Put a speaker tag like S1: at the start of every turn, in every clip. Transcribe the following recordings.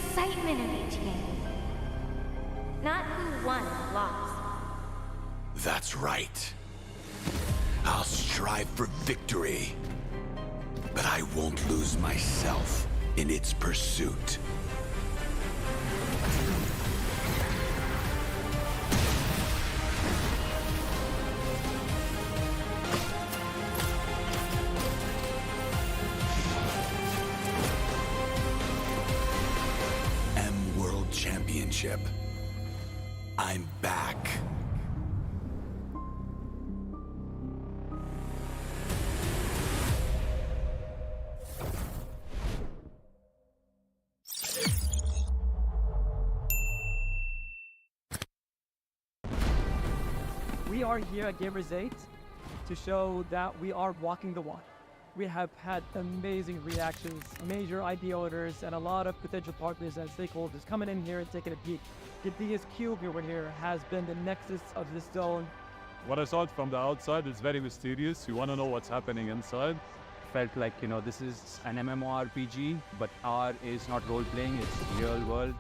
S1: excitement of each game. Not who won or lost.
S2: That's right. I'll strive for victory, but I won't lose myself in its pursuit. World Championship. I'm back.
S3: We are here at Gamers 8 to show that we are walking the walk. We have had amazing reactions, major IP owners, and a lot of potential partners and stakeholders coming in here and taking a peek. The DSQ over here has been the nexus of this zone.
S4: What I saw from the outside is very mysterious. You want to know what's happening inside.
S5: Felt like, this is an MMORPG, but R is not role-playing, it's real world.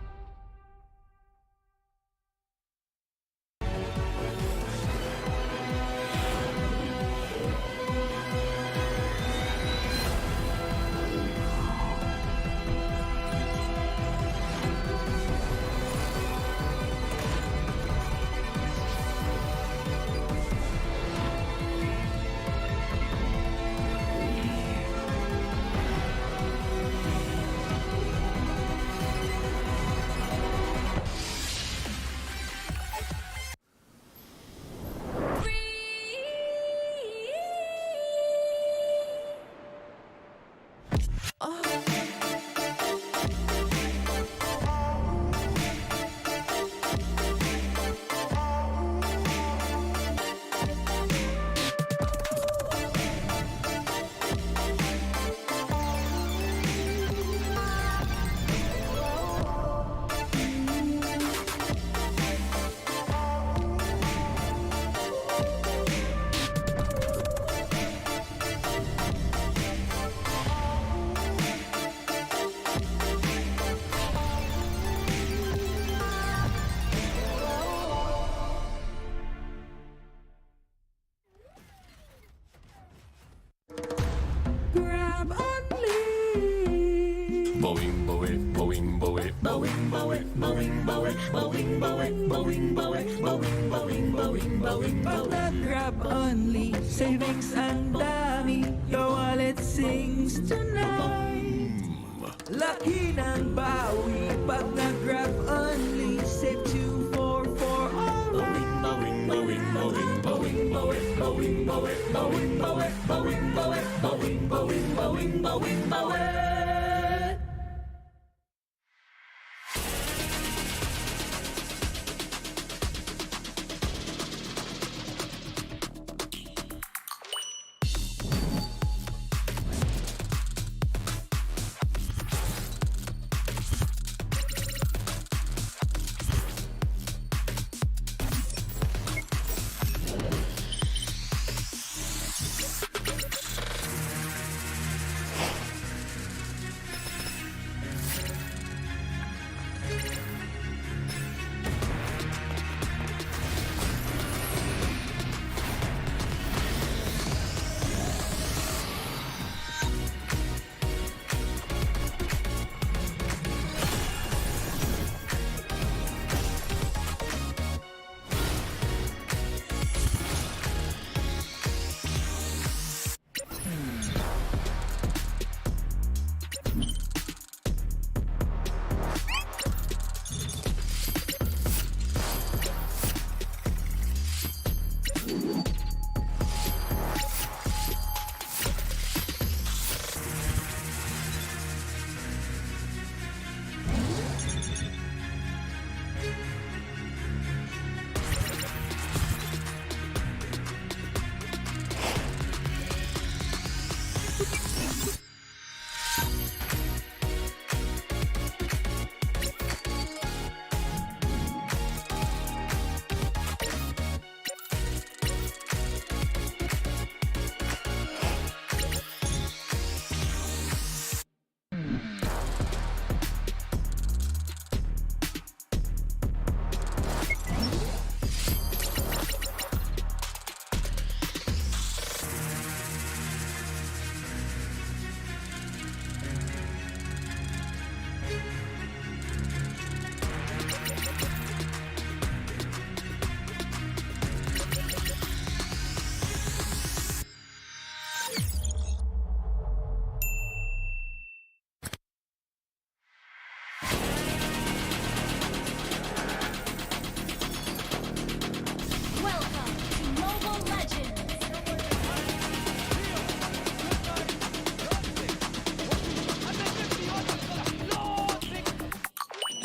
S6: Grab only, savings ang dami, your wallet sings tonight. Laki ng bawi, pag nag-grab only, save 244 alright. Bowing, bowing, bowing, bowing, bowing, bowing, bowing, bowing, bowing, bowing, bowing, bowing, bowing, bowing, bowing, bowing.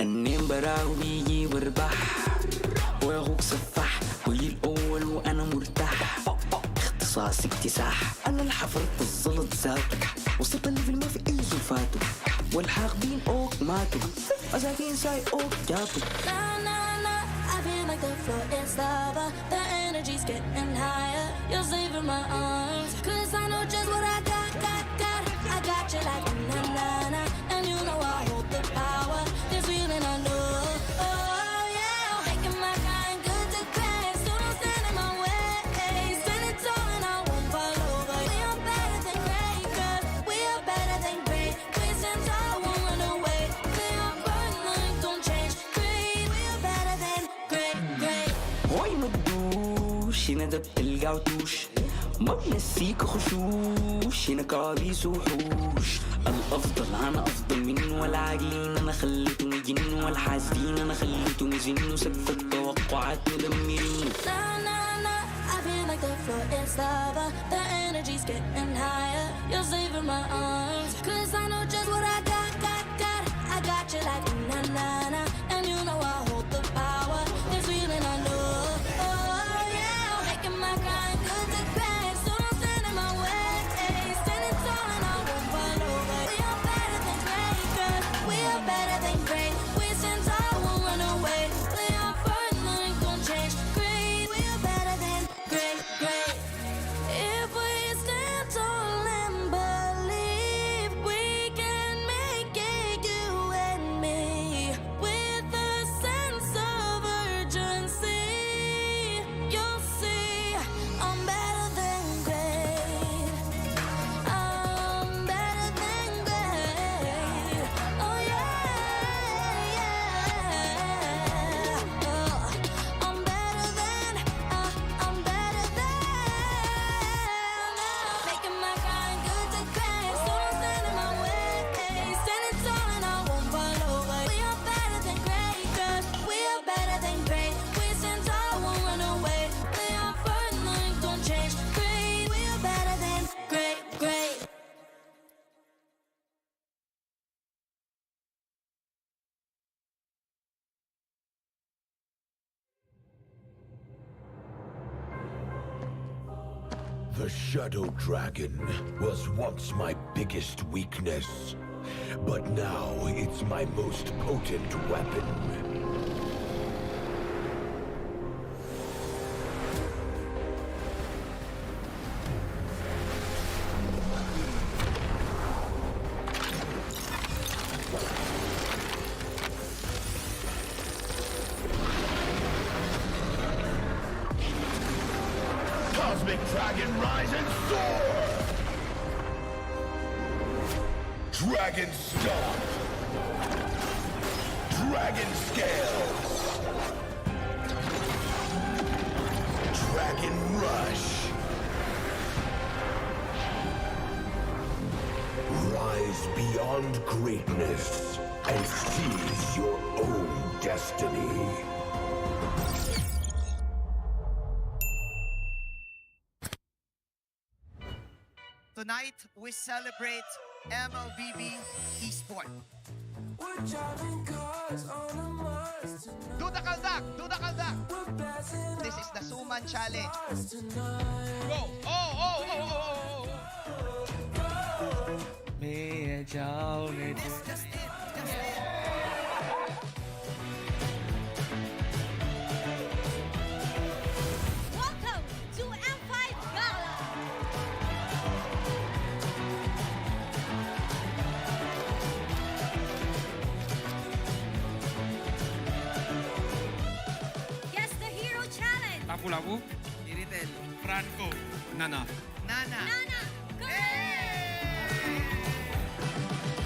S6: النين براه بيجي واربح واخوك سفاح وجي الاول وانا مرتاح اختصاصي اكتساح انا اللي حفرت الزلط ذاته وصلت الليفل ما في اي زلفاته والحاقدين اوك ماتوا مساكين ساي اوك جابوا
S7: Nah, nah, nah, I feel like the floor is lava. The energy's getting higher. You're saving my arms. Cause I know just what I got. I got you like na na na. And you know I hold the power. This feeling I know. Oh yeah, making my kind good to crash. So don't stand in my way. Stand it tall and I won't fall over. We are better than great, cause we are better than great. We stand tall, won't run away. We are burn like don't change. Great, we are better than great.
S6: هوي مدوش هنا ده بتلقى وتوش ما بنسيك خشوش هنا كوابيس وحوش الافضل انا افضل منه والعاقلين انا خليتهم يجنوا والحاسدين انا خليتهم يزنوا سقف التوقعات مدمرين
S7: Nah, nah, nah, I feel like the floor is lava. The energy's getting higher. You're saving my arms. Cause I know just what I got. I got you like na na na. And you know I hold the power. This feeling I know. Oh yeah, making my kind good to crash. So don't stand in my way. Standing tall and I won't fall over. We are better than great, cause we are better than great. We stand tall, won't run away. We are burn like don't change. Great, we are better than great. If we stand tall and believe we can make it, you and me, with a sense of urgency, you'll see I'm better than great. I'm better than great. Oh yeah. Oh, I'm better than. Making my kind good to crash. So don't stand in my way. Standing tall and I won't fall over. We are better than great, cause we are better than great. We stand tall, won't run away. We are burn like don't change. Great, we are better than great.
S2: The Shadow Dragon was once my biggest weakness, but now it's my most potent weapon. Cosmic Dragon, rise and soar! Dragon Stomp! Dragon Scales! Dragon Rush! Rise beyond greatness and seize your own destiny.
S8: Tonight, we celebrate MLBB Esport. Do the kaldak! Do the kaldak! This is the Suman Challenge. Go! Oh!
S6: May jao may
S8: This just it.
S1: Welcome to M5 Gala! Guess the Hero Challenge!
S9: Lapu-Lapu, Iritel, Franco, Nana.
S8: Nana.
S1: Nana! Correct!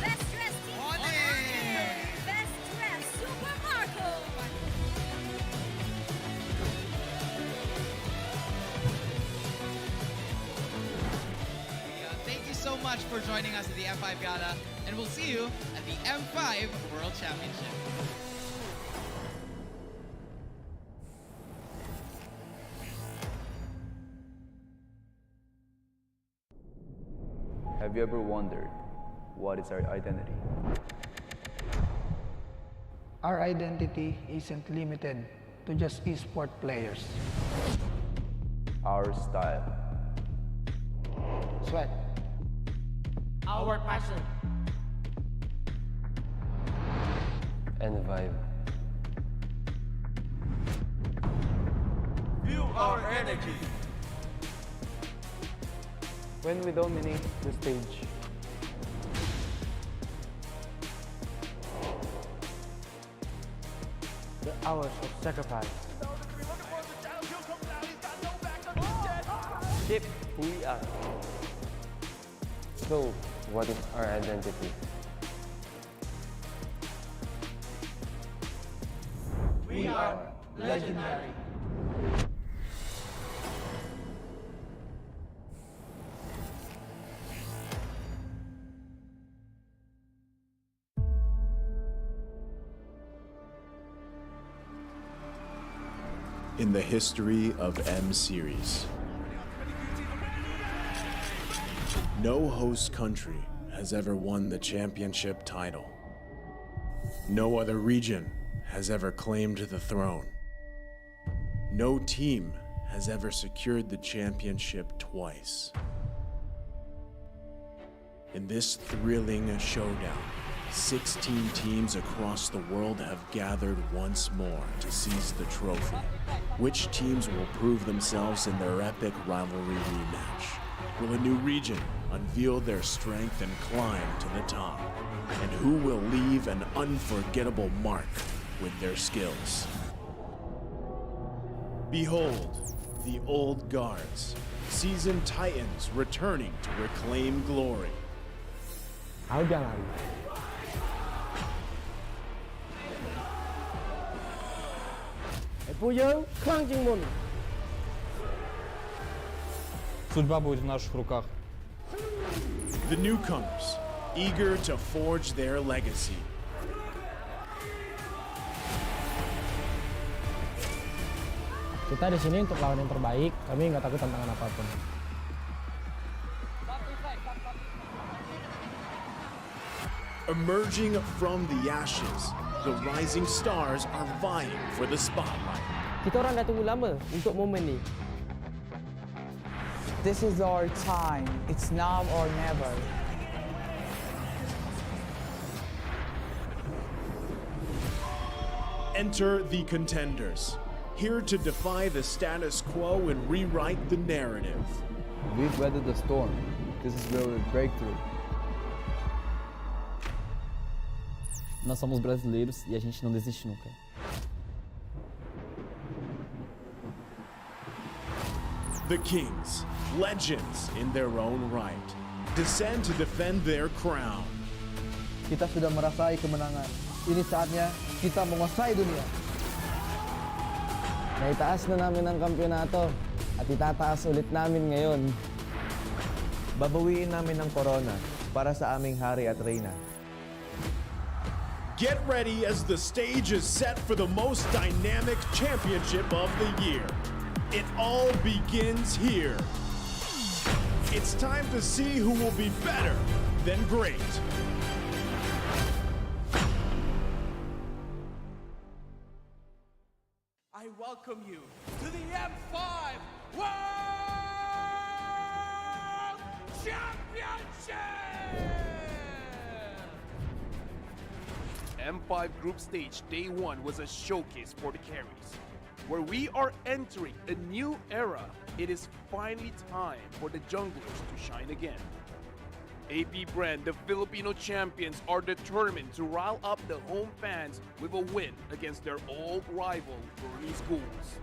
S1: Best dressed team!
S8: Ole!
S1: Best dressed Super Marco!
S8: Thank you so much for joining us at the M5 Gala, and we'll see you at the M5 World Championship.
S5: Have you ever wondered what is our identity?
S10: Our identity isn't limited to just esport players.
S11: Our style.
S10: Sweat.
S12: Our passion.
S11: And vibe.
S9: Feel our energy.
S11: When we dominate the stage.
S10: The hours of sacrifice.
S11: Shape who we are. So, what is our identity?
S10: We are legendary.
S13: In the history of M Series, no host country has ever won the championship title. No other region has ever claimed the throne. No team has ever secured the championship twice. In this thrilling showdown, 16 teams across the world have gathered once more to seize the trophy. Which teams will prove themselves in their epic rivalry rematch? Will a new region unveil their strength and climb to the top? And who will leave an unforgettable mark with their skills? Behold, the old guards, seasoned titans returning to reclaim glory.
S5: Судьба будет в наших руках.
S13: The newcomers, eager to forge their legacy.
S12: Kita di sini untuk lawan yang terbaik. Kami nggak takut tantangan apapun.
S13: Emerging from the ashes, the rising stars are vying for the spotlight.
S12: Kita orang dah tunggu lama untuk momen ni.
S6: This is our time. It's now or never.
S13: Enter the contenders, here to defy the status quo and rewrite the narrative.
S11: We've weathered the storm. This is where we break through.
S12: Nós somos brasileiros e a gente não desiste nunca.
S13: The kings, legends in their own right, descend to defend their crown.
S6: Kita sudah merasai kemenangan. Ini saatnya kita menguasai dunia.
S12: Naitaas na namin ang kampiyonato at itataas ulit namin ngayon.
S11: Babawiin namin ang corona para sa aming hari at reyna.
S13: Get ready as the stage is set for the most dynamic championship of the year. It all begins here. It's time to see who will be better than great.
S6: I welcome you to the M5 World Championship!
S2: M5 Group Stage Day 1 was a showcase for the carries. Where we are entering a new era, it is finally time for the junglers to shine again. AP Brand, the Filipino champions, are determined to rile up the home fans with a win against their old rival, Burmese Ghouls.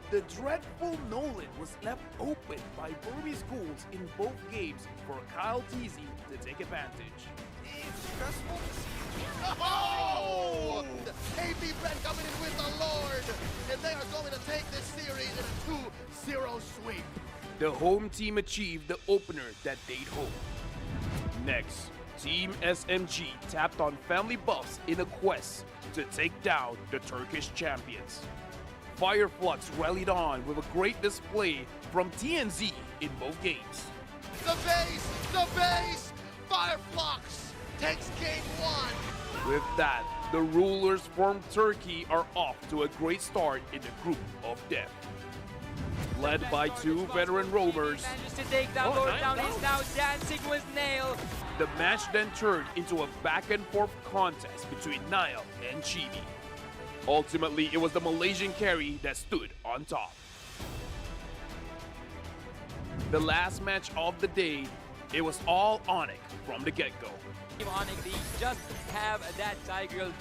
S2: The dreadful Nolan was left open by Burmese Ghouls in both games for Kyle Teasy to take advantage.
S9: It's stressful to see. Oh! AP Brand coming in with the Lord, and they are going to take this series in a 2-0 sweep.
S2: The home team achieved the opener that they'd hoped. Next, Team SMG tapped on family buffs in a quest to take down the Turkish champions. Fireflux rallied on with a great display from TNZ in both games.
S9: The base! Fireflux takes game 1.
S2: With that, the rulers from Turkey are off to a great start in the group of death. Led by two veteran roamers,
S14: Managed to take down Lord Down. He's now dancing with Nail.
S2: the match then turned into a back and forth contest between Nile and Chibi. Ultimately, it was the Malaysian carry that stood on top. The last match of the day, it was all Onyx from the get-go.
S14: Onyx, they just have that tiger.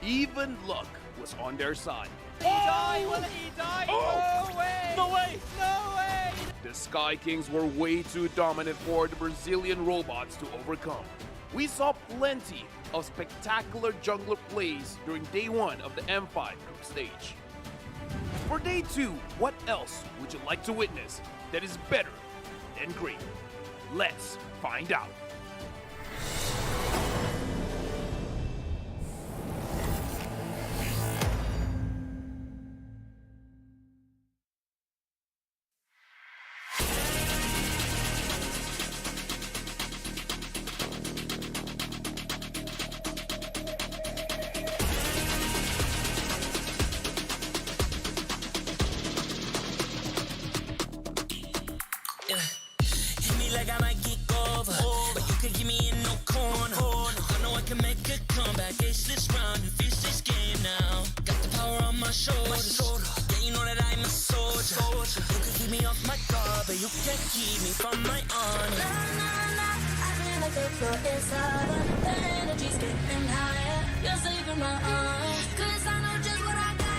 S2: Even luck was on their side.
S14: He died! Will he die?
S2: Oh!
S14: No way!
S2: No way!
S14: No way!
S2: The Sky Kings were way too dominant for the Brazilian robots to overcome. We saw plenty of spectacular jungler plays during day one of the M5 group stage. For day two, what else would you like to witness that is better than great? Let's find out.
S6: Hit me like I might get over, but you could give me in no corner. I know I can make a comeback. Ace this round and finish this game now. Got the power on my shoulders. Yeah, you know that I'm a soldier. You could keep me off my guard, but you can't keep me from my honor.
S7: Nah, nah, nah, I feel like the floor is lava. The energy's getting higher. You're saving my arms, 'cause I know just what I got.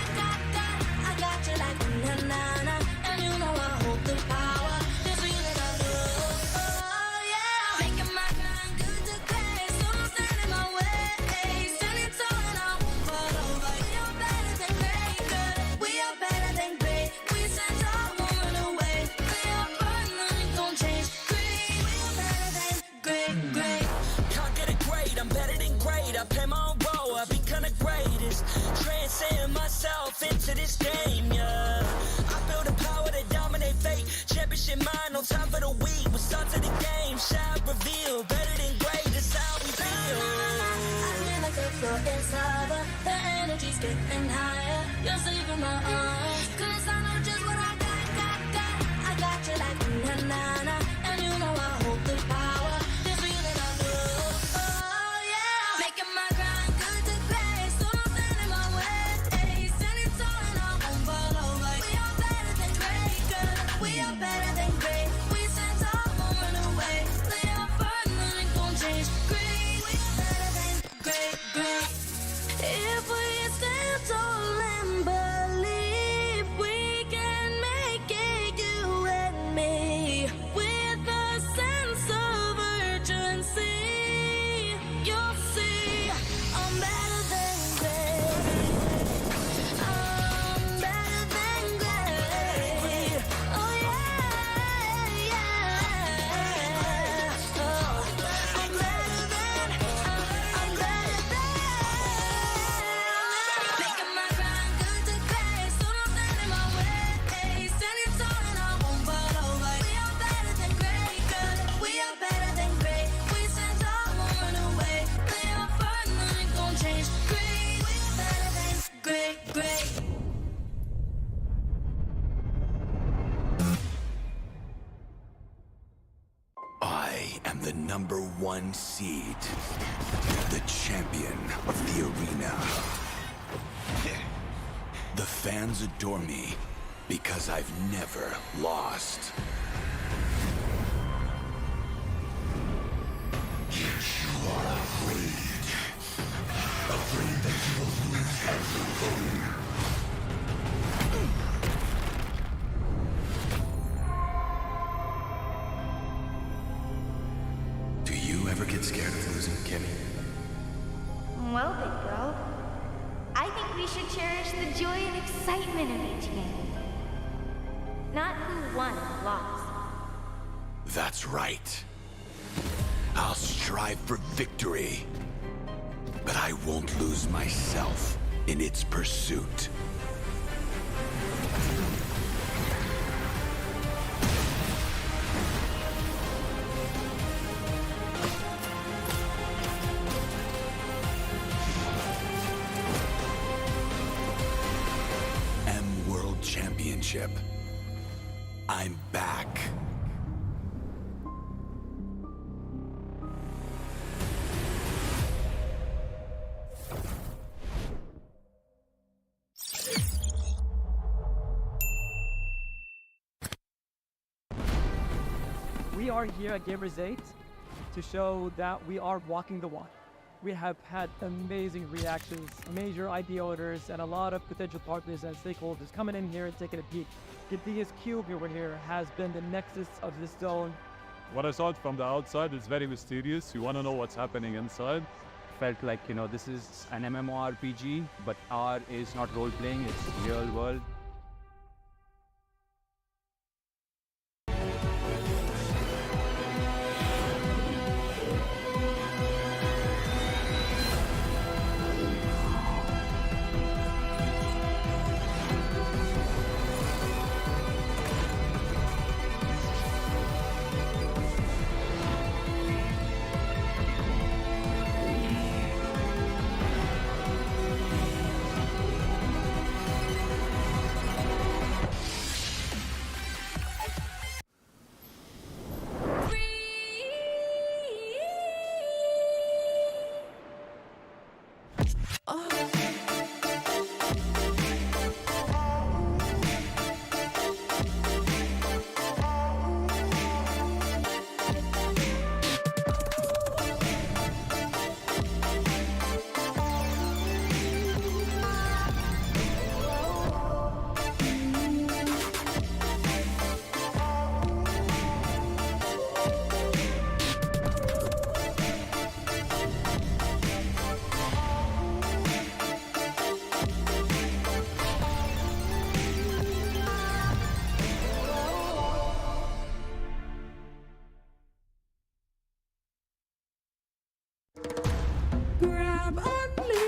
S7: I got you like na na na, and you know I hold the power. This feeling I love, oh yeah. Making my grind good to great, so don't stand in my way. Standing tall and I won't fall over. We are better than great, good. We are better than great. We stand tall, won't run away. We are fun, nothing gon' change. Great, we are better than great.
S6: Can't get it great, I'm better than great. I play my own role, I become the greatest. Transcend myself into this game, yeah. I build a power to dominate fate. Championship mind, no time for the weak. We start to the game, shout, reveal. Better than great, that's how we feel.
S7: I feel like the floor is lava. The energy's getting higher. You're saving my arms, 'cause I know just what I got. I got you like na na na, and you know I hold the power. This feeling I love, oh yeah. Making my grind good to great, so don't stand in my way. Standing tall and I won't fall over. We are better than great, good. We are better than great. We stand tall, won't run away. We are fun, nothing gon' change. Great, we are better than great. If we stand tall and believe, we can make it, you and me. With a sense of urgency, you'll see I'm better than great. I'm better than great. Oh yeah, yeah. Oh, I'm better than. Making my grind good to great, so don't stand in my way. Standing tall and I won't fall over. We are better than great, good. We are better than great. We stand tall, won't run away. We are fun, nothing gon' change. Great, we are better than great.
S6: I am the number one seed, the champion of the arena. The fans adore me because I've never lost. You are afraid that you will lose everything. Do you ever get scared of losing, Kimmy?
S1: Well, big bro, I think we should cherish the joy and excitement of each game. Not who won or lost.
S6: That's right. I'll strive for victory, but I won't lose myself in its pursuit.
S15: championship. I'm back.
S3: We are here at Gamers 8 to show that we are walking the walk. We have had amazing reactions, major IP owners, and a lot of potential partners and stakeholders coming in here and taking a peek. Gidea's cube over here has been the nexus of this zone.
S4: What I saw it from the outside is very mysterious. You want to know what's happening inside.
S5: Felt like, you know, this is an MMORPG, but R is not role-playing, it's real world.
S6: Grab only.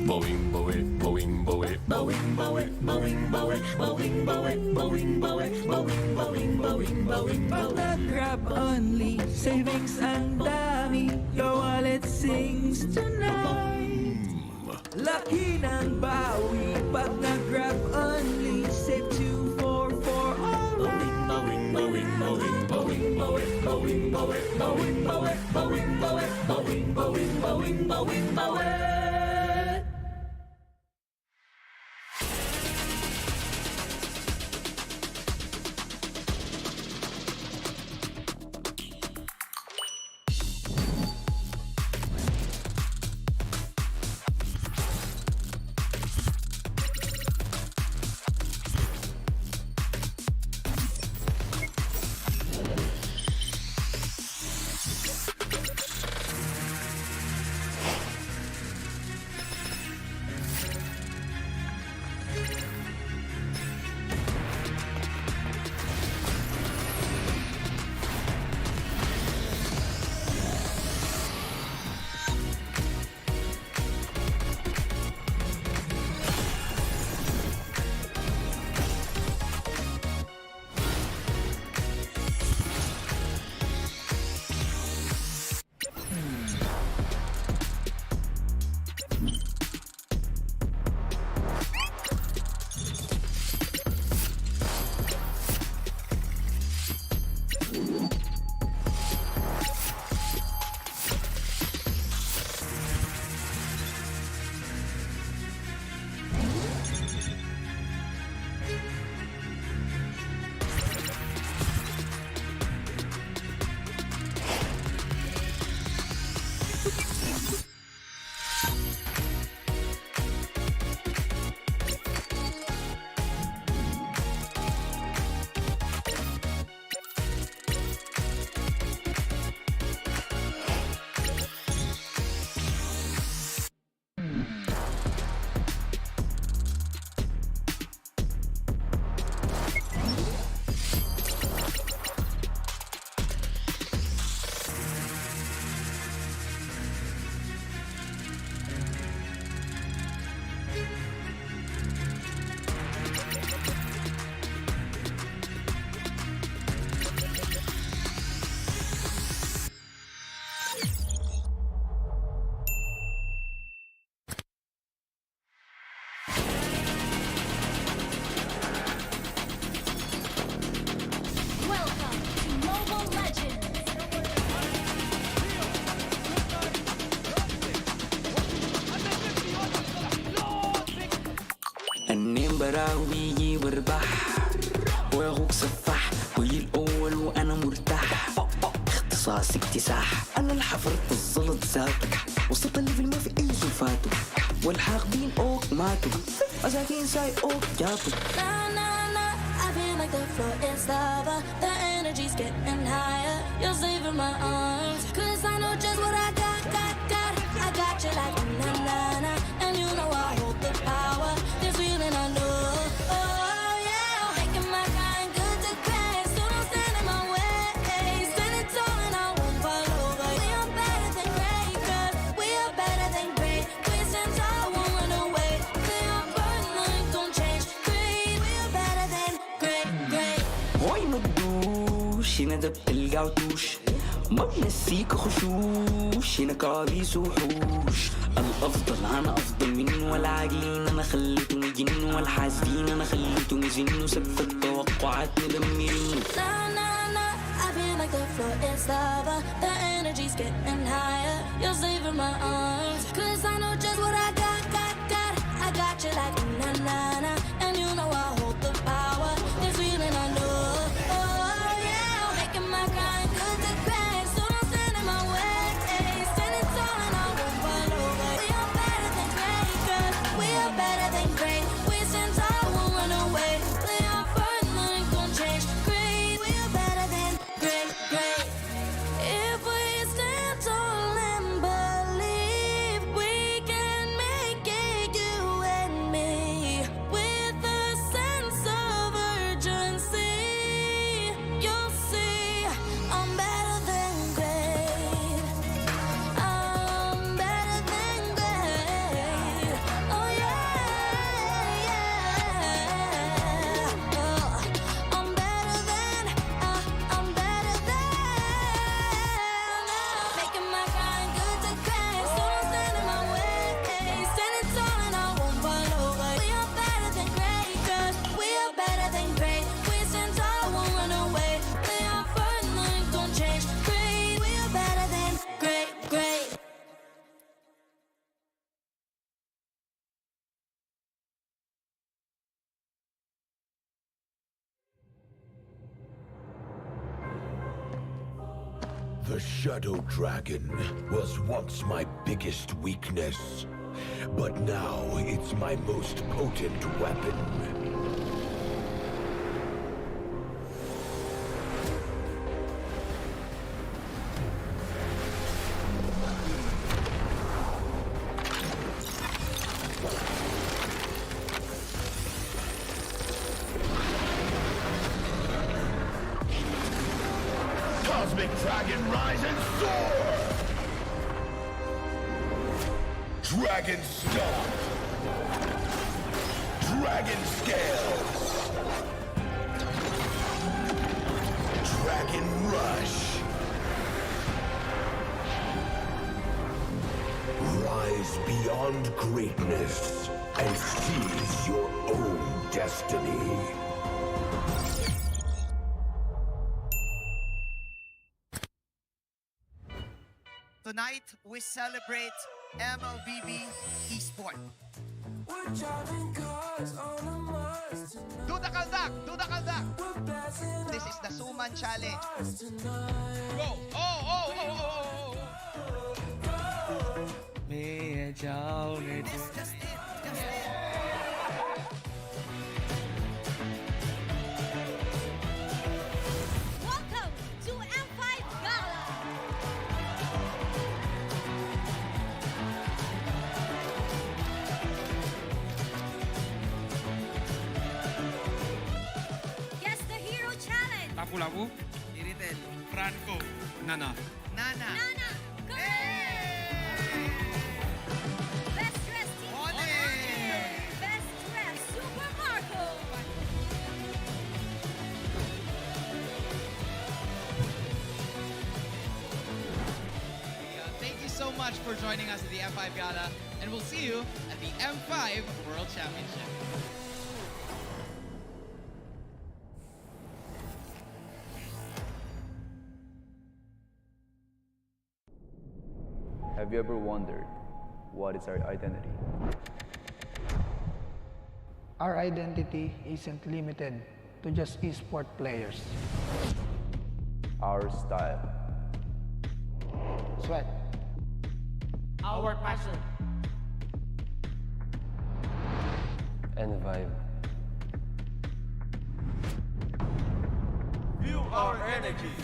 S15: Boing, boing, boing, boing, boing, boing, boing, boing, boing, boing, boing, boing, boing, boing, boing, boing.
S6: Pag nag-grab only, savings ang dami, your wallet sings tonight. Laki ng bawi, pag nag-grab only, save 244 alright.
S15: Boing, boing, boing, boing, boing, boing, boing, boing, boing, boing, boing, boing, boing, boing, boing, boing.
S6: هو بيجي واربح واخوك سفاح وجي الاول وانا مرتاح اختصاص اكتساح انا اللي حفرت الزلط ذاته وسط الليفل ما في اي سلفاته والحاقدين اوك ماتوا مساكين ساي اوك جاتوا
S7: I feel like the floor is lava. The energy's getting higher. You're saving my arms. Cause I know just what I got. I got you like na-na-na. And you know I hold the power. This feeling I know. Oh yeah. Making my kind good to crash. So don't stand in my way. Standing tall and I won't fall over. We are better than great. Cause we are better than great. We stand tall, won't run away. They are burn like don't change. Great. We are better than great.
S6: هوي مدوش هنا دب القعدوش ما بنسيك خشوش هنا كوابيس وحوش الافضل انا افضل منه والعاقلين انا خليتهم يجنوا والحاسدين انا خليتهم يزنوا سقف التوقعات مدمرين
S7: I feel like the floor is lava. The energy's getting higher. You're saving my arms. Cause I know just what I got. I got you like na-na-na. And you know I hold the power. This feeling I know. Oh yeah. Making my kind good to crash. So don't stand in my way. Standing tall and I won't fall over. We are better than great. Cause we are better than great. We stand tall, won't run away. We are burn like don't change. Great. We are better than great. If we stand tall and believe we can make it, you and me, with a sense of urgency, you'll see I'm better than great. I'm better than great. Oh yeah. Oh, I'm better than. Making my kind good to crash. So don't stand in my way. Standing tall and I won't fall over. We are better than great. Cause we are better than great. We stand tall, won't run away. We are burn like don't change. Great. We are better than great.
S15: The Shadow Dragon was once my biggest weakness, but now it's my most potent weapon. Cosmic Dragon, rise and soar! Dragon Stomp! Dragon Scales! Dragon Rush! Rise beyond greatness and seize your own destiny.
S9: Tonight, we celebrate MLBB Esport. Do the kaldak! Do the kaldak! This is the Suman Challenge. Go! Oh!
S1: Welcome to M5 Gala! Guess the Hero Challenge!
S8: Lapu-lapu, Iritel, Franco, Nana.
S1: Nana! Best dressed team! Best dressed Super Marco!
S8: Thank you so much for joining us at the M5 Gala, and we'll see you at the M5 World Championship.
S11: Have you ever wondered what is our identity?
S10: Our identity isn't limited to just esport players.
S11: Our style.
S10: Sweat.
S14: Our passion.
S11: And vibe.
S6: Feel our energy.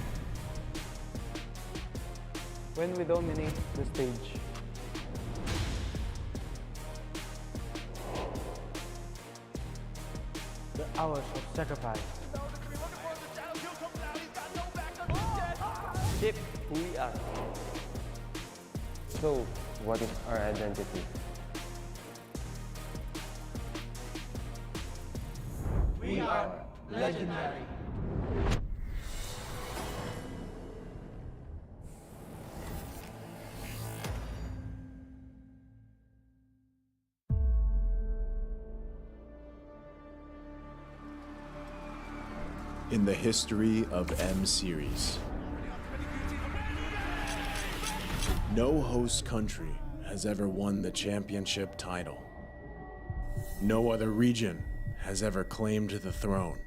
S11: When we dominate the stage.
S12: The hours of sacrifice.
S11: Shape who we are. So, what is our identity?
S10: We are legendary.
S13: In the history of M Series, no host country has ever won the championship title. No other region has ever claimed the throne.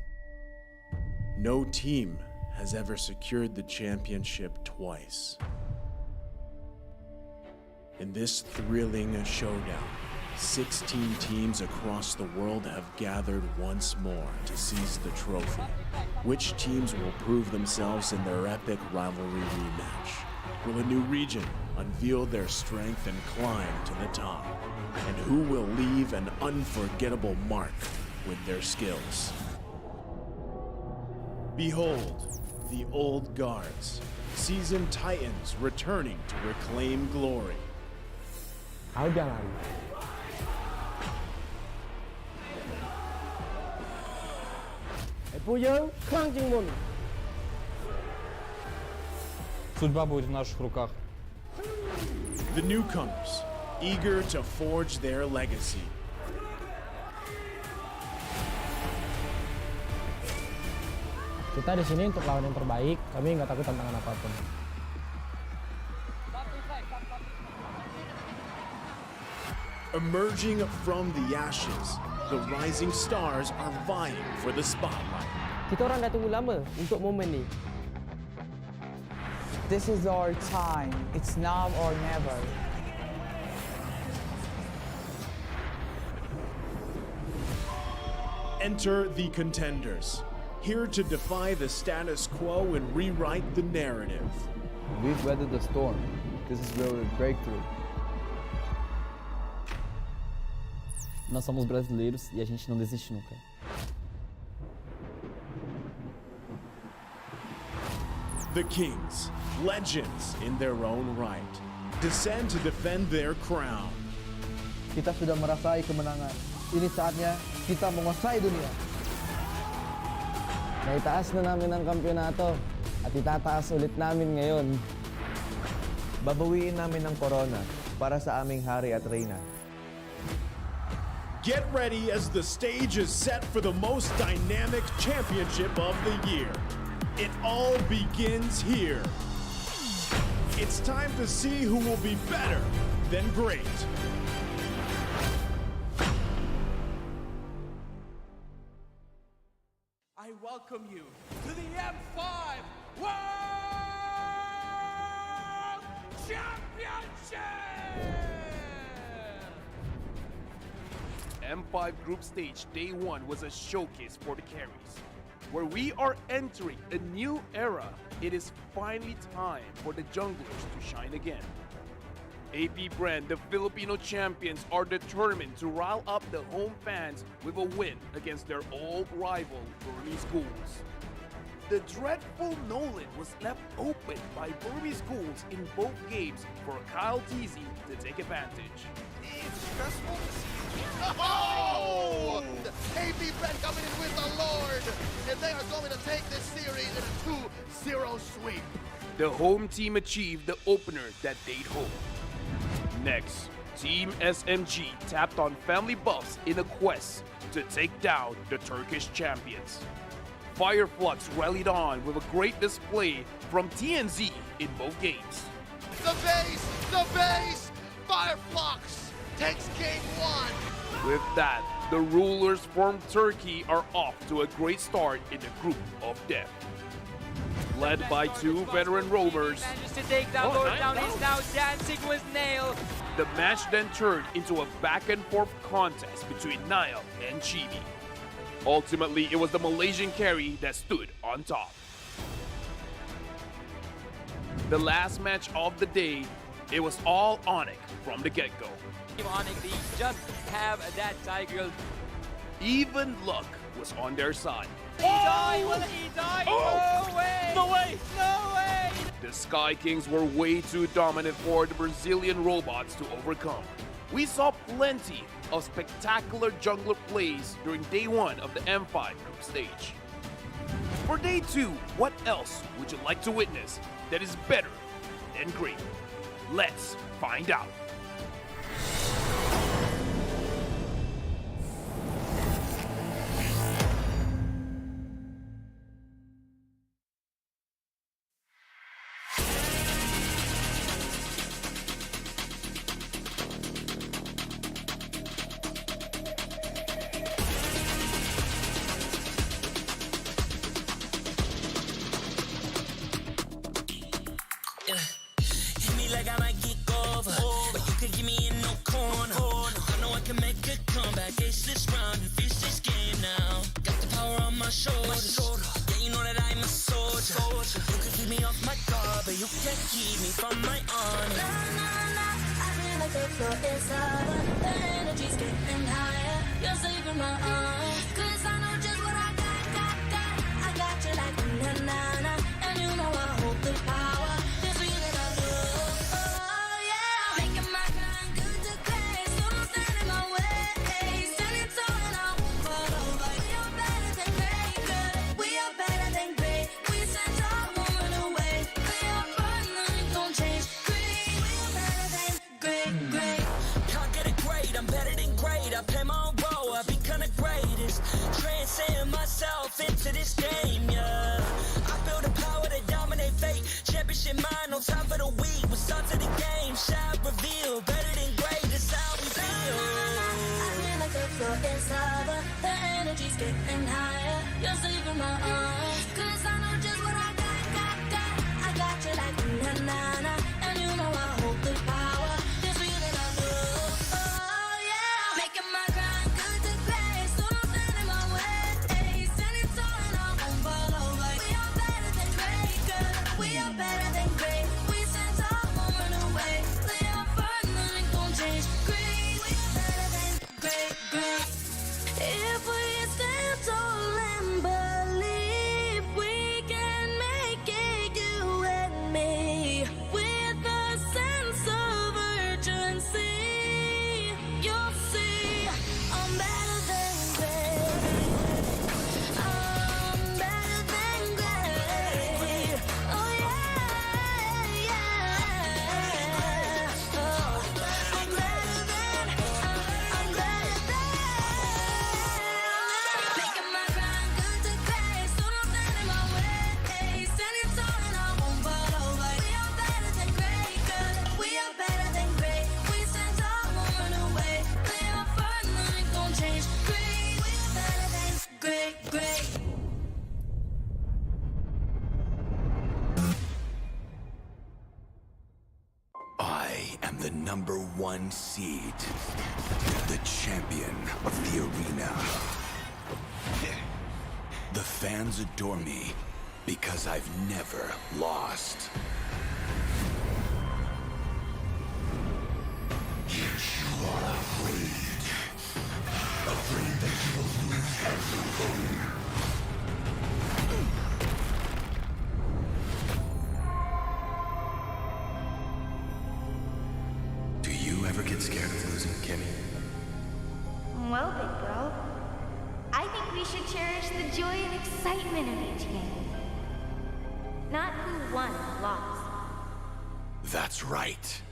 S13: No team has ever secured the championship twice. In this thrilling showdown, 16 teams across the world have gathered once more to seize the trophy. Which teams will prove themselves in their epic rivalry rematch? Will a new region unveil their strength and climb to the top? And who will leave an unforgettable mark with their skills? Behold, the old guards, seasoned titans returning to reclaim glory.
S12: Jangan.
S5: Судьба будет в наших руках.
S13: The newcomers, eager to forge their legacy.
S12: Kita di sini untuk lawan yang terbaik. Kami nggak takut tantangan apapun.
S13: Emerging from the ashes, the rising stars are vying for the spotlight.
S12: Kita orang dah tunggu lama untuk momen ni.
S16: This is our time. It's now or never.
S13: Enter the contenders, here to defy the status quo and rewrite the narrative.
S11: We've weathered the storm. This is where we break through.
S17: Nós somos brasileiros e a gente não desiste nunca.
S13: The Kings, legends in their own right, descend to defend their crown.
S10: Kita sudah merasai kemenangan. Ini saatnya kita menguasai dunia.
S12: Naitaas na namin ang kampyonato at itataas ulit namin ngayon.
S18: Babawiin namin ang corona para sa aming hari at reyna.
S13: Get ready as the stage is set for the most dynamic championship of the year. It all begins here. It's time to see who will be better than great.
S6: I welcome you to the M5 World Championship!
S2: M5 Group Stage Day 1 was a showcase for the carries. Where we are entering a new era, it is finally time for the junglers to shine again. AP Brand, the Filipino champions, are determined to rile up the home fans with a win against their old rival, Burmese Ghouls. The dreadful Nolan was left open by Burmese Ghouls in both games for Kyle Teasy to take advantage.
S9: It's stressful to see. Oh! AP Brand coming in with the Lord, and they are going to take this series in a 2-0 sweep.
S2: The home team achieved the opener that they'd hoped. Next, Team SMG tapped on family buffs in a quest to take down the Turkish champions. Fireflux rallied on with a great display from TNZ in both games.
S9: The base! Fireflux takes game 1.
S2: With that, the rulers from Turkey are off to a great start in the group of death. Led by two veteran roamers,
S14: Manages to take down Lord Down. He's now dancing with Nail.
S2: the match then turned into a back and forth contest between Niall and Chibi. Ultimately, it was the Malaysian carry that stood on top. The last match of the day, it was all Onyx from the get-go.
S14: Onyx, they just have that tiger.
S2: Even luck was on their side.
S14: He died! Will he die?
S2: Oh!
S14: No way!
S2: No way!
S14: No way!
S2: The Sky Kings were way too dominant for the Brazilian robots to overcome. We saw plenty of spectacular jungler plays during day one of the M5 group stage. For day two, what else would you like to witness that is better than great? Let's find out.
S6: Hit me like I might get over, but you could give me in no corner. I know I can make a comeback, ace this round and finish this game now. Got the power on my shoulders, yeah, you know that I'm a soldier. You could keep me off my guard, but you can't keep me from my honor.
S7: Nah, nah, nah, I feel like the floor is lava. The energy's getting higher. You're saving my arms, 'cause I know just what I got. I got you like na-na-na, and you know I hold the power. This feeling I love, oh yeah. Making my grind good to great, so don't stand in my way. Standing tall and I won't fall over. We are better than great, good. We are better than great. We stand tall, won't run away. We are fun, nothing don't change. Great, we are better than great.
S6: Can't get it great, I'm better than great. I play my own role, I become the greatest. Transcend myself into this game, yeah. I feel the power to dominate fate. Championship mind, no time for the weak. We start to the game, shine, reveal. Better than great, that's how we feel.
S7: I feel like the floor is lava. The energy's getting higher. You're saving my arms, 'cause I know just what I got. I got you like na-na-na, and you know I hold the power. This feeling I love, oh yeah. Making my grind good to great, so don't stand in my way. Standing tall and I won't fall over. We are better than great, good. We are better than great. We stand tall, won't run away. We are fun, nothing gon' change. Great, we are better than great. If we stand tall and believe, we can make it, you and me. With a sense of urgency, you'll see I'm better than great. I'm better than great. Oh yeah, yeah. Oh, I'm better than. Making my grind good to great, so don't stand in my way. Standing tall and I won't fall over. We are better than great, good. We are better than great. We stand tall, won't run away. We are fun, nothing gon' change. Great, we are better than great.
S15: I am the #1 seed, the champion of the arena. The fans adore me because I've never lost. Yet you are afraid that you will lose everything. Do you ever get scared of losing, Kimmy?
S1: Well, big bro, I think we should cherish the joy and excitement of each game. Not who won or lost.
S15: That's right.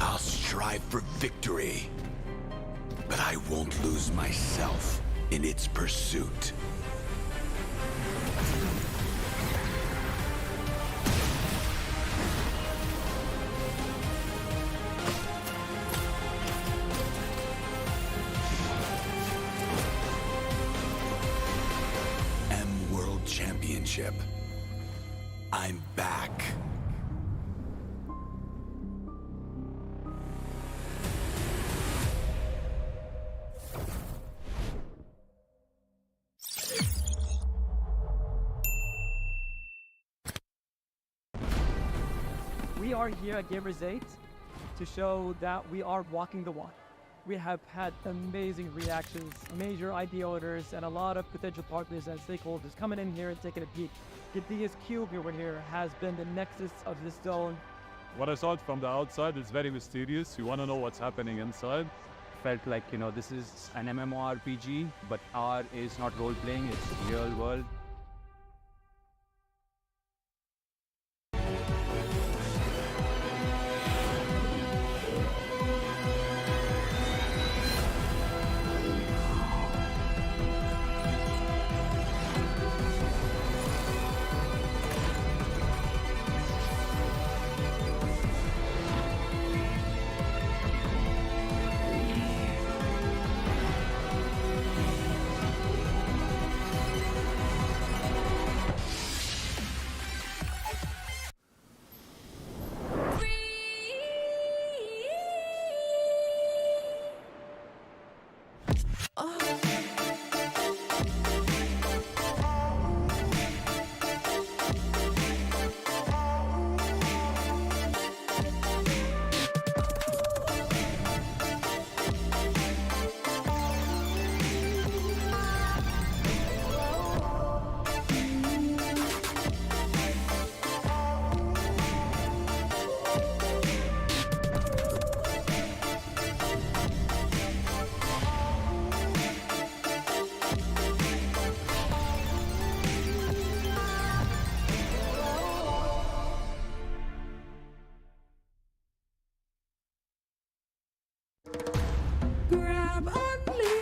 S15: I'll strive for victory, but I won't lose myself in its pursuit. championship. I'm back.
S3: We are here at Gamers 8 to show that we are walking the walk. We have had amazing reactions, major IP owners, and a lot of potential partners and stakeholders coming in here and taking a peek. Gidea's cube over here has been the nexus of this zone.
S4: What I saw it from the outside is very mysterious. You want to know what's happening inside.
S5: Felt like, this is an MMORPG, but R is not role-playing, it's real world.
S6: Grab only.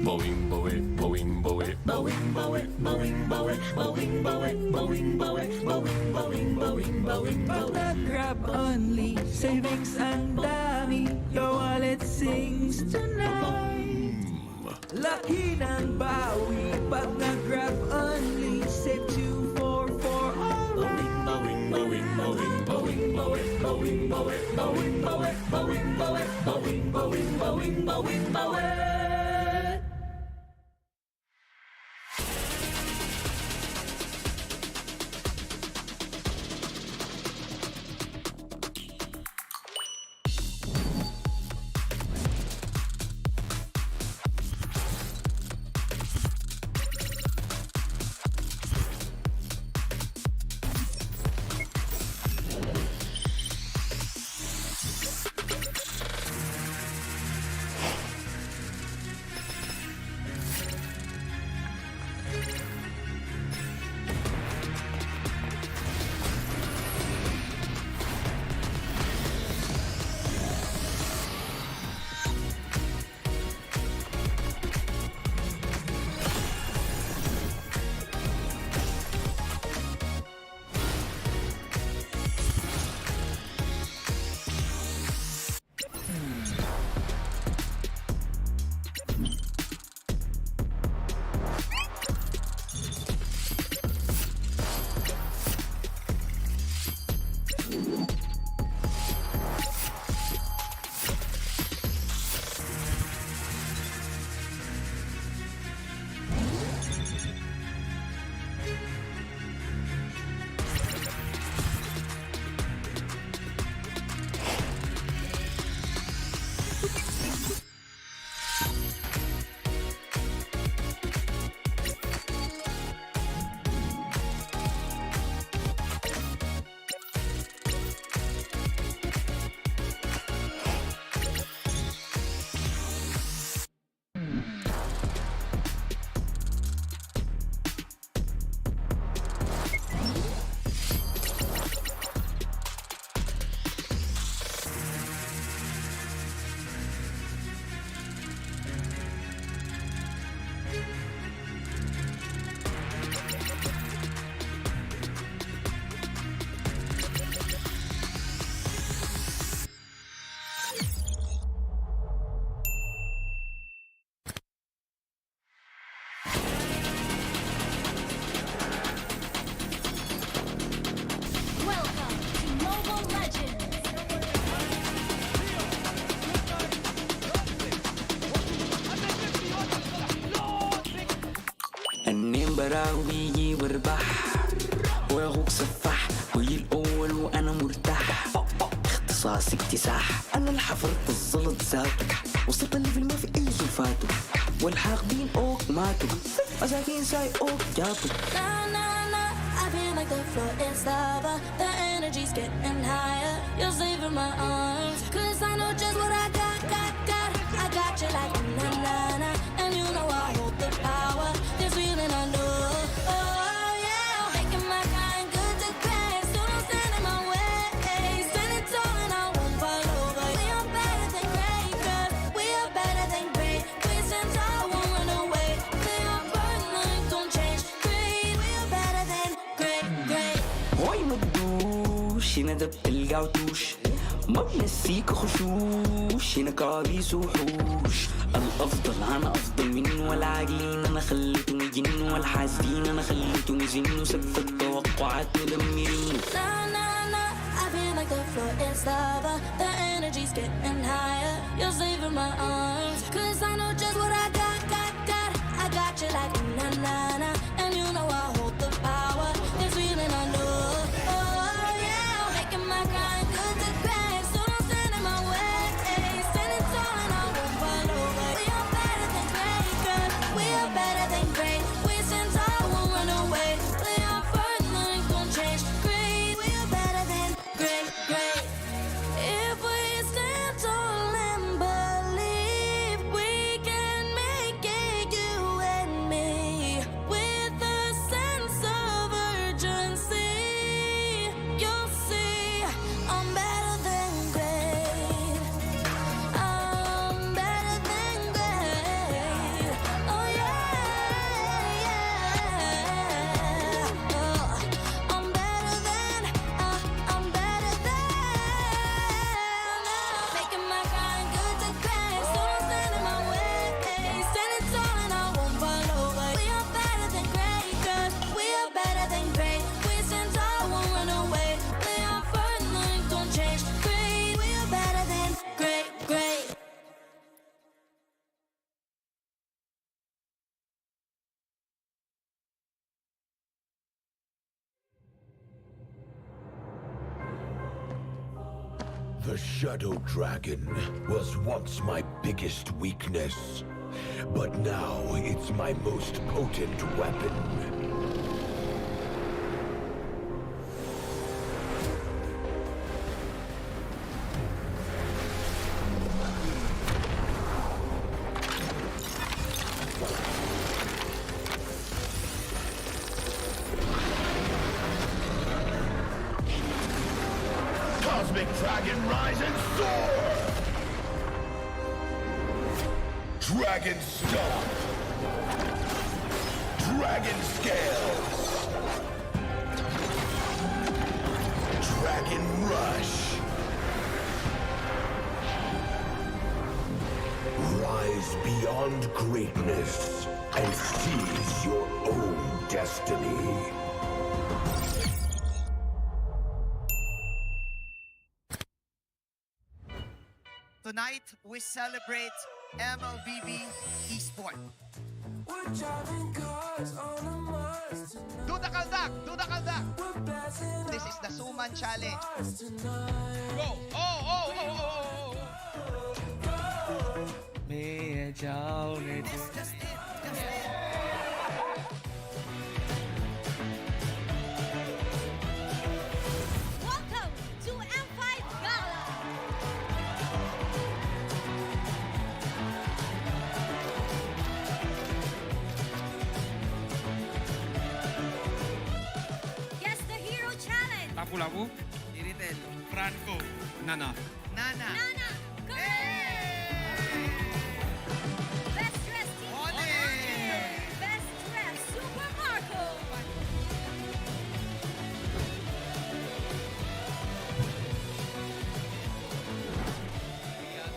S15: Boing, boing, boing, boing, boing, boing, boing, boing, boing, boing, boing, boing, boing, boing, boing, boing,
S6: Pag nag-grab only, savings ang dami. Your wallet sings tonight. Laki ng bawi. Pag nag-grab only, save 2 for alright.
S15: boing, boing, boing, boing, boing, boing, boing, boing, boing, boing, boing, boing, boing, boing, boing, boing.
S6: النيم براوي يجي واربح واخوك سفاح ويجي الاول وانا مرتاح اختصاص اكتساح انا اللي حفرت الزلط ذاته وصلت الليفل ما في اي فاتو والحاقدين اوك ماتوا مساكين ساي اوك جاتوا
S7: Nah, nah, nah, I feel like the floor is lava. The energy's getting higher. You're saving my arms. Cause I know just what I got. I got you like na na na. And you know I hold the power. This feeling I know. Oh yeah, making my kind good to great. So don't stand in my way. Standing tall and I won't fall over. We are better than great, cause we are better than great. We stand tall, won't run away. We are burning like don't change. Great, we are better than great, great.
S6: هوي مدوش هنا دب القعدوش ما بنسيك خشوش هنا كوابيس وحوش الافضل انا افضل منه والعاقلين انا خليتهم يجنوا والحاسدين انا خليتهم يزنوا سقف التوقعات مدمرين
S7: Nah, nah, nah, I feel like the floor is lava. The energy's getting higher. You're saving my arms. Cause I know just what I got. I got you like na na na. And you know I hold the power. This feeling I know. Oh yeah, making my kind good to great. So don't stand in my way. Standing tall and I won't fall over. We are better than great, cause we are better than great. We stand tall, won't run away. We are first, nothing gon' change. Great, we are better than great, great. If we stand tall and believe we can make it, you and me, with a sense of urgency, you'll see I'm better than great. I'm better than great. Oh yeah, yeah. Oh, I'm better than. I'm better than. Making my kind good to great. So don't stand in my way. Standing tall and I won't fall over. We are better than great, cause we are better than great. We stand tall, won't run away. We are first, nothing gon' change. Great, we are better than great, great.
S15: The Shadow Dragon was once my biggest weakness, but now it's my most potent weapon. Cosmic Dragon, rise and soar! Dragon Stomp! Dragon Scales! Dragon Rush! Rise beyond greatness and seize your own destiny.
S9: Tonight, we celebrate MLBB Esport. Do the kaldak! Do the kaldak! This is the Suman Challenge. Go! Oh, oh, oh, oh, oh, oh. Yes, just it. Just it.
S1: Welcome to M5 Gala! Guess the Hero Challenge!
S8: Lapu-Lapu, Iritel, Franco, Nana.
S9: Nana.
S1: Nana! Go! Best dressed team!
S9: Ole!
S1: Best dressed Super Marco!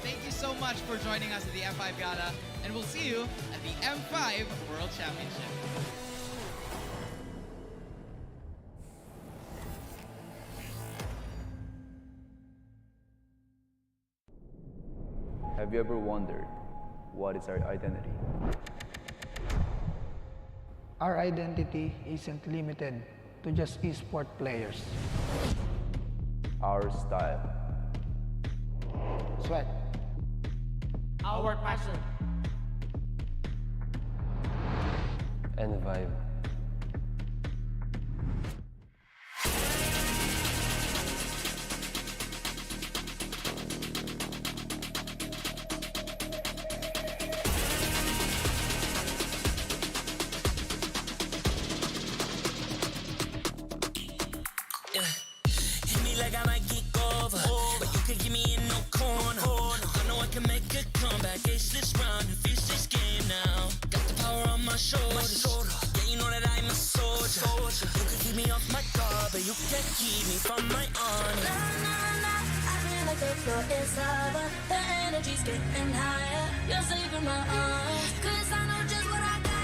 S8: Thank you so much for joining us at the M5 Gala, and we'll see you at the M5 World Championship.
S11: Have you ever wondered what is our identity?
S10: Our identity isn't limited to just esport players.
S11: Our style.
S10: Sweat.
S14: Our passion.
S11: And vibe.
S6: Hit me like I might get over, but you can get me in no corner. I know I can make a comeback, ace this round and finish this game now. Got the power on my shoulders, yeah, you know that I'm a soldier. You can keep me off my guard, but you can't keep me from my honor.
S7: Nah, nah, nah, I feel like the floor is lava. The energy's getting higher. You're saving my arms, 'cause I know just what I got.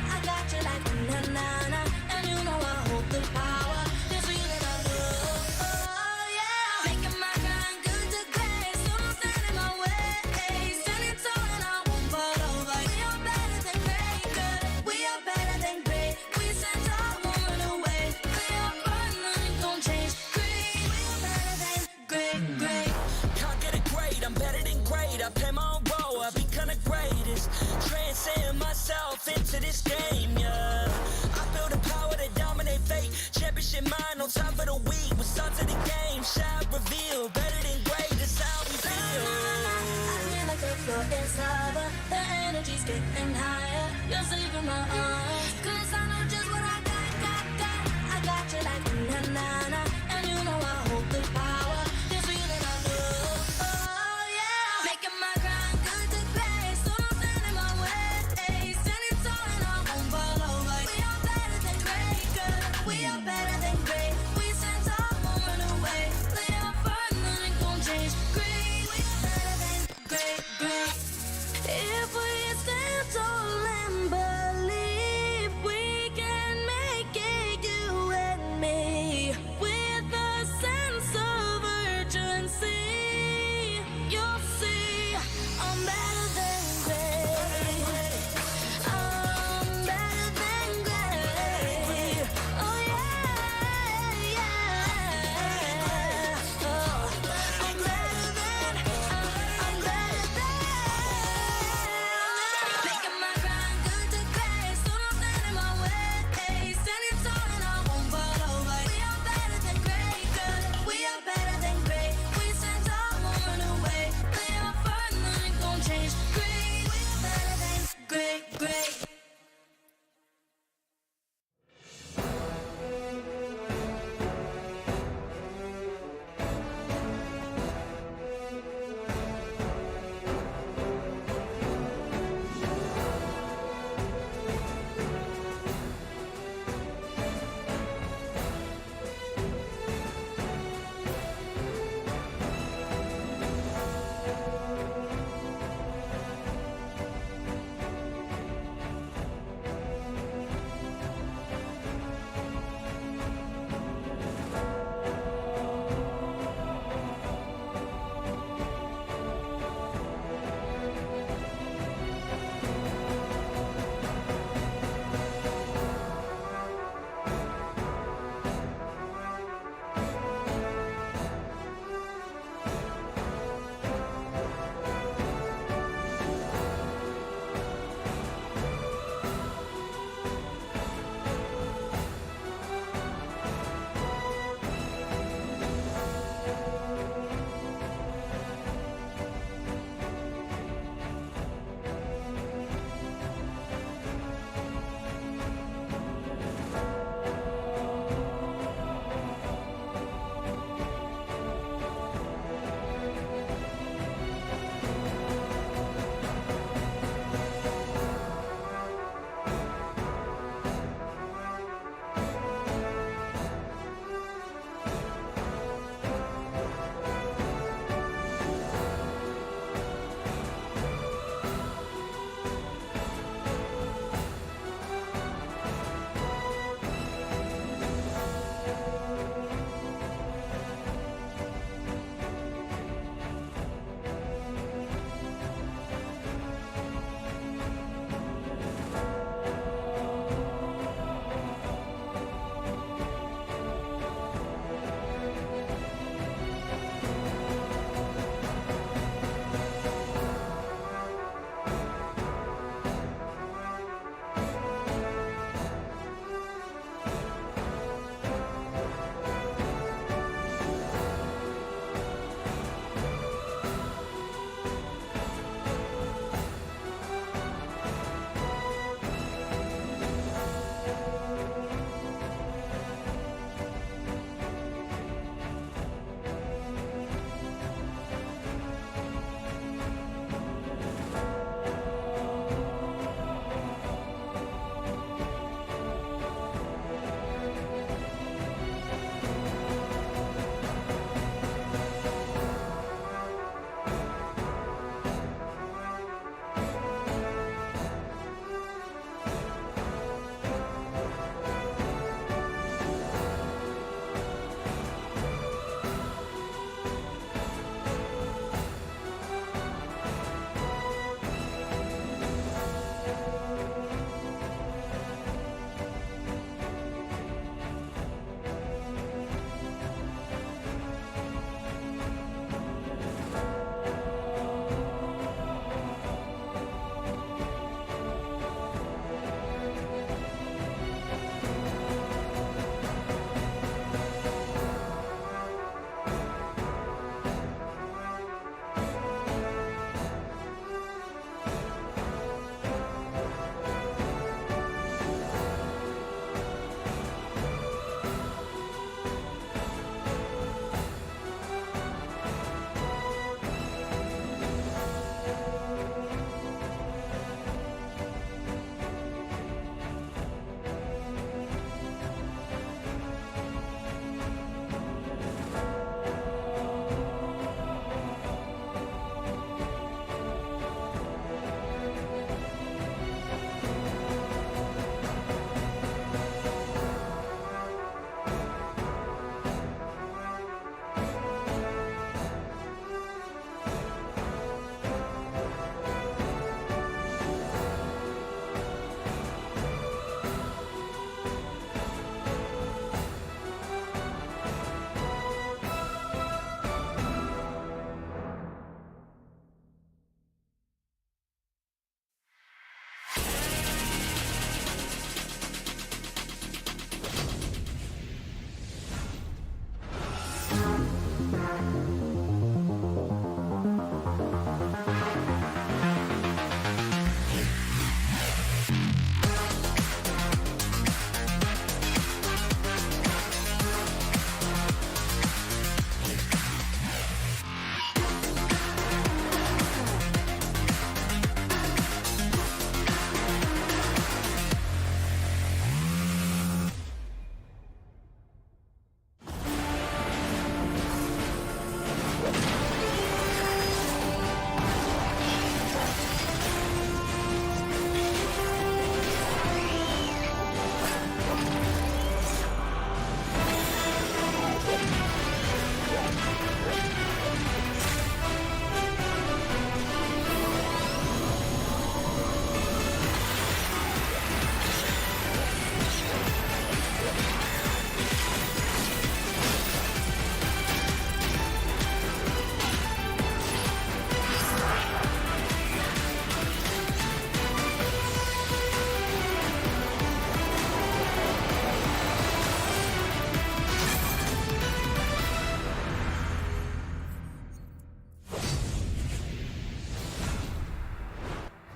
S7: I got you like a na-na-na, and you know I hold the power. This feeling I love, oh yeah. Making my grind good to great, so don't stand in my way. Standing tall and I won't fall over. We are better than great, good. We are better than great. We stand tall, won't run away. We are fun, nothing gon' change. Great, we are better than great.
S6: Can't get it great, I'm better than great. I play my own role, I become the greatest. Transcend myself into this game, yeah. I feel the power to dominate fate. Championship mind, no time for the weak. We start to the game, shine, reveal. Better than great, that's how we feel.
S7: I feel like the floor is lava. The energy's getting higher. You're saving my arms, 'cause I know just what I got. I got you like a na-na-na, and you know I hold the power. This feeling I love, oh yeah. Making my grind good to great, so don't stand in my way. Standing tall and I won't fall over. We are better than great, good. We are better than great. We stand tall, won't run away. We are fun, nothing gon' change. Great, we are better than great. If we stand tall and believe, we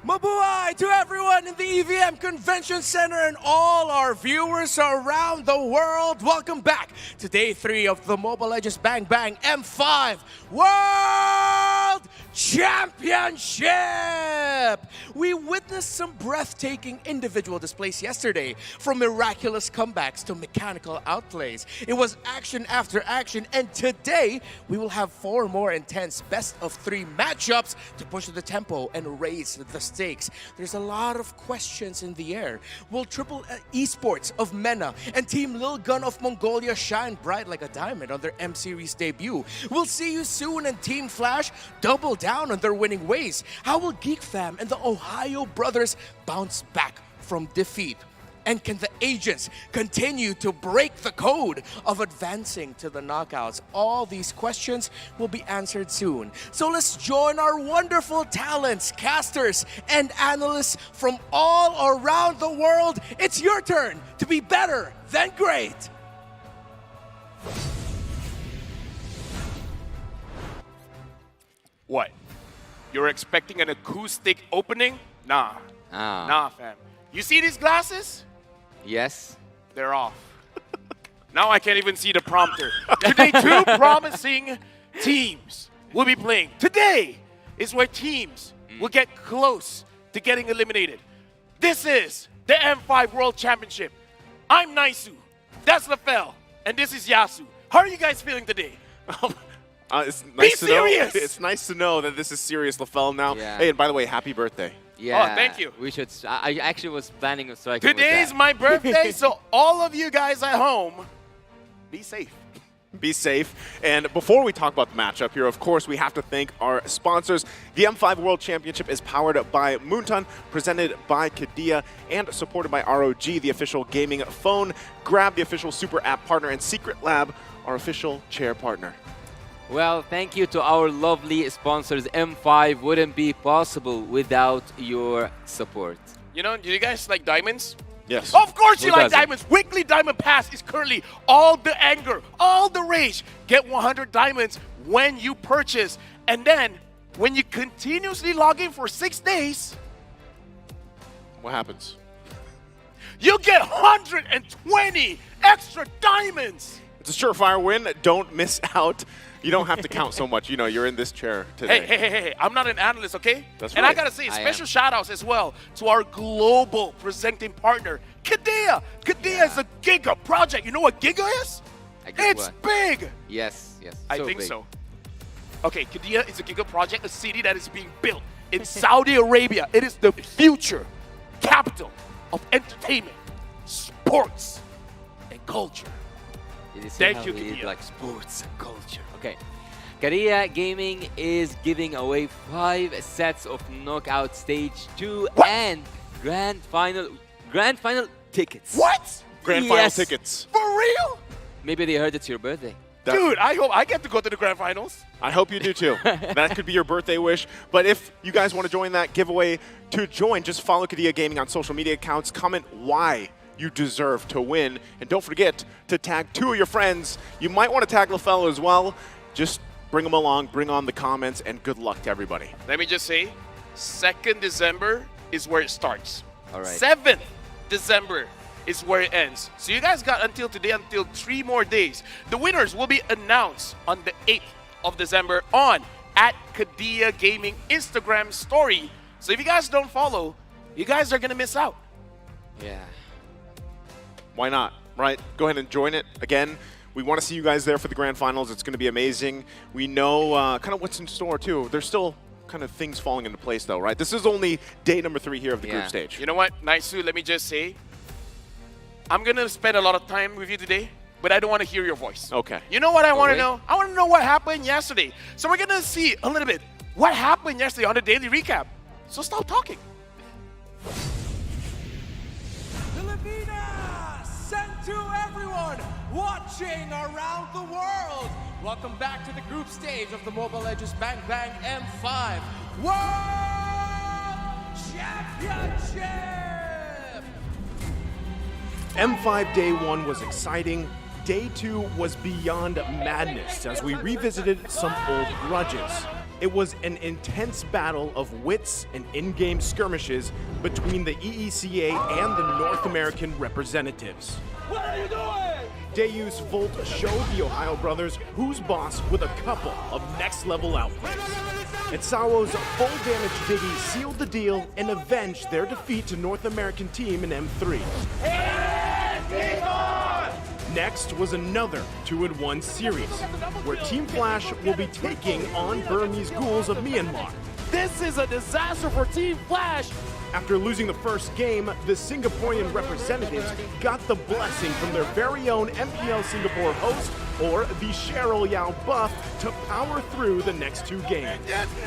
S19: Mabuhay to everyone in the EVM Convention Center and all our viewers around the world. Welcome back to Day 3 of the Mobile Legends Bang Bang M5 World Championship! We witnessed some breathtaking individual displays yesterday, from miraculous comebacks to mechanical outplays. It was action after action, and today we will have 4 more intense best-of-3 matchups to push the tempo and raise the stakes. There's a lot of questions in the air. Will Triple Esports of MENA and Team Lil Gun of Mongolia shine bright like a diamond on their M-Series debut? We'll see you soon, and Team Flash double down on their winning ways. How will Geek Fam and the Ohio Brothers bounce back from defeat? And can the agents continue to break the code of advancing to the knockouts? All these questions will be answered soon. So let's join our wonderful talents, casters, and analysts from all around the world. It's your turn to be better than great.
S2: What? You're expecting an acoustic opening? Nah. Nah, fam. You see these glasses?
S14: Yes.
S2: They're off. Now I can't even see the prompter. Today, 2 promising teams will be playing. Today is where teams will get close to getting eliminated. This is the M5 World Championship. I'm Naisu, that's Lafel, and this is Yasu. How are you guys feeling today?
S20: It's nice
S2: Be serious!
S20: It's nice to know that this is serious, Lafel. Now,
S14: Yeah.
S20: hey, and by the way, happy birthday.
S14: Yeah.
S2: Oh, thank you.
S14: We should. I actually was planning on striking with
S2: Today
S14: that.
S2: is my birthday, so all of you guys at home, be safe.
S20: Be safe. And before we talk about the matchup here, of course, we have to thank our sponsors. The M5 World Championship is powered by Moonton, presented by Kadia, and supported by ROG, the official gaming phone, Grab, the official super app partner, and Secret Lab, our official chair partner.
S14: Well, thank you to our lovely sponsors. M5 wouldn't be possible without your support.
S2: You know, do you guys like diamonds?
S20: Yes.
S2: Of course
S14: Who
S2: you like
S14: doesn't?
S2: diamonds. Weekly Diamond Pass is currently all the anger, all the rage. Get 100 diamonds when you purchase. And then, when you continuously log in for 6 days,
S20: What happens?
S2: you get 120 extra diamonds.
S20: It's a surefire win. Don't miss out. You don't have to count so much. You know, you're in this chair today.
S2: Hey, I'm not an analyst, okay?
S20: That's
S2: And I
S20: right.
S2: gotta say,
S20: I
S2: special
S20: am.
S2: shout outs as well to our global presenting partner, Kadia. Kadia is a Giga project. You know what Giga is?
S14: I guess
S2: It's
S14: what?
S2: big.
S14: Yes, yes.
S2: I
S14: so
S2: think
S14: big.
S2: so. Okay, Kadia is a Giga project, a city that is being built in Saudi Arabia. It is the future capital of entertainment, sports, and culture.
S14: It is
S2: Thank
S14: somehow
S2: you,
S14: weird,
S2: Kadia.
S14: like sports and culture. Okay. Korea Gaming is giving away 5 sets of knockout stage 2 and grand final tickets.
S2: What?
S20: Grand final
S14: Yes.
S20: tickets.
S2: For real?
S14: Maybe they heard it's your birthday.
S2: Dude, I hope I get to go to the grand finals.
S20: I hope you do too. That could be your birthday wish. But if you guys want to join that giveaway, to join, just follow Kadia Gaming on social media accounts. Comment why you deserve to win. And don't forget to tag 2 of your friends. You might want to tag LaFell as well. Just bring them along, bring on the comments, and good luck to everybody.
S2: Let me just say, 2nd December is where it starts.
S14: All right.
S2: 7th December is where it ends. So you guys got until today, until 3 more days. The winners will be announced on the 8th of December on @Kadia Gaming Instagram story. So if you guys don't follow, you guys are gonna miss out.
S14: Yeah.
S20: Why not, right? Go ahead and join it. Again, we want to see you guys there for the grand finals. It's going to be amazing. We know kind of what's in store, too. There's still kind of things falling into place, though, right? This is only day number 3 here of the group stage.
S2: You know what, Naisu, let me just say, I'm gonna spend a lot of time with you today, but I don't want to hear your voice.
S20: Okay.
S2: You know what I want to
S20: wait.
S2: know? I want to know what happened yesterday. So we're gonna see a little bit what happened yesterday on the daily recap. So stop talking.
S19: Filipina, sent to everyone watching around the world. Welcome back to the group stage of the Mobile Legends Bang Bang M5 World Championship.
S20: M5 Day 1 was exciting. Day 2 was beyond madness as we revisited some old grudges. It was an intense battle of wits and in-game skirmishes between the EECA and the North American representatives.
S6: What are you doing?
S20: Deus Volt showed the Ohio brothers who's boss with a couple of next-level outplays. And Sawo's full damage Diggy sealed the deal and avenged their defeat to North American team in M3. Next was another 2-in-1 series, where Team Flash will be taking on Burmese Ghouls of Myanmar.
S19: This is a disaster for Team Flash!
S20: After losing the first game, the Singaporean representatives got the blessing from their very own MPL Singapore host, or the Cheryl Yao buff, to power through the next 2 games.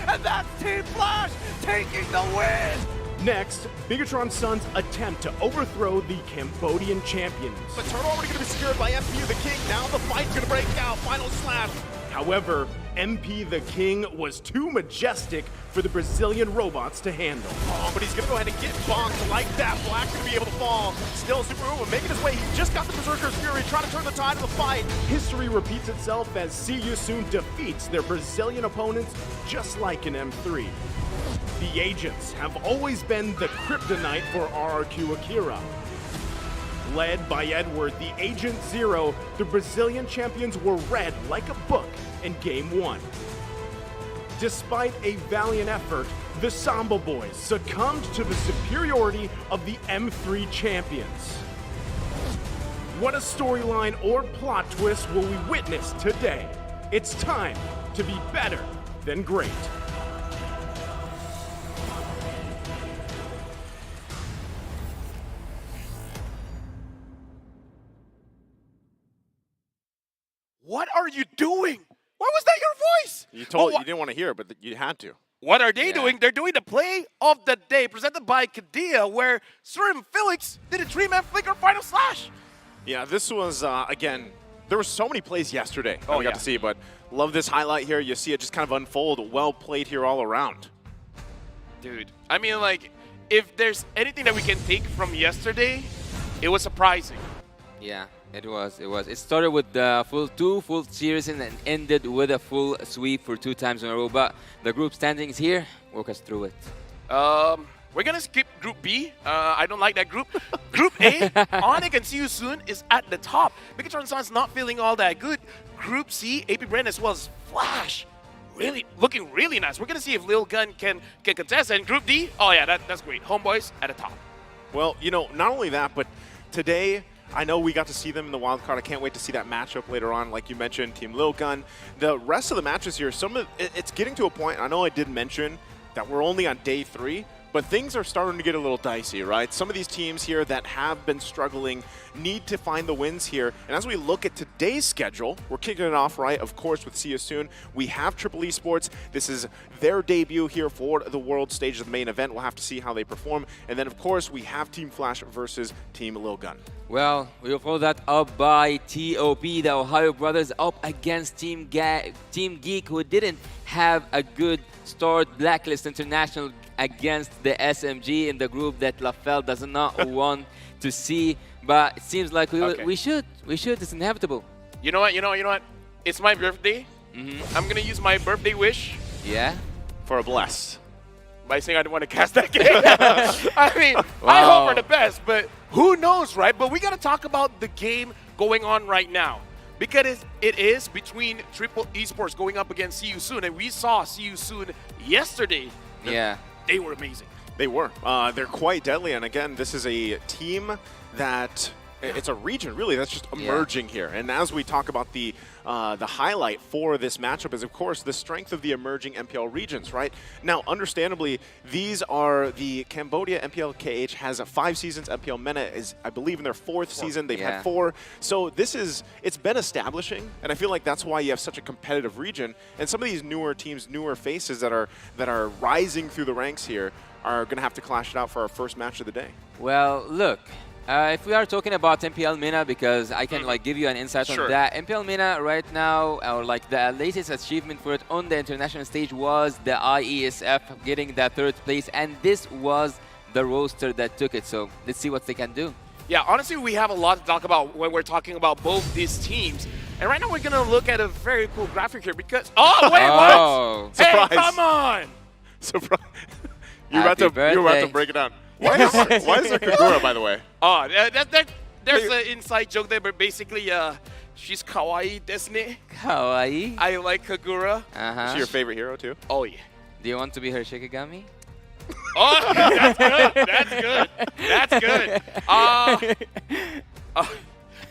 S19: And that's Team Flash taking the win!
S20: Next, Bigatron Sun's attempt to overthrow the Cambodian champions.
S19: The turtle already going to be secured by MP the King. Now the fight's going to break out. Final slash.
S20: However, MP the King was too majestic for the Brazilian robots to handle.
S19: Oh, but he's going to go ahead and get bonked like that. Black's going to be able to fall. Still Super Uber making his way. He just got the Berserker's Fury, trying to turn the tide of the fight.
S20: History repeats itself as See You Soon defeats their Brazilian opponents just like in M3. The agents have always been the kryptonite for RRQ Akira. Led by Edward, the Agent Zero, the Brazilian champions were read like a book in Game 1. Despite a valiant effort, the Samba Boys succumbed to the superiority of the M3 champions. What a storyline or plot twist will we witness today? It's time to be better than great.
S19: What are you doing? Why was that your voice?
S20: You told you didn't want to hear it, but you had to.
S19: What are they doing? They're doing the play of the day presented by Kadia, where Surim Felix did a 3-man flicker final slash.
S20: Yeah, this was, again, there were so many plays yesterday that we got to see, but love this highlight here. You see it just kind of unfold. Well played here all around.
S19: Dude, I mean, like, if there's anything that we can take from yesterday, it was surprising.
S14: Yeah, it was. It started with the two full series and ended with a full sweep for 2 times in a row. But the group standings here, walk us through it.
S19: We're going to skip Group B. I don't like that group. Group A, Onyx and See You Soon is at the top. Bigatron Sun's not feeling all that good. Group C, AP Brand as well as Flash. Really looking really nice. We're going to see if Lil Gun can contest. And Group D, oh yeah, that's great. Homeboys at the top.
S20: Well, you know, not only that, but today, I know we got to see them in the wild card. I can't wait to see that matchup later on. Like you mentioned, Team Lil Gun. The rest of the matches here, it's getting to a point. I know I did mention that we're only on day 3, but things are starting to get a little dicey, right? Some of these teams here that have been struggling need to find the wins here. And as we look at today's schedule, we're kicking it off, right, of course, with See You Soon. We have Triple Esports. This is their debut here for the world stage of the main event. We'll have to see how they perform. And then, of course, we have Team Flash versus Team Lil Gun.
S14: Well, we'll follow that up by TOP, the Ohio brothers, up against Team Geek, who didn't have a good start. Blacklist International against the SMG in the group that LaFell does not want to see. But it seems like we should. It's inevitable.
S19: You know what? It's my birthday. I'm going to use my birthday wish.
S14: Yeah?
S20: For a bless.
S19: By saying I don't want to cast that game. I mean, I hope for the best, but who knows, right? But we got to talk about the game going on right now. Because it is between Triple Esports going up against See You Soon. And we saw See You Soon yesterday.
S14: Yeah.
S19: They were amazing.
S20: They were. They're quite deadly. And again, this is a team that it's a region really that's just emerging here. And as we talk about the highlight for this matchup is, of course, the strength of the emerging MPL regions, right? Now, understandably, these are the Cambodia MPL KH has 5 seasons. MPL MENA is, I believe, in their 4th season. They've had 4. So it's been establishing, and I feel like that's why you have such a competitive region. And some of these newer teams, newer faces that are rising through the ranks here are going to have to clash it out for our first match of the day.
S14: Well, look. If we are talking about MPL MENA, because I can give you an insight on that. MPL MENA right now, or the latest achievement for it on the international stage was the IESF getting that 3rd place, and this was the roster that took it. So let's see what they can do.
S19: Yeah, honestly, we have a lot to talk about when we're talking about both these teams. And right now we're gonna look at a very cool graphic here because wait, what? Hey,
S20: Surprise.
S19: come on!
S20: Surprise! You're about to break it down. Why is there Kagura, by the way?
S19: Oh, there's an inside joke there, but basically, she's kawaii desu.
S14: Kawaii?
S19: I like Kagura.
S14: Uh-huh.
S20: Is she your favorite hero too?
S19: Oh yeah.
S14: Do you want to be her Shikigami?
S19: Oh, that's good. That's good. That's good.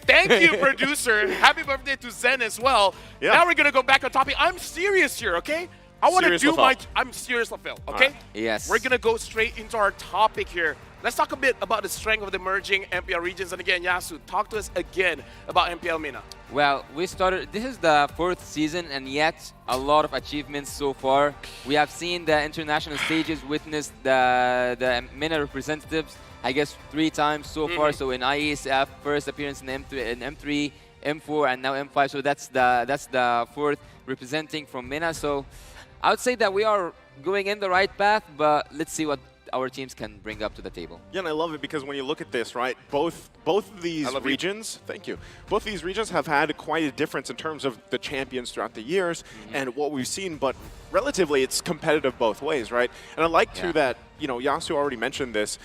S19: Thank you, producer. Happy birthday to Zen as well.
S20: Yeah.
S19: Now we're gonna go back on topic. I'm serious here, okay? I want to
S20: Serious
S19: do
S20: Lafel.
S19: I'm serious, Lafel, okay?
S20: Right.
S14: Yes.
S19: We're gonna go straight into our topic here. Let's talk a bit about the strength of the emerging MPL regions. And again, Yasu, talk to us again about MPL MENA.
S14: Well, we started, this is the 4th season, and yet a lot of achievements so far. We have seen the international stages, witnessed the MENA representatives, I guess 3 times so far. So in IESF, first appearance in M3, M4, and now M5. So that's the 4th representing from MENA. So I would say that we are going in the right path, but let's see what our teams can bring up to the table.
S20: Yeah, and I love it because when you look at this, right, both of these regions, thank you, both of these regions have had quite a difference in terms of the champions throughout the years and what we've seen, but relatively it's competitive both ways, right? And I like too that, you know, Yasu already mentioned this,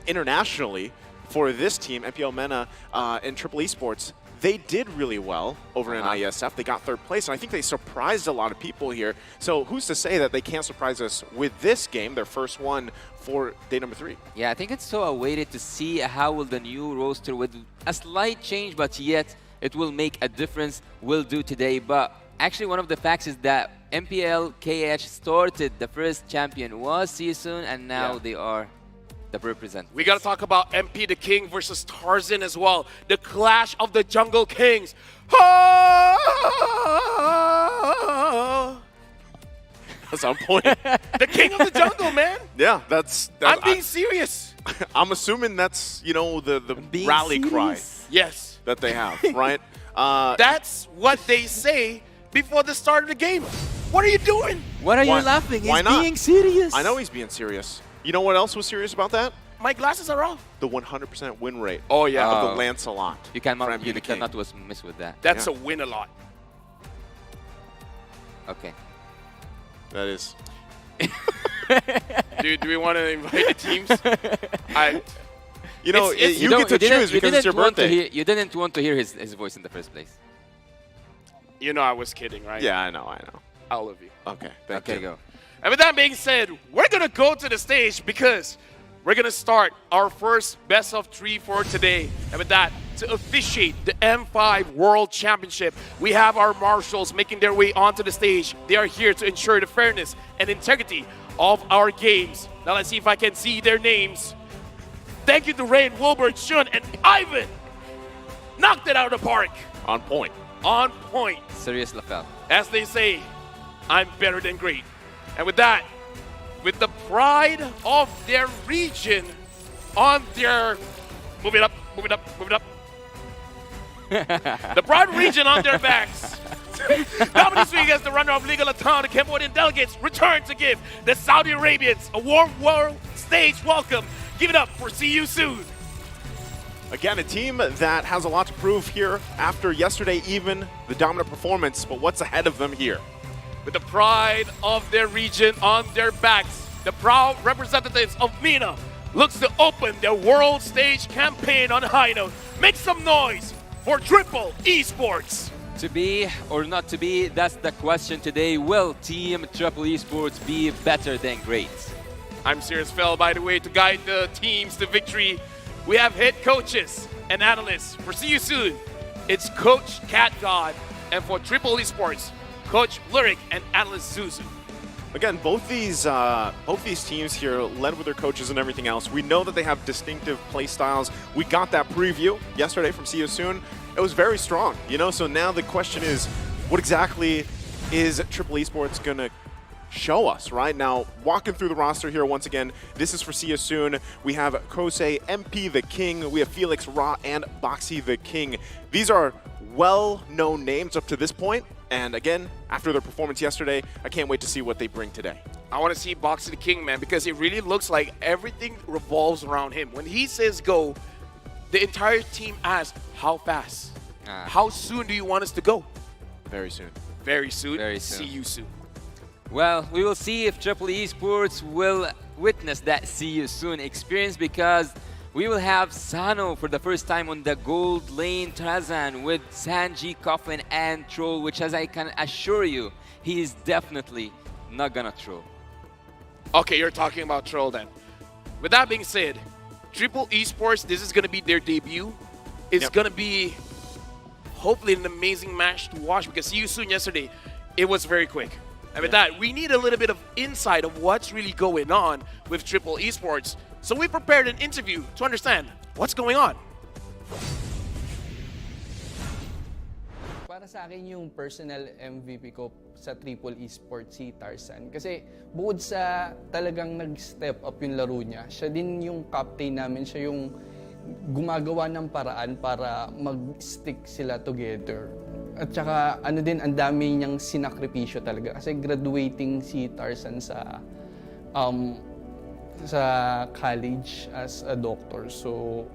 S20: internationally for this team, MPL MENA and Triple Esports, they did really well over in IESF. They got 3rd place, and I think they surprised a lot of people here. So who's to say that they can't surprise us with this game, their first one for day number 3?
S14: Yeah, I think it's so awaited to see how will the new roster with a slight change, but yet it will make a difference, will do today. But actually one of the facts is that MPL KH started, the first champion was Seasoon, and now they are the representatives.
S19: We got to talk about MP the King versus Tarzan as well. The clash of the Jungle Kings.
S20: That's on point.
S19: The king of the jungle, man.
S20: Yeah, that's
S19: I'm being serious.
S20: I'm assuming that's, you know, the rally cry.
S19: Yes.
S20: That they have, right?
S19: That's what they say before the start of the game. What are you doing?
S14: What are you laughing?
S20: Why
S14: He's
S20: not?
S14: being serious.
S20: I know he's being serious. You know what else was serious about that?
S19: My glasses are off.
S20: The 100% win rate.
S19: Oh, yeah.
S20: Of the Lancelot.
S14: You cannot miss with that.
S19: That's a win a lot.
S14: Okay.
S20: That is.
S19: Do we want to invite the teams?
S20: You know, you get to choose because it's your birthday.
S14: You didn't want to hear his voice in the first place.
S19: You know I was kidding, right?
S20: Yeah, I know.
S19: All of you.
S20: Okay,
S14: okay, go.
S19: And with that being said, we're going to go to the stage because we're going to start our first best of 3 for today. And with that, to officiate the M5 World Championship, we have our marshals making their way onto the stage. They are here to ensure the fairness and integrity of our games. Now let's see if I can see their names. Thank you to Rain, Wilbert, Shun, and Ivan. Knocked it out of the park.
S20: On point.
S19: On point.
S14: Serious Lafel.
S19: As they say, I'm better than great. And with that, with the pride of their region on their... Move it up, move it up, move it up. The pride region on their backs. Dominic Swing as the runner of Liga Latam, the Cambodian delegates return to give the Saudi Arabians a warm world stage welcome. Give it up for See You Soon.
S20: Again, a team that has a lot to prove here after yesterday, even the dominant performance, but what's ahead of them here?
S19: With the pride of their region on their backs, the proud representatives of MENA looks to open their world stage campaign on a high note. Make some noise for Triple Esports.
S14: To be or not to be, that's the question today. Will Team Triple Esports be better than great?
S19: I'm serious, Phil, by the way, to guide the teams to victory. We have head coaches and analysts. For See You Soon, it's Coach Cat God. And for Triple Esports, Coach Lyric and analyst Susan.
S20: Again, both these teams here, led with their coaches and everything else, we know that they have distinctive play styles. We got that preview yesterday from See You Soon. It was very strong, you know. So now the question is, what exactly is Triple Esports gonna show us, right? Now, walking through the roster here once again, this is for See You Soon. We have Kosei, MP the King, we have Felix Ra, and Boxy the King. These are well-known names up to this point, and again, after their performance yesterday, I can't wait to see what they bring today.
S19: I want to see Boxy the King, man, because it really looks like everything revolves around him. When he says go, the entire team asks, how fast?
S2: How soon do you want us to go?
S20: Very soon.
S2: Very soon.
S14: Very soon.
S2: See you soon.
S14: Well, we will see if Triple E Sports will witness that see you soon experience, because we will have Sano for the first time on the gold lane Tarzan with Sanji, Coffin, and Troll, which, as I can assure you, he is definitely not gonna troll.
S2: Okay, you're talking about Troll then. With that being said, Triple Esports, this is going to be their debut. It's going to be hopefully an amazing match to watch, because See You Soon yesterday, it was very quick. And with that, we need a little bit of insight of what's really going on with Triple Esports. So we prepared an interview to understand what's going on.
S21: Para sa akin yung personal MVP ko sa Triple Esports si Tarzan. Kasi bukod sa talagang nag-step up yung laro niya, siya din yung captain namin, siya yung gumagawa ng paraan para mag-stick sila together. At saka ano din, ang dami niyang sinakripisyo talaga. Kasi graduating si Tarzan sa college as a doctor. So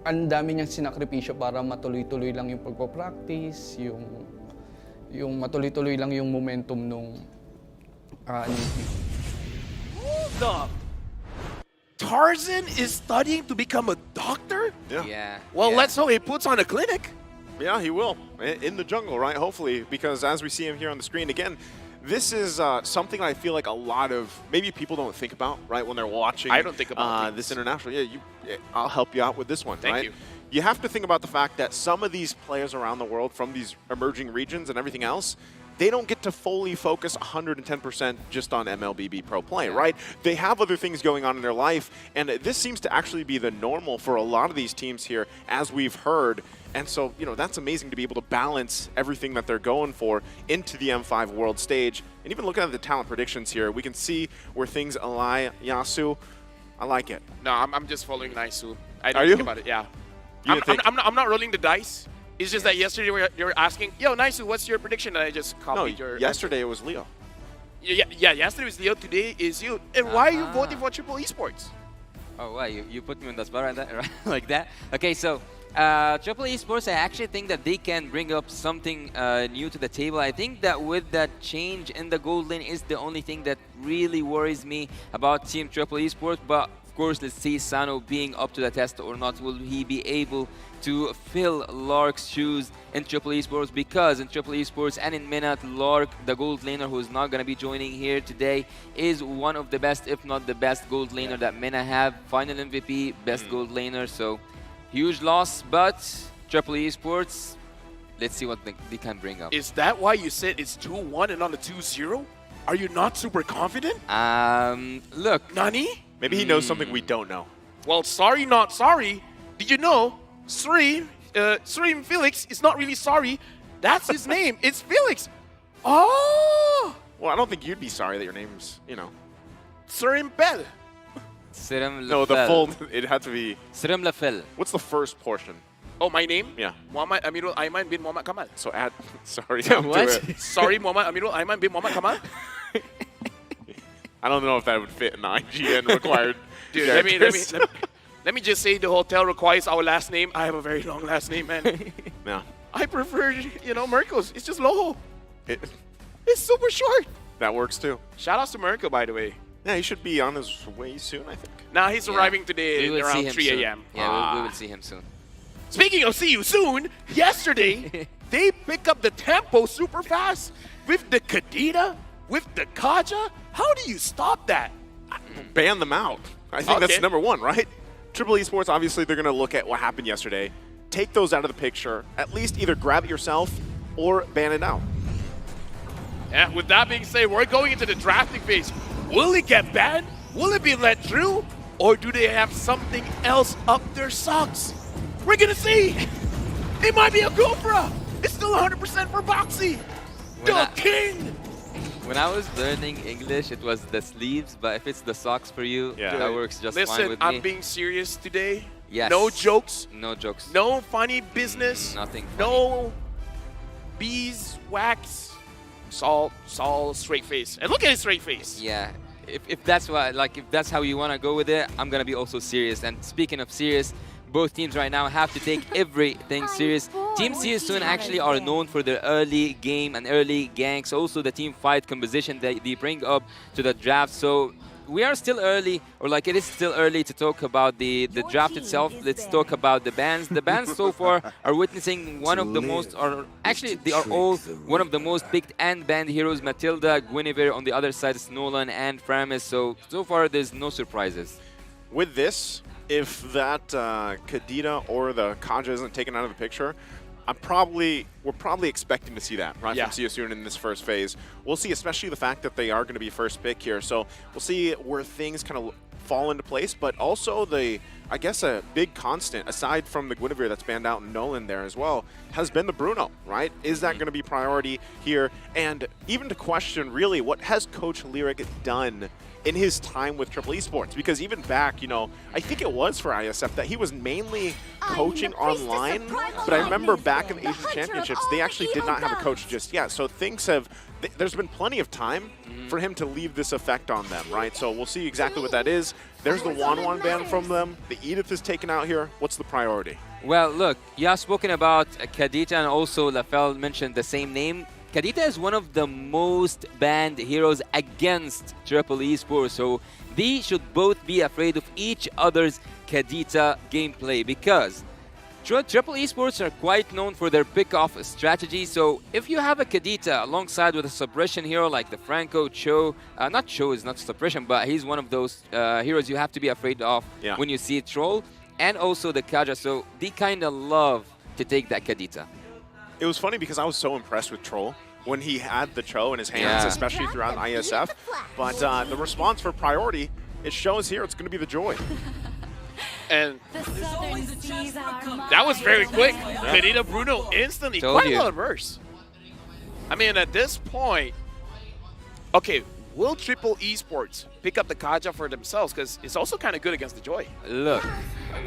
S21: ang dami niyang sinakripisyo para matuloy-tuloy lang yung pagpo-practice, yung matuloy-tuloy lang yung momentum nung
S2: Hold up! Tarzan is studying to become a doctor?
S14: Yeah.
S2: Well, let's hope he puts on a clinic.
S20: Yeah, he will. In the jungle, right? Hopefully, because as we see him here on the screen, again, this is something I feel like a lot of maybe people don't think about, right, when they're watching.
S2: I don't think about
S20: this international. Yeah, I'll help you out with this one,
S2: Thank
S20: right?
S2: you.
S20: You have to think about the fact that some of these players around the world from these emerging regions and everything else, they don't get to fully focus 110% just on MLBB Pro play, right? They have other things going on in their life, and this seems to actually be the normal for a lot of these teams here, as we've heard. And so, you know, that's amazing to be able to balance everything that they're going for into the M5 world stage. And even looking at the talent predictions here, we can see where things lie. Yasu, I like it.
S2: No, I'm just following Naisu. I
S20: Are
S2: didn't
S20: you?
S2: think about it, yeah.
S20: You didn't think-
S2: I'm not rolling the dice. It's just that yesterday you were asking, yo, Naisu, what's your prediction? And I just copied your...
S20: yesterday it was Leo.
S2: Yeah, yesterday was Leo, today is you. And why are you voting for Triple Esports?
S14: Oh, wow, you put me on the spot right like that? Okay, so Triple Esports, I actually think that they can bring up something new to the table. I think that with that change in the gold lane is the only thing that really worries me about Team Triple Esports. But of course, let's see Sano being up to the test or not. Will he be able to fill Lark's shoes in Triple Esports? Because in Triple Esports and in Minot, Lark, the gold laner who's not going to be joining here today, is one of the best, if not the best gold laner that Minot have. Final MVP, best gold laner, so huge loss. But Triple Esports, let's see what they can bring up.
S2: Is that why you said it's 2-1 and not a 2-0? Are you not super confident?
S14: Look.
S2: Nani?
S20: Maybe he knows something we don't know.
S2: Well, sorry, not sorry. Did you know Srim Felix is not really sorry. That's his name. It's Felix. Oh!
S20: Well, I don't think you'd be sorry that your name's, you know.
S2: Srim Bell.
S14: Srim
S20: No, the full, it had to be...
S14: Srim Lafel.
S20: What's the first portion?
S2: Oh, my name?
S20: Yeah.
S2: Muhammad Amirul Aiman bin Muhammad Kamal.
S20: So add... Sorry, don't
S14: What?
S20: do it.
S2: Sorry, Muhammad Amirul Aiman bin Muhammad Kamal.
S20: I don't know if that would fit in the IGN required.
S2: Dude,
S20: characters.
S2: let me just say the hotel requires our last name. I have a very long last name, man.
S20: Yeah.
S2: I prefer, you know, Merkel's. It's just Loho. It's super short.
S20: That works too.
S2: Shout outs to Merkel, by the way.
S20: Yeah, he should be on his way soon, I think.
S2: Now he's arriving today
S14: We will see
S2: around
S14: him
S2: 3
S14: soon.
S2: a.m.
S14: Yeah, we will see him soon.
S2: Speaking of see you soon, yesterday they pick up the tempo super fast with the Kadita, with the Kaja. How do you stop that?
S20: Ban them out. I think
S2: Okay.
S20: that's number one, right? Triple Esports, obviously, they're going to look at what happened yesterday, take those out of the picture, at least either grab it yourself or ban it out.
S2: Yeah, with that being said, we're going into the drafting phase. Will it get banned? Will it be let through? Or do they have something else up their socks? We're gonna see. It might be a Gofra. It's still 100% for Boxy. The king.
S14: When I was learning English, it was the sleeves, but if it's the socks for you, that works just fine
S2: Listen,
S14: with me.
S2: I'm being serious today.
S14: Yes.
S2: No jokes.
S14: No jokes.
S2: No funny business.
S14: Nothing funny.
S2: No bees, wax. It's all straight face. And look at his straight face.
S14: Yeah. If that's what, like, if that's how you want to go with it, I'm gonna be also serious. And speaking of serious, both teams right now have to take everything serious. Team Season actually are known for their early game and early ganks, also the team fight composition that they bring up to the draft. So we are still early, or like it is still early to talk about the draft itself. Let's talk about the bans. The bans so far are witnessing one of the most, or actually they are all one of the most picked and banned heroes. Matilda, Guinevere, on the other side is Nolan and Framis. So far there's no surprises.
S20: With this, if that Kadita or the Kaja isn't taken out of the picture, we're probably expecting to see that, right, from Season in this first phase. We'll see, especially the fact that they are going to be first pick here. So we'll see where things kind of fall into place, but also I guess a big constant, aside from the Guinevere that's banned out and Nolan there as well, has been the Bruno, right? Is that going to be priority here? And even to question, really, what has Coach Lyric done in his time with Triple Esports? Because even back, I think it was for ISF that he was mainly coaching online, but I remember back in the Asian Championships, they actually did not have a coach just yet. So things there's been plenty of time for him to leave this effect on them, right? So we'll see exactly what that is. There's the Wanwan ban from them. The Edith is taken out here. What's the priority?
S14: Well, look, you have spoken about Kadita, and also Lafel mentioned the same name. Kadita is one of the most banned heroes against Triple Esports, so they should both be afraid of each other's Kadita gameplay, because Triple Esports are quite known for their pick-off strategy. So if you have a Kadita alongside with a suppression hero like the Franco, Cho, not Cho is not suppression, but he's one of those heroes you have to be afraid of when you see Troll, and also the Kaja, so they kind of love to take that Kadita.
S20: It was funny because I was so impressed with Troll when he had the Cho in his hands, especially throughout ISF. But the response for priority, it shows here it's going to be the Joy.
S2: And that was very quick. Kadita Bruno instantly, quite well adverse. I mean, at this point, okay, will Triple Esports pick up the Kaja for themselves? Because it's also kind of good against the Joy.
S14: Look,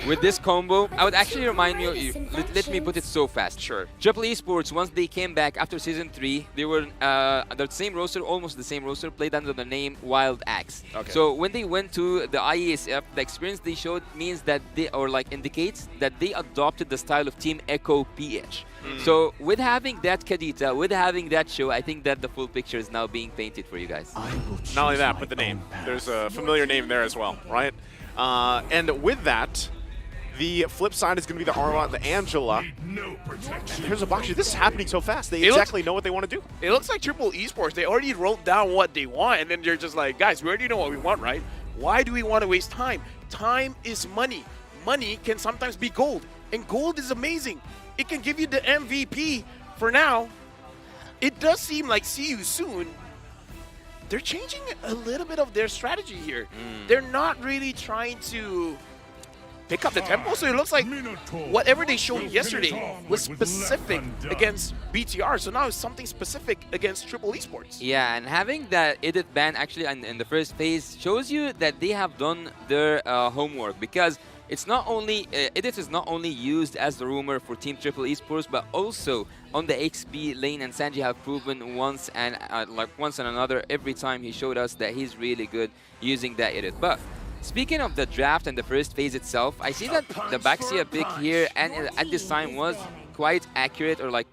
S14: with this combo, I would actually remind you, let me put it so fast.
S2: Sure.
S14: Triple Esports, once they came back after Season 3, they were the same roster, almost the same roster, played under the name Wild Axe.
S2: Okay.
S14: So when they went to the IESF, the experience they showed means that they, or like indicates that they adopted the style of Team Echo PH. So with having that Kadita, with having that show, I think that the full picture is now being painted for you guys.
S20: Not only that, but the name. There's a familiar name there as well, right? And with that, the flip side is going to be the Arla, the Angela. Here's a box. This is happening so fast. They exactly know what they want to do.
S2: It looks like Triple Esports, they already wrote down what they want, and then they're just like, guys, we already know what we want, right? Why do we want to waste time? Time is money. Money can sometimes be gold, and gold is amazing. It can give you the MVP for now. It does seem like see you soon. They're changing a little bit of their strategy here. They're not really trying to pick up the tempo, so it looks like whatever they showed yesterday was specific against BTR, so now it's something specific against Triple Esports.
S14: Yeah, and having that Edith ban actually in the first phase shows you that they have done their homework, because it's not only Edith is not only used as the rumor for Team Triple Esports, but also on the XP lane, and Sanji have proven once and another every time he showed us that he's really good using that Edith. But speaking of the draft and the first phase itself, I see that the Baxia pick here and at this time was quite accurate, or like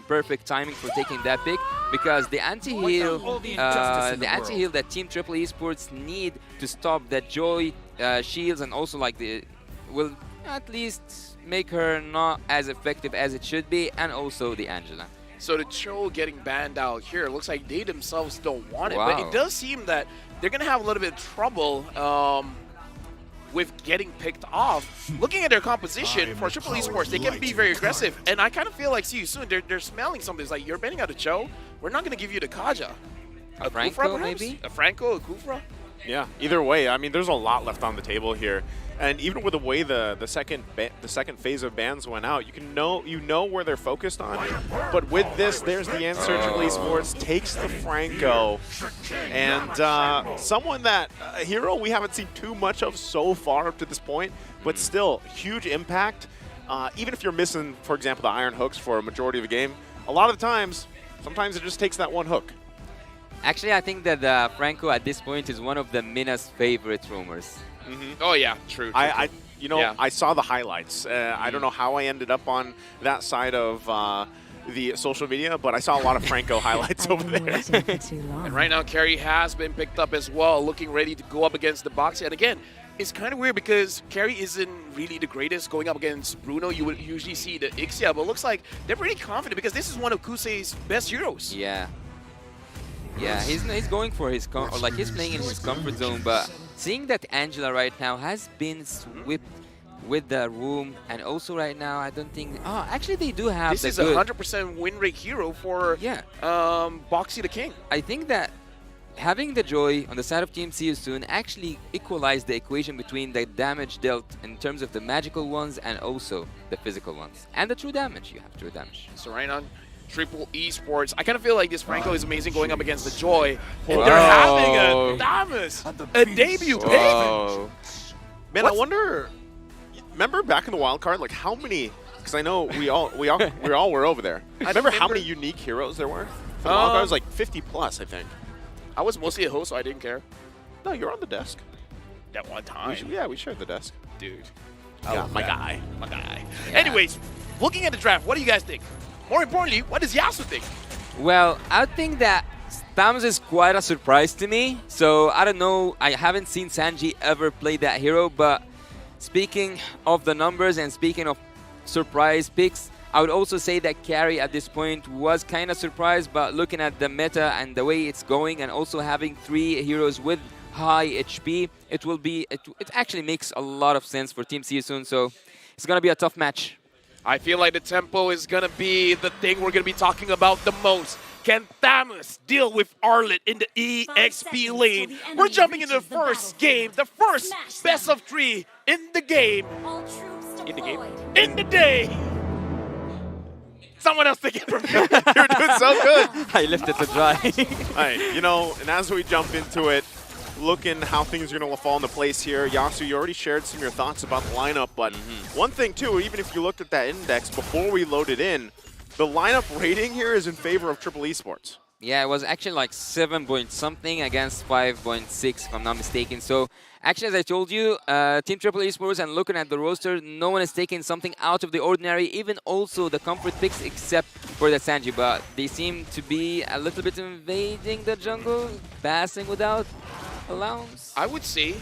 S14: perfect timing for taking that pick, because the anti-heal that Team Triple Esports need to stop that Joy shields, and also like will at least make her not as effective as it should be, and also the Angela.
S2: So the Cho getting banned out here, it looks like they themselves don't want it, but it does seem that they're going to have a little bit of trouble with getting picked off. Looking at their composition for Triple Esports, they can be very aggressive, and I kind of feel like, see you soon, they're smelling something. It's like, you're banning out a Cho, we're not going to give you the Kaja.
S14: A Franco, maybe?
S2: A Franco, a Kufra?
S20: Yeah, either way, I mean, there's a lot left on the table here. And even with the way the second phase of bans went out, you know where they're focused on. But with this, there's the answer. Triple Esports takes the Franco, and someone that a hero we haven't seen too much of so far up to this point, but still huge impact. Even if you're missing, for example, the iron hooks for a majority of the game, a lot of the times, sometimes it just takes that one hook.
S14: Actually, I think that Franco at this point is one of the Mina's favorite rumors.
S2: Oh yeah, true.
S20: You know,
S2: Yeah.
S20: I saw the highlights. I don't know how I ended up on that side of the social media, but I saw a lot of Franco highlights over there.
S2: And right now, Carrie has been picked up as well, looking ready to go up against the Boxy. And again, it's kind of weird because Carrie isn't really the greatest going up against Bruno. You would usually see the Ixia, but it looks like they're pretty confident because this is one of Kusei's best heroes.
S14: Yeah. Yeah, he's going for his he's playing in his comfort zone, but seeing that Angela right now has been swept with the room, and also right now I don't think. Oh, actually they do have.
S2: This is a 100% win rate hero for Boxy the King.
S14: I think that having the Joy on the side of Team See You Soon actually equalized the equation between the damage dealt in terms of the magical ones and also the physical ones, and the true damage. You have true damage.
S2: So right now, Triple Esports. I kind of feel like this Franco is amazing going up against the Joy, and they're having a Damas, a debut pick.
S20: Man, I wonder. Remember back in the wild card, like how many? Because I know we all were over there. Remember how many unique heroes there were? For the wild card, it was like 50 plus, I think.
S2: I was mostly a host, so I didn't care.
S20: No, you're on the desk.
S2: That one time.
S20: We shared the desk.
S2: Dude.
S20: Yeah,
S2: my guy. My guy. Yeah. Anyways, looking at the draft, what do you guys think? More importantly, what does Yasu think?
S14: Well, I think that Stams is quite a surprise to me. So I don't know. I haven't seen Sanji ever play that hero, but speaking of the numbers and speaking of surprise picks, I would also say that Carrie at this point was kind of surprised, but looking at the meta and the way it's going, and also having 3 heroes with high HP, it actually makes a lot of sense for Team See You Soon. So it's gonna be a tough match.
S2: I feel like the tempo is gonna be the thing we're gonna be talking about the most. Can Thamus deal with Arlet in the EXP lane? We're jumping into the first game, the first best of 3 in the game. In the day. Someone else take it from me.
S20: You're doing so good.
S14: I left it to dry.
S20: All right, you know, and as we jump into it, looking how things are going to fall into place here. Yasu, you already shared some of your thoughts about the lineup, but one thing too, even if you looked at that index before we loaded in, the lineup rating here is in favor of Triple Esports.
S14: Yeah, it was actually like 7 point something against 5.6 if I'm not mistaken. So actually, as I told you, Team Triple Esports, and looking at the roster, no one is taking something out of the ordinary, even also the comfort picks except for the Sanji. But they seem to be a little bit invading the jungle, passing without allowance.
S2: I would say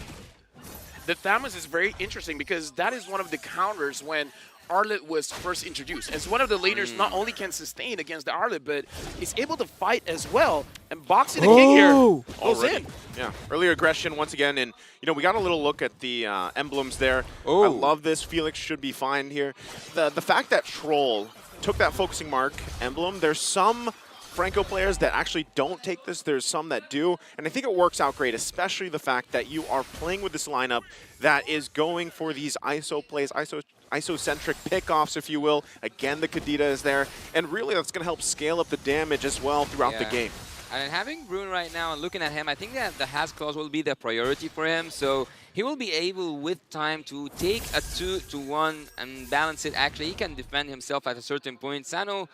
S2: that Thamus is very interesting because that is one of the counters when Arlet was first introduced. As one of the laners not only can sustain against the Arlet, but is able to fight as well. And Boxy the King here goes in.
S20: Yeah, earlier aggression once again, and you know we got a little look at the emblems there. I love this. Felix should be fine here. The fact that Troll took that focusing mark emblem, there's some Franco players that actually don't take this. There's some that do, and I think it works out great, especially the fact that you are playing with this lineup that is going for these ISO plays, ISO-centric pickoffs, if you will. Again, the Kadita is there, and really that's going to help scale up the damage as well throughout the game.
S14: And having Brune right now and looking at him, I think that the Has Clause will be the priority for him. So he will be able, with time, to take a 2-to-1 and balance it. Actually, he can defend himself at a certain point. Sano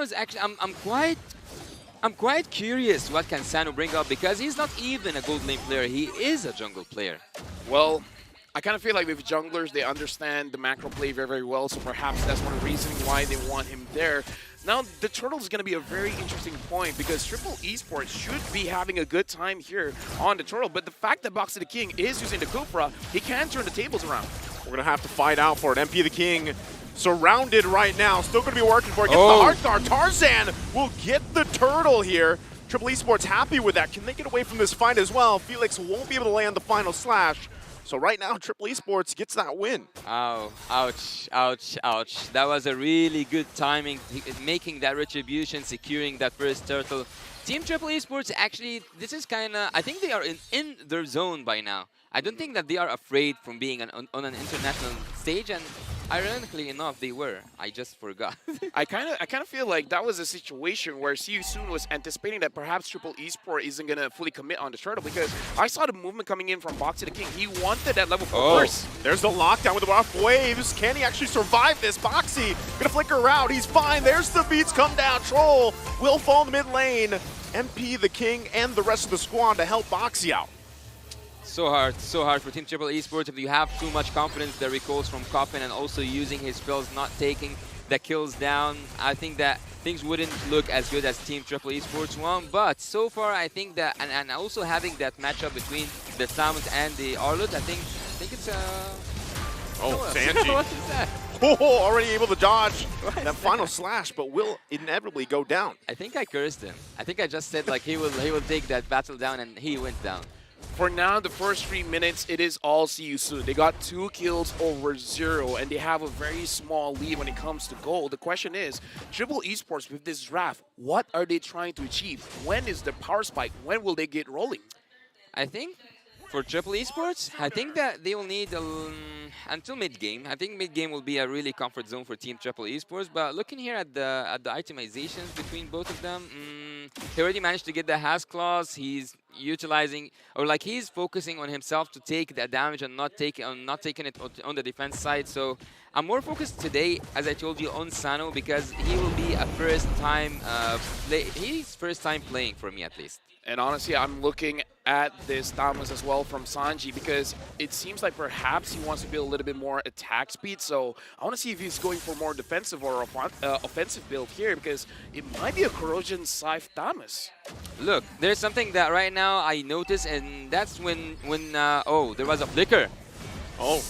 S14: is actually, I'm quite curious what can Sano bring up, because he's not even a gold lane player. He is a jungle player.
S2: Well, I kind of feel like with junglers, they understand the macro play very, very well, so perhaps that's one reason why they want him there. Now, the Turtle is going to be a very interesting point because Triple Esports should be having a good time here on the Turtle, but the fact that Boxy the King is using the Kufra, he can turn the tables around.
S20: We're going to have to fight out for it. MP the King surrounded right now, still going to be working for it. Gets the Heart Guard. Tarzan will get the Turtle here. Triple Esports happy with that. Can they get away from this fight as well? Felix won't be able to land the final slash. So right now, Triple Esports gets that win.
S14: Oh, ouch, ouch, ouch. That was a really good timing, making that retribution, securing that first turtle. Team Triple Esports, actually, this is kind of, I think they are in their zone by now. I don't think that they are afraid from being on an international stage, and ironically enough, they were. I just forgot.
S2: I kind of feel like that was a situation where See You Soon was anticipating that perhaps Triple Esports isn't going to fully commit on the turtle, because I saw the movement coming in from Boxy the King. He wanted that level 4 first.
S20: There's the lockdown with the rough waves. Can he actually survive this? Boxy gonna flicker out. He's fine. There's the beats come down. Troll will fall in the mid lane. MP the King and the rest of the squad to help Boxy out.
S14: So hard for Team Triple Esports. If you have too much confidence that recalls from Coffin and also using his spells, not taking the kills down, I think that things wouldn't look as good as Team Triple Esports won. But so far, I think that, and also having that matchup between the Samus and the Arlut, I think it's
S20: Sanji.
S14: What is that?
S20: Oh, already able to dodge that final slash, but will inevitably go down.
S14: I think I cursed him. I think I just said like he will take that battle down, and he went down.
S2: For now, the first 3 minutes, it is all see you soon. They got 2 kills over 0, and they have a very small lead when it comes to gold. The question is, Triple Esports with this draft, what are they trying to achieve? When is the power spike? When will they get rolling?
S14: I think for Triple Esports, I think that they will need until mid-game. I think mid-game will be a really comfort zone for Team Triple Esports. But looking here at the itemizations between both of them, he already managed to get the Has Claws. He's utilizing, or like he's focusing on himself to take the damage and not taking it on the defense side. So I'm more focused today, as I told you, on Sano because he will be a first-time playing for me at least.
S2: And honestly, I'm looking at this Thomas as well from Sanji because it seems like perhaps he wants to build a little bit more attack speed. So I want to see if he's going for more defensive or offensive build here because it might be a Corrosion Scythe Thomas.
S14: Look, there's something that right now I noticed, and that's when oh, there was a flicker.
S20: Oh,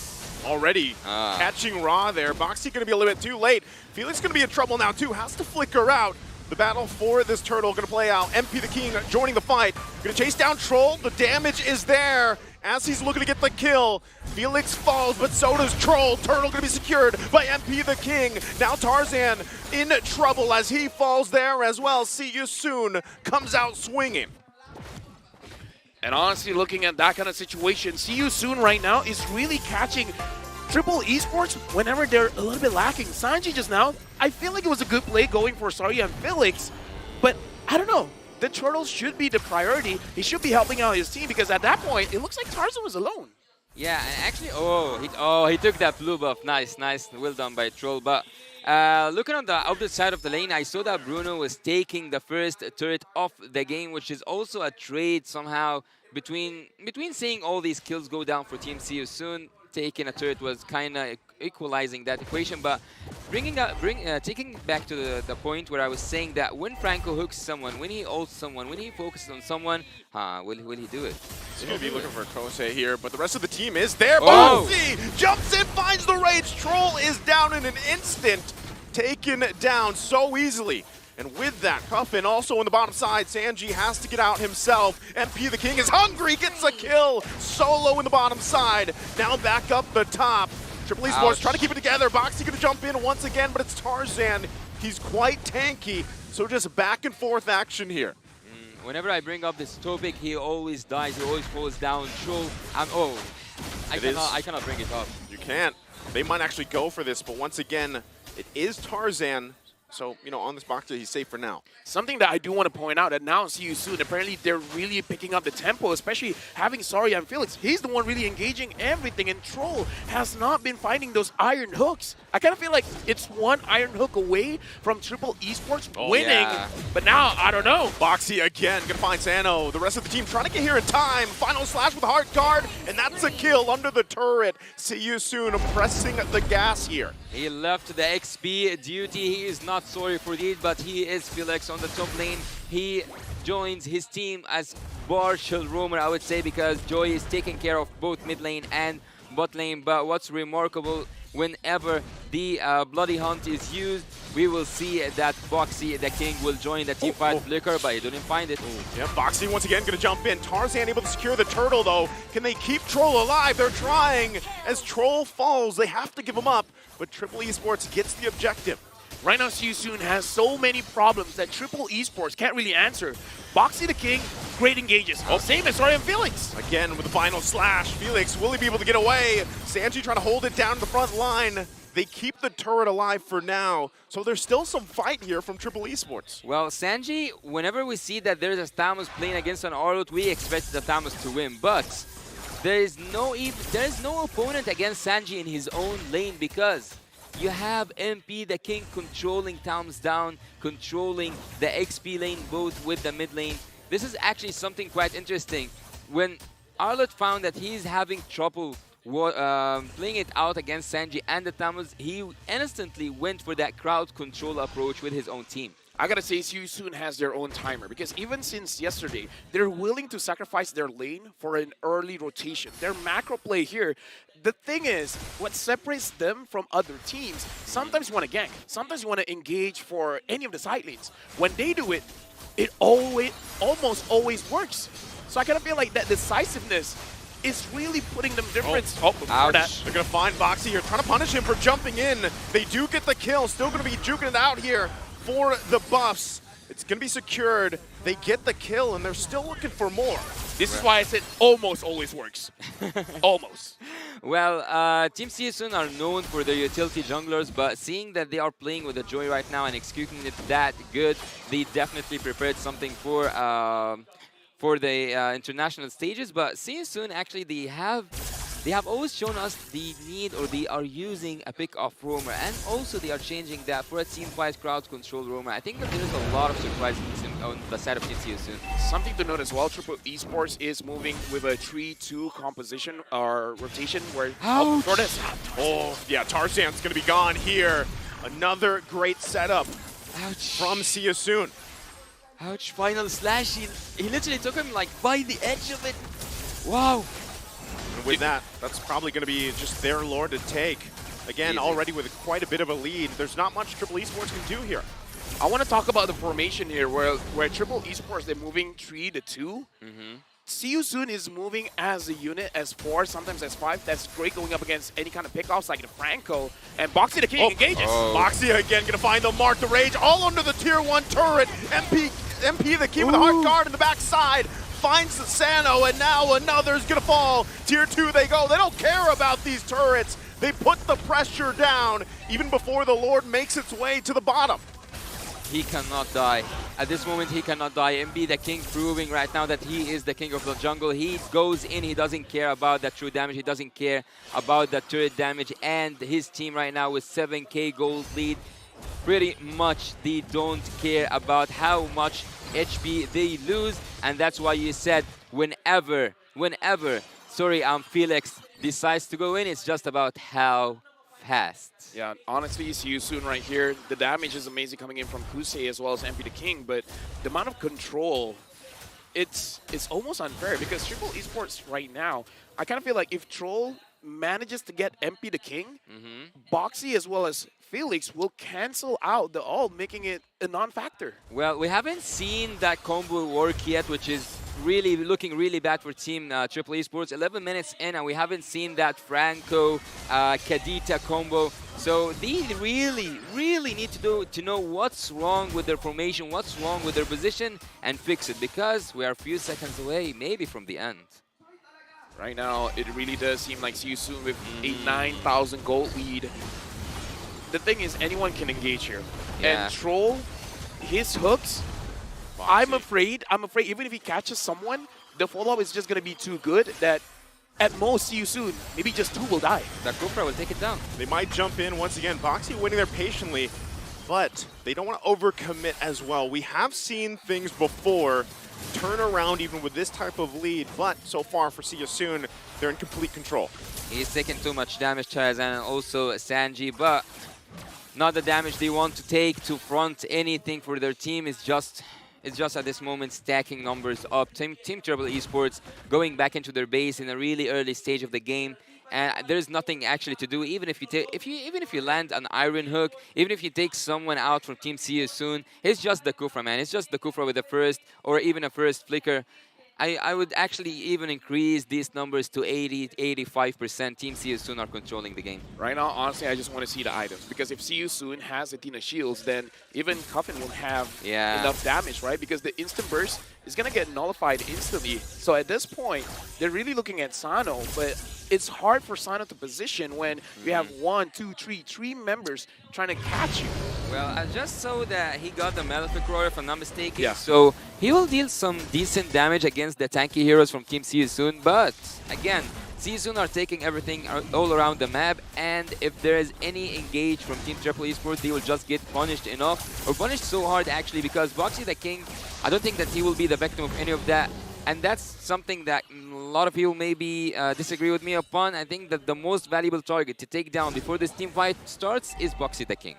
S20: already catching Raw there. Boxy going to be a little bit too late. Felix going to be in trouble now too. Has to flicker out. The battle for this turtle going to play out. MP the King joining the fight. Going to chase down Troll. The damage is there as he's looking to get the kill. Felix falls, but so does Troll. Turtle going to be secured by MP the King. Now Tarzan in trouble as he falls there as well. See you soon. Comes out swinging.
S2: And honestly, looking at that kind of situation, See You Soon right now is really catching Triple Esports whenever they're a little bit lacking. Sanji just now, I feel like it was a good play going for Sari and Felix, but I don't know. The Turtles should be the priority. He should be helping out his team because at that point, it looks like Tarzan was alone.
S14: Yeah, and actually, he took that blue buff. Nice, well done by Troll. But looking on the other side of the lane, I saw that Bruno was taking the first turret off the game, which is also a trade somehow between seeing all these kills go down for Team See You Soon. Taking a turret was kind of equalizing that equation, but taking back to the point where I was saying that when Franco hooks someone, when he ults someone, when he focuses on someone, will he do it?
S20: He's going to be looking for Kose here, but the rest of the team is there.
S14: Oh!
S20: Boxy jumps in, finds the rage. Troll is down in an instant, taken down so easily. And with that, Cuffin also on the bottom side. Sanji has to get out himself. MP the King is hungry, gets a kill. Solo in the bottom side. Now back up the top. Triple Esports trying to keep it together. Boxy going to jump in once again, but it's Tarzan. He's quite tanky, so just back and forth action here.
S14: Whenever I bring up this topic, he always dies. He always falls down. Troll. I cannot bring it up.
S20: You can't. They might actually go for this, but once again, it is Tarzan. So, you know, on this box, he's safe for now.
S2: Something that I do want to point out, that now See You Soon, apparently they're really picking up the tempo, especially having Sari and Felix. He's the one really engaging everything, and Troll has not been finding those iron hooks. I kind of feel like it's one iron hook away from Triple Esports winning, but now, I don't know.
S20: Boxy again, gonna find Sano. The rest of the team trying to get here in time. Final slash with a hard guard, and that's a kill under the turret. See You Soon pressing the gas here.
S14: He left the XP duty. He is not sorry for it, but he is Felix on the top lane. He joins his team as partial roamer, I would say, because Joy is taking care of both mid lane and bot lane. But what's remarkable, whenever the Bloody Hunt is used, we will see that Boxy, the King, will join the team fight flicker, but he didn't find it.
S20: Yeah, Boxy once again gonna jump in. Tarzan able to secure the turtle though. Can they keep Troll alive? They're trying. As Troll falls, they have to give him up, but Triple Esports gets the objective.
S2: Right now, See You Soon has so many problems that Triple Esports can't really answer. Boxy the King, great engages. Same as Sari and Felix.
S20: Again with the final slash. Felix, will he be able to get away? Sanji trying to hold it down to the front line. They keep the turret alive for now, so there's still some fight here from Triple Esports.
S14: Well, Sanji, whenever we see that there's a Thamus playing against an Arlut, we expect the Thamus to win, but there is no opponent against Sanji in his own lane because you have MP the King controlling Thamus down, controlling the XP lane both with the mid lane. This is actually something quite interesting. When Arlott found that he's having trouble playing it out against Sanji and the Tamils. He instantly went for that crowd control approach with his own team.
S2: I gotta say, Soon has their own timer because even since yesterday, they're willing to sacrifice their lane for an early rotation. Their macro play here, the thing is, what separates them from other teams, sometimes you want to gank, sometimes you want to engage for any of the side lanes. When they do it, it almost always works. So I kind of feel like that decisiveness is really putting them difference.
S20: Before that, they're going to find Boxy here, trying to punish him for jumping in. They do get the kill, still going to be juking it out here for the buffs. It's going to be secured. They get the kill, and they're still looking for more.
S2: This is why I said almost always works. Almost.
S14: Well, Team CSUN are known for their utility junglers, but seeing that they are playing with the Joy right now and executing it that good, they definitely prepared something for the international stages. But CSUN actually they have always shown us the need, or they are using a pick-off roamer, and also they are changing that for a team-wise crowd control roamer. I think that there's a lot of surprises on the side of Team CSUN.
S2: Something to note as well, Triple Esports is moving with a 3-2 composition or rotation where
S20: yeah, Tarzan's going to be gone here. Another great setup from CSUN.
S14: Ouch, final slash. He literally took him like by the edge of it. Wow.
S20: And with that, that's probably going to be just their lord to take. Again, already with quite a bit of a lead. There's not much Triple Esports can do here.
S2: I want to talk about the formation here where Triple Esports, they're moving 3-2. CSUN is moving as a unit, as 4, sometimes as 5. That's great going up against any kind of pickoffs like the Franco. And Boxy the King engages.
S20: Boxy again going to find the mark, the rage, all under the tier 1 turret. MP the King with a hard guard in the backside. Finds the Sano, and now another's going to fall. Tier 2 they go. They don't care about these turrets. They put the pressure down even before the Lord makes its way to the bottom.
S14: He cannot die. At this moment, he cannot die. MB, the king, proving right now that he is the king of the jungle. He goes in, he doesn't care about the true damage. He doesn't care about the turret damage. And his team right now with 7k gold lead. Pretty much they don't care about how much HP they lose. And that's why you said whenever Felix decides to go in, it's just about how fast.
S2: Yeah, honestly, CSUN right here, the damage is amazing coming in from Kusei as well as MP the King, but the amount of control, it's almost unfair because Triple Esports right now, I kind of feel like if Troll manages to get MP the King, Boxy as well as Felix will cancel out the ult, making it a non-factor.
S14: Well, we haven't seen that combo work yet, which is really looking really bad for Team Triple Esports. 11 minutes in, and we haven't seen that Franco Kadita combo. So they really need to know what's wrong with their formation, what's wrong with their position, and fix it, because we are a few seconds away, maybe from the end.
S2: Right now, it really does seem like CSUN with a 9,000 gold lead. The thing is, anyone can engage here.
S14: Yeah.
S2: And Troll, his hooks, I'm afraid even if he catches someone, the follow-up is just going to be too good that at most CSUN, maybe just 2 will die.
S14: That Kufra will take it down.
S20: They might jump in once again. Boxy waiting there patiently, but they don't want to overcommit as well. We have seen things before turn around even with this type of lead, but so far for CSUN, they're in complete control.
S14: He's taking too much damage, Charizan, and also Sanji, but not the damage they want to take to front anything for their team. It's just at this moment stacking numbers up. Team Triple Esports going back into their base in a really early stage of the game, and there's nothing actually to do. Even if you land an Iron Hook, even if you take someone out from Team CSUN, it's just the Kufra, man. It's just the Kufra with the first or even a first flicker. I would actually even increase these numbers to 80-85%. Team CSUN are controlling the game.
S2: Right now, honestly, I just want to see the items. Because if CSUN has Athena shields, then even Coffin won't have enough damage, right? Because the instant burst is going to get nullified instantly. So at this point, they're really looking at Sano, but it's hard for Sano to position when you have 1, 2, 3 members trying to catch you.
S14: Well, I just saw that he got the Malefic Roar, if I'm not mistaken.
S2: Yeah.
S14: So he will deal some decent damage against the tanky heroes from Team CSUN. But again, CSUN are taking everything all around the map. And if there is any engage from Team Triple Esports, they will just get punished enough. Or punished so hard, actually, because Boxy the King, I don't think that he will be the victim of any of that. And that's something that a lot of people maybe disagree with me upon. I think that the most valuable target to take down before this team fight starts is Boxy the King.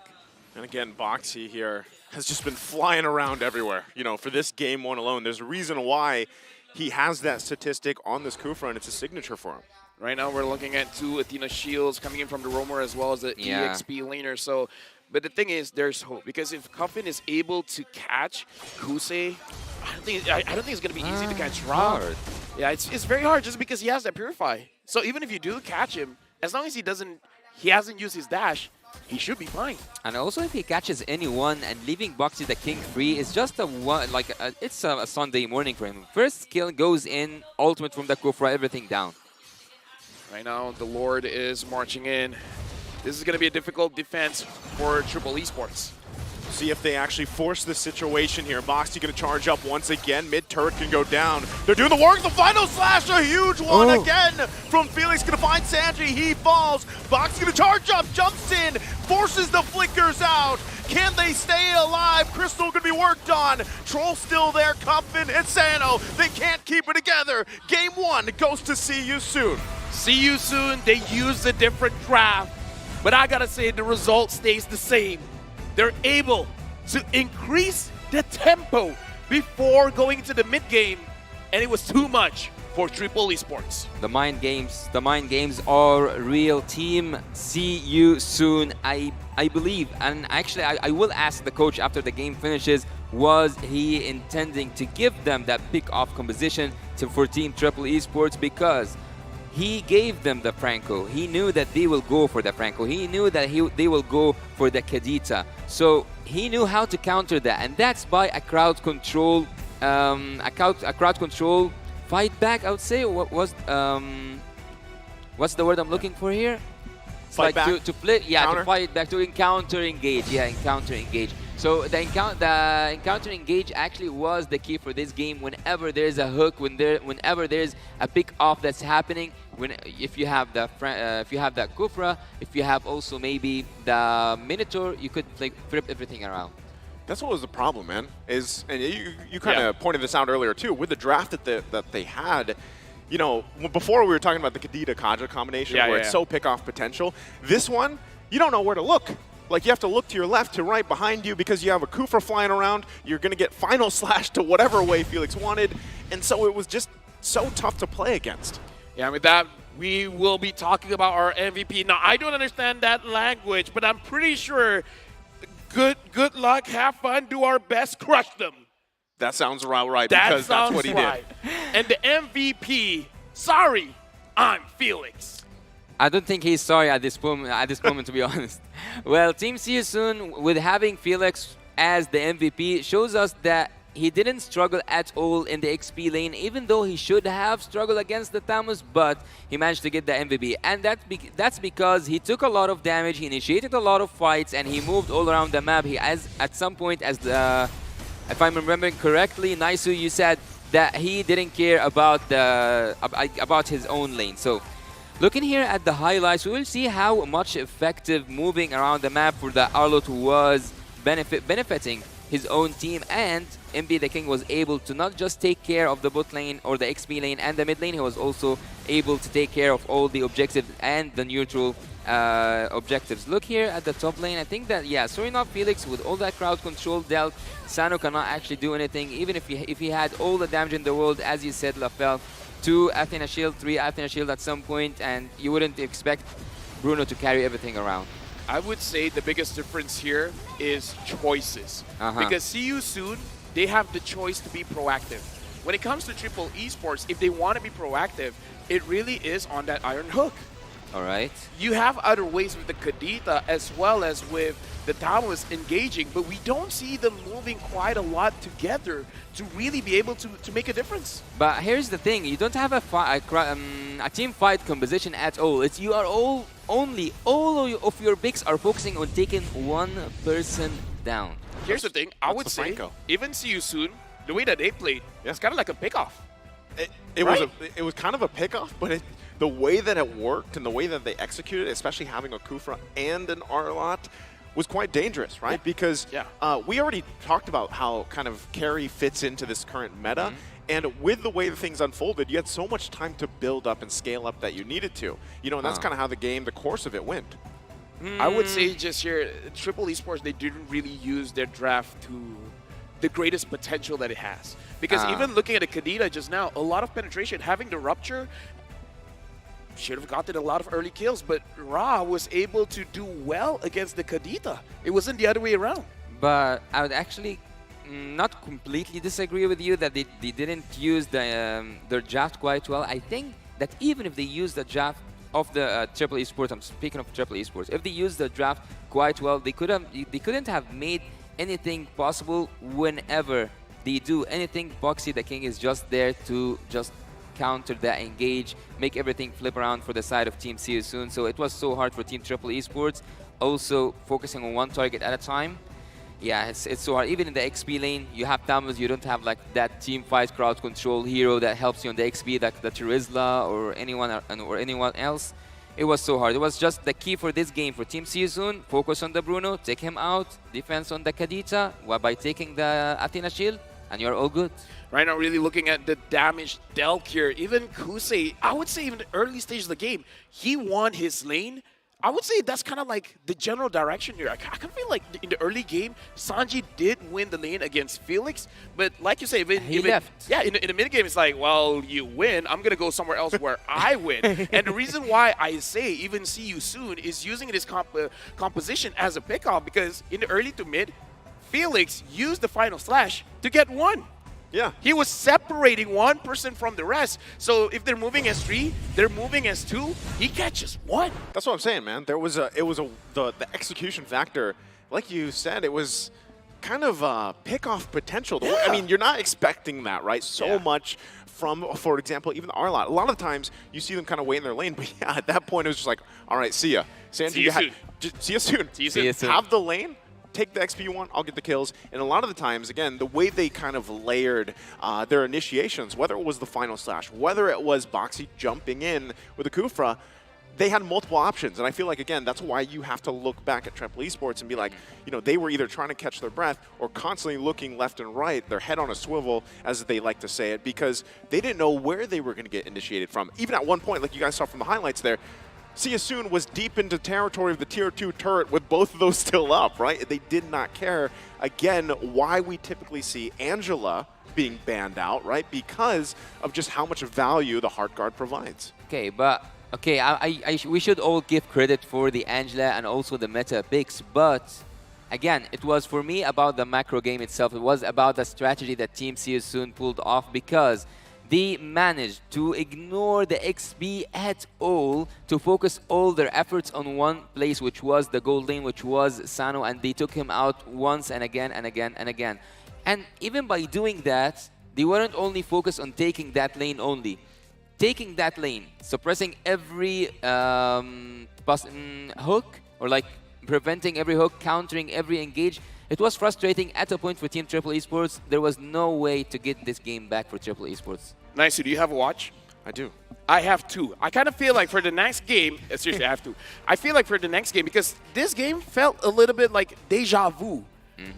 S20: And again, Boxy here has just been flying around everywhere. You know, for this game one alone, there's a reason why he has that statistic on this Kufra, and it's a signature for him.
S2: Right now, we're looking at 2 Athena shields coming in from the roamer as well as the EXP laner. So, but the thing is, there's hope because if Cuffin is able to catch Kusei, I don't think it's gonna be easy to catch Rob. Yeah, it's very hard just because he has that Purify. So even if you do catch him, as long as he hasn't used his dash, he should be fine.
S14: And also, if he catches anyone and leaving Boxy the King free, it's just it's a Sunday morning for him. First kill goes in, ultimate from the Kufra, everything down.
S2: Right now, the Lord is marching in. This is going to be a difficult defense for Triple Esports.
S20: See if they actually force the situation here. Boxy going to charge up once again. Mid-turret can go down. They're doing the work. The final slash, a huge one again from Felix. Going to find Sanji. He falls. Boxy going to charge up, jumps in, forces the flickers out. Can they stay alive? Crystal going to be worked on. Troll still there. Cuffin and Sano. They can't keep it together. Game 1 goes to See You Soon.
S2: See You Soon. They used a different draft. But I got to say, the result stays the same. They're able to increase the tempo before going into the mid game, and it was too much for Triple Esports.
S14: The mind games are real. Team, see you soon. I believe, and actually I will ask the coach after the game finishes, was he intending to give them that pick-off composition for Team Triple Esports, because he gave them the Franco. He knew that they will go for the Franco. He knew that they will go for the Kadita. So he knew how to counter that, and that's by a crowd control, fight back. I would say. What's the word I'm looking for here? It's
S20: fight back.
S14: To play. Yeah,
S20: counter.
S14: To fight back, to encounter engage. Yeah, encounter engage. So the encounter engage actually was the key for this game. Whenever there's a hook, whenever there's a pick off that's happening, if you have the Kufra, if you have also maybe the Minotaur, you could like flip everything around.
S20: That's what was the problem, man. And you kind of pointed this out earlier too, with the draft that they had. You know, before we were talking about the Kadita Kaja combination, where it's so pick off potential. This one, you don't know where to look. Like, you have to look to your left, to right, behind you, because you have a Kufra flying around. You're going to get final slash to whatever way Felix wanted. And so it was just so tough to play against.
S2: Yeah, with that, we will be talking about our MVP. Now, I don't understand that language, but I'm pretty sure good luck, have fun, do our best, crush them.
S20: That sounds right, because that's what he did.
S2: And the MVP, sorry, I'm Felix.
S14: I don't think he's sorry at this moment, to be honest. Well, Team See You Soon, with having Felix as the MVP, shows us that he didn't struggle at all in the XP lane, even though he should have struggled against the Tamus, but he managed to get the MVP. And that's because he took a lot of damage, he initiated a lot of fights, and he moved all around the map. At some point, if I'm remembering correctly, Naisu, you said that he didn't care about his own lane. So, looking here at the highlights, we will see how much effective moving around the map for the Arlott was benefiting his own team, and MB the King was able to not just take care of the bot lane or the XP lane and the mid lane, he was also able to take care of all the objectives and the neutral objectives. Look here at the top lane. I think that, yeah, sorry not Felix, with all that crowd control dealt, Sano cannot actually do anything, even if he had all the damage in the world, as you said, Lafel. 2 Athena Shield, 3 Athena Shield at some point, and you wouldn't expect Bruno to carry everything around.
S2: I would say the biggest difference here is choices. Because See You Soon, they have the choice to be proactive. When it comes to Triple Esports, if they want to be proactive, it really is on that Iron Hook.
S14: All right.
S2: You have other ways with the Kadita as well as with the Taoists engaging, but we don't see them moving quite a lot together to really be able to make a difference.
S14: But here's the thing, you don't have a team fight composition at all. You are all of your picks are focusing on taking one person down.
S2: Here's the thing, I would say,
S20: Franco.
S2: even See You Soon, the way that they played, it's kind of like a pick-off.
S20: It was kind of a pick-off, but the way that it worked and the way that they executed it, especially having a Kufra and an Arlott, was quite dangerous, right? Because we already talked about how kind of carry fits into this current meta, And with the way the things unfolded, you had so much time to build up and scale up that you needed to. You know, and that's kind of how the course of it went.
S2: I would say just here, Triple Esports, they didn't really use their draft to the greatest potential that it has. Because even looking at a Kadita just now, a lot of penetration, having the Rupture, should have gotten a lot of early kills, but Ra was able to do well against the Kadita. It wasn't the other way around.
S14: But I would actually not completely disagree with you that they didn't use their draft quite well. I think that even if they used the draft of the Triple Esports, I'm speaking of Triple Esports, if they used the draft quite well, they couldn't have made anything possible whenever they do anything. Boxy the King is just there to just counter that engage, make everything flip around for the side of Team See You Soon. So it was so hard for Team Triple Esports, also focusing on one target at a time. Yeah, it's so hard. Even in the XP lane, you have Tamus, you don't have like that team fight crowd control hero that helps you on the XP, like the Terizla or anyone else. It was so hard. It was just the key for this game for Team See You Soon. Focus on the Bruno, take him out, defense on the Kadita, by taking the Athena shield, and you're all good.
S2: Right now, really looking at the damage dealt here, even Kusei, I would say even the early stage of the game, he won his lane. I would say that's kind of like the general direction here. I kind of feel like in the early game, Sanji did win the lane against Felix, but like you say,
S14: he left.
S2: Yeah, in the mid game, it's like, well, you win. I'm gonna go somewhere else where I win. And the reason why I say even See You Soon is using this composition as a pickoff because in the early to mid, Felix used the final slash to get one.
S20: Yeah.
S2: He was separating one person from the rest. So if they're moving as 3, they're moving as 2, he catches 1.
S20: That's what I'm saying, man. The execution factor, like you said, it was kind of pick-off potential.
S2: Yeah.
S20: I mean, you're not expecting that, right? So much from, for example, even the Arlot. A lot of times, you see them kind of wait in their lane, but yeah, at that point, it was just like, all right, see ya. Sanji,
S2: see you soon.
S20: See you soon.
S2: See you soon. See you
S20: Have the lane. Take the XP you want, I'll get the kills. And a lot of the times, again, the way they kind of layered their initiations, whether it was the final slash, whether it was Boxy jumping in with a Kufra, they had multiple options. And I feel like, again, that's why you have to look back at Triple Esports and be like, you know, they were either trying to catch their breath or constantly looking left and right, their head on a swivel, as they like to say it, because they didn't know where they were going to get initiated from. Even at one point, like you guys saw from the highlights there, See You Soon was deep into territory of the tier 2 turret with both of those still up, right? They did not care. Again, why we typically see Angela being banned out, right? Because of just how much value the Heart Guard provides.
S14: Okay, but we should all give credit for the Angela and also the meta picks, but again, it was for me about the macro game itself. It was about the strategy that Team See You Soon pulled off because they managed to ignore the XP at all to focus all their efforts on one place, which was the gold lane, which was Sano, and they took him out once and again and again and again. And even by doing that, they weren't only focused on taking that lane only. Taking that lane, suppressing every hook, or like preventing every hook, countering every engage. It was frustrating at a point for Team Triple Esports. There was no way to get this game back for Triple Esports.
S2: Nice. Do you have a watch?
S20: I do.
S2: I have 2. I kind of feel like for the next game, seriously, I have 2. I feel like for the next game, because this game felt a little bit like deja vu.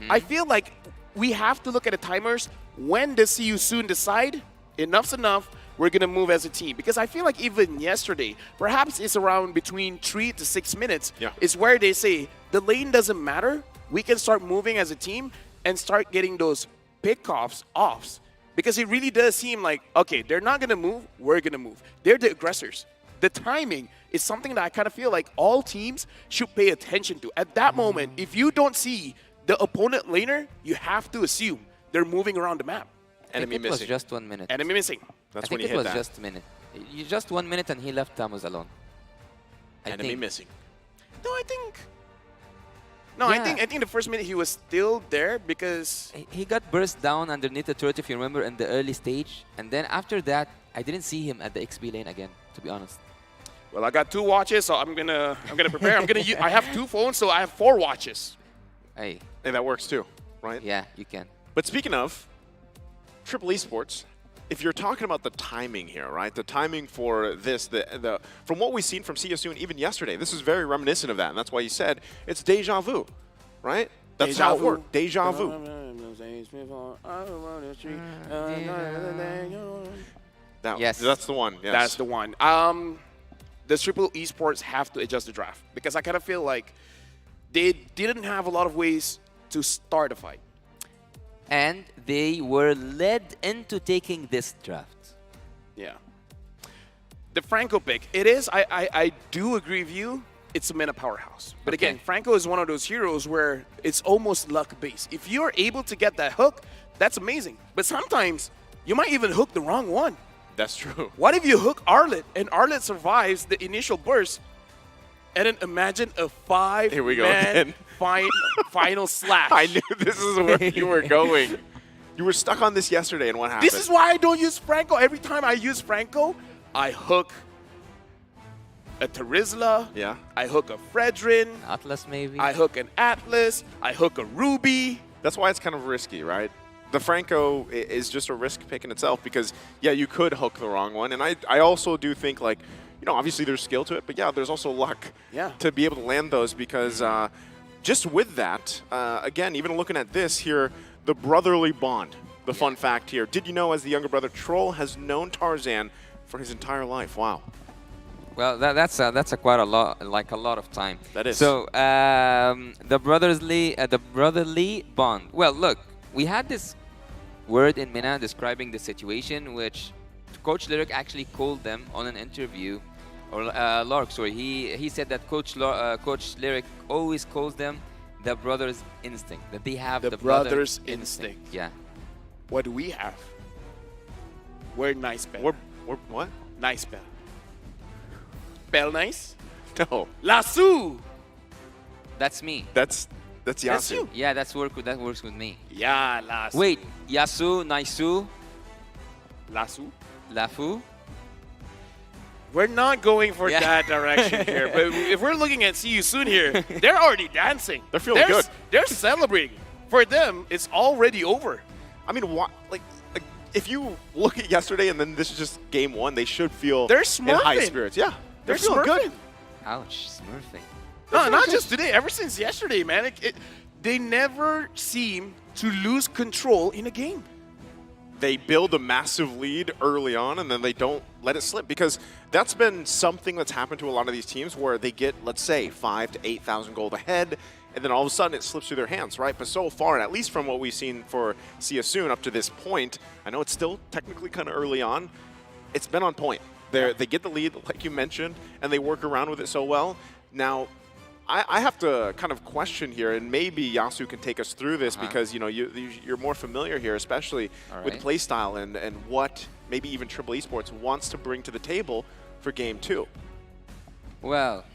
S2: I feel like we have to look at the timers. When does See You Soon decide enough's enough, we're going to move as a team? Because I feel like even yesterday, perhaps it's around between 3 to 6 minutes, is where they say the lane doesn't matter. We can start moving as a team and start getting those pickoffs offs. Because it really does seem like, okay, they're not going to move, we're going to move. They're the aggressors. The timing is something that I kind of feel like all teams should pay attention to. At that moment, if you don't see the opponent laner, you have to assume they're moving around the map.
S14: Enemy missing. It was just 1 minute.
S2: Enemy missing.
S20: That's when he hit that.
S14: I think it was just a minute. Just 1 minute and he left Tamus alone.
S20: Enemy missing.
S2: No, I think... No, yeah. I think the first minute he was still there because...
S14: He got burst down underneath the turret, if you remember, in the early stage. And then after that, I didn't see him at the XP lane again, to be honest.
S2: Well, I got 2 watches, so I'm gonna prepare. I have 2 phones, so I have 4 watches.
S14: Hey,
S20: that works too, right?
S14: Yeah, you can.
S20: But speaking of Triple Esports, if you're talking about the timing here, right? The timing for this, from what we've seen from See You Soon even yesterday, this is very reminiscent of that, and that's why you said it's deja vu, right? That's how it worked. Deja vu. That's the one. Yes.
S2: That's the one. The Triple Esports have to adjust the draft because I kind of feel like they didn't have a lot of ways to start a fight.
S14: And they were led into taking this draft.
S2: Yeah. The Franco pick, it is, I do agree with you, it's a meta powerhouse. But again, Franco is one of those heroes where it's almost luck-based. If you're able to get that hook, that's amazing. But sometimes you might even hook the wrong one.
S20: That's true.
S2: What if you hook Arlet and Arlet survives the initial burst, and then imagine a
S20: Here we go again.
S2: final slash.
S20: I knew this is where you were going. You were stuck on this yesterday, and what happened?
S2: This is why I don't use Franco. Every time I use Franco, I hook a Terizla.
S20: Yeah.
S2: I hook a Fredrin.
S14: Atlas, maybe.
S2: I hook an Atlas. I hook a Ruby.
S20: That's why it's kind of risky, right? The Franco is just a risk pick in itself because, yeah, you could hook the wrong one. And I also do think, like, you know, obviously there's skill to it, but yeah, there's also luck to be able to land those because just with that, again, even looking at this here, the brotherly bond, the fun fact here. Did you know as the younger brother, Troll has known Tarzan for his entire life? Wow.
S14: Well, that's a quite a lot, like a lot of time.
S20: That is.
S14: So the brotherly bond. Well, look, we had this word in Mina describing the situation, which Coach Lyric actually called them on an interview, or Lark, sorry. He said that Coach Lyric always calls them the brother's instinct, that they have the
S2: brother's instinct.
S14: Yeah.
S2: What do we have? We're nice bell.
S20: We're what?
S2: Nice bell. Bell nice?
S20: No.
S2: Lasso!
S14: That's me.
S20: That's Yasu.
S14: Yeah, that works with me.
S2: Yeah, Lasso.
S14: Wait, Yasu, Naisu,
S2: Lasso?
S14: Lafu?
S2: We're not going for that direction here. But if we're looking at See You Soon here, they're already dancing.
S20: They're feeling good.
S2: They're celebrating. For them, it's already over.
S20: I mean, like if you look at yesterday and then this is just game one, they should feel
S2: they're
S20: in high
S2: smurfing.
S20: spirits. Yeah,
S2: They're
S20: feeling
S2: smurfing.
S20: good.
S14: Ouch, smurfing.
S2: No, not just today. Ever since yesterday, man. They never seem to lose control in a game.
S20: They build a massive lead early on and then they don't let it slip because that's been something that's happened to a lot of these teams where they get, let's say, 5,000 to 8,000 gold ahead and then all of a sudden it slips through their hands, right? But so far, and at least from what we've seen for See You Soon up to this point, I know it's still technically kind of early on, it's been on point. They get the lead, like you mentioned, and they work around with it so well. Now, I have to kind of question here, and maybe Yasu can take us through this because you know you're more familiar here, especially with playstyle and what maybe even Triple Esports wants to bring to the table for Game 2.
S14: Well,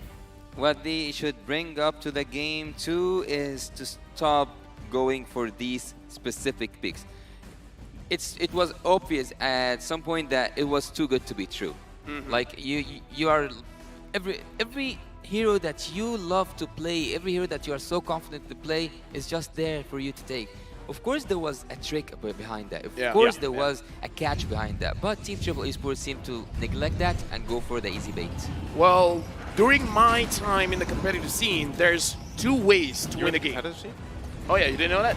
S14: what they should bring up to the Game 2 is to stop going for these specific picks. It was obvious at some point that it was too good to be true. Like you are every hero that you love to play, every hero that you are so confident to play is just there for you to take. Of course there was a trick behind that. Of course there was a catch behind that. But Team Triple Esports seemed to neglect that and go for the easy bait.
S2: Well, during my time in the competitive scene, there's two ways to win a game. Oh yeah, you didn't know that?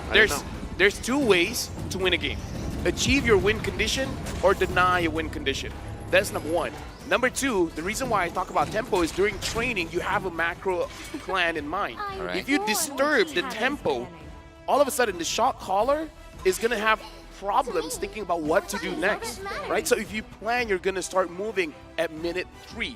S2: There's two ways to win a game. Achieve your win condition or deny a win condition. That's number one. Number two, the reason why I talk about tempo is during training, you have a macro plan in mind. If you disturb the tempo, all of a sudden the shot caller is going to have problems thinking about what to do next, right? So if you plan, you're going to start moving at minute 3.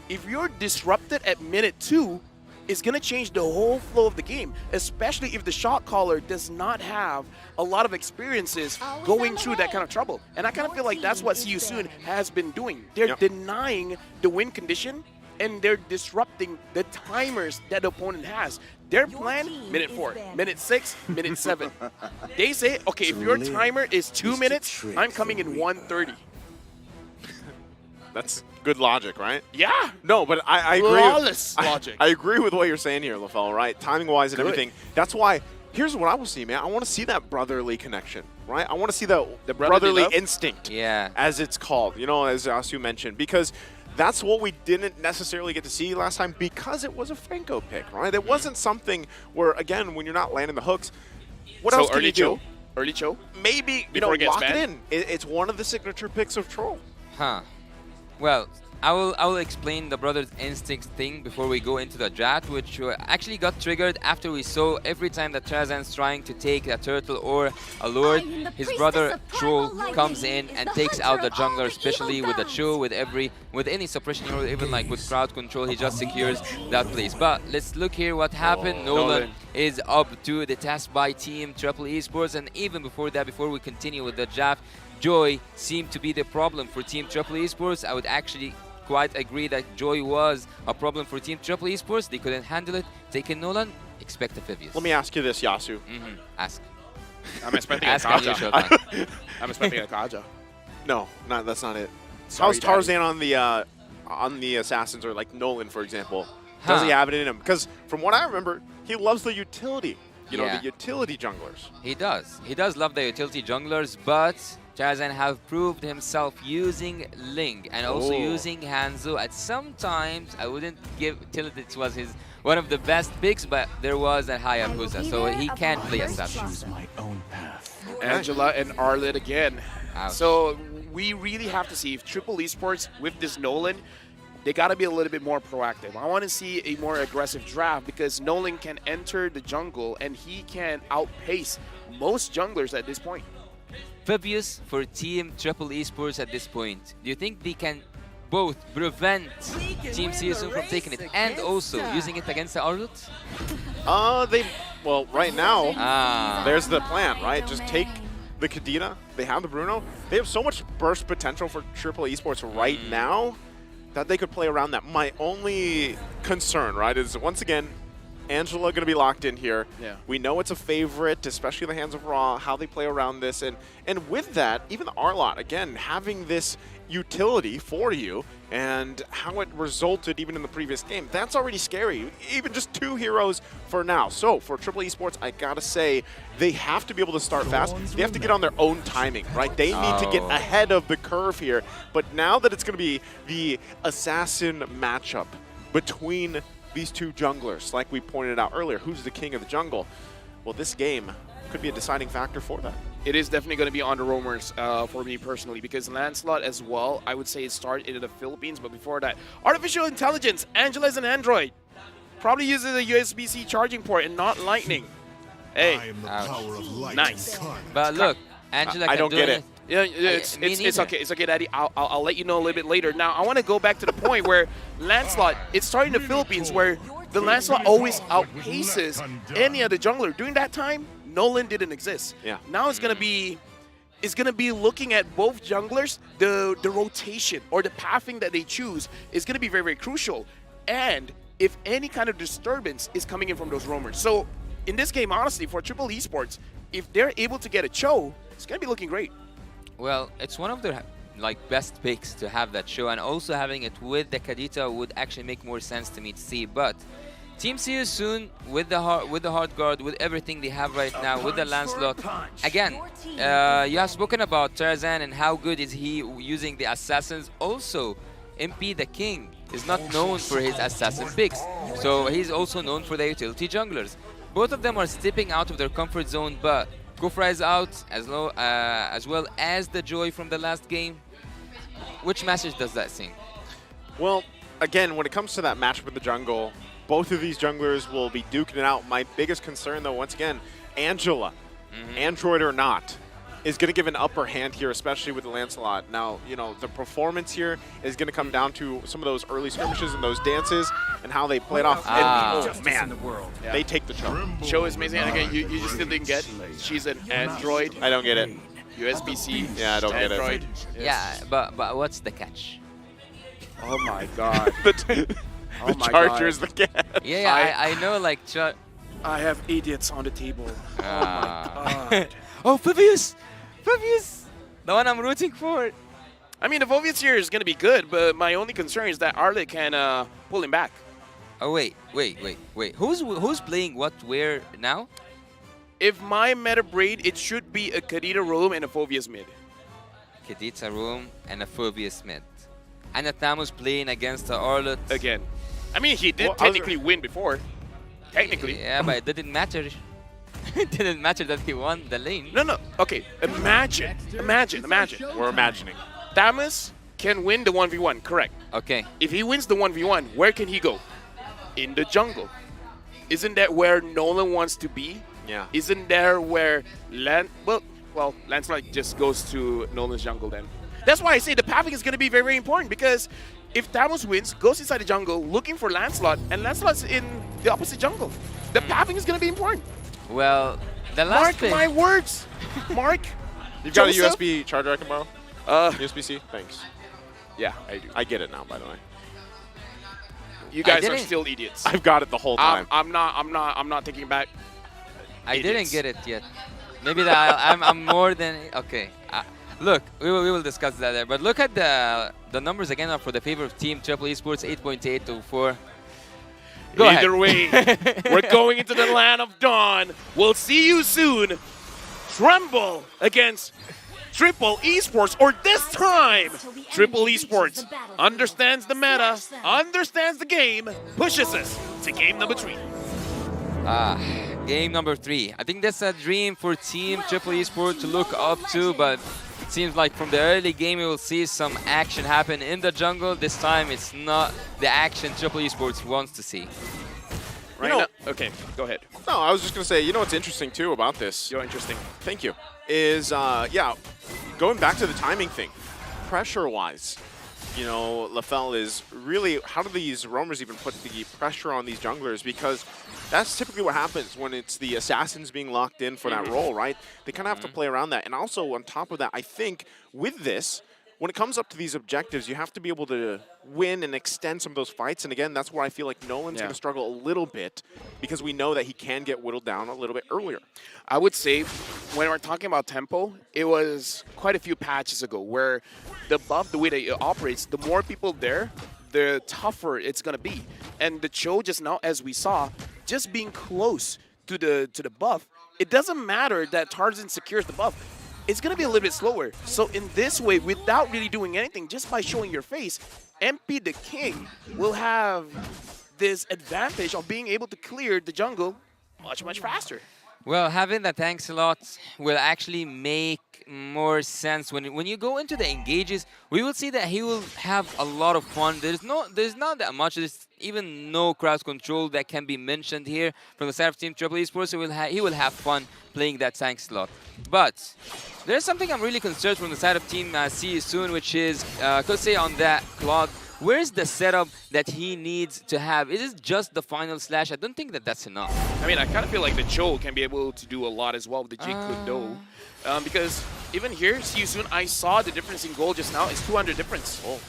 S2: If you're disrupted at minute 2, it's going to change the whole flow of the game, especially if the shot caller does not have a lot of experiences going through that kind of trouble. And I kind of feel like that's what See You Soon has been doing. They're denying the win condition, and they're disrupting the timers that the opponent has. Their plan, minute 4, minute 6, minute 7. They say, okay, if your timer is 2 minutes, I'm coming in 1:30.
S20: That's good logic, right?
S2: Yeah.
S20: No, but I agree.
S2: Flawless logic.
S20: I agree with what you're saying here, LaFell, right? Timing-wise and everything. That's why, here's what I will see, man. I want to see that brotherly connection, right? I want to see the brotherly instinct, as it's called, you know, as Asu mentioned, because that's what we didn't necessarily get to see last time because it was a Franco pick, right? It wasn't something where, again, when you're not landing the hooks, what else can you do?
S2: Early Cho?
S20: Maybe, you know,
S2: Before it gets
S20: lock it
S2: banned?
S20: in. It's one of the signature picks of Troll.
S14: Huh. Well, I will explain the Brothers Instinct thing before we go into the draft, which actually got triggered after we saw every time that Tarzan's trying to take a turtle or a lord, his brother Troll comes in and takes out the jungler, especially with the Cho, with any suppression hero, even like with crowd control, he just secures that place. But let's look here what happened. Nolan is up to the task by Team Triple Esports, and even before that, before we continue with the draft, Joy seemed to be the problem for Team Triple Esports. I would actually quite agree that Joy was a problem for Team Triple Esports. They couldn't handle it. Taking Nolan, expect a Phibius.
S20: Let me ask you this, Yasu.
S14: Ask.
S2: I'm expecting a
S14: Ask on your
S2: Kaja.
S14: showtime.
S2: I'm expecting a Kaja.
S20: No, that's not it.
S2: Sorry,
S20: How's Tarzan on the Assassins, or like Nolan, for example? Does he have it in him? Because from what I remember, he loves the utility. You know, the utility junglers.
S14: He does. He does love the utility junglers, but Tarzan have proved himself using Ling and also using Hanzo. At some times, I wouldn't give till it was one of the best picks, but there was a Hayabusa, so he can play assassin.
S2: Choose my own path. Angela and Arlet again.
S14: Ouch.
S2: So we really have to see if Triple Esports with this Nolan, they got to be a little bit more proactive. I want to see a more aggressive draft because Nolan can enter the jungle and he can outpace most junglers at this point.
S14: Phibius for Team Triple Esports at this point. Do you think they can both prevent Team Season from taking it and also using it against the Arlut?
S20: Well, right now, there's the plan, right? Just take the Kadena. They have the Bruno. They have so much burst potential for Triple Esports right now that they could play around that. My only concern, right, is once again, Angela going to be locked in here.
S2: Yeah.
S20: We know it's a favorite, especially in the hands of Raw, how they play around this. And with that, even the Arlot, again, having this utility for you and how it resulted even in the previous game, that's already scary. Even just 2 heroes for now. So for Triple Esports, I got to say, they have to be able to start fast. They have to get on their own timing, right? They need to get ahead of the curve here. But now that it's going to be the Assassin matchup between these 2 junglers, like we pointed out earlier, who's the king of the jungle? Well, this game could be a deciding factor for that.
S2: It is definitely going to be on the roamers for me personally, because Lancelot as well, I would say it started in the Philippines, but before that, artificial intelligence, Angela is an android. Probably uses a USB-C charging port and not lightning. Hey,
S15: I am the power of light
S2: nice.
S14: But look, Angela
S20: I don't get it.
S2: Yeah, it's okay. It's okay, Daddy. I'll let you know a little bit later. Now, I want to go back to the point where Lancelot, it started in the Philippines, where the Lancelot always outpaces any other jungler. During that time, Nolan didn't exist.
S20: Yeah.
S2: Now it's gonna be looking at both junglers. The rotation or the pathing that they choose is gonna be very, very crucial. And if any kind of disturbance is coming in from those roamers. So in this game, honestly, for Triple Esports, if they're able to get a Cho, it's gonna be looking great.
S14: Well, it's one of the best picks to have that show, and also having it with the Kadita would actually make more sense to me to see. But Team CS soon with the hard guard, with everything they have right now, with the Lancelot. Again, you have spoken about Tarzan and how good is he using the assassins. Also, MP the King is not known for his assassin picks, so he's also known for the utility junglers. Both of them are stepping out of their comfort zone, but Kufra is out as well as the Joy from the last game. Which message does that sing?
S20: Well, again, when it comes to that matchup in the jungle, both of these junglers will be duking it out. My biggest concern, though, once again, Angela, Android or not, is going to give an upper hand here, especially with the Lancelot. Now, you know, the performance here is going to come down to some of those early skirmishes and those dances and how they played off. And, oh, man, they take the show.
S2: Show is amazing. And again, you just still didn't get, she's an Android.
S20: I don't get it.
S2: USB-C.
S20: Yeah, I don't get
S2: Android.
S20: it.
S14: Yeah, but what's the catch?
S2: Oh my God.
S20: The Charger's the catch.
S14: Yeah, I know, like...
S2: I have idiots on the table. Oh my God.
S14: Oh, Phibius! Phibius! The one I'm rooting for.
S2: I mean, the Vovius here is going to be good, but my only concern is that Arlet can pull him back.
S14: Oh, wait. Who's playing what where now?
S2: If my meta braid, it should be a Kadita room and a Phobius mid.
S14: Kadita room and a Phobius mid. And Atamu's playing against the Arlet.
S2: Again. I mean, he did technically win before. Technically.
S14: Yeah, but it didn't matter. it didn't matter that he won the lane.
S2: No. Okay, imagine.
S20: We're imagining.
S2: Thamus can win the 1v1, correct?
S14: Okay.
S2: If he wins the 1v1, where can he go? In the jungle. Isn't that where Nolan wants to be?
S20: Yeah.
S2: Isn't there where Lancelot just goes to Nolan's jungle then? That's why I say the pathing is going to be very, very important, because if Thamus wins, goes inside the jungle looking for Lancelot, and Lancelot's in the opposite jungle, the pathing is going to be important.
S14: Well, the last
S2: Mark
S14: pick.
S2: my words. Mark.
S20: You've got a
S2: Joseph?
S20: USB charger I can borrow? USB-C? Thanks.
S2: Yeah, I do.
S20: I get it now, by the way.
S2: You guys are still idiots.
S20: I've got it the whole time.
S2: I'm not taking back.
S14: I
S2: idiots.
S14: didn't get it yet. Maybe that I'm more than okay. Look, we will discuss that there. But look at the numbers again for the favorite team, Triple Esports, 8.8 to 4. Go
S2: Either
S14: ahead.
S2: way, we're going into the land of dawn. We'll see you soon. Tremble against Triple Esports, or this time, Triple Esports understands the meta, understands the game, pushes us to game number 3.
S14: Game number 3. I think that's a dream for Team Triple Esports to look up to, but it seems like from the early game we will see some action happen in the jungle. This time it's not the action Triple Esports wants to see.
S2: Right now, okay, go ahead.
S20: No, I was just going to say, you know what's interesting too about this?
S2: You're interesting.
S20: Thank you. Is, going back to the timing thing, pressure-wise, you know, LaFell is really, how do these roamers even put the pressure on these junglers? Because that's typically what happens when it's the assassins being locked in for that role, right? They kind of have to play around that. And also, on top of that, I think with this, when it comes up to these objectives, you have to be able to win and extend some of those fights. And again, that's where I feel like Nolan's going to struggle a little bit, because we know that he can get whittled down a little bit earlier.
S2: I would say when we're talking about tempo, it was quite a few patches ago where the buff, the way that it operates, the more people there, the tougher it's going to be. And the Cho just now, as we saw, just being close to the buff, it doesn't matter that Tarzan secures the buff. It's going to be a little bit slower. So in this way, without really doing anything, just by showing your face, MP the King will have this advantage of being able to clear the jungle much, much faster.
S14: Well, having the tank slot will actually make more sense when you go into the engages. We will see that he will have a lot of fun. There's not that much. There's even no crowd control that can be mentioned here from the side of Team Triple Esports. So he will have fun playing that tank slot. But there's something I'm really concerned from the side of Team See You Soon, which is Kosei on that Claude. Where's the setup that he needs to have? Is it just the final slash? I don't think that that's enough.
S2: I mean, I kind of feel like the Cho can be able to do a lot as well with the Jeet Kune Do. Because even here, See You Soon, I saw the difference in gold just now. It's 200 difference.
S20: Oh.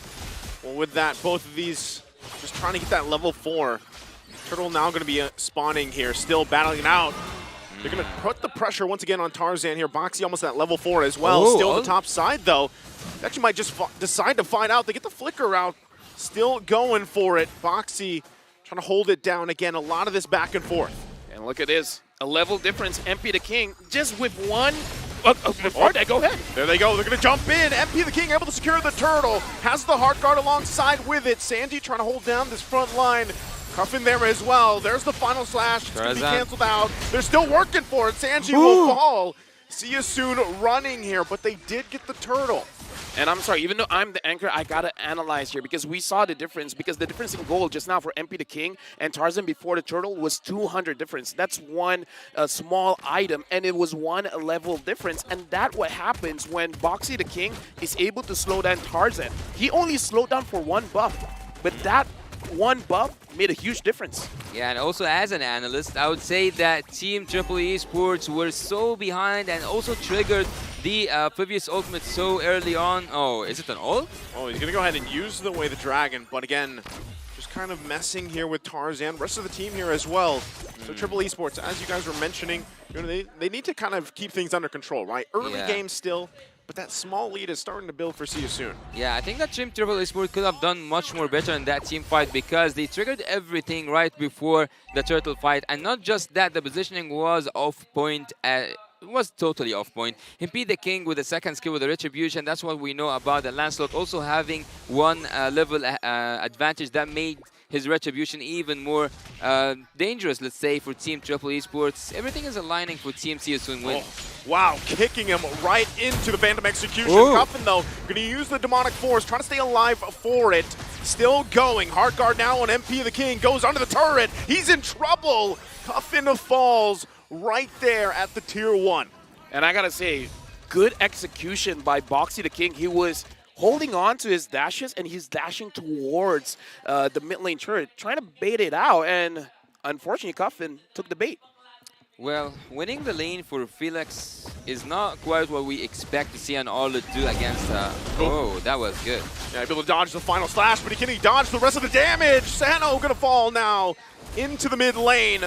S20: Well, with that, both of these just trying to get that level 4. Turtle now going to be spawning here, still battling it out. They're going to put the pressure once again on Tarzan here. Boxy almost at level 4 as well. Still on the top side, though. They actually might just decide to find out. They get the flicker out. Still going for it. Boxy trying to hold it down again. A lot of this back and forth.
S2: And look at this. A level difference. MP the King just with one. Before that, go ahead.
S20: There they go. They're going to jump in. MP the King able to secure the turtle. Has the Heart Guard alongside with it. Sanji trying to hold down this front line. Cuff in there as well. There's the final slash. It's going to be canceled out. They're still working for it. Sanji will fall. See You Soon running here, but they did get the turtle.
S2: And I'm sorry, even though I'm the anchor, I gotta analyze here because we saw the difference. Because the difference in gold just now for MP the King and Tarzan before the turtle was 200 difference. That's one small item, and it was one level difference. And that's what happens when Boxy the King is able to slow down Tarzan. He only slowed down for one buff, but that one buff made a huge difference.
S14: Yeah, and also as an analyst, I would say that Team Triple Esports were so behind and also triggered the previous ultimate so early on. Oh, is it an ult?
S20: Oh, he's going to go ahead and use the Way the Dragon, but again, just kind of messing here with Tarzan. Rest of the team here as well. So Triple Esports, as you guys were mentioning, you know, they need to kind of keep things under control, right? Early game still. But that small lead is starting to build for See You Soon.
S14: Yeah, I think that Team Triple Esports could have done much more better in that team fight because they triggered everything right before the turtle fight. And not just that, the positioning was off point. It was totally off point. MP the King with the second skill with the Retribution. That's what we know about the Lancelot also having one level advantage that made his retribution even more dangerous, let's say, for Team Triple Esports. Everything is aligning for Team See You Soon win.
S20: Oh, wow, kicking him right into the Phantom Execution.
S14: Ooh.
S20: Cuffin, though, going to use the Demonic Force, trying to stay alive for it. Still going. Hard guard now on MP the King. Goes under the turret. He's in trouble. Cuffin falls right there at the tier 1.
S2: And I gotta say, good execution by Boxy the King. He was holding on to his dashes and he's dashing towards the mid lane turret, trying to bait it out. And unfortunately, Cuffin took the bait.
S14: Well, winning the lane for Felix is not quite what we expect to see an Arlet do against... oh, that was good.
S20: Yeah, able to dodge the final slash, but he dodge the rest of the damage. Sano gonna fall now into the mid lane.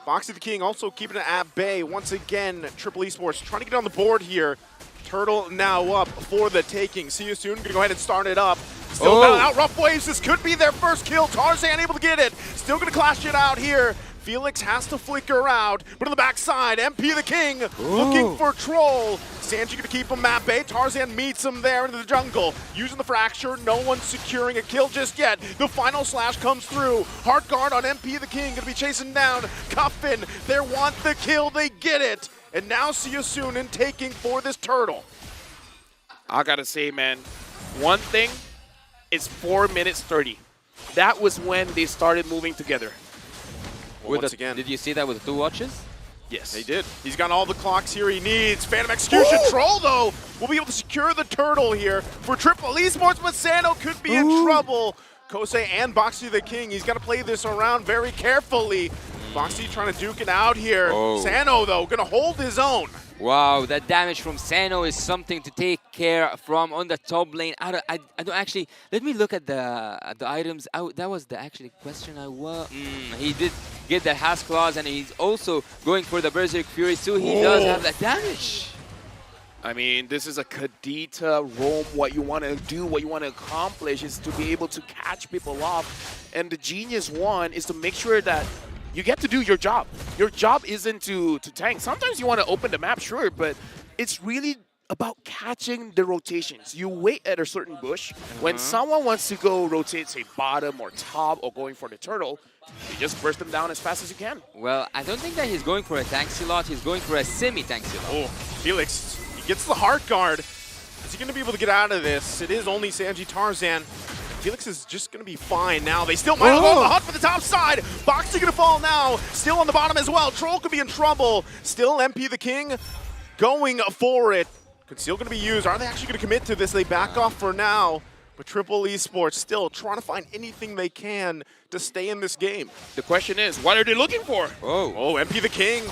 S20: Boxy the King also keeping it at bay. Once again, Triple Esports trying to get on the board here. Turtle now up for the taking. See You Soon, gonna go ahead and start it up. Still out, Rough Waves, this could be their first kill. Tarzan able to get it. Still gonna clash it out here. Felix has to flicker out, but on the backside, MP the King looking for Troll. Sanji gonna keep him at bay. Tarzan meets him there into the jungle. Using the fracture, no one's securing a kill just yet. The final slash comes through. Hard guard on MP the King, gonna be chasing down Cuffin. They want the kill, they get it. And now See You Soon in taking for this turtle.
S2: I gotta say, man, one thing is 4 minutes 30. That was when they started moving together.
S20: Well, once again.
S14: Did you see that with the 2 watches?
S2: Yes.
S20: They did. He's got all the clocks here he needs. Phantom Execution. Troll, though, will be able to secure the turtle here for Triple Esports, but Sano could be in trouble. Kosei and Boxy the King, he's got to play this around very carefully. Boxy trying to duke it out here. Sano, though, going to hold his own.
S14: Wow, that damage from Sano is something to take care from on the top lane. I don't actually. Let me look at the items. That was the actually question I was. He did get the Has Claws, and he's also going for the Berserk Fury, so he does have that damage.
S2: I mean, this is a Kadita roam. What you want to do, what you want to accomplish is to be able to catch people off. And the genius one is to make sure that you get to do your job. Your job isn't to tank. Sometimes you want to open the map, sure, but it's really about catching the rotations. You wait at a certain bush. When someone wants to go rotate, say, bottom or top or going for the turtle, you just burst them down as fast as you can.
S14: Well, I don't think that he's going for a tank lot. He's going for a semi-tank lot.
S20: Oh, Felix, he gets the heart guard. Is he going to be able to get out of this? It is only Sanji Tarzan. Felix is just going to be fine now. They still might go on the hunt for the top side. Boxy going to fall now. Still on the bottom as well. Troll could be in trouble. Still MP the King going for it. Conceal going to be used. Are they actually going to commit to this? They back off for now. But Triple Esports still trying to find anything they can to stay in this game.
S2: The question is, what are they looking for?
S20: Oh, MP the King.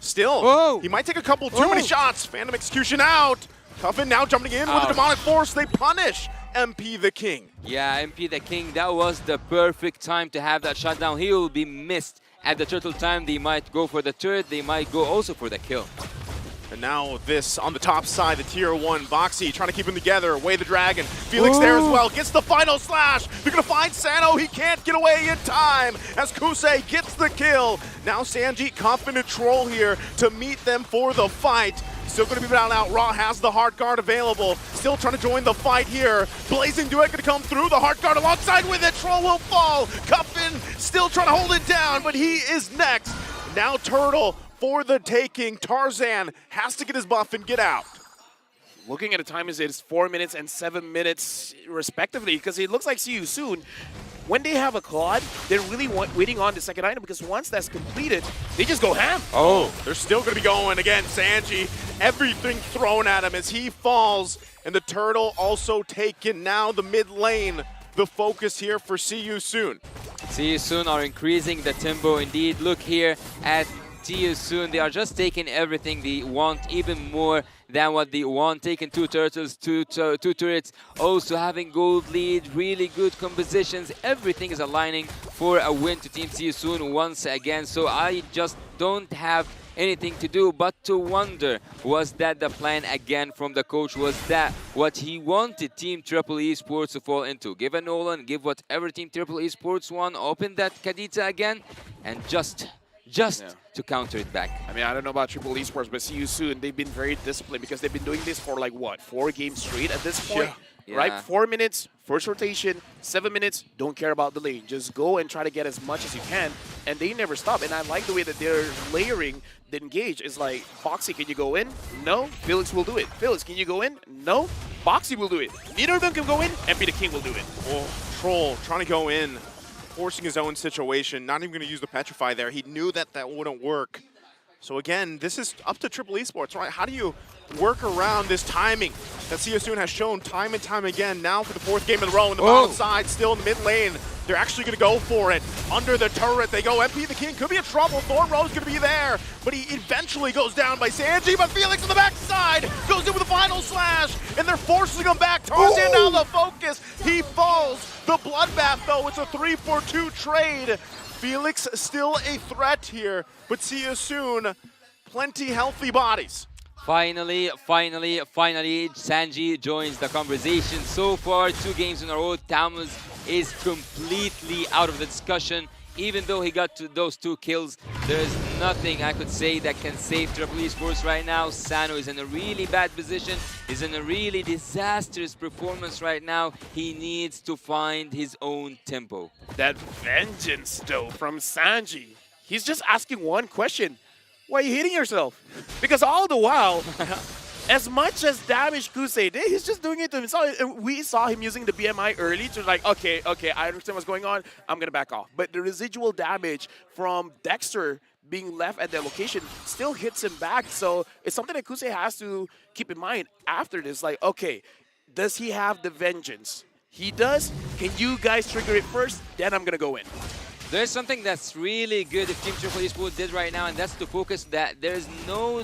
S20: Still. He might take a couple too many shots. Phantom Execution out. Cuffin now jumping in with the Demonic Force. They punish MP the King.
S14: Yeah, MP the King, that was the perfect time to have that shutdown. He will be missed at the turtle time. They might go for the turret. They might go also for the kill.
S20: And now this on the top side, the tier 1. Boxy trying to keep them together. Away the dragon. Felix there as well. Gets the final slash. They're going to find Sano. He can't get away in time as Kusei gets the kill. Now Sanji confident Troll here to meet them for the fight. Still going to be down out. Raw has the Heart Guard available. Still trying to join the fight here. Blazing Duet going to come through. The Heart Guard alongside with it. Troll will fall. Cuffin still trying to hold it down, but he is next. Now Turtle for the taking. Tarzan has to get his buff and get out.
S2: Looking at the time, it's 4 minutes and 7 minutes respectively, because it looks like See You Soon. When they have a Claude, they're really waiting on the second item, because once that's completed, they just go ham.
S20: Oh, they're still going to be going again. Sanji, everything thrown at him as he falls, and the turtle also taken. Now the mid lane, the focus here for See You Soon.
S14: See You Soon are increasing the tempo indeed. Look here at See You Soon. They are just taking everything they want, even more than what they want. Taking 2 turtles, two turrets, also having gold lead, really good compositions. Everything is aligning for a win to Team See You Soon once again. So I just don't have anything to do but to wonder, was that the plan again from the coach? Was that what he wanted Team Triple Esports to fall into? Give a Nolan, give whatever Team Triple Esports won, open that Kadita again, and just just to counter it back.
S2: I mean, I don't know about Triple Esports, but see you soon. They've been very disciplined because they've been doing this for like what, 4 games straight at this point, right? 4 minutes, first rotation, 7 minutes. Don't care about the lane. Just go and try to get as much as you can, and they never stop. And I like the way that they're layering the engage. It's like, Boxy, can you go in? No. Felix will do it. Felix, can you go in? No. Boxy will do it. Neither of them can go in. MP the King will do it.
S20: Oh, Troll trying to go in, forcing his own situation, not even going to use the Petrify there. He knew that that wouldn't work. So again, this is up to Triple Esports, right? How do you work around this timing that CSUN has shown time and time again? Now for the 4th game in a row in the bottom side, still in the mid lane. They're actually going to go for it. Under the turret, they go. MP the King could be in trouble. Thorn Rose going to be there, but he eventually goes down by Sanji. But Felix on the backside goes in with a final slash, and they're forcing him back. Tarzan now the focus. He falls. The bloodbath, though, it's a 3-for-2 trade. Felix still a threat here, but see you soon. Plenty healthy bodies.
S14: Finally, Sanji joins the conversation. So far, 2 games in a row, Tamus is completely out of the discussion. Even though he got to those 2 kills, there's nothing I could say that can save Triple Esports right now. Sano is in a really bad position. He's in a really disastrous performance right now. He needs to find his own tempo.
S2: That vengeance, though, from Sanji. He's just asking one question. Why are you hitting yourself? Because all the while, as much as damage Kusei did, he's just doing it to himself. We saw him using the BMI early to like, okay, I understand what's going on. I'm going to back off. But the residual damage from Dexter being left at that location still hits him back. So it's something that Kusei has to keep in mind after this. Like, okay, does he have the vengeance? He does. Can you guys trigger it first? Then I'm going to go in.
S14: There's something that's really good if Team Triple Esports did right now, and that's to focus that there's no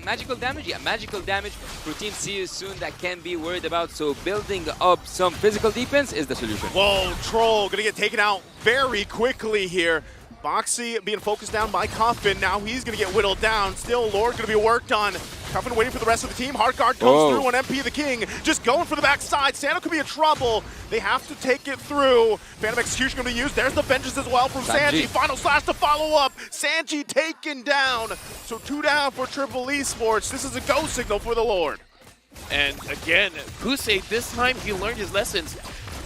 S14: magical damage. Yeah, magical damage for Team CU soon that can be worried about. So building up some physical defense is the solution.
S20: Whoa, Troll gonna get taken out very quickly here. Boxy being focused down by Coffin. Now he's gonna get whittled down. Still, Lord gonna be worked on. Coffin waiting for the rest of the team. Hard guard comes through on MP the King. Just going for the backside. Santa could be in trouble. They have to take it through. Phantom Execution gonna be used. There's the vengeance as well from Sanji. Final slash to follow up. Sanji taken down. So 2 down for Triple Esports. This is a go signal for the Lord.
S2: And again, Kusei, this time he learned his lessons.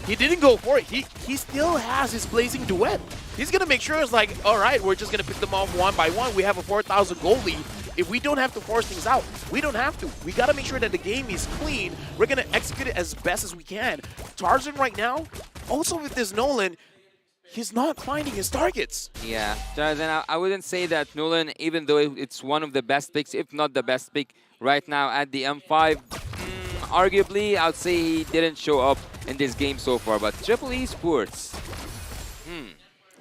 S2: He didn't go for it. He still has his Blazing Duet. He's going to make sure it's like, all right, we're just going to pick them off one by one. We have a 4,000 goal lead. If we don't have to force things out, we don't have to. We got to make sure that the game is clean. We're going to execute it as best as we can. Tarzan right now, also with this Nolan, he's not finding his targets.
S14: Yeah, Tarzan, I wouldn't say that Nolan, even though it's one of the best picks, if not the best pick right now at the M5, arguably, I would say he didn't show up in this game so far. But Triple Esports,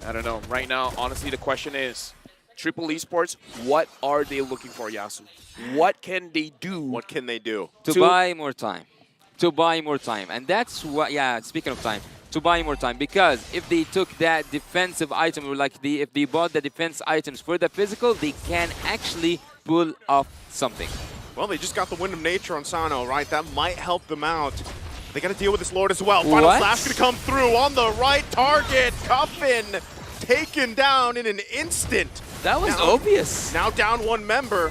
S2: I don't know. Right now, honestly, the question is, Triple Esports, what are they looking for, Yasu? What can they do?
S20: What can they do?
S14: To buy more time. To buy more time. And that's what, yeah, speaking of time, to buy more time. Because if they took that defensive item, or like if they bought the defense items for the physical, they can actually pull off something.
S20: Well, they just got the Wind of Nature on Sano, right? That might help them out. They got to deal with this Lord as well. Final slash going to come through on the right target. Coffin taken down in an instant.
S14: That was obvious.
S20: Now down 1 member.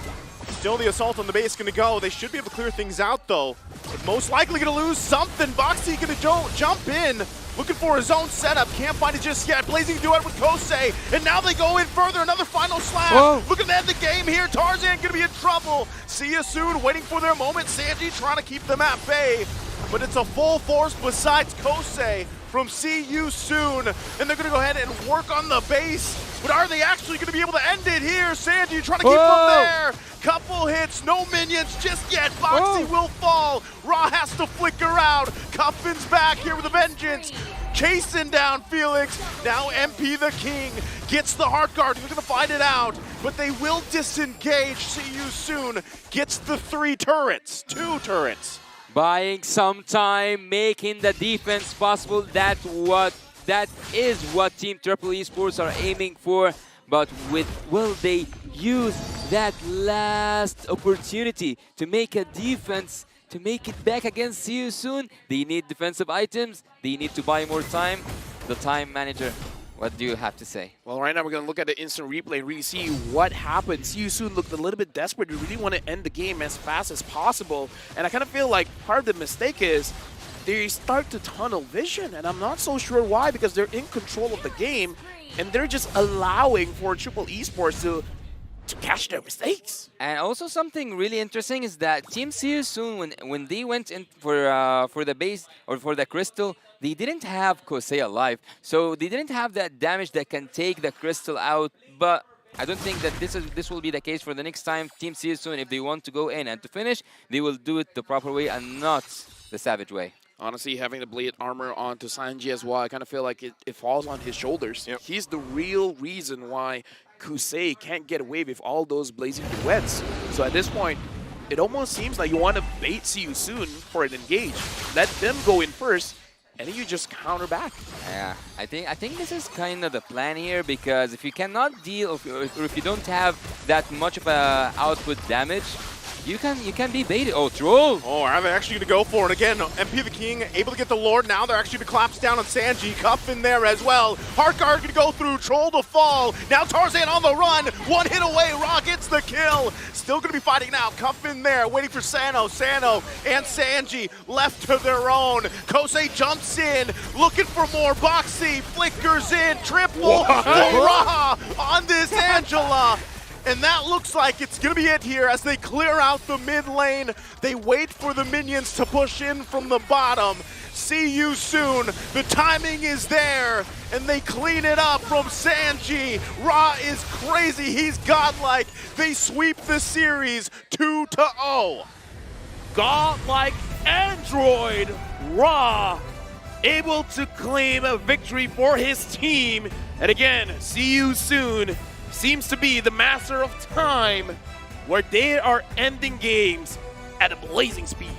S20: Still the assault on the base going to go. They should be able to clear things out, though. But most likely going to lose something. Boxy going to jump in. Looking for his own setup. Can't find it just yet. Blazing Duet with Kosei. And now they go in further. Another final slash.
S14: Whoa.
S20: Looking to end the game here. Tarzan going to be in trouble. See you soon. Waiting for their moment. Sanji trying to keep them at bay. But it's a full force besides Kosei from See You Soon. And they're going to go ahead and work on the base. But are they actually going to be able to end it here? Sanji trying to keep them there. Couple hits, no minions just yet. Boxy will fall. Ra has to flicker out. Cuffin's back here with a vengeance. Chasing down Felix. Now MP the King gets the heart guard. They're going to find it out. But they will disengage. See You Soon gets the 3 turrets. 2 turrets.
S14: Buying some time, making the defense possible. That is what Team Triple Esports are aiming for. But will they use that last opportunity to make a defense, to make it back against See You Soon? They need defensive items. They need to buy more time. The time manager, What do you have to say?
S2: Well, right now we're going to look at the instant replay and really see what happened. See You Soon looked a little bit desperate. You really want to end the game as fast as possible. And I kind of feel like part of the mistake is they start to tunnel vision. And I'm not so sure why, because they're in control of the game. And they're just allowing for Triple Esports to catch their mistakes.
S14: And also something really interesting is that Team See You Soon, when they went in for the base or for the crystal, they didn't have Kosei alive, so they didn't have that damage that can take the crystal out. But I don't think that this will be the case for the next time. Team See You Soon, if they want to go in and to finish, they will do it the proper way and not the savage way.
S2: Honestly, having the blade armor onto Sanji as well, I kind of feel like it falls on his shoulders. Yep. He's the real reason why Kosei can't get away with all those blazing duets. So at this point, it almost seems like you want to bait See You Soon for an engage. Let them go in first, and then you just counter back.
S14: Yeah, I think this is kind of the plan here, because if you cannot deal, or if you don't have that much of a output damage, you can be baited. Oh, Troll!
S20: Oh, are they actually going to go for it again? MP the King able to get the Lord now. They're actually going to collapse down on Sanji. Cuff in there as well. Heartguard going to go through. Troll to fall. Now Tarzan on the run. One hit away. Raw gets the kill. Still going to be fighting now. Cuff in there, waiting for Sano. Sano and Sanji left to their own. Kosei jumps in, looking for more. Boxy flickers in. Triple for Raw on this Angela. And that looks like it's going to be it here as they clear out the mid lane. They wait for the minions to push in from the bottom. See You Soon. The timing is there, and they clean it up from Sanji. Ra is crazy. He's godlike. They sweep the series 2-0.
S2: Godlike Android Ra able to claim a victory for his team. And again, See You Soon seems to be the master of time, where they are ending games at a blazing speed.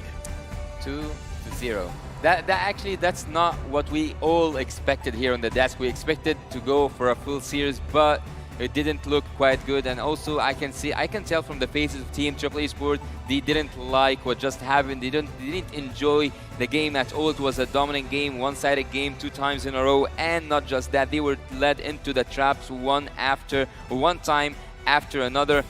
S14: 2-0. That's not what we all expected here on the desk. We expected to go for a full series, but it didn't look quite good. And also I can tell from the faces of Team Triple Esports, they didn't like what just happened. They didn't enjoy the game at all. It was a dominant game, one-sided game 2 times in a row, and not just that, they were led into the traps one time after another.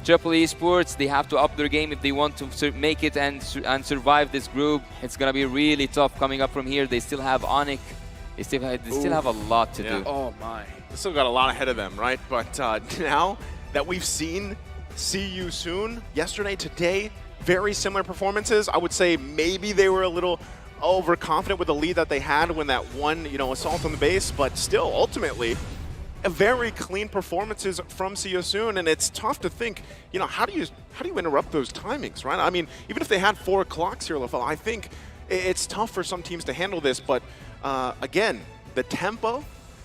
S14: Triple Esports, they have to up their game if they want to make it and survive this group. It's gonna be really tough coming up from here. They still have Onyx. They still have a lot to do.
S2: Oh my.
S20: They still got a lot ahead of them, right? But now that we've seen See You Soon, yesterday, today, very similar performances. I would say maybe they were a little overconfident with the lead that they had when that one, assault on the base, but still, ultimately, a very clean performances from See You Soon, and it's tough to think, how do you interrupt those timings, right? I mean, even if they had 4 clocks here, LaFell, I think it's tough for some teams to handle this, but again, the tempo,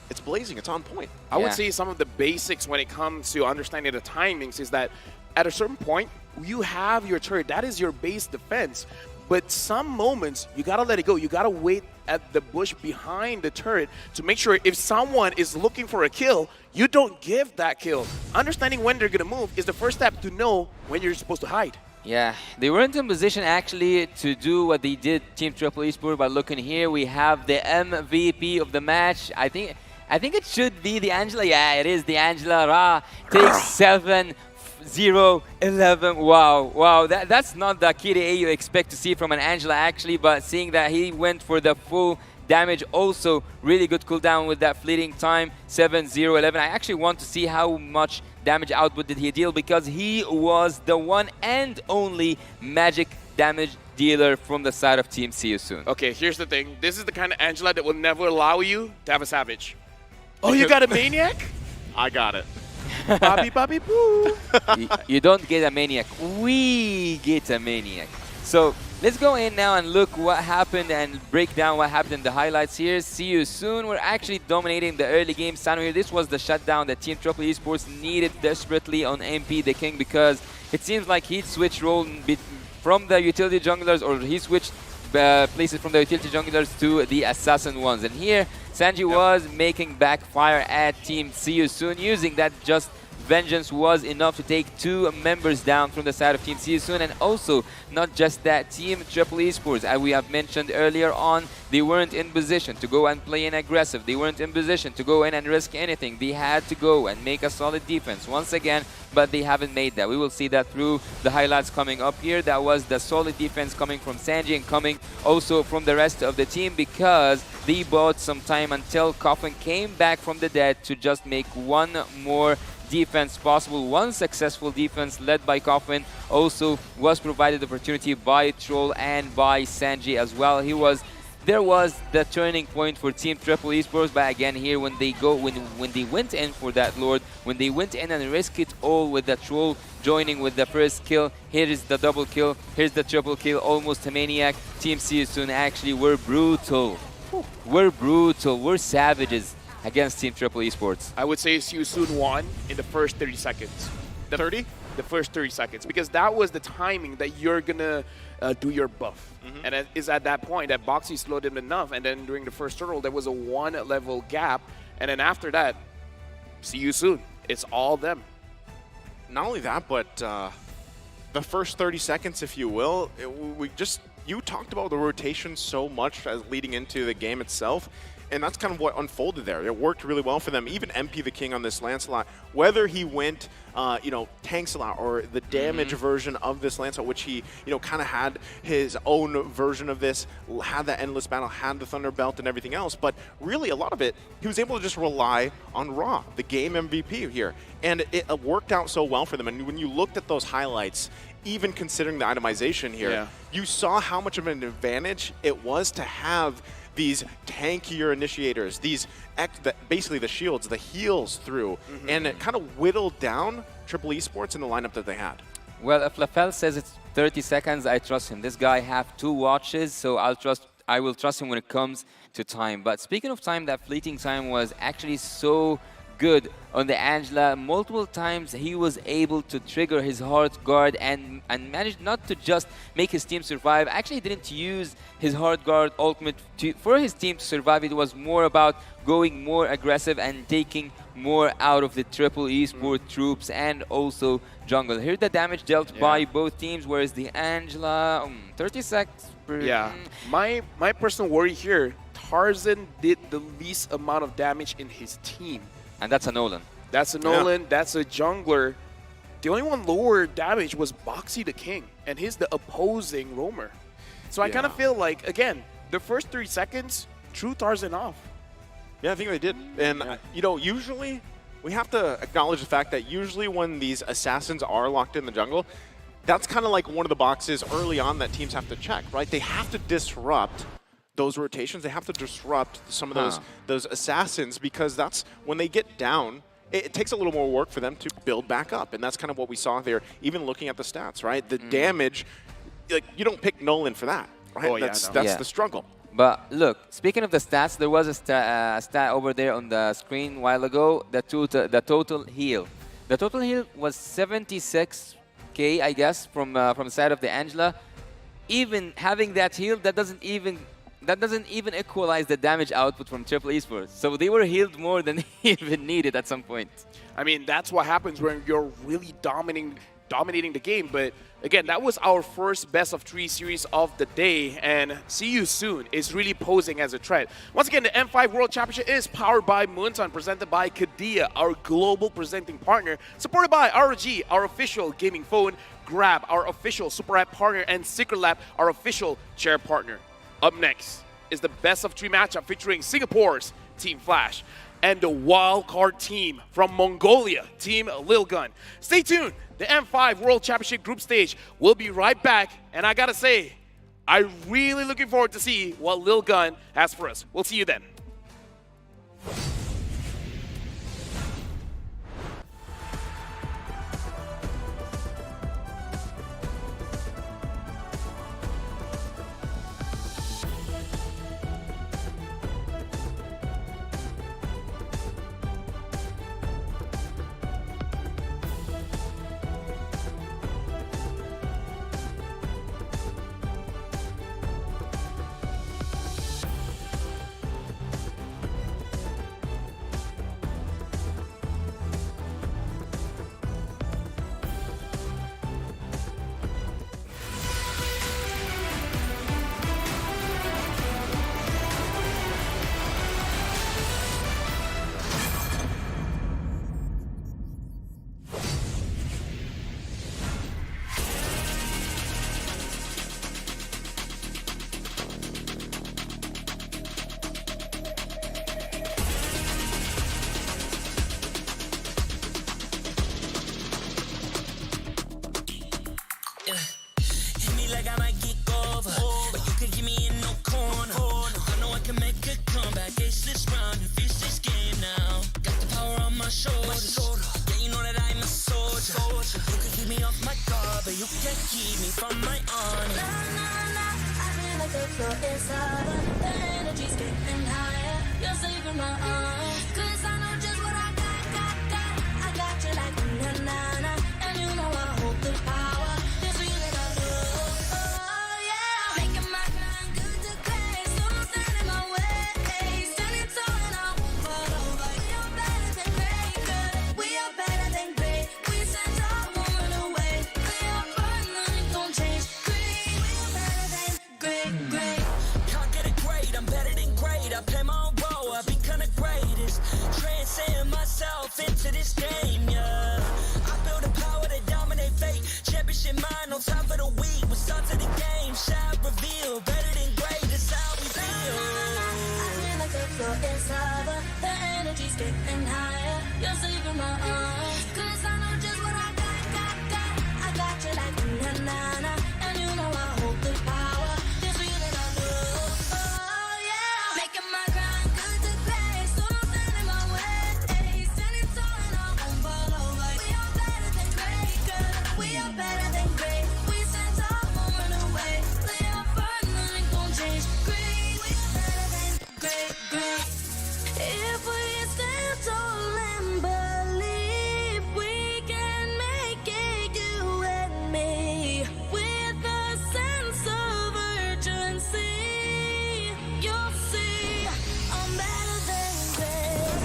S20: it's blazing, it's on point.
S2: I would say some of the basics when it comes to understanding the timings is that at a certain point, you have your turret. That is your base defense. But some moments, you got to let it go. You got to wait at the bush behind the turret to make sure if someone is looking for a kill, you don't give that kill. Understanding when they're going to move is the first step to know when you're supposed to hide.
S14: Yeah, they weren't in position actually to do what they did, Team Triple Esports. But looking here, we have the MVP of the match. I think it should be the Angela. Yeah, it is the Angela. Ra takes 7-0-11. Wow. That's not the KDA you expect to see from an Angela actually, but seeing that he went for the full damage, also really good cooldown with that fleeting time, 7-0-11. I actually want to see how much damage output did he deal, because he was the one and only magic damage dealer from the side of Team See You Soon.
S2: Okay, here's the thing. This is the kind of Angela that will never allow you to have a savage. Oh, you got a maniac?
S20: I got it.
S2: Bobby boo.
S14: You don't get a maniac. We get a maniac. So let's go in now and look what happened and break down what happened in the highlights here. See You Soon. We're actually dominating the early game. Sano here. This was the shutdown that Team Triple Esports needed desperately on MP the King, because it seems like he'd switched role from the utility junglers, or he switched places from the utility junglers to the assassin ones. And here, Sanji was making backfire at Team See You Soon, using that just vengeance was enough to take 2 members down from the side of Team See You Soon. And also, not just that, Team Triple Esports, as we have mentioned earlier on, they weren't in position to go and play in aggressive. They weren't in position to go in and risk anything. They had to go and make a solid defense once again, but they haven't made that. We will see that through the highlights coming up here. That was the solid defense coming from Sanji and coming also from the rest of the team, because they bought some time until Coffin came back from the dead to just make one more defense possible. One successful defense led by Coffin also was provided opportunity by Troll and by Sanji as well. There was the turning point for Team Triple Esports, but again here when they went in for that Lord, when they went in and risked it all with the Troll joining with the first kill, here is the double kill, here's the triple kill, almost a maniac. Team See You Soon actually were brutal. We're brutal, we're savages against Team Triple Esports.
S2: I would say See You Soon won in the first 30 seconds.
S20: The 30?
S2: The first 30 seconds, because that was the timing that you're gonna do your buff. And it is at that point that Boxy slowed him enough, and then during the first turtle there was a 1 level gap, and then after that, See You Soon. It's all them.
S20: Not only that, but the first 30 seconds, if you will, you talked about the rotation so much as leading into the game itself, and that's kind of what unfolded there. It worked really well for them. Even MP the King on this Lancelot, whether he went, tanks a lot, or the damage version of this Lancelot, which he, kind of had his own version of this, had that endless battle, had the Thunder Belt and everything else, but really a lot of it, he was able to just rely on Ra, the game MVP here, and it worked out so well for them. And when you looked at those highlights, even considering the itemization here, you saw how much of an advantage it was to have these tankier initiators, basically the shields, the heals through, and it kind of whittled down Triple Esports in the lineup that they had.
S14: Well, if Lafel says it's 30 seconds, I trust him. This guy have 2 watches, so I will trust him when it comes to time. But speaking of time, that fleeting time was actually so good on the Angela. Multiple times he was able to trigger his hard guard and managed not to just make his team survive. Actually, he didn't use his hard guard ultimate for his team to survive. It was more about going more aggressive and taking more out of the Triple Esport troops and also jungle. Here the damage dealt by both teams, whereas the Angela, 30 seconds.
S2: Yeah, my personal worry here, Tarzan did the least amount of damage in his team.
S14: And that's a Nolan.
S2: That's a Nolan, that's a jungler. The only one lower damage was Boxy the King, and he's the opposing roamer. So I kind of feel like, again, the first 3 seconds threw Tarzan off.
S20: Yeah, I think they did. And, usually we have to acknowledge the fact that usually when these assassins are locked in the jungle, that's kind of like one of the boxes early on that teams have to check, right? They have to disrupt those rotations. They have to disrupt some of those assassins, because that's when they get down, it takes a little more work for them to build back up. And that's kind of what we saw there, even looking at the stats, right? The damage, like, you don't pick Nolan for that, right?
S2: Oh, yeah,
S20: that's the struggle.
S14: But look, speaking of the stats, there was a stat over there on the screen a while ago, the total heal. The total heal was 76k, I guess, from the side of the Angela. Even having that heal, that doesn't even equalize the damage output from Triple Esports. So they were healed more than even needed at some point.
S2: I mean, that's what happens when you're really dominating the game. But again, that was our first best of 3 series of the day, and See You Soon is really posing as a threat. Once again, the M5 World Championship is powered by Moonton, presented by Kadia, our global presenting partner, supported by ROG, our official gaming phone, Grab, our official Super App partner, and Secret Lab, our official chair partner. Up next is the best of 3 matchup featuring Singapore's Team Flash and the wildcard team from Mongolia, Team Lil Gun. Stay tuned. The M5 World Championship group stage will be right back. And I gotta say, I'm really looking forward to see what Lil Gun has for us. We'll see you then.
S6: know that I'm a soldier. You can keep me off my guard, but you can't keep me from my honor. Nah, nah, nah, I feel like the floor is lava. The energy's getting higher. You're saving my arms. 'Cause I know just what I got. I got you like na na na. And you know I hold the power. This feeling I love. Oh yeah. Making my grind good to great. So don't stand in my way. Standing tall and I won't fall over. We are better than great, good. We are better than great. We stand tall, won't run away. We are fun, nothing gon' change. Great. We are better than great. Can't get it great. I'm better than great. I play my own role. I be kinda greatest. Transcend myself into this game, yeah. I build a power to dominate fate. Championship mind, no time for the weak. We start to the game, shout, reveal. Better than great, that's how we feel. I feel like the floor is lava. The energy's getting higher. You're saving my arms. 'Cause I know just what I got. I got you like na na na. And you know I hold the power. This feeling I love. Oh yeah. Making my grind good to great. So don't stand in my way. Standing tall and I won't fall over. We are better than great, good. We are better than great. We stand tall, won't run away. We are fun, nothing gon' change. Great. We are better than great. If we stand tall and believe we can make it, you and me, with a sense of urgency, you'll see I'm better than great.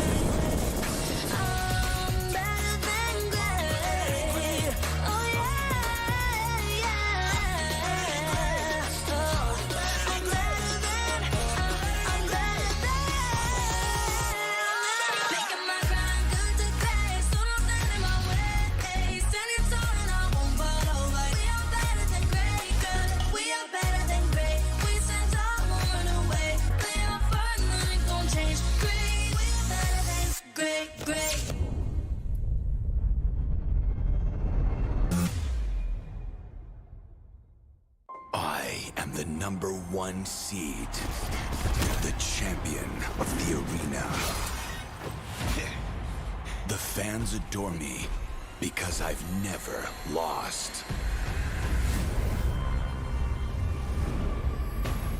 S6: I'm better than great. Oh yeah, yeah. Oh, I'm better than. Making my grind good to great. So don't stand in my way. Standing tall and I won't fall over. We are better than great, good. We are better than great. We stand tall, won't run away. We are fun, nothing gon' change. Great. We are better than great.
S15: I am the #1 seed, the champion of the arena. The fans adore me because I've never lost.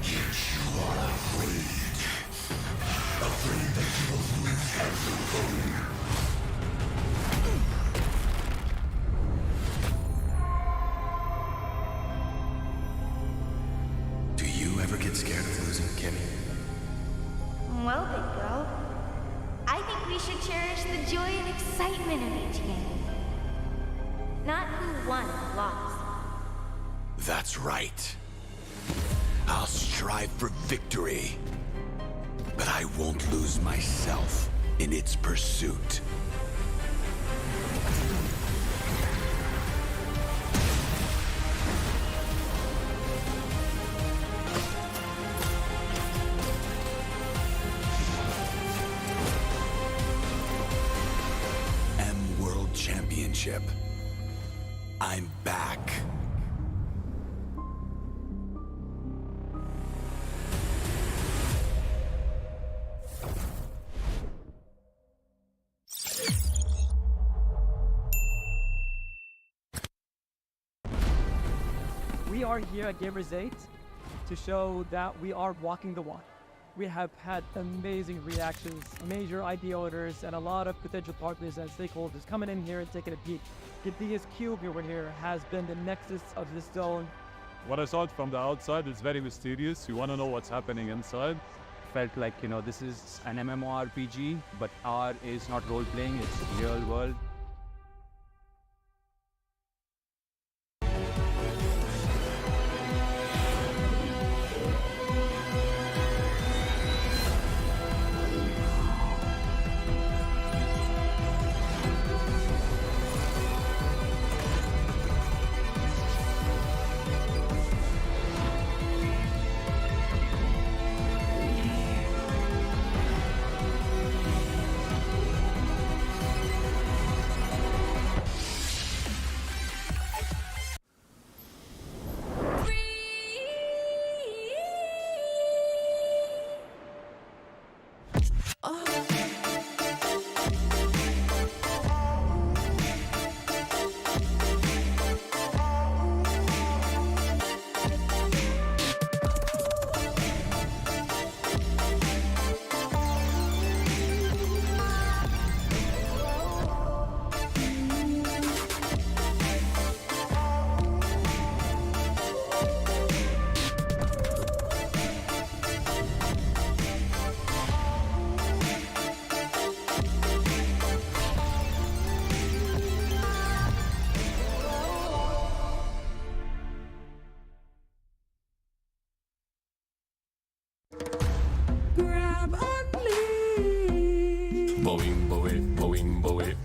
S15: Yet you are afraid that you will lose everything. Do you ever get scared of losing, Kimmy?
S1: Well, big girl, I think we should cherish the joy and excitement of each game. Not who won or lost.
S15: That's right. I'll strive for victory, but I won't lose myself in its pursuit. World Championship. I'm back.
S3: We are here at Gamers 8 to show that we are walking the walk. We have had amazing reactions, major idea owners, and a lot of potential partners and stakeholders coming in here and taking a peek. Gidea's cube over here has been the nexus of this zone.
S4: What I saw it from the outside is very mysterious. You want to know what's happening inside.
S5: Felt like, this is an MMORPG, but R is not role-playing, it's real world.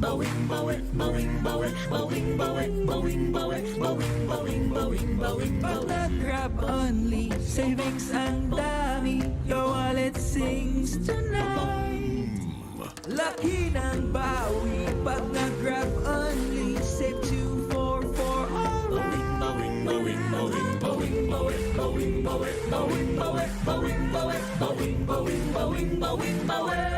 S6: Bawing, bawing, bawing, bawing, bawing, bawing, bawing, bawing, bawing, bawing, bawing, bawing. Pag nag-grab only, savings ang dami. Your wallet sings tonight. Laki ng bawi. Pag nag-grab only, save 244 alright. Bawing, bawing, bawing, bawing, bawing, bawing, bawing, bawing, bawing, bawing, bawing, bawing, bawing, bawing, bawing, bawing.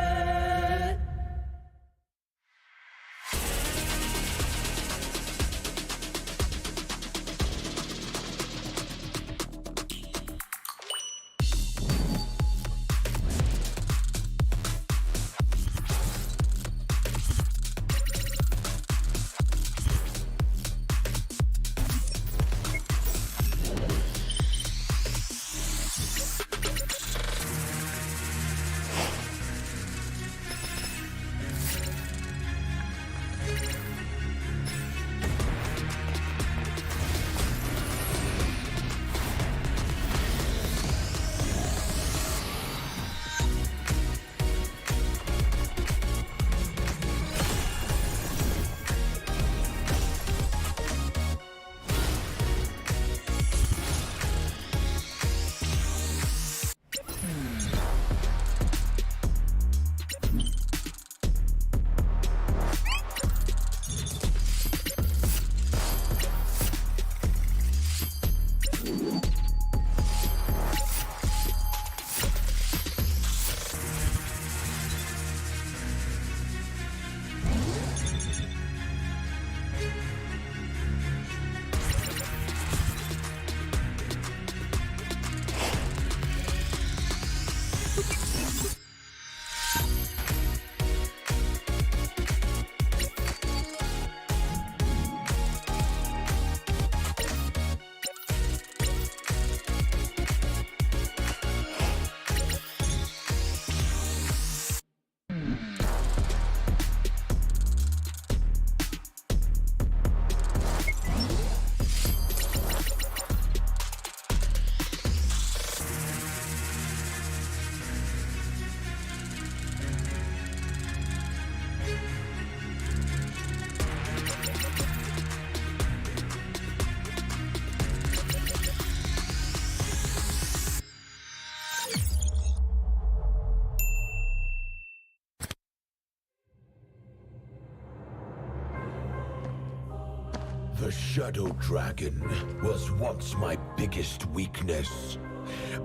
S15: The Shadow Dragon was once my biggest weakness,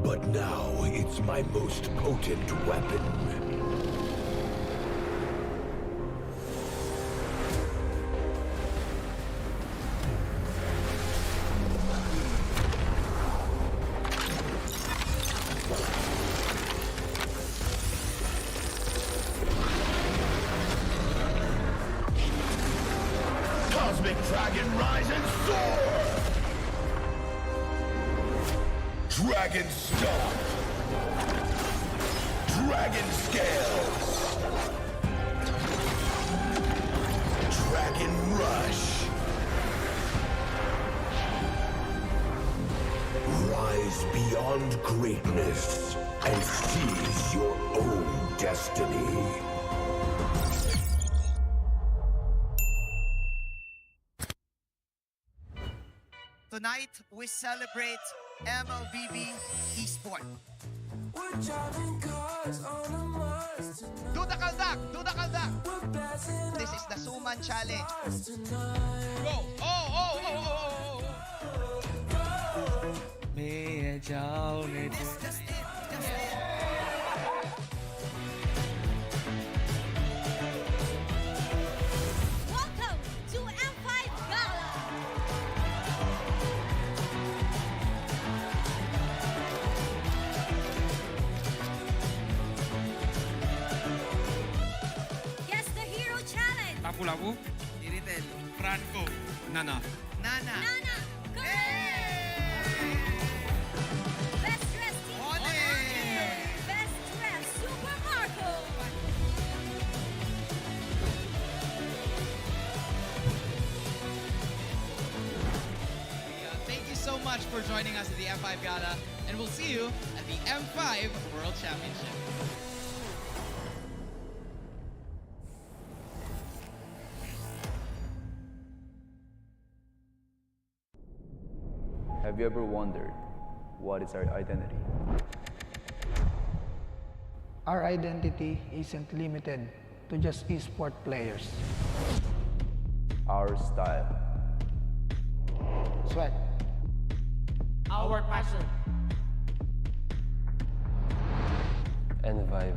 S15: but now it's my most potent weapon.
S6: Cosmic Dragon, rise and soar! Dragon Stomp! Dragon Scales! Dragon Rush! Rise beyond greatness and seize your own destiny.
S9: Tonight, we celebrate MLBB Esport. Do the kaldak! Do the kaldak! This is the Suman Challenge. Go! Oh!
S6: May jao ne
S7: Welcome to M5 Gala. Guess the hero challenge.
S16: Lapu-lapu, Iritel, Franco, Nana.
S9: Nana.
S7: Best dressed team. Best dressed Super Marco.
S8: Thank you so much for joining us at the M5 Gala, and we'll see you at the M5 World Championship.
S11: Have you ever wondered what is our identity?
S17: Our identity isn't limited to just esport players.
S11: Our style.
S17: Sweat.
S12: Our passion.
S11: And vibe.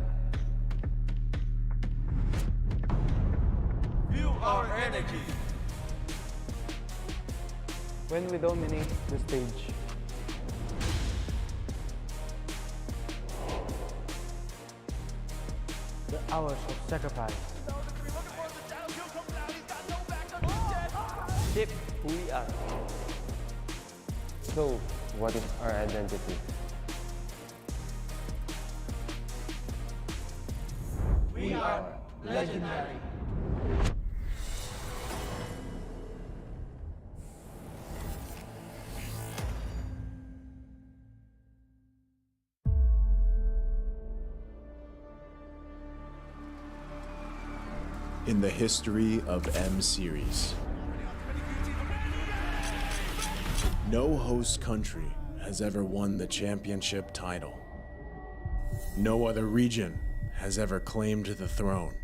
S6: Feel our energy.
S11: When we dominate the stage,
S12: The hours of sacrifice.
S11: shape who we are. So, what is our identity?
S17: We are legendary.
S13: In the history of M Series, no host country has ever won the championship title. No other region has ever claimed the throne.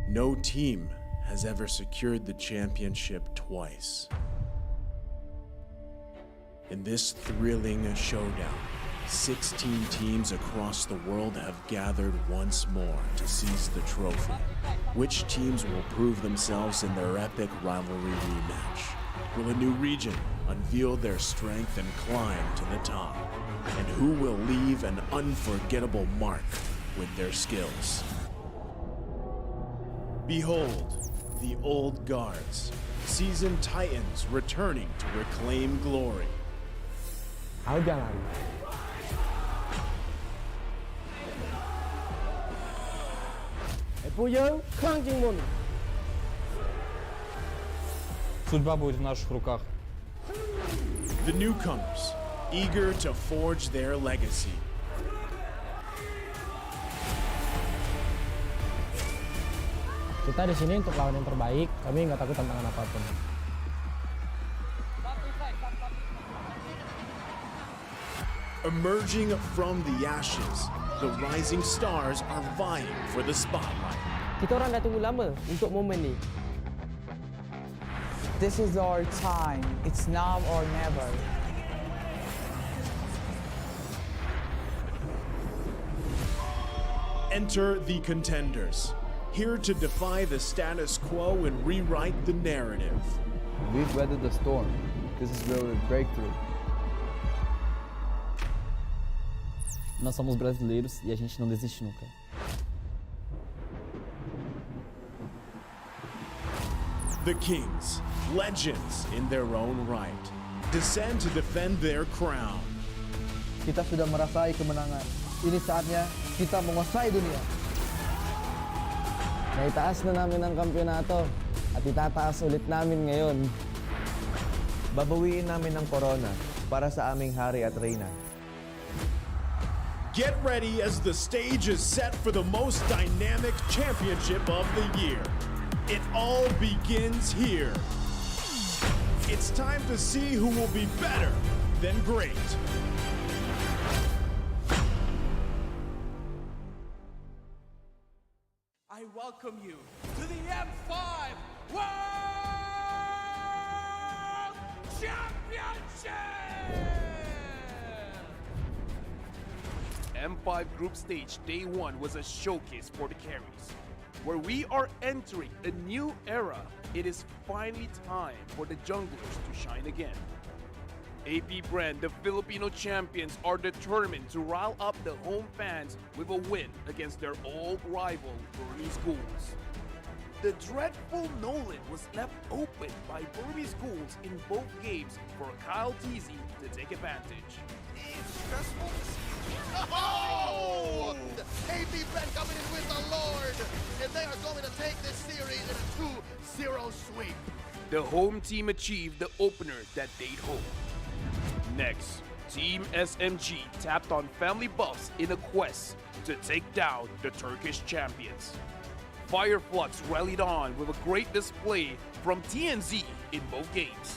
S13: No team has ever secured the championship twice. In this thrilling showdown, 16 teams across the world have gathered once more to seize the trophy. Which teams will prove themselves in their epic rivalry rematch? Will a new region unveil their strength and climb to the top? And who will leave an unforgettable mark with their skills? Behold, the old guards, seasoned titans returning to reclaim glory.
S12: How jangan? Пуел Хантингмон.
S21: Судьба будет в наших руках.
S13: The newcomers, eager to forge their legacy.
S12: Kita di sini untuk lawan yang terbaik. Kami nggak takut tantangan apapun.
S13: Emerging from the ashes, the rising stars are vying for the spotlight.
S12: Kita orang dah tunggu lama untuk momen ni.
S22: This is our time. It's now or never.
S13: Enter the contenders, here to defy the status quo and rewrite the narrative.
S11: We've weathered the storm. This is where we break through.
S23: Nós somos brasileiros e a gente não desiste nunca.
S13: The Kings, legends in their own right, descend to defend their crown.
S10: Kita sudah merasai kemenangan. Ini saatnya kita menguasai dunia.
S12: Naitaas na namin ang kampyonato at itataas ulit namin ngayon.
S18: Babawiin namin ang corona para sa aming hari at reyna.
S13: Get ready as the stage is set for the most dynamic championship of the year. It all begins here. It's time to see who will be better than great.
S19: I welcome you to the M5 World Championship!
S2: M5 Group Stage Day 1 was a showcase for the carries. Where we are entering a new era, it is finally time for the junglers to shine again. AP Brand, the Filipino champions, are determined to rile up the home fans with a win against their old rival, Burmese Schools. The dreadful Nolan was left open by Burmese Schools in both games for Kyle Teasy to take advantage.
S9: It's stressful to see. Oh! AP Brand coming in with the Lord, and they are going to take this series in a 2-0 sweep.
S2: The home team achieved the opener that they'd hoped. Next, Team SMG tapped on family buffs in a quest to take down the Turkish champions. Fireflux rallied on with a great display from TNZ in both games.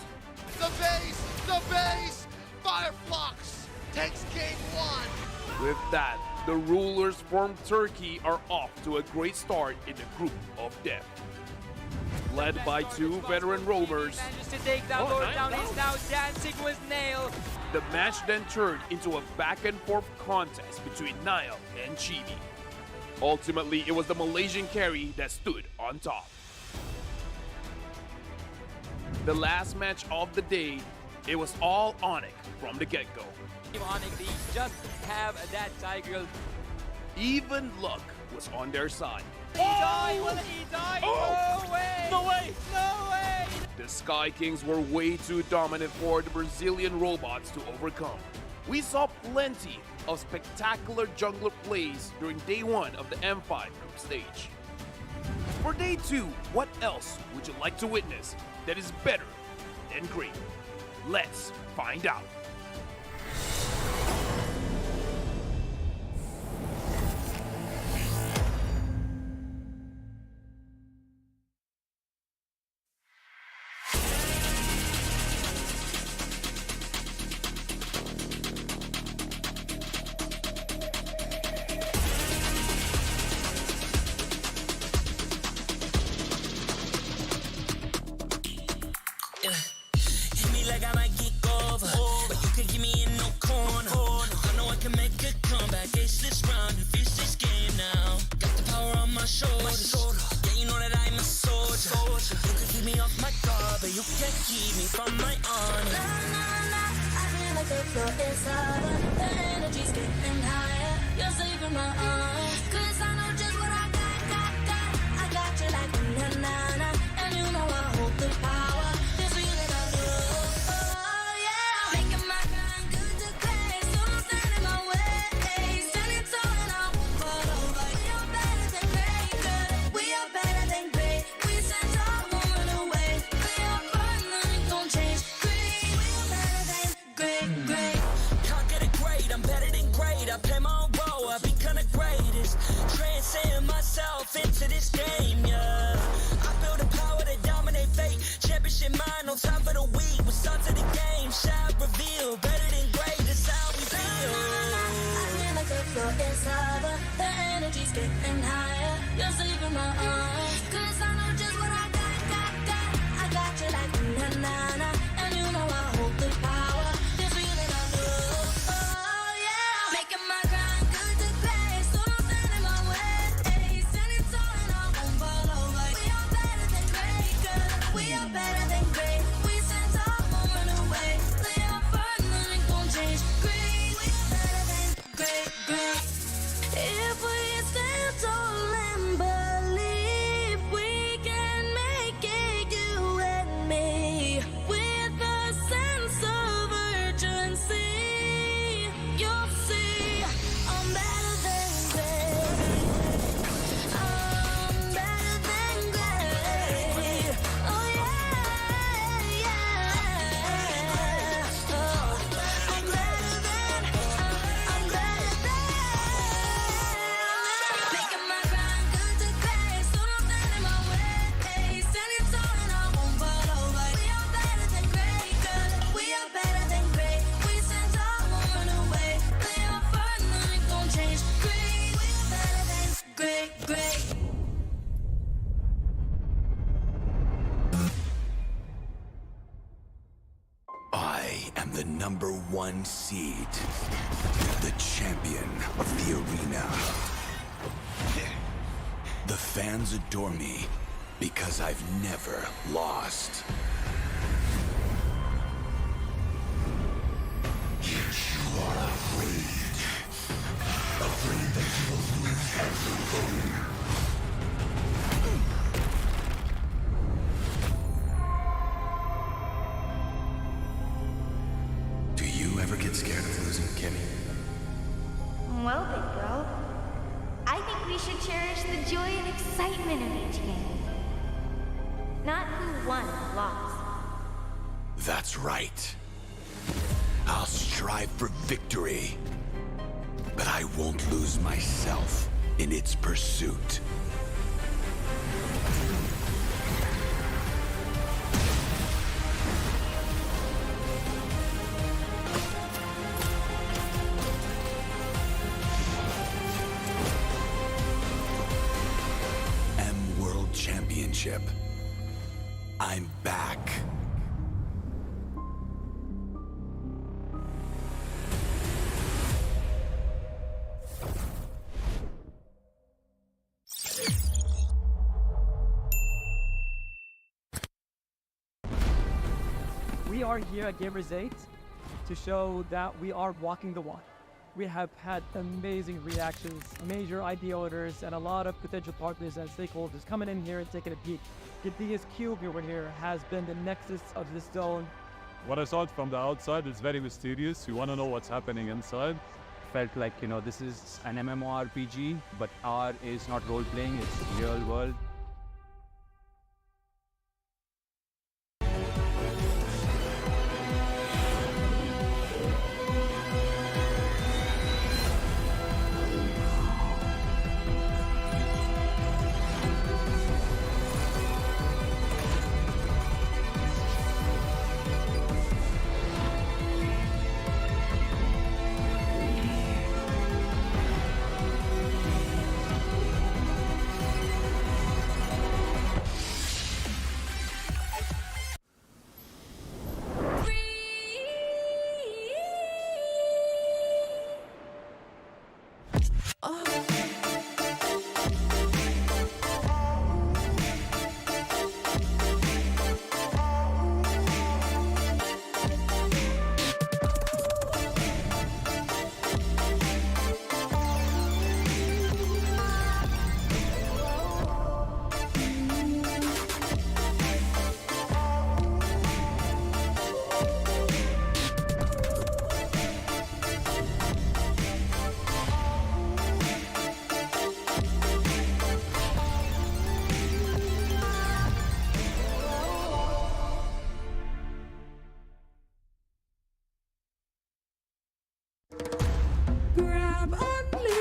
S1: The base! Fireflux takes game one.
S2: With that, the rulers from Turkey are off to a great start in the group of death. Led by two veteran roamers,
S14: Manages to take that Lord down. He's now dancing with Nail.
S2: the match then turned into a back and forth contest between Nile and Chibi. Ultimately, it was the Malaysian carry that stood on top. The last match of the day, it was all Onyx from the get-go.
S14: Onyx, they just have that Tiger.
S2: Even luck was on their side.
S14: He died! Will he die?
S2: Oh!
S14: No way!
S2: No way!
S14: No way!
S2: The Sky Kings were way too dominant for the Brazilian robots to overcome. We saw plenty of spectacular jungler plays during day one of the M5 group stage. For day two, what else would you like to witness that is better than great? Let's find out.
S6: Hit me like I might get over, but you can get me in no corner. I know I can make a comeback, ace this round and finish this game now. Got the power on my shoulders, yeah, you know that I'm a soldier. You can keep me off my guard, but you can't keep me from my honor.
S7: I feel like the floor is sour. The energy's getting higher. You're saving my arms. 'Cause I know just what I got. I got you like na-na-na. And you know I hold the power. This feeling I do. Oh yeah. Making my grind good to great. So don't stand in my way. Standing tall and I won't fall over. We are better than great, girl. We are better than great. We stand tall, won't run away. We are fun, nothing gon' change. Great. We are better than great.
S6: Can't get it great, I'm better than great. I play my own role, I become the greatest. Transcend myself into this game, yeah. I feel the power to dominate fate. Championship mind on top of the week. We start to the game, shout, reveal. Better than great, that's how we feel.
S7: I feel like the floor is sour. The energy's getting higher. You're saving my arms. 'Cause I know just what I got. I got you like na-na-na. And you know I hold the power. This feeling I do. Oh yeah. Making my grind good to great. So don't stand in my way. Standing tall and I won't fall over. We are better than great, girl. We are better than great. We stand tall, won't run away. We are fun, nothing gon' change. Great. We are better than great. If we stand tall and believe we can make it, you and me, with a sense of urgency, you'll see I'm better than great. I'm better than great. Oh yeah. Oh, I'm better than. Making my grind good to great. So don't stand in my way. Standing tall and I won't fall over. We are better than great, girl. We are better than great. We stand tall, won't run away. We are fun, nothing gon' change. Great. We are better than great.
S15: I am the #1 seed, the champion of the arena. The fans adore me because I've never lost. Yet you are afraid. Afraid that you will lose everything. Do you ever get scared of losing, Kimmy?
S20: Well, big bro, I think we should cherish the joy and excitement of each game. Not who won or lost.
S15: That's right. I'll strive for victory, but I won't lose myself in its pursuit. championship. I'm back.
S3: We are here at Gamers 8 to show that we are walking the walk. We have had amazing reactions, major IP owners, and a lot of potential partners and stakeholders coming in here and taking a peek. Gidea's Cube over here has been the nexus of this zone.
S4: What I saw from the outside is very mysterious. You want to know what's happening inside.
S5: Felt like, you know, this is an MMORPG, but R is not role-playing, it's real world.
S6: Grab only.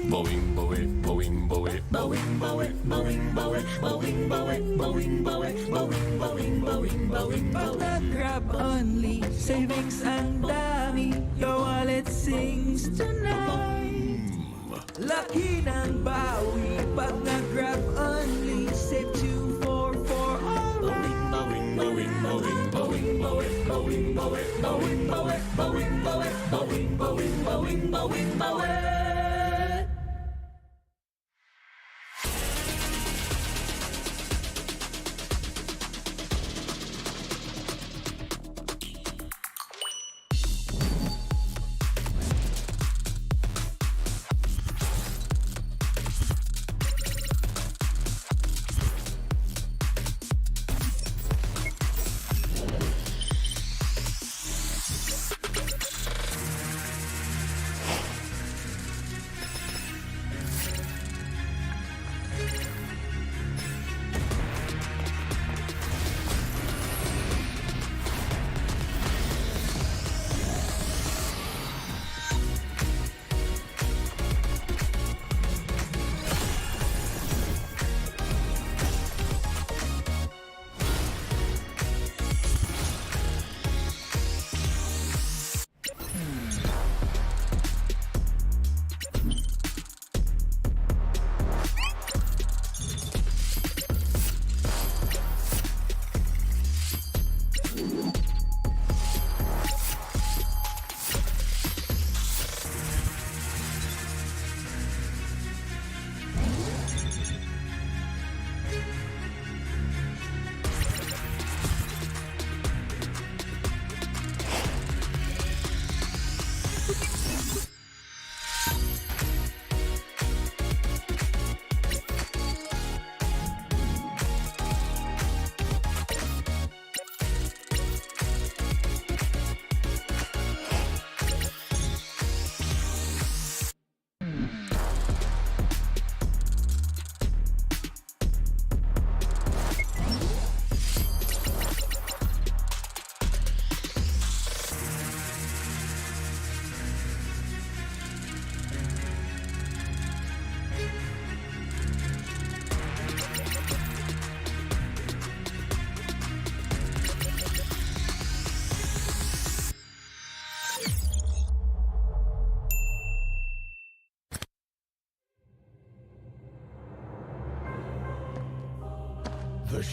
S15: Boing, boing, boing, boing, boing, boing, boing, boing, boing, boing, boing, boing, boing, boing, boing, boing.
S6: Pag nag-grab only, savings ang dami, your wallet sings tonight. Laki ng bawi, pag nag-grab only, save 2 for alright.
S15: Boing, boing, boing, boing, boing, boing, boing, boing, boing, boing, boing, boing, boing, boing, boing, boing.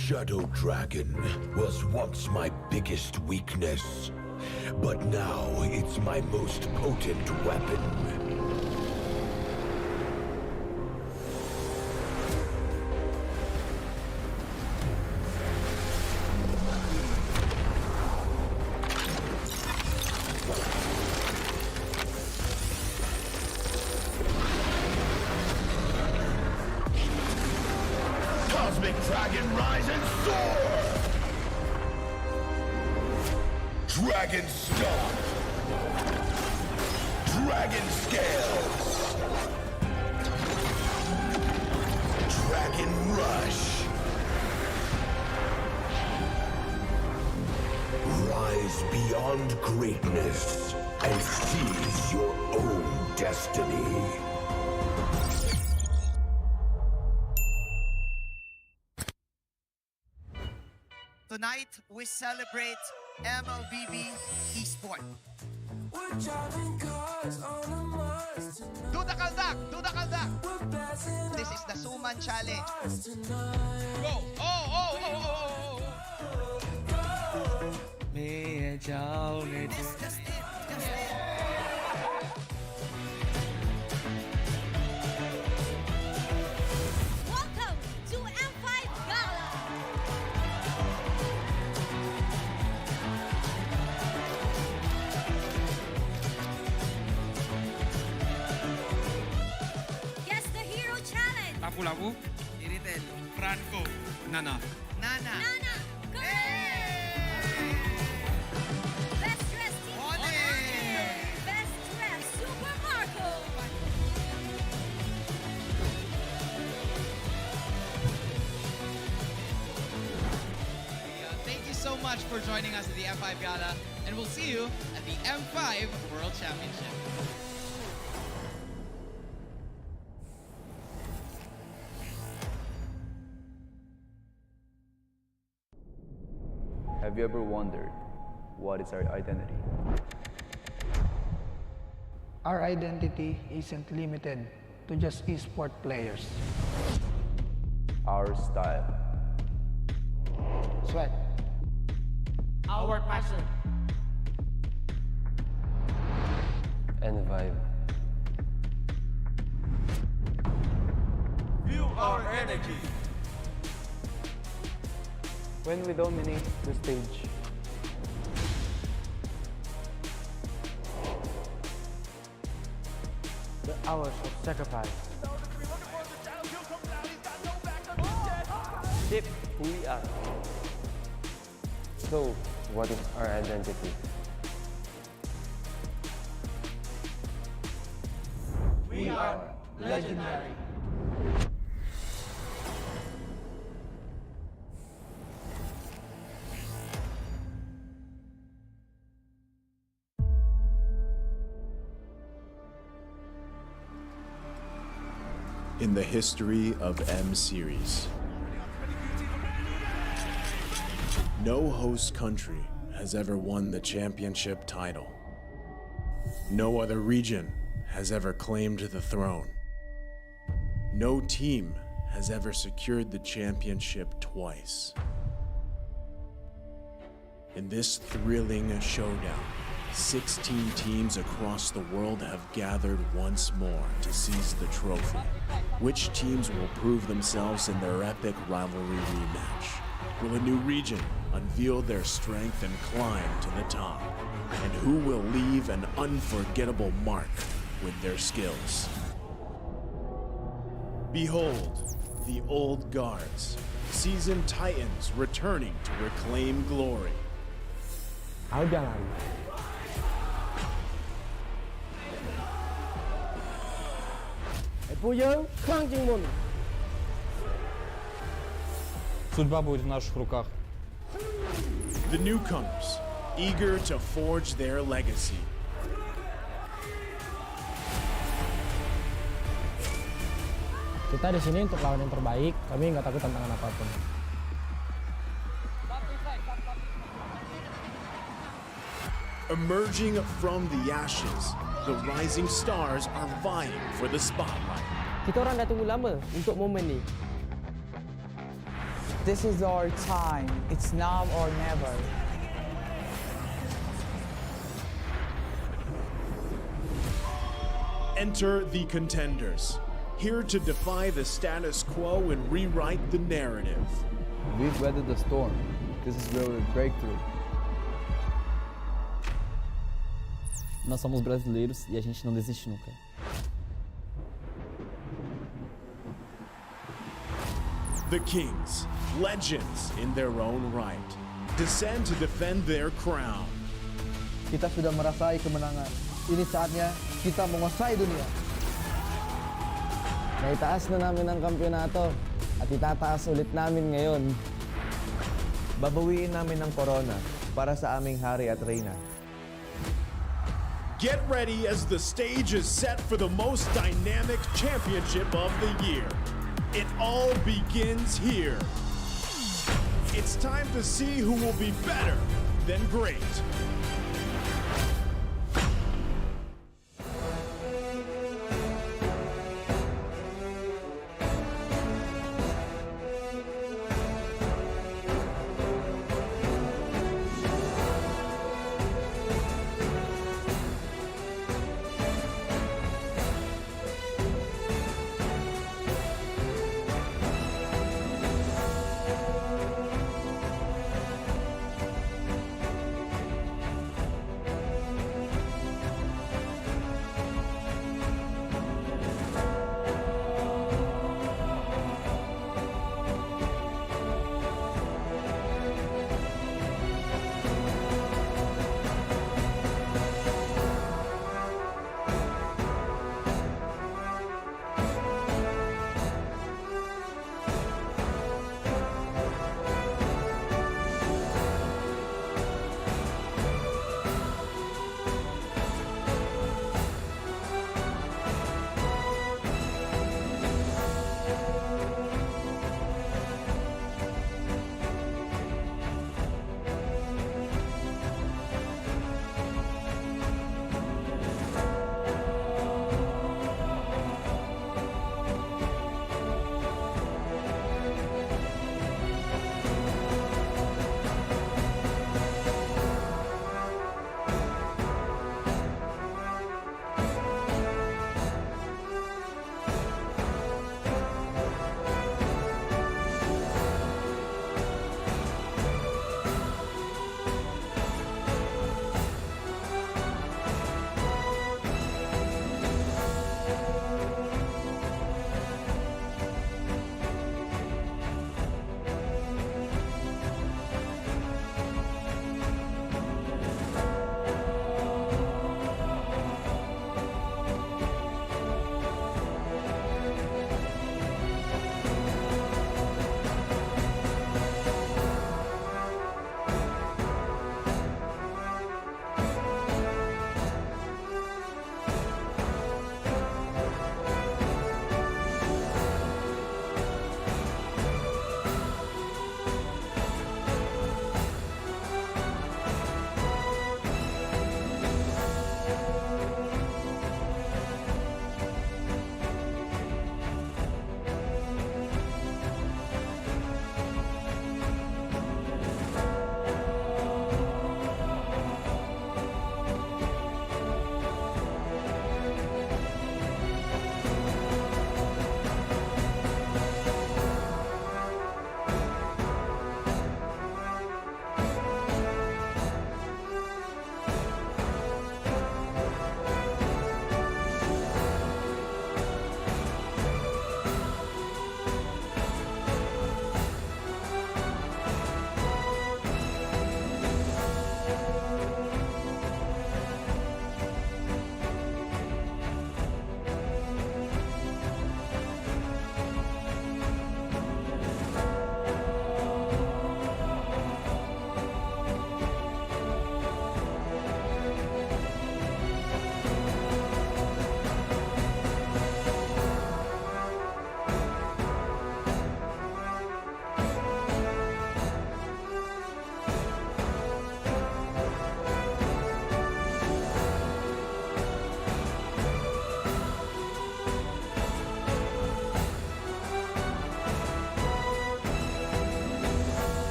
S15: Shadow Dragon was once my biggest weakness, but now it's my most potent weapon. Cosmic Dragon, rise and soar! Dragon Stomp! Dragon Scales! Dragon Rush! Rise beyond greatness and seize your own destiny.
S1: Tonight, we celebrate MLBB Esport. Do the kaldak! Do the kaldak! This is the Suman Challenge. Go! Oh! That's it.
S7: Welcome to M5 Gala. Guess the Hero Challenge.
S8: Lapu-lapu, Iritel, Franco, Nana.
S1: Nana.
S7: Best dressed team. Best dressed Super Marco.
S16: Thank you so much for joining us at the M5 Gala, and we'll see you at the M5 World Championship.
S11: Have you ever wondered what is our identity?
S10: Our identity isn't limited to just esport players.
S11: Our style.
S10: Sweat.
S14: Our passion.
S11: And vibe.
S14: Feel our energy.
S11: When we dominate the stage.
S10: The hours of sacrifice.
S11: Shape who we are. So, what is our identity?
S10: We are legendary.
S13: In the history of M Series, no host country has ever won the championship title. No other region has ever claimed the throne. No team has ever secured the championship twice. In this thrilling showdown, 16 teams across the world have gathered once more to seize the trophy. Which teams will prove themselves in their epic rivalry rematch? Will a new region unveil their strength and climb to the top? And who will leave an unforgettable mark with their skills? Behold, the old guards, seasoned titans returning to reclaim glory.
S5: Судьба будет в наших руках.
S13: The newcomers, eager to forge their legacy.
S12: Kita di sini untuk lawan yang terbaik, kami nggak takut tantangan apapun.
S13: Emerging from the ashes, the rising stars are vying for the spotlight.
S12: Kita orang dah tunggu lama untuk momen ni.
S17: This is our time. It's now or never.
S13: Enter the contenders, here to defy the status quo and rewrite the narrative.
S11: We've weathered the storm. This is where we break through.
S23: Nós somos brasileiros e a gente não desiste nunca.
S13: The Kings, legends in their own right, descend to defend their crown.
S10: Kita sudah merasai kemenangan. Ini saatnya kita menguasai dunia.
S12: Naitaas na namin ang kampyonato at itataas ulit namin ngayon.
S18: Babawiin namin ang corona para sa aming hari at reyna.
S13: Get ready as the stage is set for the most dynamic championship of the year. It all begins here. It's time to see who will be better than great.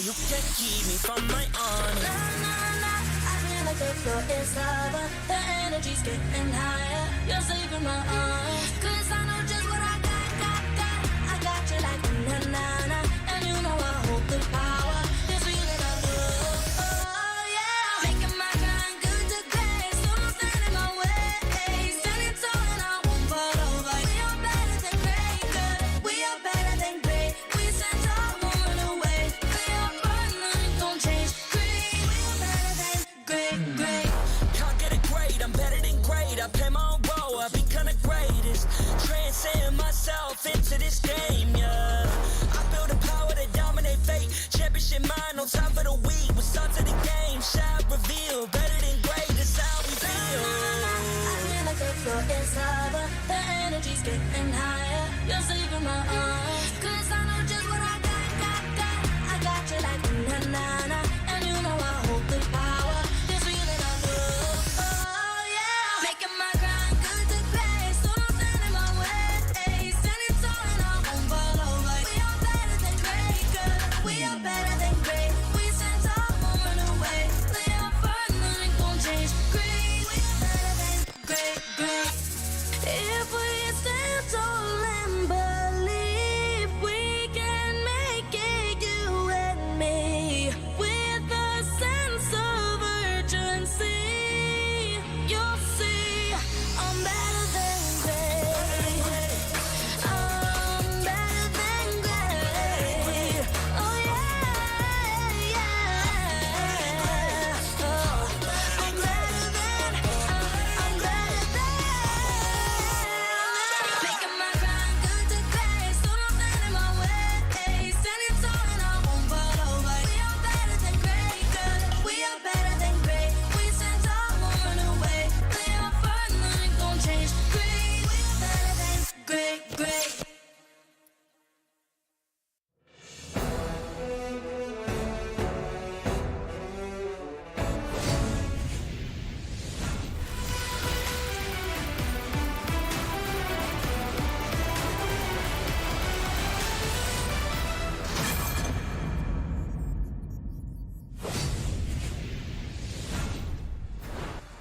S6: You can't keep me from my army.
S7: I feel like the floor is lava. The energy's getting higher. You're saving my arms. 'Cause I know just what I got. I got you like na-na-na. And you know I hold the power. This feeling I love. Oh yeah. Making my grind good to great. So don't stand in my way. Standing tall and I won't fall over. We are better than great. Good. We are better than great. We stand tall, won't run away. We are partners, don't change. Great. We are better than great.
S6: Can't get it great, I'm better than great. I play my own role, I become the greatest. Transcend myself into this game, yeah. I build a power to dominate fate. Championship mind on top of the week. What's up to the game? Shall reveal. Better than great, that's how we feel.
S7: I feel like the floor is lava. The energy's getting higher. You're saving my arms. 'Cause I know just what I got. I got you like na-na-na. And you know I hold the power. This feeling I love. Oh yeah. Making my grind good to great. So don't stand in my way. Standing tall and I won't fall over. We are better than great. Good. We are better than great. We stand tall, won't run away. We are partners, don't change. Great. We are better than great. If we stand tall and believe we can make it, you and me, with a sense of urgency, you'll see I'm better than great. I'm better than great. Oh yeah. Oh, I'm better than. Making my grind good to great. So don't stand in my way. Standing tall and I won't fall over. We are better than great. Good. We are better than great. We stand tall, won't run away. We are partners, don't change. Great. We are better than great.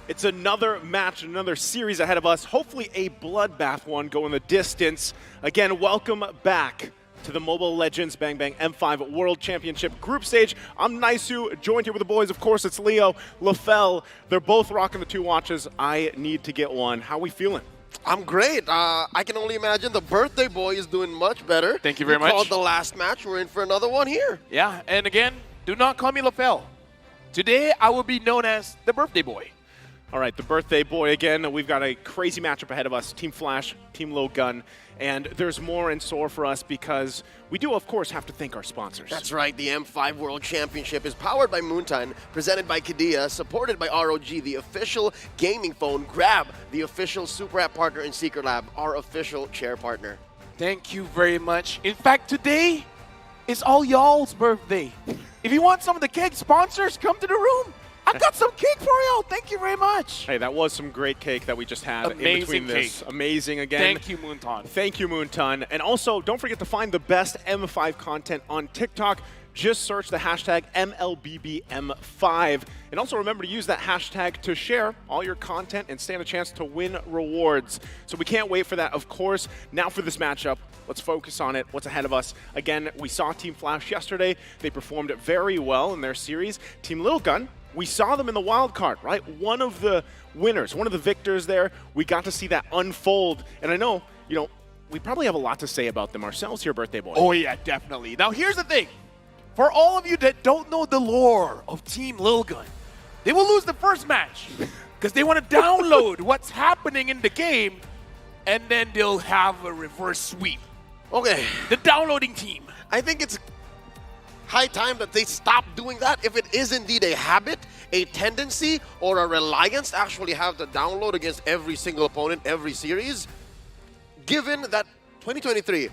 S19: It's another match, another series ahead of us. Hopefully a bloodbath one going the distance. Again, welcome back to the Mobile Legends Bang Bang M5 World Championship Group Stage. I'm Naisu, joined here with the boys. Of course, it's Leo, LaFell. They're both rocking the 2 watches. I need to get one. How we feeling?
S21: I'm great. I can only imagine the birthday boy is doing much better.
S2: Thank you very much.
S21: Called the last match. We're in for another one here.
S2: Yeah, and again, do not call me LaFell. Today, I will be known as the birthday boy.
S19: All right, the birthday boy again. We've got a crazy matchup ahead of us. Team Flash, Team Low Gun. And there's more in store for us because we do, of course, have to thank our sponsors.
S21: That's right. The M5 World Championship is powered by Moontime, presented by Kadia, supported by ROG, the official gaming phone. Grab, the official Super App partner in Secret Lab, our official chair partner.
S2: Thank you very much. In fact, today is all y'all's birthday. If you want some of the cake, sponsors, come to the room. I got some cake for y'all. Thank you very much.
S19: Hey, that was some great cake that we just had
S2: Amazing
S19: in between this.
S2: cake.
S19: Amazing again.
S2: Thank you, Moonton.
S19: Thank you, Moonton. And also, don't forget to find the best M5 content on TikTok. Just search the hashtag MLBBM5. And also remember to use that hashtag to share all your content and stand a chance to win rewards. So we can't wait for that, of course. Now for this matchup, let's focus on it. What's ahead of us? Again, we saw Team Flash yesterday. They performed very well in their series. Team Little Gun, we saw them in the wild card, right? One of the winners, one of the victors there. We got to see that unfold. And I know, we probably have a lot to say about them ourselves here, Birthday Boy.
S2: Oh, yeah, definitely. Now, here's the thing. For all of you that don't know the lore of Team Lil Gun, they will lose the first match because they want to download what's happening in the game, and then they'll have a reverse sweep.
S21: Okay.
S2: The downloading team.
S21: I think it's high time that they stop doing that. If it is indeed a habit, a tendency, or a reliance to actually have to download against every single opponent, every series, given that 2023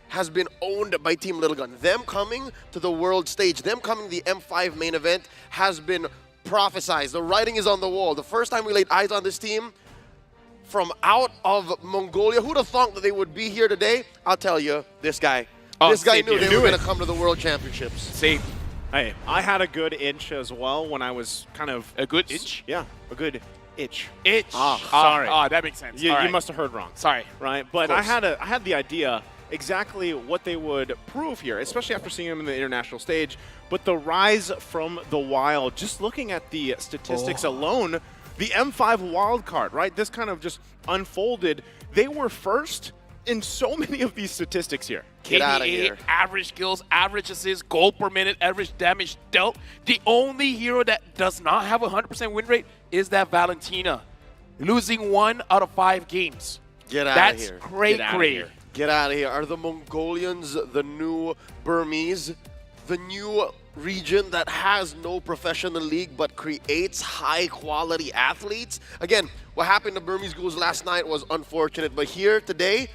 S21: has been owned by Team Little Gun. Them coming to the world stage, them coming to the M5 main event has been prophesized. The writing is on the wall. The first time we laid eyes on this team from out of Mongolia, who'd have thought that they would be here today? I'll tell you, this guy. This guy knew they were going to come to the World Championships.
S2: Same.
S19: Hey, I had a good inch as well when I was kind of...
S2: A good inch?
S19: Yeah, a good itch.
S2: Itch.
S19: Sorry.
S2: That makes sense.
S19: You must have heard wrong.
S2: Sorry.
S19: Right, but I had the idea exactly what they would prove here, especially after seeing them in the international stage. But the rise from the wild, just looking at the statistics alone, the M5 wild card, right? This kind of just unfolded. They were first in so many of these statistics here.
S21: Get out of here.
S2: Average kills, average assists, goal per minute, average damage dealt. The only hero that does not have a 100% win rate is that Valentina, losing 1 out of 5 games.
S21: Get out of here.
S2: That's cray-cray.
S21: Get out of here. Are the Mongolians the new Burmese? The new region that has no professional league but creates high-quality athletes? Again, what happened to Burmese Ghouls last night was unfortunate, but here today,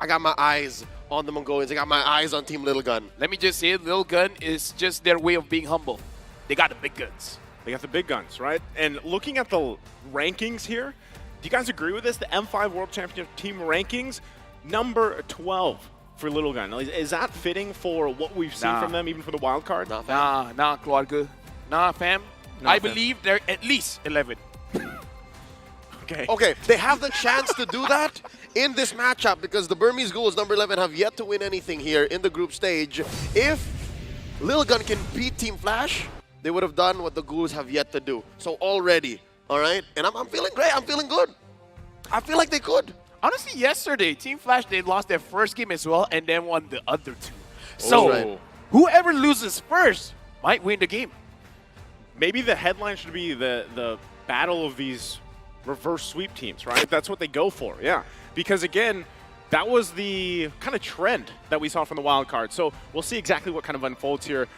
S21: I got my eyes on the Mongolians. I got my eyes on Team Little Gun.
S2: Let me just say, Little Gun is just their way of being humble. They got the big guns.
S19: They got the big guns, right? And looking at the rankings here, do you guys agree with this? The M5 World Championship team rankings, number 12 for Little Gun. Is that fitting for what we've seen from them, even for the wild card?
S21: Nah, fam.
S2: Nah, Clark. Nah, fam. I believe they're at least 11.
S21: Okay, they have the chance to do that in this matchup because the Burmese Ghouls, number 11, have yet to win anything here in the group stage. If Lil Gun can beat Team Flash, they would have done what the Ghouls have yet to do. So already, all right? And I'm feeling great. I'm feeling good. I feel like they could.
S2: Honestly, yesterday, Team Flash, they lost their first game as well and then won the other 2. So whoever loses first might win the game.
S19: Maybe the headline should be the battle of these reverse sweep teams, right? That's what they go for, yeah. Because again, that was the kind of trend that we saw from the wild card. So we'll see exactly what kind of unfolds here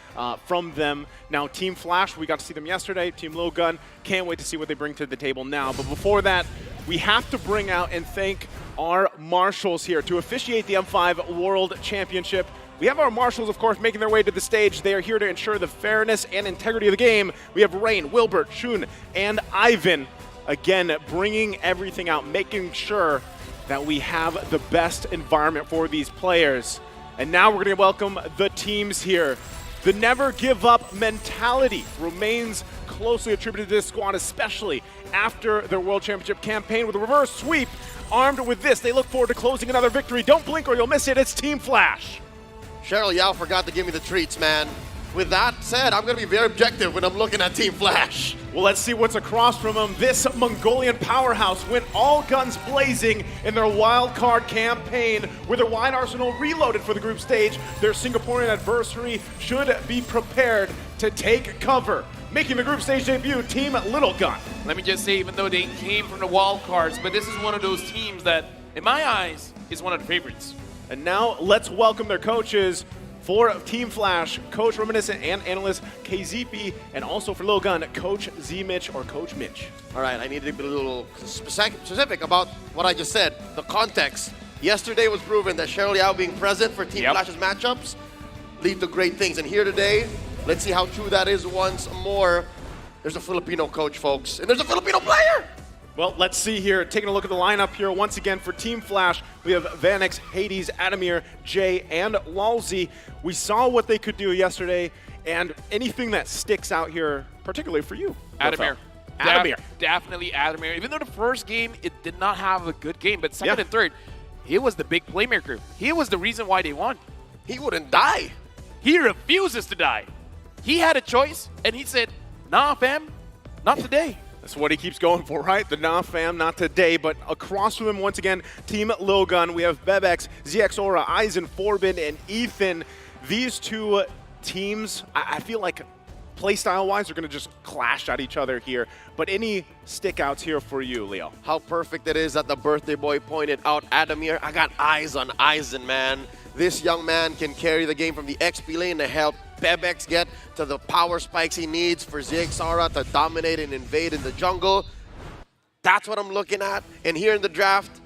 S19: from them. Now, Team Flash, we got to see them yesterday. Team Low Gun, can't wait to see what they bring to the table now. But before that, we have to bring out and thank our marshals here to officiate the M5 World Championship. We have our marshals, of course, making their way to the stage. They are here to ensure the fairness and integrity of the game. We have Rain, Wilbert, Shun, and Ivan. Again, bringing everything out, making sure that we have the best environment for these players. And now we're going to welcome the teams here. The never give up mentality remains closely attributed to this squad, especially after their World Championship campaign with a reverse sweep. Armed with this, they look forward to closing another victory. Don't blink or you'll miss it. It's Team Flash.
S21: Cheryl Yao forgot to give me the treats, man. With that said, I'm going to be very objective when I'm looking at Team Flash.
S19: Well, let's see what's across from them. This Mongolian powerhouse went all guns blazing in their wild card campaign with their wide arsenal reloaded for the group stage. Their Singaporean adversary should be prepared to take cover. Making the group stage debut, Team Little Gun.
S2: Let me just say, even though they came from the wild cards, but this is one of those teams that, in my eyes, is one of the favorites.
S19: And now let's welcome their coaches. For Team Flash, Coach Reminiscent and Analyst KZP, and also for Lil Gun, Coach Z-Mitch or Coach Mitch.
S21: All right, I need to be a little specific about what I just said, the context. Yesterday was proven that Cheryl Yao being present for Team Flash's matchups lead to great things. And here today, let's see how true that is once more. There's a Filipino coach, folks, and there's a Filipino player!
S19: Well, let's see here. Taking a look at the lineup here once again for Team Flash, we have Vanix, Hades, Adamir, Jay, and Lalzi. We saw what they could do yesterday, and anything that sticks out here, particularly for you,
S2: Adamir.
S19: Adamir.
S2: Definitely Adamir. Even though the first game, it did not have a good game, but second and third, he was the big playmaker. He was the reason why they won.
S21: He wouldn't die.
S2: He refuses to die. He had a choice, and he said, nah, fam, not today.
S19: That's what he keeps going for, right? The nah fam, not today. But across from him, once again, Team Lil Gun. We have Bebex, ZXora, Eisen, Forbin, and Ethan. These two teams, I feel like playstyle-wise, are going to just clash at each other here. But any stick-outs here for you, Leo?
S21: How perfect it is that the birthday boy pointed out Adamir. I got eyes on Eisen, man. This young man can carry the game from the XP lane to help Bebex get to the power spikes he needs for ZXara to dominate and invade in the jungle. That's what I'm looking at. And here in the draft,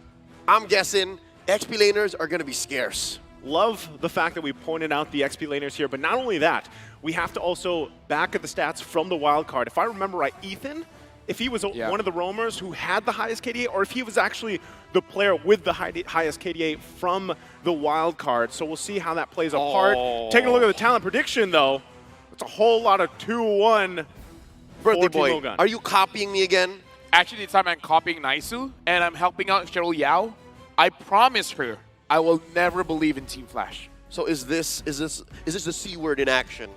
S21: I'm guessing XP laners are going to be scarce.
S19: Love the fact that we pointed out the XP laners here, but not only that, we have to also back at the stats from the wild card. If I remember right, Ethan, if he was one of the roamers who had the highest KDA, or if he was actually the player with the highest KDA from the wild card. So we'll see how that plays a part. Taking a look at the talent prediction, though, It's a whole lot of 2-1.
S21: Birthday boy, are you copying me again?
S2: Actually, this time I'm copying Naisu, and I'm helping out Cheryl Yao. I promise her I will never believe in Team Flash.
S21: So is this the C word in action?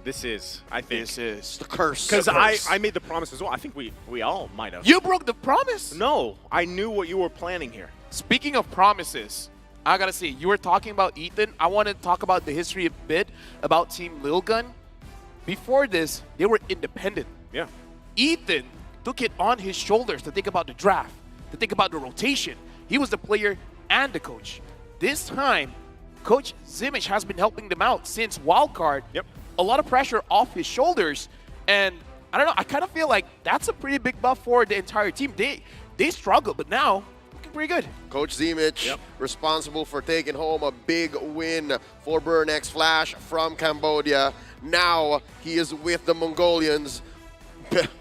S19: This is, I think.
S2: This is
S21: the curse.
S19: Because I made the promise as well. I think we all might have.
S2: You broke the promise?
S19: No, I knew what you were planning here.
S2: Speaking of promises, I gotta say, you were talking about Ethan. I want to talk about the history a bit about Team Lil Gun. Before this, they were independent.
S19: Yeah.
S2: Ethan took it on his shoulders to think about the draft, to think about the rotation. He was the player and the coach. This time, Coach Zimmich has been helping them out since wildcard.
S19: Yep.
S2: A lot of pressure off his shoulders. And I don't know, I kind of feel like that's a pretty big buff for the entire team. They struggled, but now looking pretty good.
S21: Coach Zimmich, responsible for taking home a big win for Burn X Flash from Cambodia. Now he is with the Mongolians,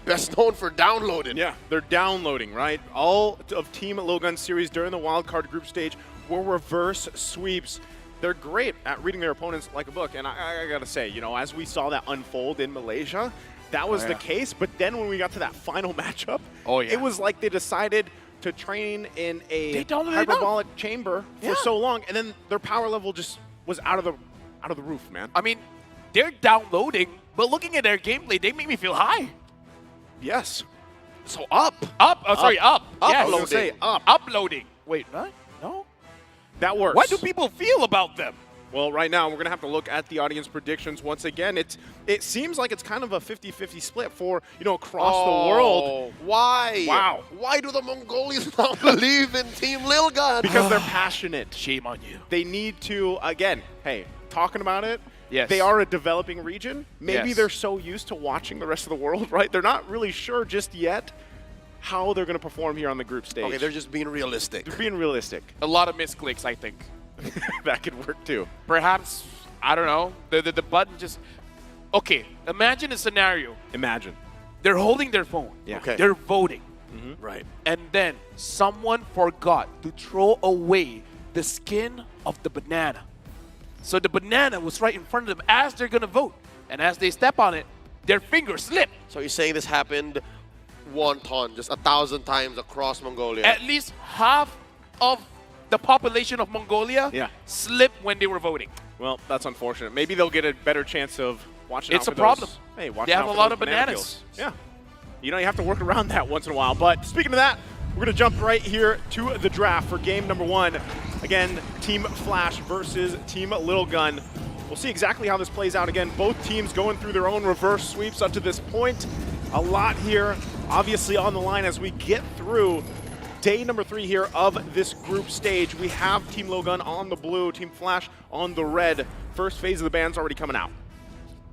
S21: best known for downloading.
S19: Yeah, they're downloading, right? All of Team Lil Gun series during the wildcard group stage were reverse sweeps. They're great at reading their opponents like a book. And I gotta say, you know, as we saw that unfold in Malaysia, that was the case. But then when we got to that final matchup, it was like they decided to train in a hyperbolic chamber for so long, and then their power level just was out of the roof, man.
S2: I mean, they're downloading, but looking at their gameplay, they make me feel high.
S19: Yes.
S21: So up.
S2: Up. Oh, sorry, up. Yes.
S19: Uploading. Say up.
S2: Uploading. Wait, what? No?
S19: That works.
S2: What do people feel about them?
S19: Well, right now, we're going to have to look at the audience predictions once again. It seems like it's kind of a 50-50 split for, you know, across the world.
S21: Why?
S19: Wow.
S21: Why do the Mongolians not believe in Team Lil Gun?
S19: Because they're passionate.
S2: Shame on you.
S19: They need to, again, hey, talking about it,
S2: yes.
S19: They are a developing region. Maybe
S2: Yes.
S19: they're so used to watching the rest of the world, right? They're not really sure just yet how they're going to perform here on the group stage.
S21: Okay, they're just being realistic.
S19: They're being realistic.
S2: A lot of misclicks, I think.
S19: That could work too.
S2: Perhaps, I don't know, the button just... Okay, imagine a scenario.
S19: Imagine.
S2: They're holding their phone.
S19: Yeah.
S21: Okay.
S2: They're voting.
S21: Right.
S2: And then someone forgot to throw away the skin of the banana. So the banana was right in front of them as they're going to vote. And as they step on it, their fingers slip.
S21: So you're saying this happened one ton, just 1,000 times across Mongolia?
S2: At least half of the population of Mongolia slipped when they were voting.
S19: Well, that's unfortunate. Maybe they'll get a better chance of watching out
S2: It's
S19: for
S2: a problem.
S19: those. Hey, watch
S2: They
S19: out
S2: have a
S19: for
S2: lot
S19: those
S2: of
S19: banana
S2: bananas.
S19: peels. Yeah. You know, you have to work around that once in a while. But speaking of that, we're going to jump right here to the draft for game number 1. Again, Team Flash versus Team Lil Gun. We'll see exactly how this plays out. Again, both teams going through their own reverse sweeps up to this point. A lot here, obviously, on the line as we get through day number 3 here of this group stage. We have Team Lil Gun on the blue, Team Flash on the red. First phase of the band's already coming out.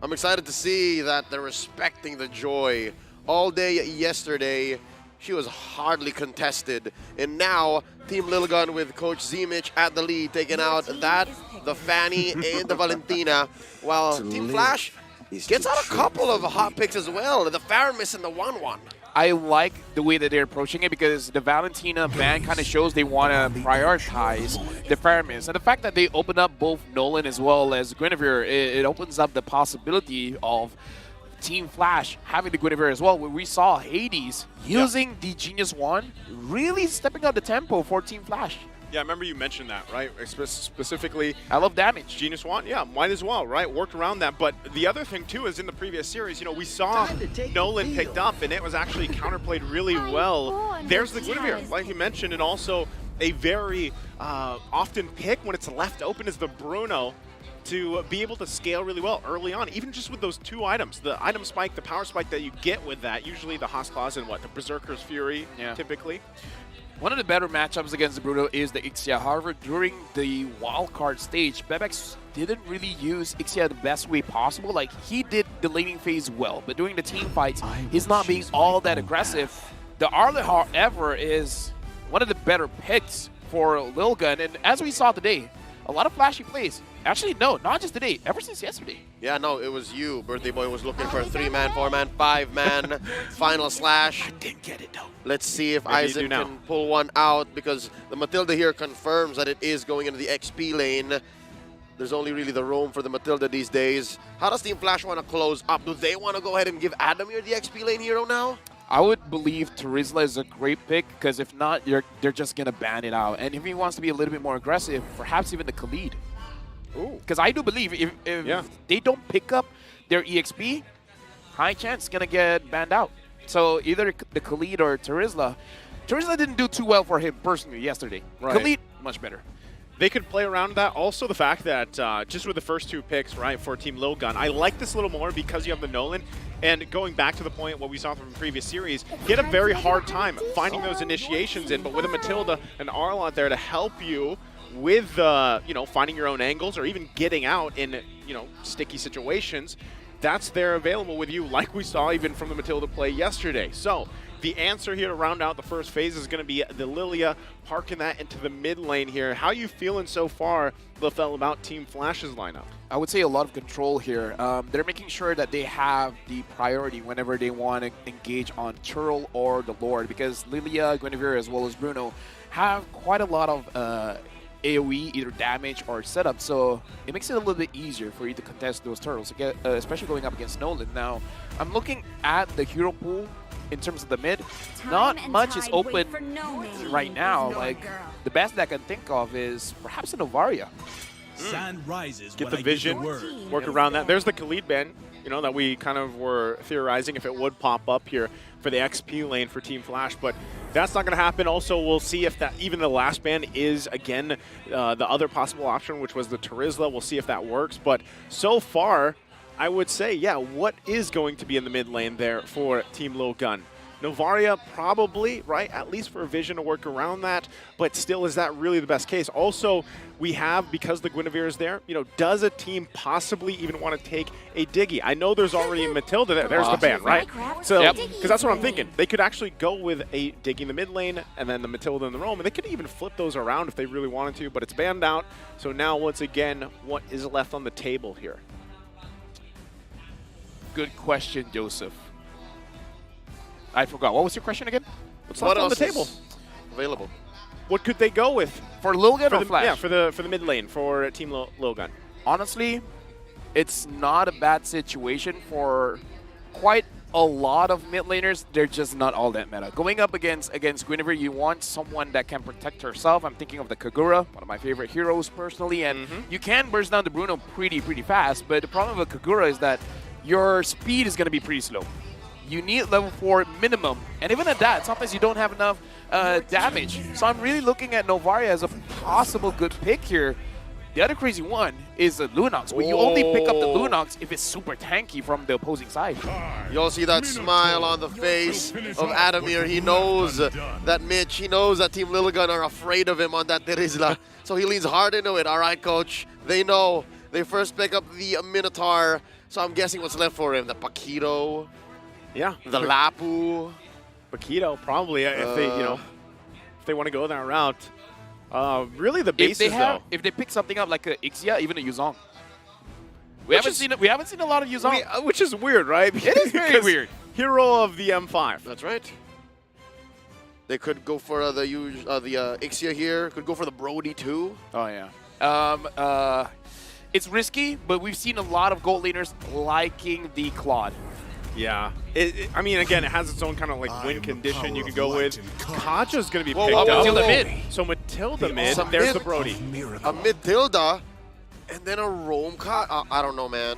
S21: I'm excited to see that they're respecting the joy. All day yesterday, she was hardly contested. And now, Team Lil Gun with Coach Zimmich at the lead, taking out that, the Fanny, and the Valentina, while Team Flash gets out a couple of hot picks as well, the Faramis and the 1-1.
S2: I like the way that they're approaching it because the Valentina ban kind of shows they want to prioritize the Faramis. And the fact that they open up both Nolan as well as Guinevere, it opens up the possibility of Team Flash having the Guinevere as well, where we saw Hades using the Genius Wand, really stepping up the tempo for Team Flash.
S19: Yeah, I remember you mentioned that, right? Specifically,
S2: I love damage.
S19: Genius Wand, yeah, might as well, right? Worked around that. But the other thing, too, is in the previous series, you know, we saw Nolan picked up, and it was actually counterplayed really well. There's the Guinevere, like you mentioned, and also a very often pick when it's left open is the Bruno to be able to scale really well early on, even just with those 2 items. The item spike, the power spike that you get with that, usually the Haas and the Berserker's Fury, typically.
S2: One of the better matchups against the Bruno is the Ixia. However, during the wildcard stage, Bebex didn't really use Ixia the best way possible. Like, he did the laning phase well, but during the team fights, he's not being all that aggressive. The Arlet, however, is one of the better picks for Lil Gun, and as we saw today, a lot of flashy plays. Actually, no, not just today, ever since yesterday.
S21: Yeah, no, it was you. Birthday Boy was looking for a 3-man, 4-man, 5-man final slash.
S2: I didn't get it, though.
S21: Let's see if
S19: Maybe
S21: Isaac can pull one out, because the Matilda here confirms that it is going into the XP lane. There's only really the roam for the Matilda these days. How does Team Flash want to close up? Do they want to go ahead and give Adamir the XP lane hero now?
S2: I would believe Terizla is a great pick, because if not, they're just going to ban it out. And if he wants to be a little bit more aggressive, perhaps even the Khalid. Because I do believe if they don't pick up their EXP, high chance it's going to get banned out. So either the Khalid or Terizla. Terizla didn't do too well for him personally yesterday.
S19: Right.
S2: Khalid, much better.
S19: They could play around that. Also, the fact that just with the first 2 picks, right, for Team Lilgun, I like this a little more because you have the Nolan. And going back to the point what we saw from the previous series, get a very hard time finding those initiations in. But with a Matilda and Arlott there to help you with, finding your own angles or even getting out in, sticky situations, that's there available with you, like we saw even from the Matilda play yesterday. So the answer here to round out the first phase is going to be the Lilia, parking that into the mid lane here. How are you feeling so far, Lefel, about Team Flash's lineup?
S2: I would say a lot of control here. They're making sure that they have the priority whenever they want to engage on Churl or the Lord, because Lilia, Guinevere, as well as Bruno have quite a lot of AoE, either damage or setup, so it makes it a little bit easier for you to contest those turtles, especially going up against Nolan. Now, I'm looking at the hero pool in terms of the mid. Not much is open right now. Like, the best that I can think of is perhaps a Novaria.
S9: Sand rises
S19: Get
S9: when
S19: the
S9: I
S19: vision,
S9: give the word.
S19: work around that. There's the Khalid ban, that we kind of were theorizing if it would pop up here for the XP lane for Team Flash, but that's not going to happen. Also, we'll see if that even the last ban is, again, the other possible option, which was the Terizla. We'll see if that works, but so far, I would say, what is going to be in the mid lane there for Team Lilgun? Novaria probably, right, at least for a vision to work around that, but still, is that really the best case? Also, we have, because the Guinevere is there, does a team possibly even want to take a Diggy? I know there's already a Matilda there. There's the ban, right? So, because that's what I'm thinking. They could actually go with a Diggy in the mid lane and then the Matilda in the roam, and they could even flip those around if they really wanted to, but it's banned out. So now, once again, what is left on the table here?
S2: Good question, Joseph. I forgot. What was your question again?
S21: What
S2: left on
S21: else
S2: the table?
S21: is available?
S19: What could they go with?
S2: For Lilgun or Flash?
S19: Yeah, for the mid lane for Team Lilgun.
S2: Honestly, it's not a bad situation for quite a lot of mid laners. They're just not all that meta. Going up against Guinevere, you want someone that can protect herself. I'm thinking of the Kagura, one of my favorite heroes personally, and you can burst down the Bruno pretty fast, but the problem with Kagura is that your speed is going to be pretty slow. You need level 4 minimum, and even at that, sometimes you don't have enough damage. So I'm really looking at Novaria as a possible good pick here. The other crazy one is the Lunox, but you only pick up the Lunox if it's super tanky from the opposing side.
S21: You all see that smile on the face of Adamir. He knows that Mitch, he knows that Team Lilgun are afraid of him on that Terizla. So he leans hard into it. All right, coach. They know. They first pick up the Minotaur. So I'm guessing what's left for him. The Paquito.
S19: Yeah.
S21: The Lapu.
S19: Paquito, probably, if they want to go that route. Really, the bases though.
S2: If they pick something up like a Ixia, even a Yuzong. We haven't seen a lot of Yuzong,
S19: which is weird, right?
S2: It is very weird.
S19: Hero of the M5.
S21: That's right. They could go for the Ixia here. Could go for the Brody too.
S2: Oh yeah. It's risky, but we've seen a lot of gold laners liking the Claude.
S19: Yeah. I mean, again, it has its own kind of like win condition you could go with. Kaja's going to be picked up.
S2: Matilda mid.
S19: So Matilda mid, there's the Brody.
S21: A Matilda, and then a Roam Kaj. I don't know, man.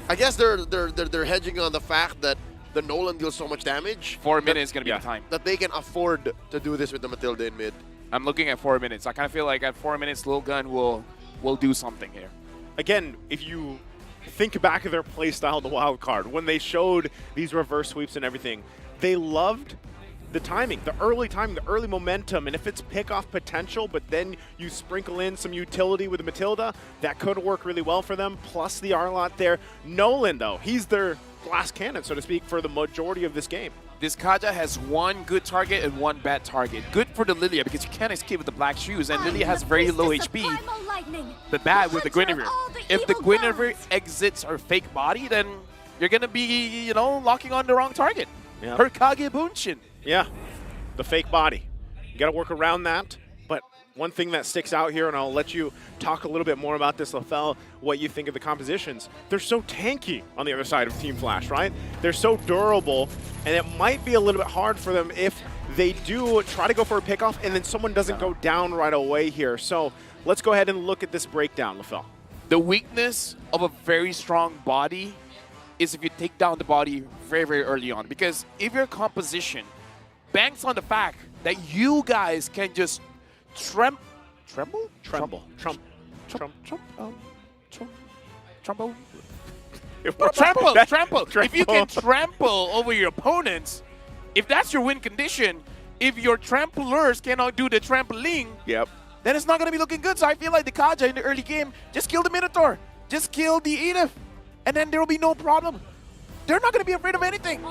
S21: I guess they're hedging on the fact that the Nolan deals so much damage.
S2: 4 minutes is going to be the time.
S21: That they can afford to do this with the Matilda in mid.
S2: I'm looking at 4 minutes. I kind of feel like at 4 minutes, Lilgun will do something here.
S19: Again, if you think back of their playstyle, the wild card, when they showed these reverse sweeps and everything, they loved the timing, the early momentum, and if it's pick-off potential, but then you sprinkle in some utility with the Matilda, that could work really well for them, plus the Arlott there. Nolan, though, he's their glass cannon, so to speak, for the majority of this game.
S2: This Kaja has one good target and one bad target. Good for the Lilia because you can't escape with the black shoes, and Lilia has very low HP. But bad with the Guinevere. If the Guinevere exits her fake body, then you're going to be, locking on the wrong target. Her Kage Bunshin.
S19: Yeah, the fake body. You got to work around that. But one thing that sticks out here, and I'll let you talk a little bit more about this, LaFell, what you think of the compositions. They're so tanky on the other side of Team Flash, right? They're so durable, and it might be a little bit hard for them if they do try to go for a pickoff and then someone doesn't go down right away here. So let's go ahead and look at this breakdown, LaFell.
S2: The weakness of a very strong body is if you take down the body very, very early on. Because if your composition banks on the fact that you guys can just trample. If you can trample over your opponents, if that's your win condition, if your tramplers cannot do the trampling, then it's not going to be looking good. So I feel like the Kaja in the early game, just kill the Minotaur, just kill the Edith, and then there will be no problem. They're not going to be afraid of anything.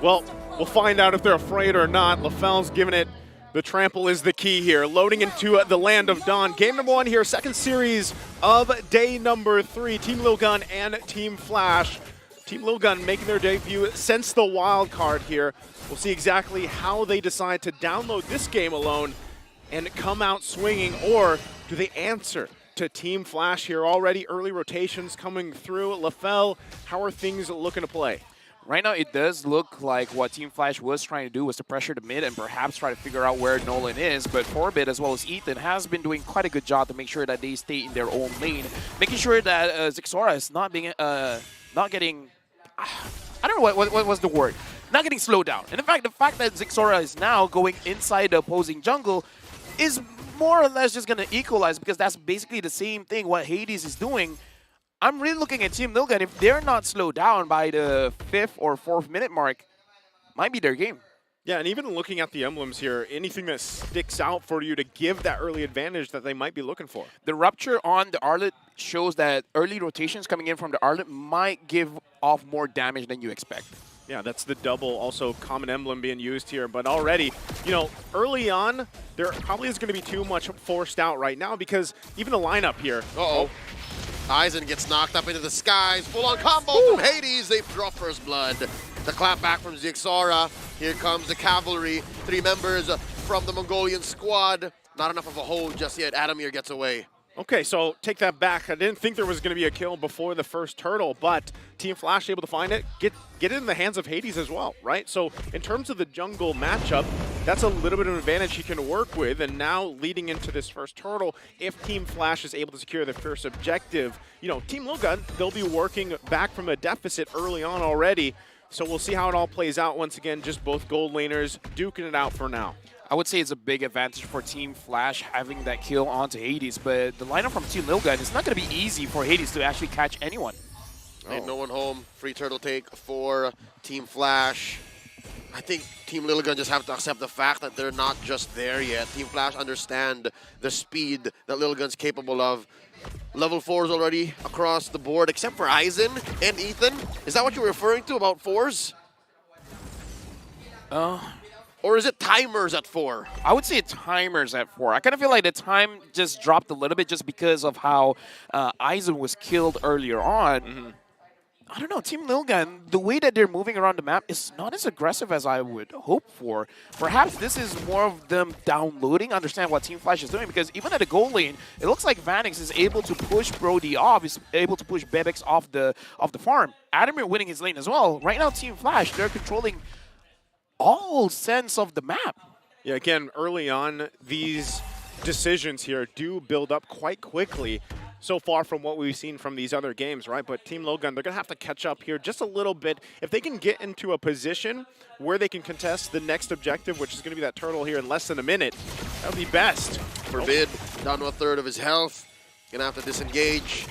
S19: Well, we'll find out if they're afraid or not. LaFell's giving it. The trample is the key here. Loading into the land of Dawn. Game number 1 here, second series of day number 3. Team Lil Gun and Team Flash. Team Lil Gun making their debut since the wild card here. We'll see exactly how they decide to download this game alone and come out swinging, or do they answer to Team Flash here? Already early rotations coming through. LaFell, how are things looking to play?
S2: Right now, it does look like what Team Flash was trying to do was to pressure the mid and perhaps try to figure out where Nolan is. But Forbid, as well as Ethan, has been doing quite a good job to make sure that they stay in their own lane, making sure that Zixora is not being, not getting, I don't know what was the word, not getting slowed down. And in fact, the fact that Zixora is now going inside the opposing jungle is more or less just going to equalize, because that's basically the same thing what Hades is doing. I'm really looking at Team Lil Gun. If they're not slowed down by the 5th or 4th minute mark, might be their game.
S19: Yeah, and even looking at the emblems here, anything that sticks out for you to give that early advantage that they might be looking for?
S2: The Rupture on the Arlet shows that early rotations coming in from the Arlet might give off more damage than you expect.
S19: Yeah, that's the double, also common emblem being used here. But already, you know, early on, there probably is going to be too much forced out right now, because even the lineup here.
S21: Uh-oh. Aizen gets knocked up into the skies. Full-on combo from Hades. They draw first blood. The clap back from Zixora. Here comes the cavalry. 3 members from the Mongolian squad. Not enough of a hold just yet. Adamir gets away.
S19: Okay, so take that back. I didn't think there was going to be a kill before the first turtle, but Team Flash able to find it, get it in the hands of Hades as well, right? So in terms of the jungle matchup, that's a little bit of an advantage he can work with. And now leading into this first turtle, if Team Flash is able to secure the first objective, you know, Team Lil Gun, they'll be working back from a deficit early on already. So we'll see how it all plays out. Once again, just both gold laners duking it out for now.
S2: I would say it's a big advantage for Team Flash having that kill onto Hades, but the lineup from Team Lil Gun, it's not going to be easy for Hades to actually catch anyone.
S21: Ain't no one home. Free turtle take for Team Flash. I think Team Lil Gun just have to accept the fact that they're not just there yet. Team Flash understand the speed that Lil Gun's capable of. Level 4s already across the board, except for Aizen and Ethan. Is that what you're referring to about 4s? Or is it timers at 4?
S2: I would say timers at 4. I kind of feel like the time just dropped a little bit just because of how Aizen was killed earlier on. I don't know, Team Lil Gun, the way that they're moving around the map is not as aggressive as I would hope for. Perhaps this is more of them downloading, understand what Team Flash is doing, because even at the goal lane, it looks like Vanix is able to push Brody off, is able to push Bebex off the farm. Adamir winning his lane as well. Right now, Team Flash, they're controlling all sense of the map.
S19: Yeah, again, early on, these decisions here do build up quite quickly. So far from what we've seen from these other games, right? But Team Lil Gun, they're going to have to catch up here just a little bit. If they can get into a position where they can contest the next objective, which is going to be that turtle here in less than a minute, that would be best.
S21: Forbid, down to 1/3 of his health. Going to have to disengage.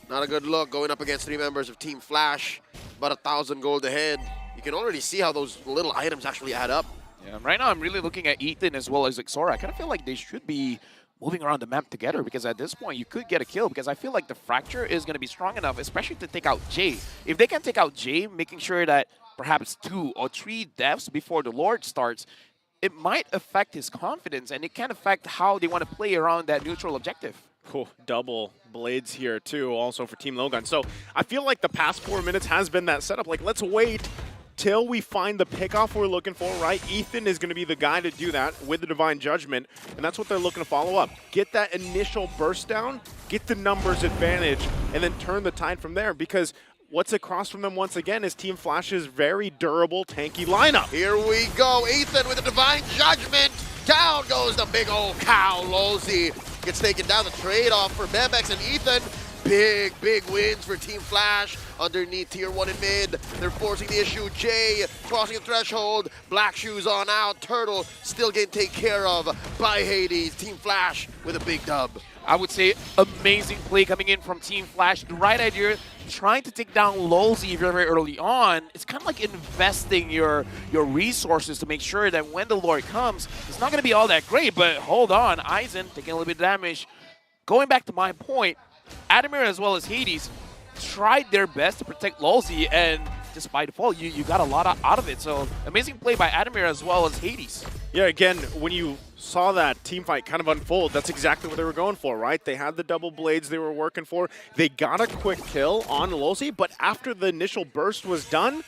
S21: Not a good look going up against 3 members of Team Flash. About 1,000 gold ahead. You can already see how those little items actually add up.
S2: Yeah, right now I'm really looking at Ethan as well as Zixora. I kind of feel like they should be moving around the map together, because at this point you could get a kill, because I feel like the Fracture is going to be strong enough, especially to take out Jay. If they can take out Jay, making sure that perhaps 2 or 3 deaths before the Lord starts, it might affect his confidence, and it can affect how they want to play around that neutral objective.
S19: Cool. Double blades here, too, also for Team Lil Gun. So I feel like the past 4 minutes has been that setup. Like, let's wait until we find the pickoff we're looking for, right? Ethan is going to be the guy to do that with the Divine Judgment, and that's what they're looking to follow up. Get that initial burst down, get the numbers advantage, and then turn the tide from there, because what's across from them once again is Team Flash's very durable, tanky lineup.
S21: Here we go. Ethan with the Divine Judgment. Down goes the big old cow. Lolzy gets taken down. The trade-off for Bebex and Ethan. Big wins for Team Flash underneath Tier 1 in mid. They're forcing the issue. Jay crossing the threshold. Black Shoes on out. Turtle still getting taken care of by Hades. Team Flash with a big dub.
S2: I would say amazing play coming in from Team Flash. The right idea, trying to take down Lolzy very early on. It's kind of like investing your resources to make sure that when the Lord comes, it's not going to be all that great. But hold on, Aizen taking a little bit of damage. Going back to my point, Adamir as well as Hades tried their best to protect Lolzy, and just by default, you got a lot out of it. So amazing play by Adamir as well as Hades.
S19: Yeah, again, when you saw that team fight kind of unfold, that's exactly what they were going for, right? They had the double blades they were working for. They got a quick kill on Lolzy, but after the initial burst was done,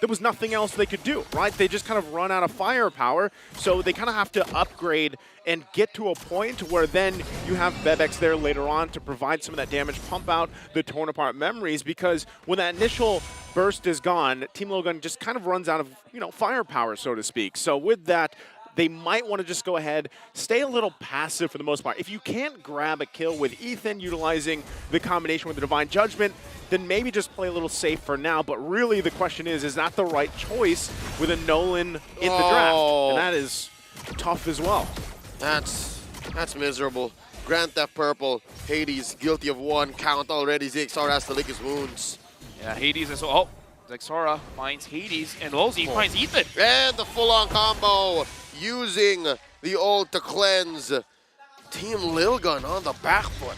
S19: there was nothing else they could do, right? They just kind of run out of firepower, so they kind of have to upgrade and get to a point where then you have Bebex there later on to provide some of that damage, pump out the torn apart memories, because when that initial burst is gone, Team Logan just kind of runs out of, firepower, so to speak. So with that, they might want to just go ahead, stay a little passive for the most part. If you can't grab a kill with Ethan utilizing the combination with the Divine Judgment, then maybe just play a little safe for now. But really the question is that the right choice with a Nolan in the draft? And that is tough as well.
S21: That's miserable. Grand Theft Purple, Hades guilty of one count already. Zixar has to lick his wounds.
S2: Yeah, Hades as well. Oh, Zexora finds Hades, and Lolzy finds Ethan.
S21: And the full-on combo using the ult to cleanse. Team Lilgun on the back foot.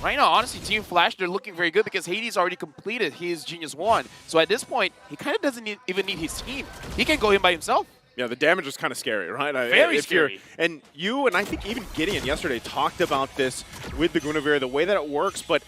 S2: Right now, honestly, Team Flash, they're looking very good because Hades already completed his Genius 1. So at this point, he kind of doesn't even need his team. He can go in by himself.
S19: Yeah, the damage was kind of scary, right?
S2: Very scary.
S19: And you and I think even Gideon yesterday talked about this with the Guinevere, the way that it works. But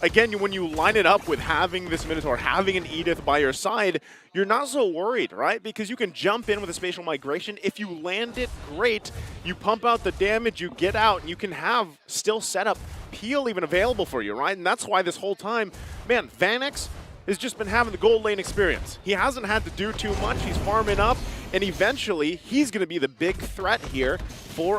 S19: again, when you line it up with having this Minotaur, having an Edith by your side, you're not so worried, right? Because you can jump in with a spatial migration. If you land it, great. You pump out the damage, you get out, and you can have still setup peel even available for you, right? And that's why this whole time, man, Vanex has just been having the gold lane experience. He hasn't had to do too much. He's farming up, and eventually he's going to be the big threat here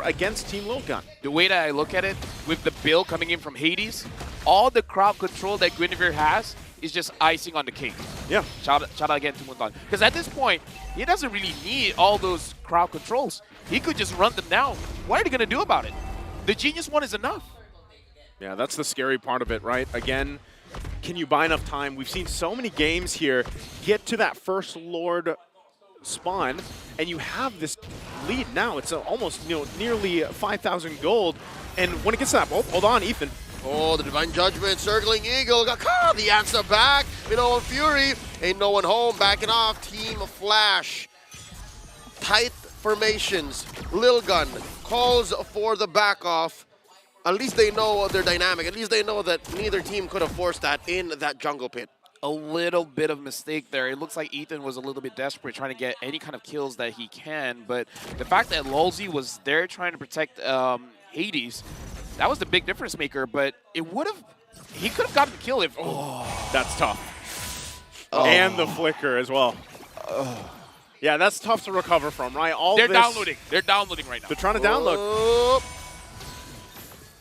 S19: against Team Lilgun.
S2: The way that I look at it, with the build coming in from Hades, all the crowd control that Guinevere has is just icing on the cake.
S19: Yeah.
S2: Shout out again to Mundan. Because at this point, he doesn't really need all those crowd controls. He could just run them down. What are they going to do about it? The Genius 1 is enough.
S19: Yeah, that's the scary part of it, right? Again, can you buy enough time? We've seen so many games here get to that first Lord spawn, and you have this lead now. It's almost nearly 5,000 gold. And when it gets to that, hold on, Ethan.
S21: Oh, the Divine Judgment, circling Eagle, got the answer back. Mino Fury, ain't no one home, backing off. Team Flash, tight formations. Lilgun calls for the back off. At least they know their dynamic. At least they know that neither team could have forced that in that jungle pit.
S2: A little bit of mistake there. It looks like Ethan was a little bit desperate trying to get any kind of kills that he can, but the fact that Lolzy was there trying to protect Hades, that was the big difference maker, but he could have gotten the kill if...
S19: Oh, that's tough. Oh. And the flicker as well. Oh. Yeah, that's tough to recover from, right?
S2: They're downloading. They're downloading right now.
S19: They're trying to download.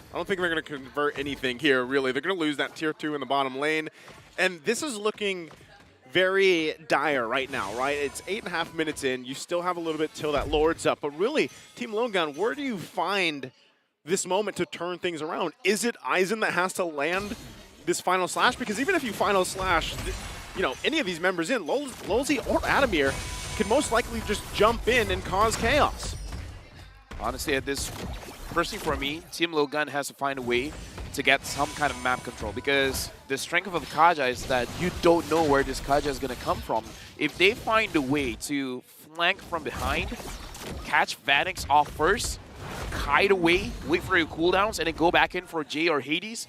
S19: I don't think they're going to convert anything here, really. They're going to lose that tier 2 in the bottom lane. And this is looking very dire right now, right? It's 8.5 minutes in. You still have a little bit till that Lord's up. But really, Team Lilgun, where do you find this moment to turn things around? Is it Aizen that has to land this final slash? Because even if you final slash, any of these members in, Lolzy or Adamir can most likely just jump in and cause chaos.
S2: Honestly, at this... First thing for me, Team Lilgun has to find a way to get some kind of map control, because the strength of the Kaja is that you don't know where this Kaja is going to come from. If they find a way to flank from behind, catch Vanex off first, kite away, wait for your cooldowns, and then go back in for Jay or Hades,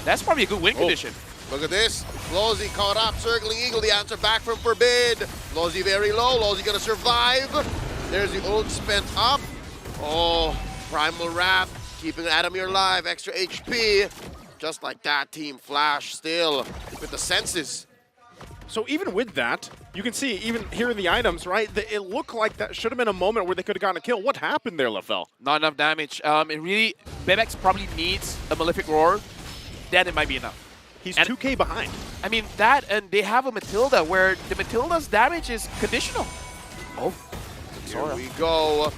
S2: that's probably a good win condition.
S21: Look at this. Lozy caught up. Circling Eagle. The answer back from Forbid. Lozy very low. Lozy gonna survive. There's the ult spent up. Oh, Primal Wrath keeping Adamir alive. Extra HP. Just like that, Team Flash still with the senses.
S19: So even with that, you can see even here in the items, right? It looked like that should have been a moment where they could have gotten a kill. What happened there, LaFell?
S2: Not enough damage. It really, Bebex probably needs a Malefic Roar. Then it might be enough.
S19: He's 2K behind.
S2: I mean, that, and they have a Matilda where the Matilda's damage is conditional. Oh,
S21: here we go.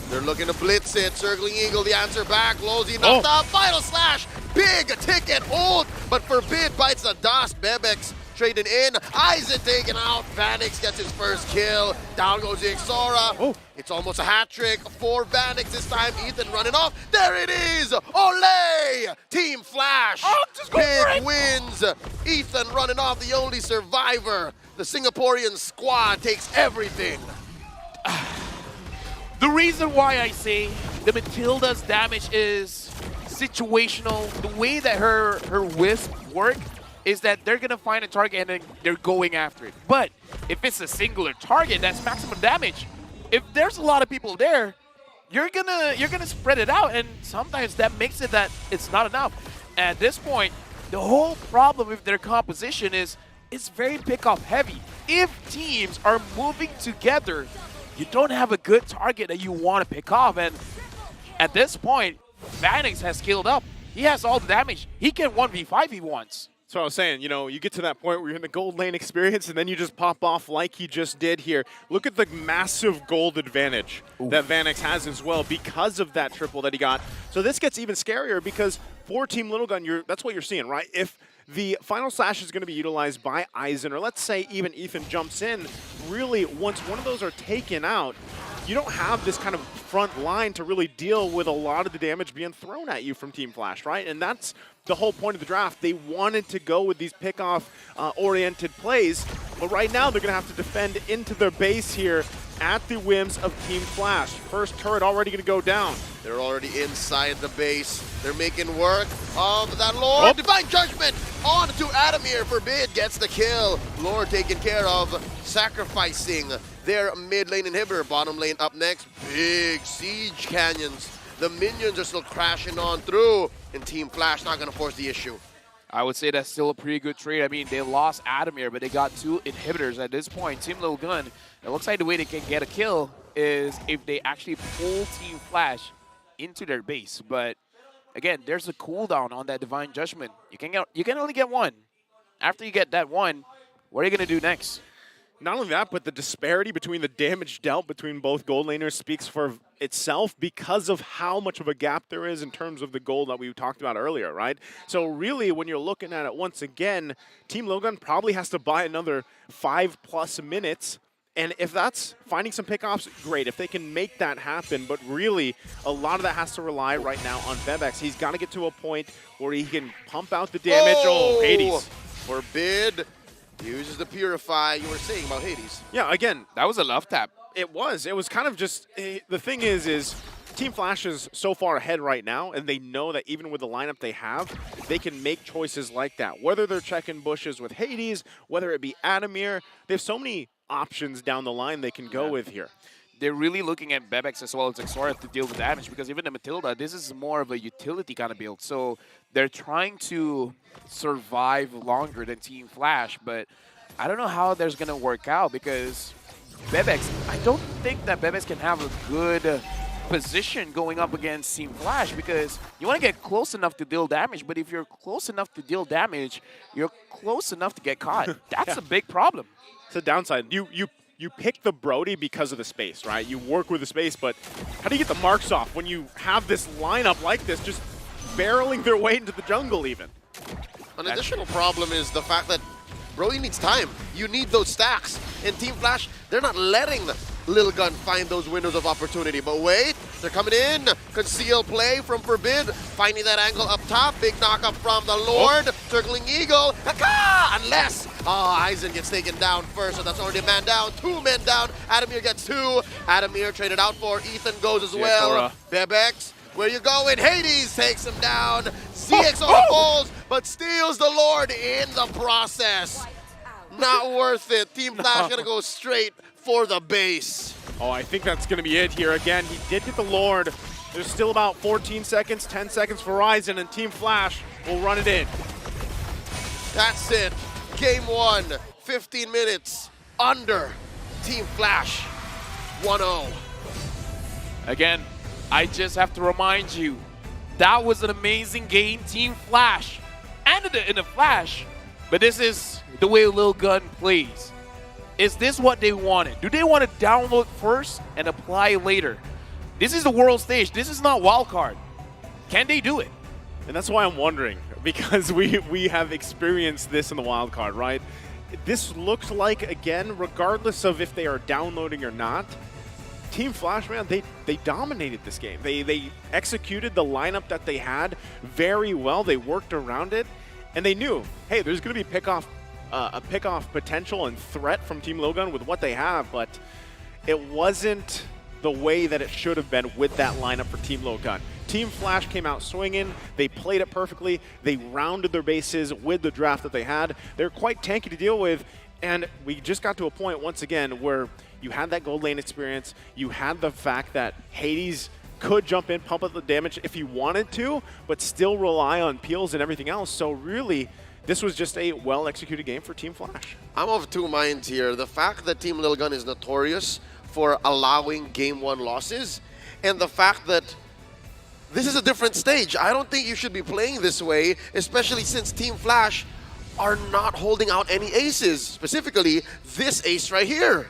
S21: They're looking to blitz it. Circling Eagle, the answer back. Lozy knocked out. Final slash. Big ticket ult, but Forbid bites the dust. Bebex traded in. Aizen taken out. Vanix gets his first kill. Down goes the Ixora.
S19: Oh.
S21: It's almost a hat trick for Vanix this time. Ethan running off. There it is. Olay! Team Flash.
S2: Oh, just go
S21: Big wins. Ethan running off, the only survivor. The Singaporean squad takes everything.
S2: The reason why I say the Matilda's damage is situational, the way that her wisp work is that they're gonna find a target and then they're going after it. But if it's a singular target, that's maximum damage. If there's a lot of people there, you're gonna spread it out, and sometimes that makes it that it's not enough. At this point, the whole problem with their composition is it's very pick-off heavy. If teams are moving together, you don't have a good target that you want to pick off, and at this point, Vanix has scaled up. He has all the damage. He can 1v5 if he wants.
S19: So I was saying, you know, you get to that point where you're in the gold lane experience and then you just pop off like he just did here. Look at the massive gold advantage that Vanix has as well because of that triple that he got. So this gets even scarier because for Team Little Gun, that's what you're seeing, right? If the final slash is going to be utilized by Aizen, or let's say even Ethan jumps in, really once one of those are taken out, you don't have this kind of front line to really deal with a lot of the damage being thrown at you from Team Flash, right? And that's the whole point of the draft. They wanted to go with these pick-off-oriented plays, but right now they're going to have to defend into their base here at the whims of Team Flash. First turret already going to go down.
S21: They're already inside the base. They're making work of that Lord. Divine Judgment on to Adamir. Forbid gets the kill. Lord taken care of, sacrificing their mid lane inhibitor. Bottom lane up next. Big siege canyons. The minions are still crashing on through, and Team Flash not going to force the issue.
S2: I would say that's still a pretty good trade. I mean, they lost Adamir, but they got 2 inhibitors at this point. Team Little Gun, it looks like the way they can get a kill is if they actually pull Team Flash into their base. But again, there's a cooldown on that Divine Judgment. You can only get 1. After you get that 1, what are you going to do next?
S19: Not only that, but the disparity between the damage dealt between both gold laners speaks for itself because of how much of a gap there is in terms of the gold that we talked about earlier, right? So really, when you're looking at it once again, Team Logan probably has to buy another 5+ minutes. And if that's finding some pickoffs, great. If they can make that happen, but really, a lot of that has to rely right now on Bebex. He's got to get to a point where he can pump out the damage. Oh, Hades.
S21: Forbid uses the Purify. You were saying about Hades.
S19: Yeah, again,
S2: that was a love tap.
S19: It was. It was kind of just, the thing is Team Flash is so far ahead right now, and they know that even with the lineup they have, they can make choices like that. Whether they're checking bushes with Hades, whether it be Adamir, they have so many options down the line they can go with here.
S2: They're really looking at Bebex as well as Ixora to deal with damage, because even the Matilda, this is more of a utility kind of build. So they're trying to survive longer than Team Flash, but I don't know how that's going to work out because Bebex, I don't think that Bebex can have a good position going up against Team Flash because you want to get close enough to deal damage, but if you're close enough to deal damage, you're close enough to get caught. That's a big problem.
S19: It's a downside. You pick the Brody because of the space, right? You work with the space, but how do you get the marks off when you have this lineup like this just barreling their way into the jungle even?
S21: An additional problem is the fact that Brody needs time. You need those stacks. In Team Flash, they're not letting Lil Gun find those windows of opportunity. But wait, they're coming in. Conceal play from Forbid. Finding that angle up top. Big knock up from the Lord. Circling Eagle. Unless Aizen gets taken down first. So that's already a man down. 2 men down. Adamir gets 2. Adamir traded out for Ethan goes as well. Bebex, where you going? Hades takes him down. CXO falls. but steals the Lord in the process. Not worth it. Team Flash gonna go straight for the base.
S19: Oh, I think that's gonna be it here. Again, he did get the Lord. There's still about 14 seconds, 10 seconds for Ryzen, and Team Flash will run it in.
S21: That's it. Game 1, 15 minutes under. Team Flash, 1-0.
S2: Again, I just have to remind you, that was an amazing game. Team Flash ended it in a flash, but this is the way Lil Gun plays. Is this what they wanted? Do they want to download first and apply later? This is the world stage. This is not wildcard. Can they do it?
S19: And that's why I'm wondering, because we have experienced this in the wildcard, right? This looks like, again, regardless of if they are downloading or not, Team Flash, man, they dominated this game. They executed the lineup that they had very well. They worked around it, and they knew, hey, there's going to be a pick-off potential and threat from Team Logan with what they have, but it wasn't the way that it should have been with that lineup for Team Logan. Team Flash came out swinging. They played it perfectly. They rounded their bases with the draft that they had. They're quite tanky to deal with, and we just got to a point once again where you had that gold lane experience. You had the fact that Hades could jump in, pump up the damage if he wanted to, but still rely on peels and everything else. So really, this was just a well-executed game for Team Flash.
S21: I'm of two minds here. The fact that Team Lil Gun is notorious for allowing Game 1 losses, and the fact that this is a different stage. I don't think you should be playing this way, especially since Team Flash are not holding out any aces, specifically this ace right here.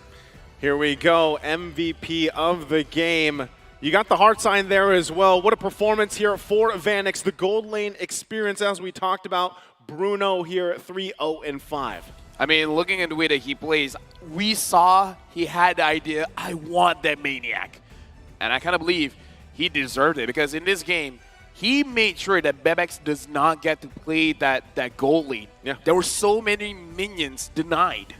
S19: Here we go, MVP of the game. You got the heart sign there as well. What a performance here for Vanix. The gold lane experience, as we talked about. Bruno here, 3-0-5.
S2: I mean, looking at the way that he plays, we saw he had the idea, I want that Maniac. And I kind of believe he deserved it, because in this game, he made sure that Bebex does not get to play that gold lane.
S19: Yeah.
S2: There were so many minions denied.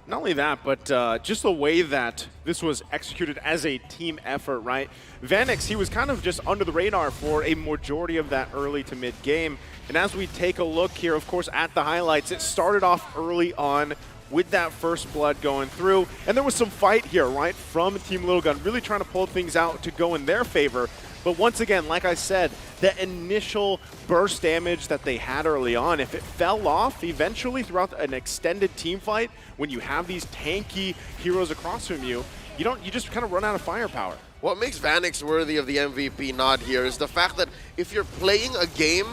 S19: Not only that, but just the way that this was executed as a team effort, right? Vanix, he was kind of just under the radar for a majority of that early to mid game. And as we take a look here, of course, at the highlights, it started off early on with that first blood going through. And there was some fight here, right, from Team Little Gun, really trying to pull things out to go in their favor. But once again, like I said, the initial burst damage that they had early on, if it fell off eventually throughout an extended team fight, when you have these tanky heroes across from you, you just kind of run out of firepower.
S21: What makes Vanix worthy of the MVP nod here is the fact that if you're playing a game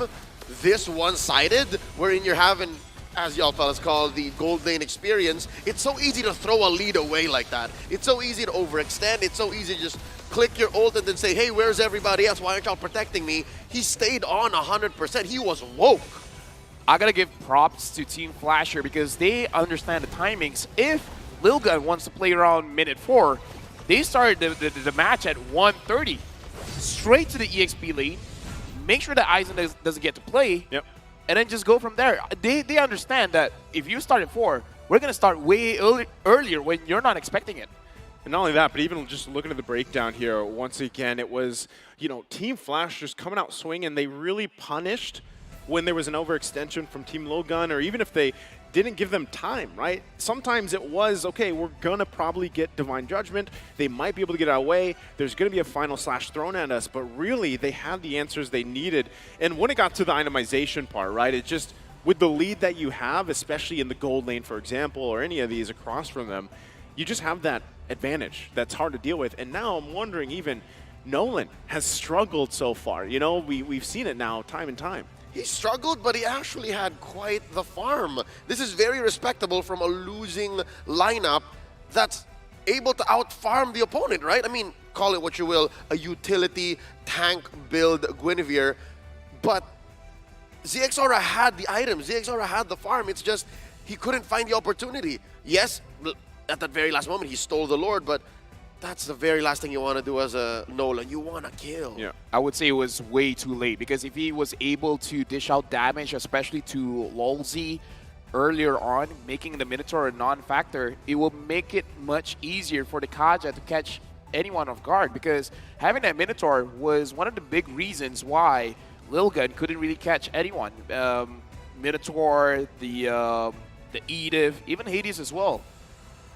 S21: this one-sided, wherein you're having, as y'all fellas call, the gold lane experience, it's so easy to throw a lead away like that. It's so easy to overextend. It's so easy to just click your ult and then say, hey, where's everybody else? Why aren't y'all protecting me? He stayed on 100%. He was woke.
S2: I gotta give props to Team Flash here, because they understand the timings. If Lil Gun wants to play around minute 4, they started the match at 1:30. Straight to the EXP lane, make sure that Eisen doesn't get to play, and then just go from there. They understand that if you start at 4, we're going to start way earlier when you're not expecting it.
S19: And not only that, but even just looking at the breakdown here, once again, it was, Team Flash just coming out swinging. They really punished when there was an overextension from Team Low Gun, or even if they didn't give them time, right? Sometimes it was, okay, we're going to probably get Divine Judgment. They might be able to get our way. There's going to be a final slash thrown at us, but really they had the answers they needed. And when it got to the itemization part, right, it just, with the lead that you have, especially in the gold lane, for example, or any of these across from them, you just have that advantage that's hard to deal with. And now I'm wondering, even Nolan has struggled so far. We've seen it now time and time.
S21: He struggled, but he actually had quite the farm. This is very respectable from a losing lineup that's able to out-farm the opponent, right? I mean, call it what you will, a utility tank build Guinevere, but ZXaura had the items, ZXaura had the farm, it's just he couldn't find the opportunity. Yes, at that very last moment he stole the Lord, but that's the very last thing you want to do as a Nolan. You want to kill.
S2: Yeah, I would say it was way too late, because if he was able to dish out damage, especially to Lolzy earlier on, making the Minotaur a non-factor, it will make it much easier for the Kaja to catch anyone off guard, because having that Minotaur was one of the big reasons why Lilgun couldn't really catch anyone. Minotaur, the Edith, even Hades as well.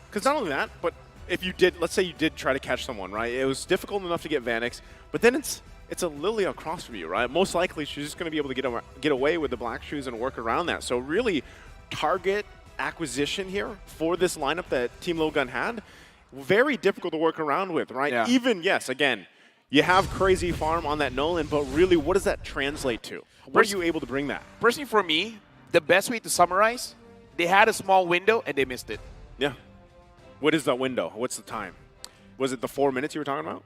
S19: Because not only that, but if you did, let's say you did try to catch someone, right? It was difficult enough to get Vanix, but then it's a Lily across from you, right? Most likely she's just going to be able to get away with the black shoes and work around that. So really, target acquisition here for this lineup that Team Lilgun had, very difficult to work around with, right?
S2: Yeah.
S19: Even, yes, again, you have crazy farm on that Nolan, but really, what does that translate to? Where are you able to bring that?
S2: Personally, for me, the best way to summarize, they had a small window and they missed it.
S19: Yeah. What is that window? What's the time? Was it the 4 minutes you were talking about?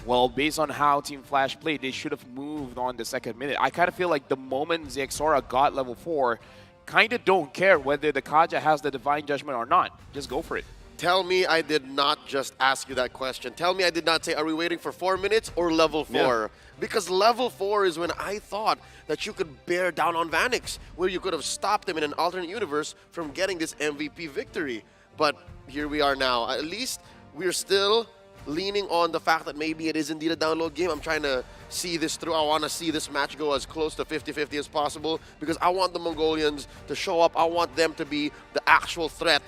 S2: Well, based on how Team Flash played, they should have moved on the second minute. I kind of feel like the moment Zexora got level 4, kind of don't care whether the Kaja has the Divine Judgment or not. Just go for it.
S21: Tell me I did not just ask you that question. Tell me I did not say, are we waiting for 4 minutes or level 4?
S19: Yeah.
S21: Because level 4 is when I thought that you could bear down on Vanix, where you could have stopped him in an alternate universe from getting this MVP victory. But here we are now. At least we're still leaning on the fact that maybe it is indeed a download game. I'm trying to see this through. I want to see this match go as close to 50-50 as possible because I want the Mongolians to show up. I want them to be the actual threat,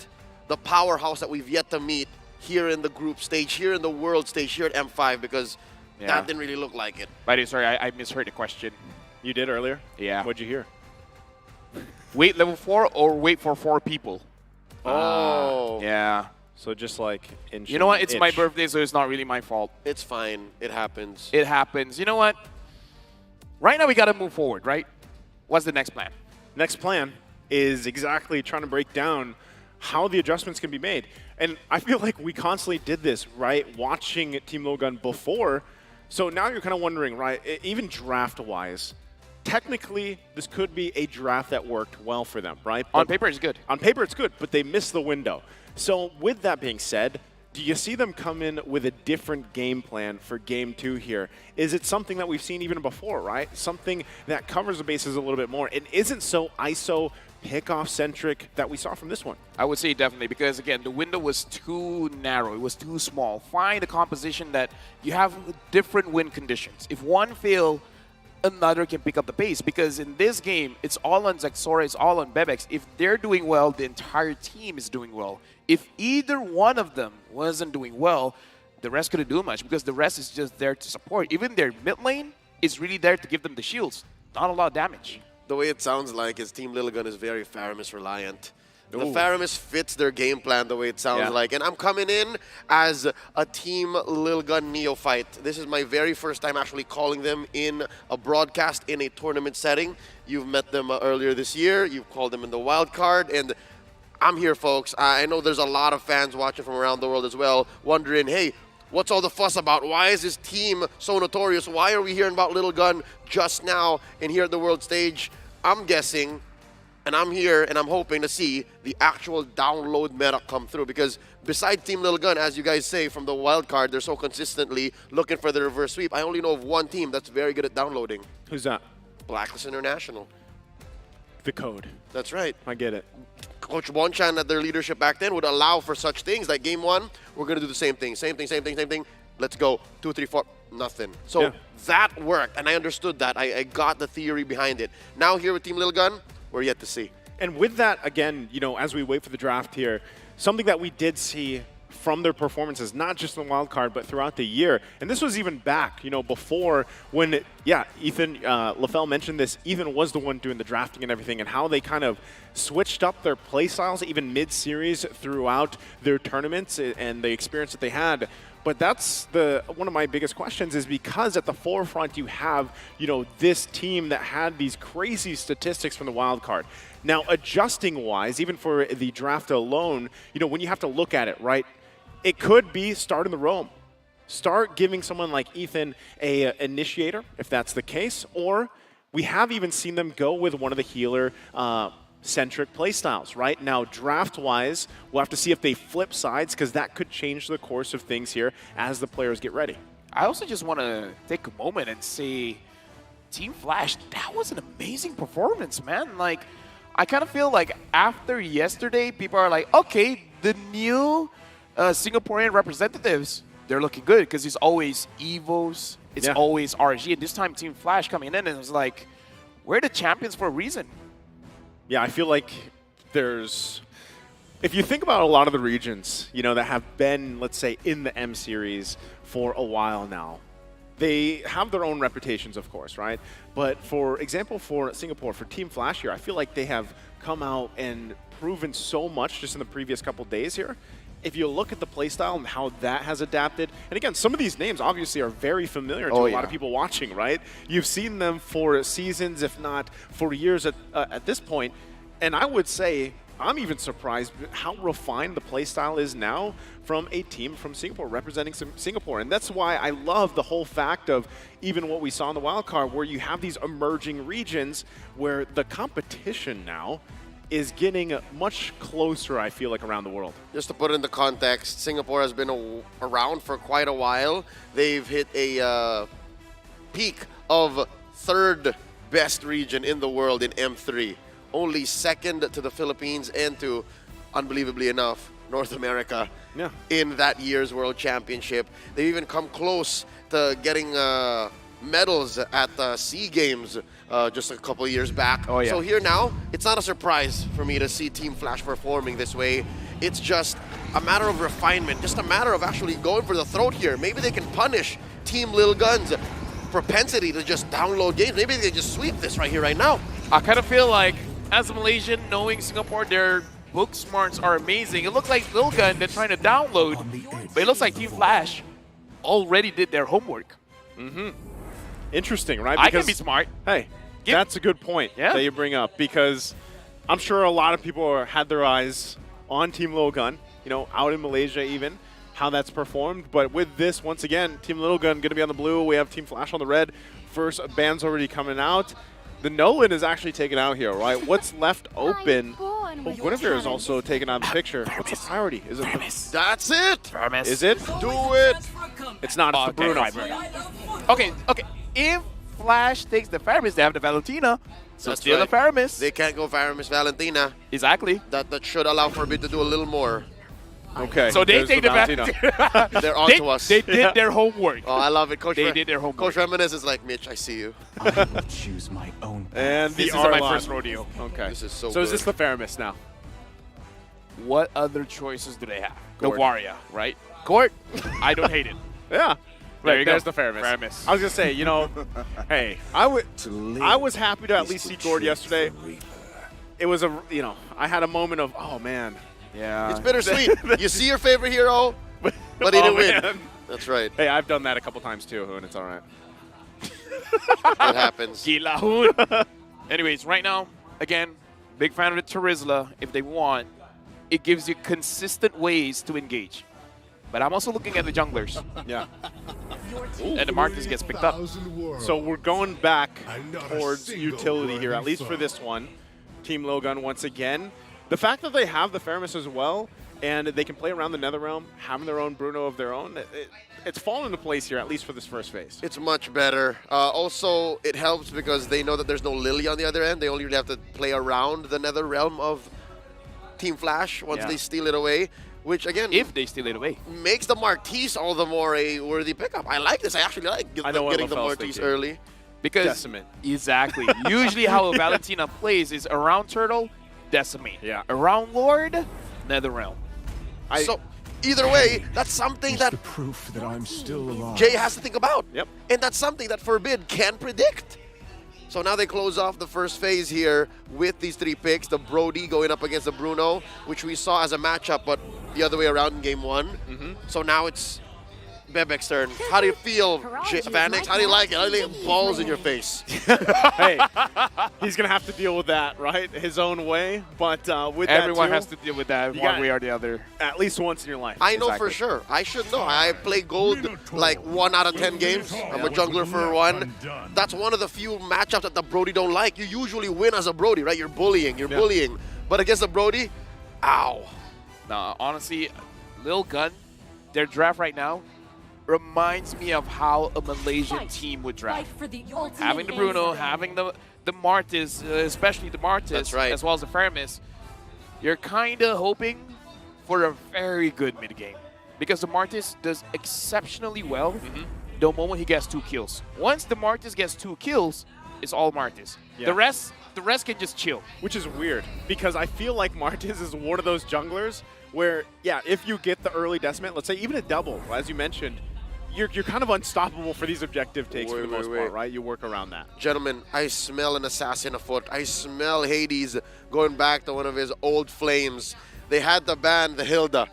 S21: the powerhouse that we've yet to meet here in the group stage, here in the world stage, here at M5, because that didn't really look like it.
S2: By the way, sorry, I misheard the question.
S19: You did earlier?
S2: Yeah.
S19: What'd you hear?
S2: Wait level 4 or wait for 4 people?
S21: Oh.
S2: Yeah.
S19: So just like in
S2: You know what? It's my birthday, so it's not really my fault.
S21: It's fine. It happens.
S2: It happens. You know what? Right now we got to move forward, right? What's the next plan?
S19: Next plan is exactly trying to break down how the adjustments can be made. And I feel like we constantly did this, right? Watching Team Lilgun before. So now you're kind of wondering, right? Even draft-wise, technically this could be a draft that worked well for them, right?
S2: On paper, it's good.
S19: On paper, it's good, but they missed the window. So with that being said, do you see them come in with a different game plan for Game 2 here? Is it something that we've seen even before, right? Something that covers the bases a little bit more and isn't so ISO pick-off-centric that we saw from this one?
S2: I would say definitely because, again, the window was too narrow. It was too small. Find a composition that you have different win conditions. If one fail, another can pick up the pace because in this game, it's all on Zexora, it's all on Bebex. If they're doing well, the entire team is doing well. If either one of them wasn't doing well, the rest couldn't do much because the rest is just there to support. Even their mid lane is really there to give them the shields. Not a lot of damage.
S21: The way it sounds like is Team Lilgun is very Faramis reliant. The Faramis fits their game plan the way it sounds like. And I'm coming in as a Team Lilgun neophyte. This is my very first time actually calling them in a broadcast in a tournament setting. You've met them earlier this year. You've called them in the wild card. And I'm here, folks. I know there's a lot of fans watching from around the world as well, wondering, hey, what's all the fuss about? Why is this team so notorious? Why are we hearing about Lilgun just now and here at the world stage? I'm guessing, and I'm here, and I'm hoping to see the actual download meta come through because besides Team Lilgun, as you guys say, from the wild card, they're so consistently looking for the reverse sweep. I only know of one team that's very good at downloading.
S19: Who's that?
S21: Blacklist International.
S19: The code.
S21: That's right.
S19: I get it.
S21: Coach Bonchan at their leadership back then would allow for such things like game 1, we're going to do the same thing. Same thing. Let's go. 2, 3, 4, nothing. So that worked, and I understood that. I got the theory behind it. Now here with Team Lilgun, we're yet to see.
S19: And with that, again, you know, as we wait for the draft here, something that we did see from their performances, not just in the wild card, but throughout the year. And this was even back, you know, before when, Ethan, LaFell mentioned this, Ethan was the one doing the drafting and everything, and how they kind of switched up their play styles, even mid-series throughout their tournaments and the experience that they had. But that's one of my biggest questions is because at the forefront you have, you know, this team that had these crazy statistics from the wild card. Now, adjusting-wise, even for the draft alone, you know, when you have to look at it, right, it could be start in the roam. Start giving someone like Ethan a initiator, if that's the case, or we have even seen them go with one of the healer centric playstyles, right? Now, draft-wise, we'll have to see if they flip sides because that could change the course of things here as the players get ready.
S2: I also just want to take a moment and say, Team Flash, that was an amazing performance, man. Like, I kind of feel like after yesterday, people are like, okay, the new Singaporean representatives, they're looking good because it's always Evos, it's always RG. And this time Team Flash coming in, and it was like, we're the champions for a reason.
S19: Yeah, I feel like there's... If you think about a lot of the regions, you know, that have been, let's say, in the M series for a while now, they have their own reputations, of course, right? But for example, for Singapore, for Team Flash here, I feel like they have come out and proven so much just in the previous couple days here. If you look at the playstyle and how that has adapted, and again, some of these names obviously are very familiar to a lot of people watching, right? You've seen them for seasons, if not for years at this point. And I would say, I'm even surprised how refined the playstyle is now from a team from Singapore, representing Singapore. And that's why I love the whole fact of even what we saw in the wildcard, where you have these emerging regions where the competition now is getting much closer, I feel like, around the world.
S21: Just to put it into context, Singapore has been around for quite a while. They've hit a peak of 3rd best region in the world in M3. Only 2nd to the Philippines and to, unbelievably enough, North America in that year's World Championship. They've even come close to getting medals at the SEA Games just a couple of years back. So here now, it's not a surprise for me to see Team Flash performing this way. It's just a matter of refinement, just a matter of actually going for the throat here. Maybe they can punish Team Lil Gun's propensity to just download games. Maybe they just sweep this right here, right now.
S2: I kind of feel like, as a Malaysian, knowing Singapore, their book smarts are amazing. It looks like Lil Gun, they're trying to download, but it looks like Team Flash already did their homework.
S19: Interesting, right?
S2: I can be smart.
S19: Hey, that's a good point that you bring up, because I'm sure a lot of people had their eyes on Team Lil Gun, you know, out in Malaysia even, how that's performed. But with this, once again, Team Lil Gun going to be on the blue. We have Team Flash on the red. First band's already coming out. The Nolan is actually taken out here, right? What's left open? Oh, Guinevere is also taken out of the picture. What's the priority? Is it
S21: That's it!
S2: Faramis.
S19: Is it?
S21: Do it!
S19: It's not. It's the Bruno.
S2: Okay. If Flash takes the Faramis, they have the Valentina. So still the Faramis.
S21: They can't go Faramis Valentina.
S2: Exactly.
S21: That should allow Forbid to do a little more.
S19: Okay.
S2: So they take the Valentina.
S21: They're on to us.
S2: They did their homework.
S21: Oh, I love it.
S2: They did their homework.
S21: Coach Reminisce is like, Mitch, I see you.
S9: I will choose my own path.
S19: And
S2: this is my first rodeo.
S19: Okay.
S21: This is so
S19: is
S21: good.
S19: this the Faramis now?
S2: What other choices do they have?
S19: Gord.
S2: The Waria, right? Court. I don't hate it.
S19: Yeah.
S2: There you go.
S19: There's the Faramis. I was going to say, you know, hey, I was happy to at least see Gord yesterday. It was you know, I had a moment of, oh, man. Yeah.
S21: It's bittersweet. You see your favorite hero, but he didn't win. That's right.
S19: Hey, I've done that a couple times too, and it's all right.
S21: That happens.
S2: Anyways, right now, again, big fan of the Terizla. If they want, it gives you consistent ways to engage. But I'm also looking at the junglers.
S19: Yeah.
S2: And the Marcus gets picked up.
S19: So we're going back towards utility here, at least for this one. Team Lil Gun once again. The fact that they have the Faramis as well, and they can play around the Netherrealm, having their own Bruno of their own, it's fallen into place here, at least for this first phase.
S21: It's much better. Also, it helps because they know that there's no Lily on the other end. They only really have to play around the Netherrealm of Team Flash once they steal it away, which, again,
S2: if they steal it away,
S21: makes the Marquise all the more a worthy pickup. I like this. I actually like getting the Marquise early.
S2: Because
S19: Decimate.
S2: Exactly. Usually how a Valentina plays is around Turtle, Decimate.
S19: Yeah.
S2: Around Lord, Netherrealm.
S21: So either way, that's something that
S9: proof that I'm still alive.
S21: Jay has to think about.
S19: Yep.
S21: And that's something that Forbid can predict. So now they close off the first phase here with these 3 picks. The Brody going up against the Bruno, which we saw as a matchup, but the other way around in game 1. So now it's Bebek's turn. How do you feel, Vanix? How do you like it? How do you like balls in your face?
S19: Hey, he's going to have to deal with that, right? His own way. But with
S2: everyone
S19: that
S2: has to deal with that one way or the other.
S19: At least once in your life.
S21: I know for sure. I should know. I play gold like 1 out of 10 games. I'm a jungler for 1. That's one of the few matchups that the Brody don't like. You usually win as a Brody, right? You're bullying. You're bullying. But against the Brody, ow.
S2: Nah, honestly, Lil Gun, their draft right now reminds me of how a Malaysian team would draft. Having the Bruno, having the Martis, especially the Martis, as well as the Faramis, you're kind of hoping for a very good mid game. Because the Martis does exceptionally well the moment he gets 2 kills. Once the Martis gets 2 kills, it's all Martis.
S19: Yeah.
S2: The rest can just chill.
S19: Which is weird, because I feel like Martis is one of those junglers where, yeah, if you get the early decimate, let's say even a double, as you mentioned, you're kind of unstoppable for these objective takes for the most part, right? You work around that.
S21: Gentlemen, I smell an assassin afoot. I smell Hades going back to one of his old flames. They had to ban the Hilda.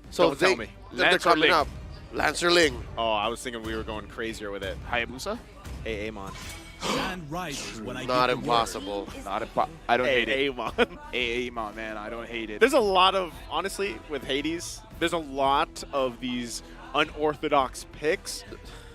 S21: So
S19: Don't tell me.
S21: they're
S19: Lancer
S21: coming
S19: Ling.
S21: up. Lancer Ling.
S19: Oh, I was thinking we were going crazier with it.
S2: Hayabusa?
S19: Amon.
S21: Not impossible.
S2: Not I don't hate it.
S19: Amon.
S2: Amon, man, I don't hate it.
S19: There's a lot of, honestly, with Hades, there's a lot of these unorthodox picks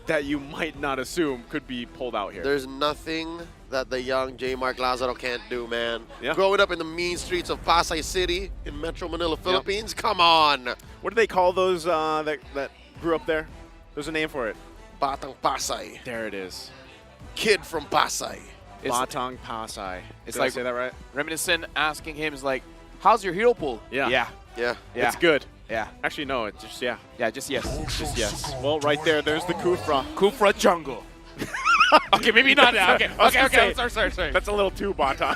S19: that you might not assume could be pulled out here.
S21: There's nothing that the young J. Mark Lazaro can't do, man.
S19: Yeah.
S21: Growing up in the mean streets of Pasay City in Metro Manila, Philippines, come on.
S19: What do they call those that grew up there? There's a name for it.
S21: Batang Pasay.
S19: There it is.
S21: Kid from Pasay.
S19: Batang Pasay.
S2: It's
S19: Did
S2: like
S19: I say that right?
S2: Reminiscent asking him is like, how's your hero pool?
S19: Yeah.
S2: Yeah.
S21: Yeah.
S2: Yeah.
S19: It's good.
S2: Yeah.
S19: Actually, no, it's just, yeah.
S2: Yeah, just yes.
S19: Just yes. Well, right there's the Kufra.
S2: Kufra jungle. Okay, maybe not that. Okay,
S19: I was gonna
S2: okay.
S19: say,
S2: Sorry.
S19: That's a little too Batang.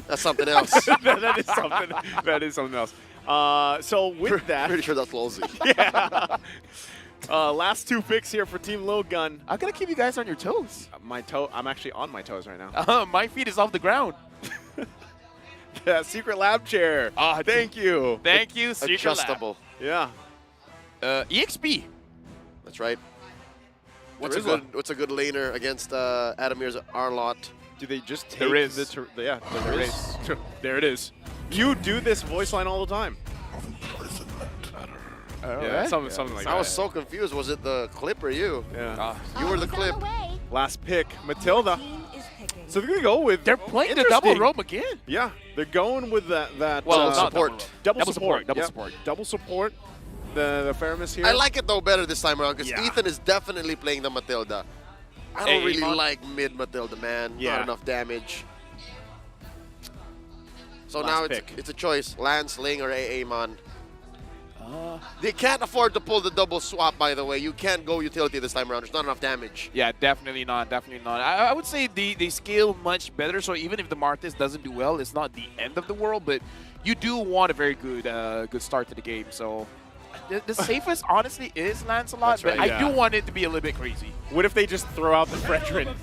S21: That's something else.
S19: that is something. That is something else. So with that,
S21: Pretty sure that's Lolzy.
S19: yeah. Last 2 picks here for Team Lilgun.
S2: I'm gonna keep you guys on your toes.
S19: I'm actually on my toes right now.
S2: My feet is off the ground.
S19: Yeah, secret lab chair. Thank you.
S2: Thank you, Secret
S21: Adjustable.
S19: Yeah.
S2: EXP.
S21: That's right. What's
S19: There
S21: a
S19: is
S21: good laner against Adamir's Arlot?
S19: Do they just take
S2: There is.
S19: yeah, there is. There it is. You do this voice line all the time. Yeah, something like that.
S21: I was so confused. Was it the clip or you?
S19: Yeah.
S21: You were the clip.
S19: Last pick, Matilda. So they're going to go with...
S2: They're playing the double rope again.
S19: Yeah, they're going with that
S2: Well, not
S21: support.
S2: Double support. Double
S19: Yep.
S2: support.
S19: Double support. The Faramis here.
S21: I like it though better this time around because
S19: Yeah.
S21: Ethan is definitely playing the Matilda. I don't really
S2: Amon.
S21: like mid Matilda, man.
S19: Yeah.
S21: Not enough damage. So
S19: Last
S21: now
S19: pick.
S21: it's a choice: Lance, Ling, or Amon. They can't afford to pull the double swap, by the way. You can't go utility this time around. There's not enough damage.
S2: Yeah, definitely not. Definitely not. I would say they scale much better. So even if the Martis doesn't do well, it's not the end of the world. But you do want a very good good start to the game. So the safest, honestly, is Lancelot.
S19: That's right,
S2: but
S19: yeah.
S2: I do want it to be a little bit crazy.
S19: What if they just throw out the Fredrin?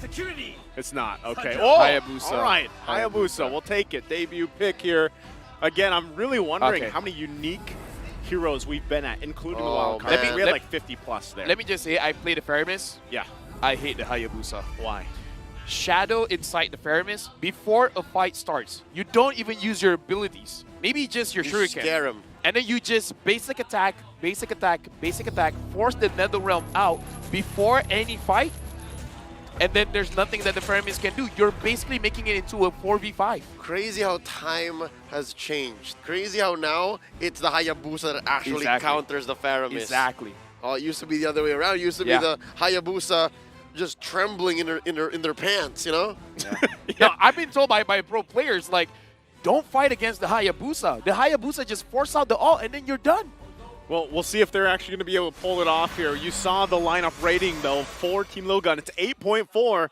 S19: It's not. Okay.
S2: Hayabusa.
S19: All right. Hayabusa. We'll take it. Debut pick here. Again, I'm really wondering
S2: Okay.
S19: how many unique heroes we've been at, including the
S21: Oh,
S19: wild card.
S21: man.
S19: We had like 50 plus there.
S2: Let me just say, I played the Faramis.
S19: Yeah.
S2: I hate the Hayabusa.
S19: Why?
S2: Shadow inside the Faramis before a fight starts. You don't even use your abilities. Maybe just your
S21: You
S2: shuriken.
S21: scare him.
S2: And then you just basic attack, force the Netherrealm out before any fight. And then there's nothing that the Faramis can do. You're basically making it into a 4v5.
S21: Crazy how time has changed. Crazy how now it's the Hayabusa that actually
S2: Exactly.
S21: counters the Faramis.
S2: Exactly.
S21: Oh, it used to be the other way around. It used to be the Hayabusa just trembling in their pants, you know?
S2: No, I've been told by pro players, like, don't fight against the Hayabusa. The Hayabusa just force out the ult and then you're done.
S19: Well, we'll see if they're actually going to be able to pull it off here. You saw the lineup rating, though, for Team Lilgun. It's 8.4.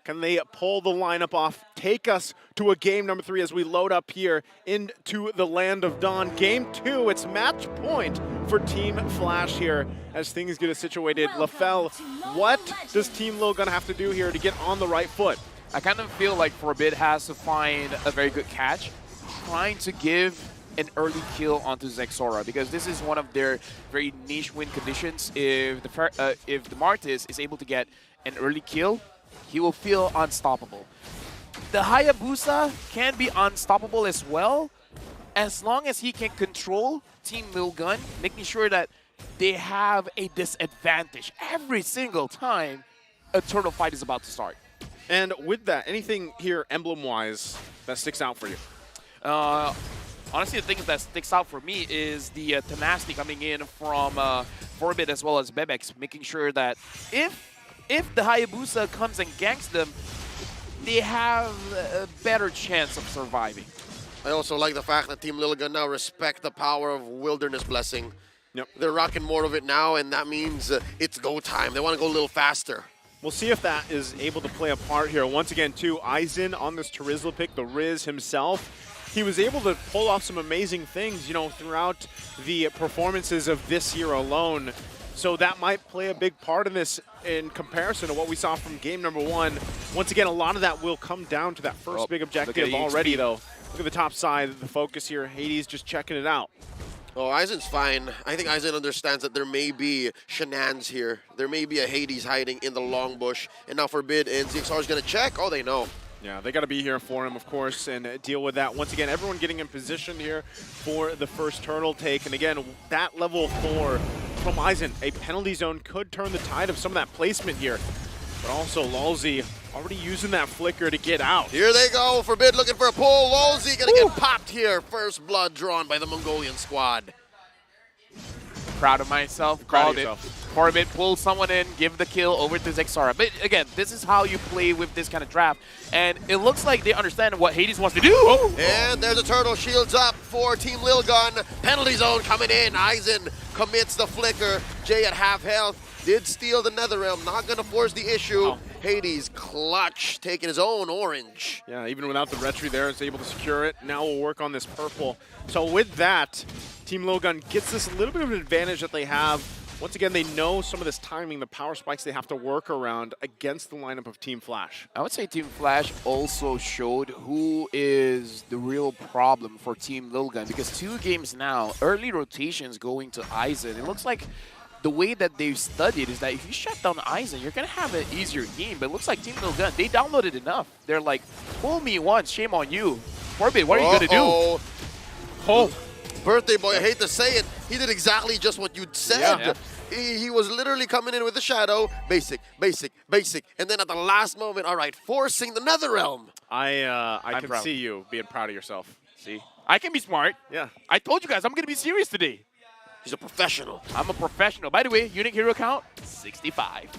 S19: Can they pull the lineup off? Take us to a game number 3 as we load up here into the Land of Dawn. Game 2, it's match point for Team Flash here as things get situated. LaFell, what does Team Lilgun have to do here to get on the right foot?
S2: I kind of feel like Forbid has to find a very good catch, trying to give an early kill onto Zexora, because this is one of their very niche win conditions. If the Martis is able to get an early kill, he will feel unstoppable. The Hayabusa can be unstoppable as well, as long as he can control Team Lilgun, making sure that they have a disadvantage every single time a turtle fight is about to start.
S19: And with that, anything here emblem-wise that sticks out for you?
S2: Honestly, the thing that sticks out for me is the tenacity coming in from Forbid as well as Bebex, making sure that if the Hayabusa comes and ganks them, they have a better chance of surviving.
S21: I also like the fact that Team Lilligan now respect the power of Wilderness Blessing. Yep. They're rocking more of it now, and that means it's go time. They want to go a little faster.
S19: We'll see if that is able to play a part here. Once again, too, Aizen on this Terizla pick, the Riz himself, he was able to pull off some amazing things, you know, throughout the performances of this year alone. So that might play a big part in this in comparison to what we saw from game number 1. Once again, a lot of that will come down to that first big objective already, though. Look at the top side, the focus here. Hades just checking it out.
S21: Oh, Aizen's fine. I think Aizen understands that there may be shenanigans here. There may be a Hades hiding in the long bush. And now Forbid and ZXR is going to check. Oh, they know.
S19: Yeah, they got to be here for him, of course, and deal with that. Once again, everyone getting in position here for the first turtle take. And again, that level 4 from Aizen, a penalty zone could turn the tide of some of that placement here. But also, Lulzy already using that flicker to get out.
S21: Here they go. Forbid looking for a pull. Lulzy going to get popped here. First blood drawn by the Mongolian squad.
S3: Proud of myself. Called it. Forbid, pull someone in, give the kill over to Zexara. But again, this is how you play with this kind of draft. And it looks like they understand what Hades wants to do.
S21: And there's a turtle. Shields up for Team Lilgun. Penalty zone coming in. Aizen commits the flicker. Jay at half health. Did steal the Netherrealm. Not going to force the issue. Hades clutch, taking his own orange.
S19: Yeah, even without the retry there, is able to secure it. Now we'll work on this purple. So with that, Team Lilgun gets this a little bit of an advantage that they have. Once again, they know some of this timing, the power spikes they have to work around against the lineup of Team Flash.
S3: I would say Team Flash also showed who is the real problem for Team Lilgun, because 2 games now, early rotations going to Aizen. It looks like the way that they've studied is that if you shut down Aizen, you're going to have an easier game. But it looks like Team Lilgun, they downloaded enough. They're like, fool me once, shame on you. Forbid, what are you going to do?
S21: Oh, birthday boy, I hate to say it. He did exactly just what you said.
S3: Yeah.
S21: He was literally coming in with the shadow, basic, basic, basic. And then at the last moment, all right, forcing the Netherrealm.
S19: I can see you being proud of yourself.
S3: See? I can be smart.
S19: Yeah.
S3: I told you guys, I'm going to be serious today.
S21: He's a professional.
S3: I'm a professional. By the way, unique hero count, 65.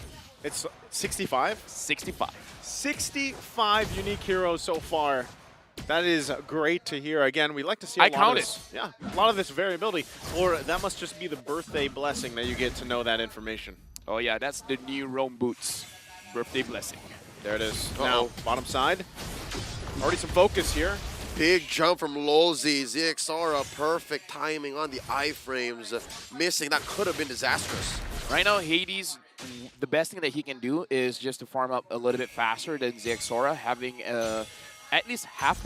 S19: It's 65?
S3: 65.
S19: 65 unique heroes so far. That is great to hear. Again, we like to see a lot of this. Yeah, a lot of this variability. Or that must just be the birthday blessing that you get to know that information.
S3: Oh yeah, that's the new Rome Boots birthday blessing.
S19: There it is. Now, bottom side. Already some focus here.
S21: Big jump from Lulzy. ZXR, perfect timing on the iframes. Missing. That could have been disastrous.
S3: Right now, Hades, the best thing that he can do is just to farm up a little bit faster than ZXR, having at least half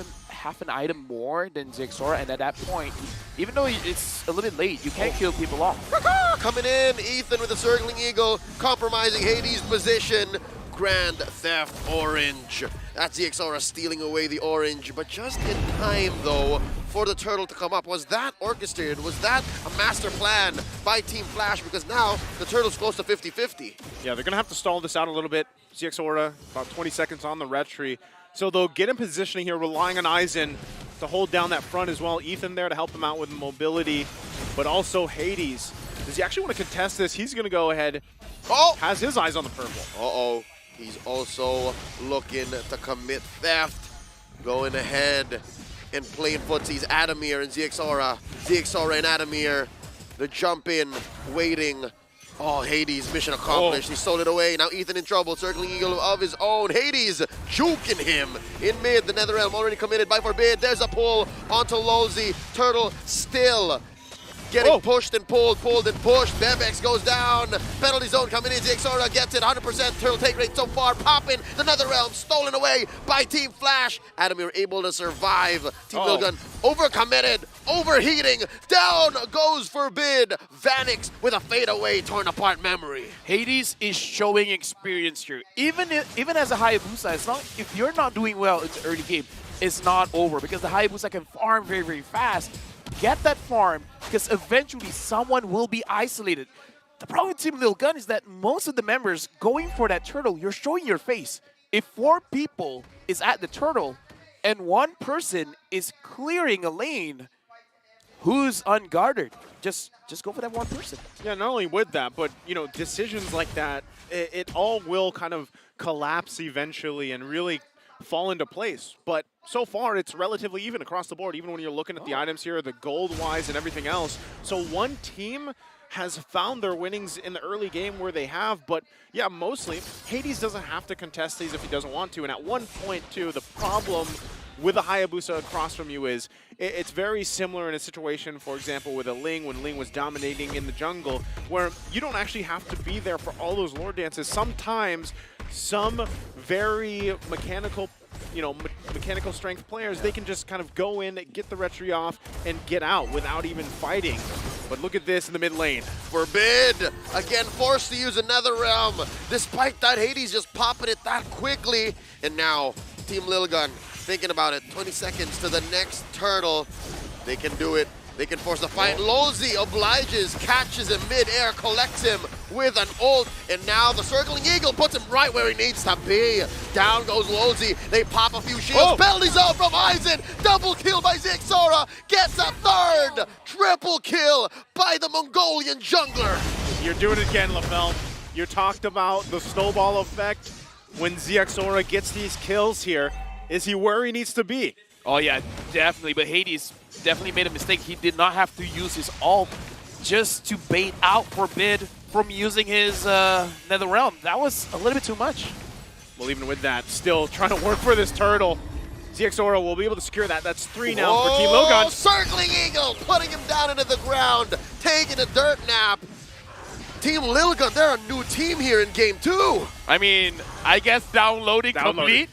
S3: an item more than ZXR, and at that point, even though it's a little bit late, you can't kill people off.
S21: Coming in, Ethan with the circling eagle, compromising Hades' position. Grand Theft Orange. That's ZXR stealing away the orange, but just in time, though, for the turtle to come up. Was that orchestrated? Was that a master plan by Team Flash? Because now the turtle's close to 50-50.
S19: Yeah, they're going to have to stall this out a little bit. ZXR, about 20 seconds on the retry. So they'll get in positioning here, relying on Aizen to hold down that front as well. Ethan there to help him out with mobility, but also Hades. Does he actually want to contest this? He's going to go ahead.
S21: Oh!
S19: Has his eyes on the purple.
S21: Uh-oh. He's also looking to commit theft. Going ahead and playing footsies. Adamir and ZXR. ZXR and Adamir. The jump in, waiting. Oh, Hades, mission accomplished. He stole it away. Now Ethan in trouble. Circling eagle of his own. Hades juking him in mid. The Netherrealm already committed by Forbid. There's a pull onto Lulzy. Turtle still getting pushed and pulled and pushed. Bebex goes down. Penalty zone coming in. ZXR gets it. 100% turtle take rate so far. Popping. The Netherrealm stolen away by Team Flash. Adamir able to survive. Team Lilgun overcommitted. Overheating. Down goes Forbid. Vanix with a fadeaway torn apart memory.
S3: Hades is showing experience here. Even as a Hayabusa, it's not, if you're not doing well in the early game, it's not over, because the Hayabusa can farm very, very fast. Get that farm, because eventually someone will be isolated. The problem with Team Lilgun is that most of the members going for that turtle, you're showing your face. If 4 people is at the turtle and 1 person is clearing a lane, who's unguarded? Just go for that 1 person.
S19: Yeah, not only with that, but you know, decisions like that, it all will kind of collapse eventually and really fall into place. But so far, it's relatively even across the board, even when you're looking at the items here, the gold-wise and everything else. So one team has found their winnings in the early game where they have, but yeah, mostly, Hades doesn't have to contest these if he doesn't want to, and at one point, too, the problem with a Hayabusa across from you is it's very similar in a situation, for example, with a Ling when Ling was dominating in the jungle, where you don't actually have to be there for all those Lord dances. Sometimes some very mechanical, mechanical strength players, they can just kind of go in, get the retry off, and get out without even fighting. But look at this in the mid lane.
S21: Forbid, again forced to use another realm. Despite that, Hades just popping it that quickly. And now, Team Lilgun thinking about it. 20 seconds to the next turtle. They can do it. They can force the fight. Lozi obliges, catches him mid-air, collects him with an ult, and now the circling eagle puts him right where he needs to be. Down goes Lozi. They pop a few shields. Penalty zone from Aizen. Double kill by Zixora. Gets a third. Triple kill by the Mongolian jungler.
S19: You're doing it again, LaFell. You talked about the snowball effect when Zixora gets these kills here. Is he where he needs to be?
S3: Oh yeah, definitely. But Hades definitely made a mistake. He did not have to use his ult just to bait out Forbid from using his Nether Realm. That was a little bit too much.
S19: Well, even with that, still trying to work for this turtle. Zixora will be able to secure that. That's 3 now for Team Lilgun.
S21: Circling eagle, putting him down into the ground, taking a dirt nap. Team Lilgun, they're a new team here in game 2.
S3: I mean, I guess downloading complete.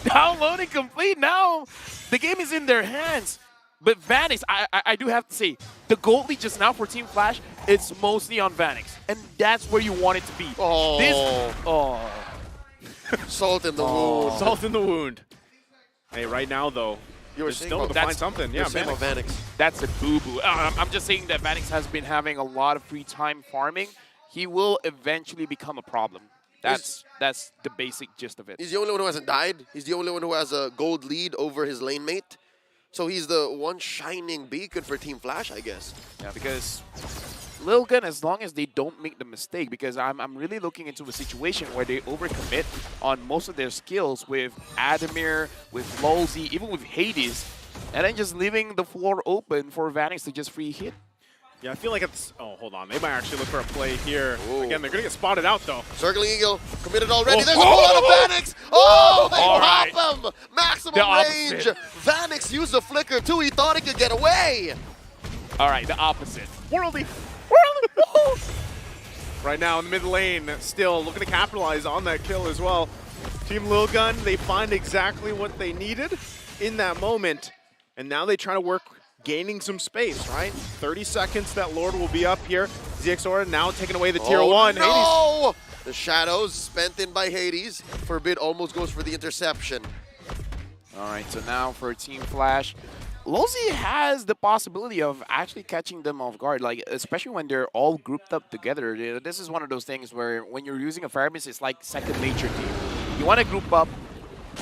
S3: Downloading complete now. The game is in their hands. But Vanix, I do have to say, the gold lead just now for Team Flash, it's mostly on Vanix. And that's where you want it to be.
S21: Salt in the wound.
S19: Salt in the wound. Hey, right now, though, you're still able to find something. Yeah,
S21: Vanix.
S3: That's a boo-boo. I'm just saying that Vanix has been having a lot of free time farming. He will eventually become a problem. That's the basic gist of it.
S21: He's the only one who hasn't died. He's the only one who has a gold lead over his lane mate. So he's the one shining beacon for Team Flash, I guess.
S3: Yeah, because Lilgun, as long as they don't make the mistake, because I'm really looking into a situation where they overcommit on most of their skills with Adamir, with Lolzy, even with Hades, and then just leaving the floor open for Vanix to just free hit.
S19: Yeah, I feel like it's... Oh, hold on. They might actually look for a play here. Ooh. Again, they're going to get spotted out, though.
S21: Circling Eagle, committed already. There's a pull out of Vanix. Oh, they pop him. Maximum range. Vanix used the flicker, too. He thought he could get away.
S3: All right, the opposite. Worldy.
S19: Right now in the mid lane, still looking to capitalize on that kill as well. Team Lilgun, they find exactly what they needed in that moment. And now they try to work gaining some space, right? 30 seconds, that Lord will be up here. Zixora now taking away the tier 1.
S21: No! Hades. The shadows spent in by Hades. Forbid almost goes for the interception.
S3: All right, so now for Team Flash, Lozi has the possibility of actually catching them off guard, like especially when they're all grouped up together. This is one of those things where when you're using a Fire Mist, it's like second nature to you. You want to group up.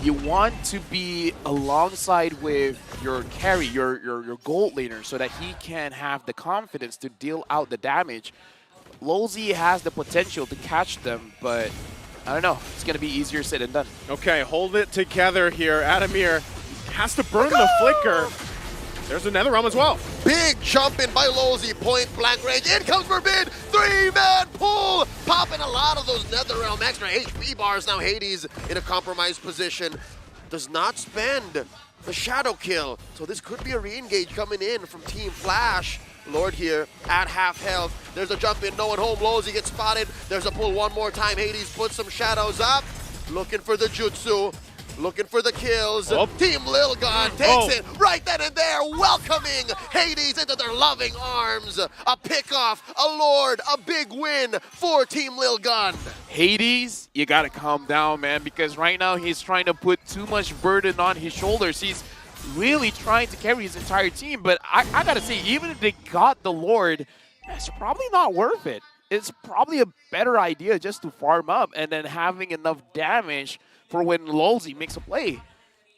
S3: You want to be alongside with your carry, your gold laner, so that he can have the confidence to deal out the damage. Lozi has the potential to catch them, but I don't know. It's going to be easier said than done.
S19: Okay, hold it together here. Adamir has to burn the flicker. There's another realm as well.
S21: Big jump in by Lozi, point blank range. In comes Forbid, 3-man pull. Popping a lot of those NetherRealm extra HP bars. Now Hades in a compromised position. Does not spend the shadow kill. So this could be a re-engage coming in from Team Flash. Lord here at half health. There's a jump in, no one home. Lozi gets spotted. There's a pull one more time. Hades puts some shadows up. Looking for the jutsu. Looking for the kills. Team Lilgun takes it right then and there, welcoming Hades into their loving arms. A pickoff, a Lord, a big win for Team Lilgun.
S3: Hades, you gotta calm down, man, because right now he's trying to put too much burden on his shoulders. He's really trying to carry his entire team, but I gotta say, even if they got the Lord, it's probably not worth it. It's probably a better idea just to farm up and then having enough damage for when Lolzy makes a play.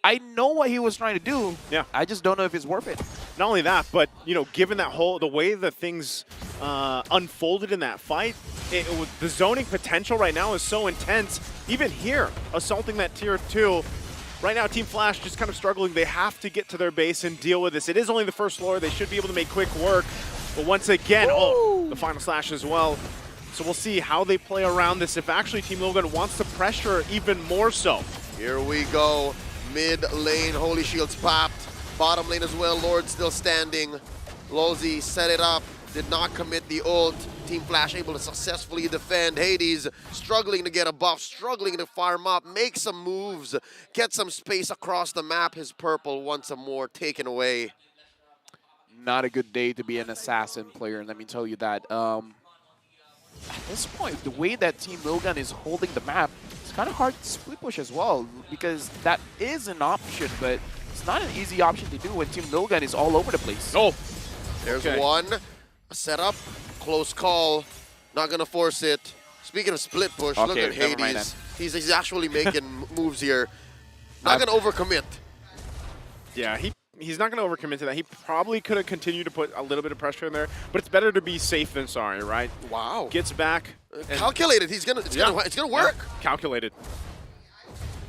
S3: I know what he was trying to do.
S19: Yeah.
S3: I just don't know if it's worth it.
S19: Not only that, but given that the way the things unfolded in that fight, the zoning potential right now is so intense. Even here, assaulting that tier 2, right now Team Flash just kind of struggling. They have to get to their base and deal with this. It is only the first floor. They should be able to make quick work. But once again, the final slash as well. So we'll see how they play around this if actually Team Logan wants to pressure even more so.
S21: Here we go. Mid lane, Holy Shield's popped. Bottom lane as well, Lord still standing. Lozi set it up, did not commit the ult. Team Flash able to successfully defend. Hades struggling to get a buff, struggling to farm up, make some moves, get some space across the map. His purple once more taken away.
S3: Not a good day to be an assassin player, let me tell you that. At this point, the way that Team Logan is holding the map, it's kind of hard to split push as well, because that is an option, but it's not an easy option to do when Team Logan is all over the place.
S19: Oh,
S21: there's one. A setup, close call, not gonna force it. Speaking of split push, look at Hades. He's actually making moves here. Not gonna overcommit.
S19: Yeah, he's not going to overcommit to that. He probably could have continued to put a little bit of pressure in there, but it's better to be safe than sorry, right?
S21: Wow.
S19: Gets back.
S21: Calculated. It's gonna work.
S19: Yeah, calculated.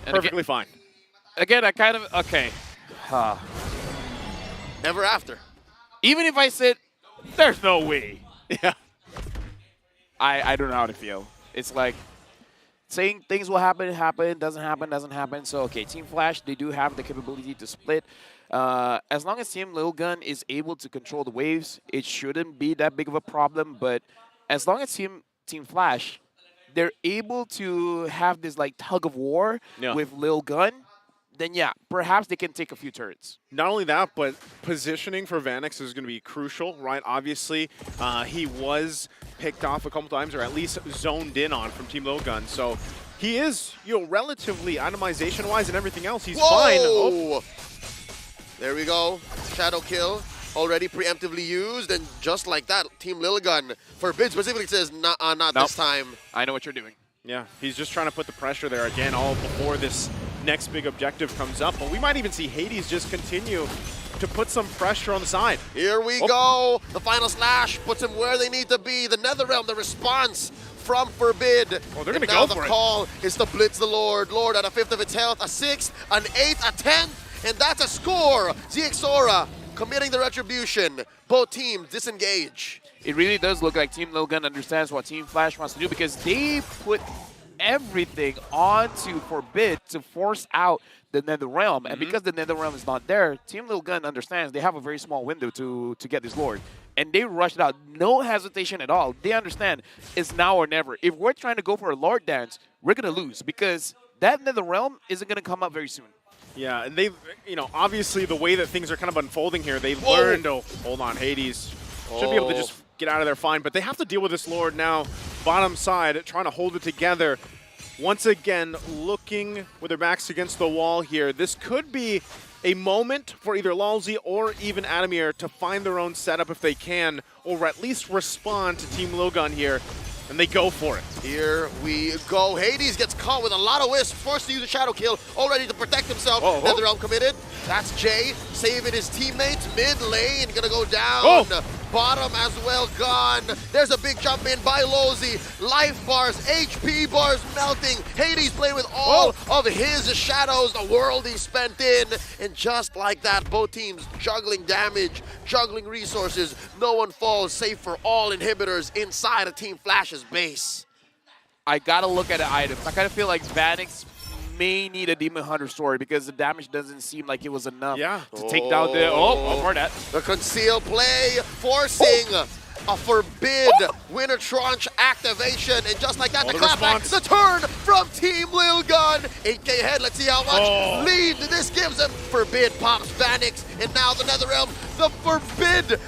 S3: And
S19: perfectly fine.
S3: Again, I kind of
S21: Ever after.
S3: Even if I said, there's no way.
S19: Yeah.
S3: I don't know how to feel. It's like saying things will happen, doesn't happen. So, okay, Team Flash, they do have the capability to split. As long as Team Lilgun is able to control the waves, it shouldn't be that big of a problem. But as long as Team Flash, they're able to have this like tug of war with Lilgun, then yeah, perhaps they can take a few turns.
S19: Not only that, but positioning for Vanix is going to be crucial, right? Obviously, he was picked off a couple times, or at least zoned in on from Team Lilgun. So he is, relatively itemization-wise and everything else, he's fine. Oh.
S21: There we go. Shadow kill already preemptively used, and just like that, Team Lilgun forbids specifically says not this time.
S3: I know what you're doing.
S19: Yeah, he's just trying to put the pressure there again, all before this next big objective comes up. But we might even see Hades just continue to put some pressure on the side.
S21: Here we go. The final slash puts them where they need to be. The Netherrealm, the response from Forbid.
S19: Oh, they're going to
S21: go
S19: for it.
S21: Now the call is to blitz the Lord. Lord at a 5th of its health, a 6th, an 8th, a 10th, and that's a score. ZXaura committing the retribution. Both teams disengage.
S3: It really does look like Team Logan understands what Team Flash wants to do, because they put everything onto Forbid to force out the Netherrealm. And because the Netherrealm is not there, Team Logan understands they have a very small window to get this Lord. And they rushed it out. No hesitation at all. They understand it's now or never. If we're trying to go for a Lord dance, we're going to lose, because that Netherrealm isn't going to come up very soon.
S19: Yeah, and they, obviously the way that things are kind of unfolding here, they've learned, hold on, Hades should be able to just get out of there fine, but they have to deal with this Lord now, bottom side, trying to hold it together. Once again, looking with their backs against the wall here. This could be a moment for either Lalzi or even Adamir to find their own setup if they can, or at least respond to Team Logan here. And they go for it.
S21: Here we go. Hades gets caught with a lot of wisps, forced to use a shadow kill, all ready to protect himself. Netherrealm committed. That's Jay saving his teammates. Mid lane gonna go down. Bottom as well gone. There's a big jump in by Lozi. Life bars, HP bars melting. Hades playing with all of his shadows, the world he spent in. And just like that, both teams juggling damage, juggling resources. No one falls, save for all inhibitors inside of Team Flash's base.
S3: I gotta look at the items. I kind of feel like Vanix may need a Demon Hunter sword, because the damage doesn't seem like it was enough to take down the... for that.
S21: The conceal play, forcing a Forbid Winter Tranche activation, and just like that, the clapback, the turn from Team Lilgun. 8K ahead, let's see how much lead this gives them. Forbid pops Vanix, and now the Netherrealm, the Forbid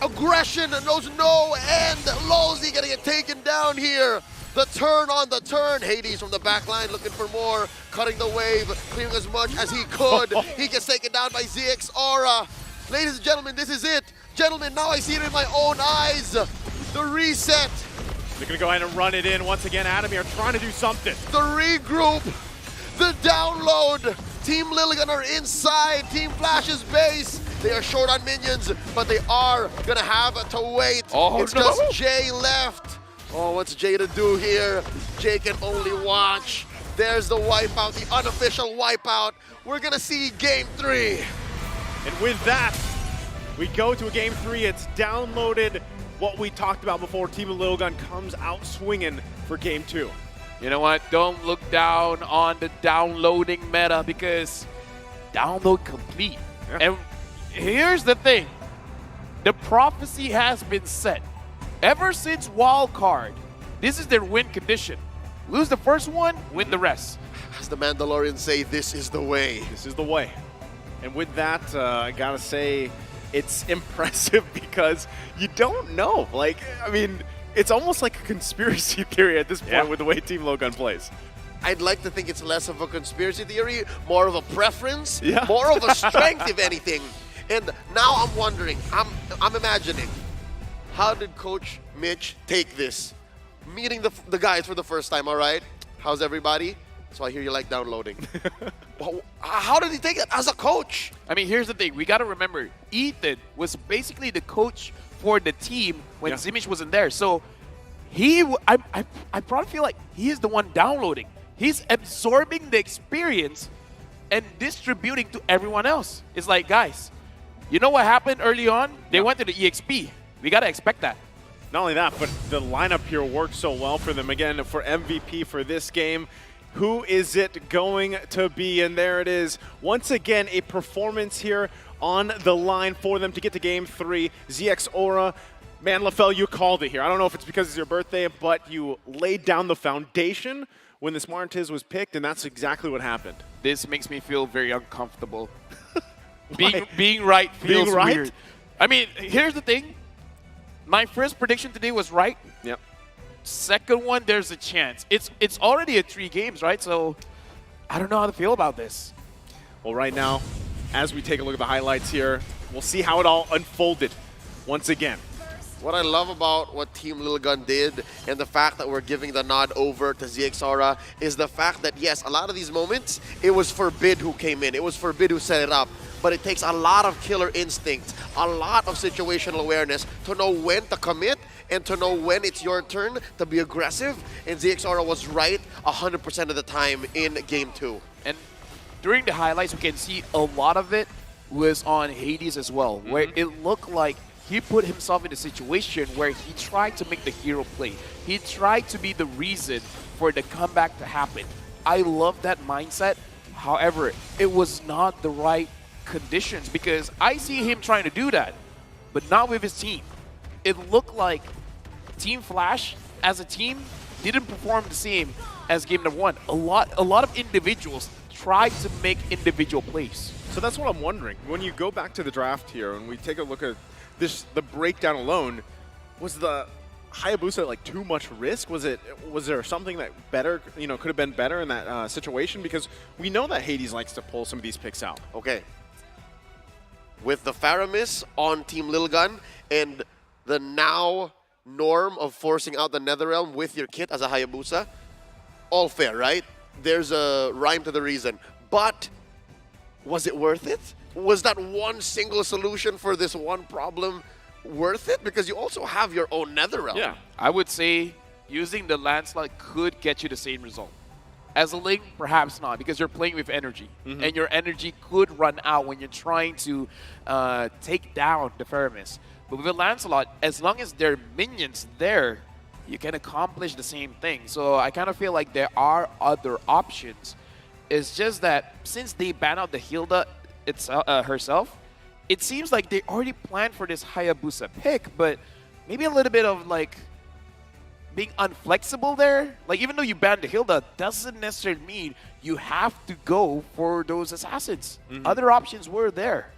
S21: aggression knows no end. Lozi gonna get taken down here. The turn on the turn. Hades from the back line looking for more, cutting the wave, clearing as much as he could. He gets taken down by ZXaura. Ladies and gentlemen, this is it. Gentlemen, now I see it in my own eyes. The reset.
S19: They're going to go ahead and run it in. Once again, Adamir trying to do something.
S21: The regroup. The download. Team Lilligan are inside Team Flash's base. They are short on minions, but they are going to have to wait. It's just Jay left. What's Jay to do here? Jay can only watch. There's the wipeout, the unofficial wipeout. We're gonna see game 3.
S19: And with that, we go to a game 3. It's downloaded. What we talked about before, Team Lil Gun comes out swinging for game 2.
S3: You know what? Don't look down on the downloading meta because download complete.
S19: Yeah.
S3: And here's the thing. The prophecy has been set. Ever since wildcard, this is their win condition. Lose the first one, win the rest.
S21: As the Mandalorians say, this is the way.
S19: This is the way. And with that, I gotta say, it's impressive because you don't know. Like, I mean, it's almost like a conspiracy theory at this point with the way Team Lil Gun plays.
S21: I'd like to think it's less of a conspiracy theory, more of a preference,
S19: Yeah.
S21: more of a strength, if anything. And now I'm wondering, I'm imagining, how did Coach Mitch take this? Meeting the guys for the first time, all right? How's everybody? So I hear you like downloading. Well, how did he take it as a coach?
S3: I mean, here's the thing. We got to remember, Ethan was basically the coach for the team when Zimmich wasn't there. So I probably feel like he is the one downloading. He's absorbing the experience and distributing to everyone else. It's like, guys, you know what happened early on? They went to the EXP. We got to expect that.
S19: Not only that, but the lineup here worked so well for them. Again, for MVP for this game, who is it going to be? And there it is. Once again, a performance here on the line for them to get to game 3. ZX Aura, man, LaFell, you called it here. I don't know if it's because it's your birthday, but you laid down the foundation when this Martiz was picked, and that's exactly what happened.
S3: This makes me feel very uncomfortable. being right feels weird. I mean, here's the thing. My first prediction today was right.
S19: Yep.
S3: Second one, there's a chance. It's already at 3 games, right? So I don't know how to feel about this.
S19: Well, right now, as we take a look at the highlights here, we'll see how it all unfolded once again.
S21: What I love about what Team Lil Gun did and the fact that we're giving the nod over to ZXaura is the fact that, yes, a lot of these moments, it was Forbid who came in. It was Forbid who set it up. But it takes a lot of killer instinct, a lot of situational awareness to know when to commit and to know when it's your turn to be aggressive. And ZXaura was right 100% of the time in Game 2.
S3: And during the highlights, we can see a lot of it was on Hades as well, where it looked like he put himself in a situation where he tried to make the hero play. He tried to be the reason for the comeback to happen. I love that mindset. However, it was not the right conditions because I see him trying to do that, but not with his team. It looked like Team Flash as a team didn't perform the same as game number 1. A lot of individuals tried to make individual plays.
S19: So that's what I'm wondering. When you go back to the draft here and we take a look at this, the breakdown alone, was the Hayabusa like too much risk? Was there something that better, could have been better in that situation? Because we know that Hades likes to pull some of these picks out.
S21: Okay. With the Faramis on Team Lil Gun and the now norm of forcing out the Netherrealm with your kit as a Hayabusa, all fair, right? There's a rhyme to the reason. But was it worth it? Was that one single solution for this one problem worth it? Because you also have your own Netherrealm.
S3: Yeah, I would say using the landslide could get you the same result. As a Link, perhaps not, because you're playing with energy. And your energy could run out when you're trying to take down the Faramis. But with a Lancelot, as long as there are minions there, you can accomplish the same thing. So I kind of feel like there are other options. It's just that since they banned out the Hilda herself, it seems like they already planned for this Hayabusa pick, but maybe a little bit of like being unflexible there. Like even though you banned the Hilda, doesn't necessarily mean you have to go for those assassins. Other options were there.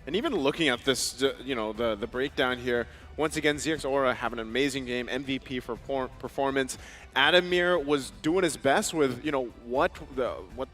S19: And even looking at this, the breakdown here, once again, ZX Aura have an amazing game, MVP for performance. Adamir was doing his best with, what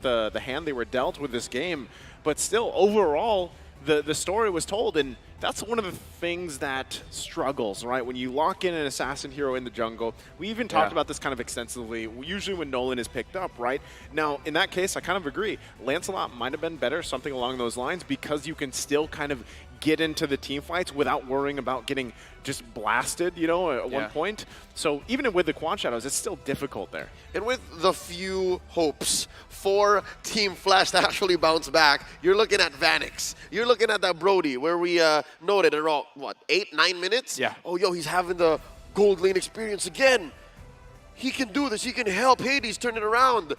S19: the hand they were dealt with this game. But still, overall, the story was told, and that's one of the things that struggles, right? When you lock in an assassin hero in the jungle, we even talked about this kind of extensively, usually when Nolan is picked up, right? Now, in that case, I kind of agree. Lancelot might have been better, something along those lines, because you can still kind of get into the team fights without worrying about getting just blasted, you know, at one point. So even with the Quad Shadows, it's still difficult there.
S21: And with the few hopes for Team Flash to actually bounce back, you're looking at Vanix. You're looking at that Brody, where we noted around, what, 8-9 minutes?
S3: Yeah.
S21: Oh, yo, he's having the gold lane experience again. He can do this. He can help Hades turn it around.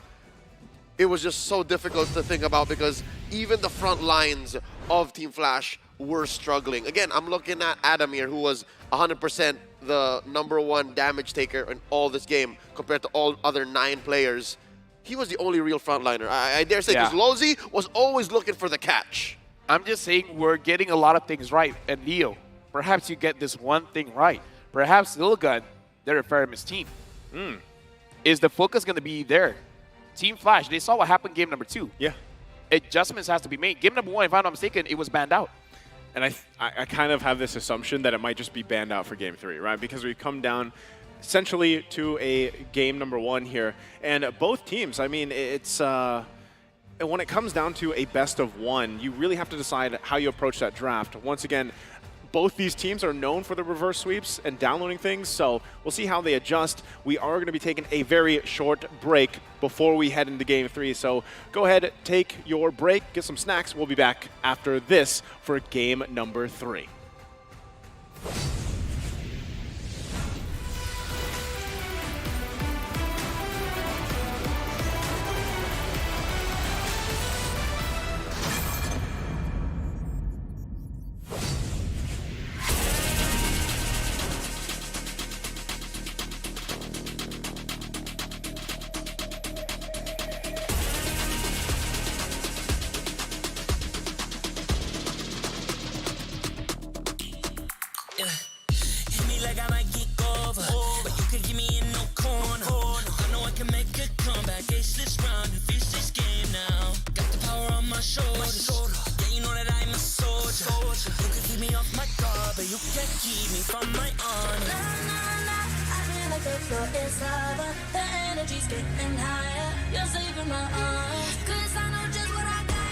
S21: It was just so difficult to think about because even the front lines of Team Flash were struggling. Again, I'm looking at Adamir, who was 100% the #1 damage taker in all this game compared to all other 9 players. He was the only real frontliner. I dare say, because Lozi was always looking for the catch.
S3: I'm just saying we're getting a lot of things right. And Leo, perhaps you get this one thing right. Perhaps Lilgun, they're a Faramis team. Is the focus going to be there? Team Flash, they saw what happened game number 2.
S19: Yeah.
S3: Adjustments has to be made. Game number 1, if I'm not mistaken, it was banned out.
S19: And I kind of have this assumption that it might just be banned out for game 3, right? Because we've come down essentially to a game number 1 here. And both teams, I mean, it's when it comes down to a best of 1, you really have to decide how you approach that draft. Once again, both these teams are known for the reverse sweeps and downloading things, so we'll see how they adjust. We are going to be taking a very short break before we head into Game 3, so go ahead, take your break, get some snacks. We'll be back after this for game number 3.
S6: Hit me like I might get over, but you can give me in no corner. I know I can make a comeback, ace this round and finish this game now. Got the power on my shoulders, yeah, you know that I'm a soldier. You can keep me off my guard, but you can't keep me from my honor.
S7: Nah, nah, nah, I feel like the floor is lava. The energy's getting higher. You're saving my arms, 'cause I know just what I got.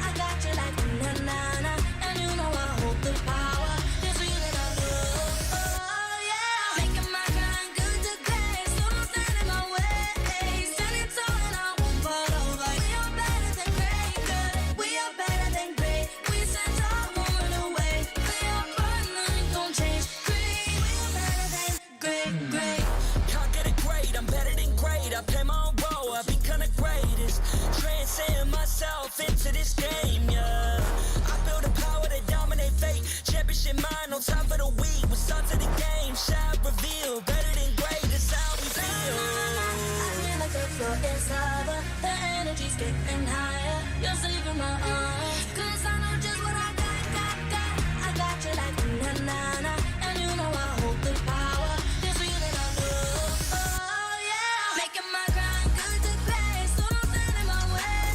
S7: I got you like na-na-na, and you know I hold the power. This feeling I love, oh yeah. Making my grind good to great, so don't stand in my way. Standing tall and I won't fall over. We are better than great, good. We are better than great. We stand tall, won't run away. We are fun, nothing gon' change. Great, we are better than great.
S6: Can't get it great, I'm better than great. I play my own role, I become the greatest. Transcend myself into this game, yeah. I build a power to dominate fate. Championship mind on top of the week. We start to the game, shall reveal. Better than great, that's how we feel.
S7: I feel like the floor is lava. The energy's getting higher. You're saving my arms, 'cause I know just what I got. I got you like na-na-na, and you know I hold the power. This feeling I love, oh yeah. Making my grind good to great, so don't stand in my way.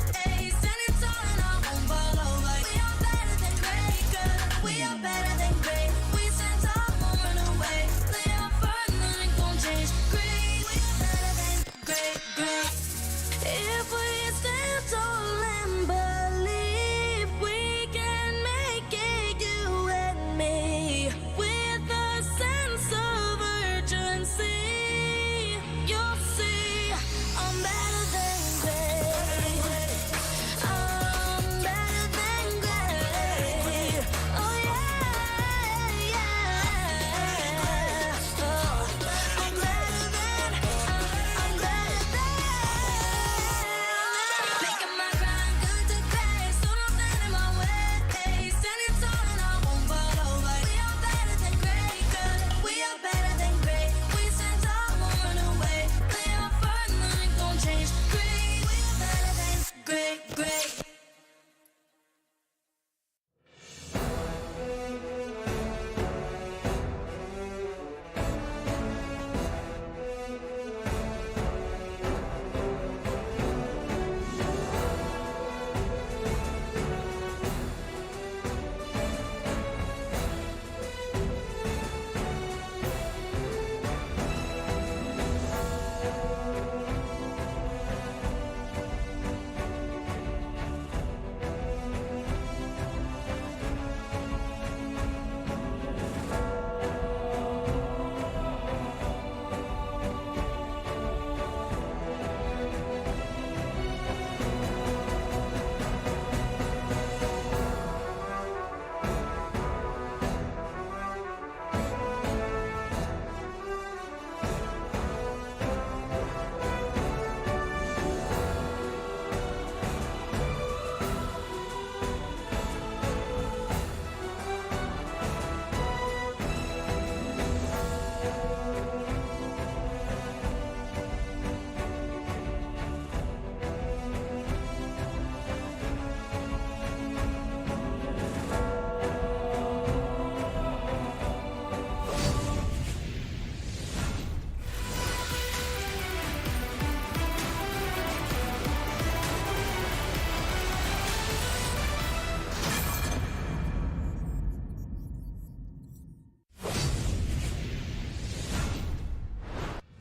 S7: Standing tall and I won't fall over. We are better than great, good. We are better than great. We stand tall, won't run away. We are fun, nothing gon' change. Great, we are better than great. If we stand tall and believe.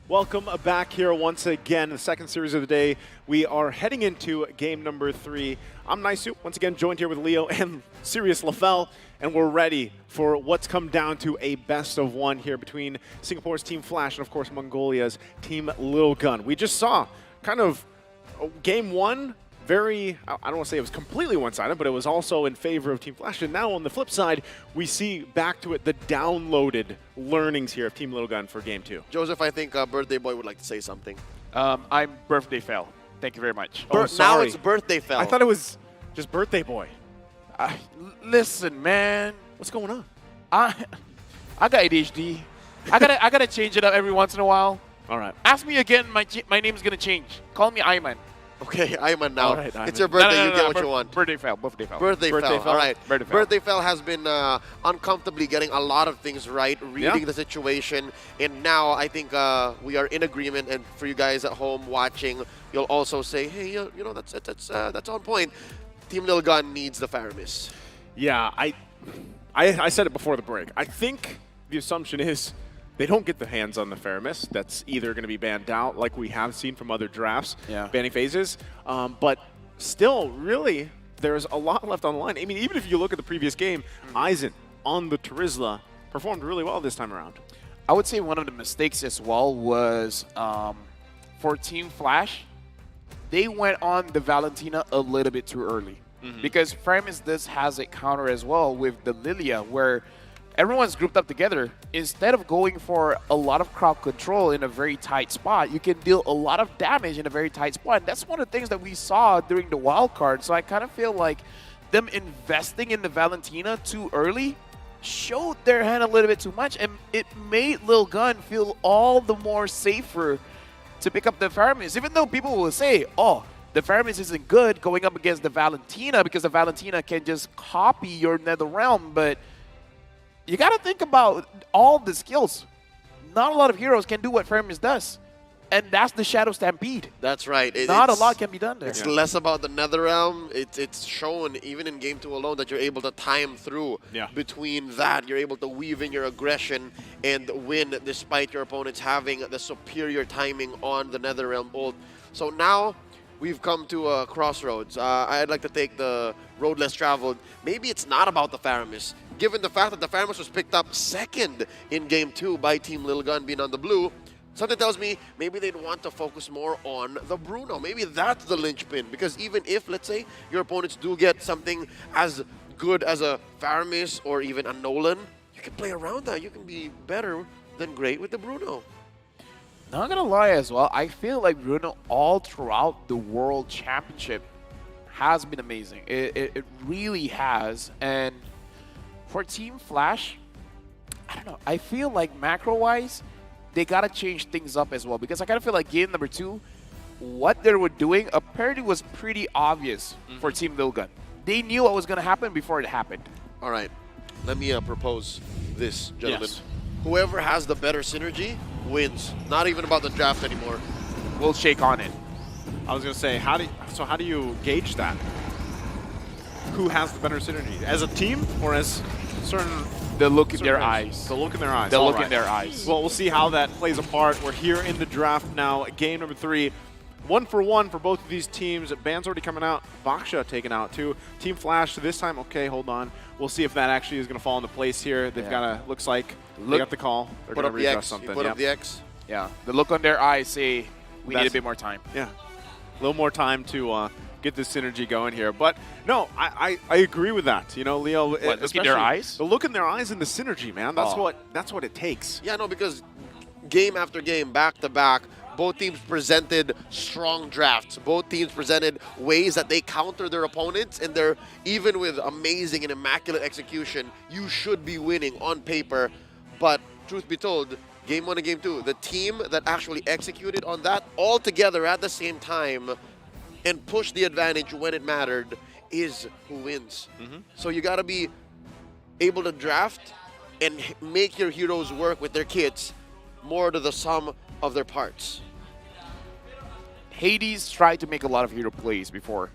S19: Welcome back here once again, the second series of the day. We are heading into game number 3. I'm Naisu, once again joined here with Leo and Sirius Lafell, and we're ready for what's come down to a best of 1 here between Singapore's Team Flash and, of course, Mongolia's Team Lil Gun. We just saw kind of game 1, very, I don't want to say it was completely one-sided, but it was also in favor of Team Flash. And now on the flip side, we see back to it the downloaded learnings here of Team Little Gun for game 2.
S21: Joseph, I think Birthday Boy would like to say something.
S3: I'm Birthday Fell. Thank you very much.
S21: Now it's Birthday Fell.
S19: I thought it was just Birthday Boy.
S3: Listen, man.
S19: What's going on?
S3: I got ADHD. I gotta change it up every once in a while.
S19: All right.
S3: Ask me again. My name's gonna change. Call me Ayman.
S21: Okay, Ayman now.
S19: All right, Ayman.
S21: It's your birthday,
S3: No,
S21: you get what you want.
S3: Birthday Fell. Birthday Fell.
S21: Birthday Fell, all right.
S3: Birthday
S21: Fell has been uncomfortably getting a lot of things right, reading the situation, and now I think we are in agreement, and for you guys at home watching, you'll also say, hey, you know, that's on point. Team Lil Gun needs the Faramis.
S19: Yeah, I said it before the break. I think the assumption is they don't get the hands on the Faramis. That's either going to be banned out, like we have seen from other drafts, banning phases. But still, really, there's a lot left on the line. I mean, even if you look at the previous game, Aizen on the Terizla performed really well this time around.
S3: I would say one of the mistakes as well was for Team Flash, they went on the Valentina a little bit too early. Because Faramis has a counter as well with the Lilia, where everyone's grouped up together. Instead of going for a lot of crowd control in a very tight spot, you can deal a lot of damage in a very tight spot. And that's one of the things that we saw during the wild card. So I kind of feel like them investing in the Valentina too early showed their hand a little bit too much, and it made Lil Gun feel all the more safer to pick up the Faramis. Even though people will say, oh, the Faramis isn't good going up against the Valentina because the Valentina can just copy your NetherRealm, but you got to think about all the skills. Not a lot of heroes can do what Faramis does, and that's the Shadow Stampede.
S21: That's right.
S3: Not a lot can be done there.
S21: It's less about the NetherRealm. It's shown, even in Game 2 alone, that you're able to time through between that. You're able to weave in your aggression and win despite your opponents having the superior timing on the NetherRealm ult. So now we've come to a crossroads. I'd like to take the road less traveled. Maybe it's not about the Faramis. Given the fact that the Faramis was picked up second in Game 2 by Team Lil Gun being on the blue, something tells me maybe they'd want to focus more on the Bruno. Maybe that's the linchpin. Because even if, let's say, your opponents do get something as good as a Faramis or even a Nolan, you can play around that. You can be better than great with the Bruno.
S3: Not gonna lie as well, I feel like Bruno all throughout the World Championship has been amazing. It really has. And for Team Flash, I don't know. I feel like macro-wise, they gotta change things up as well, because I kind of feel like game number 2, what they were doing apparently was pretty obvious for Team Lil Gun. They knew what was gonna happen before it happened.
S21: All right, let me propose this, gentlemen.
S3: Yes.
S21: Whoever has the better synergy wins. Not even about the draft anymore.
S3: We'll shake on it.
S19: I was going to say, how do you gauge that? Who has the better synergy? As a team or as certain...
S3: The look in their eyes.
S19: The look in their eyes.
S3: The look in their eyes.
S19: Well, we'll see how that plays a part. We're here in the draft now, game number 3. 1-for-1 for both of these teams. Ban's already coming out. Baksha taken out too. Team Flash this time, okay, hold on. We'll see if that actually is going to fall into place here. They've got a, looks like they got the call. They're
S21: put
S19: going
S21: up
S19: to
S21: the
S19: readjust
S21: X.
S19: something.
S21: Put up the X.
S3: Yeah, the look on their eyes say we need a bit more time.
S19: Yeah, a little more time to get this synergy going here. But no, I agree with that. You know, Leo.
S3: What, look in their eyes?
S19: The look in their eyes and the synergy, man. That's what it takes.
S21: Yeah, no, because game after game, back to back, both teams presented strong drafts. Both teams presented ways that they counter their opponents, and they're, even with amazing and immaculate execution, you should be winning on paper. But truth be told, game 1 and game 2, the team that actually executed on that all together at the same time and pushed the advantage when it mattered is who wins. So you got to be able to draft and make your heroes work with their kits more to the sum of their parts.
S3: Hades tried to make a lot of hero plays before.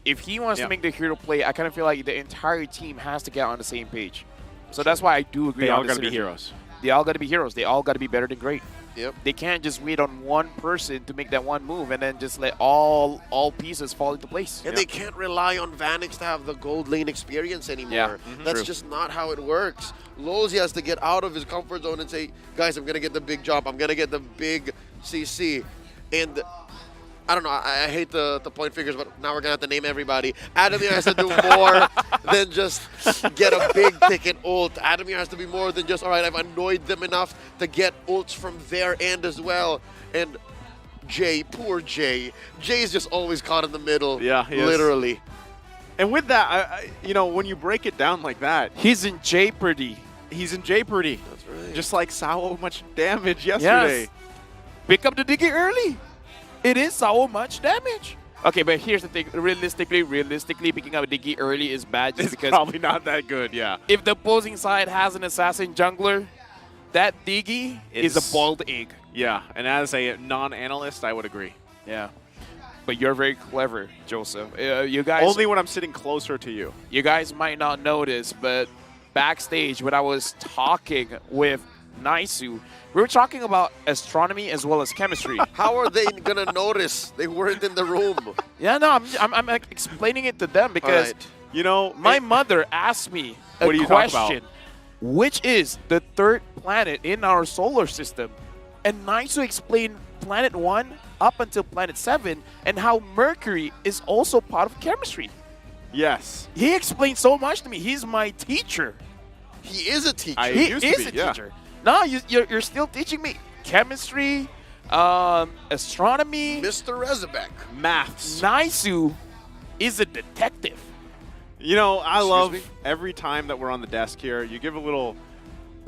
S3: If he wants to make the hero play, I kind of feel like the entire team has to get on the same page. So that's why I do agree
S19: They
S3: on
S19: all
S3: the
S19: got to be
S3: synergy.
S19: heroes.
S3: They all got to be heroes. They all got to be better than great.
S21: Yep.
S3: They can't just wait on one person to make that one move and then just let all pieces fall into place.
S21: And they can't rely on Vanix to have the gold lane experience anymore.
S3: Yeah.
S21: That's
S3: True.
S21: just not how it works. Lozi has to get out of his comfort zone and say, guys, I'm going to get the big job. I'm going to get the big CC. And I don't know, I hate the point figures, but now we're going to have to name everybody. Adamir has to do more than just get a big ticket ult. Adamir has to be more than just, all right, I've annoyed them enough to get ults from their end as well. And Jay, poor Jay. Jay's just always caught in the middle.
S19: Yeah, he is.
S21: Literally.
S19: And with that, you know, when you break it down like that,
S3: he's in jeopardy.
S19: He's in jeopardy.
S21: That's right.
S19: Just like so much damage yesterday.
S3: Yes. Pick up the Diggy early. It is so much damage. Okay, but here's the thing. Realistically, picking up a Diggy early is bad just
S19: It's
S3: because
S19: probably not that good, yeah.
S3: if the opposing side has an assassin jungler, that Diggy is a boiled egg.
S19: Yeah, and as a non-analyst, I would agree.
S3: Yeah. But you're very clever, Joseph. You guys
S19: Only when I'm sitting closer to you.
S3: You guys might not notice, but backstage when I was talking with Naisu, we were talking about astronomy as well as chemistry.
S21: How are they going to notice? They weren't in the room.
S3: Yeah, no, I'm like explaining it to them because,
S21: Right.
S19: You know,
S3: my mother asked me a
S19: What do you talk about?
S3: question, which is the third planet in our solar system? And Naisu explained planet 1 up until planet 7 and how Mercury is also part of chemistry.
S19: Yes.
S3: He explained so much to me. He's my teacher.
S21: He is a teacher.
S19: I
S3: He
S19: used to
S3: is
S19: be,
S3: a
S19: yeah.
S3: teacher. No, you're still teaching me chemistry, astronomy.
S21: Mr. Rezebek.
S19: Maths.
S3: Naisu is a detective.
S19: You know, I
S21: Excuse
S19: love
S21: me?
S19: every time that we're on the desk here, you give a little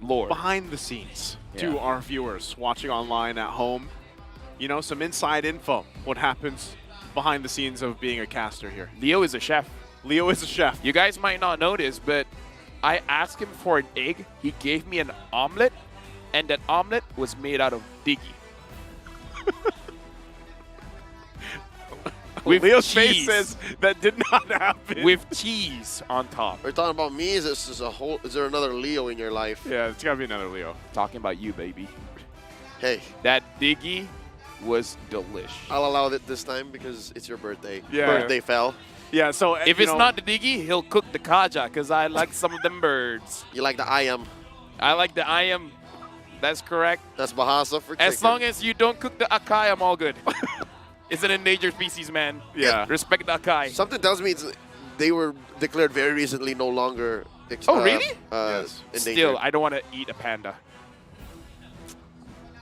S3: Lore.
S19: behind the scenes to
S3: Yeah.
S19: our viewers watching online at home. You know, some inside info. What happens behind the scenes of being a caster here.
S3: Leo is a chef.
S19: Leo is a chef.
S3: You guys might not notice, but I asked him for an egg. He gave me an omelet, and that omelet was made out of Diggy. With
S19: Leo's face
S3: cheese.
S19: says that did not happen.
S3: With cheese on top.
S21: We're talking about me. Is there another Leo in your life?
S19: Yeah, it's got to be another Leo.
S3: Talking about you, baby.
S21: Hey,
S3: That Diggy was delish.
S21: I'll allow it this time because it's your birthday.
S19: Yeah.
S21: Birthday fell.
S19: Yeah, so
S3: If it's not the Diggy, he'll cook the Kaja because I like some of them birds.
S21: You like the I am.
S3: I like the I am. That's correct.
S21: That's Bahasa for
S3: As
S21: chicken.
S3: long as you don't cook the Akai, I'm all good. It's an endangered species, man.
S19: Yeah.
S3: Respect the Akai.
S21: Something tells me they were declared very recently no longer
S3: Oh, really?
S21: endangered.
S3: Still, I don't want to eat a panda.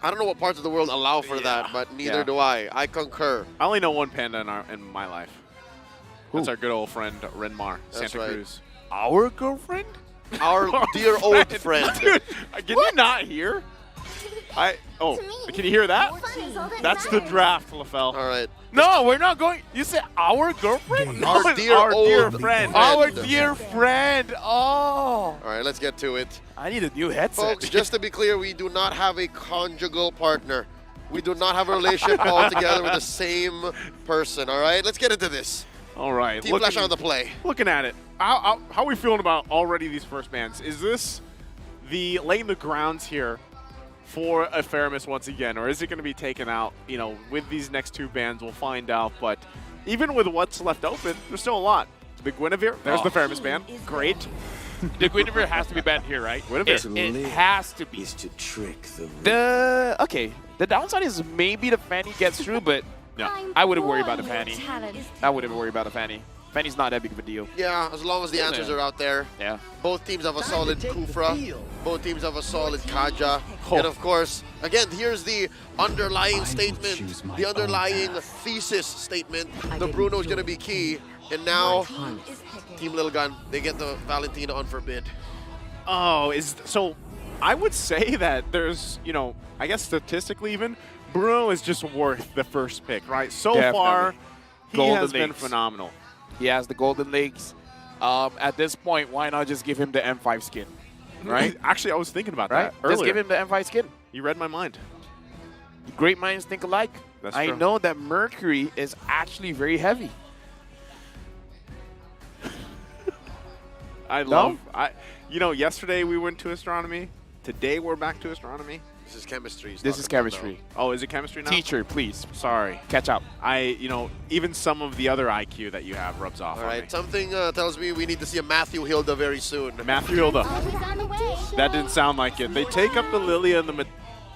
S21: I don't know what parts of the world allow for that, but neither
S3: Yeah.
S21: do I. I concur.
S19: I only know one panda in my life. That's our good old friend, Renmar,
S21: That's
S19: Santa
S21: right.
S19: Cruz.
S3: Our girlfriend?
S21: Our dear old friend.
S19: Dude, can you not hear? Oh, can you hear that? That's the draft, LaFell.
S21: All right.
S3: No, we're not going. You said our girlfriend?
S21: Our
S19: No,
S21: dear
S19: our dear
S21: old
S19: friend.
S3: Our dear friend. Oh.
S21: All right, let's get to it.
S3: I need a new headset.
S21: Folks, just to be clear, we do not have a conjugal partner. We do not have a relationship altogether with the same person, all right? Let's get into this.
S19: All right.
S21: Team Flash on the play.
S19: Looking at it, how are we feeling about already these first bans? Is this laying the grounds here for a Faramis once again, or is it going to be taken out? You know, with these next two bans, we'll find out. But even with what's left open, there's still a lot. The Guinevere, there's the Faramis ban. Great.
S3: The Guinevere has to be banned here, right?
S19: Guinevere.
S3: It has to be.
S9: Is to trick
S3: Okay. The downside is maybe the Fanny gets through, but no, I wouldn't worry about the Fanny. I wouldn't worry about the Fanny. Fanny's not that big of a deal.
S21: Yeah, as long as the answers are out there.
S3: Yeah.
S21: Both teams have a solid Kufra. Both teams have a solid Kaja. And of course, again, here's the underlying statement, the underlying thesis statement. The Bruno is going to be key. And now, Team Little Gun, they get the Valentina on Forbid.
S19: Oh, so I would say that there's, you know, I guess statistically even, Bruno is just worth the first pick, right? So far, he
S3: Golden
S19: has been
S3: legs.
S19: phenomenal.
S3: He has the golden legs. At this point, why not just give him the M5 skin? Right?
S19: Actually, I was thinking about
S3: Right?
S19: that earlier.
S3: Just give him the M5 skin.
S19: You read my mind.
S3: Great minds think alike.
S19: That's
S3: I
S19: true.
S3: know that Mercury is actually very heavy.
S19: You know, yesterday we went to astronomy, Today we're back to astronomy.
S21: This is chemistry.
S3: This is chemistry.
S19: Oh, is it chemistry now?
S3: Teacher, please.
S19: Sorry.
S3: Catch up.
S19: Even some of the other IQ that you have rubs off
S21: All
S19: on me.
S21: right, something tells me we need to see a Matthew Hilda very soon.
S19: Matthew Hilda. That didn't sound like it. They take up the Lilia and the...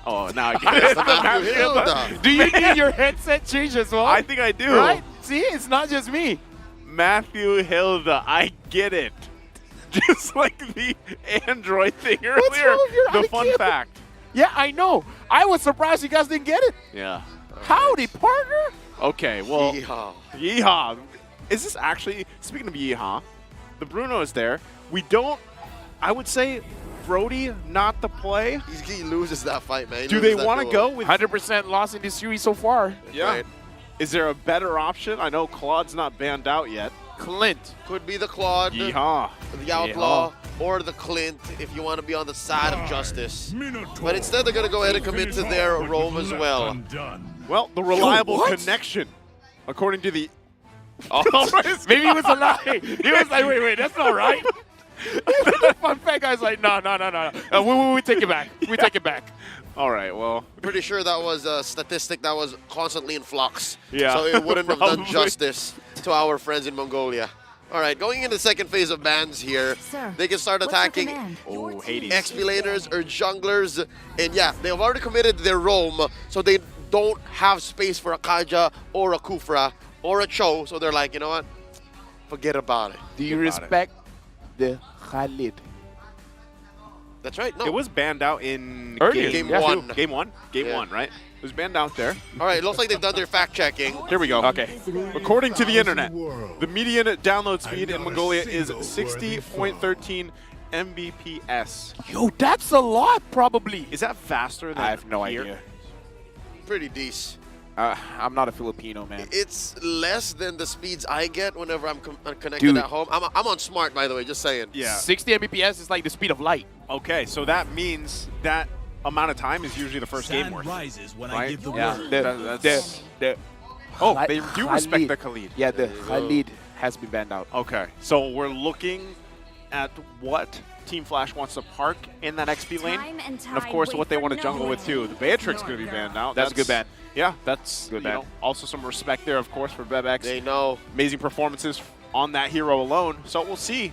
S19: Oh, now I get it.
S21: The Matthew Hilda.
S3: Do you need your headset changed as well?
S19: I think I do.
S3: Right? See, it's not just me.
S19: Matthew Hilda. I get it. Just like the Android thing earlier.
S3: What's wrong with your
S19: the fun
S3: IQ?
S19: fact.
S3: Yeah, I know. I was surprised you guys didn't get it.
S19: Yeah.
S3: Howdy, partner.
S19: Okay, well...
S21: Yeehaw.
S19: Yeehaw. Is this actually... Speaking of yeehaw, the Bruno is there. We don't... I would say Brody not the play.
S21: He loses that fight, man.
S19: Do they want to go with...
S3: 100% loss in this series so far.
S19: Yeah.
S21: Right.
S19: Is there a better option? I know Claude's not banned out yet.
S3: Clint.
S21: Could be the Claude,
S19: Yeehaw.
S21: the Outlaw, or the Clint if you want to be on the side of justice. But instead, they're going to go ahead and commit to their roam as well.
S19: Well, the reliable
S3: what?
S19: connection, according to the...
S3: Maybe it was a lie. He was like, wait, that's not right. The fun fact guy's like, no. We take it back. We take it back.
S19: All right, well...
S21: Pretty sure that was a statistic that was constantly in flux.
S19: Yeah,
S21: So it wouldn't have done
S19: probably.
S21: justice to our friends in Mongolia. All right, going into the second phase of bans here, they can start attacking
S19: Oh, Hades.
S21: XP laners or junglers. And yeah, they've already committed their roam, so they don't have space for a Kaja or a Kufra or a Cho. So they're like, you know what? Forget about it.
S3: Do you respect the Khalid?
S21: That's right. No.
S19: It was banned out in
S3: Earlier,
S21: Game
S3: yeah.
S21: 1.
S19: Game one? Game
S21: Yeah.
S19: one, right? It was banned out there.
S21: All right, looks like they've done their fact checking.
S19: Here we go.
S3: Okay.
S19: According to the internet, the median download speed in Mongolia is 60.13 Mbps.
S3: Yo, that's a lot, probably.
S19: Is that faster than
S3: I have no
S19: here?
S3: idea.
S21: Pretty decent.
S3: I'm not a Filipino, man.
S21: It's less than the speeds I get whenever I'm connected
S3: Dude.
S21: at home. I'm on smart, by the way, just saying.
S19: Yeah.
S3: 60 Mbps is like the speed of light.
S19: Okay, so that means that amount of time is usually the first game worth.
S8: rises when
S19: Right?
S8: I give the
S3: Yeah.
S8: word.
S19: Oh,
S3: Khalid-
S19: they do respect the Khalid.
S3: Yeah, the
S21: you go.
S3: Khalid has been banned out.
S19: Okay, so we're looking at what Team Flash wants to park in that XP lane, and of course what they want to jungle with too. The Beatrix going to be banned out.
S3: That's a good ban.
S19: Yeah, that's
S3: Good
S19: you
S3: ban.
S19: know, also some respect there, of course, for Bebex.
S21: They know.
S19: Amazing performances on that hero alone. So we'll see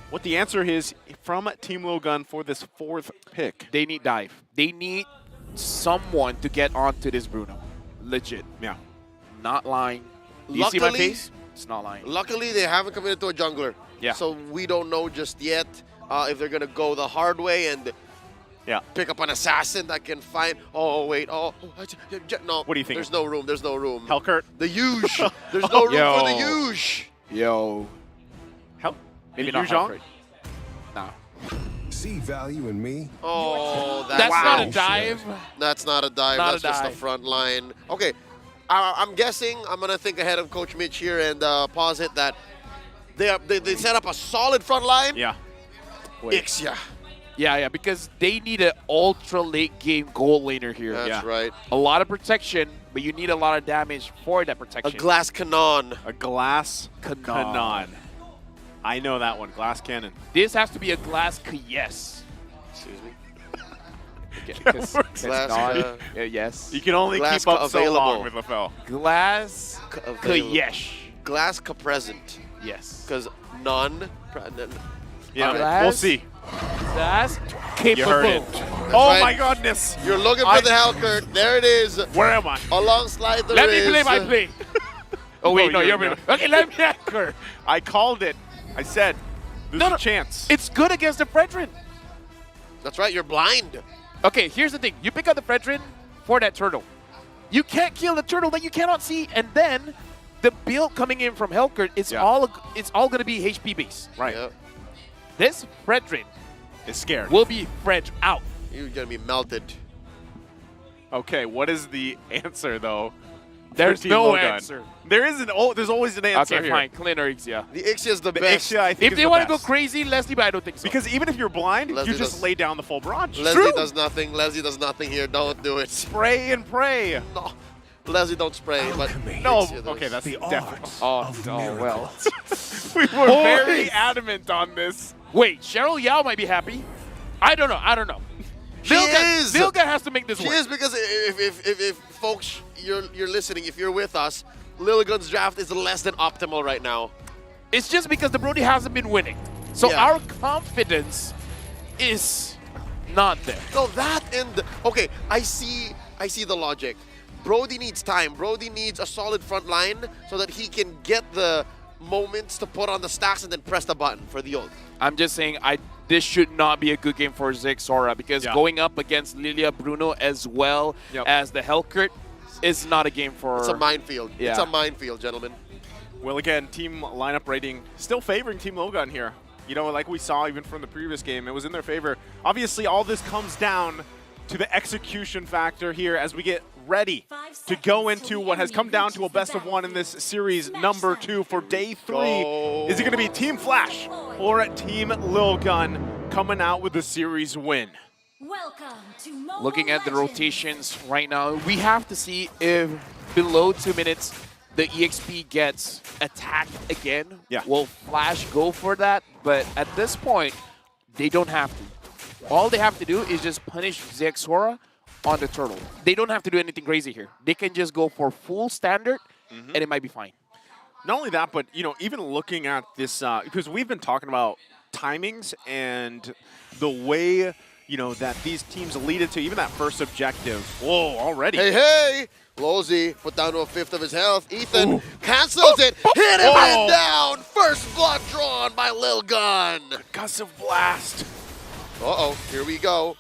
S19: what the answer is from Team Logun for this fourth pick.
S3: They need dive. They need someone to get onto this Bruno. Legit.
S19: Yeah.
S3: Not lying. Do you see my
S21: Luckily-
S3: face? It's not lying.
S21: Luckily, they haven't committed to a jungler.
S3: Yeah.
S21: So we don't know just yet if they're going to go the hard way and pick up an assassin that can find... Oh, wait. No.
S19: What do you think?
S21: There's no room. There's no room.
S19: Hellcurt.
S21: The huge. There's no room for the
S3: Yo.
S21: huge.
S3: Yo.
S19: Hell.
S3: Maybe
S19: The
S3: not
S19: Yuzhong?
S3: Hellcurt. Nah.
S9: See value in me?
S21: Oh,
S3: That's
S21: wow.
S3: not a dive.
S21: That's not a dive.
S3: Not a
S21: That's just
S3: dive.
S21: a front line. Okay. I'm guessing I'm going to think ahead of Coach Mitch here and posit that they set up a solid front line.
S19: Yeah.
S21: Ixia.
S3: Yeah, because they need an ultra late game goal laner here.
S21: That's right.
S3: A lot of protection, but you need a lot of damage for that
S21: A
S3: protection.
S21: glass cannon.
S19: A glass
S3: Cannon.
S19: cannon. I know that one. Glass cannon.
S3: This has to be a glass yes.
S21: Excuse me.
S3: Glass yes.
S19: You can only
S21: Glass
S19: keep up so
S21: available.
S19: long with Lafel.
S3: Glass
S21: Available.
S3: yes.
S21: Glass present.
S3: Yes.
S21: Because none.
S19: Yeah,
S3: Glass.
S19: we'll see.
S3: Glass capable.
S19: You heard it.
S21: That's
S19: Oh
S21: right.
S19: my goodness.
S21: You're looking for the Hellcurt. There it is.
S19: Where am I?
S21: Alongside the
S3: Let me
S21: Riz.
S3: play my play. Oh wait,
S19: No,
S3: no,
S19: you're
S3: you're
S19: not.
S3: okay. Let me anchor.
S19: I called it. I said, there's
S3: No,
S19: a
S3: no.
S19: chance.
S3: It's good against the Fredrin.
S21: That's right. You're blind.
S3: Okay, here's the thing. You pick up the Fredrin for that turtle. You can't kill the turtle that you cannot see, and then the build coming in from Hellcurt, it's all gonna be HP base.
S19: Right.
S21: Yeah.
S3: This Fredrin
S19: Is scared.
S3: will be Fredge out.
S21: You're going to be melted.
S19: Okay, what is the answer though?
S3: There's
S19: for Team
S3: no
S19: Logun?
S3: answer.
S19: There isn't. Oh, there's always an answer
S3: Okay,
S19: here.
S3: fine. Clint or Ixia.
S21: The Ixia is the
S19: The
S21: best.
S19: Ixia, I think,
S3: If
S19: is
S3: they
S19: the
S3: want to go
S19: best.
S3: crazy, Leslie, but I don't think so.
S19: Because even if you're blind,
S21: Leslie
S19: you just
S21: does-
S19: lay down the full barrage.
S21: Leslie does nothing. Leslie does nothing here. Don't do it.
S19: Spray and pray.
S21: No. Leslie don't spray, but
S19: No,
S21: Ixia does.
S19: okay, that's definitely.
S3: oh well.
S19: We were very adamant on this.
S3: Wait, Cheryl Yao might be happy. I don't know. Lilgan has to make this
S21: She
S3: work.
S21: is, because if folks, you're listening, if you're with us, Lilgan's draft is less than optimal right now.
S3: It's just because the Brody hasn't been winning. So
S21: Yeah.
S3: our confidence is not there.
S21: No, that and okay, I see the logic. Brody needs time. Brody needs a solid front line so that he can get the moments to put on the stacks and then press the button for the ult.
S3: I'm just saying this should not be a good game for Zixora because going up against Lilia Bruno as well as the Hellkurt is not a game for...
S21: It's a minefield.
S3: Yeah.
S21: It's a minefield, gentlemen.
S19: Well, again, team lineup rating still favoring Team Lilgan here. You know, like we saw even from the previous game, it was in their favor. Obviously, all this comes down to the execution factor here as we get ready to go into what has come down to a best-of-1 in this series number 2 for day 3. Is it going to be Team Flash or Team Lilgan coming out with the series win?
S3: Looking at the rotations right now, we have to see if below 2 minutes the EXP gets attacked again. Will Flash go for that? But at this point, they don't have to. All they have to do is just punish Zixora on the turtle. They don't have to do anything crazy here. They can just go for full standard, and it might be fine.
S19: Not only that, but you know, even looking at this, because we've been talking about timings and the way that these teams lead it to even that first objective. Whoa, already.
S21: Hey! Lozy put down to a fifth of his health. Ethan cancels it. Hit him and down. First blood drawn by Lilgan.
S19: Concussive blast.
S21: Uh-oh, here we go.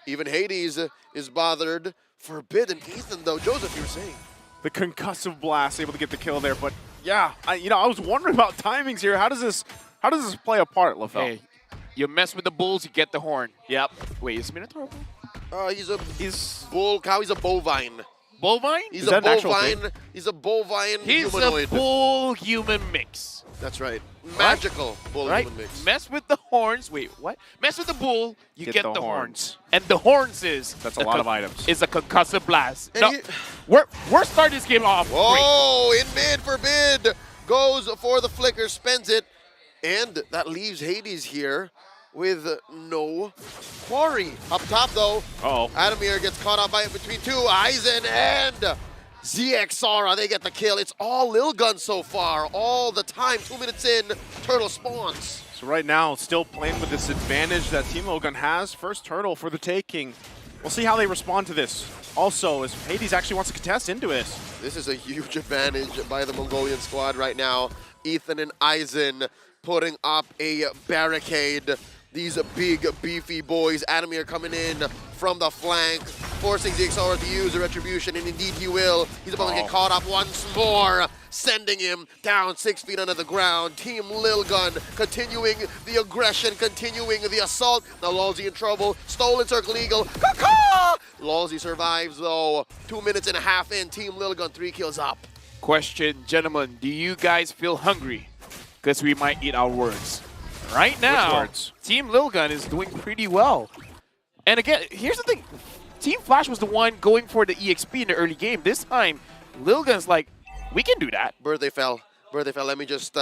S21: Even Hades is bothered. Forbidden Ethan, though. Joseph, you were saying.
S19: The concussive blast able to get the kill there, but yeah, I was wondering about timings here. How does this play a part, LaFell?
S3: Hey, you mess with the bulls, you get the horn.
S19: Yep.
S3: Wait, is Minotaur?
S21: He's bull cow. He's a bovine.
S3: Bovine?
S21: He's a bovine. He's a bovine humanoid.
S3: He's a bull human mix.
S21: That's right. Magical bull human mix.
S3: Mess with the horns. Wait, what? Mess with the bull, you get the horns. And the horns is...
S19: That's a lot of items.
S3: Is a concussive blast. No, we're starting this game off.
S21: Whoa, in mid, Forbid goes for the flicker, spends it. And that leaves Hades here with no quarry. Up top, though, Adamir gets caught up by it between two. Aizen and Zixora, they get the kill. It's all Lilgun so far, all the time. 2 minutes in, Turtle spawns.
S19: So right now, still playing with this advantage that Team Lilgun has. First Turtle for the taking. We'll see how they respond to this. Also, as Hades actually wants to contest into this.
S21: This is a huge advantage by the Mongolian squad right now. Ethan and Aizen putting up a barricade. These big, beefy boys. Adamir coming in from the flank, forcing Zixora to use the retribution, and indeed he will. He's about to get caught up once more, sending him down 6 feet under the ground. Team Lilgun continuing the aggression, continuing the assault. Now Lolzy in trouble. Stolen Circle Eagle. Caw-caw! Lolzy survives, though. 2 minutes and a half in. Team Lilgun 3 kills up.
S3: Question, gentlemen, do you guys feel hungry? Because we might eat our words. Right now, Team Lilgun is doing pretty well. And again, here's the thing. Team Flash was the one going for the EXP in the early game. This time, Lilgun's like, we can do that.
S21: Birthday fell. Let me just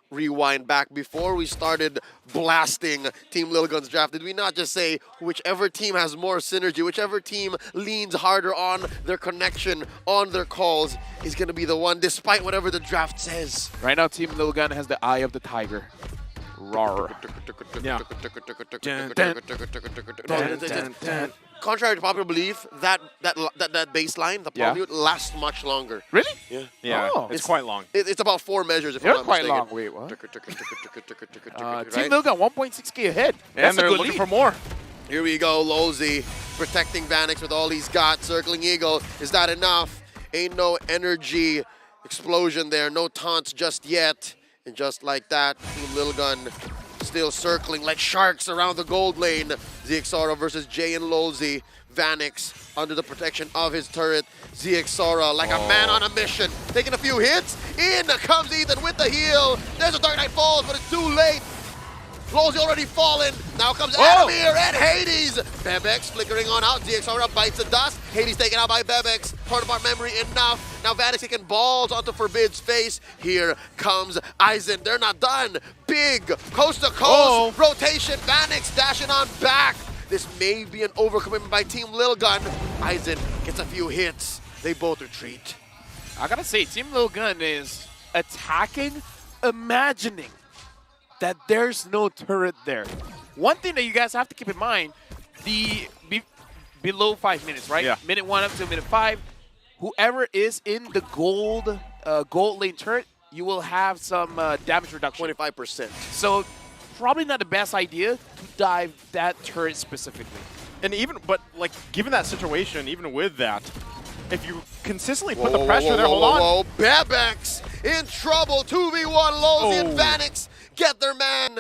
S21: rewind back. Before we started blasting Team Lilgun's draft, did we not just say whichever team has more synergy, whichever team leans harder on their connection, on their calls, is going to be the one, despite whatever the draft says?
S3: Right now, Team Lilgun has the eye of the tiger. Roar.
S21: Yeah. Contrary to popular belief, that baseline, the polywood, lasts much longer.
S3: Really?
S21: Yeah.
S19: Yeah, it's quite long.
S21: It's about 4 measures, if
S3: They're
S21: I'm not
S3: quite
S21: mistaken.
S3: long. Wait, what?
S21: Right?
S3: Team Lilgun 1.6k ahead.
S19: And they're looking for more.
S21: Here we go, Lozy protecting Vanix with all he's got. Circling Eagle, is that enough? Ain't no energy explosion there, no taunts just yet. And just like that, Team Lilgun still circling like sharks around the gold lane. Zixora versus Jay and Lozy. Vanix under the protection of his turret. Zixora like a man on a mission, taking a few hits. In comes Ethan with the heal. There's a Dark Knight Falls, but it's too late. Lozy already fallen. Now comes Adamir and Hades. Bebex flickering on out. Zixora bites the dust. Hades taken out by Bebex. Torn apart memory enough. Now Vanix taking balls onto Forbid's face. Here comes Aizen. They're not done. Big coast to coast rotation. Vanix dashing on back. This may be an overcommitment by Team Lil Gun. Aizen gets a few hits. They both retreat.
S3: I gotta say, Team Lil Gun is attacking, imagining that there's no turret there. One thing that you guys have to keep in mind, below 5 minutes, right?
S19: Yeah.
S3: Minute 1 up to minute 5, whoever is in the gold lane turret, you will have some damage reduction.
S21: 25%.
S3: So probably not the best idea to dive that turret specifically.
S19: And but like, given that situation, even with that, if you consistently put the pressure there, hold on.
S21: Bebex in trouble. 2v1, Lozy and Vanix get their man.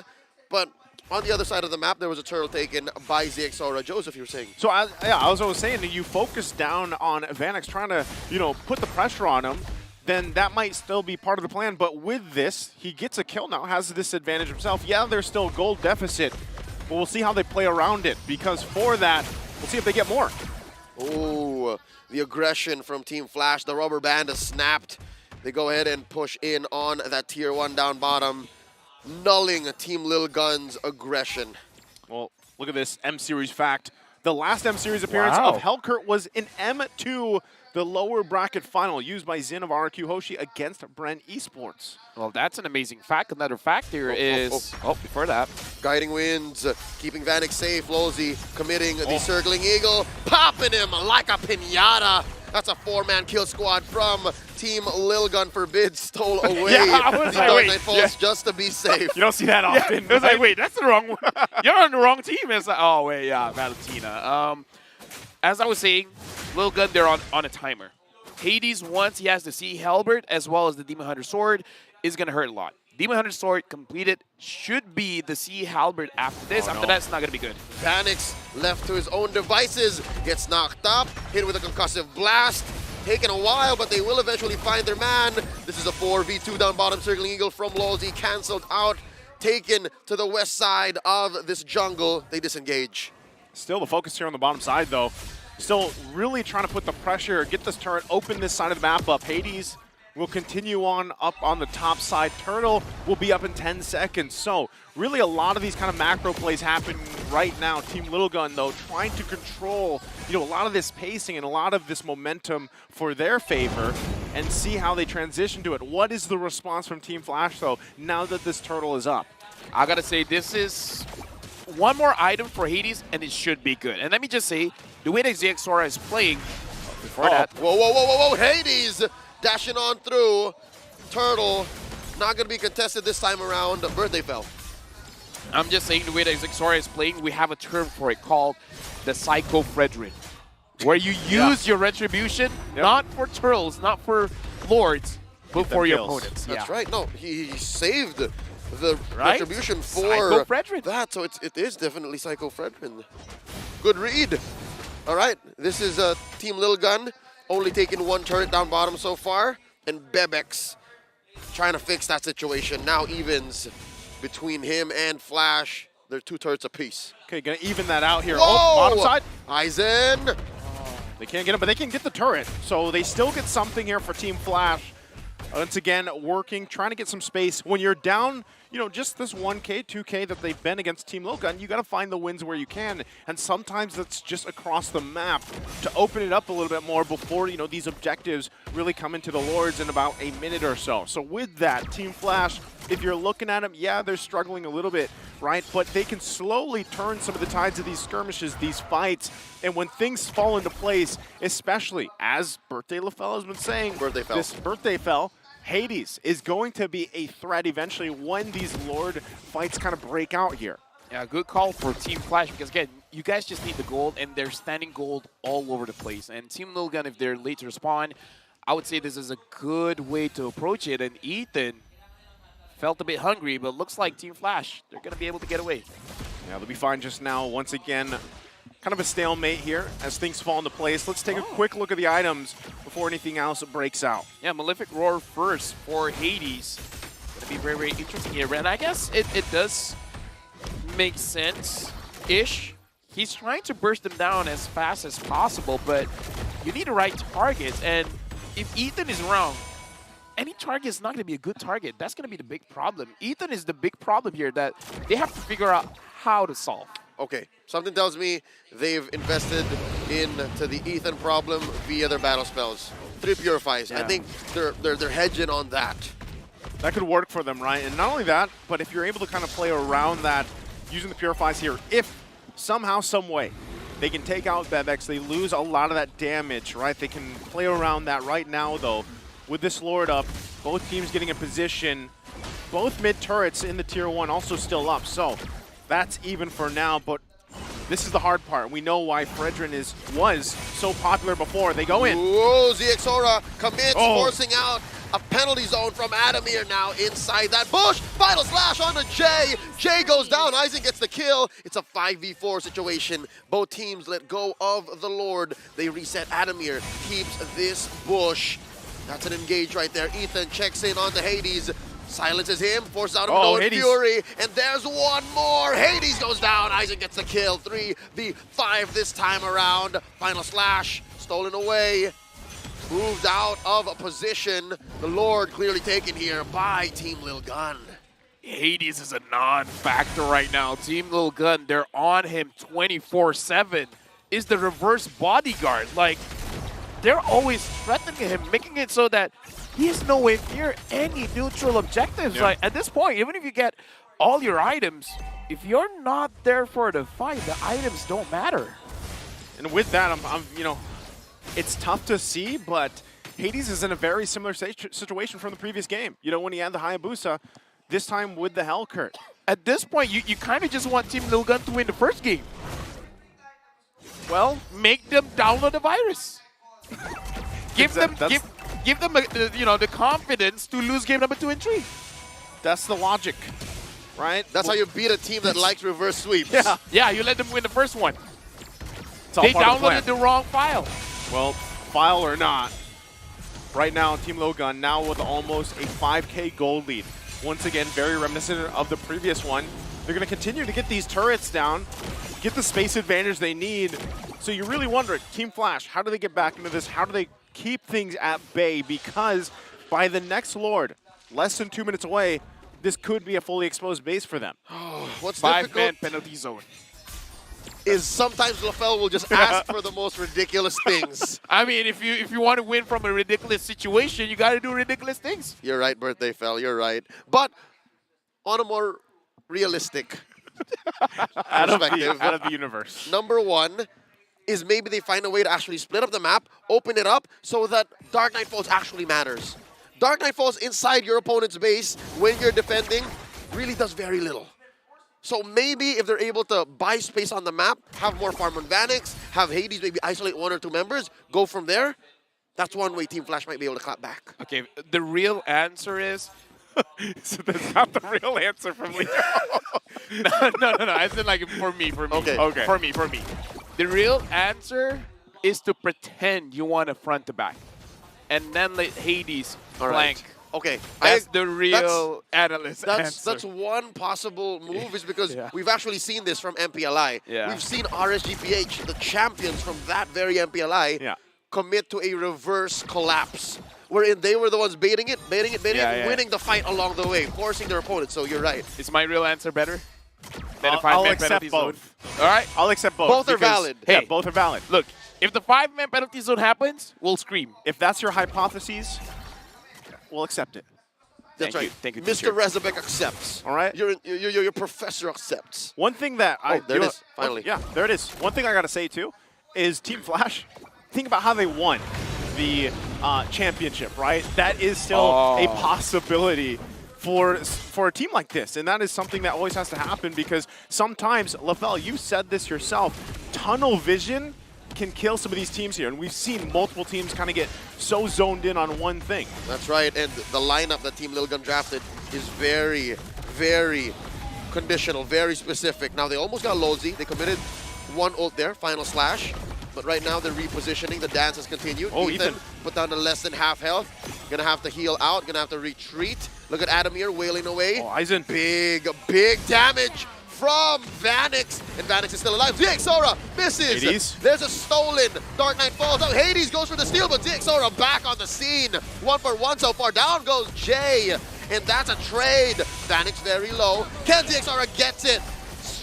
S21: But on the other side of the map, there was a turtle taken by ZXora. Joseph, you were saying.
S19: So, as I was saying, you focus down on Vanix, trying to, put the pressure on him, then that might still be part of the plan. But with this, he gets a kill now, has this advantage himself. Yeah, there's still a gold deficit, but we'll see how they play around it, because for that, we'll see if they get more.
S21: Oh, the aggression from Team Flash. The rubber band is snapped. They go ahead and push in on that tier 1 down bottom, nulling Team Lil Gun's aggression.
S19: Well, look at this M-Series fact. The last M-Series appearance of Hellkurt was in M2, the lower bracket final, used by Zin of RQ Hoshi against Bren Esports.
S3: Well, that's an amazing fact. Another fact here is... before that.
S21: Guiding Winds, keeping Vanix safe. Lozy committing the Circling Eagle, popping him like a piñata. That's a 4-man kill squad from Team Lil Gun. Forbid stole away the Dark Knight Falls just to be safe.
S19: You don't see that often.
S3: It was like, wait, that's the wrong one. You're on the wrong team. It's like, oh, wait, yeah, Valentina. As I was saying, Lil Gun, they're on a timer. Hades, once he has the Sea Halberd as well as the Demon Hunter Sword, is going to hurt a lot. Demon Hunter Sword completed, should be the Sea Halberd after this. After that, it's not going to be good.
S21: Vanix, left to his own devices, gets knocked up, hit with a concussive blast. Taking a while, but they will eventually find their man. This is a 4v2 down bottom. Circling Eagle from Lozy, canceled out. Taken to the west side of this jungle. They disengage.
S19: Still the focus here on the bottom side, though. Still really trying to put the pressure, get this turret, open this side of the map up. Hades will continue on up on the top side. Turtle will be up in 10 seconds. So really a lot of these kind of macro plays happen right now. Team Lil Gun, though, trying to control, a lot of this pacing and a lot of this momentum for their favor and see how they transition to it. What is the response from Team Flash, though, now that this turtle is up?
S3: I got to say, this is one more item for Hades, and it should be good. And let me just say, the way that ZXora is playing, before that...
S21: Whoa, Hades dashing on through. Turtle, not going to be contested this time around. Birthday fell.
S3: I'm just saying, the way that ZXora is playing, we have a term for it called the Psycho Fredrin, where you use your retribution, not for turtles, not for lords, but for your opponents.
S21: That's right. No, he saved the retribution for that, so it is definitely Psycho Fredrin. Good read. All right, this is Team Lil Gun, only taking 1 turret down bottom so far, and Bebex trying to fix that situation. Now evens between him and Flash. They're 2 turrets apiece.
S19: Okay, gonna even that out here.
S21: Whoa!
S19: Bottom side.
S21: Aizen.
S19: They can't get him, but they can get the turret. So they still get something here for Team Flash. Once again, working, trying to get some space. When you're down, just this 1K, 2K that they've been against Team Lil Gun, you got to find the wins where you can. And sometimes that's just across the map to open it up a little bit more before, these objectives really come into the Lords in about a minute or so. So with that, Team Flash, if you're looking at them, yeah, they're struggling a little bit, right? But they can slowly turn some of the tides of these skirmishes, these fights. And when things fall into place, especially as Birthday LaFell has been saying, this Birthday Fell, Hades is going to be a threat eventually when these Lord fights kind of break out here.
S3: Yeah, good call for Team Flash because, again, you guys just need the gold, and they're standing gold all over the place. And Team Lil Gun, if they're late to respond, I would say this is a good way to approach it. And Ethan felt a bit hungry, but looks like Team Flash, they're going to be able to get away.
S19: Yeah, they'll be fine just now. Once again, kind of a stalemate here as things fall into place. Let's take a quick look at the items before anything else breaks out.
S3: Yeah, Malefic Roar first for Hades. Going to be very, very interesting here. And I guess it does make sense-ish. He's trying to burst them down as fast as possible, but you need the right target. And if Ethan is wrong, any target is not going to be a good target. That's going to be the big problem. Ethan is the big problem here that they have to figure out how to solve.
S21: Okay, something tells me they've invested into the Ethan problem via their battle spells. 3 purifies. I think they're hedging on that.
S19: That could work for them, right? And not only that, but if you're able to kind of play around that using the purifies here, if somehow, some way, they can take out Bebex, they lose a lot of that damage, right? They can play around that right now, though. With this Lord up, both teams getting a position, both mid turrets in the tier 1 also still up. So that's even for now, but this is the hard part. We know why Fredrin was so popular before. They go in.
S21: Whoa, ZXora commits, forcing out a penalty zone from Adamir now inside that bush. Final slash onto Jay. Jay goes down. Aizen gets the kill. It's a 5v4 situation. Both teams let go of the Lord. They reset. Adamir keeps this bush. That's an engage right there. Ethan checks in on the Hades. Silences him, forces out a Fury, and there's one more. Hades goes down. Aizen gets the kill. 3v5 this time around. Final slash, stolen away. Moved out of a position. The Lord clearly taken here by Team Lil Gun.
S3: Hades is a non-factor right now. Team Lil Gun, they're on him 24/7. Is the reverse bodyguard. Like, they're always threatening him, making it so that he is nowhere near any neutral objectives.
S19: Yeah.
S3: Like, at this point, even if you get all your items, if you're not there for the fight, the items don't matter.
S19: And with that, I'm you know, it's tough to see, but Hades is in a very similar situation from the previous game. You know, when he had the Hayabusa, this time with the Hellcurt.
S3: At this point, you kind of just want Team Lil Gun to win the first game. Well, make them download the virus. Give them the confidence to lose game number 2 and 3.
S19: That's the logic, right?
S21: That's how you beat a team that likes reverse sweeps.
S3: Yeah, you let them win the first one.
S19: It's all
S3: They
S19: part of the
S3: downloaded the wrong file.
S19: Well, file or not, right now Team Lil Gun now with almost a 5K gold lead. Once again, very reminiscent of the previous one. They're going to continue to get these turrets down, get the space advantage they need. So you really wonder, Team Flash, how do they get back into this? How do they keep things at bay? Because by the next Lord, less than 2 minutes away, this could be a fully exposed base for them.
S21: What's
S3: 5-man penalty zone.
S21: Is sometimes LaFell will just ask for the most ridiculous things.
S3: I mean, if you want to win from a ridiculous situation, you got to do ridiculous things.
S21: You're right, Birthday Fell. You're right. But on a more realistic perspective,
S19: out of the universe.
S21: Number 1 is maybe they find a way to actually split up the map, open it up, so that Dark Knight Falls actually matters. Dark Knight Falls inside your opponent's base when you're defending really does very little. So maybe if they're able to buy space on the map, have more farm on Vanix, have Hades maybe isolate 1 or 2 members, go from there, that's one way Team Flash might be able to clap back.
S3: Okay, the real answer is...
S19: So that's not the real answer from Leo.
S3: No. I said like for me.
S21: Okay.
S3: For me. The real answer is to pretend you want a front to back. And then let Hades flank.
S21: Okay.
S3: That's the real analyst answer.
S21: That's one possible move is because we've actually seen this from MPLI.
S3: Yeah.
S21: We've seen RSGPH, the champions from that very MPLI, commit to a reverse collapse. Wherein they were the ones baiting it, winning the fight along the way, forcing their opponent. So you're right.
S3: Is my real answer better?
S19: I'll accept both.
S3: All right?
S19: I'll accept both.
S21: Both are valid.
S19: Hey, both are valid.
S3: Look, if the 5-man penalty zone happens, we'll scream.
S19: If that's your hypotheses, we'll accept it.
S21: That's right.
S3: Thank you,
S21: Mr. Rezabek accepts.
S19: All right.
S21: Your professor accepts.
S19: One thing that
S21: there it is, finally.
S19: Yeah, there it is. One thing I got to say, too, is Team Flash, think about how they won the championship, right? That is still a possibility for a team like this, and that is something that always has to happen because sometimes, LaFell, you said this yourself, tunnel vision can kill some of these teams here, and we've seen multiple teams kind of get so zoned in on one thing.
S21: That's right, and the lineup that Team Lil Gun drafted is very, very conditional, very specific. Now, they almost got Lozi. They committed 1 ult there, final slash. But right now, they're repositioning. The dance has continued. Ethan put down to less than half health. Gonna have to heal out. Gonna have to retreat. Look at Adamir wailing away.
S19: Aizen.
S21: Big damage from Vanix. And Vanix is still alive. ZXora misses.
S19: Hades.
S21: There's a stolen. Dark Knight falls out. Hades goes for the steal, but ZXora back on the scene. 1 for 1 so far. Down goes Jay. And that's a trade. Vanix very low. Can ZXora gets it?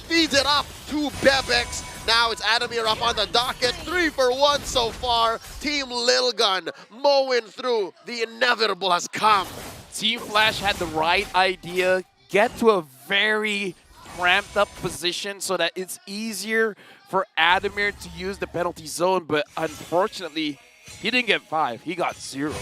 S21: feeds it up to Bebex. Now it's Adamir up on the docket. 3 for 1 so far. Team Lil Gun mowing through. The inevitable has come.
S3: Team Flash had the right idea. Get to a very cramped up position so that it's easier for Adamir to use the penalty zone, but unfortunately, he didn't get 5. He got 0.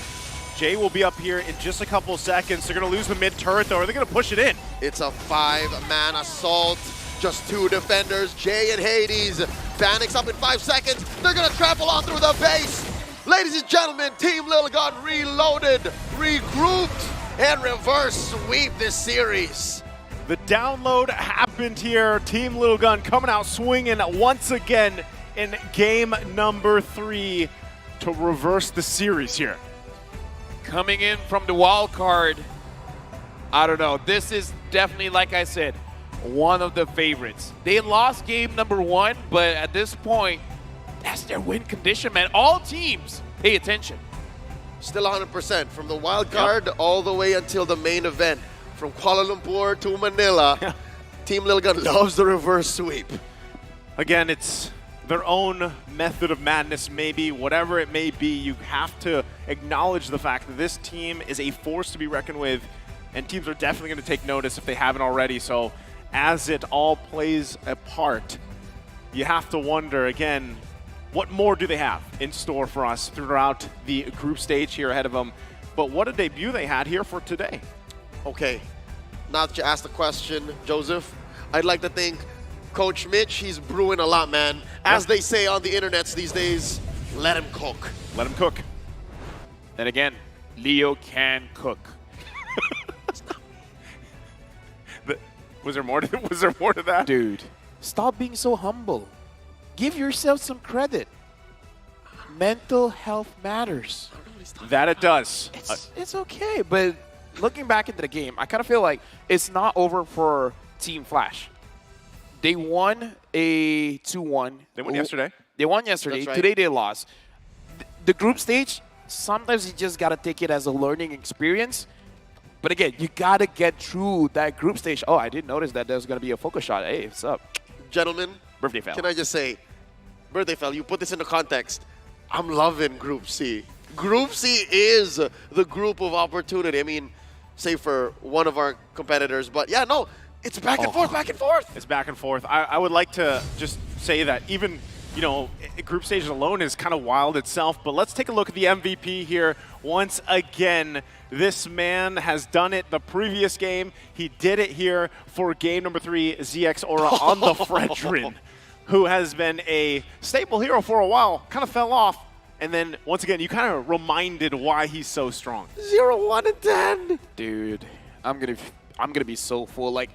S19: Jay will be up here in just a couple seconds. They're going to lose the mid turret, though. Are they going to push it in?
S21: It's a 5-man assault. Just 2 defenders, Jay and Hades. Panics up in 5 seconds. They're going to trample on through the base. Ladies and gentlemen, Team Lil Gun reloaded, regrouped, and reverse sweep this series.
S19: The download happened here. Team Lil Gun coming out swinging once again in game number 3 to reverse the series here.
S3: Coming in from the wild card, I don't know. This is definitely, like I said, one of the favorites. They lost game number 1, but at this point, that's their win condition, man. All teams pay attention.
S21: Still 100% from the wild card all the way until the main event. From Kuala Lumpur to Manila, Team Lil Gun loves the reverse sweep.
S19: Again, it's their own method of madness, maybe. Whatever it may be, you have to acknowledge the fact that this team is a force to be reckoned with, and teams are definitely going to take notice if they haven't already. So as it all plays a part, you have to wonder, again, what more do they have in store for us throughout the group stage here ahead of them? But what a debut they had here for today.
S21: Okay, now that you asked the question, Joseph, I'd like to think Coach Mitch, he's brewing a lot, man. As they say on the internets these days, let him cook.
S19: Let him cook.
S3: And again, Leo can cook.
S19: Was there more to that?
S3: Dude, stop being so humble. Give yourself some credit. Mental health matters.
S19: That it does.
S3: It's okay, but looking back into the game, I kind of feel like it's not over for Team Flash. They won a 2-1.
S19: They won yesterday.
S3: They won yesterday.
S21: That's right.
S3: Today they lost. The group stage, sometimes you just got to take it as a learning experience. But again, you got to get through that group stage. Oh, I didn't notice that there was going to be a focus shot. Hey, what's up?
S21: Gentlemen,
S3: Birthday fell.
S21: can I just say, Birthday fell, you put this into context. I'm loving Group C. Group C is the group of opportunity. I mean, say for one of our competitors. But yeah, no, it's back and forth, back and forth.
S19: It's back and forth. I would like to just say that even, you know, group stage alone is kind of wild itself. But let's take a look at the MVP here once again. This man has done it the previous game. He did it here for game number 3, ZX Aura on the Fredrin, who has been a staple hero for a while, kind of fell off. And then, once again, you kind of reminded why he's so strong.
S21: 0, 1, and 10.
S3: Dude, I'm gonna be so full. Like,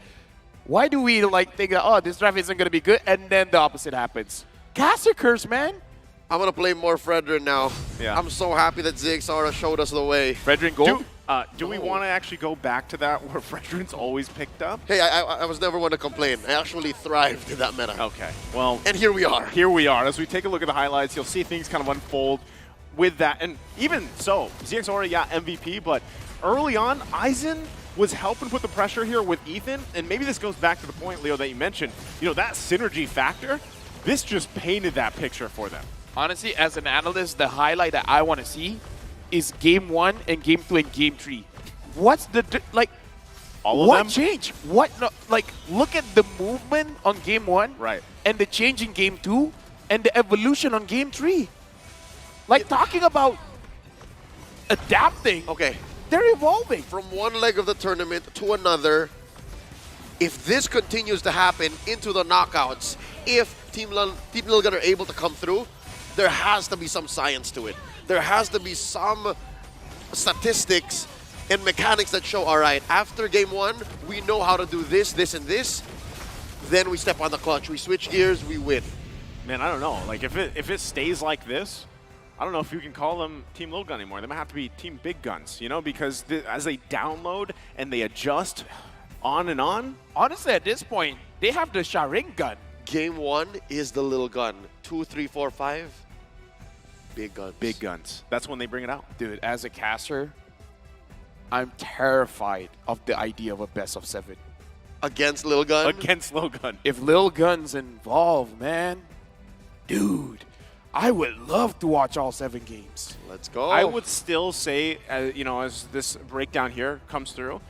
S3: why do we like think, oh, this draft isn't gonna be good, and then the opposite happens? Caster curse, man.
S21: I'm going to play more Fredrin now.
S19: Yeah.
S21: I'm so happy that ZXR showed us the way.
S3: Fredrin gold?
S19: Do we want to actually go back to that where Fredrin's always picked up?
S21: Hey, I was never one to complain. I actually thrived in that meta.
S19: Okay, well.
S21: And here we are.
S19: Here we are. As we take a look at the highlights, you'll see things kind of unfold with that. And even so, ZX already got MVP, but early on, Aizen was helping put the pressure here with Ethan. And maybe this goes back to the point, Leo, that you mentioned. You know, that synergy factor, this just painted that picture for them.
S3: Honestly, as an analyst, the highlight that I want to see is game 1 and game 2 and game 3. What's the like?
S19: All of
S3: what
S19: them?
S3: change? What no? Like, look at the movement on game 1,
S19: right,
S3: and the change in game 2, and the evolution on game 3. Like, talking about adapting.
S21: Okay,
S3: they're evolving
S21: from one leg of the tournament to another. If this continues to happen into the knockouts, if Team Lil Gun are able to come through, there has to be some science to it. There has to be some statistics and mechanics that show, all right, after game 1, we know how to do this, this, and this. Then we step on the clutch. We switch gears, we win.
S19: Man, I don't know. Like, if it stays like this, I don't know if you can call them Team Lil Gun anymore. They might have to be Team Big Guns, you know, because as they download and they adjust on and on.
S3: Honestly, at this point, they have the Sharing gun.
S21: Game 1 is the Lil Gun. 2, 3, 4, 5. Big guns.
S19: Big guns. That's when they bring it out.
S3: Dude, as a caster, I'm terrified of the idea of a best of 7.
S21: against Lil Gun.
S19: Against Lil Gun.
S3: If Lil Gun's involved, man, dude, I would love to watch all 7 games.
S21: Let's go.
S19: I would still say, you know, as this breakdown here comes through,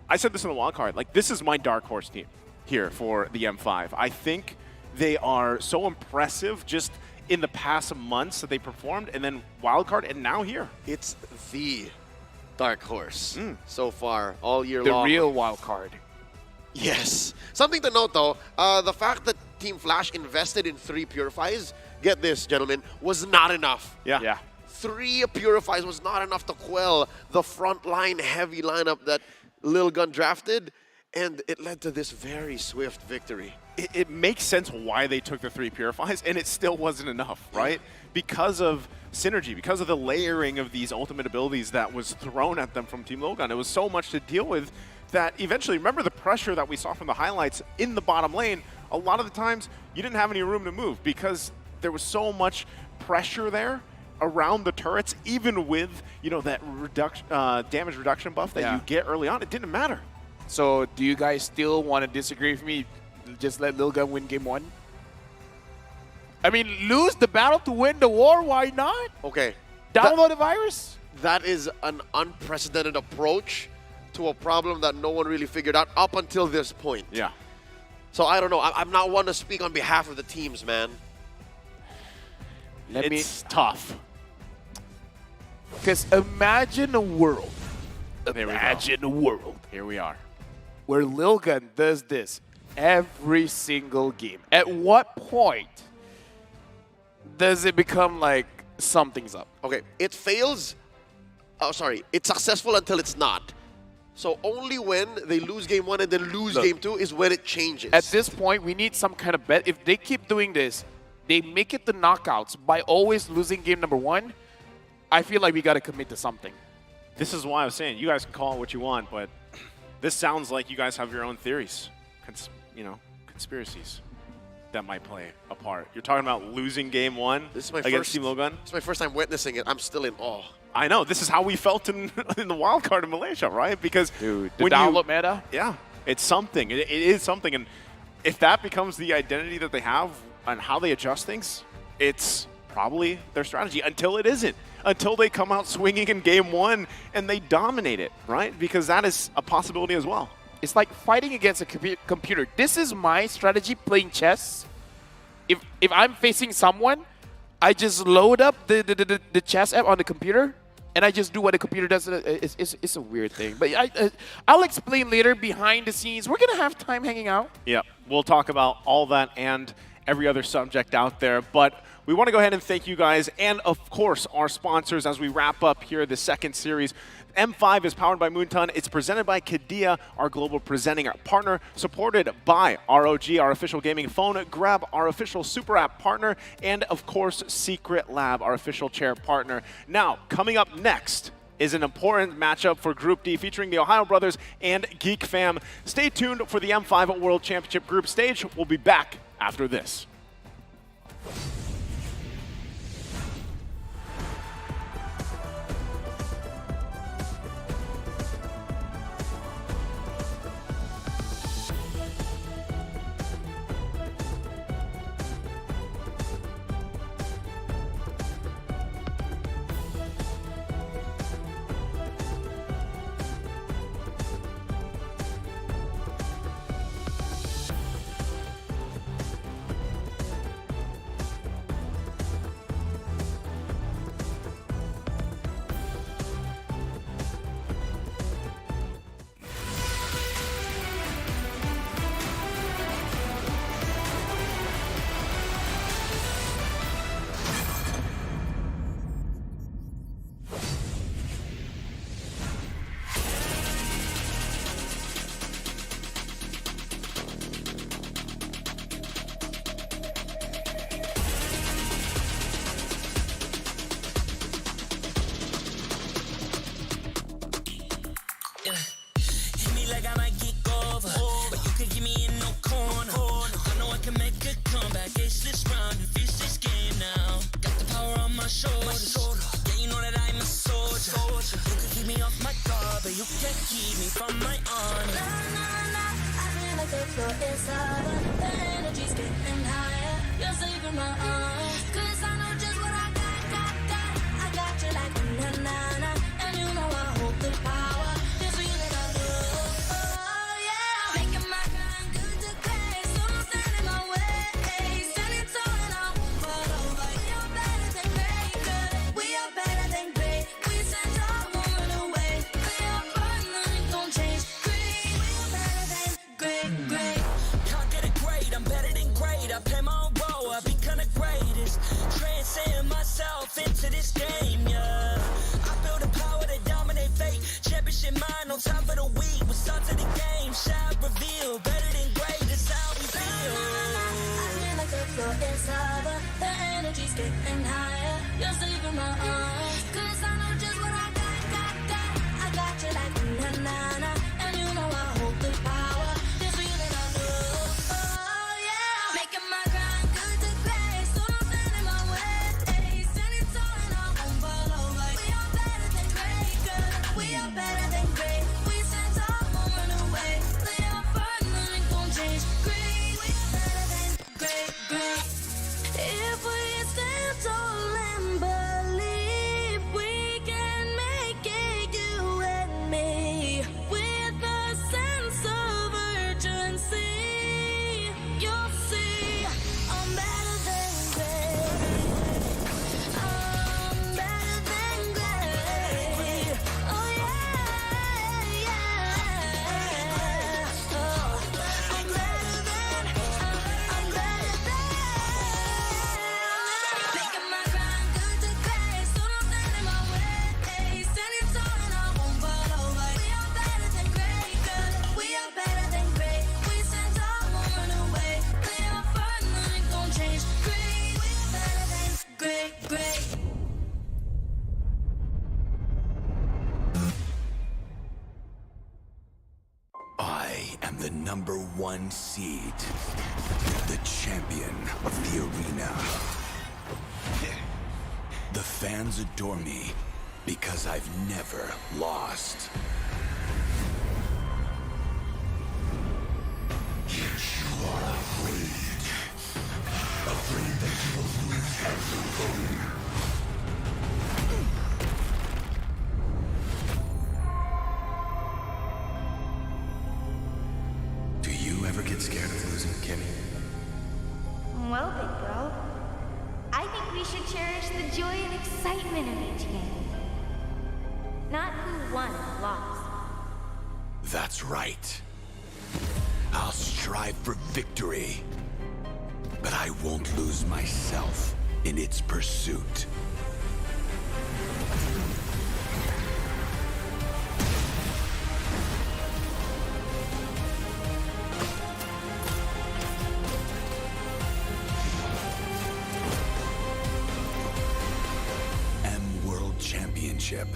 S19: I said this in the wild card, like this is my dark horse team here for the M5. I think they are so impressive just in the past months that they performed, and then wild card, and now here.
S21: It's the dark horse so far all year long.
S3: The real wild card.
S21: Yes. Something to note though, the fact that Team Flash invested in 3 Purifies, get this, gentlemen, was not enough.
S19: Yeah.
S21: 3 Purifies was not enough to quell the frontline heavy lineup that Lil Gun drafted, and it led to this very swift victory.
S19: It makes sense why they took the 3 Purifies, and it still wasn't enough, right? Because of synergy, because of the layering of these ultimate abilities that was thrown at them from Team Lil Gun. It was so much to deal with that eventually, remember the pressure that we saw from the highlights in the bottom lane, a lot of the times you didn't have any room to move because there was so much pressure there around the turrets, even with, you know, that damage reduction buff that you get early on. It didn't matter.
S3: So do you guys still want to disagree with me? Just let Lil Gun win game 1? I mean, lose the battle to win the war, why not?
S21: Okay.
S3: Download the virus?
S21: That is an unprecedented approach to a problem that no one really figured out up until this point.
S19: Yeah.
S21: So I don't know. I'm not one to speak on behalf of the teams, man.
S19: It's tough.
S3: Because imagine a world.
S19: Imagine
S3: a world.
S19: Here we are.
S3: Where Lil Gun does this every single game. At what point does it become like something's up?
S21: Okay, it fails. Oh, sorry. It's successful until it's not. So only when they lose game 1 and then lose game 2 is when it changes.
S3: At this point, we need some kind of bet. If they keep doing this, they make it the knockouts by always losing game number 1, I feel like we got to commit to something.
S19: This is why I was saying, you guys can call it what you want, but this sounds like you guys have your own theories, conspiracies that might play a part. You're talking about losing game 1 against Team Lil Gun?
S21: This is my first time witnessing it. I'm still in awe.
S19: I know. This is how we felt in the wild card in Malaysia, right? Because
S3: dude, the download meta?
S19: Yeah, it's something. It is something. And if that becomes the identity that they have and how they adjust things, it's probably their strategy until it isn't. Until they come out swinging in game 1 and they dominate it, right? Because that is a possibility as well.
S3: It's like fighting against a computer. This is my strategy playing chess. If I'm facing someone, I just load up the chess app on the computer, and I just do what the computer does. It's a weird thing. But I'll explain later behind the scenes. We're going to have time hanging out.
S19: Yeah, we'll talk about all that and every other subject out there. But we want to go ahead and thank you guys and, of course, our sponsors as we wrap up here the second series. M5 is powered by Moonton. It's presented by Kadia, our global presenting partner, supported by ROG, our official gaming phone, Grab, our official super app partner, and, of course, Secret Lab, our official chair partner. Now, coming up next is an important matchup for Group D featuring the Ohio Brothers and Geek Fam. Stay tuned for the M5 World Championship group stage. We'll be back after this.
S7: You can't keep me from my honor. I've been like the floor is lava. The energy's getting higher. You're saving my arms. 'Cause I know just what I got. I got you like na-na-na. And you know I hold the power. This feeling I love. Oh, yeah. Making my grind good to great. So don't stand in my way. Standing tall and I won't fall over. We are better than great, good. We are better than great. We stand tall, won't run away. We are fun, nothing gon' change. Great. We are better than great.
S6: Can't get it great, I'm better than great. I play my own role, I become the greatest. Transcend myself into this game, yeah. I feel the power to dominate fate. Championship mind, no time for the weak. We start to the game, shout, reveal. Better than great, that's how we feel.
S7: I feel like the floor is lava. The energy's getting higher. You're saving my arms. 'Cause I know just what I got. I got you like na-na-na. And you know I hold the power. This feeling I love. Oh, yeah. Making my grind good to great. So don't stand in my way. Standing tall and I won't fall over. We are better than great, good. We are better than great. We stand tall, won't run away. We are fun, nothing gon' change. Great. We are better than great. If we stand tall and believe we can make it, you and me, with a sense of urgency, you'll see I'm better than great. I'm better than great. Oh yeah. Oh, I'm better than. Making my grind good to great. So don't stand in my way. Standing tall and I won't fall over. We are better than great, good. We are better than great. We stand tall, won't run away. We are fun, nothing gon' change. Great. We are better than great.
S15: I am the #1 seed, the champion of the arena. The fans adore me because I've never lost. You are afraid that you will lose everything. Do you ever get scared of losing, Kimmy?
S4: Well, big bro, I think we should cherish the joy and excitement of each game. Not who won or lost.
S15: That's right. I'll strive for victory, but I won't lose myself in its pursuit. World Championship.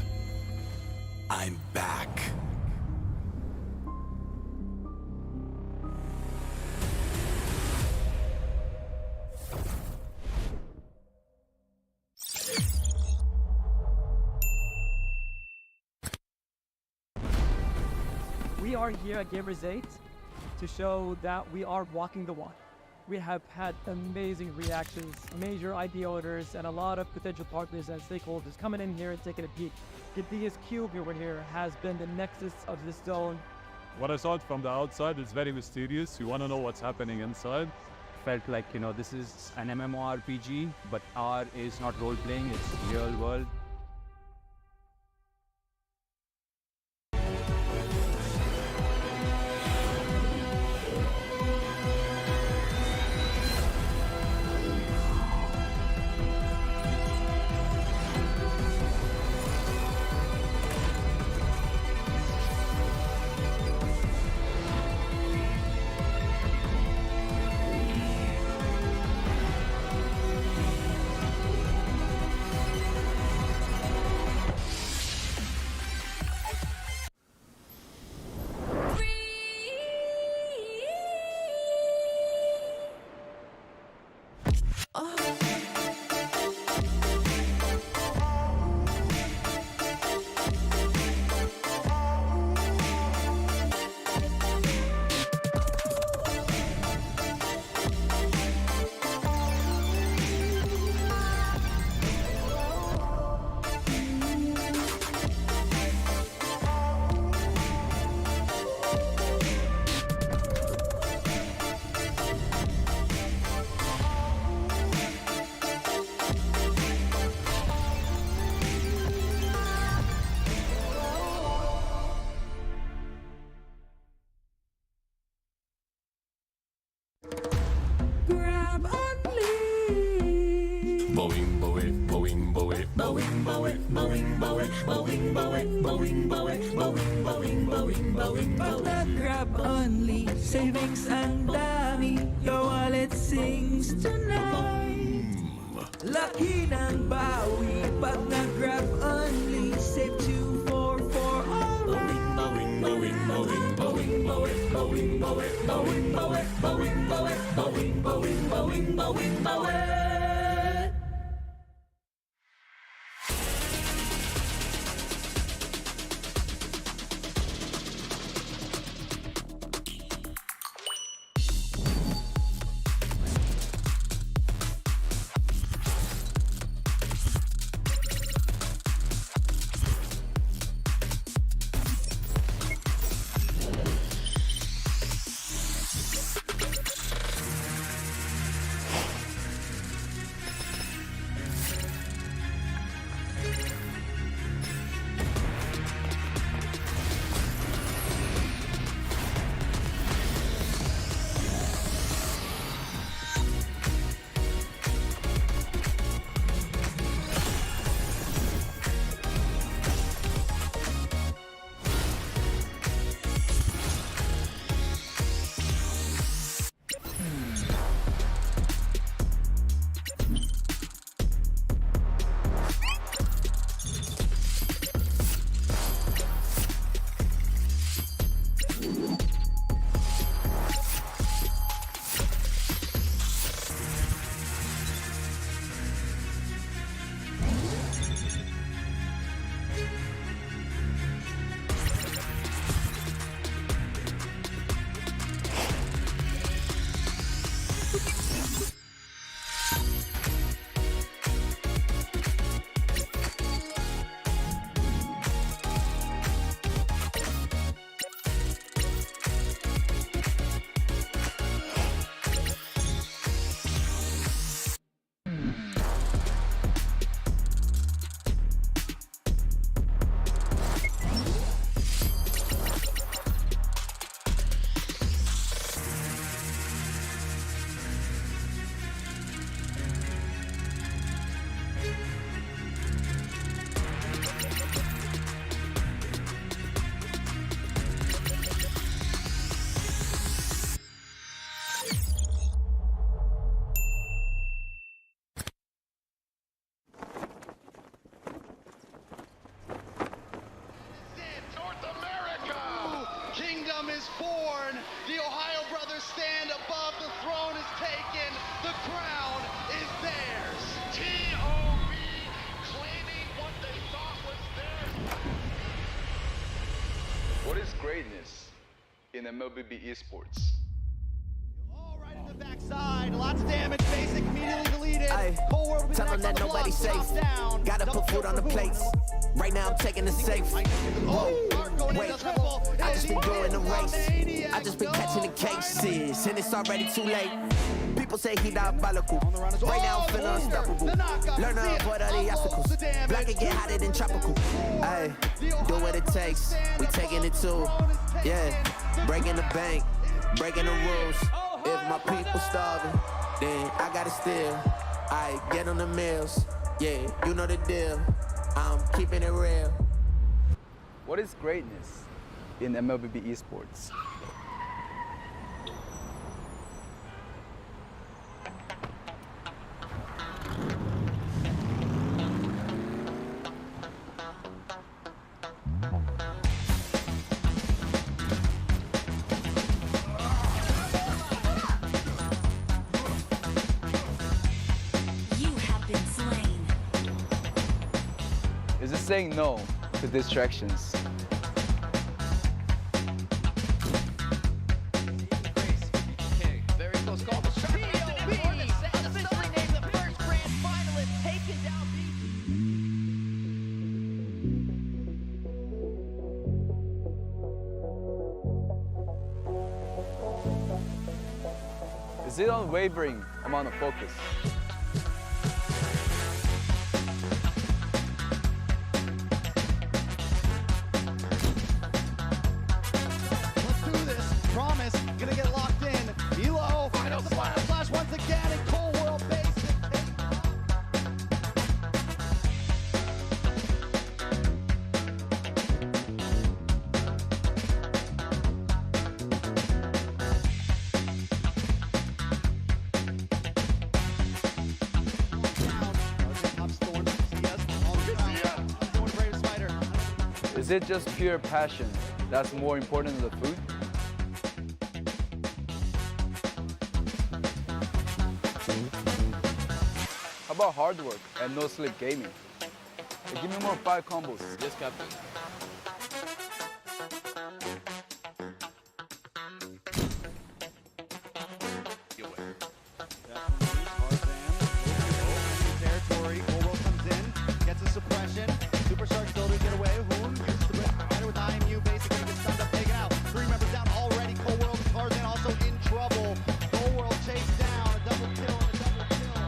S15: I'm back.
S20: We are here at Gamers 8 to show that we are walking the walk. We have had amazing reactions, major IP owners, and a lot of potential partners and stakeholders coming in here and taking a peek. The biggest cube over here has been the nexus of this zone.
S5: What I saw from the outside is very mysterious. You want to know what's happening inside.
S22: Felt like, this is an MMORPG, but R is not role-playing, it's real world.
S15: Boing, boing, boing, boing, boing, boing, boing, boing, boing, boing, boing, boing, boing, boing,
S6: Pag nag-grab only, savings ang dami, your wallet sings tonight. Laki ng bawi, pag nag-grab only, save 2 for alright.
S15: boing, boing, boing, boing, boing, boing, boing, boing, boing, boing, boing, boing, boing, boing, boing, boing.
S1: Kingdom is born. The Ohio brothers stand above. The throne is taken. The crown is theirs. T.O.B. claiming what they thought was theirs.
S11: What is greatness in MLBB esports?
S1: All right in the backside. Lots of damage. Basic immediately deleted. Whole world will be
S14: Tell them that nobody's safe. Gotta put food on the plates. Right now I'm taking the safe. Whoa, wait, I just been doing the race. I just been catching the cases, and it's already too late. People say he diabolical. Right now I'm feeling unstoppable. Learn to avoid all the obstacles. Black and get hotter than tropical. Ay, do what it takes. We taking it too. Yeah, breaking the bank, breaking the rules. If my people starving, then I gotta steal. I get on the meals. Yeah, you know the deal. I'm keeping it real.
S11: What is greatness in MLBB esports? Is it saying no to distractions?
S1: Very close call. T.O.B. officially named the first grand finalist, taking down
S11: Is it unwavering amount of focus?
S1: Promise, gonna get locked in. Elo, final flash once again, and Cold World base.
S11: Is it just pure passion that's more important than the food? How about hard work and no sleep gaming? Hey, give me more 5 combos.
S3: Yes, Captain.
S1: Territory. Cold comes in, gets a suppression. Superstar still to get away. Hoon uses the red rider with IMU, basically gets stunned up, taken out. 3 members down already. Cold World and Tarzan also in trouble. Cold World chased down, a double kill and a double kill.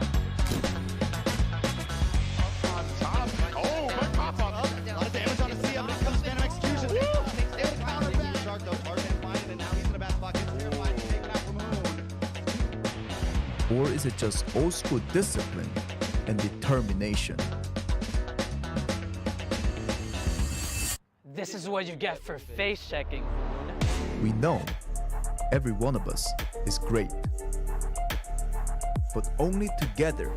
S1: Up on top. Oh, but pop up. A lot of damage on the CM, but it comes Phantom Execution. Able to counter back. Shark though, Tarzan finding it, now he's in the back bucket. Terrified, taken out from Hoon.
S16: Or is it just old school discipline and determination?
S20: This is what you get for face checking.
S16: We know every one of us is great, but only together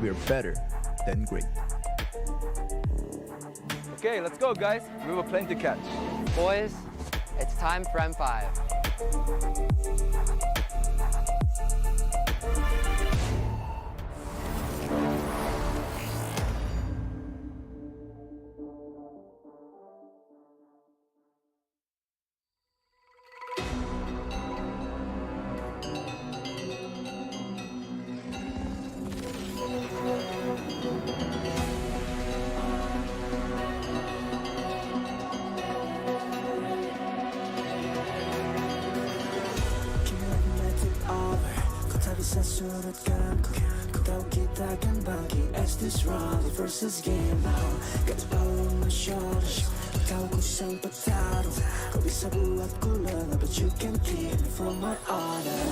S16: we are better than great.
S11: Okay, let's go, guys. We have a plane to catch.
S17: Boys, it's time for M5.
S6: As this round versus game now, got the power on my shoulders. Ikaw ko siyang pataro. Kau bisa buat ko lala, but you can keep me from my honor.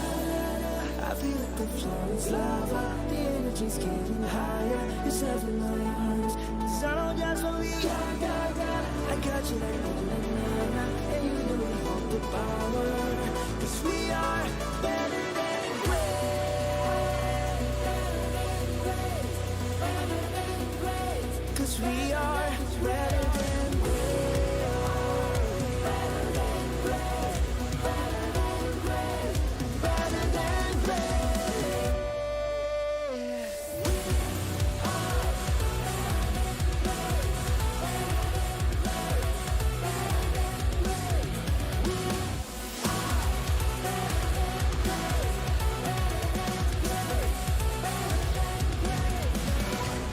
S6: I feel like the floor is lava, the energy's getting higher. You're serving my arms, 'cause I know just what we got. I got you like na-na-na-na, and you know we hold the power. 'Cause we are better than great. Cause we are better than great. Better than great. Better than great. Better than great.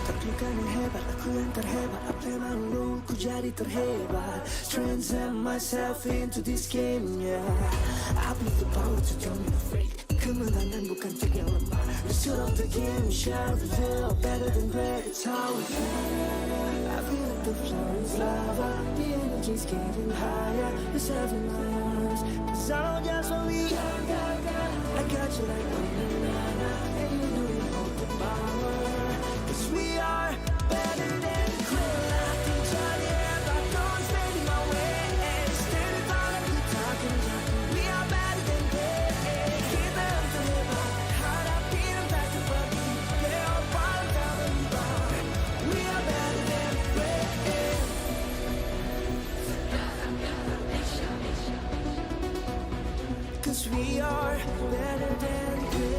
S6: Taklukan yang hebat, aku yang terhebat. Apa yang malu, ku jadi terhebat. Transcend myself into this game, yeah. I believe the power to turn me afraid. Kemenangan bukan trik yang lemah. The suit of the game, shall reveal. Better than great, it's how we feel. I feel like the floor is lava. The energy's getting higher. You're serving my arms, 'cause I know just what we got. I got you like na-na-na-na, and you know you hold the power. 'Cause we are better than great. I can tell you if I don't stand in my way. Stand in front of you talking. We are better than great. Kita yang terhebat, hadapin ang pagkabagi. Play our part, kawin ba? We are better than great. 'Cause we are better than great.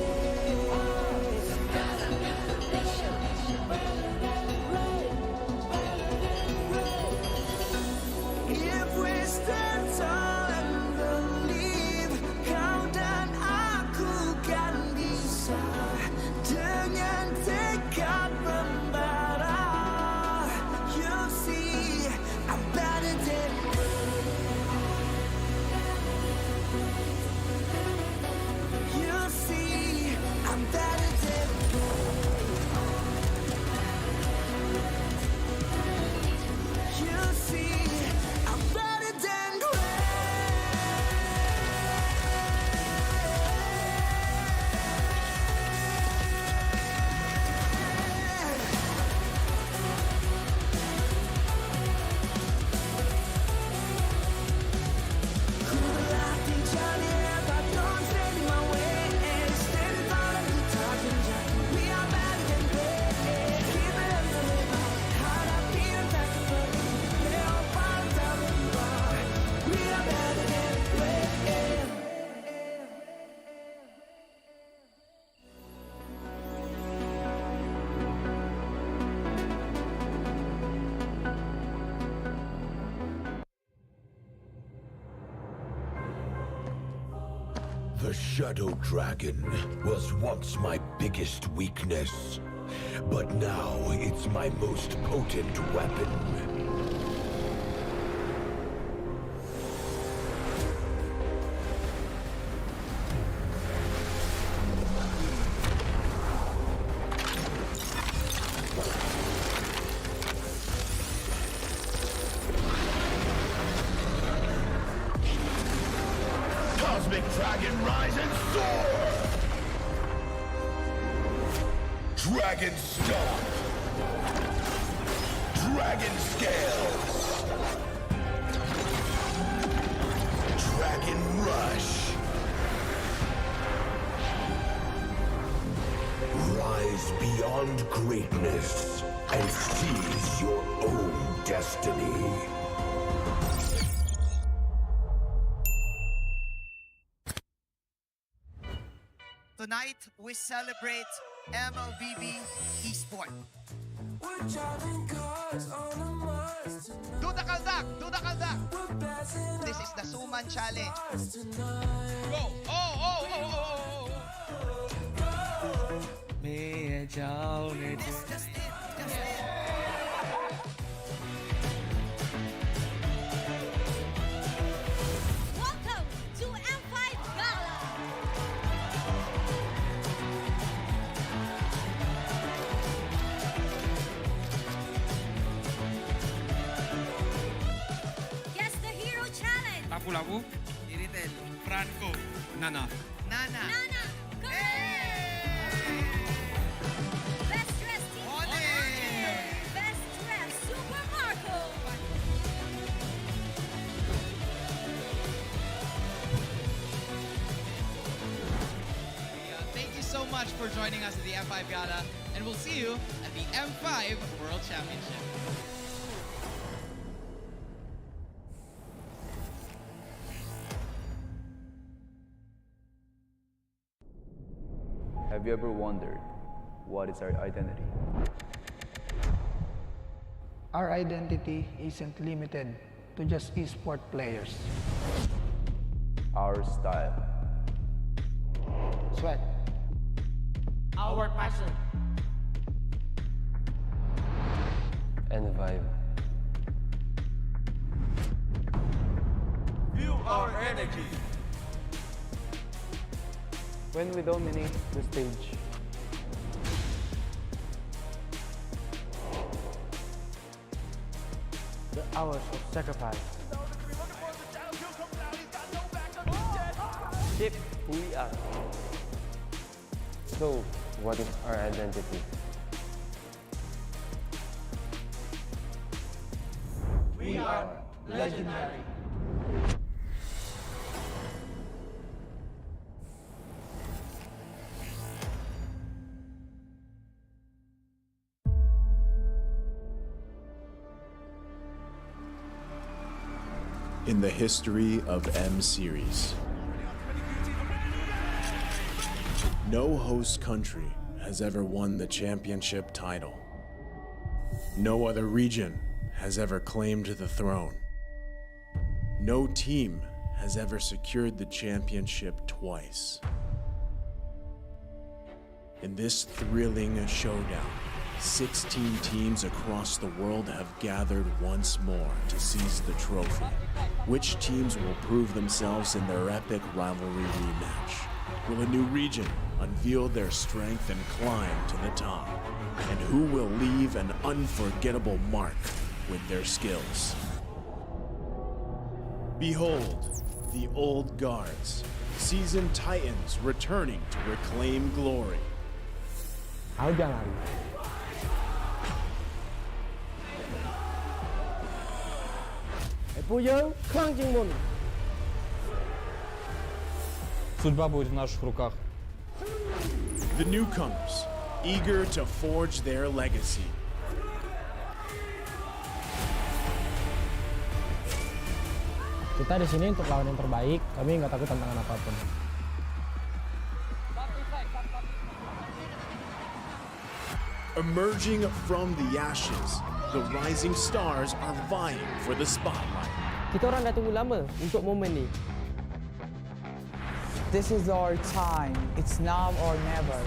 S15: The Shadow Dragon was once my biggest weakness, but now it's my most potent weapon. Cosmic Dragon, rise and soar! Dragon Stomp! Dragon Scales! Dragon Rush! Rise beyond greatness and seize your own destiny.
S10: Tonight, we celebrate MLBB Esport. Do the kaldak! Do the kaldak! This is the Suman Challenge. Go! Oh! That's it.
S4: Welcome to M5 Gala! Guess the Hero Challenge!
S8: Lapu-lapu. Iritel. Franco. Nana.
S10: Nana.
S4: Go! Best dressed team! Best dressed Super Marco!
S12: Thank you so much for joining us at the M5 Gala, and we'll see you at the M5 World Championship.
S11: Have you ever wondered what is our identity?
S23: Our identity isn't limited to just esport players.
S11: Our style.
S23: Sweat.
S12: Our passion.
S17: And vibe.
S12: Feel our energy.
S11: When we dominate the stage.
S23: The hours of sacrifice.
S17: Shape who we are. So, what is our identity?
S23: We are legendary.
S13: In the history of M Series, no host country has ever won the championship title. No other region has ever claimed the throne. No team has ever secured the championship twice. In this thrilling showdown, 16 teams across the world have gathered once more to seize the trophy. Which teams will prove themselves in their epic rivalry rematch? Will a new region unveil their strength and climb to the top? And who will leave an unforgettable mark with their skills? Behold, the old guards, seasoned titans returning to reclaim glory.
S24: Судьба будет в наших руках.
S13: The newcomers, eager to forge their legacy.
S24: Kita di sini untuk lawan yang terbaik. Kami nggak takut tantangan apapun.
S13: Emerging from the ashes, the rising stars are vying for the spotlight.
S24: Kita orang dah tunggu lama untuk momen ni.
S2: This is our time. It's now or never.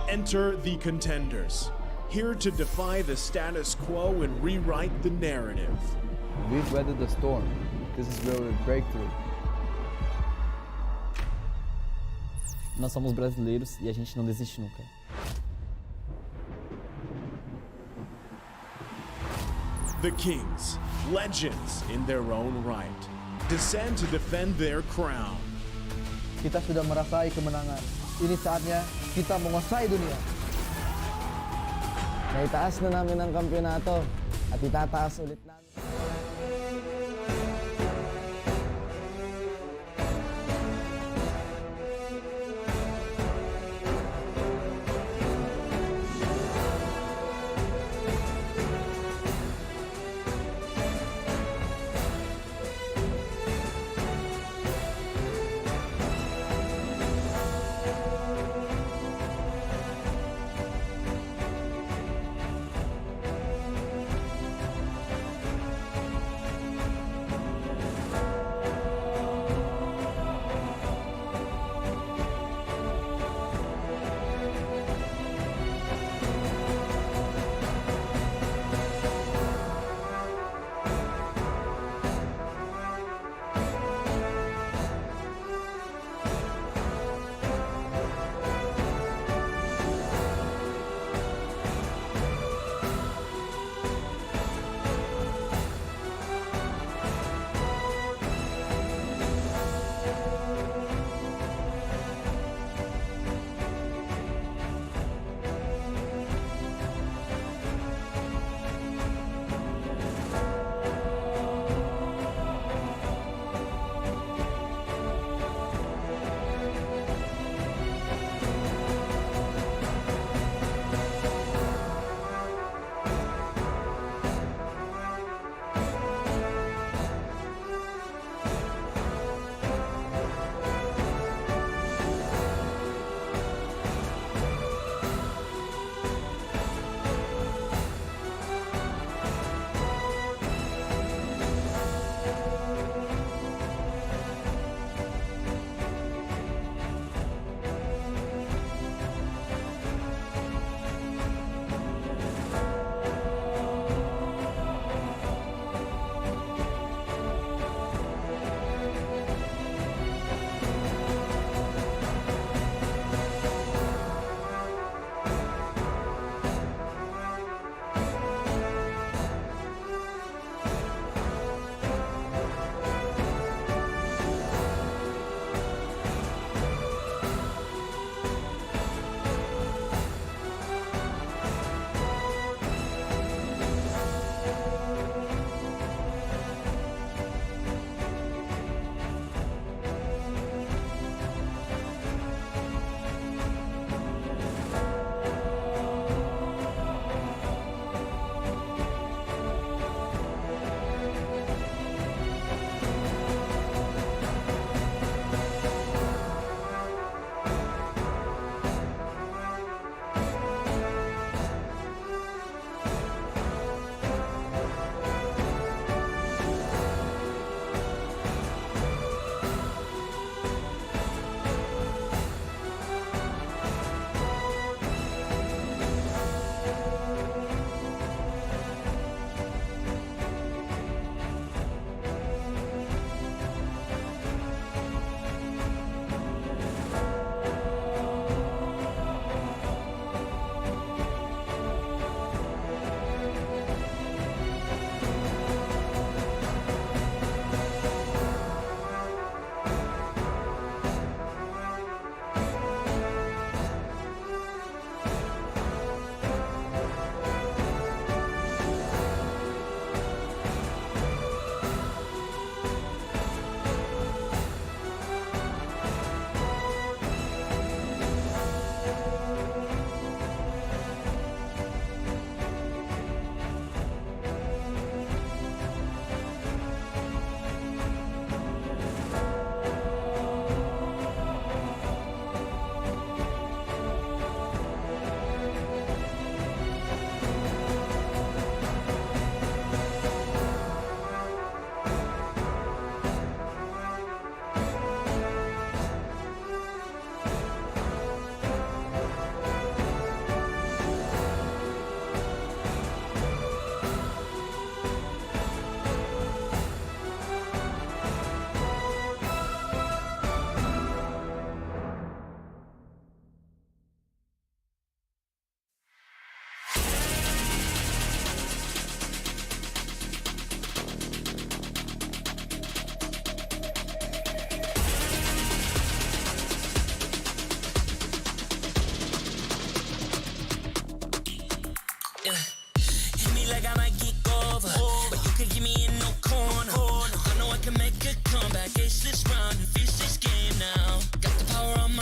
S13: Enter the contenders, here to defy the status quo and rewrite the narrative.
S11: We've weathered the storm. This is where we break through.
S9: Nós somos brasileiros e a gente não desiste nunca.
S13: The Kings, legends in their own right, descend to defend their crown.
S23: Kita sudah merasai kemenangan. Ini saatnya kita menguasai dunia.
S9: Naitaas na namin ang kampiyonato at itataas ulit namin.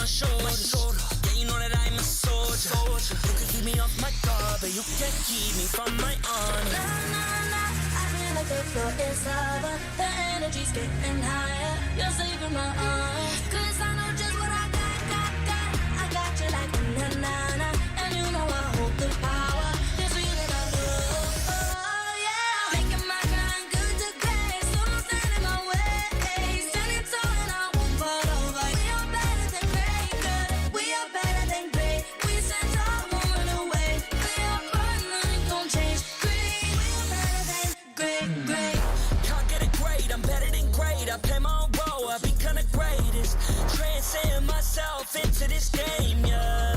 S6: my shoulders. Yeah, you know that I'm a soldier. You can keep me off my guard, but you can't keep me from my honor. Nah, nah, nah, I feel like the floor is lava. The energy's getting higher. You're saving my arms. 'Cause I know just what I got. I got you like na-na-na. And you know I hold the power. It's real that I love. Oh, yeah. Making my grind good to great. So don't stand in my way. Standing tall and I won't fall over. We are better than great, good. We are better than great. We stand tall, won't run away. We are burning, nothing gon' change. Great. We are better than great. Can't get it great, I'm better than great. I play my own role, I become the greatest. Transcend myself into this game, yeah.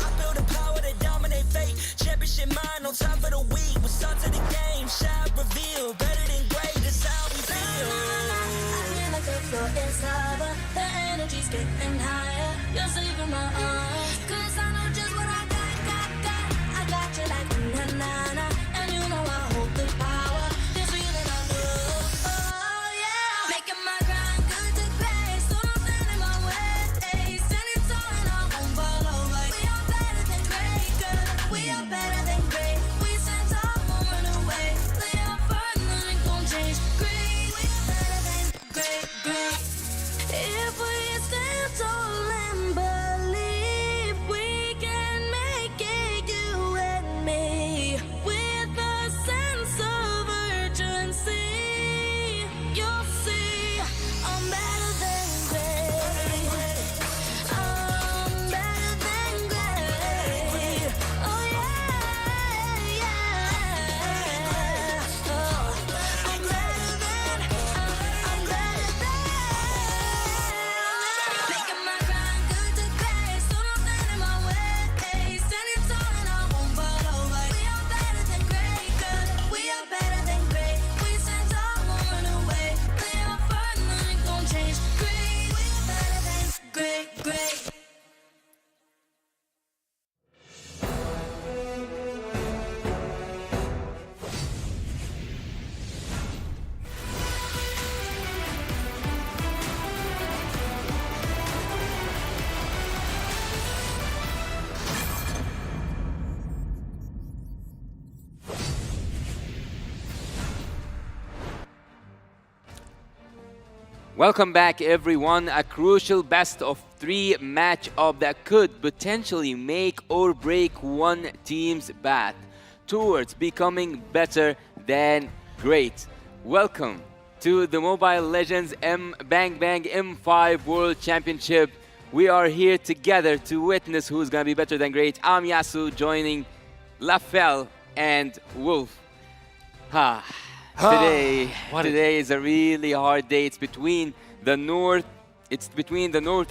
S6: I build a power to dominate fate. Championship mind, no time for the weak. We're start to the game, shout, reveal. Better than great, that's how we feel. I feel like the floor is lava. The energy's getting higher. You're saving my arms. 'Cause I know just what I got. I got you like na-na-na. And you know I hold the power. It's real that I love. Oh, yeah. Making my grind good to great. So don't stand in my way. Standing tall and I won't fall over. We are better than great, good. We are better than great. We stand tall, won't run away. We are firm, nothing gon' change. Great. We are better than great. If we stand tall and believe we can make it, you and me, with a sense of urgency, you'll see I'm better than great. I'm better than great. Oh yeah. Oh, I'm better than. Making my grind good to great. So don't stand in my way. Standing tall and I won't fall over. We are better than great, good. We are better than great. We stand tall, won't run away. We are firm, nothing gon' change. Great. We are better than great.
S7: Welcome back, everyone. A crucial best-of-3 matchup that could potentially make or break one team's path towards becoming better than great. Welcome to the Mobile Legends Bang Bang M5 World Championship. We are here together to witness who's gonna be better than great. I'm Yasu, joining Lafel and Wolf. Today is a really hard day. It's between the North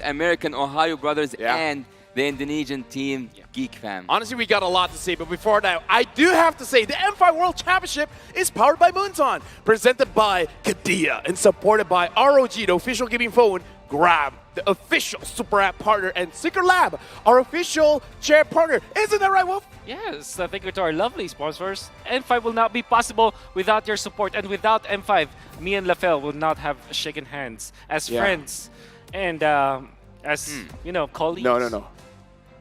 S7: American Ohio brothers and the Indonesian team Geek Fam.
S3: Honestly, we got a lot to say, but before that, I do have to say the M5 World Championship is powered by Moonton, presented by Kadia, and supported by ROG, the official gaming phone, Grab, the official Super App partner, and Secret Lab, our official chair partner. Isn't that right, Wolf?
S18: Yes, thank you to our lovely sponsors. M5 will not be possible without your support, and without M5, me and Lafel will not have shaken hands as friends and as colleagues.
S3: No.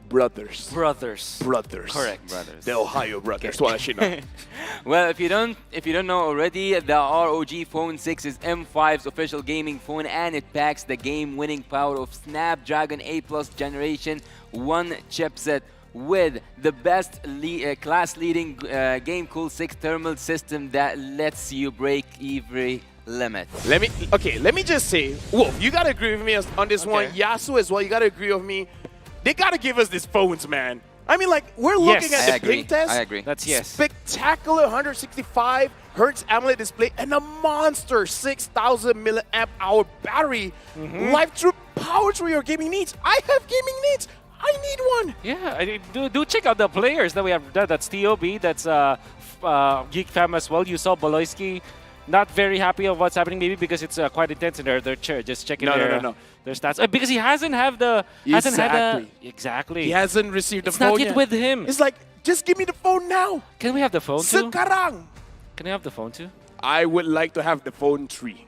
S3: Brothers.
S18: Correct.
S3: Brothers. The Ohio brothers. Well, actually, no.
S7: Well, if you don't know already, the ROG Phone 6 is M5's official gaming phone, and it packs the game-winning power of Snapdragon 8+ Generation 1 chipset with the best class-leading Game Cool 6 thermal system that lets you break every limit.
S3: Let me just say, Wolf, you gotta agree with me on this one. Yasu as well, you gotta agree with me. They gotta give us these phones, man. I mean, like, we're looking at the ping test.
S7: I agree.
S18: That's yes.
S3: Spectacular 165 Hz AMOLED display and a monster 6,000 milliamp hour battery. Live through power through your gaming needs. I have gaming needs. I need one.
S18: Yeah, do check out the players that we have. That's TOB. That's Geek Fam as well. You saw Boloisky. Not very happy of what's happening, maybe because it's quite intense in their chair. Just checking their stats. Because he hasn't had the exactly.
S3: He hasn't received the
S18: it's
S3: phone
S18: not yet with him.
S3: It's like, just give me the phone now.
S18: Can we have the phone too?
S3: Sekarang.
S18: Can we have the phone too?
S3: I would like to have the phone 3.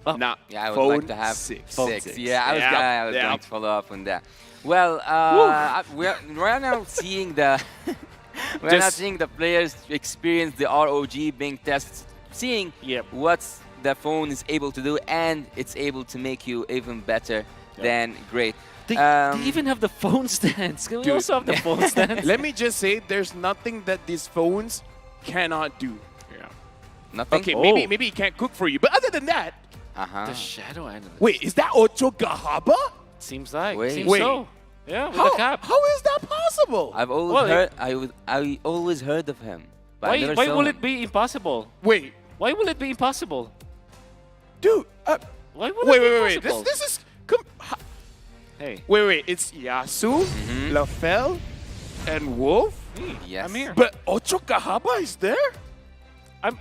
S7: Yeah, I would like to have 6. Yeah, I was going to follow up on that. Well, we're now seeing the we're now seeing the players experience the ROG being tested, seeing what the phone is able to do, and it's able to make you even better than great.
S18: They even have the phone stands. Can we
S3: Dude.
S18: also have the phone stands?
S3: Let me just say, there's nothing that these phones cannot do.
S18: Yeah.
S7: Nothing?
S3: Okay,
S18: Oh.
S3: maybe it can't cook for you, but other than that,
S18: The shadow analyst.
S3: wait, is that Ocho Gahaba?
S18: Seems like.
S7: Wait.
S18: Seems
S3: Wait.
S18: so. Yeah, with
S3: How,
S18: the cap.
S3: how is that possible?
S7: I've always
S18: Well,
S7: heard. I always heard of him. But I
S18: Why,
S7: never
S18: why
S7: saw
S18: will
S7: him.
S18: it be impossible?
S3: Wait,
S18: Why will it be impossible?
S3: dude.
S18: Why would
S3: Wait,
S18: it be
S3: wait, wait.
S18: impossible?
S3: This is.
S18: Hey.
S3: Wait. It's Yasu, Lafel, and Wolf.
S7: Yes.
S18: I'm here.
S3: But Ocho Gahaba is there?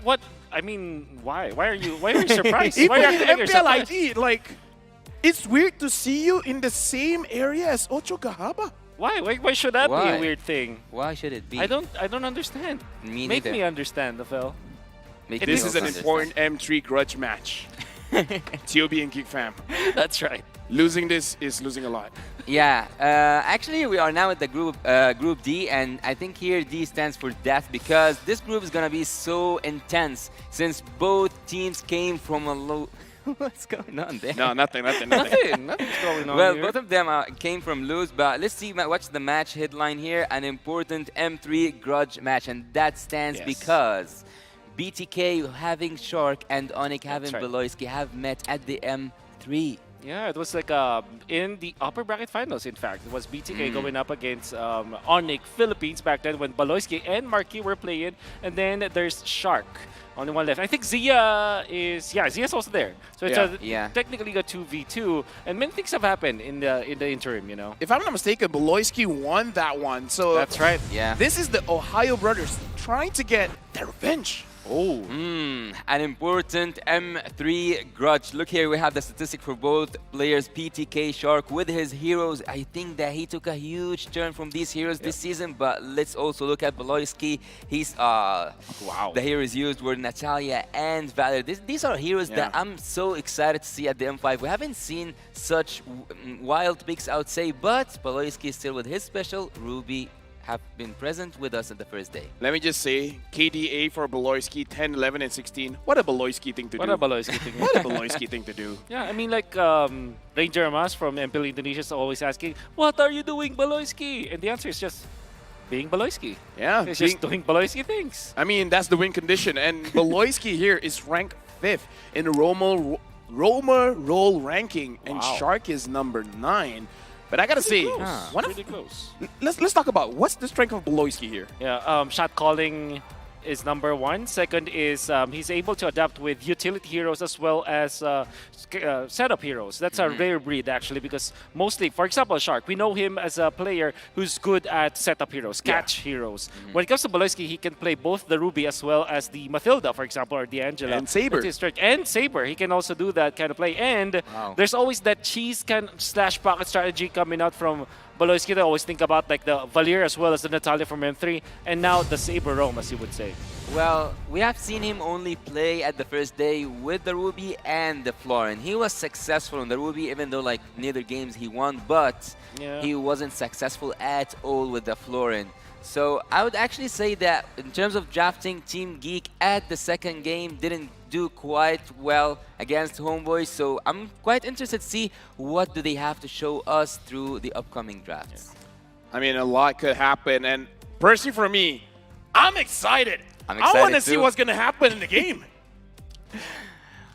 S18: What? I mean, why? Why are you surprised? Why are you
S3: Even in
S18: surprised?
S3: MPLID, like, it's weird to see you in the same area as Ocho Gahaba.
S18: Why? Why should that be
S7: Why?
S18: a weird thing?
S7: Why should it be?
S18: I don't understand.
S7: Me
S18: Make
S7: neither.
S18: me understand, Lafel.
S7: Make
S3: This
S7: me
S3: is an
S7: also
S3: important M3 grudge match. TOB and Geek Fam.
S18: That's right.
S3: Losing this is losing a lot.
S7: Yeah, actually we are now at the group D, and I think here D stands for death because this group is gonna be so intense since both teams came from a low. What's going on there?
S3: No, nothing.
S18: Nothing's going on
S7: Well,
S18: here.
S7: both of them came from lose, but let's see what's the match headline here. An important M3 grudge match, and that stands because BTK having Shark and Onyx having
S18: right.
S7: Beloyski have met at the M3.
S18: Yeah, it was like in the upper bracket finals, in fact. It was BTK going up against Onyx Philippines back then when Baloyski and Marquis were playing. And then there's Shark on the one left. I think Zia is, Zia's also there. So it's technically a 2v2. And many things have happened in the interim, you know.
S3: If I'm not mistaken, Beloyski won that one. So
S18: that's right.
S7: Yeah.
S3: This is the Ohio brothers trying to get their revenge.
S18: Oh.
S7: An important M3 grudge. Look here, we have the statistic for both players. PTK Shark with his heroes. I think that he took a huge turn from these heroes this season, but let's also look at Beloyski. He's the heroes used were Natalia and Valor. These are heroes that I'm so excited to see at the M5. We haven't seen such wild picks, I would say, but Beloyski is still with his special. Ruby have been present with us at the first day.
S3: Let me just say, KDA for Beloyski, 10, 11, and 16. What a Beloyski thing to do.
S18: What a Baloyski thing.
S3: What a Beloyski thing to do.
S18: Yeah, I mean, like, Ranger Amas from MPL Indonesia is always asking, what are you doing, Baloyski? And the answer is just being Baloyski.
S3: Yeah.
S18: It's just doing Baloyski things.
S3: I mean, that's the win condition. And Beloyski here is ranked 5th in the Roma role ranking. And Shark is number 9. But I gotta say,
S18: pretty close.
S3: Let's talk about what's the strength of Beloyski here.
S18: Yeah, shot calling is number 1. Second is he's able to adapt with utility heroes as well as setup heroes. That's a rare breed actually, because mostly, for example, Shark, we know him as a player who's good at setup heroes, catch heroes. When it comes to Beloyski, he can play both the Ruby as well as the Mathilda, for example, or the Angela.
S3: And Saber.
S18: That's his strength. And Saber, he can also do that kind of play. And there's always that cheese / pocket strategy coming out from Beloyski. They always think about like the Valir as well as the Natalia from M3, and now the Saber Rome, as you would say.
S7: Well, we have seen him only play at the first day with the Ruby and the Florin. He was successful in the Ruby, even though like neither games he won, but he wasn't successful at all with the Florin. So I would actually say that in terms of drafting, Team Geek at the second game didn't do quite well against Homeboys. So I'm quite interested to see what do they have to show us through the upcoming drafts.
S3: I mean, a lot could happen. And personally for me, I'm excited.
S7: I
S3: want to see what's going to happen in the game.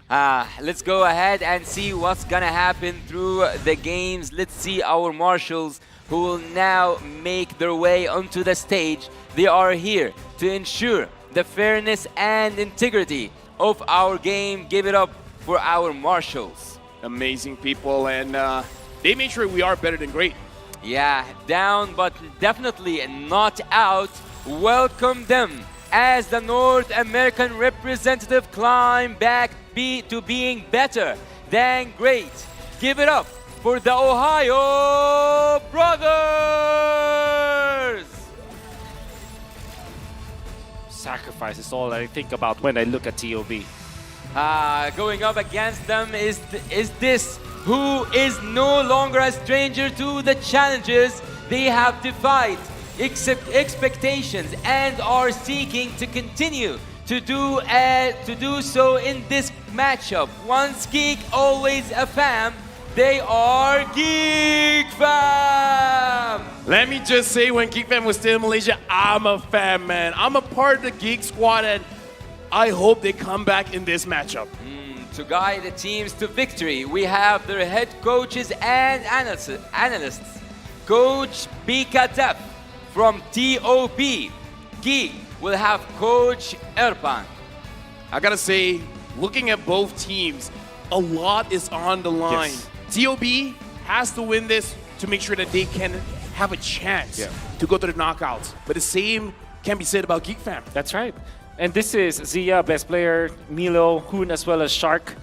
S7: Let's go ahead and see what's gonna happen through the games. Let's see our marshals who will now make their way onto the stage. They are here to ensure the fairness and integrity of our game. Give it up for our marshals.
S3: Amazing people, and they make sure we are better than great.
S7: Yeah, down but definitely not out. Welcome them as the North American representative climb back to being better than great. Give it up for the Ohio Brothers!
S18: Sacrifice is all I think about when I look at TOB.
S7: Going up against them is this who is no longer a stranger to the challenges they have defied expectations and are seeking to continue to do so in this matchup. Once geek, always a fam. They are Geek Fam!
S3: Let me just say, when Geek Fam was still in Malaysia, I'm a fan, man. I'm a part of the Geek Squad, and I hope they come back in this matchup.
S7: To guide the teams to victory, we have their head coaches and analysts. Coach Bika Dep from TOP. Geek will have Coach Erpan.
S3: I gotta say, looking at both teams, a lot is on the line.
S18: Yes.
S3: TOB has to win this to make sure that they can have a chance to go to the knockouts. But the same can be said about Geek Fam.
S18: That's right. And this is Zia, best player, Milo, Hoon, as well as Shark.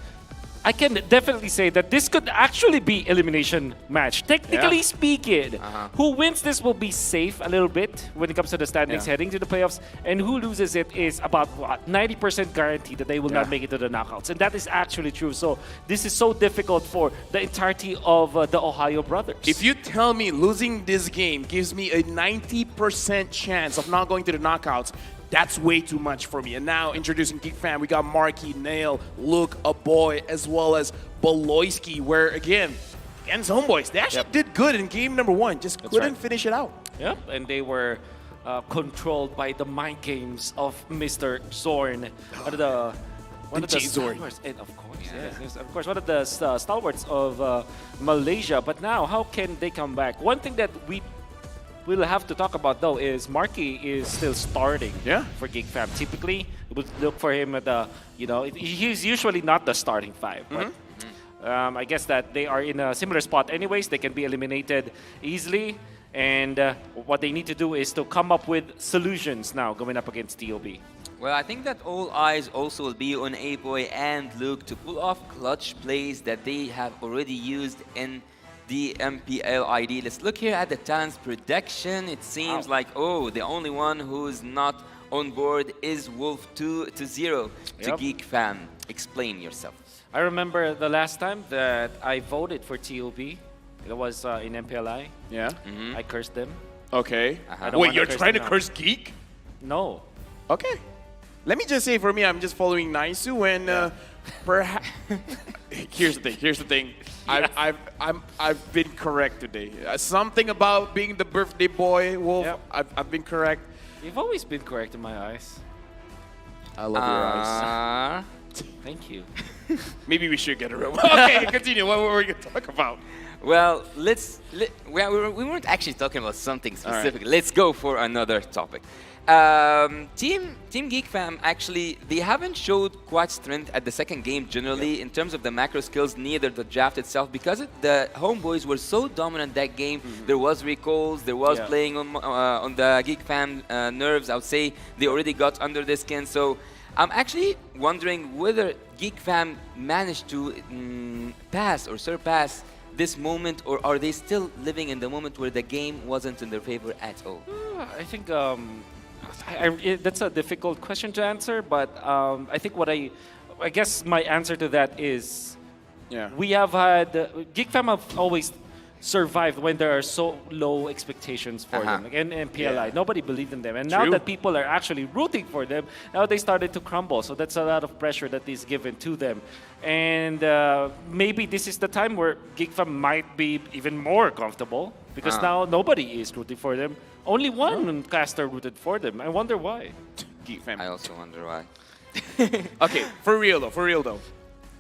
S18: I can definitely say that this could actually be elimination match. Technically speaking, who wins this will be safe a little bit when it comes to the standings heading to the playoffs, and who loses it is about what 90% guarantee that they will not make it to the knockouts, and that is actually true. So this is so difficult for the entirety of the Ohio brothers.
S3: If you tell me losing this game gives me a 90% chance of not going to the knockouts, that's way too much for me. And now introducing Geek Fam, we got Marky, Nail, Luke, A Boy, as well as Boloisky, where again, against Homeboys, they actually did good in game number 1, just couldn't finish it out.
S18: Yep, and they were controlled by the mind games of Mr. Zorn. One of the stalwarts, and of course, yes, of course, one of the stalwarts of Malaysia. But now, how can they come back? One thing that we'll have to talk about though is Marky is still starting for Geek Fam. Typically, we would look for him at the, he's usually not the starting 5, but I guess that they are in a similar spot anyways. They can be eliminated easily, and what they need to do is to come up with solutions now going up against TOB.
S7: Well, I think that all eyes also will be on A-Boy and Luke to pull off clutch plays that they have already used in the MPL ID. Let's look here at the talents prediction. It seems like, the only one who's not on board is Wolf 2-0 to Geek Fam. Explain yourself.
S18: I remember the last time that I voted for TOB. It was in MPLI.
S3: Yeah.
S18: I cursed them.
S3: Okay. Wait, you're trying to curse Geek?
S18: No.
S3: Okay. Let me just say, for me, I'm just following Naisu, and perhaps here's the thing. I've been correct today. Something about being the birthday boy, Wolf. I've been correct.
S18: You've always been correct in my eyes.
S3: I love your eyes.
S18: Thank you.
S3: Maybe we should get a room. Okay, continue. What were we going to talk about?
S7: Well, we weren't actually talking about something specific. Right. Let's go for another topic. Team Geek Fam, actually, they haven't showed quite strength at the second game generally in terms of the macro skills, neither the draft itself, because the Homeboys were so dominant that game. There was recalls, there was playing on the Geek Fam nerves. I would say they already got under the skin. So I'm actually wondering whether Geek Fam managed to pass or surpass this moment, or are they still living in the moment where the game wasn't in their favor at all?
S18: I think that's a difficult question to answer, but I think I guess my answer to that is, we have had Geek Fam have always survived when there are so low expectations for them. Like in PLI, nobody believed in them, and now that people are actually rooting for them, now they started to crumble. So that's a lot of pressure that is given to them, and maybe this is the time where Geek Fam might be even more comfortable because now nobody is rooting for them. Only one caster rooted for them. I wonder why.
S3: Geek Fam.
S7: I also wonder why.
S3: Okay, for real though.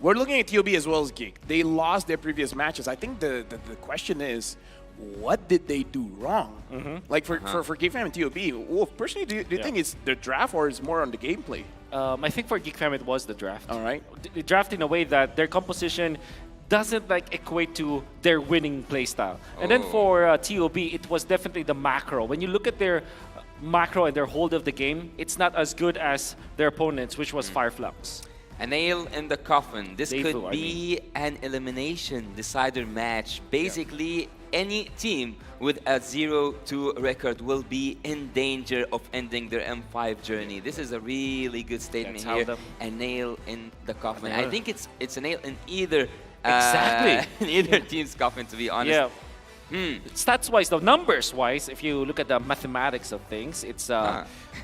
S3: We're looking at TOB as well as Geek. They lost their previous matches. I think the question is, what did they do wrong? Like for Geek Fam and TOB, Wolf, personally, do you think it's the draft or is more on the gameplay?
S18: I think for Geek Fam it was the draft.
S3: All right.
S18: The draft in a way that their composition doesn't equate to their winning playstyle. And then for TOB, it was definitely the macro. When you look at their macro and their hold of the game, it's not as good as their opponents, which was Fireflux.
S7: A nail in the coffin. This could be an elimination decider match. Basically, any team with a 0-2 record will be in danger of ending their M5 journey. This is a really good statement here. A nail in the coffin. I think it's a nail in either
S18: Exactly.
S7: Neither team's coffin, to be honest.
S18: Yeah. Stats-wise, though, numbers-wise, if you look at the mathematics of things, it's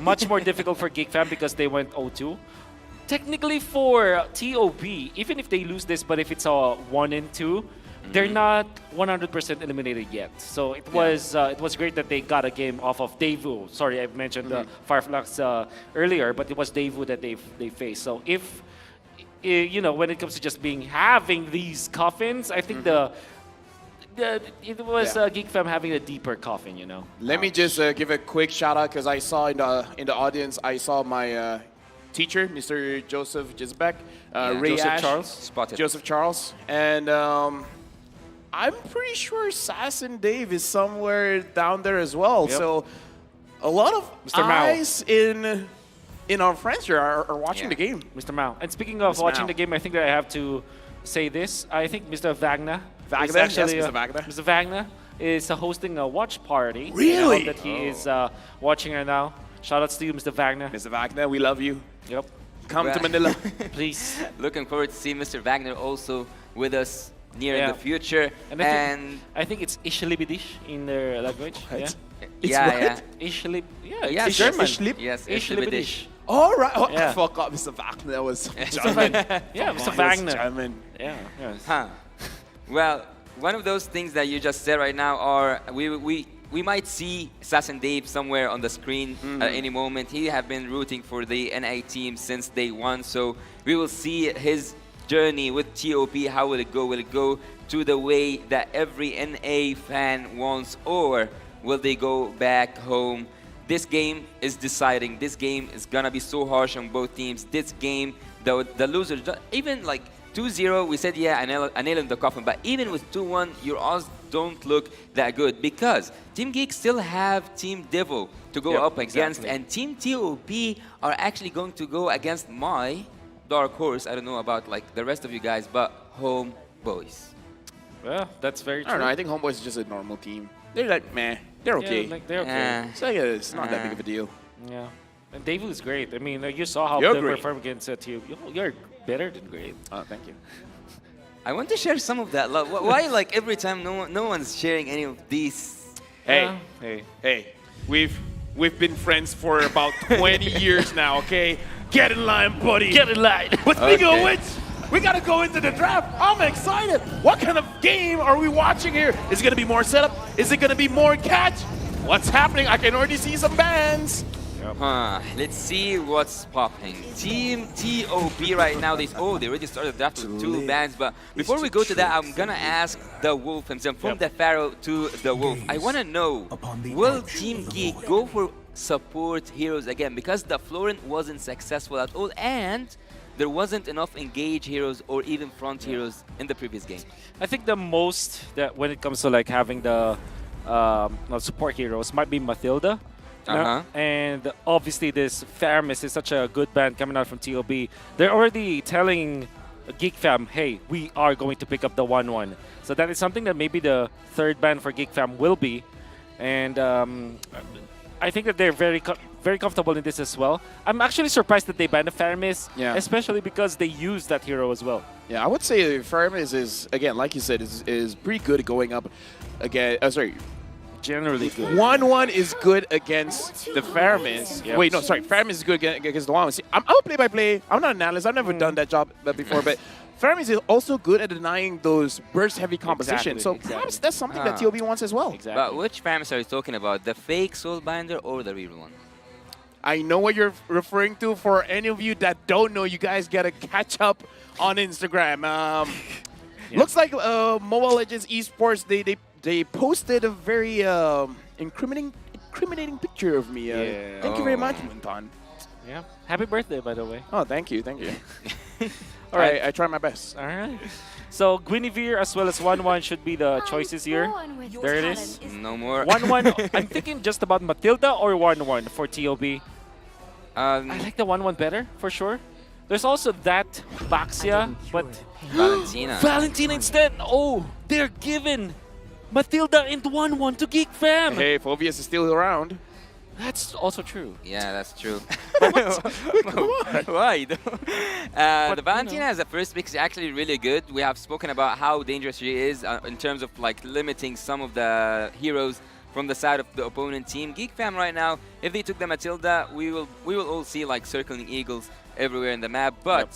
S18: much more difficult for Geek Fam because they went 0-2. Technically, for TOP, even if they lose this, but if it's a 1-2, they're not 100% eliminated yet. So it was great that they got a game off of Daewoo. Sorry, I mentioned Fireflux earlier, but it was Daewoo that they faced. So if you know, when it comes to just having these coffins, I think it was Geek Fam having a deeper coffin, you know.
S3: Let me just give a quick shout out because I saw in the audience, I saw my teacher, Mr. Joseph Gisbeck, Ray
S7: Joseph
S3: Ash,
S7: Charles, spotted.
S3: Joseph Charles, and I'm pretty sure Sass and Dave is somewhere down there as well.
S18: Yep.
S3: So a lot of
S18: Mr. Mao.
S3: eyes in our friends here are watching the game.
S18: Mr. Mao. And speaking of
S3: Mr.
S18: watching
S3: Mao.
S18: the game, I think that I have to say this. I think Mr. Wagner.
S3: Wagner? Yes, Mr. Wagner.
S18: Mr. Wagner is hosting a watch party.
S3: Really?
S18: I hope that he is watching right now. Shout outs to you, Mr. Wagner.
S3: Mr. Wagner, we love you.
S18: Yep.
S3: Come to Manila.
S18: Please.
S7: Looking forward to seeing Mr. Wagner also with us near in the future.
S18: And I think it's Ishlibidish in their language.
S3: What?
S18: Yeah. Ishli. Yeah,
S7: Yes,
S18: it's German.
S3: Ishlib?
S7: Yes,
S18: Ishlibidish.
S3: All right. Oh,
S18: Yeah.
S3: I forgot Mr. Wagner. That was German.
S18: Yeah,
S3: Come
S18: Mr.
S3: on,
S18: Wagner.
S3: that's German.
S18: Yeah. Yes.
S7: Huh. Well, one of those things that you just said right now are we might see Assassin Dave somewhere on the screen at any moment. He have been rooting for the NA team since day one, so we will see his journey with TOP. How will it go? Will it go to the way that every NA fan wants, or will they go back home? This game is deciding. This game is gonna be so harsh on both teams. This game, the loser, even like 2-0, we said, yeah, I nailed in the coffin. But even with 2-1, your odds don't look that good because Team Geek still have Team Devil to go up against, and Team TOP are actually going to go against my dark horse. I don't know about like the rest of you guys, but Home Boys.
S18: Well, that's very true.
S3: I don't know. I think Homeboys is just a normal team. They're like, meh. They're okay.
S18: Yeah, like, they're okay.
S3: So yeah, it's not that big of a deal.
S18: Yeah. And Daewoo is great. I mean, you saw how
S3: You're
S18: they
S3: great.
S18: perform against TOP. You're better than great.
S3: Oh, thank you.
S7: I want to share some of that love. Why, like every time, no one's sharing any of these?
S3: Hey, hey, we've been friends for about 20 years now. Okay, get in line, buddy.
S18: Get in line.
S3: But speaking of which, we gotta go into the draft. I'm excited. What kind of game are we watching here? Is it gonna be more setup? Is it gonna be more catch? What's happening? I can already see some bands.
S7: Let's see what's popping. Team TOP right now, they already started the draft with 2 bands, but before we go to that, I'm gonna ask the Wolf himself, from the Pharaoh to the Wolf. I wanna know, will Team Geek go for support heroes again? Because the Florent wasn't successful at all, and there wasn't enough engage heroes or even front heroes in the previous game.
S18: I think the most that when it comes to like having the support heroes might be Mathilda. And obviously this Faramis is such a good band coming out from TOB. They're already telling Geek Fam, hey, we are going to pick up the 1-1. So that is something that maybe the third band for Geek Fam will be. And I think that they're very comfortable in this as well. I'm actually surprised that they banned the Faramis, especially because they use that hero as well.
S3: Yeah, I would say Faramis is, again, like you said, is pretty good at going up again.
S18: Generally good.
S3: 1-1 is good against the Faramis.
S18: Yep.
S3: Wait, no, sorry. Faramis is good against the 1-1. See, I'm a play-by-play. I'm not an analyst. I've never done that job before, but Faramis is also good at denying those burst-heavy compositions. So perhaps that's something that TOB wants as well.
S7: But which Faramis are you talking about? The fake Soulbinder or the real one?
S3: I know what you're referring to. For any of you that don't know, you guys got to catch up on Instagram. Looks like Mobile Legends Esports, they posted a very incriminating picture of me. Thank you very much, Muntan.
S18: Yeah. Happy birthday, by the way.
S3: Oh, thank you. Thank you.
S18: All right.
S3: I try my best.
S18: All right. So Guinevere as well as 1-1 should be the choices here. There it is.
S7: No more.
S18: 1-1. I'm thinking just about Matilda or 1-1 for TOB. I like the 1-1 better, for sure. There's also that Baxia, but Valentina instead. Oh, they're given Matilda into 1-1 to Geek Fam.
S3: Hey, Phobius is still around.
S18: That's also true.
S7: Yeah, that's true.
S3: Come on.
S7: Why? though? The Valentina
S18: know.
S7: as a first pick is actually really good. We have spoken about how dangerous she is in terms of like limiting some of the heroes from the side of the opponent team. Geek Fam right now, if they took the Matilda, we will all see like circling eagles everywhere in the map. But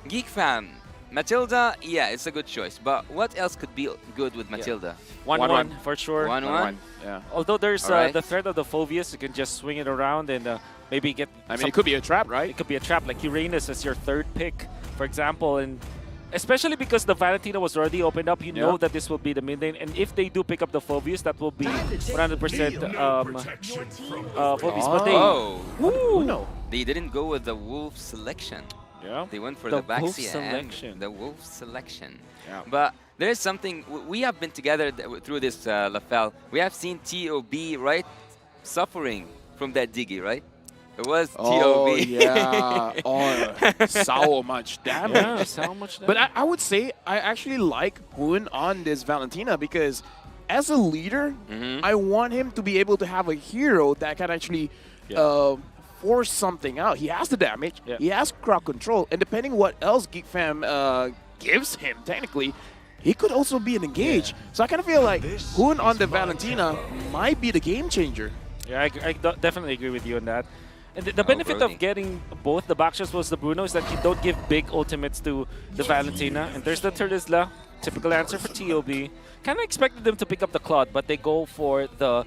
S7: Geek Fam, Matilda, yeah, it's a good choice. But what else could be good with Matilda?
S18: 1-1 for sure.
S7: 1-1.
S3: Yeah.
S18: Although there's
S7: Alright.
S18: the threat of the Phobius, you can just swing it around and maybe get.
S3: I mean, it could be a trap, right?
S18: It could be a trap, like Uranus as your third pick, for example, and especially because the Valentina was already opened up, you know that this will be the mid lane, and if they do pick up the Phobius, that will be 100% Phobius. But they,
S7: They didn't go with the wolf selection.
S18: Yeah.
S7: They went for
S18: The
S7: the Baxia
S18: wolf selection.
S7: and the wolf selection.
S3: Yeah.
S7: But there's something, we have been together through this, Lafel. We have seen TOB, right, suffering from that Diggy, right? It was
S3: Oh,
S7: TOB.
S3: yeah. Oh, so much damage.
S18: Yeah, so much damage.
S3: But I would say I actually like Hoon on this Valentina because as a leader, I want him to be able to have a hero that can actually force something out. He has the damage, he has crowd control, and depending what else Geek Fam gives him, technically, he could also be an engage. So I kind of feel like Hoon on the Valentina might be the game changer.
S18: Yeah, I definitely agree with you on that. And the benefit of getting both the backshots was the Bruno is that you don't give big ultimates to the Valentina. And there's the Terizla, typical answer for TOB. Kind of expected them to pick up the Claude, but they go for the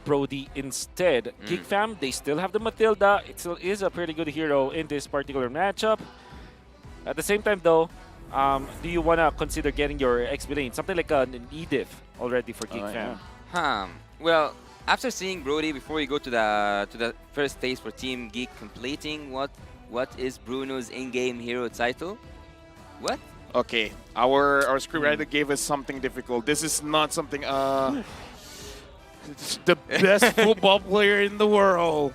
S18: Brody instead. Geek Fam, they still have the Matilda. It still is a pretty good hero in this particular matchup. At the same time, though, do you want to consider getting your XP lane? Something like an Edith already for Geek Fam.
S7: Well, after seeing Brody, before we go to the first stage for Team Geek completing, what is Bruno's in-game hero title? What?
S3: Okay, our scriptwriter gave us something difficult. This is not something. It's the best football player in the world.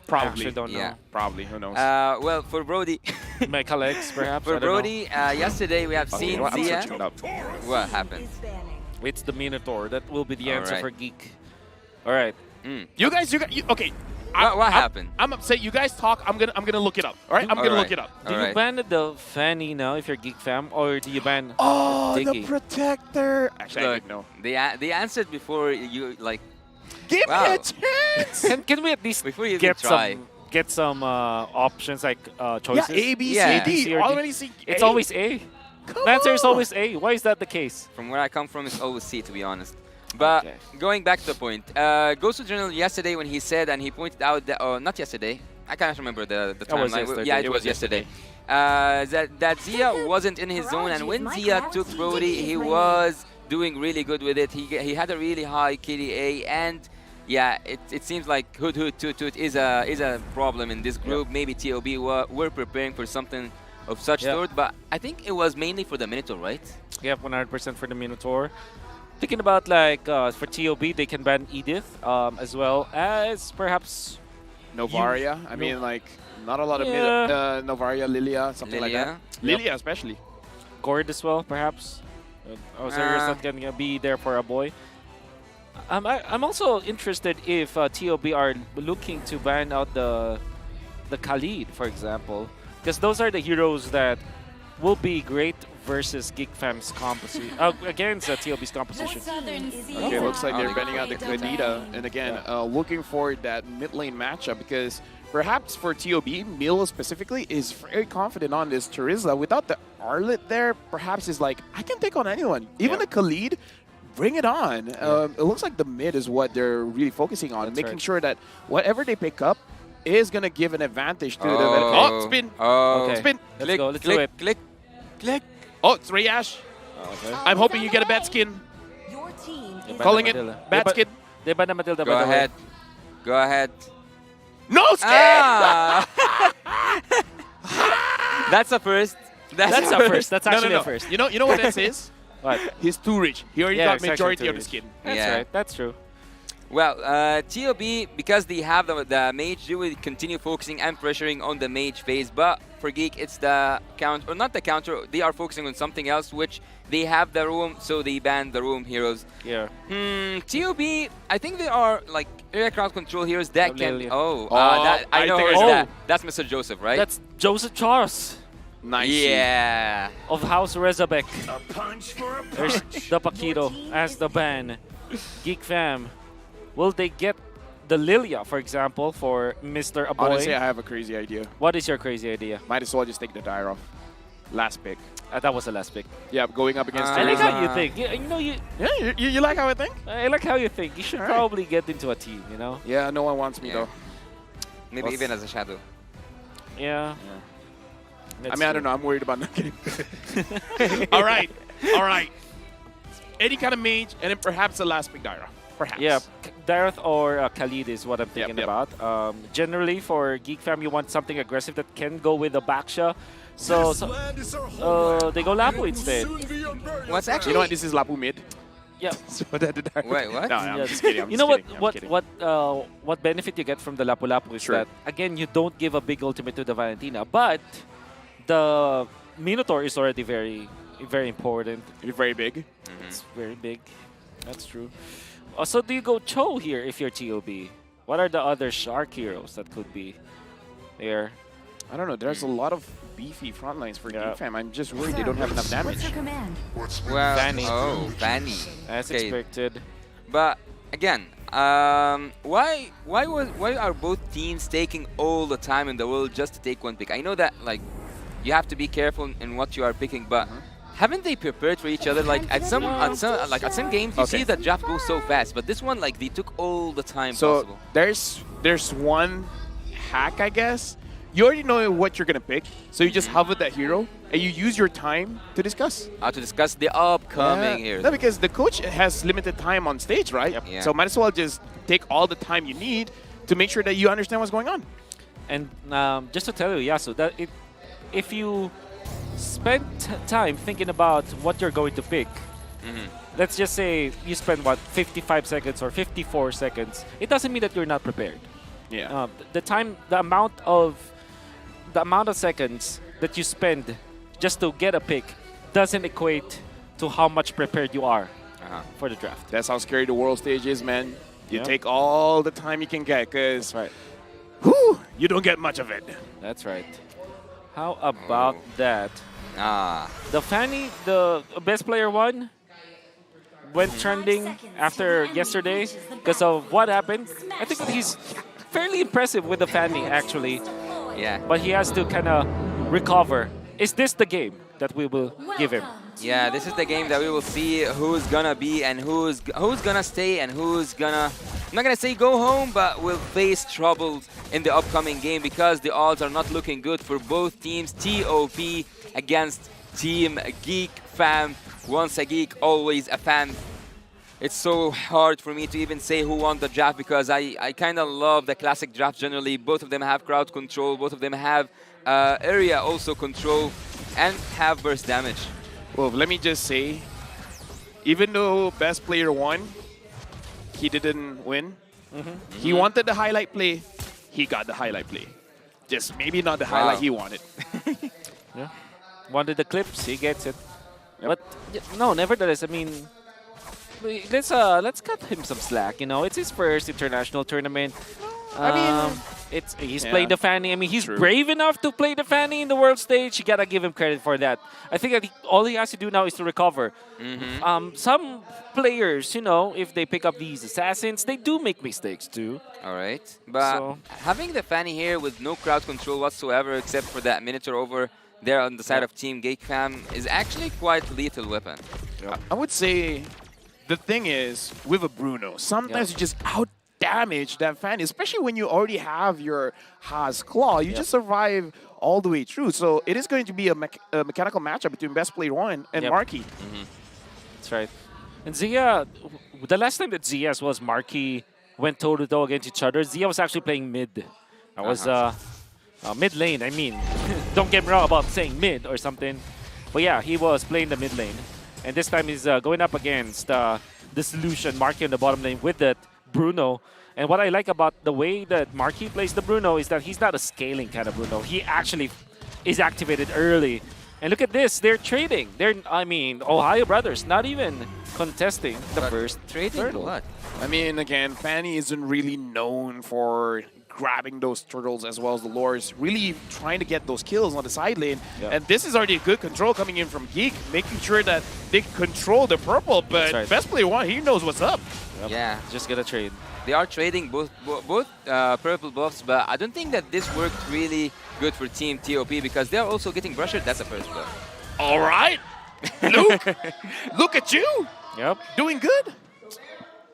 S3: Probably.
S18: I actually don't know.
S7: Yeah.
S3: Probably. Who knows?
S7: Well, for Brody,
S18: Michael X, perhaps.
S7: for
S18: I don't know.
S7: Brody, yesterday we have seen
S3: I'm
S7: Zia.
S3: searching it up.
S7: What happened?
S18: It's the Minotaur. That will be the answer
S7: Alright.
S18: for Geek. All right.
S3: You guys, okay.
S7: What happened?
S3: I'm upset. You guys talk. I'm gonna look it up. All right, I'm gonna look it up.
S18: Do you ban the Fanny now if you're Geek Fam, or do you ban
S3: the
S18: Diggy?
S3: protector. Actually, I
S7: Look,
S3: didn't know.
S7: they answered before you like.
S3: Give
S7: Wow.
S3: me a chance.
S18: Can we at least
S7: Before you even
S18: get
S7: try.
S18: some options like choices?
S3: Yeah, A, B,
S7: Yeah.
S3: C, D.
S18: C or D.
S3: Already see.
S18: It's
S3: A.
S18: always A. The answer is always A. Why is that the case?
S7: From where I come from, it's always C, to be honest. But
S18: Okay.
S7: going back to the point, Ghost Journal yesterday when he said and he pointed out that, not yesterday, I can't remember the
S18: That was
S7: timeline.
S18: yesterday.
S7: Yeah, it was yesterday. That Zia wasn't in his zone, and when Zia took Brody, he was doing really good with it. He had a really high KDA, and yeah, it seems like Hood Toot Toot is a problem in this group. Maybe TOB were preparing for something of such sort, but I think it was mainly for the Minotaur, right?
S18: Yeah, 100% for the Minotaur. Thinking about like for TOB, they can ban Edith as well as perhaps
S3: Novaria. I mean, like not a lot of Novaria, Lilia, something like that. Lilia, especially.
S18: Gord as well, perhaps. Osirio's not gonna be there for a boy. I'm also interested if TOB are looking to ban out the Khalid, for example, because those are the heroes that will be great versus Geek Fam's composition against TOB's composition.
S3: Okay, looks like they're banning out the Kadita, and again, looking for that mid lane matchup because perhaps for TOB, Milo specifically is very confident on this Terizla. Without the Arlet there, perhaps is like, I can take on anyone, even the Khalid. Bring it on. It looks like the mid is what they're really focusing on, making sure that whatever they pick up is gonna give an advantage to the. Oh, spin!
S7: Oh,
S3: spin!
S18: Let's go. Let's do it.
S7: Click.
S3: Oh, it's Rayash. I'm hoping you get a bad skin. Calling it bad skin.
S18: They ban the Matilda.
S7: Go ahead. Go ahead.
S3: No skin!
S7: That's a first.
S18: That's a first. That's actually
S3: no.
S18: a first.
S3: You know what this is?
S18: What?
S3: He's too rich. He already got majority of the skin.
S18: That's right. That's true.
S7: Well, TOB, because they have the mage, they will continue focusing and pressuring on the mage phase. But for Geek, it's the counter, or not the counter, they are focusing on something else, which they have the room, so they ban the room heroes.
S18: Yeah.
S7: TOB, I think they are like area crowd control heroes that can.
S18: Lillian.
S7: I know who is that. That's Mr. Joseph, right?
S18: That's Joseph Charles.
S3: Nice.
S7: Yeah.
S18: Of House Rezabek.
S15: A punch for a
S18: There's
S15: punch.
S18: the Paquito as the ban. Geek Fam. Will they get the Lilia, for example, for Mr. Aboy?
S3: Honestly, I have a crazy idea.
S18: What is your crazy idea?
S3: Might as well just take the Dire off. Last pick.
S18: That was the last pick.
S3: Yeah, going up against
S18: I like
S3: Teresa.
S18: how you think.
S3: You like how I think?
S18: I like how you think. You should probably get into a team, you know?
S3: Yeah, no one wants me though.
S7: Maybe even as a shadow.
S18: Yeah.
S3: I mean, I don't know. I'm worried about not getting. All right. All right. Any kind of mage, and then perhaps the last pick Dire. Perhaps.
S18: Yeah, Dareth or Khalid is what I'm thinking about. Generally, for Geek Fam, you want something aggressive that can go with the Baksha. So they go Lapu instead.
S7: What's actually?
S3: You know what? This is Lapu mid.
S18: Yeah.
S3: So that the Dire.
S7: Wait, what?
S3: No, I'm just kidding. I'm
S18: you
S3: just
S18: know
S3: kidding.
S18: what benefit you get from the Lapu Lapu is
S3: Sure.
S18: that again you don't give a big ultimate to the Valentina, but the Minotaur is already very important.
S3: Very big.
S18: It's very big. That's true. So do you go Cho here if you're TOB? What are the other Shark heroes that could be there?
S3: I don't know. There's a lot of beefy front lines for Geek Fam. I'm just worried they don't have enough damage.
S7: Well,
S18: Fanny.
S7: Oh, Fanny.
S18: As
S7: Okay.
S18: expected.
S7: But again, why are both teams taking all the time in the world just to take one pick? I know that like you have to be careful in what you are picking, but haven't they prepared for each other? Like at some games, you see the draft go so fast, but this one like they took all the time possible.
S3: There's one hack, I guess. You already know what you're gonna pick, so you just hover that hero and you use your time to discuss.
S7: To discuss the upcoming heroes.
S3: No, because the coach has limited time on stage, right?
S7: Yeah.
S3: So might as well just take all the time you need to make sure that you understand what's going on.
S18: And just to tell you, Yasu, that if you spend time thinking about what you're going to pick, let's just say you spend, 55 seconds or 54 seconds, it doesn't mean that you're not prepared.
S3: Yeah.
S18: The amount of seconds that you spend just to get a pick doesn't equate to how much prepared you are for the draft.
S3: That's how scary the world stage is, man. You
S18: Yeah.
S3: take all the time you can get, because you don't get much of it.
S18: That's right. How about that? The Fanny, the best player one, went trending after yesterday because of what happened. I think that he's fairly impressive with the Fanny, actually.
S7: Yeah.
S18: But he has to kind of recover. Is this the game that we will give him?
S7: Yeah, this is the game that we will see who's gonna be and who's gonna stay and who's gonna, I'm not gonna say go home, but will face trouble in the upcoming game because the odds are not looking good for both teams. TOP against Team Geek Fam. Once a geek, always a fan. It's so hard for me to even say who won the draft because I kind of love the classic draft generally. Both of them have crowd control, both of them have area also control, and have burst damage.
S3: Well, let me just say, even though best player won, he didn't win. He wanted the highlight play, he got the highlight play. Just maybe not the highlight he wanted.
S18: Yeah. Wanted the clips, he gets it. But no, nevertheless, I mean, let's cut him some slack. You know, it's his first international tournament.
S3: I mean,
S18: he's playing the Fanny. I mean, he's brave enough to play the Fanny in the world stage. You gotta give him credit for that. I think that all he has to do now is to recover. Some players, you know, if they pick up these assassins, they do make mistakes too.
S7: All right, but
S18: So-
S7: having the Fanny here with no crowd control whatsoever, except for that Minotaur over there on the side of Team Geek Fam, is actually quite a lethal weapon.
S3: I would say the thing is, with a Bruno, sometimes you just out-damage that Fanny, especially when you already have your Haas Claw. You just survive all the way through. So it is going to be a mechanical matchup between best player one and Marky.
S18: That's right. And Zia, the last time that Zia as well as Marky went toe-to-toe against each other, Zia was actually playing mid. I was mid lane, I mean. Don't get me wrong about saying mid or something. But yeah, he was playing the mid lane. And this time he's going up against the solution, Marky on the bottom lane with that Bruno. And what I like about the way that Marquis plays the Bruno is that he's not a scaling kind of Bruno. He actually is activated early. And look at this, they're trading. I mean, Ohio Brothers not even contesting the first turtle.
S7: What?
S3: I mean, again, Fanny isn't really known for grabbing those turtles as well as the lures, really trying to get those kills on the side lane.
S18: Yeah.
S3: And this is already a good control coming in from Geek, making sure that they control the purple, but
S18: right.
S3: best player one, he knows what's up.
S18: Yep.
S7: Yeah.
S18: Just gonna trade.
S7: They are trading both purple buffs, but I don't think that this worked really good for Team TOP because they're also getting brushed. That's a first buff.
S3: All right, Luke, look at you.
S18: Yep.
S3: Doing good.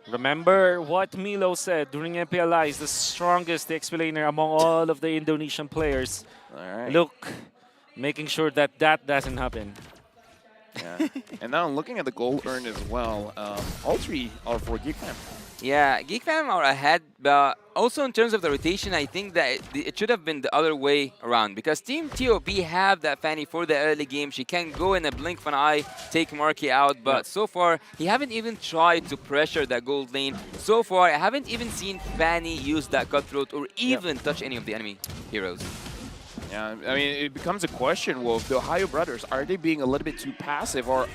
S18: Remember what Milo said during MPLI is the strongest XP laner among all of the Indonesian players.
S3: All right.
S18: Look, making sure that that doesn't happen.
S3: Yeah. And now looking at the gold earned as well, all three are for GeekFam.
S7: Yeah, GeekFam are ahead, but also in terms of the rotation, I think that it should have been the other way around because Team TOP have that Fanny for the early game. She can go in a blink of an eye, take Marky out, but so far, he haven't even tried to pressure that gold lane. So far, I haven't even seen Fanny use that cutthroat or even touch any of the enemy heroes.
S3: Yeah, I mean, it becomes a question, Wolf. The Ohio Brothers, are they being a little bit too passive, or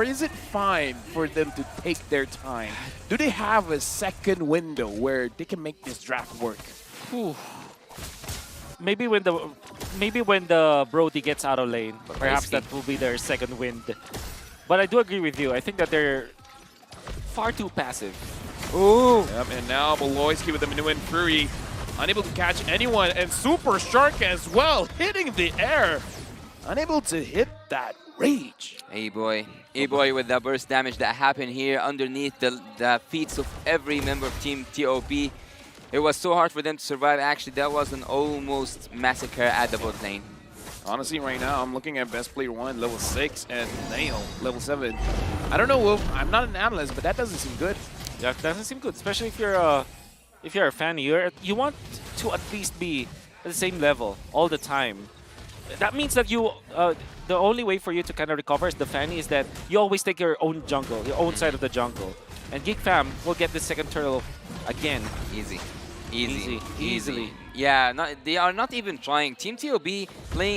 S3: is it fine for them to take their time? Do they have a second window where they can make this draft work?
S18: Whew. Maybe when the Brody gets out of lane, perhaps that will be their second wind. But I do agree with you. I think that they're far too passive.
S3: Ooh. Yep, and now Beloyski with the Minuan Fury, unable to catch anyone, and Super Shark as well, hitting the air. Unable to hit that rage.
S7: A-Boy with the burst damage that happened here underneath the feet of every member of Team TOP. It was so hard for them to survive. Actually, that was an almost massacre at the bot lane.
S3: Honestly, right now, I'm looking at best player one, level 6, and Nail, level 7. I don't know, Wolf. I'm not an analyst, but that doesn't seem good.
S18: That doesn't seem good, especially if you're a fan. You want to at least be at the same level all the time. That means that the only way for you to kind of recover as the Fanny is that you always take your own jungle, your own side of the jungle. And Geek Fam will get the second turtle again.
S7: Easily. Yeah, they are not even trying. Team TOB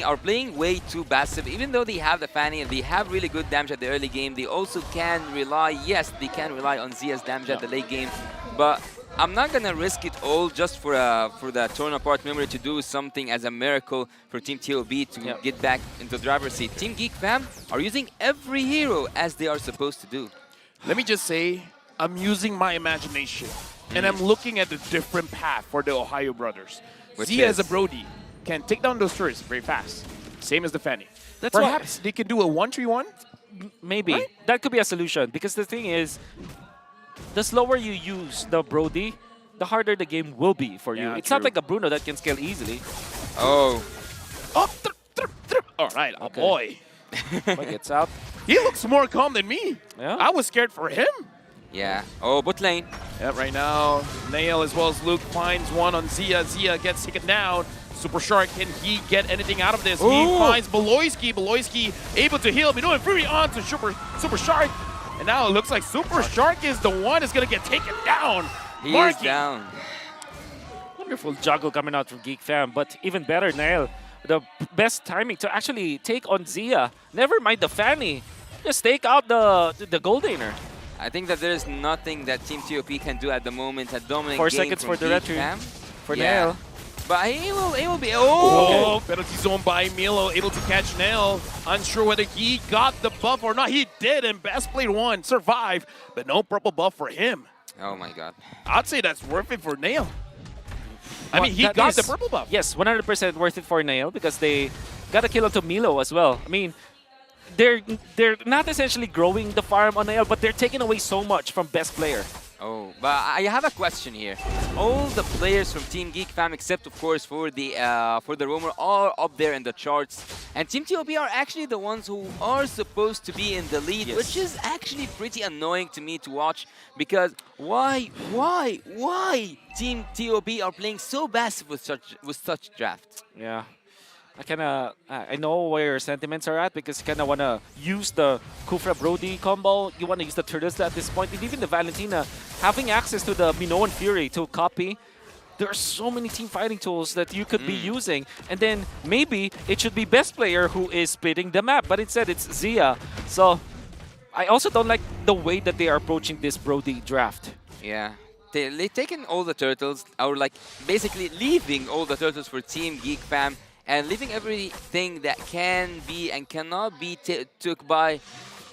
S7: are playing way too passive. Even though they have the Fanny and they have really good damage at the early game, they also can rely, yes, they can rely on Zia's damage at the late game. But I'm not gonna risk it all just for the torn apart memory to do something as a miracle for Team TOB to get back into the driver's seat. Team Geek Fam are using every hero as they are supposed to do.
S3: Let me just say, I'm using my imagination, and I'm looking at the different path for the Ohio Brothers. Zia as a Brody can take down those turrets very fast, same as the Fanny. Perhaps they can do a 1-3-1?
S18: Maybe.
S3: Right?
S18: That could be a solution, because the thing is, the slower you use the Brody, the harder the game will be for you. It's not like a Bruno that can scale easily.
S7: Oh.
S3: All right, oh boy.
S18: But gets out.
S3: He looks more calm than me.
S18: Yeah.
S3: I was scared for him.
S7: Yeah. Oh, bot lane.
S3: Yeah, right now, Nail as well as Luke finds one on Zia. Zia gets taken down. Super Shark, can he get anything out of this?
S7: Ooh.
S3: He finds Beloyski. Beloyski able to heal. Minoan Fury on to Super Shark. And now it looks like Super Shark is the one that's going to get taken down.
S7: He is down.
S18: Wonderful juggle coming out from Geek Fam, but even better, Nail. The best timing to actually take on Zia. Never mind the Fanny. Just take out the gold laner.
S7: I think that there's nothing that Team TOP can do at the moment. A dominant
S18: 4
S7: game
S18: seconds
S7: from
S18: for the
S7: Geek
S18: retry
S7: Fam.
S18: for Nail.
S7: But he will be.
S3: Oh, penalty zone by Milo, able to catch Nail. Unsure whether he got the buff or not. He did, and best player one survived, but no purple buff for him.
S7: Oh my god.
S3: I'd say that's worth it for Nail. I mean, he got the purple buff.
S18: Yes, 100% worth it for Nail because they got a kill onto Milo as well. I mean, they're not essentially growing the farm on Nail, but they're taking away so much from best player.
S7: Oh, but I have a question here. All the players from Team Geek Fam, except of course for the Roamer, are up there in the charts, and Team TOB are actually the ones who are supposed to be in the lead, which is actually pretty annoying to me to watch. Because why Team TOB are playing so passive with such draft?
S18: Yeah. I know where your sentiments are at because you kind of want to use the Kufra Brody combo. You want to use the Turtles at this point, and even the Valentina having access to the Minoan Fury to copy. There are so many team fighting tools that you could be using, and then maybe it should be best player who is splitting the map, but instead it's Zia. So I also don't like the way that they are approaching this Brody draft.
S7: Yeah. They've taken all the turtles, or like basically leaving all the turtles for Team Geek Fam, and leaving everything that can be and cannot be took by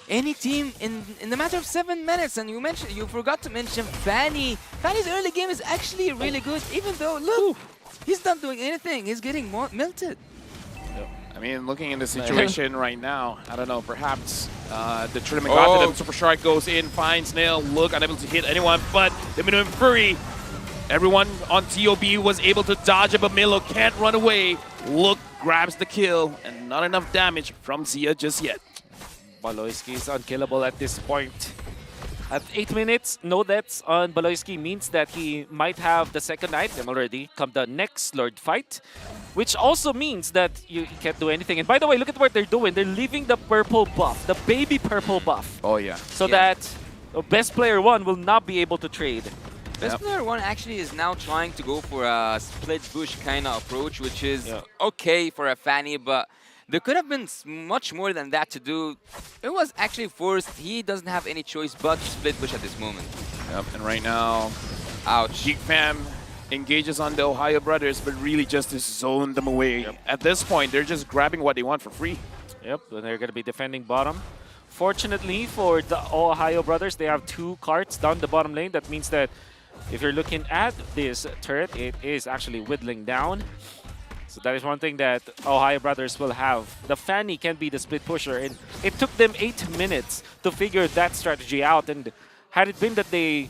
S7: any team in the matter of 7 minutes. And you forgot to mention Fanny. Fanny's early game is actually really good, even though, look, he's not doing anything. He's getting melted.
S3: I mean, looking in the situation right now, I don't know, perhaps the tournament got to them. Super Shark goes in, finds Nail, Look, unable to hit anyone, but the Minoan Fury, everyone on TOB was able to dodge it, but Milo can't run away. Look grabs the kill, and not enough damage from Zia just yet.
S18: Baloyski is unkillable at this point. At 8 minutes, no deaths on Baloyski means that he might have the second item already come the next Lord fight, which also means that you can't do anything. And by the way, look at what they're doing. They're leaving the purple buff, the baby purple buff.
S3: Oh, yeah.
S18: So that best player 1 will not be able to trade.
S7: Best player 1 actually is now trying to go for a split bush kind of approach, which is okay for a Fanny, but there could have been much more than that to do. It was actually forced. He doesn't have any choice but to split bush at this moment.
S3: Yep, and right now,
S7: ouch.
S3: Geek Fam engages on the Ohio Brothers, but really just to zone them away.
S18: Yep.
S3: At this point, they're just grabbing what they want for free.
S18: Yep, and they're going to be defending bottom. Fortunately for the Ohio Brothers, they have 2 carts down the bottom lane. That means that if you're looking at this turret, it is actually whittling down. So that is one thing that Ohio Brothers will have. The Fanny can be the split pusher, and it took them 8 minutes to figure that strategy out. And had it been that they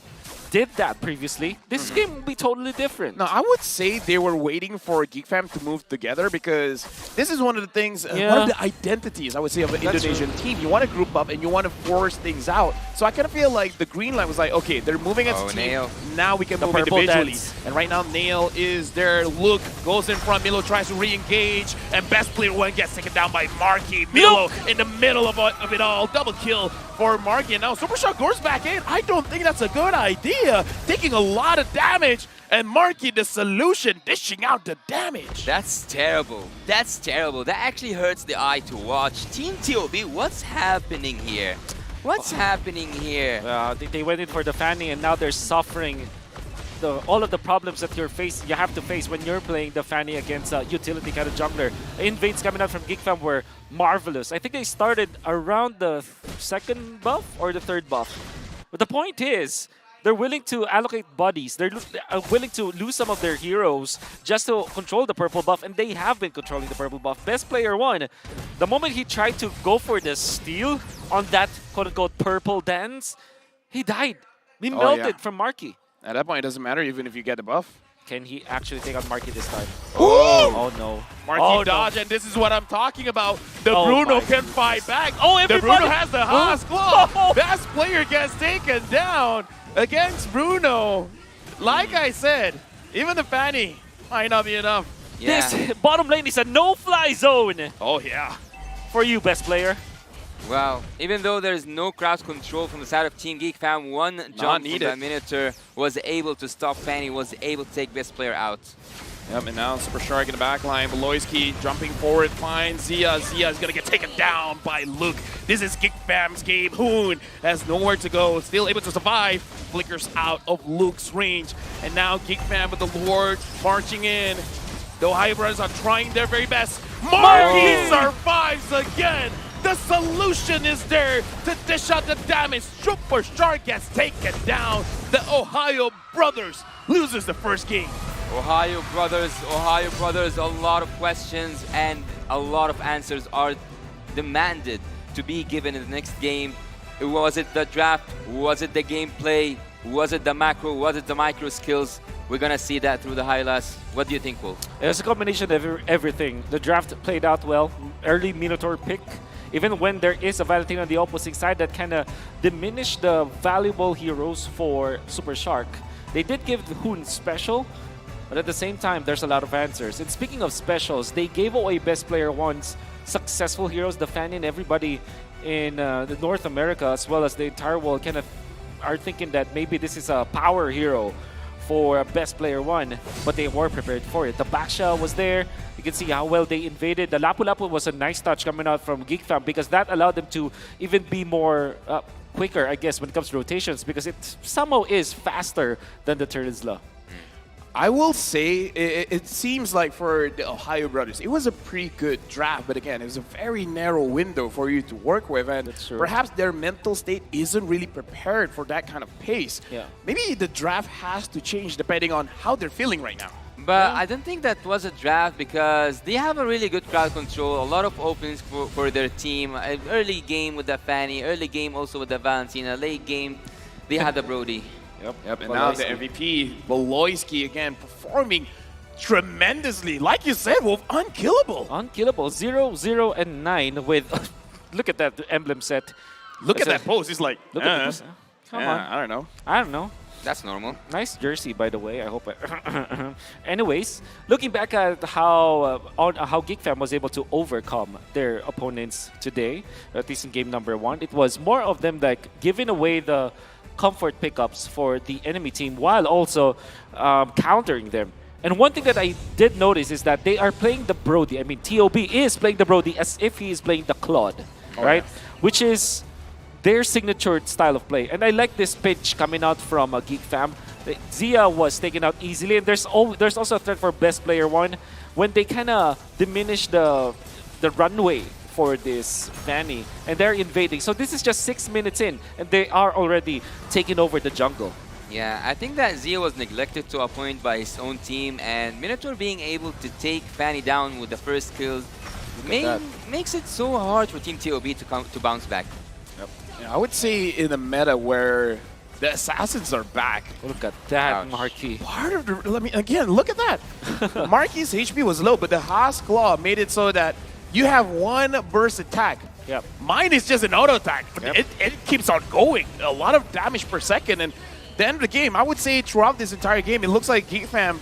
S18: did that previously, this game would be totally different.
S3: No, I would say they were waiting for Geek Fam to move together, because this is one of the things, one of the identities, I would say, of an Indonesian team. You want to group up and you want to force things out. So I kind of feel like the green line was like, okay, they're moving as a team.
S7: Nail.
S3: Now we can
S18: The
S3: move
S18: purple
S3: individually.
S18: dance.
S3: And right now, Nail is there. Look goes in front. Milo tries to re-engage, and best player 1 gets taken down by Marky. Milo in the middle of it all. Double kill for Marky. And now Super Shark goes back in. I don't think that's a good idea. Taking a lot of damage, and Marky, the solution, dishing out the damage.
S7: That's terrible. That's terrible. That actually hurts the eye to watch. Team TOB, what's happening here? What's happening here?
S18: They went in for the Fanny, and now they're suffering all of the problems that you have to face when you're playing the Fanny against a utility kind of jungler. Invades coming out from Geek Fam were marvelous. I think they started around the 2nd buff or the 3rd buff. But the point is, they're willing to allocate bodies. They're willing to lose some of their heroes just to control the purple buff, and they have been controlling the purple buff. Best player 1, the moment he tried to go for the steal on that quote-unquote purple dance, he died. He melted from Marky.
S3: At that point, it doesn't matter even if you get the buff.
S18: Can he actually take out Marky this time?
S3: Oh
S18: no.
S3: Marky dodge, and this is what I'm talking about. The Bruno can fight back.
S18: Everybody.
S3: The Bruno has the Haas claw. Best player gets taken down against Bruno. Like I said, even the Fanny might not be enough.
S18: Yeah. This bottom lane is a no-fly zone.
S3: Oh, yeah.
S18: For you, best player.
S7: Wow. Even though there's no crowd control from the side of Team Geek Fam, one jump from the Minotaur was able to stop Fanny, was able to take best player out.
S3: Yep, and now Super Shark in the back line. Beloyski jumping forward, finds Zia. Zia is going to get taken down by Luke. This is Geek Fam's game. Hoon has nowhere to go, still able to survive. Flickers out of Luke's range. And now Geek Fam with the Lord marching in. The Ohio Brothers are trying their very best. Marky survives again. The solution is there to dish out the damage. Super Shark gets taken down. The Ohio Brothers loses the first game.
S7: Ohio Brothers, a lot of questions and a lot of answers are demanded to be given in the next game. Was it the draft? Was it the gameplay? Was it the macro? Was it the micro skills? We're going to see that through the highlights. What do you think, Wolf?
S18: It was a combination of everything. The draft played out well. Early Minotaur pick. Even when there is a Valentine on the opposing side, that kind of diminished the valuable heroes for Super Shark. They did give Hoon special, But at the same time, there's a lot of answers. And speaking of specials, they gave away Best Player 1's successful heroes. The fan and everybody in the North America, as well as the entire world, kind of are thinking that maybe this is a power hero for Best Player 1, but they were prepared for it. The Baksha was there. You can see how well they invaded. The Lapu Lapu was a nice touch coming out from Geek Fam because that allowed them to even be more quicker, I guess, when it comes to rotations because it somehow is faster than the Turtles-la.
S3: I will say it seems like for the Ohio brothers, it was a pretty good draft, but again, it was a very narrow window for you to work with, and perhaps their mental state isn't really prepared for that kind of pace.
S18: Yeah.
S3: Maybe the draft has to change depending on how they're feeling right now.
S7: But I don't think that was a draft because they have a really good crowd control, a lot of openings for their team. An early game with the Fanny, early game also with the Valentina, late game they had the Brody.
S3: Yep. And now the MVP, Boloisky, again, performing tremendously. Like you said, Wolf, unkillable.
S18: Unkillable. 0, 0, and 9 with... look at that emblem set.
S3: Look at that pose. He's like,
S18: look at this. Come on. I don't know.
S7: That's normal.
S18: Nice jersey, by the way. I hope. Anyways, looking back at how Geek Fam was able to overcome their opponents today, at least in game number 1, it was more of them like giving away the comfort pickups for the enemy team while also countering them. And one thing that I did notice is that they are playing the Brody. I mean, TOB is playing the Brody as if he is playing the Claude, right? Yeah. Which is their signature style of play. And I like this pitch coming out from Geek Fam. Zia was taken out easily, and there's also a threat for Best Player 1 when they kind of diminish the runway for this Fanny, and they're invading. So this is just 6 minutes in, and they are already taking over the jungle.
S7: Yeah, I think that Zia was neglected to a point by his own team, and Minotaur being able to take Fanny down with the first kills makes it so hard for Team TOB to bounce back.
S3: Yep. Yeah, I would say in a meta where the assassins are back.
S18: Look at that, Marquis.
S3: Part of the, look at that. Marquis' HP was low, but the Haas Claw made it so that you have one burst attack.
S18: Yep.
S3: Mine is just an auto attack.
S18: Yep.
S3: It keeps on going. A lot of damage per second. And the end of the game, I would say throughout this entire game, it looks like Geek Fam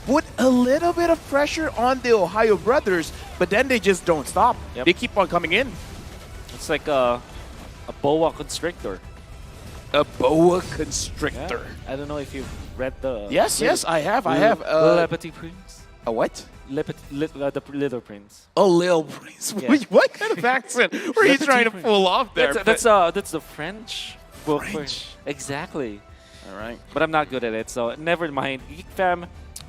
S3: put a little bit of pressure on the Ohio brothers, but then they just don't stop.
S18: Yep.
S3: They keep on coming in.
S18: It's like a boa constrictor.
S3: A boa constrictor.
S18: Yeah. I don't know if you've read the...
S3: Yes, I have. I have.
S18: Liberty Prince.
S3: A what?
S18: The Little Prince.
S3: Oh, Lil Prince. Yeah. What kind of accent were you trying to pull off there?
S18: That's the French.
S3: French.
S18: Exactly.
S3: All right.
S18: But I'm not good at it, so never mind. Geek Fam,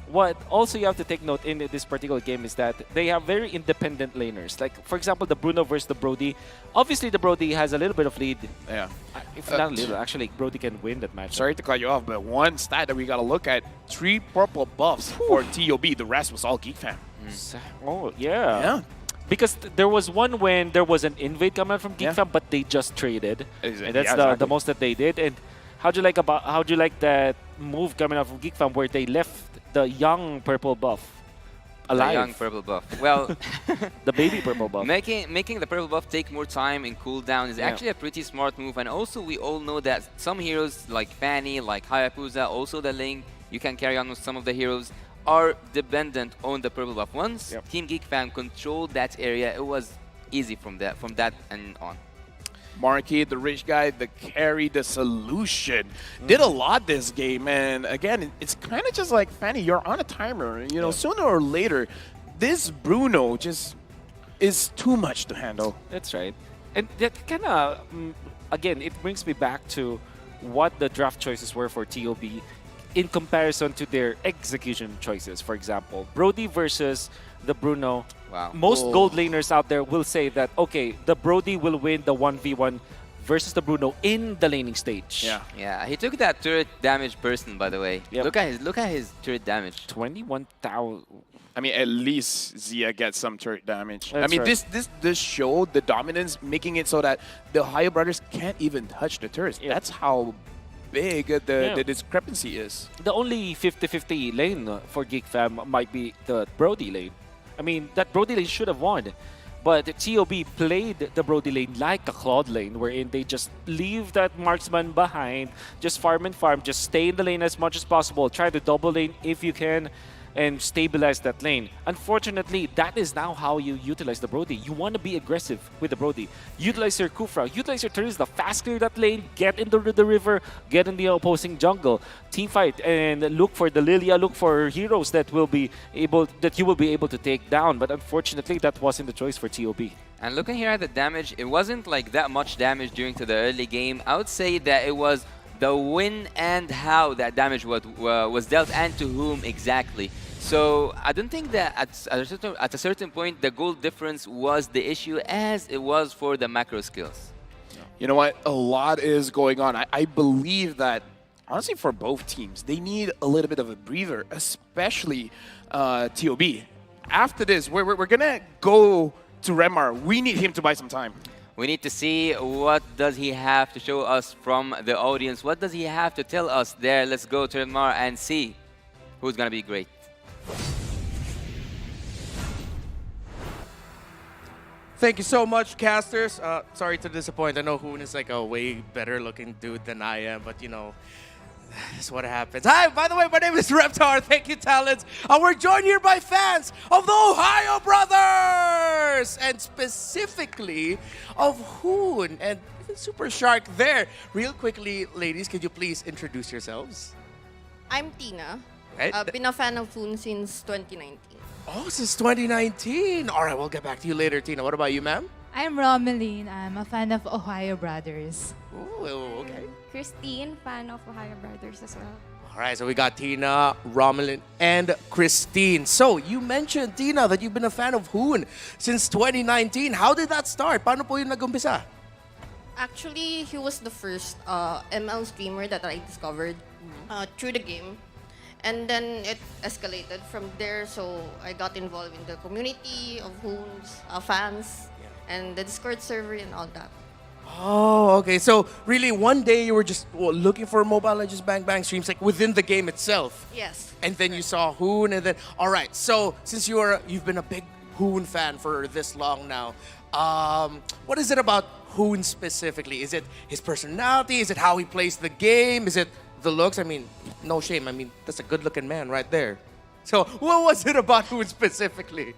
S18: what also you have to take note in this particular game is that they have very independent laners. Like, for example, the Bruno versus the Brody. Obviously, the Brody has a little bit of lead.
S3: Yeah.
S18: If not a little, actually, Brody can win that match.
S3: Sorry to cut you off, but one stat that we got to look at, 3 purple buffs for TOB. The rest was all Geek Fam.
S18: Oh, yeah. Because there was one when there was an invade coming out from Geek Fam, but they just traded.
S3: Exactly.
S18: And that's the most that they did. And how'd you like that move coming out from Geek Fam where they left the young purple buff alive?
S7: The young purple buff. Well,
S18: the baby purple buff.
S7: Making the purple buff take more time and cooldown is actually a pretty smart move. And also, we all know that some heroes like Fanny, like Hayabusa, also the Ling, you can carry on with some of the heroes, are dependent on the purple buff. Once Team Geek Fam controlled that area, it was easy from that and on.
S3: Marquis, the rich guy, the carry, the solution. Did a lot this game, and again, it's kind of just like Fanny, you're on a timer. You know, sooner or later, this Bruno just is too much to handle.
S18: That's right. And that kind of, again, it brings me back to what the draft choices were for TOB in comparison to their execution choices. For example, Brody versus the Bruno.
S7: Wow.
S18: Most gold laners out there will say that, okay, the Brody will win the 1v1 versus the Bruno in the laning stage.
S7: Yeah, he took that turret damage person, by the way.
S18: Yep.
S7: Look at his turret damage.
S18: 21,000.
S3: I mean, at least Zia gets some turret damage.
S18: That's
S3: I mean,
S18: right.
S3: this showed the dominance, making it so that the Ohio brothers can't even touch the turrets.
S18: Yeah.
S3: That's how big the discrepancy is.
S18: The only 50-50 lane for Geek Fam might be the Brody lane. I mean, that Brody lane should have won. But TOB played the Brody lane like a Claude lane, wherein they just leave that marksman behind, just farm and farm, just stay in the lane as much as possible, try to double lane if you can, and stabilize that lane. Unfortunately, that is now how you utilize the Brody. You want to be aggressive with the Brody. Utilize your Kufra, utilize your Terizla, fast clear that lane, get into the river, get in the opposing jungle, team fight, and look for the Lilia, look for heroes that you will be able to take down. But unfortunately, that wasn't the choice for TOB.
S7: And looking here at the damage, it wasn't like that much damage during to the early game. I would say that it was the when and how that damage was dealt and to whom exactly. So I don't think that at a certain point the goal difference was the issue as it was for the macro skills.
S3: You know what? A lot is going on. I believe that, honestly, for both teams, they need a little bit of a breather, especially TOB. After this, we're going to go to Remar. We need him to buy some time.
S7: We need to see what does he have to show us from the audience. What does he have to tell us there? Let's go to Remar and see who's going to be great.
S5: Thank you so much, casters. Sorry to disappoint. I know Hoon is like a way better looking dude than I am, but you know, that's what happens. Hi, by the way, my name is Reptar. Thank you, talents. We're joined here by fans of the Ohio Brothers, and specifically of Hoon and even Super Shark there. Real quickly, ladies, could you please introduce yourselves?
S19: I'm Tina.
S5: Right.
S19: Been a fan of Hoon since 2019.
S5: Oh, since 2019. All right, we'll get back to you later, Tina. What about you, ma'am?
S21: I'm Romeline. I'm a fan of Ohio Brothers.
S5: Oh, okay.
S19: Christine, fan of Ohio Brothers as well.
S5: All right, so we got Tina, Romelin, and Christine. So, you mentioned, Tina, that you've been a fan of Hoon since 2019. How did that start? Paano po yung nag-umpisa?
S19: Actually, he was the first ML streamer that I discovered through the game. And then it escalated from there, so I got involved in the community of Hoon's fans and the Discord server and all that.
S5: Oh, okay. So really, one day you were just looking for Mobile Legends Bang Bang streams, like within the game itself.
S19: Yes.
S5: And then you saw Hoon, and then all right. So since you've been a big Hoon fan for this long now, what is it about Hoon specifically? Is it his personality? Is it how he plays the game? Is it the looks? I mean, no shame. I mean, that's a good-looking man right there. So what was it about Hoon specifically?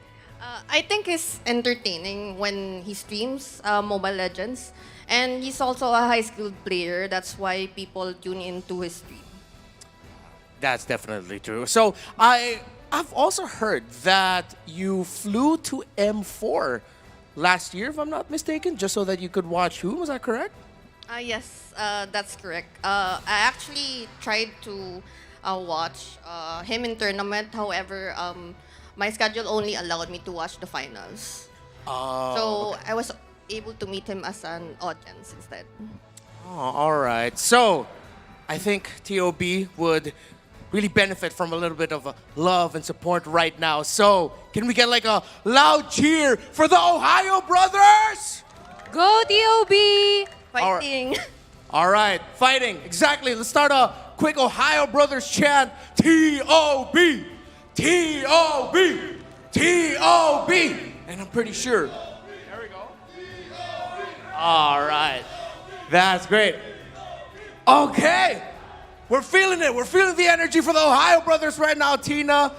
S19: I think he's entertaining when he streams Mobile Legends. And he's also a high-skilled player. That's why people tune into his stream.
S5: That's definitely true. So I've also heard that you flew to M4 last year, if I'm not mistaken, just so that you could watch Hoon. Was that correct?
S19: Yes, that's correct. I actually tried to watch him in tournament. However, my schedule only allowed me to watch the finals. So
S5: okay.
S19: I was able to meet him as an audience instead.
S5: Oh, all right. So I think TOB would really benefit from a little bit of love and support right now. So can we get like a loud cheer for the Ohio Brothers?
S21: Go TOB!
S19: Fighting.
S5: All right, fighting. Exactly. Let's start a quick Ohio Brothers chant. T-O-B, T-O-B, T-O-B. And I'm pretty sure. There we go. All right. That's great. Okay. We're feeling it. We're feeling the energy for the Ohio Brothers right now. Tina,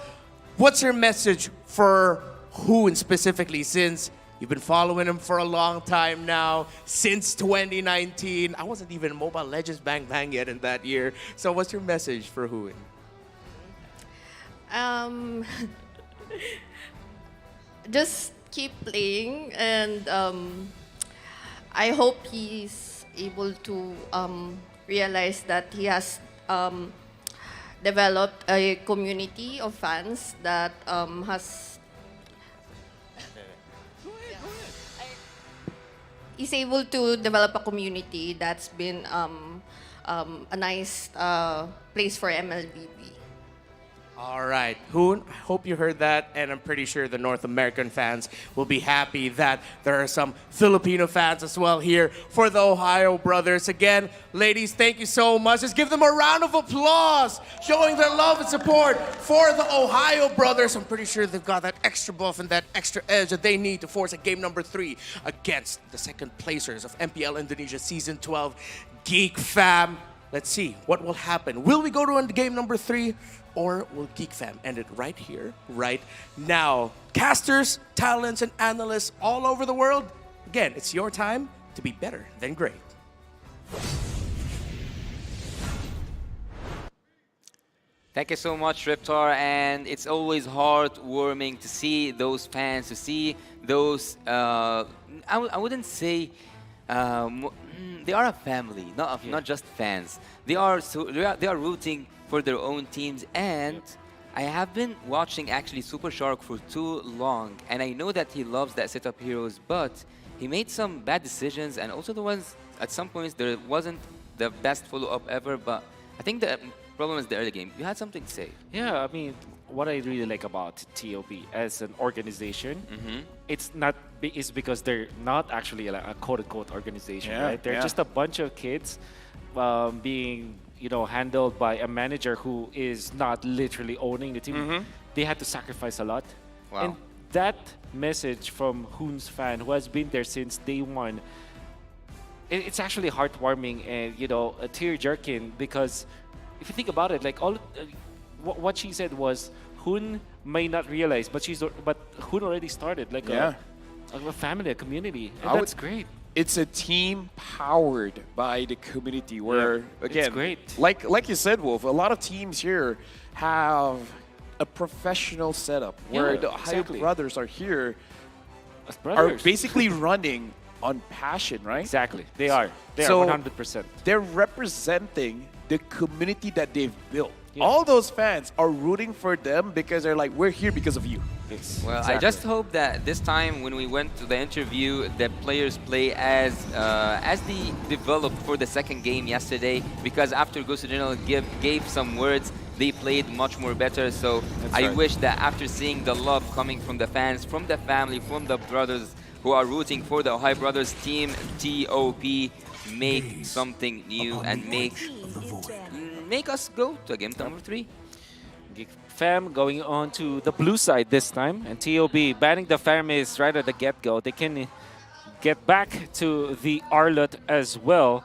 S5: what's your message for Hoon specifically, since you've been following him for a long time now, since 2019. I wasn't even Mobile Legends Bang Bang yet in that year. So what's your message for Hoon?
S19: Just keep playing, and I hope he's able to realize that he has developed a community of fans that has he's able to develop a community that's been a nice place for MLBB.
S5: All right, Hoon, I hope you heard that, and I'm pretty sure the North American fans will be happy that there are some Filipino fans as well here for the Ohio brothers. Again, ladies, thank you so much. Let's give them a round of applause, showing their love and support for the Ohio brothers. I'm pretty sure they've got that extra buff and that extra edge that they need to force a game number 3 against the second placers of MPL Indonesia Season 12, Geek Fam. Let's see what will happen. Will we go to game number 3? Or will Geek Fam end it right here, right now? Casters, talents, and analysts all over the world, again, it's your time to be better than great.
S7: Thank you so much, Reptar, and it's always heartwarming to see those fans, to see those, I wouldn't say, they are a family, not just fans. They are rooting for their own teams, and I have been watching actually Super Shark for too long, and I know that he loves that setup heroes, but he made some bad decisions, and also at some points there wasn't the best follow-up ever, but I think the problem is the early game. You had something to say.
S18: Yeah, I mean, what I really like about TOB as an organization, it's because they're not actually a quote-unquote organization, right? They're just a bunch of kids being handled by a manager who is not literally owning the team. They had to sacrifice a lot.
S7: Wow.
S18: And that message from Hoon's fan, who has been there since day one, it's actually heartwarming and, a tear-jerking, because if you think about it, like what she said was, Hoon may not realize, but Hoon already started like a family, a community, and that's great.
S3: It's a team powered by the community where, again,
S18: it's great.
S3: Like you said, Wolf, a lot of teams here have a professional setup where the Ohio brothers are here, are basically running on passion, right?
S18: Exactly. They are 100%.
S3: They're representing the community that they've built. All those fans are rooting for them because they're like, we're here because of you.
S7: Yes. Well, I just hope that this time when we went to the interview, the players play as they developed for the second game yesterday, because after Ghost General gave some words, they played much more better. So I wish that after seeing the love coming from the fans, from the family, from the brothers who are rooting for the Ohio Brothers team, TOP, make something new and make us go to game number 3.
S18: Geek Fam going on to the blue side this time, and TOB banning the Fermis right at the get-go. They can get back to the Arlot as well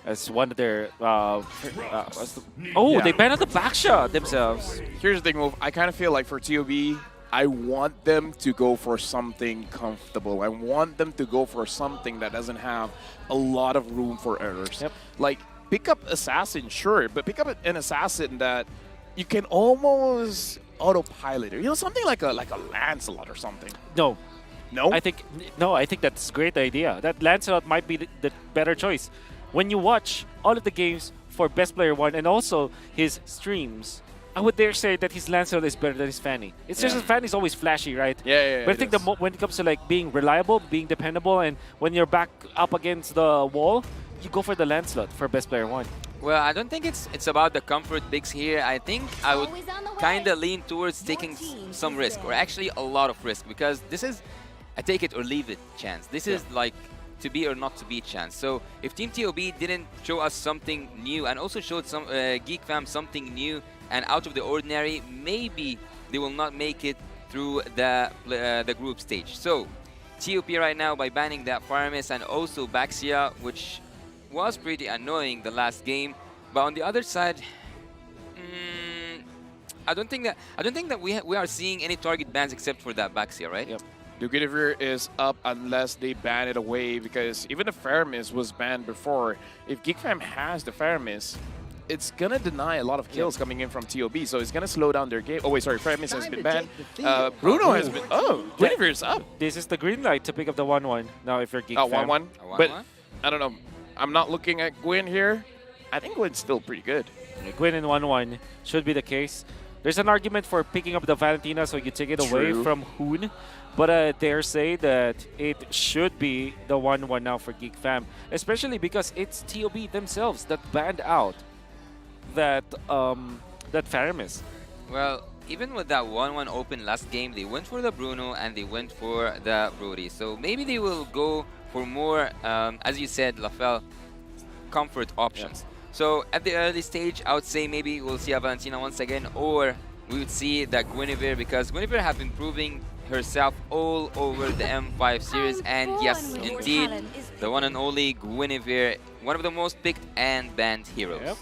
S18: as one of their... they banned the back shot themselves.
S3: Here's the thing, Wolf. I kind of feel like for TOB, I want them to go for something comfortable. I want them to go for something that doesn't have a lot of room for errors. Like, pick up Assassin, sure, but pick up an Assassin that you can almost autopilot it. Something like a Lancelot or something.
S18: No.
S3: No?
S18: I think that's a great idea. That Lancelot might be the better choice. When you watch all of the games for Best Player 1 and also his streams, I would dare say that his Lancelot is better than his Fanny. It's just that Fanny's always flashy, right?
S3: Yeah.
S18: But I think when it comes to like being reliable, being dependable, and when you're back up against the wall, you go for the Lancelot for Best Player 1.
S7: Well, I don't think it's about the comfort picks here. I think I would kind of lean towards taking some risk, or actually a lot of risk, because this is a take it or leave it chance. This is like to be or not to be chance. So if Team TOB didn't show us something new and also showed some Geek Fam something new and out of the ordinary, maybe they will not make it through the group stage. So TOP right now, by banning that Faramis and also Baxia, which was pretty annoying the last game, but on the other side, I don't think that we are seeing any target bans except for that Baxia, right?
S3: Yep. Dugidavir is up unless they ban it away, because even the Faramis was banned before. If GeekFam has the Faramis, it's gonna deny a lot of kills coming in from TOB, so it's gonna slow down their game. Oh wait, sorry, Faramis has been banned. Bruno has been. Oh, Guinevere is up.
S18: This is the green light to pick up the 1-1 now if you're Geek
S3: Oh,
S18: Fam.
S3: 1-1. But I don't know. I'm not looking at Gwyn here. I think Gwyn's still pretty good.
S18: Gwyn in 1-1 should be the case. There's an argument for picking up the Valentina, so you take it away from Hoon. But I dare say that it should be the 1-1 now for Geek Fam, especially because it's TOB themselves that banned out that Faramis.
S7: Well, even with that 1-1 open last game, they went for the Bruno and they went for the Brody. So maybe they will go for more, as you said, Lafel, comfort options. So at the early stage, I would say maybe we'll see a Valentina once again, or we would see that Guinevere, because Guinevere have been proving herself all over the M5 series. And yes, indeed, the one and only Guinevere, one of the most picked and banned heroes.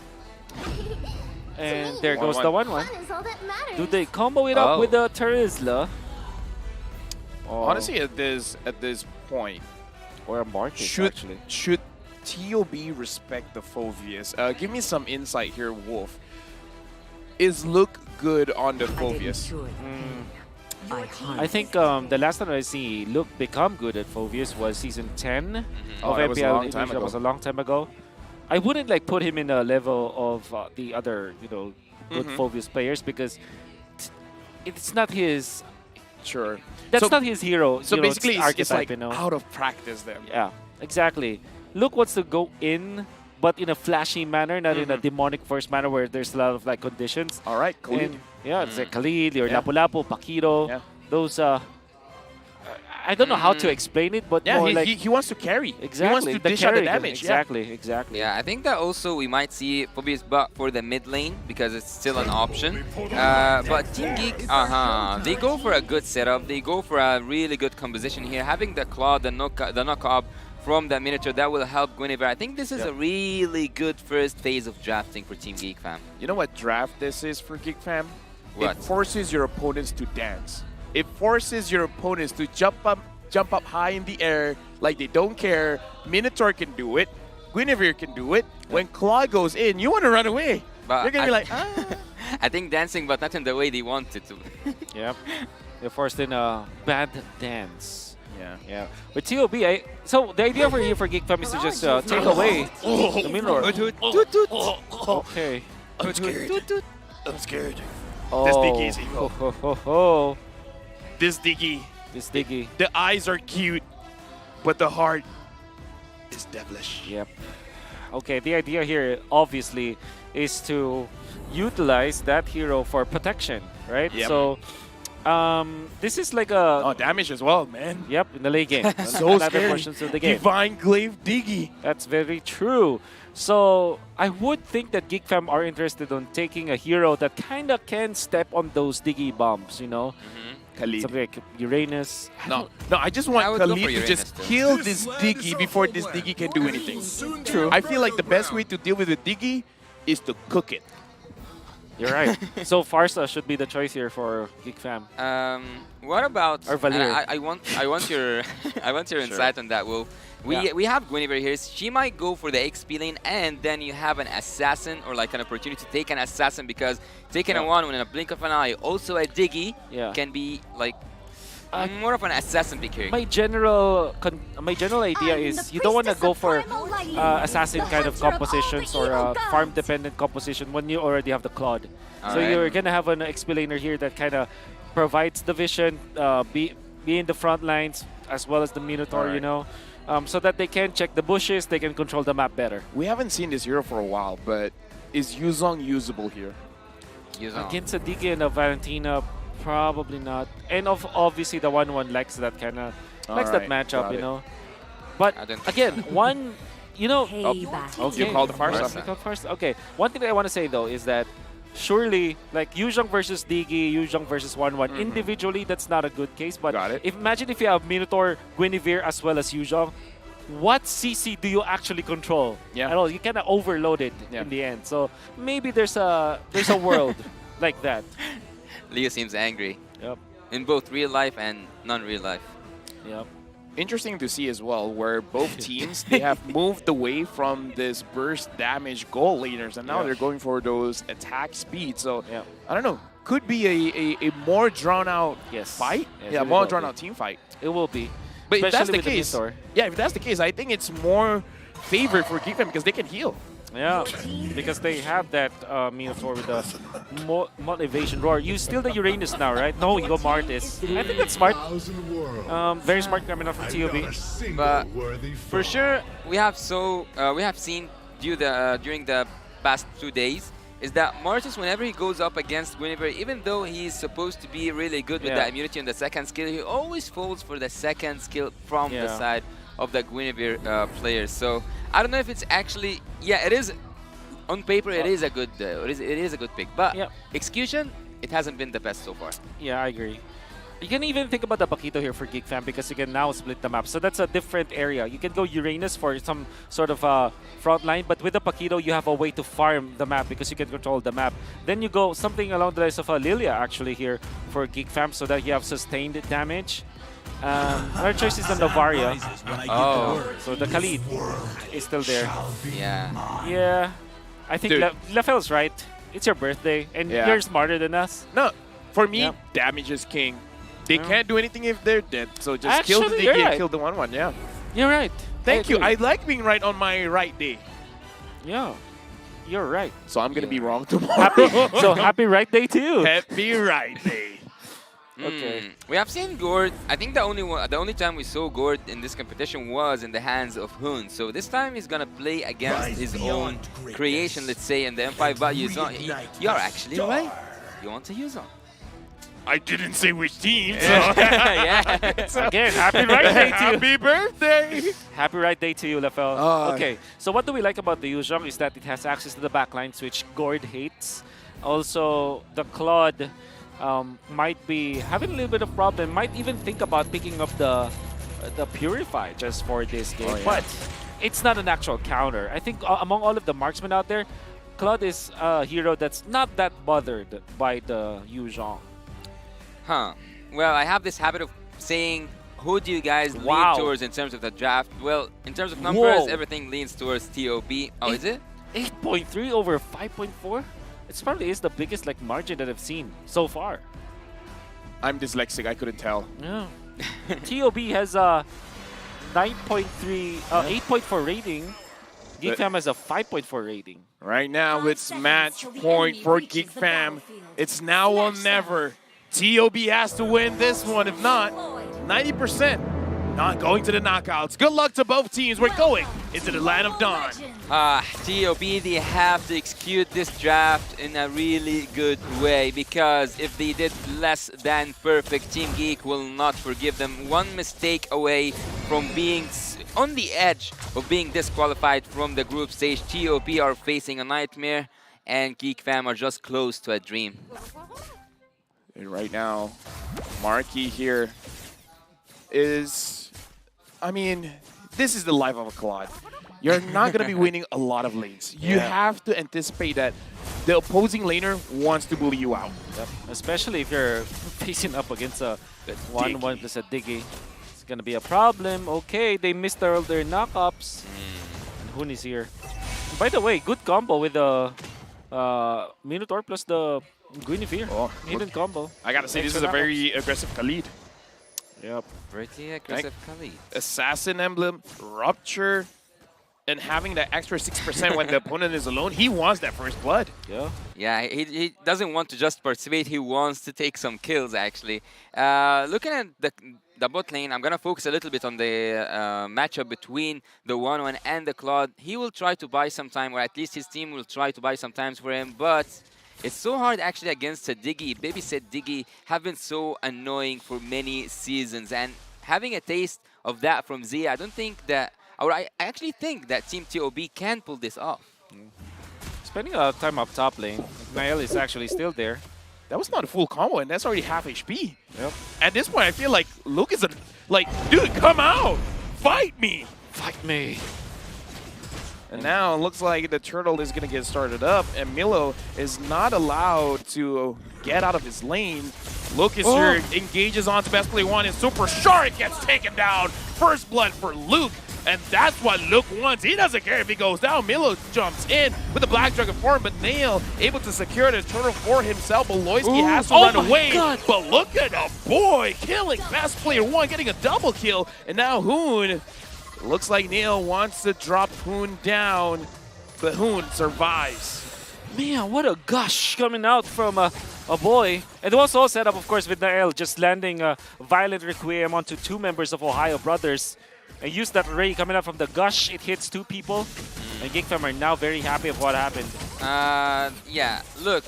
S18: And there goes the 1-1.
S4: Fun is all that matters.
S18: Do they combo it up with the Terizla?
S3: Honestly, at this point,
S18: or a Marcus,
S3: should TOB respect the Phoveus? Give me some insight here, Wolf. Is look good on the Phoveus?
S18: I think the last time I see Luke become good at Phoveus was season 10 of
S3: that was a
S18: MPL.
S3: long time
S18: That
S3: ago.
S18: was a long time ago. I wouldn't like put him in a level of the other, good Phoveus players, because it's not his.
S3: Sure.
S18: That's not his hero.
S3: So basically, it's like
S18: you know?
S3: out of practice then.
S18: Yeah, exactly. Luke wants to go in, but in a flashy manner, not in a demonic first manner where there's a lot of like conditions.
S3: All right, Khalid.
S18: And, yeah, it's like Khalid or Lapu-Lapu, Paquito. Those I don't know how to explain it, but more like
S3: he wants to carry.
S18: Exactly,
S3: He wants to dish out the damage.
S18: Exactly.
S7: Yeah, I think that also we might see Phoveus but for the mid lane because it's still an option. But Team Geek, they go for a good setup. They go for a really good composition here. Having the claw, the knock-up from the Minotaur, that will help Guinevere. I think this is a really good first phase of drafting for Team Geek fam.
S3: You know what draft this is for Geek fam?
S7: What?
S3: It forces your opponents to dance. It forces your opponents to jump up high in the air like they don't care. Minotaur can do it. Guinevere can do it. When Claw goes in, you want to run away.
S7: But
S3: you're going to be like,
S7: I think dancing, but not in the way they wanted to.
S18: Yep. They're forced in a bad dance.
S3: Yeah.
S18: With TOB, so the idea for here for Geek Fam is to just take away the Minotaur. Okay.
S3: I'm scared. I'm scared.
S18: Oh.
S3: This Diggy is evil. This Diggy. The eyes are cute, but the heart is devilish.
S18: Yep. Okay, the idea here obviously is to utilize that hero for protection, right?
S3: Yep.
S18: So this is like a
S3: damage as well, man.
S18: Yep, in the late game.
S3: So
S18: Another
S3: scary.
S18: portions of the game.
S3: Divine Glaive Diggy.
S18: That's very true. So I would think that Geek Fam are interested on taking a hero that kind of can step on those Diggy bombs, you know?
S3: Khalid.
S18: Something like Uranus.
S3: No, I just want
S7: would go
S3: Khalid
S7: for
S3: to
S7: Uranus
S3: just
S7: too.
S3: kill this Diggy before this Diggy can do anything. True. I feel like the best way to deal with the Diggy is to cook it.
S18: You're right. So Farsa should be the choice here for Geek Fam.
S7: What about?
S18: Or Valir.
S7: I want your insight on that, Wolf. We have Guinevere here. She might go for the XP lane, and then you have an assassin or like an opportunity to take an assassin, because taking a one in a blink of an eye, also a Diggy, can be like more of an assassin pick here.
S18: My general idea is you don't want to go for assassin kind of compositions or farm dependent composition when you already have the Claude. So you're gonna have an XP laner here that kind of provides the vision, be in the front lines as well as the Minotaur, you know. So that they can check the bushes, they can control the map better.
S3: We haven't seen this hero for a while, but is Yuzong usable here?
S18: Against a Diggy and a Valentina, probably not. And obviously the 1-1 likes that kind of that matchup, you know. But again, you know.
S3: You called the Farsa.
S18: Okay. One thing that I want to say though is that surely, like Yuzhong versus Diggy, Yuzhong versus 1-1, individually, that's not a good case. But imagine if you have Minotaur, Guinevere, as well as Yuzhong, what CC do you actually control? At all? You kind of overload it in the end. So maybe there's a world like that.
S7: Leo seems angry.
S18: Yep.
S7: In both real life and non-real life.
S18: Yep.
S3: Interesting to see as well, where both teams, they have moved away from this burst damage goal laners, and now they're going for those attack speeds. So, I don't know, could be a more drawn-out fight.
S18: Yes,
S3: More drawn-out team fight.
S18: It will be.
S3: But if that's the
S18: with
S3: case,
S18: the
S3: if that's the case, I think it's more favored for Geek Fam because they can heal.
S18: Yeah, because they have that Minotaur with the motivation roar. You steal the Uranus now, right? No, you go Martis. I think it's smart. Very smart coming out from TOB.
S7: But for sure, we have seen during the past 2 days is that Martis, whenever he goes up against Guinevere, even though he's supposed to be really good with the immunity on the second skill, he always falls for the second skill from the side of the Guinevere players. So I don't know if it's actually, it is on paper. It is a good, it is a good pick, but execution, it hasn't been the best so far.
S18: Yeah, I agree. You can even think about the Paquito here for Geek Fam because you can now split the map. So that's a different area. You can go Uranus for some sort of front line, but with the Paquito, you have a way to farm the map because you can control the map. Then you go something along the lines of Lilia actually here for Geek Fam so that you have sustained damage. Our choice is the Novaria.
S7: Oh.
S18: So the Khalid is still there.
S7: Yeah.
S18: Yeah. I think Lafel's right. It's your birthday, and you're smarter than us.
S3: No, for me, damage is king. They can't do anything if they're dead, so just kill the
S18: Actually,
S3: Diggy and kill the 1/1,
S18: You're right.
S3: Thank you. I like being right on my right day.
S18: Yeah, you're right.
S3: So I'm going to be wrong tomorrow.
S18: Happy right day to you.
S3: Happy right day.
S18: Okay.
S7: We have seen Gord. I think the only time we saw Gord in this competition was in the hands of Hoon. So this time he's gonna play against his own creation, let's say, in the M5. But Yuzong, you're actually right. You want to Yuzong.
S3: I didn't say which team. So
S18: Again, happy right day to you.
S3: Happy birthday.
S18: Happy right day to you, Lafel. Okay, so what do we like about the Yuzhong is that it has access to the backlines, which Gord hates. Also, the Claude might be having a little bit of problem. Might even think about picking up the Purify just for this game. But it's not an actual counter. I think among all of the marksmen out there, Claude is a hero that's not that bothered by the Yuzhong.
S7: Huh. Well, I have this habit of saying, who do you guys lean towards in terms of the draft? Well, in terms of numbers, everything leans towards TOB. Oh, is it?
S18: 8.3 over 5.4? It probably is the biggest margin that I've seen so far.
S3: I'm dyslexic. I couldn't tell.
S18: Yeah. TOB has a 9.3, 8.4 rating. Geek Fam has a 5.4 rating.
S3: Right now, it's match point for Geek Fam. It's now or never. TOB has to win this one. If not, 90% not going to the knockouts. Good luck to both teams. We're going into the land of dawn.
S7: TOB, they have to execute this draft in a really good way, because if they did less than perfect, Team Geek will not forgive them. One mistake away from being on the edge of being disqualified from the group stage. TOB are facing a nightmare, and Geek Fam are just close to a dream.
S3: And right now, Marky here is, I mean, this is the life of a Claude. You're not going to be winning a lot of lanes. You have to anticipate that the opposing laner wants to bully you out.
S18: Yep. Especially if you're facing up against a 1-1 plus a Diggy. It's going to be a problem. Okay, they missed all their knockups. And Hoon is here. And by the way, good combo with the Minotaur plus the Guinevere. Hidden combo.
S3: I gotta say, this is a very aggressive Khalid.
S18: Yep.
S7: Pretty aggressive Khalid.
S3: Assassin Emblem, Rupture, and having that extra 6% when the opponent is alone. He wants that first blood.
S7: Yeah, he doesn't want to just participate. He wants to take some kills, actually. Looking at the bot lane, I'm going to focus a little bit on the matchup between the 1-1 and the Claude. He will try to buy some time, or at least his team will try to buy some time for him, but it's so hard actually against a Diggy. Babysit Diggy have been so annoying for many seasons, and having a taste of that from Zia, I don't think that, or I actually think that Team TOB can pull this off.
S18: Spending a lot of time up top lane. Nael is actually still there.
S3: That was not a full combo, and that's already half HP.
S18: Yep.
S3: At this point, I feel like Luke is dude, come out! Fight me!
S18: Fight me!
S3: And now it looks like the turtle is going to get started up, and Milo is not allowed to get out of his lane. Lucas here engages onto best play one, and Super Shark gets taken down. First blood for Luke, and that's what Luke wants. He doesn't care if he goes down. Milo jumps in with the Black Dragon form, but Nail able to secure the turtle for himself. Beloyski has to run away, but look at the boy killing best player one, getting a double kill, and now Hoon. Looks like Nail wants to drop Hoon down, but Hoon survives.
S18: Man, what a gush coming out from a boy. And it was all set up, of course, with Nael just landing a Violent Requiem onto two members of Ohio Brothers. And use that ray coming out from the gush. It hits two people. And Geek Fam are now very happy of what happened.
S7: Yeah, look,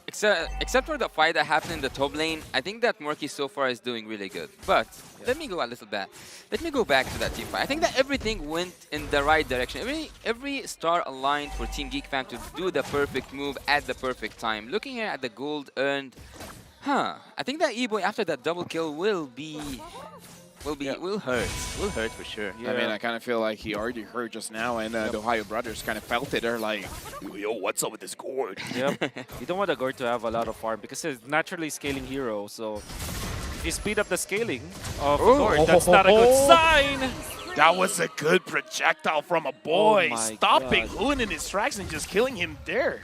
S7: except for the fight that happened in the top lane, I think that Morky so far is doing really good. But let me go a little bit. Let me go back to that team fight. I think that everything went in the right direction. Every star aligned for Team Geek Fam to do the perfect move at the perfect time. Looking here at the gold earned, I think that E-Boy after that double kill will hurt. Will hurt for sure.
S3: I mean, I kind of feel like he already hurt just now, and the Ohio brothers kind of felt it. They're like, yo, what's up with this gourd?
S18: Yep. You don't want the gourd to have a lot of farm because it's naturally scaling hero. So if you speed up the scaling of gourd, that's not a good sign.
S3: That was a good projectile from a boy,
S18: Oh my
S3: stopping
S18: God.
S3: Hoon in his tracks and just killing him there.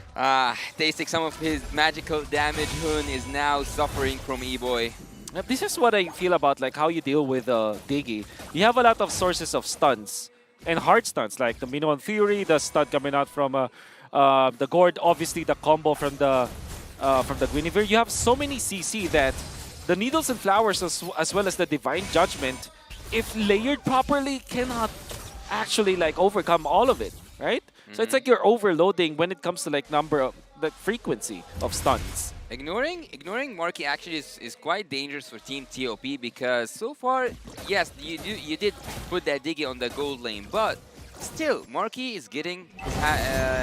S7: Tasting some of his magical damage. Hoon is now suffering from E-Boy.
S18: This is what I feel about like how you deal with Diggy. You have a lot of sources of stuns and hard stuns like the Minoan Fury, the stun coming out from the gourd, obviously the combo from the Guinevere. You have so many CC that the Needles and Flowers as well as the Divine Judgment, if layered properly, cannot actually like overcome all of it, right? So it's like you're overloading when it comes to like the frequency of stuns.
S7: Ignoring Marky actually is quite dangerous for Team TOP because so far, yes, you did put that Diggy on the gold lane, but still, Marky is getting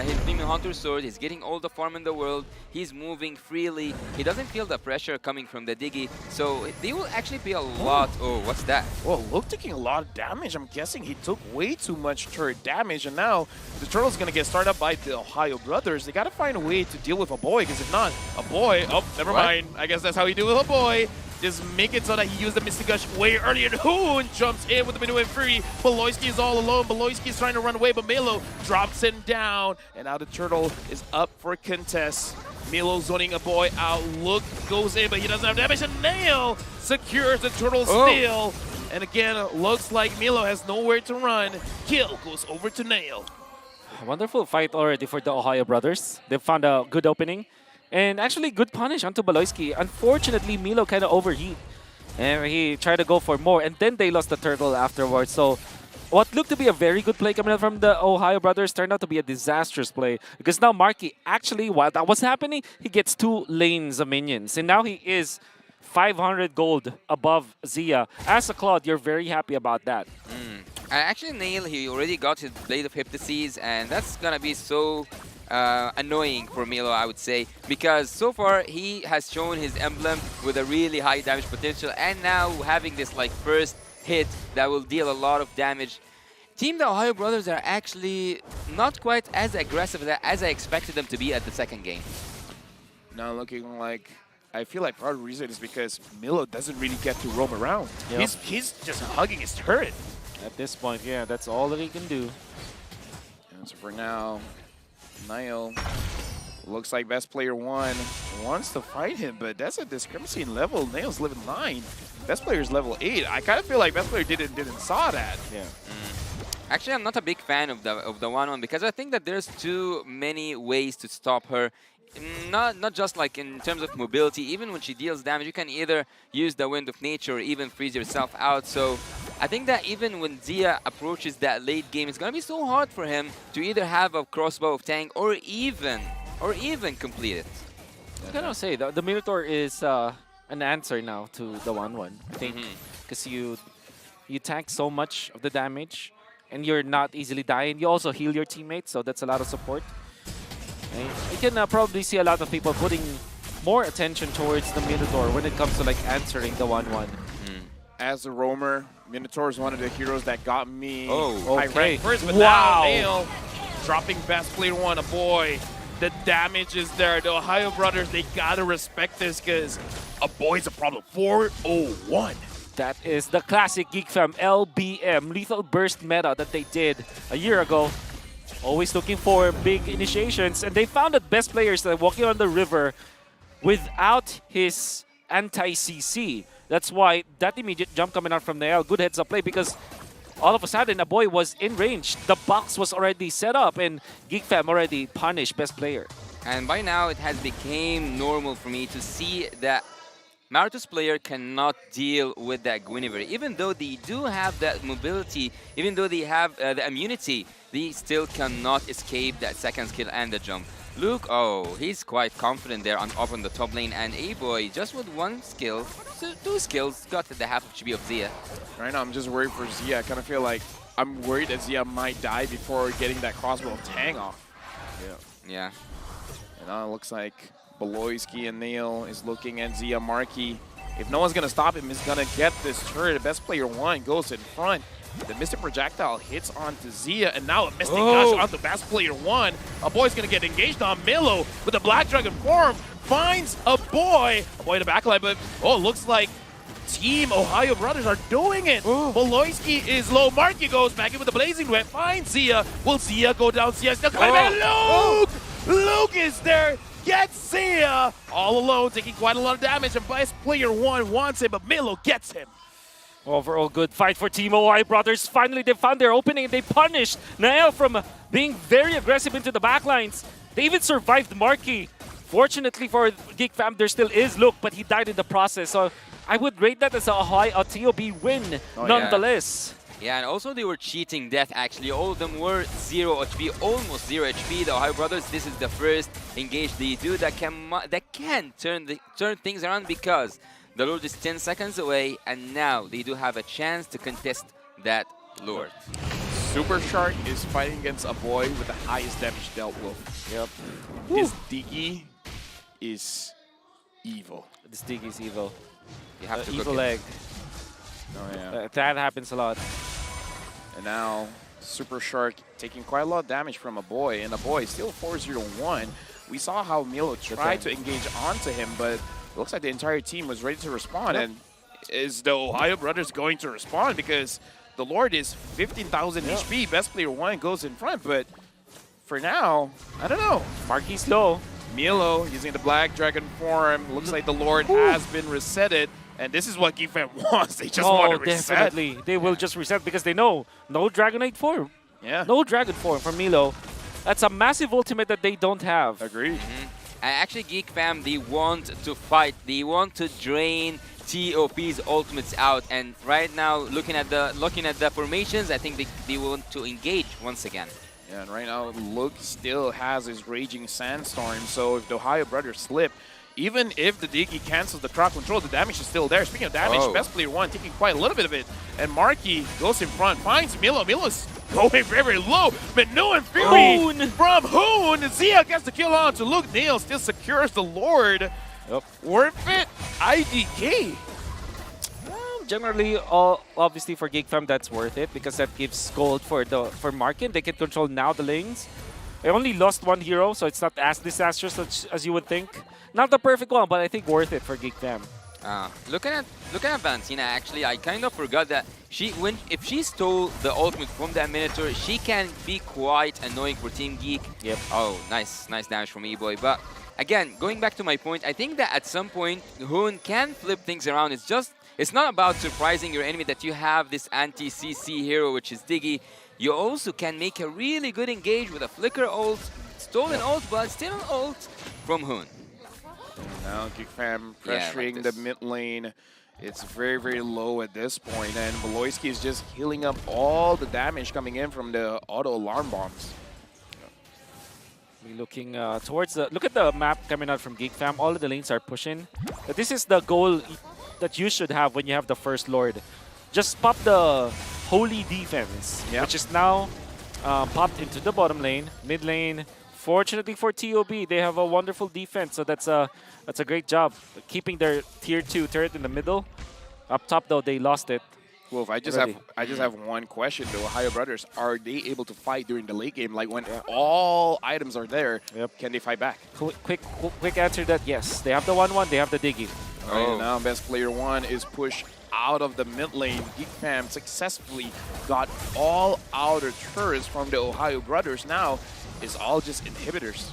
S7: his Premium Hunter Sword, he's getting all the farm in the world, he's moving freely, he doesn't feel the pressure coming from the Diggy, so they will actually be a lot... Oh, what's that?
S3: Well, Luke taking a lot of damage. I'm guessing he took way too much turret damage, and now the Turtle's going to get started up by the Ohio brothers. They got to find a way to deal with a boy, because if not, a boy... Oh, never mind. I guess that's how you deal with a boy. Just make it so that he used the Mystic Gush way earlier. Hoon jumps in with the Minuet Fury. Beloyski is all alone. Beloyski is trying to run away, but Melo drops him down. And now the Turtle is up for contest. Milo zoning a boy out. Look goes in, but he doesn't have damage. And Nail secures the Turtle steal. And again, looks like Milo has nowhere to run. Kill goes over to Nail.
S18: A wonderful fight already for the Ohio brothers. They found a good opening. And actually, good punish onto Beloyski. Unfortunately, Milo kind of overheat. And he tried to go for more. And then they lost the turtle afterwards. So what looked to be a very good play coming out from the Ohio brothers turned out to be a disastrous play. Because now Marky, actually, while that was happening, he gets 2 lanes of minions. And now he is 500 gold above Zia. As a Claude, you're very happy about that.
S7: Actually, Nail, he already got his Blade of Hypnosis, and that's going to be so... annoying for Milo, I would say, because so far he has shown his emblem with a really high damage potential, and now having this like first hit that will deal a lot of damage. Team the Ohio brothers are actually not quite as aggressive as I expected them to be at the second game.
S3: Now looking like, I feel like part of the reason is because Milo doesn't really get to roam around.
S18: Yep.
S3: He's just hugging his turret.
S18: At this point, yeah, that's all that he can do.
S3: And so for now, Niall looks like best player 1 wants to fight him, but that's a discrepancy in level. Nail's level 9. Best player is level 8. I kind of feel like best player didn't saw that.
S18: Yeah.
S7: Actually, I'm not a big fan of the 1-1 because I think that there's too many ways to stop her. Not just like in terms of mobility, even when she deals damage, you can either use the Wind of Nature or even freeze yourself out. So I think that even when Zia approaches that late game, it's gonna be so hard for him to either have a crossbow of tank or even complete it.
S18: I gotta say, the Minotaur is an answer now to the 1-1, I think, because you tank so much of the damage and you're not easily dying. You also heal your teammates, so that's a lot of support. You can probably see a lot of people putting more attention towards the Minotaur when it comes to like answering the 1-1.
S3: As a roamer, Minotaur is one of the heroes that got me
S18: okay.
S3: rank first, but
S18: Wow.
S3: now Nail dropping best player 1, a boy. The damage is there. The Ohio brothers, they gotta respect this because a boy's a problem. 401.
S18: That is the classic Geek Fam LBM, Lethal Burst meta that they did a year ago. Always looking for big initiations, and they found that best players that are walking on the river without his anti-CC. That's why that immediate jump coming out from Nael, good heads up play, because all of a sudden a boy was in range. The box was already set up, and Geek Fam already punished best player.
S7: And by now it has become normal for me to see that Naruto's player cannot deal with that Guinevere. Even though they do have that mobility, even though they have the immunity, they still cannot escape that second skill and the jump. Luke, oh, he's quite confident there up on the top lane, and A-Boy, just with one skill, two skills, got the half HP of Zia.
S3: Right now, I'm just worried for Zia. I kind of feel like I'm worried that Zia might die before getting that crossbow tang off.
S7: Yeah.
S3: And now it looks like Baloyski and Neil is looking at Zia Markey. If no one's going to stop him, he's going to get this turret. The best player one goes in front. The Mystic Projectile hits onto Zia, and now a Mystic Gush onto best player one. A boy's going to get engaged on Milo with the Black Dragon form. Finds a boy in the backline, but looks like Team Ohio Brothers are doing it. Baloyski is low. Markey goes back in with the Blazing Web. Finds Zia. Will Zia go down? Zia still coming back. Luke! Luke is there. Gets Zia all alone, taking quite a lot of damage, and best player one wants him, but Milo gets him.
S18: Overall good fight for Team OI Brothers. Finally, they found their opening and they punished Nael from being very aggressive into the backlines. They even survived Markey. Fortunately for Geek Fam, there still is Luke, but he died in the process. So I would rate that as a TOB win, nonetheless.
S7: Yeah, and also they were cheating death actually. All of them were 0 HP, almost 0 HP. The Ohio Brothers, this is the first engage they do that can turn things around, because the Lord is 10 seconds away, and now they do have a chance to contest that Lord.
S3: Super Shark is fighting against a boy with the highest damage dealt with.
S18: Yep.
S3: His Diggy is evil.
S18: This Diggy is evil.
S7: You have to
S18: evil egg.
S3: Oh yeah.
S18: That happens a lot.
S3: And now Super Shark taking quite a lot of damage from a boy, and a boy still 4-0-1. We saw how Milo tried to engage onto him, but it looks like the entire team was ready to respond. And is the Ohio Brothers going to respond? Because the Lord is 15,000 HP. Best player one goes in front, but for now, I don't know.
S18: Markey's low.
S3: Milo using the Black Dragon form. Looks like the Lord has been resetted. And this is what Geek Fam wants. They just want to reset.
S18: Definitely. They will just reset because they know no Dragonite form.
S3: Yeah.
S18: No Dragon form from Milo. That's a massive ultimate that they don't have.
S3: Agreed.
S7: And actually, Geek Fam, they want to fight. They want to drain TOP's ultimates out. And right now, looking at the formations, I think they want to engage once again.
S3: Yeah, and right now, Luke still has his Raging Sandstorm. So if the Ohio Brothers slip, even if the Diggy cancels the crowd control, the damage is still there. Speaking of damage, best player one taking quite a little bit of it. And Markey goes in front, finds Milo. Milo's going very, very low. Manu and Fury from Hoon. Zia gets the kill on to Luke. Neil still secures the Lord. Worth it? IDK.
S18: Generally, obviously for Geek Fam, that's worth it because that gives gold for Markin. They can control now the lanes. I only lost one hero, so it's not as disastrous as you would think. Not the perfect one, but I think worth it for Geek Fam.
S7: Looking at Valentina, actually, I kind of forgot that if she stole the ultimate from that Minotaur, she can be quite annoying for Team Geek.
S18: Yep.
S7: Oh, nice damage from E-Boy. But again, going back to my point, I think that at some point, Hoon can flip things around. It's not about surprising your enemy that you have this anti-CC hero, which is Diggy. You also can make a really good engage with a Flicker ult, stolen ult, but still an ult from Hoon.
S3: Now Geek Fam pressuring the mid lane. It's very, very low at this point, and Baloyski is just healing up all the damage coming in from the auto alarm bombs.
S18: We're looking towards look at the map coming out from Geek Fam. All of the lanes are pushing. But this is the goal that you should have when you have the first Lord. Just pop the Holy Defense, which is now popped into the bottom lane, mid lane. Fortunately for TOB, they have a wonderful defense, so that's a great job keeping their tier 2 turret in the middle. Up top though, they lost it.
S3: Wolf, I just have one question though. Ohio Brothers, are they able to fight during the late game? Like when all items are there, can they fight back?
S18: Quick answer that yes. They have the 1-1, they have the Diggy.
S3: Right now, best player one is pushed out of the mid lane. Geek Fam successfully got all outer turrets from the Ohio Brothers. Now it's all just inhibitors.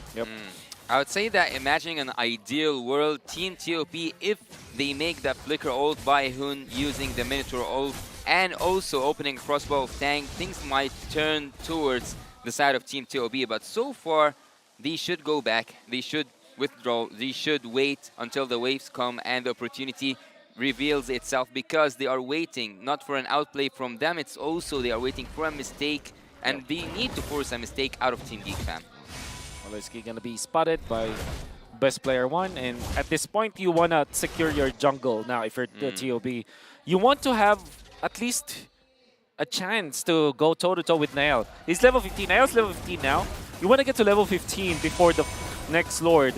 S7: I would say that imagining an ideal world, Team TOP, if they make that Flicker ult by Hoon using the Minotaur ult and also opening a crossbow of Tang, things might turn towards the side of Team TOB. But so far, they should go back. They should withdraw. They should wait until the waves come and the opportunity reveals itself, because they are waiting not for an outplay from them, it's also they are waiting for a mistake, and they need to force a mistake out of Team Geek Fam.
S18: Baloyski gonna be spotted by best player 1, and at this point you wanna secure your jungle now if you're the TOB. You want to have at least a chance to go toe-to-toe with Nael. He's level 15, Nael's level 15 now. You wanna get to level 15 before the next Lord.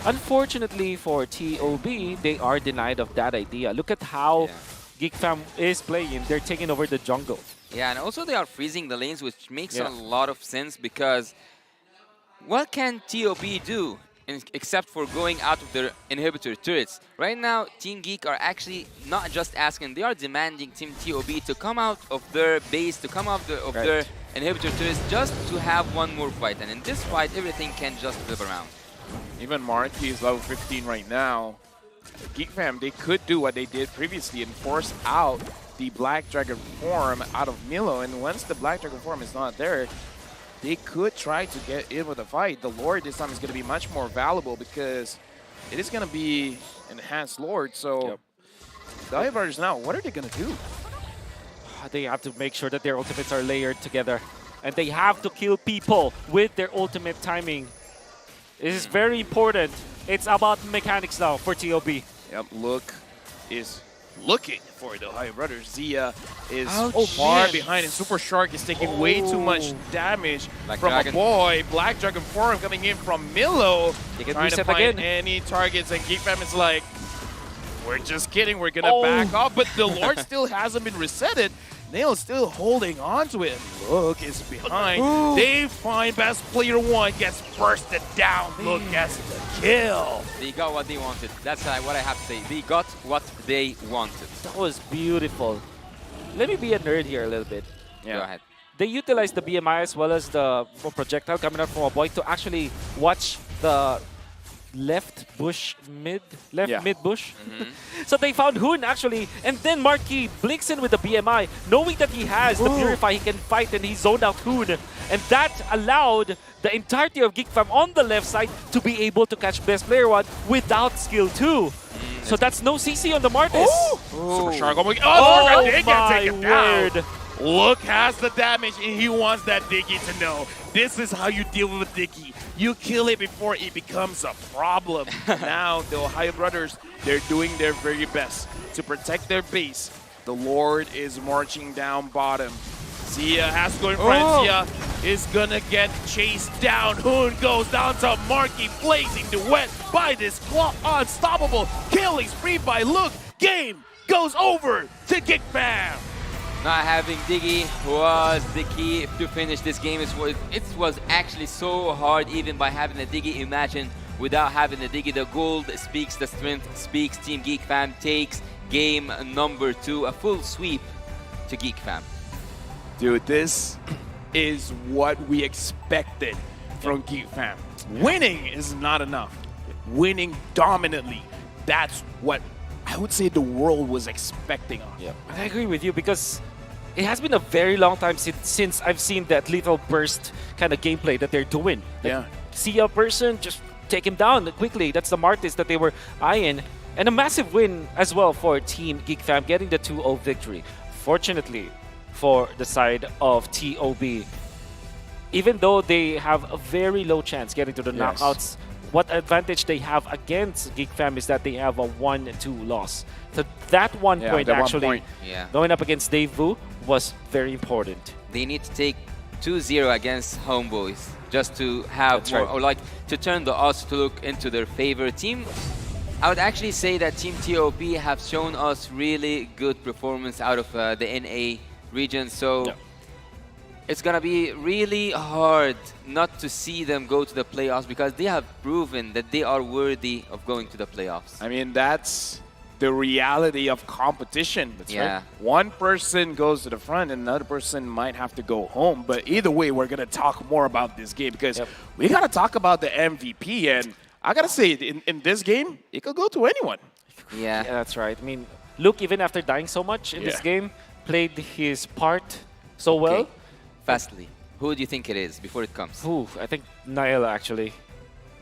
S18: Unfortunately for TOB, they are denied of that idea. Look at how Geek Fam is playing. They're taking over the jungle.
S7: Yeah, and also they are freezing the lanes, which makes a lot of sense, because what can TOB do except for going out of their inhibitor turrets? Right now, Team Geek are actually not just asking, they are demanding Team TOB to come out of their base, to come out of their inhibitor turrets, just to have one more fight. And in this fight, everything can just flip around.
S3: Even Marky is level 15 right now. Geek Fam, they could do what they did previously and force out the Black Dragon form out of Milo. And once the Black Dragon form is not there, they could try to get in with the fight. The Lord this time is going to be much more valuable because it is going to be enhanced Lord. So the High Brothers now, what are they going to do?
S18: They have to make sure that their ultimates are layered together. And they have to kill people with their ultimate timing. This is very important. It's about mechanics now for TOB.
S3: Yep, Look is looking for the High Brothers. Zia is
S18: Ouch.
S3: far behind, and Super Shark is taking way too much damage from a boy. Black Dragon form coming in from Milo, trying to find any targets, and Geek Fam is like, we're just kidding, we're gonna back off, but the Lord still hasn't been resetted. Nail is still holding on to it. Look is behind. They find best player 1, gets bursted down. Look gets the kill.
S7: They got what they wanted. That's what I have to say. They got what they wanted.
S18: That was beautiful. Let me be a nerd here a little bit.
S7: Go ahead.
S18: They utilized the BMI as well as the projectile coming out from a boy to actually watch the left mid bush. So they found Hoon actually, and then Marquis blinks in with the BMI, knowing that he has the Purify, he can fight, and he zoned out Hoon. And that allowed the entirety of Geek Fam on the left side to be able to catch best player 1 without skill 2. So that's no CC on the Martis.
S3: Super Shark. Oh, they can take him down.
S18: Word.
S3: Look has the damage, and he wants that Diggy to know. This is how you deal with a Diggy. You kill it before it becomes a problem. Now, the Ohio Brothers, they're doing their very best to protect their base. The Lord is marching down bottom. Zia has to go in front. Zia is gonna get chased down. Hoon goes down to Marky, blazing the wet by this claw. Unstoppable killing spree by Look. Game goes over to Geek Fam.
S7: Not having Diggy was the key to finish this game. It was actually so hard even by having the Diggy. Imagine without having the Diggy. The gold speaks, the strength speaks. Team Geek Fam takes game number 2. A full sweep to Geek Fam.
S3: Dude, this is what we expected from Geek Fam. Winning is not enough. Winning dominantly, that's what I would say the world was expecting of.
S18: I agree with you, because it has been a very long time since I've seen that lethal burst kind of gameplay that they're doing. Like, see a person, just take him down quickly. That's the Martis that they were eyeing. And a massive win as well for Team Geek Fam, getting the 2-0 victory. Fortunately for the side of TOB, even though they have a very low chance getting to the knockouts, what advantage they have against Geek Fam is that they have a 1-2 loss. So that one point actually, going up against Dave Vu, was very important.
S7: They need to take 2-0 against Homeboys just to have more, or like to turn the odds to look into their favor. I would actually say that Team TOP have shown us really good performance out of the NA region. So it's going to be really hard not to see them go to the playoffs, because they have proven that they are worthy of going to the playoffs.
S3: I mean, that's the reality of competition. Right. One person goes to the front and another person might have to go home. But either way, we're going to talk more about this game, because we got to talk about the MVP. And I got to say, in this game, it could go to anyone.
S18: Yeah, that's right. I mean, Luke, even after dying so much in this game, played his part so well.
S7: Fastly, who do you think it is before it comes?
S18: Ooh, I think Nael, actually.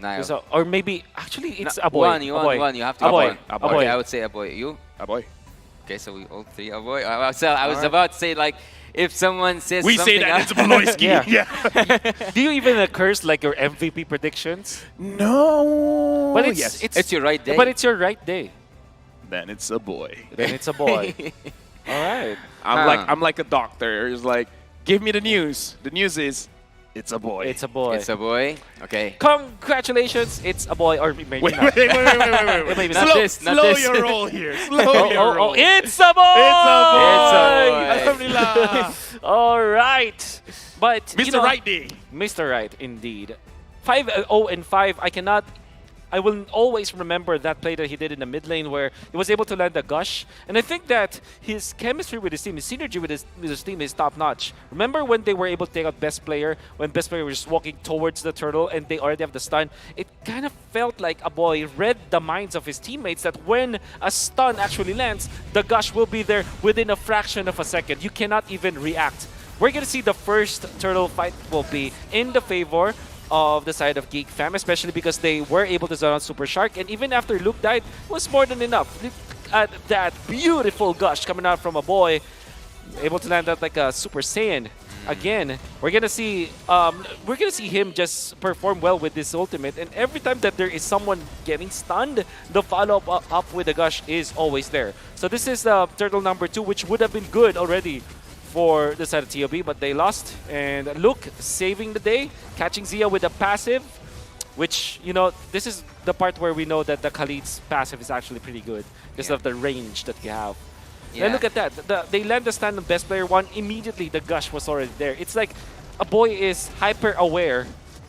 S7: Niall.
S18: So, or maybe actually it's
S7: No,
S18: a boy.
S7: One, you
S18: a
S7: want
S18: boy.
S7: one. You have to
S18: a
S7: get
S18: boy.
S7: one.
S18: A boy.
S7: Okay, I would say a boy. You?
S3: A boy.
S7: Okay, so we all three a boy. So I was about to say like, if someone says
S3: We
S7: something
S3: say that
S7: else-
S3: it's Boloisky.
S18: Yeah. Do you even curse like your MVP predictions?
S3: No.
S18: But it's
S3: yes.
S7: It's your right day.
S18: But it's your right day.
S3: Then it's a boy.
S18: Then it's a boy. All right.
S3: I'm like a doctor. It's like, give me the news. The news is, it's a boy.
S18: It's a boy.
S7: It's a boy. Okay.
S18: Congratulations, it's a boy. Or maybe
S3: Wait,
S18: not.
S3: wait, wait, wait, wait, wait, wait.
S18: Maybe
S3: Slow,
S18: not.
S3: slow your roll here. Slow your roll.
S18: It's a boy!
S3: It's a boy.
S7: It's a boy.
S3: Alhamdulillah.
S18: All right. But,
S3: Mr. Right Day.
S18: Mr. Right, indeed. 5-0-5. I will always remember that play that he did in the mid lane where he was able to land a gush. And I think that his chemistry with his team, his synergy with his team is top-notch. Remember when they were able to take out Best Player, when Best Player was just walking towards the turtle and they already have the stun? It kind of felt like a boy read the minds of his teammates that when a stun actually lands, the gush will be there within a fraction of a second. You cannot even react. We're going to see the first turtle fight will be in the favor of the side of Geek Fam, especially because they were able to zone out Super Shark, and even after Luke died, it was more than enough. Look at that beautiful gush coming out from a boy, able to land out like a Super Saiyan. Again, we're gonna see him just perform well with this ultimate, and every time that there is someone getting stunned, the follow up with the gush is always there. So this is turtle number 2, which would have been good already for the side of TOB, but they lost. And Luke saving the day, catching Zia with a passive, which, you know, this is the part where we know that the Khalid's passive is actually pretty good because of the range that you have.
S7: Yeah.
S18: And look at that. They land the stand on Best Player 1. Immediately, the gush was already there. It's like a boy is hyper aware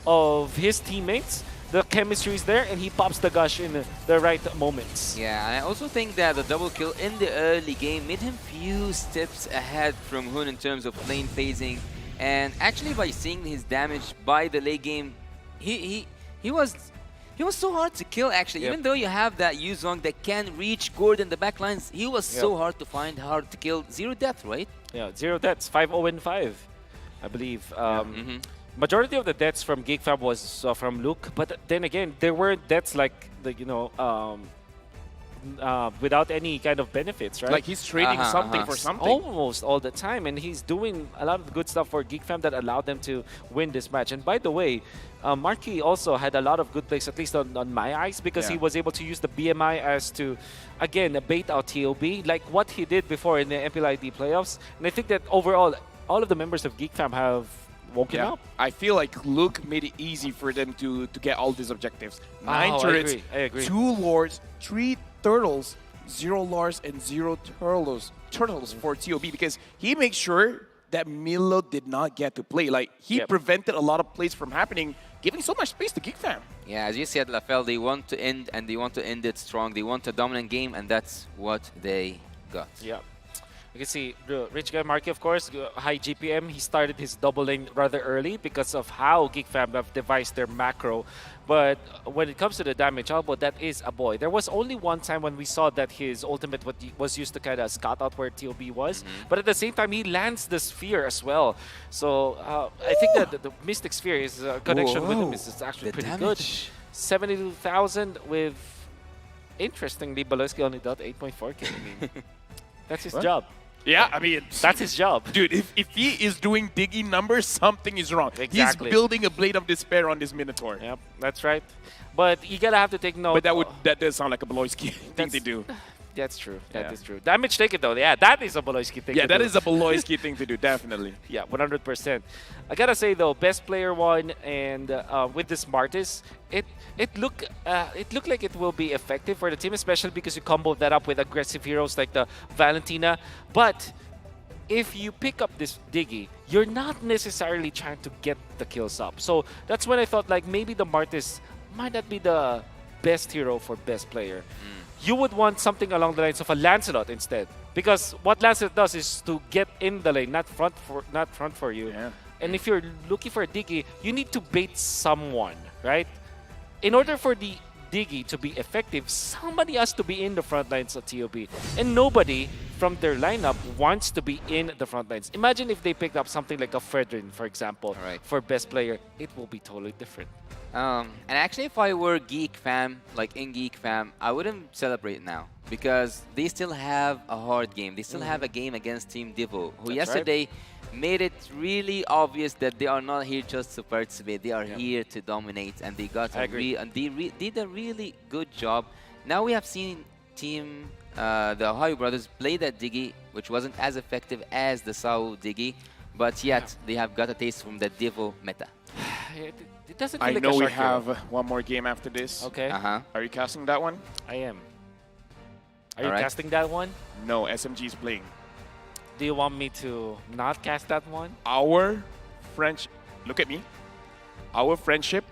S18: of his teammates. The chemistry is there, and he pops the gush in the right moments.
S7: Yeah, and I also think that the double kill in the early game made him few steps ahead from Hun in terms of lane phasing. And actually, by seeing his damage by the late game, he was so hard to kill. Actually, even though you have that Yuzong that can reach Gordon the backlines, he was so hard to find, hard to kill. 0 death, right?
S18: Yeah, 0 deaths, 5-0-5, I believe. Majority of the deaths from Geek Fam was from Luke, but then again, there were deaths like the without any kind of benefits, right?
S3: Like he's trading something for something.
S18: Almost all the time, and he's doing a lot of good stuff for Geek Fam that allowed them to win this match. And by the way, Marky also had a lot of good plays, at least on my eyes, because he was able to use the BMI as to, again, bait out TOB, like what he did before in the MPLID playoffs. And I think that overall, all of the members of Geek Fam have woken up.
S3: I feel like Luke made it easy for them to get all these objectives. 9 turrets,
S18: I agree.
S3: 2 lords, 3 turtles, 0 lords, and 0 turtles for TOB, because he makes sure that Milo did not get to play. Like, he prevented a lot of plays from happening, giving so much space to Geek Fam.
S7: Yeah, as you said, Lafel, they want to end, and they want to end it strong. They want a dominant game, and that's what they got.
S18: Yeah. You can see the rich guy Marky, of course, high GPM. He started his double lane rather early because of how Geek Fam have devised their macro. But when it comes to the damage output, that is a boy. There was only one time when we saw that his ultimate was used to kind of scout out where TOB was. But at the same time, he lands the sphere as well. So I think that the Mystic Sphere is connection with him is actually pretty good. 72,000 with, interestingly, Boloisky only dealt 8.4k. I mean, that's his job.
S3: Yeah, I mean,
S18: that's his job.
S3: Dude, if he is doing Diggy numbers, something is wrong.
S18: Exactly.
S3: He's building a Blade of Despair on this Minotaur.
S18: Yep, that's right. But you gotta have to take note.
S3: But that does sound like a Boloisky thing to do.
S18: That's true. That is true. Damage taken though. Yeah, that is a Boloisky thing.
S3: Yeah,
S18: to
S3: that
S18: do.
S3: is a Boloisky thing to do, definitely.
S18: Yeah, 100%. I gotta say though, Best Player 1 and with this Martis, it looked like it will be effective for the team, especially because you combo that up with aggressive heroes like the Valentina. But if you pick up this Diggy, you're not necessarily trying to get the kills up. So that's when I thought like maybe the Martis might not be the best hero for Best Player. You would want something along the lines of a Lancelot instead, because what Lancelot does is to get in the lane, not front for you.
S3: Yeah.
S18: And if you're looking for a Diggy, you need to bait someone, right? In order for the Diggy to be effective, somebody has to be in the front lines of TOB, and nobody from their lineup wants to be in the front lines. Imagine if they picked up something like a Fredrin, for example, for Best Player. It will be totally different.
S7: And actually, if I were Geek Fam, like in Geek Fam, I wouldn't celebrate now because they still have a hard game. They still have a game against Team Divo, who yesterday made it really obvious that they are not here just to participate. They are here to dominate, and they got did a really good job. Now we have seen Team the Ohio Brothers play that Diggy, which wasn't as effective as the Sao Diggy, but yet they have got a taste from the Divo meta.
S18: It doesn't feel
S3: I
S18: like
S3: know
S18: a
S3: we
S18: Shark
S3: have
S18: Hero.
S3: one more game after this.
S18: Okay.
S3: Are you casting that one?
S18: I am. Are you
S3: Alright.
S18: casting that one?
S3: No, SMG is playing.
S18: Do you want me to not cast that one?
S3: Our French, look at me. Our friendship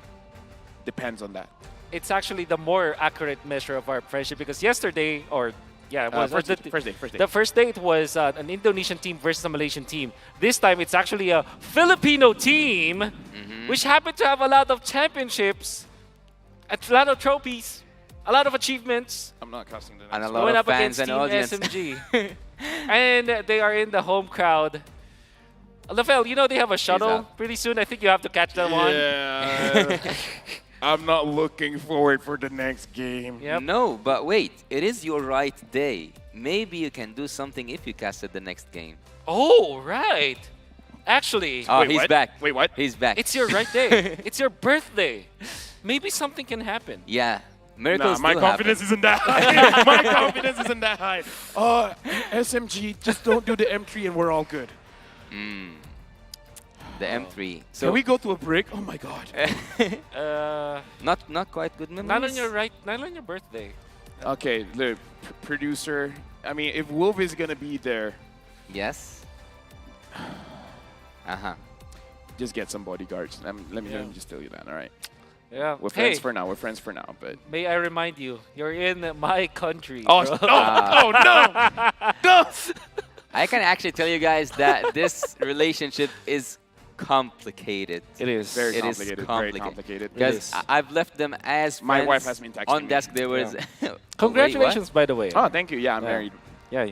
S3: depends on that.
S18: It's actually the more accurate measure of our friendship because yesterday, or yeah, it was
S3: First
S18: the
S3: day.
S18: The first day it was an Indonesian team versus a Malaysian team. This time it's actually a Filipino team, which happened to have a lot of championships, a lot of trophies, a lot of achievements.
S3: I'm not casting the next
S7: And a
S3: one.
S7: lot
S18: Going
S7: of
S18: up
S7: fans
S18: against
S7: and
S18: Team
S7: audience.
S18: SMG. And they are in the home crowd. Lafel, you know they have a shuttle
S7: out.
S18: pretty soon. I think you have to catch that one.
S3: Yeah. I'm not looking forward for the next game.
S7: No, but wait, it is your right day. Maybe you can do something if you casted the next game.
S18: Oh, right. Actually,
S7: Oh, he's back.
S3: Wait, what?
S7: He's back.
S18: it's your right day. It's your birthday. Maybe something can happen.
S7: Yeah, miracles
S3: Nah, my
S7: do
S3: confidence isn't that high. My confidence isn't that high. SMG, just don't do the M3 and we're all good.
S7: The M3. So
S3: Can we go to a break? Oh my god.
S7: not quite good memories.
S18: Not on your birthday.
S3: Okay, the producer. I mean, if Wolf is gonna be there,
S7: Yes.
S3: just get some bodyguards. Let me just tell you that. All right.
S18: Yeah.
S3: We're
S18: Hey,
S3: friends for now. We're friends for now. But
S18: may I remind you, you're in my country.
S3: oh,
S18: bro.
S3: oh no, no.
S7: I can actually tell you guys that this relationship is complicated.
S18: It is.
S3: Very
S7: It is
S3: complicated. Very
S7: complicated.
S3: complicated.
S7: Because I've left them as
S3: My
S7: friends.
S3: wife has been texting
S7: on
S3: me.
S7: desk. There was.
S3: Yeah.
S18: Congratulations, by the way.
S3: Oh, thank you. Yeah, I'm
S18: Yeah.
S3: married.
S18: Yeah.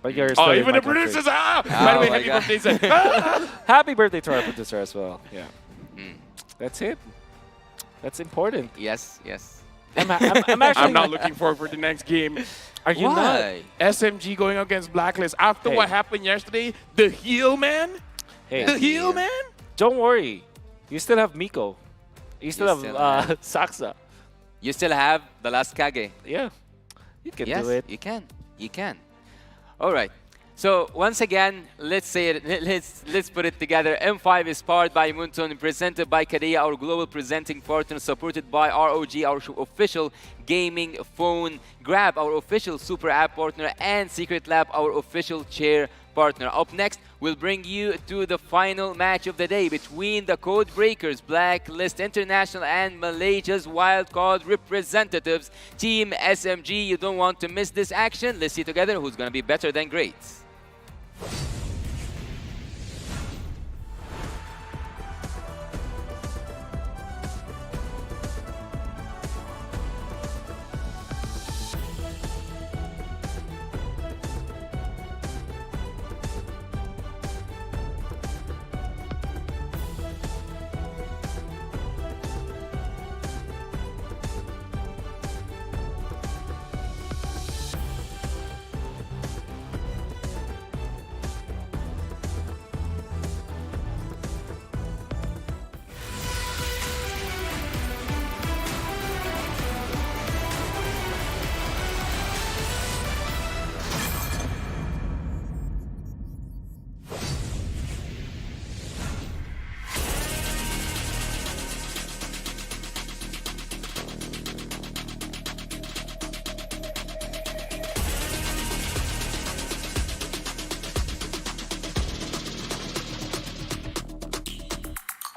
S18: But you're
S3: Oh,
S18: still in
S3: even
S18: my
S3: the producers.
S18: country.
S3: By the way,
S7: my
S3: happy
S7: God.
S3: birthday, sir. Ah!
S18: Happy birthday to our producer as well.
S3: Yeah.
S18: That's it. That's important.
S7: Yes, yes.
S18: I'm actually
S3: I'm not looking forward for the next game.
S18: Are you
S7: Why?
S3: SMG going against Blacklist after
S18: Hey.
S3: what happened yesterday. The heel man.
S18: Hey,
S3: The heel man.
S18: don't worry. You still have Miko. You still
S7: still
S18: have
S7: have-
S18: Saksa.
S7: You still have the last Kage.
S18: Yeah. You can
S7: Yes,
S18: do it.
S7: you can. You can. All right. So once again, let's say it. Let's put it together. M5 is powered by Muntun, presented by Kadea, our global presenting partner, supported by ROG, our official gaming phone, Grab, our official super app partner, and Secret Lab, our official chair partner. Up next, we'll bring you to the final match of the day between the Code Breakers, Blacklist International, and Malaysia's wildcard representatives, Team SMG. You don't want to miss this action. Let's see together who's going to be better than great.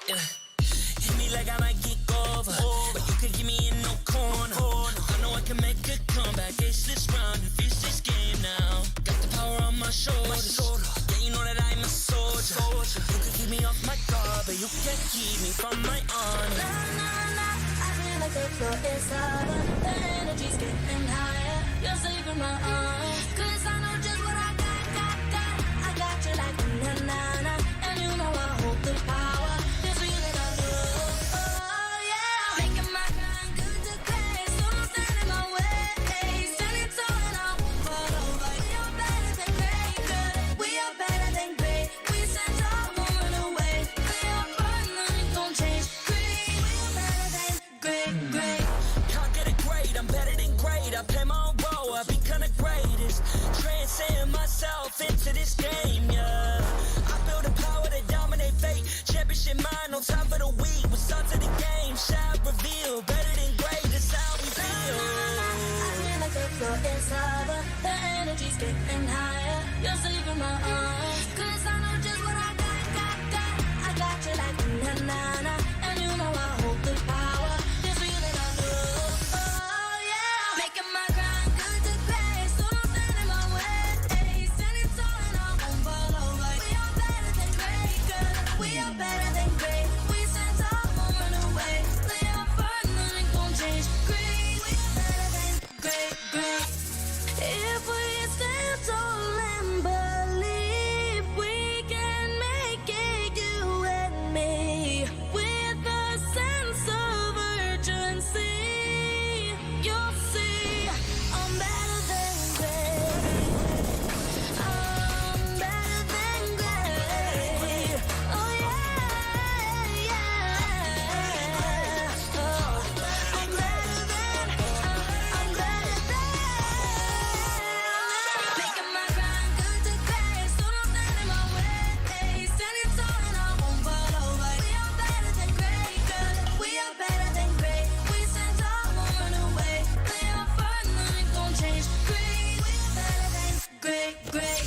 S6: Hit me like I might kick over, but you could give me in no corner. I know I can make a comeback. It's this round and finish this game now. Got the power on my shoulders. Yeah, you know that I'm a soldier. You could keep me off my guard, but you can't keep me from my honor. I feel like the floor is harder. The energy's getting higher. You're saving my arms. 'Cause I know just what I got. I got you like na na na, and you know I hold the power. This feeling I feel. play my role, I become the greatest. Transcend myself into this game, yeah. I feel the power to dominate fate. Championship mind on top of the week. What's up to the game? Shot reveal. Better than great, that's how we feel.
S1: I feel like the floor is lava. The energy's getting higher. You're saving my arms. Cause I know just what I got. I got you like na-na-na. And you know I hold the power. This feeling I love. Oh yeah. Making my grind good to great. So don't stand in my way. Standing tall and I won't fall over. We are better than great, girl. We are better than great. We stand tall, won't run away. Play our part, nothing gon' change. Great, we are better than great. If we stand tall and believe we can make it, you and me, with a sense of urgency, you'll see I'm better than great. I'm better than great. Oh yeah, yeah. Oh, I'm better than. Making my grind good to great, so don't stand in my way. Standing tall and I won't fall over. We are better than great, girl. We are better than great. We stand tall, won't run away. Play our part, nothing gon' change. Great, we are better than great.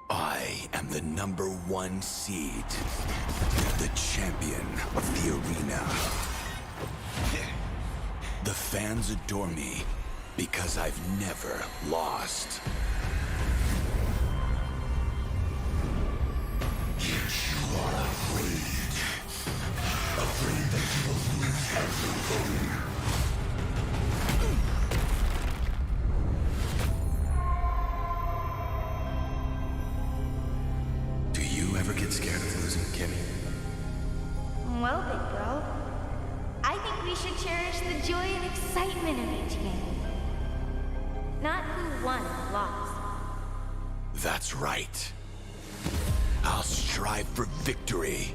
S15: I am the #1 seed, the champion of the arena. The fans adore me because I've never lost. Yet you are afraid that you will lose everything. Do you ever get scared of losing, Kimmy?
S4: Well, big bro, I think we should cherish the joy and excitement of each game. Not who won or lost.
S15: That's right. I'll strive for victory,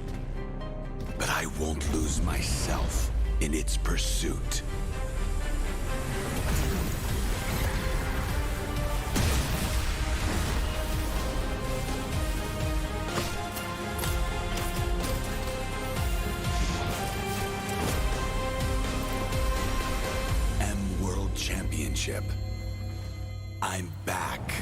S15: but I won't lose myself in its pursuit. World Championship. I'm back.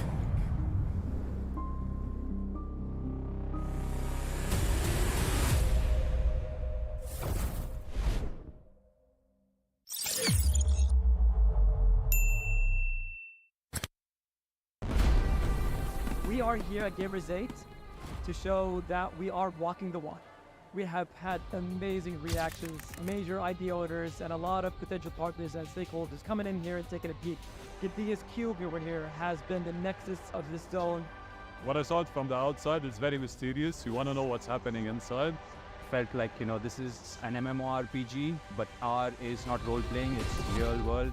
S14: We are here at Gamers 8 to show that we are walking the walk. We have had amazing reactions, major idea owners, and a lot of potential partners and stakeholders coming in here and taking a peek. The biggest cube over here has been the nexus of this zone.
S20: What I saw from the outside is very mysterious. You want to know what's happening inside.
S22: Felt like, this is an MMORPG, but R is not role-playing, it's real world.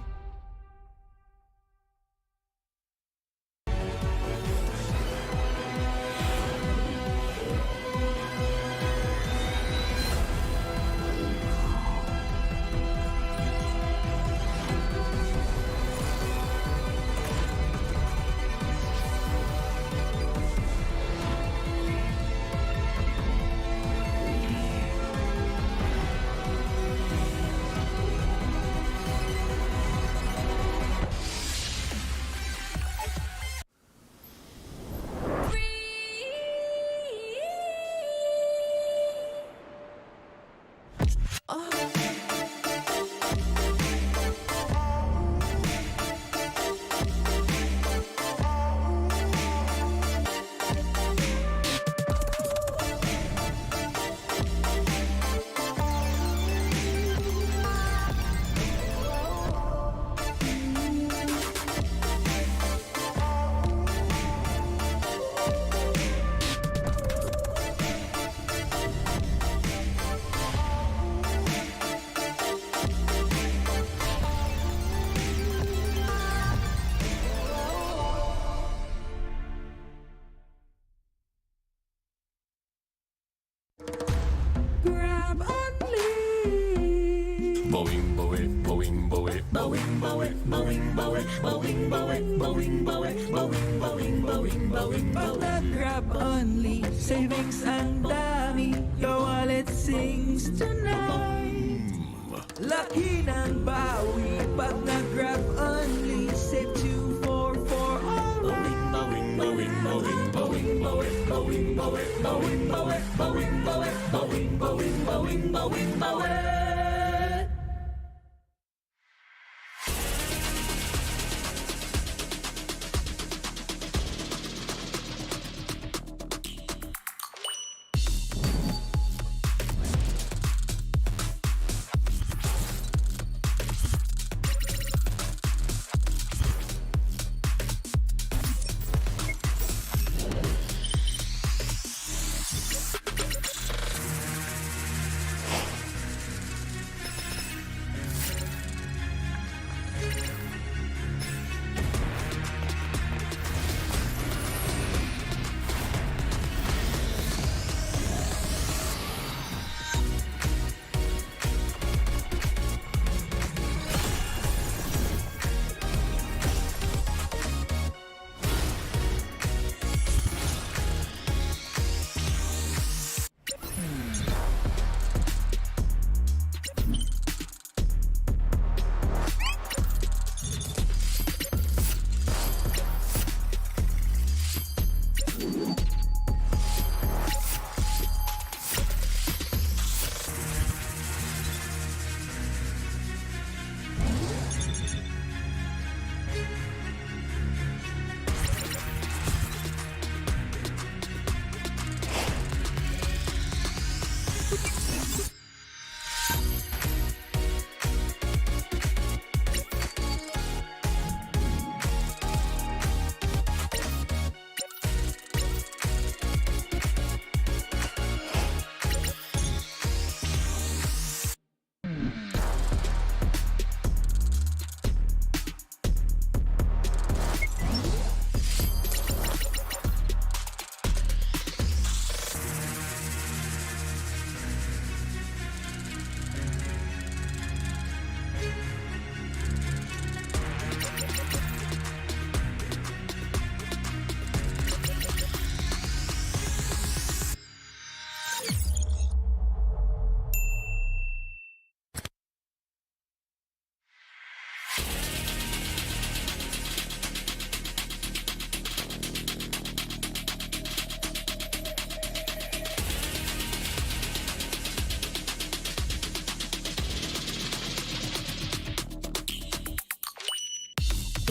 S6: only.
S15: Boing, boing, boing, boing, boing, boing, boing, boing, boing, boing, boing, boing, boing, boing, boing, boing,
S6: Pag nag-grab only, savings ang dami, your wallet sings tonight. Laki ng bawi, pag nag-grab only, save 2 for alright.
S15: boing, boing, boing, boing, boing, boing, boing, boing, boing, boing, boing, boing, boing, boing, boing, boing.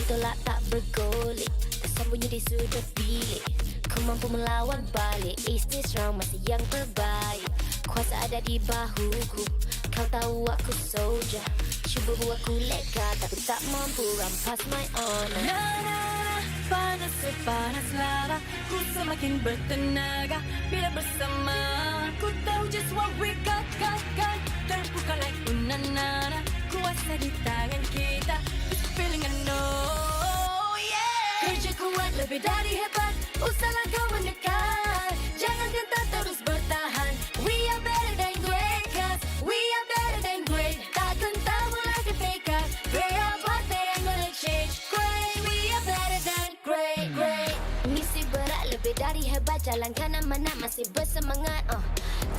S1: Tolak tak bergolek, tersembunyi di sudut bilik. Kau mampu melawan balik, ace this round masih yang terbaik. Kuasa ada di bahuku, kau tahu aku soldier. Cuba buatku lega, tapi tak mampu rampas my honor. Na na na, panas sepanas lava, ku semakin bertenaga bila bersama. Ku tahu just what we got. Terbuka like unanana, kuasa di tangan kita. This feeling I know, yeah. Kerja kuat lebih dari hebat, usahlah kau mendekat. Jangan gentar terus bertahan. We are better than great, cause we are better than great. Tak gentar mulai ketika pray apa yang gonna change. Great, we are better than great. Misi berat lebih dari hebat, jalankan amanat masih bersemangat.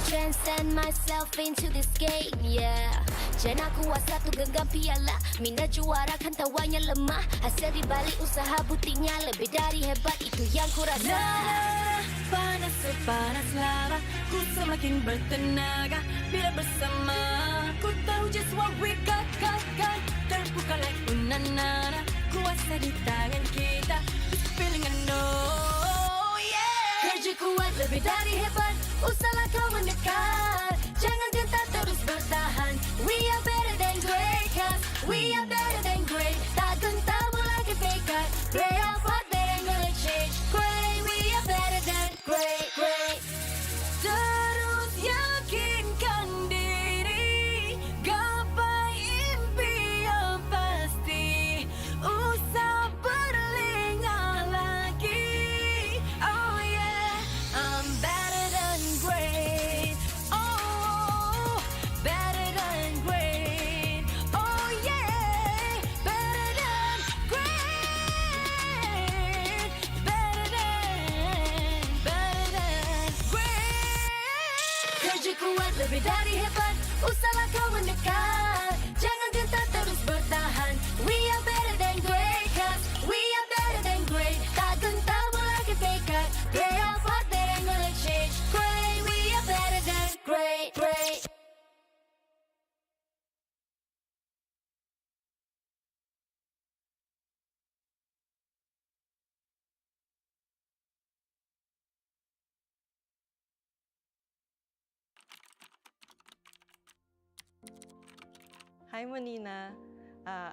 S1: Transcend myself into this game, yeah. Jangan kuat satu genggam piala, mina juara kan tawarnya lemah. Hasil di balik usaha buktinya lebih dari hebat, itu yang ku rasa. Nah, panas sepanas lava, ku semakin bertenaga bila bersama. Ku tahu just what we got. Terbuka like unanana, kuasa di tangan kita. This feeling I know, yeah. Kerja kuat lebih dari hebat, usahlah kau mendekat. Jangan gentar terus bertahan. We are better than great, cause we are better than great. Tak gentar mulai ketika pray apa yang gonna change. Great, we are better than great. Terus yakinkan diri, gapai impi yang pasti. Usah berlengah lagi. Oh yeah, I'm better than berbeda di hebat, usahlah kau mendekat. Jangan gentar terus bertahan. We are better than great, cause we are better than great. Tak gentar mulai ketekad. Play our part, that ain't gonna change. Great, we are better than great, great.
S8: Hi, Monina.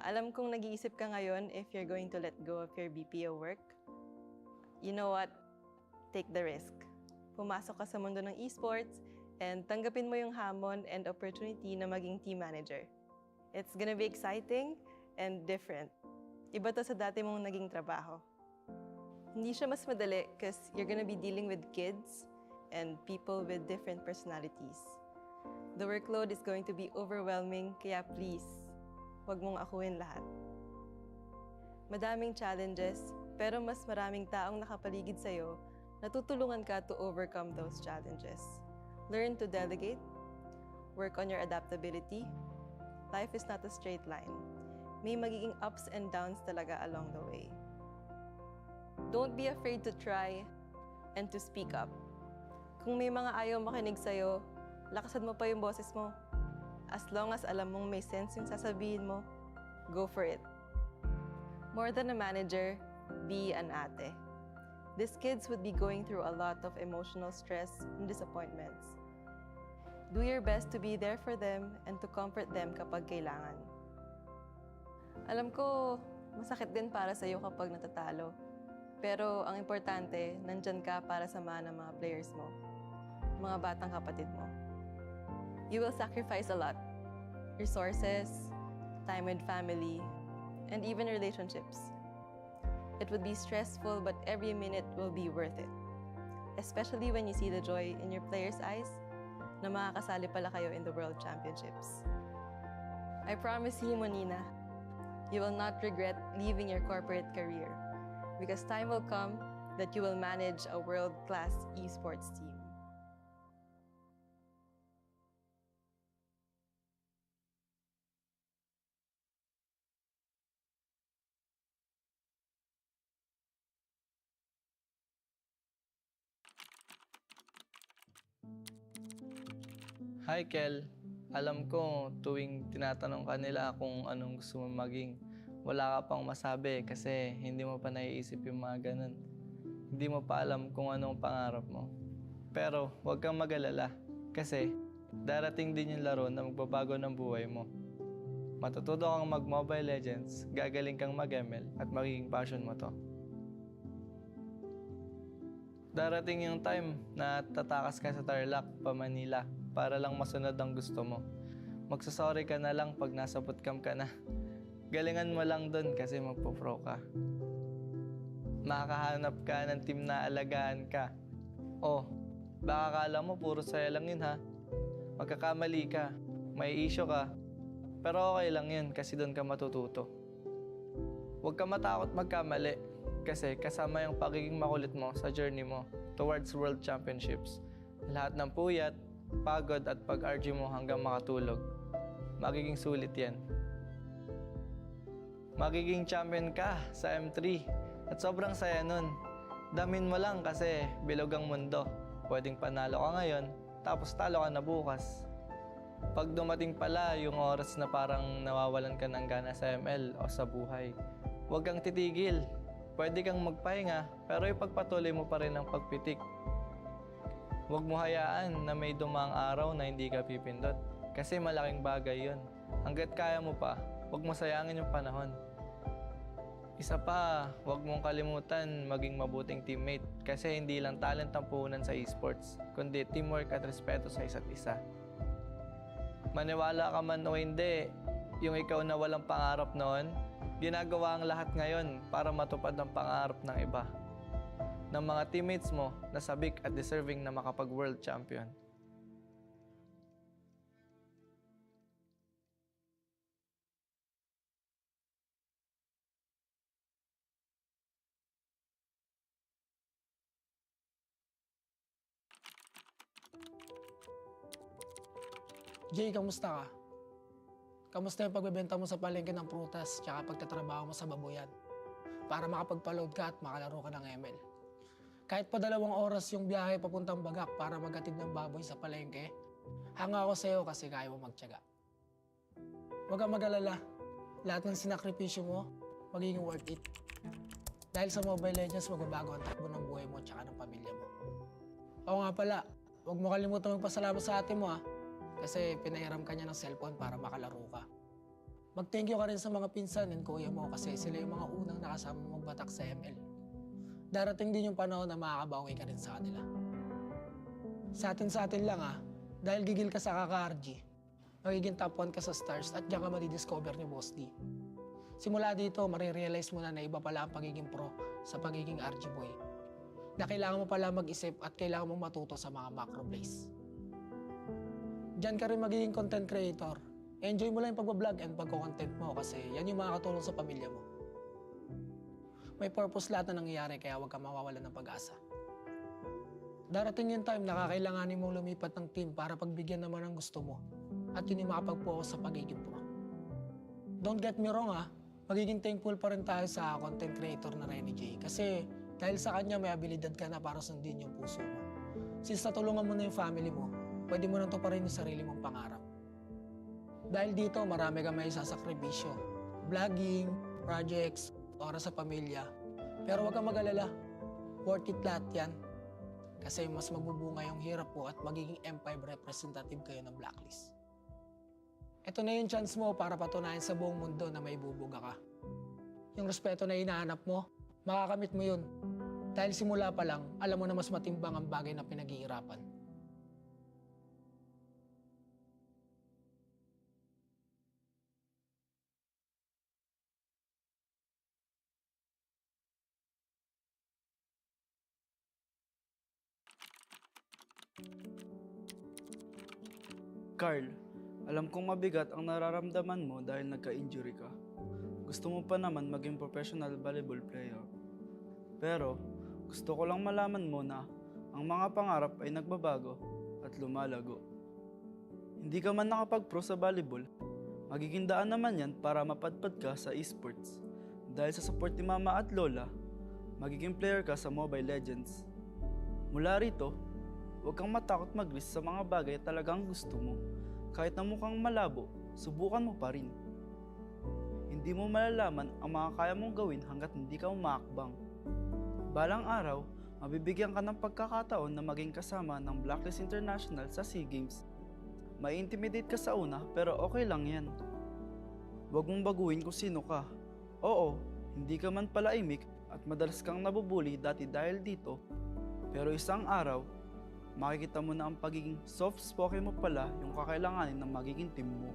S8: Alam kong nag-iisip ka ngayon if you're going to let go of your BPO work. You know what? Take the risk. Pumasok ka sa mundo ng esports and tanggapin mo yung hamon and opportunity na maging team manager. It's gonna be exciting and different. Iba to sa dati mong naging trabaho. Hindi siya mas madali because you're gonna be dealing with kids and people with different personalities. The workload is going to be overwhelming, kaya please, huwag mong akuin lahat. Madaming challenges, pero mas maraming taong nakapaligid sa'yo na tutulungan ka to overcome those challenges. Learn to delegate, work on your adaptability. Life is not a straight line. May magiging ups and downs talaga along the way. Don't be afraid to try and to speak up. Kung may mga ayaw makinig sa'yo, lakasan mo pa yung boses mo. As long as alam mong may sense yung sasabihin mo, go for it. More than a manager, be an ate. These kids would be going through a lot of emotional stress and disappointments. Do your best to be there for them and to comfort them kapag kailangan. Alam ko, masakit din para sa iyo kapag natatalo. Pero ang importante, nandyan ka para samahan ng mga players mo, mga batang kapatid mo. You will sacrifice a lot. Resources, time with family, and even relationships. It would be stressful, but every minute will be worth it. Especially when you see the joy in your players' eyes na makakasali pala kayo in the World Championships. I promise you, Monina, you will not regret leaving your corporate career because time will come that you will manage a world-class esports team.
S10: Hi, Kel. Alam ko, tuwing tinatanong ka nila kung anong gusto mo maging, wala ka pang masabi kasi hindi mo pa naiisip yung mga ganun. Hindi mo pa alam kung anong pangarap mo. Pero huwag kang mag-alala kasi darating din yung laro na magbabago ng buhay mo. Matututo kang mag-Mobile Legends, gagaling kang mag-ML at magiging passion mo to. Darating yung time na tatakas ka sa Tarlac pa Manila para lang masunod ang gusto mo. Magsasorry ka na lang pag nasa bootcamp ka na. Galingan mo lang dun kasi magpo-pro ka. Makakahanap ka ng team na alagaan ka. Oh, baka kala mo puro saya lang yun ha. Magkakamali ka, may issue ka, pero okay lang yun kasi dun ka matututo. Huwag ka matakot magkamali kasi kasama yung pagiging makulit mo sa journey mo towards World Championships. Lahat ng puyat, pagod at pag-argue mo hanggang makatulog. Magiging sulit yan. Magiging champion ka sa M3 at sobrang saya nun. Damin mo lang kasi bilog ang mundo. Pwedeng panalo ka ngayon, tapos talo ka na bukas. Pag dumating pala yung oras na parang nawawalan ka ng gana sa ML o sa buhay, huwag kang titigil. Pwede kang magpahinga, pero ipagpatuloy mo pa rin ang pagpitik. Huwag mo hayaan na may dumang araw na hindi ka pipindot. Kasi malaking bagay yun. Hanggat kaya mo pa, huwag mo sayangin yung panahon. Isa pa, huwag mong kalimutan maging mabuting teammate. Kasi hindi lang talent ang puhunan sa esports, kundi teamwork at respeto sa isa't isa. Maniwala ka man o hindi, yung ikaw na walang pangarap noon, ginagawa ang lahat ngayon para matupad ang pangarap ng iba. Ng mga teammates mo na sabik at deserving na makapag-world champion.
S23: Jay, kamusta ka? Kamusta yung pagbebenta mo sa palengke ng prutas tsaka pagtatrabaho mo sa babuyan? Para makapagpa-load ka at makalaro ka ng ML. Kahit pa 2 oras yung biyahe papuntang Bagak para maghatid ng baboy sa palengke, hanga ako sa'yo kasi kaya mo magtiyaga. Huwag kang mag-alala. Lahat ng sinakripisyo mo, magiging worth it. Dahil sa Mobile Legends, magbabago ang takbo ng buhay mo at ng pamilya mo. Oo nga pala, huwag mo kalimutan magpasalamat sa ate mo kasi pinahiram ka niya ng cellphone para makalaro ka. Mag-thank you ka rin sa mga pinsan and kuya mo kasi sila yung mga unang nakasama mo magbatak sa ML. Darating din yung panahon na makakabawi ka rin sa kanila. Sa atin lang dahil gigil ka sa kaka-RG, magiging top 1 ka sa stars at diyan ka madidiscover ni Boss D. Simula dito, marirealize mo na iba pala ang pagiging pro sa pagiging RG boy. Na kailangan mo pala mag-isip at kailangan mong matuto sa mga macro plays. Diyan ka rin magiging content creator. Enjoy mo lang yung pagbablog and pagko-content mo kasi yan yung makakatulong sa pamilya mo. May purpose lahat na nangyayari kaya huwag ka mawawalan ng pag-asa. Darating yung time na kakailanganin mong lumipat ng team para pagbigyan naman ng gusto mo at yun yung makapag-focus sa pagiging pro. Don't get me wrong magiging thankful pa rin tayo sa content creator na Renny J kasi dahil sa kanya may abilidad ka na para sundin yung puso mo. Since natulungan mo na yung family mo, pwede mo nang tuparin yung sarili mong pangarap. Dahil dito, marami kang may sasakripisyo. Vlogging, projects, oras sa pamilya. Pero huwag kang mag-alala. Worth it lahat yan. Kasi mas magbubunga yung hirap mo at magiging M5 representative kayo ng Blacklist. Ito na yung chance mo para patunayan sa buong mundo na may bubuga ka. Yung respeto na hinahanap mo, makakamit mo yun. Dahil simula pa lang, alam mo na mas matimbang ang bagay na pinaghihirapan.
S10: Carl, alam kong mabigat ang nararamdaman mo dahil nagka-injury ka. Gusto mo pa naman maging professional volleyball player. Pero, gusto ko lang malaman mo na ang mga pangarap ay nagbabago at lumalago. Hindi ka man nakapag-pro sa volleyball, magiging daan naman yan para mapadpad ka sa esports. Dahil sa support ni Mama at Lola, magiging player ka sa Mobile Legends. Mula rito, huwag kang matakot mag-risk sa mga bagay talagang gusto mo. Kahit na mukhang malabo, subukan mo pa rin. Hindi mo malalaman ang mga kaya mong gawin hanggat hindi ka umaakbang. Balang araw, mabibigyan ka ng pagkakataon na maging kasama ng Blacklist International sa SEA Games. May intimidate ka sa una pero okay lang yan. Huwag mong baguhin kung sino ka. Oo, hindi ka man pala imik at madalas kang nabubuli dati dahil dito. Pero isang araw, makikita mo na ang pagiging soft-spoken mo pala yung kakailanganin ng magiging team mo.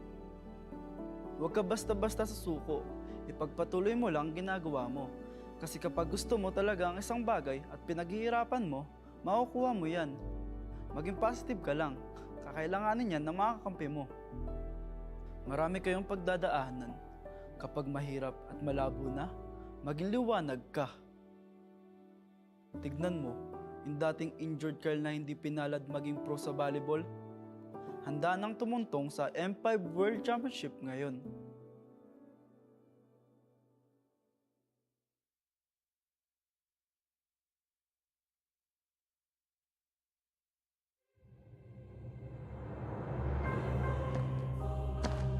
S10: Huwag ka basta-basta sa suko, ipagpatuloy mo lang ginagawa mo. Kasi kapag gusto mo talaga ang isang bagay at pinaghihirapan mo, makukuha mo yan. Maging positive ka lang, kakailanganin yan ng mga kakampi mo. Marami kayong pagdadaanan. Kapag mahirap at malabo na, maging liwanag ka. Tignan mo, yung dating injured Carl na hindi pinalad maging pro sa volleyball, handa nang tumuntong sa M5 World Championship ngayon.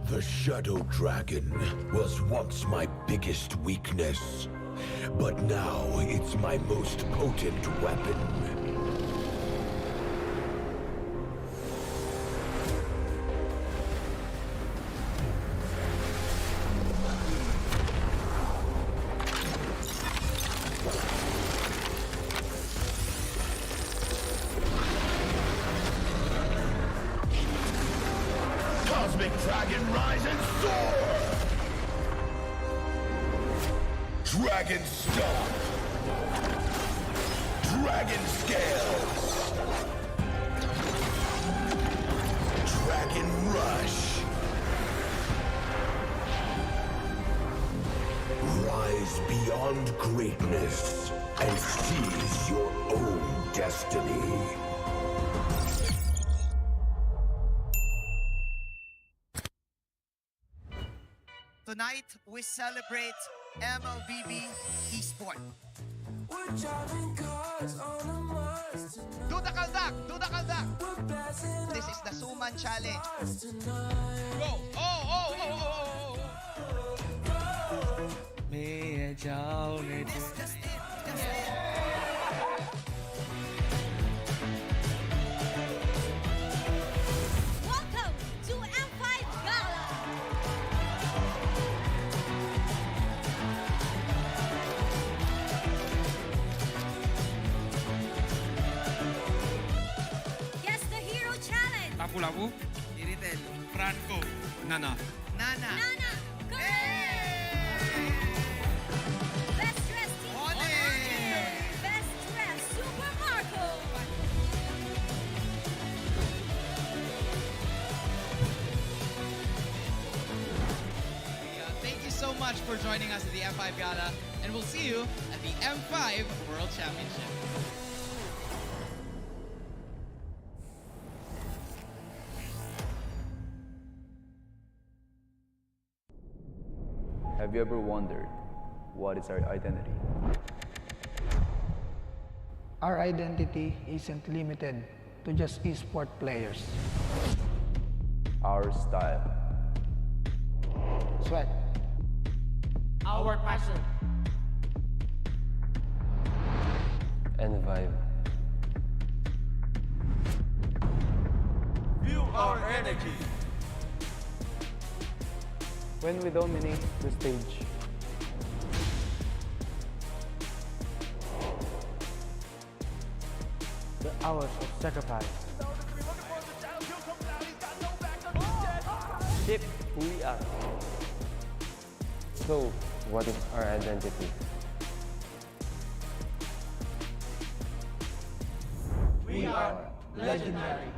S15: The Shadow Dragon was once my biggest weakness, but now it's my most potent weapon. Cosmic Dragon, rise and soar! Dragon Stomp! Dragon Scales! Dragon Rush! Rise beyond greatness and seize your own destiny.
S12: tonight we celebrate MLBB Esport. Do the kaldak! Do the kaldak! This is the Suman Challenge. Go! Oh! Discuss it.
S1: Welcome to M5 Gala. Guess the Hero Challenge.
S16: Lapu-Lapu, Iritel, Franco, Nana.
S12: Nana.
S1: Best Dressed Team. Best Dressed Super Marco.
S16: Thank you so much for joining us at the M5 Gala, and we'll see you at the M5 World Championship.
S11: Have you ever wondered what is our identity?
S23: Our identity isn't limited to just esport players.
S11: Our style.
S23: Sweat.
S17: Our passion.
S11: And vibe.
S17: Feel our energy.
S11: When we dominate the stage.
S17: The hours of sacrifice.
S11: Shape who we are. So, what is our identity?
S17: We are legendary.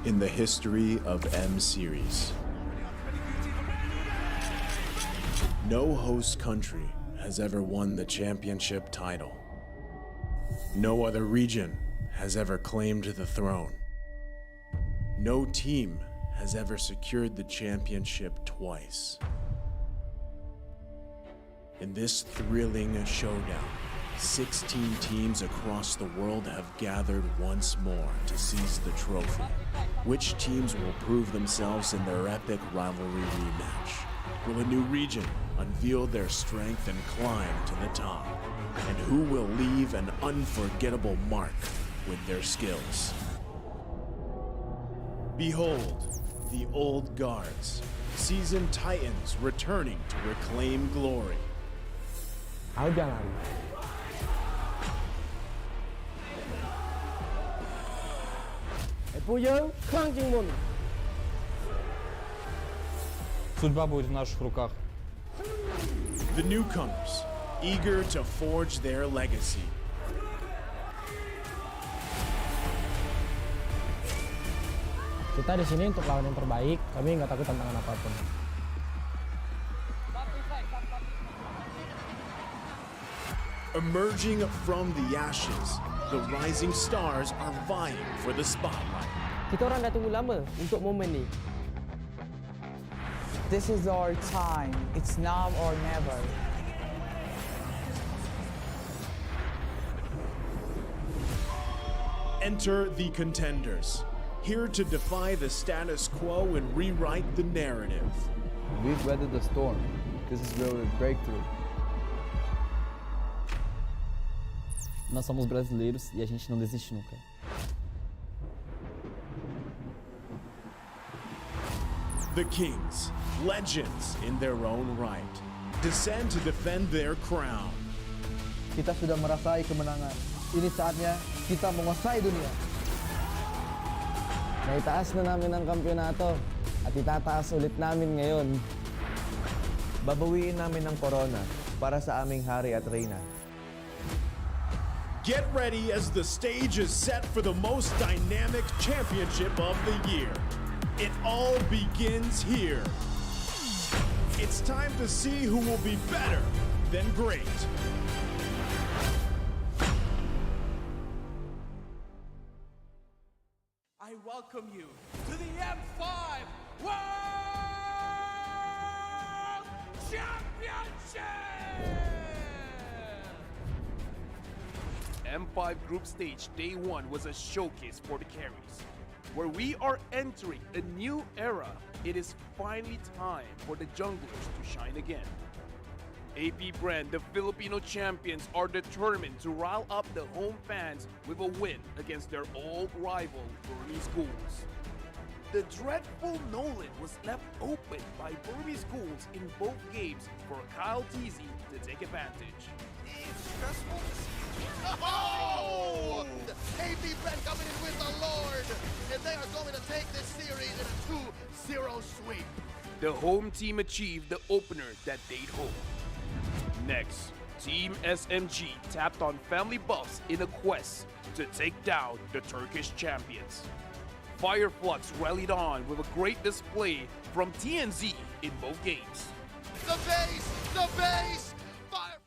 S13: In the history of M Series, no host country has ever won the championship title. No other region has ever claimed the throne. No team has ever secured the championship twice. In this thrilling showdown, 16 teams across the world have gathered once more to seize the trophy. Which teams will prove themselves in their epic rivalry rematch? Will a new region unveil their strength and climb to the top? And who will leave an unforgettable mark with their skills? Behold, the old guards, seasoned titans returning to reclaim glory.
S17: Algalan.
S10: Судьба будет в наших руках.
S13: The newcomers, eager to forge their legacy.
S17: Kita di sini untuk lawan yang terbaik. Kami nggak takut tantangan apapun.
S13: Emerging from the ashes, the rising stars are vying for the spotlight.
S17: Kita orang dah tunggu lama untuk momen ni.
S2: This is our time. It's now or never.
S13: Enter the contenders, here to defy the status quo and rewrite the narrative.
S11: We've weathered the storm. This is where we break through.
S9: Nós somos brasileiros e a gente não desiste nunca.
S13: The Kings, legends in their own right, descend to defend their crown.
S10: Kita sudah merasai kemenangan. Ini saatnya kita menguasai dunia.
S17: Naitaas na namin ang kampyonato at itataas ulit namin ngayon.
S24: Babawiin namin ang corona para sa aming hari at reyna.
S13: Get ready as the stage is set for the most dynamic championship of the year. It all begins here It's time to see who will be better than great.
S6: I welcome you to the M5 World Championship!
S3: M5 Group Stage Day 1 was a showcase for the carries. Where we are entering a new era, it is finally time for the junglers to shine again. AP Brand, the Filipino champions, are determined to rile up the home fans with a win against their old rival, Burmese Schools. The dreadful Nolan was left open by Burmese Schools in both games for Kyle Teasy to take advantage.
S12: It's stressful to see you. Oh! AP Brand coming in with the Lord, and they are going to take this series in a 2-0 sweep.
S3: The home team achieved the opener that they'd home. Next, Team SMG tapped on family buffs in a quest to take down the Turkish champions. Fireflux rallied on with a great display from TNZ in both games.
S12: The base! The base! Fire!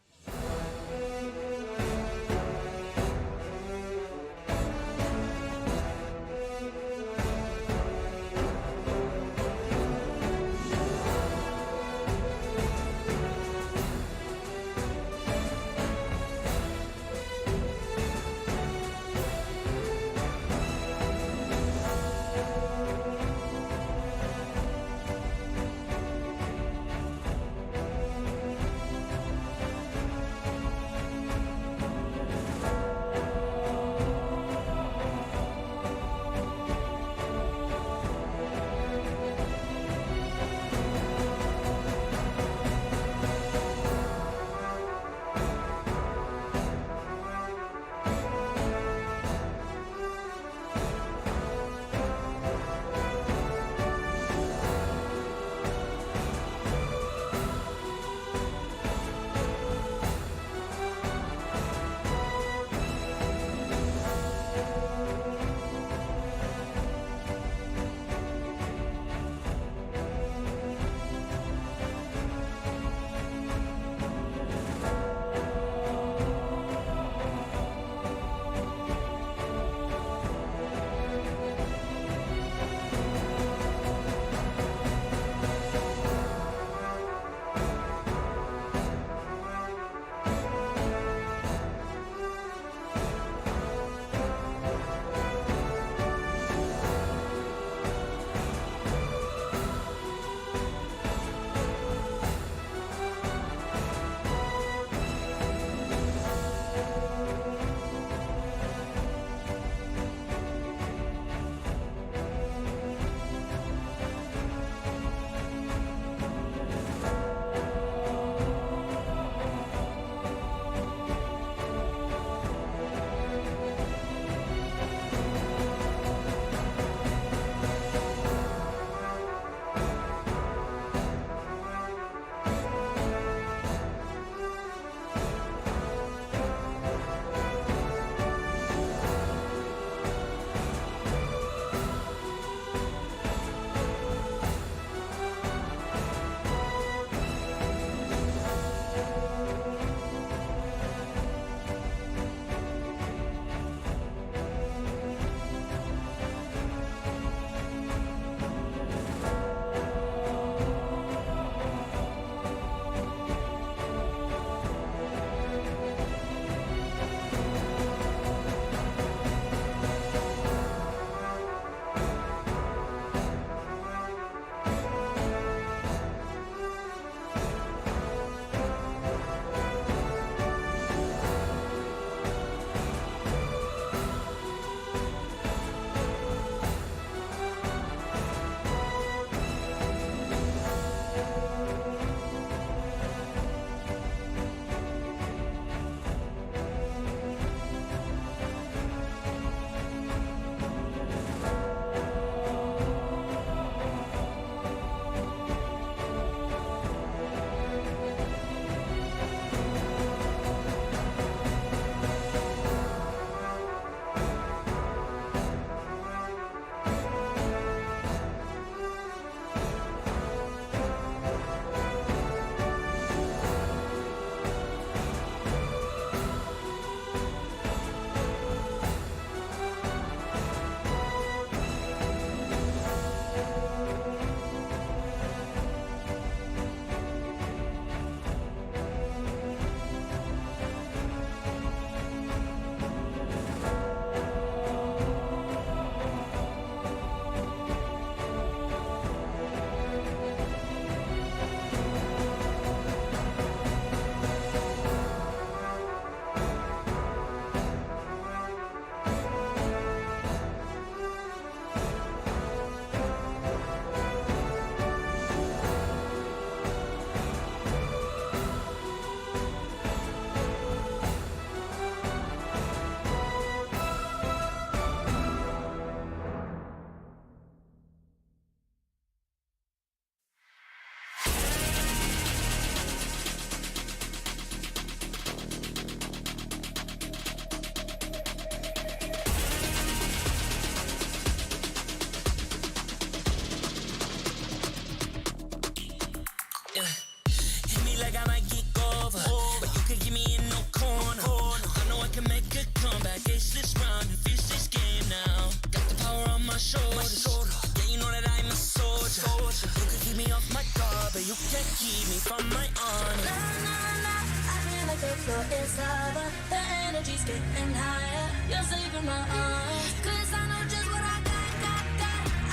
S1: come back, ace this round and finish this game now. Got the power on my shoulders. Yeah, you know that I'm a soldier. You can keep me off my guard, but you can't keep me from my honor. Nah, nah, nah, I feel like the floor is lava. The energy's getting higher. You're saving my arms. 'Cause I know just what I got.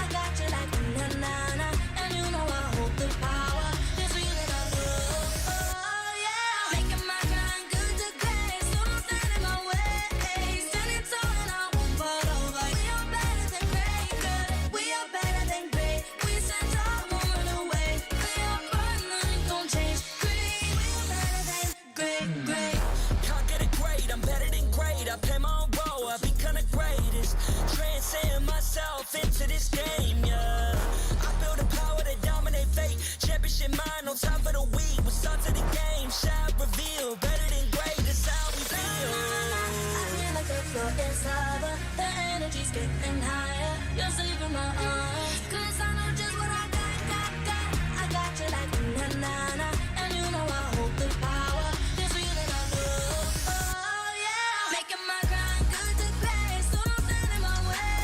S1: I got you like na na na, and you know I hold the power. This feeling I love. Oh yeah, making my grind good to great. So don't stand in my way. Standing tall and I won't fall over. We are better than great, good. We are better than great. We stand tall, won't run away. We are fun, nothing gon' change. Great, we are better than great. Can't get it great, I'm better than great. I play my own role, I've been kinda greatest. Transcend myself into this game, yeah. I build a power to dominate fate. Championship mind on top of the week. We start to the game, shout, reveal. Better than great, that's how we feel. I feel like the floor is lava. The energy's getting higher. You're saving my arms. 'Cause I know just what I got. I got you like na na na, and you know I hold the power. This feeling I love. Oh yeah, making my grind good to great. So don't stand in my way.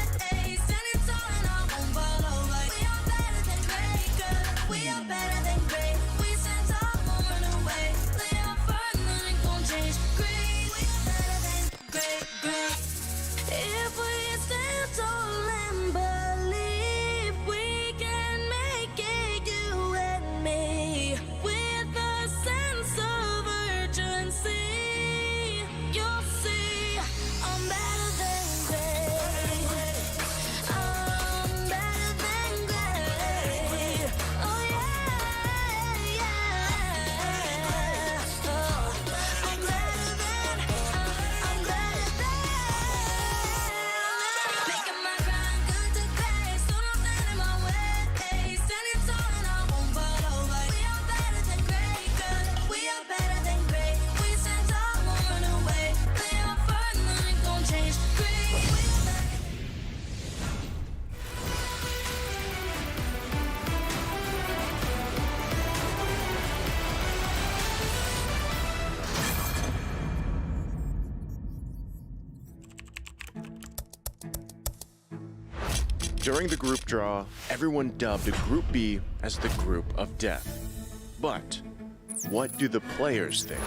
S1: Standing tall and I won't fall over. We are better than great, good. We are better than great. We stand tall, won't run away. We are fun, nothing gon' change. Great, we are better than great. If we stand tall and believe we can make it, you and me, with a sense of urgency, you'll see I'm better than great. I'm better than great. Oh yeah, yeah. Oh, I'm better than. Making my grind good to great. So don't stand in my way. Standing tall and I won't fall over. We are better than great, good. We are better than great. We stand tall, won't run away. We are fun, nothing gon' change. Great, we are better.
S13: During the group draw, everyone dubbed Group B as the Group of Death. But what do the players think?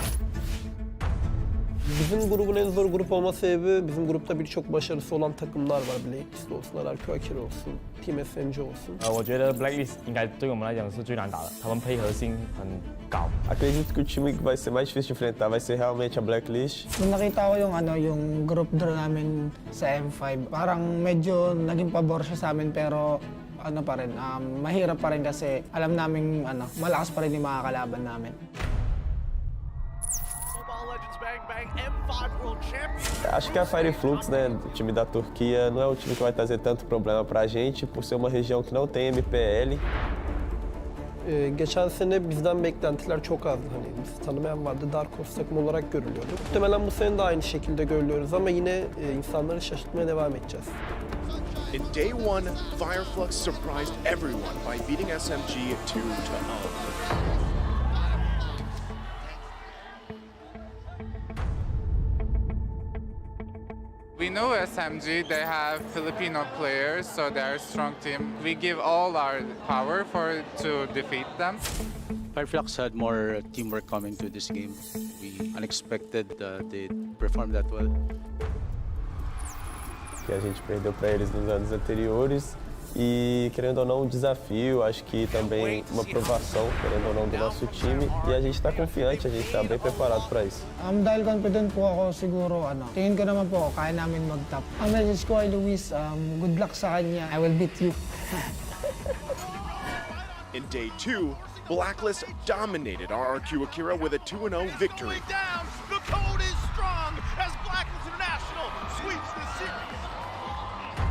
S5: Bizim grubun en zor grup olma sebebi bizim grupta birçok başarısı olan takımlar var. Blackbeast olsun, Arquaker olsun, Team SMG olsun.
S9: 我觉得 Blacklist 应该对我们来讲是最难打的，他们配合性很高。
S24: Acredito que o time que vai ser mais difícil de enfrentar vai ser realmente a Blacklist.
S23: Nung nakita ko yung group draw namin sa M5, parang medyo naging pabor siya sa amin pero pa rin, mahirap pa rin kasi alam namin malakas pa rin yung mga kalaban namin.
S24: Acho que a Fire Flux, né, o time da Turquia, não é um time que vai trazer tanto problema pra gente, por ser uma região que não tem MPL.
S5: Geçen sene bizden beklentiler çok azdı. Hani bizi tanımayan vardı, Dark Horse takım olarak görülüyordu. Muhtemelen bu sene de aynı şekilde görülüyoruz ama yine insanları şaşırtmaya devam edeceğiz.
S13: In day one, Fireflux surprised everyone by beating SMG 2-0.
S18: We know SMG, they have Filipino players, so they're a strong team. We give all our power to defeat them.
S19: Fireflux had more teamwork coming to this game. We unexpected they performed that well.
S24: Que a gente perdeu para eles nos anos anteriores. E, querendo ou não, um desafio, acho que também uma provação, querendo ou não, do nosso time. E a gente está confiante, a gente está bem preparado para isso.
S23: Dahil confident po ako siguro, tingin ko naman po, kaya namin mag-top. Ang message ko kay Luis, good luck sa kanya. I will beat you.
S13: In day two, Blacklist dominated RRQ Akira with a 2-0 victory.
S12: The code is strong as Blacklist International sweeps the series.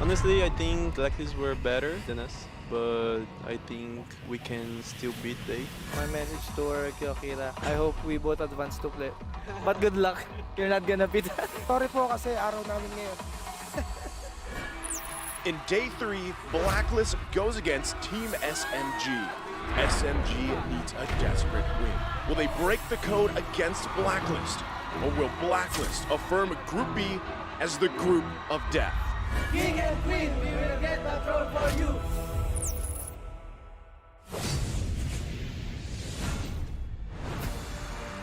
S21: Honestly, I think Blacklist were better than us, but I think we can still beat they.
S10: My message to RRQ Akira, I hope we both advance to play. But good luck, you're not gonna beat us.
S23: Sorry po kasi araw namin ngayon.
S13: In day three, Blacklist goes against Team SMG. SMG needs a desperate win. Will they break the code against Blacklist? Or will Blacklist affirm Group B
S3: as the group of death.
S6: King and Queen, we will get the throne for you.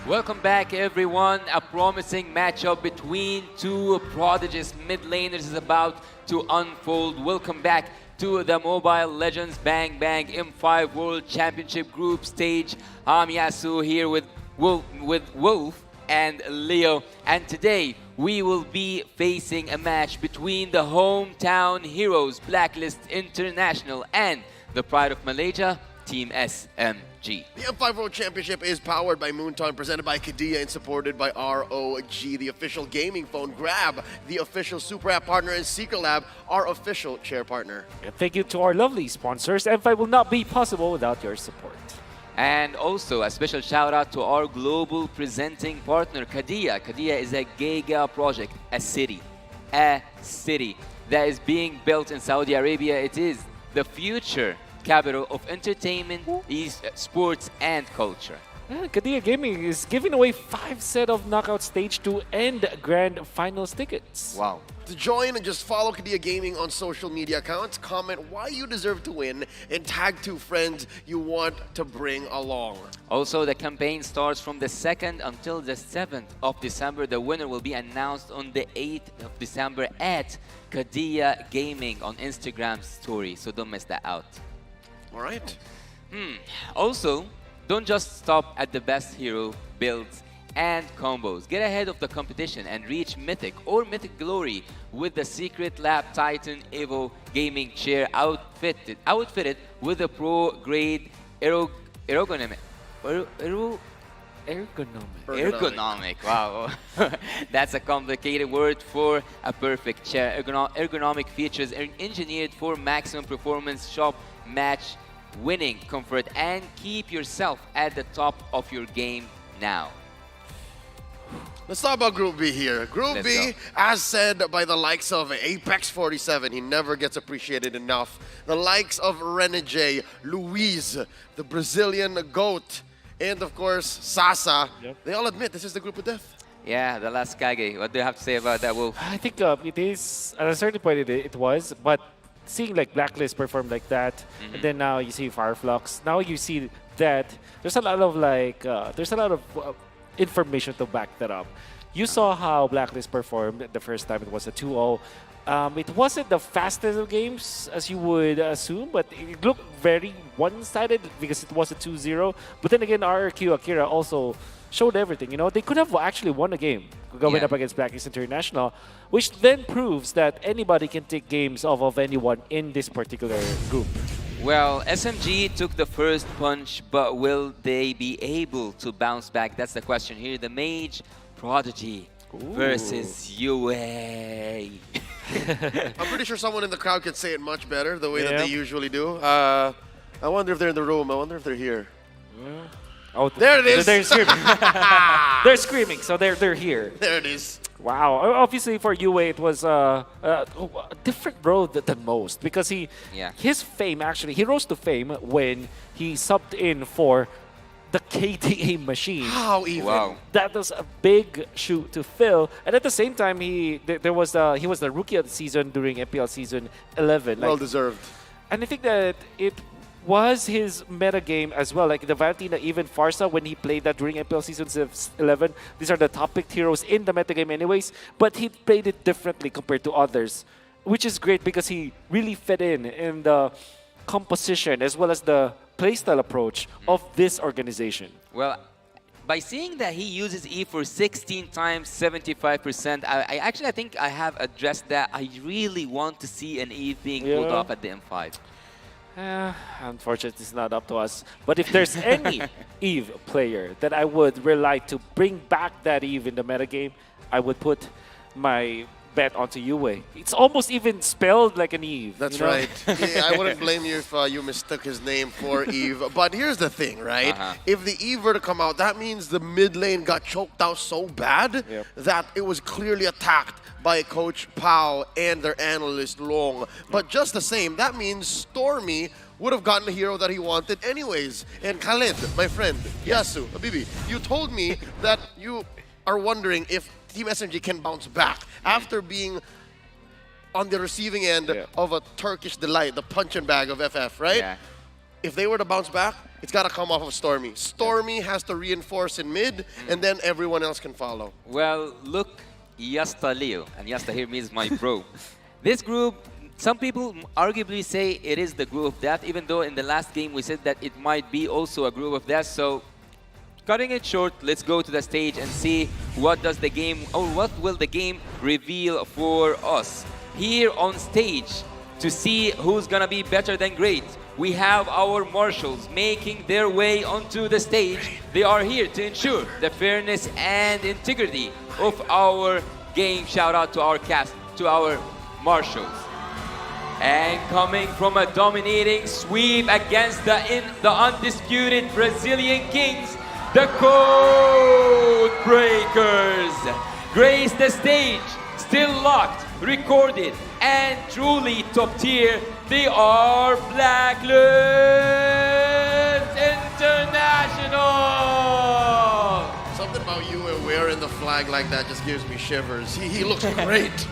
S4: Welcome back, everyone. A promising matchup between two prodigious mid laners is about to unfold. Welcome back to the Mobile Legends Bang Bang M5 World Championship Group stage. I'm Yasu here with Wolf and Leo, and today we will be facing a match between the hometown heroes Blacklist International and the Pride of Malaysia, Team SMG.
S12: The M5 World Championship is powered by Moonton, presented by Kadia, and supported by ROG, the official gaming phone, Grab, the official Super App partner, and Secret Lab, our official chair partner.
S7: Thank you to our lovely sponsors. M5 will not be possible without your support.
S4: And also a special shout out to our global presenting partner, Kadia. Kadia is a Giga project, a city that is being built in Saudi Arabia. It is the future capital of entertainment, sports, and culture.
S7: Kadia Gaming is giving away 5 set of knockout stage 2 and grand finals tickets.
S4: Wow.
S12: To join, just follow Kadia Gaming on social media accounts, comment why you deserve to win, and tag 2 friends you want to bring along.
S4: Also, the campaign starts from the 2nd until the 7th of December. The winner will be announced on the 8th of December at Kadia Gaming on Instagram story, so don't miss that out.
S12: All right.
S4: Also, don't just stop at the best hero builds and combos. Get ahead of the competition and reach Mythic or Mythic Glory with the Secret Lab Titan Evo gaming chair outfitted with a pro-grade ergonomic. Wow. That's a complicated word for a perfect chair. Ergonomic features are engineered for maximum performance, shop, match, winning comfort, and keep yourself at the top of your game now.
S12: Let's talk about Group B here. Group B, as said by the likes of Apex 47, he never gets appreciated enough. The likes of Renegade, Luis, the Brazilian GOAT, and of course, Sasa. They all admit this is the group of death.
S4: Yeah, the last Kage. What do you have to say about that, Wolf?
S7: I think it is, at a certain point it was, but seeing like Blacklist perform like that, and then now you see Fireflux, now you see that there's a lot of information to back that up. You saw how Blacklist performed the first time. It was a 2-0. It wasn't the fastest of games as you would assume, but it looked very one-sided because it was a 2-0. But then again, RRQ Akira also showed everything. You know, they could have actually won a game going up against Blacklist International, which then proves that anybody can take games off of anyone in this particular group.
S4: Well, SMG took the first punch, but will they be able to bounce back? That's the question here. The Mage Prodigy versus UA.
S12: I'm pretty sure someone in the crowd could say it much better, the way that they usually do. I wonder if they're in the room. I wonder if they're here.
S7: Oh,
S12: there it is.
S7: They're screaming. They're screaming, so they're here.
S12: There it is.
S7: Wow. Obviously, for UA, it was a different road than most because his fame, actually, he rose to fame when he subbed in for the KDA machine.
S12: How even?
S4: Wow.
S7: That was a big shoe to fill. And at the same time, he was the rookie of the season during MPL season 11.
S12: Well deserved.
S7: And I think that it was his meta game as well. Like the Valentina, even Farsa, when he played that during MPL season 11, these are the top picked heroes in the meta game anyways, but he played it differently compared to others, which is great because he really fit in the composition as well as the playstyle approach of this organization.
S4: Well, by seeing that he uses E for 16 times 75%, I think I have addressed that. I really want to see an Eve being pulled off at the M5.
S7: Unfortunately, it's not up to us. But if there's any Eve player that I would rely to bring back that Eve in the metagame, I would put my bet onto UA. It's almost even spelled like an Eve.
S12: That's right. Yeah, I wouldn't blame you if you mistook his name for Eve. But here's the thing, right? If the Eve were to come out, that means the mid lane got choked out so bad that it was clearly attacked by Coach Pao and their analyst Long. But just the same, that means Stormy would have gotten the hero that he wanted anyways. And Khaled, my friend, Yasu, Habibi, you told me that you are wondering if Team SMG can bounce back after being on the receiving end of a Turkish delight, the punch and bag of FF, right?
S4: Yeah.
S12: If they were to bounce back, it's got to come off of Stormy. Stormy has to reinforce in mid, and then everyone else can follow.
S4: Well, look, Yasta Leo, and Yasta here means my bro. This group, some people arguably say it is the group of death, even though in the last game we said that it might be also a group of death. So, cutting it short, let's go to the stage and see what does the game, or what will the game reveal for us. Here on stage, to see who's gonna be better than great, we have our marshals making their way onto the stage. They are here to ensure the fairness and integrity of our game. Shout out to our cast, to our marshals. And coming from a dominating sweep against the undisputed Brazilian Kings, the Code Breakers grace the stage, still locked, recorded, and truly top tier. They are Blacklist International!
S12: Something about you wearing the flag like that just gives me shivers. He looks great.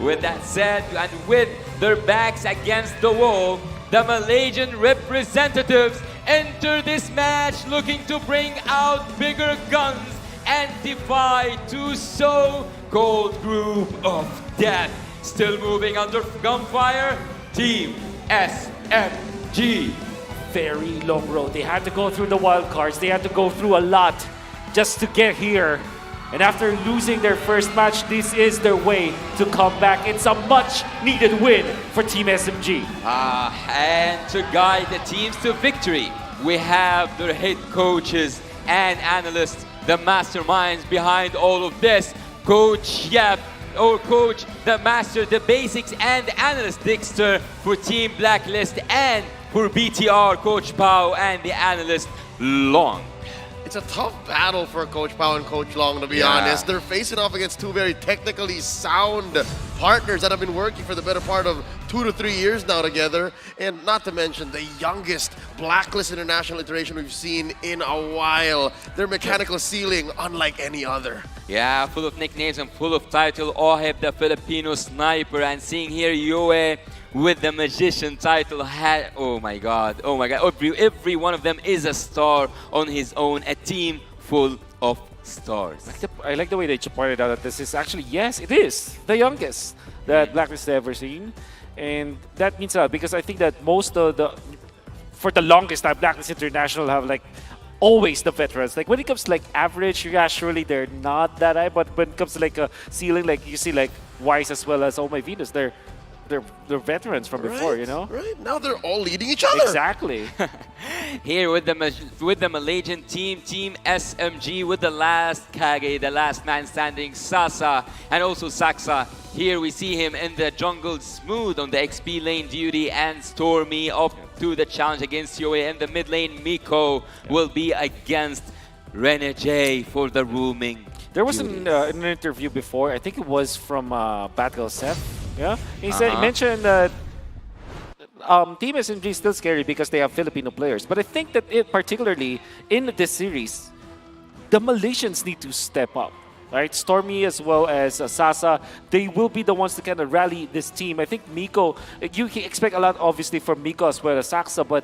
S4: With that said, and with their backs against the wall, the Malaysian representatives enter this match looking to bring out bigger guns and defy to so-called group of death. Still moving under gunfire, Team SMG.
S7: Very long road. They had to go through the wild cards. They had to go through a lot just to get here. And after losing their first match, this is their way to come back. It's a much-needed win for Team SMG.
S4: And to guide the teams to victory, we have their head coaches and analysts, the masterminds behind all of this. Coach Yep, or Coach, the Master, the Basics, and the Analyst Dexter for Team Blacklist, and for BTR, Coach Pao, and the Analyst Long.
S12: It's a tough battle for Coach Pao and Coach Long, to be honest. They're facing off against two very technically sound partners that have been working for the better part of 2 to 3 years now together. And not to mention the youngest Blacklist International iteration we've seen in a while. Their mechanical ceiling, unlike any other.
S4: Yeah, full of nicknames and full of title. Oheb, the Filipino sniper, and seeing here Yue with the magician title. Oh my god. Every one of them is a star on his own, a team full of stars.
S7: I like the way that you pointed out that this is actually, yes, it is the youngest that Blacklist has ever seen. And that means a lot because I think that for the longest time, Blacklist International have like always the veterans. Like when it comes to like average, yeah, surely they're not that high, but when it comes to like a ceiling, like you see like Wise as well as Oh My Venus, they're veterans from before, you know?
S12: Right, now they're all leading each other.
S7: Exactly.
S4: Here with the Malaysian team, Team SMG, with the last Kage, the last man standing, Sasa, and also Saksa. Here we see him in the jungle, Smooth on the XP lane duty, and Stormy up to the challenge against Yue. In the mid lane, Miko will be against Rene J for the roaming.
S7: There was an interview before, I think it was from Batgirl Seth. Yeah, he mentioned that Team SMG is still scary because they have Filipino players. But I think that particularly in this series, the Malaysians need to step up. Right, Stormy as well as Sasa, they will be the ones to kind of rally this team. I think Miko, you can expect a lot obviously from Miko as well as Saksa, but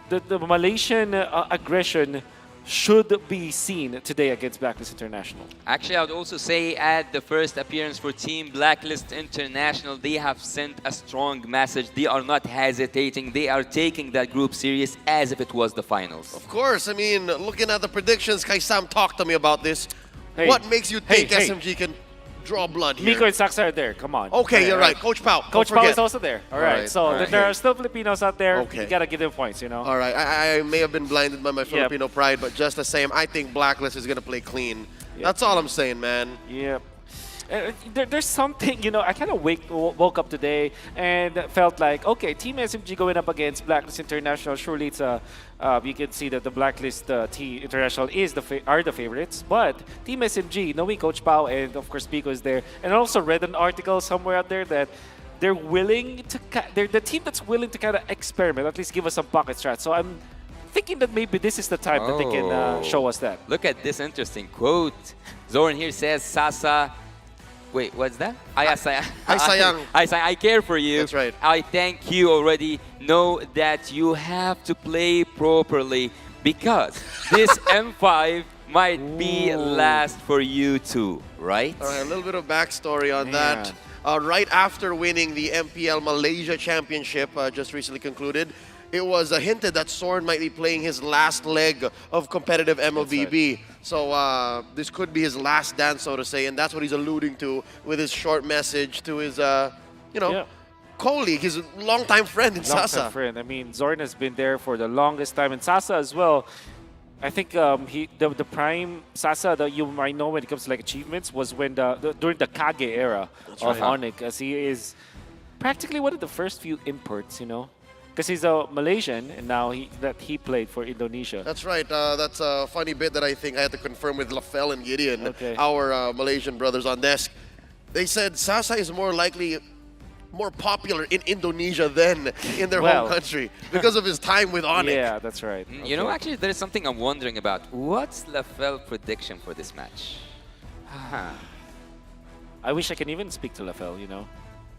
S7: the Malaysian aggression should be seen today against Blacklist International.
S4: Actually, I would also say at the first appearance for Team Blacklist International, they have sent a strong message. They are not hesitating. They are taking that group serious as if it was the finals.
S12: Of course. I mean, looking at the predictions, Kai Sam talked to me about this. Hey. What makes you think SMG can draw blood here?
S7: Miko and Saksa are there. Come on.
S12: Okay, you're right. Coach Pao.
S7: Coach Pao is also there. All right. So there are still Filipinos out there.
S12: Okay.
S7: You gotta give them points, you know.
S12: All right. I may have been blinded by my Filipino pride, but just the same, I think Blacklist is gonna play clean. That's all I'm saying, man.
S7: Yep. There's something, you know, I kind of woke up today and felt like, okay, Team SMG going up against Blacklist International. Surely it's you can see that the Blacklist Team International are the favorites. But Team SMG, knowing Coach Pao and of course Pico is there, and I also read an article somewhere out there that they're the team that's willing to kind of experiment, at least give us some pocket strats. So I'm thinking that maybe this is the time that they can show us that.
S4: Look at this interesting quote. Zoran here says, Sasa, wait, what's that? Ay sayang. I care for you.
S12: That's right.
S4: I thank you already. Know that you have to play properly because this M5 might be last for you too, right?
S12: All right, a little bit of backstory on that. Right after winning the MPL Malaysia Championship, just recently concluded, it was hinted that Soren might be playing his last leg of competitive MLBB. So this could be his last dance, so to say, and that's what he's alluding to with his short message to his, colleague, his longtime friend in Sasa.
S7: Longtime friend. I mean, Zoran has been there for the longest time, and Sasa as well. I think the prime Sasa that you might know when it comes to like achievements was when during the Kage era of Onyx, as he is practically one of the first few imports, because he's a Malaysian and now he played for Indonesia.
S12: That's right. That's a funny bit that I think I had to confirm with Lafell and Gideon, our Malaysian brothers on desk. They said Sasa is more popular in Indonesia than in their home country because of his time with Onyx.
S7: Yeah, that's right.
S4: You know, actually, there is something I'm wondering about. What's Lafell's prediction for this match?
S7: I wish I can even speak to Lafell,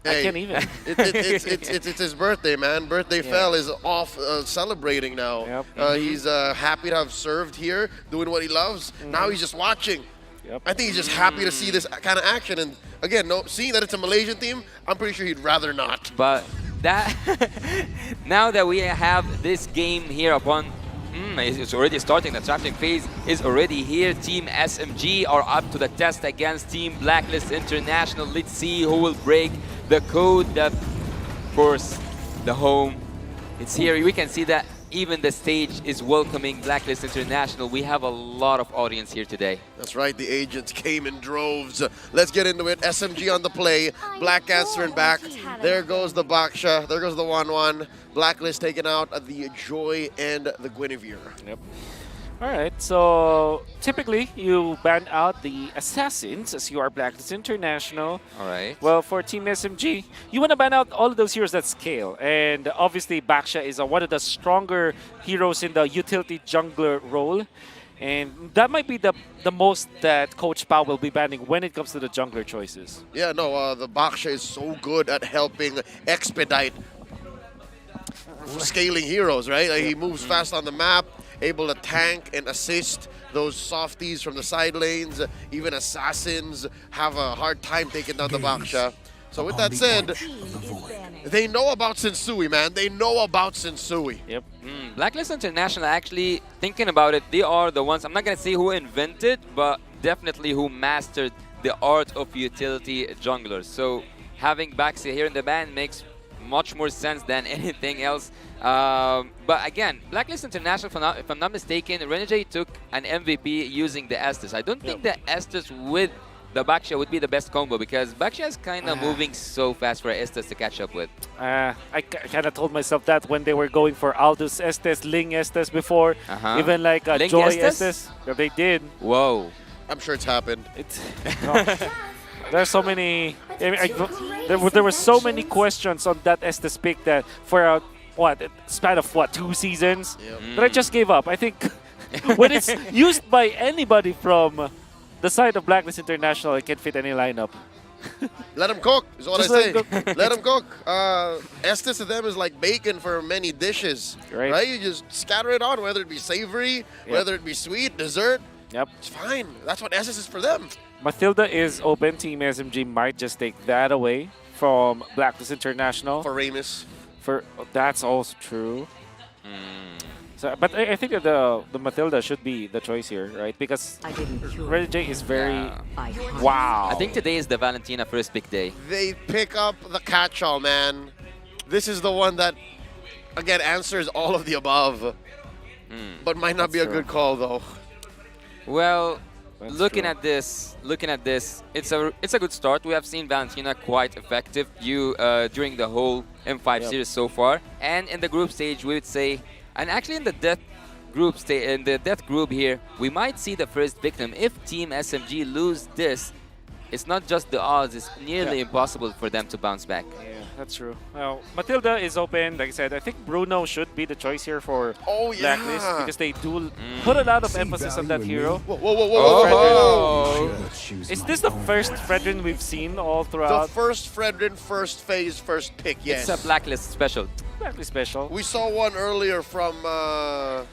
S12: Hey,
S7: I can't even.
S12: It's his birthday, man. Birthday Fell is off celebrating now. He's happy to have served here, doing what he loves. Now he's just watching. I think he's just happy to see this kind of action. And again, seeing that it's a Malaysian team, I'm pretty sure he'd rather not.
S4: But that now that we have this game here upon, it's already starting. The drafting phase is already here. Team SMG are up to the test against Team Blacklist International. Let's see who will break the code. Of course, the home. It's here. We can see that even the stage is welcoming Blacklist International. We have a lot of audience here today.
S12: That's right, the agents came in droves. Let's get into it. SMG on the play. Black Answer back. There goes the Baksha. There goes the 1-1. Blacklist taking out the Joy and the Guinevere.
S7: Yep. All right, so typically you ban out the Assassins as you are Blacklist International.
S4: All right.
S7: Well, for Team SMG, you want to ban out all of those heroes that scale. And obviously, Baksha is one of the stronger heroes in the utility jungler role. And that might be the most that Coach Pao will be banning when it comes to the jungler choices.
S12: Yeah, no, the Baksha is so good at helping expedite scaling heroes, right? Like, he moves fast on the map, able to tank and assist those softies from the side lanes. Even Assassins have a hard time taking down the Baksha. So with that said, they know about Sensui, man. They know about Sensui.
S7: Yep.
S4: Blacklist International, actually, thinking about it, they are the ones, I'm not going to say who invented, but definitely who mastered the art of utility junglers. So having Baksha here in the band makes much more sense than anything else. But again, Blacklist International, if I'm not mistaken, Renegade took an MVP using the Estes. I don't think the Estes with the Baksha would be the best combo because Baksha is kind of moving so fast for Estes to catch up with.
S7: I kind of told myself that when they were going for Aldous Estes, Ling Estes before, even like Joy Estes, that they did.
S4: Whoa.
S12: I'm sure it's happened.
S7: There's so many. There were so many questions on that Estes pick that for a span of 2 seasons that I just gave up. I think when it's used by anybody from the side of Blacklist International, it can fit any lineup.
S12: Let him cook, is what
S7: Just
S12: I say.
S7: let
S12: Let him cook. Estes to them is like bacon for many dishes, right? You just scatter it on, whether it be savory, whether it be sweet, dessert.
S7: Yep.
S12: It's fine. That's what Estes is for them.
S7: Matilda is open. Team SMG might just take that away from Blacklist International.
S12: For Ramus.
S7: That's also true. So, but I think that the Matilda should be the choice here, right? Because Renegade is very... Wow.
S4: I think today is the Valentina first big day.
S12: They pick up the catch-all, man. This is the one that, again, answers all of the above. But might not be a good call, though.
S4: Well, looking at this, it's a good start. We have seen Valentina quite effective during the whole M5 series so far, and in the group stage, we would say, and actually in the death group here, we might see the first victim. If Team SMG lose this, it's not just the odds; it's nearly impossible for them to bounce back.
S7: that's true. Well, Matilda is open. Like I said, I think Bruno should be the choice here for Blacklist because they do put a lot of emphasis on that hero.
S12: Whoa.
S7: Is this the first Fredrin we've seen all throughout?
S12: The first Fredrin, first phase, first pick, yes.
S4: It's a Blacklist special.
S7: Blacklist special.
S12: We saw one earlier from the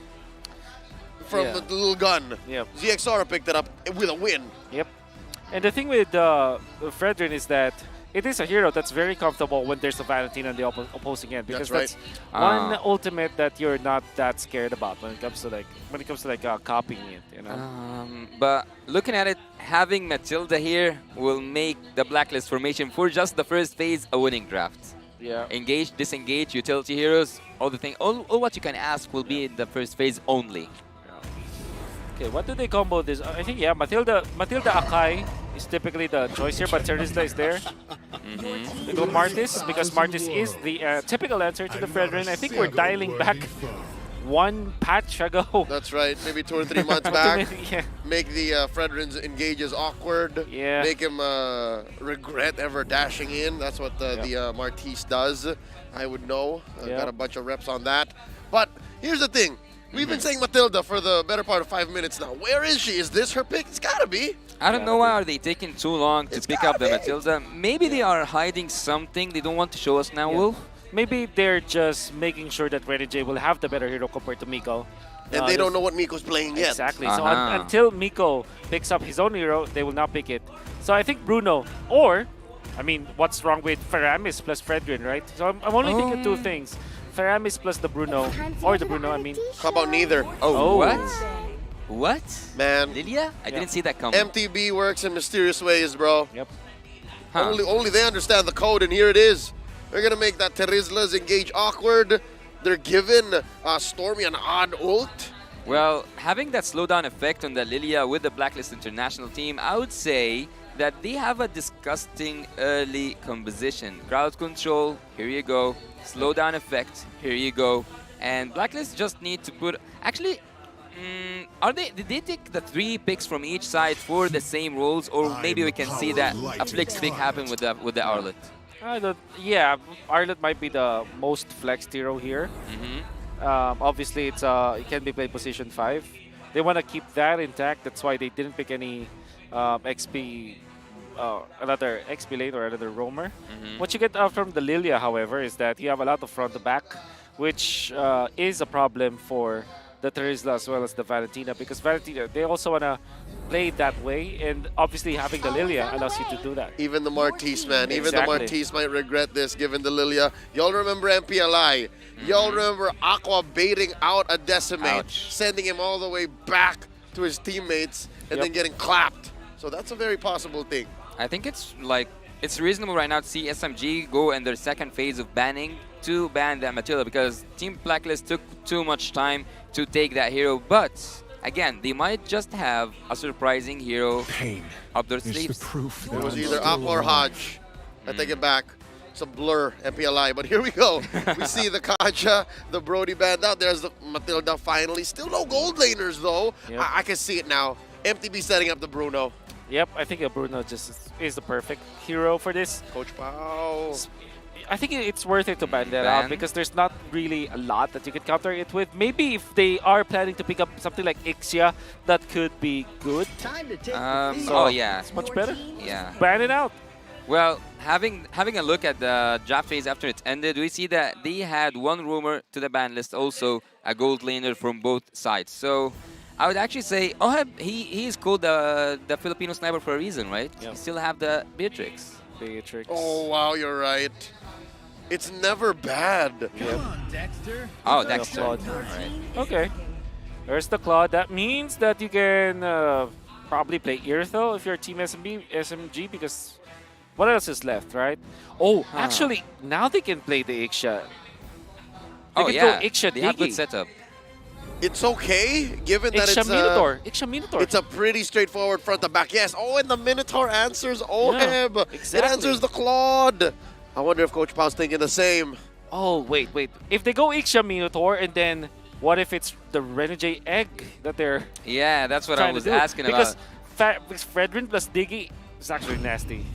S12: little gun.
S7: Yep.
S12: ZXR picked it up with a win.
S7: Yep. And the thing with Fredrin is that it is a hero that's very comfortable when there's a Valentine on the opposing end because that's one ultimate that you're not that scared about when it comes to copying it, you know.
S4: But looking at it, having Matilda here will make the Blacklist formation for just the first phase a winning draft.
S7: Yeah.
S4: Engage, disengage, utility heroes, all the thing. All what you can ask will be in the first phase only.
S7: Okay, what do they combo this? I think, yeah, Matilda Akai is typically the choice here, but Terizla is there. They go Martis because Martis is the typical answer to the Fredrin. I think we're dialing back one patch ago.
S12: That's right, maybe 2 or 3 months back. Make the Fredrin's engages awkward.
S7: Yeah.
S12: Make him regret ever dashing in. That's what the Martis does. I would know. I've got a bunch of reps on that. But here's the thing. We've been saying Matilda for the better part of 5 minutes now. Where is she? Is this her pick? It's gotta be.
S4: I don't know why are they taking too long to pick up the Matilda. Maybe they are hiding something they don't want to show us now, Wolf.
S7: Maybe they're just making sure that Renny J will have the better hero compared to Miko.
S12: And they don't know what Miko's playing yet.
S7: Exactly. So until Miko picks up his own hero, they will not pick it. So I think Bruno, or, I mean, what's wrong with Faramis plus Fredrin, right? So I'm only thinking two things. Faramis plus the Bruno, or the Bruno, I mean.
S12: How about neither?
S4: Oh. What? What?
S12: Man.
S4: Lilia? I didn't see that coming.
S12: MTB works in mysterious ways, bro.
S7: Yep.
S12: Only they understand the code, and here it is. They're gonna make that Terizla's engage awkward. They're giving Stormy an odd ult.
S4: Well, having that slowdown effect on the Lilia with the Blacklist International team, I would say that they have a disgusting early composition. Crowd control, here you go. Slowdown effect, here you go. And Blacklist just need to put... Actually, did they take the 3 picks from each side for the same roles? Or maybe we can see that a flick pick happen with the Arlet?
S7: Yeah, Arlet might be the most flexed hero here. Obviously, it can be played position 5. They want to keep that intact. That's why they didn't pick any XP, another XP lane or another roamer. What you get from the Lilia, however, is that you have a lot of front to back, which is a problem for the Terizla as well as the Valentina, because Valentina, they also want to play that way, and obviously having the Lilia allows you to do that.
S12: Even the Martis, man. Even the
S7: Exactly.
S12: Martis might regret this, given the Lilia. Y'all remember MPLI. Y'all remember Aqua baiting out a Decimate, sending him all the way back to his teammates, and then getting clapped. So that's a very possible thing.
S4: I think it's reasonable right now to see SMG go in their second phase of banning to ban that Matilda, because Team Blacklist took too much time to take that hero. But again, they might just have a surprising hero up their sleeves.
S12: It was either Aqua or Hodge. I take it back. It's a blur, MPLI. But here we go. We see the Kaja, the Brody band out. There's the Matilda finally. Still no gold laners, though. I can see it now. MTB setting up the Bruno.
S7: Yep, I think Bruno just is the perfect hero for this.
S12: Coach Pao.
S7: I think it's worth it to ban that out because there's not really a lot that you can counter it with. Maybe if they are planning to pick up something like Ixia, that could be good.
S4: Oh yeah,
S7: it's much better.
S4: Yeah,
S7: ban it out.
S4: Well, having a look at the draft phase after it ended, we see that they had one rumor to the ban list, also a gold laner from both sides. So I would actually say, he is called the Filipino sniper for a reason, right?
S7: Yep.
S4: You still have the Beatrix.
S12: Oh wow, you're right. It's never bad.
S7: Come
S16: on, Dexter.
S4: Oh, Dexter.
S7: Right. Okay. There's the Claw. That means that you can probably play Irithel if you're Team SMG, because what else is left, right? Oh, actually, now they can play the Ixia. They can go Ixia
S4: they have good
S7: Digi.
S4: setup.
S12: It's okay, given that
S7: Ixia Minotaur.
S12: It's a pretty straightforward front to back. Yes. Oh, and the Minotaur answers Oheb.
S7: Exactly.
S12: It answers the Claude. I wonder if Coach Pao's thinking the same.
S7: Oh, wait. If they go Ixia Minotaur, and then what if it's the Renegade egg that they're
S4: Yeah, that's what I was asking
S7: because
S4: about.
S7: Fredrin plus Diggy is actually nasty.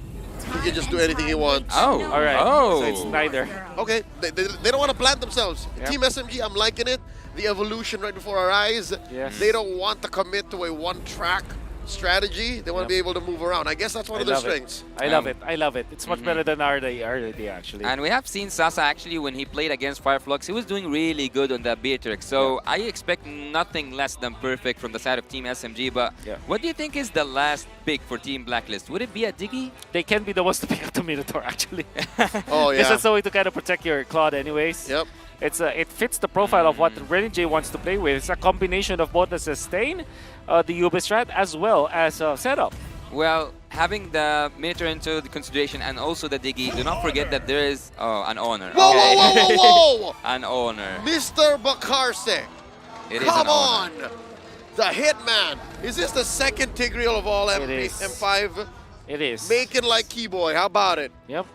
S12: He can just do anything he wants.
S4: Oh,
S7: All right.
S4: Oh.
S7: So it's neither.
S12: Okay, they don't want to plant themselves.
S7: Yep.
S12: Team SMG, I'm liking it. The evolution right before our eyes.
S7: Yes.
S12: They don't want to commit to a one-track strategy. They want to be able to move around. I guess that's one of their strengths.
S7: I love it. I love it. It's much better than our day actually.
S4: And we have seen Sasa actually when he played against Fireflux, he was doing really good on that Beatrix. So I expect nothing less than perfect from the side of Team SMG. But what do you think is the last pick for Team Blacklist? Would it be a Diggy?
S7: They can be the ones to pick up the Minotaur actually.
S12: Oh yeah.
S7: Because that's the way to kind of protect your Claude anyways.
S12: Yep.
S7: It fits the profile of what Renegade wants to play with. It's a combination of both the sustain, the Uber strat, as well as setup.
S4: Well, having the Minotaur into the consideration and also the Diggy, do not forget that there is an honor.
S12: Whoa, whoa, whoa, whoa, whoa!
S4: An honor.
S12: Mr. Bakarse.
S4: It is
S12: Come
S4: an honor.
S12: on! The Hitman. Is this the second Tigreal of all M5?
S7: It is.
S12: Making like Keyboy. How about it?
S7: Yep.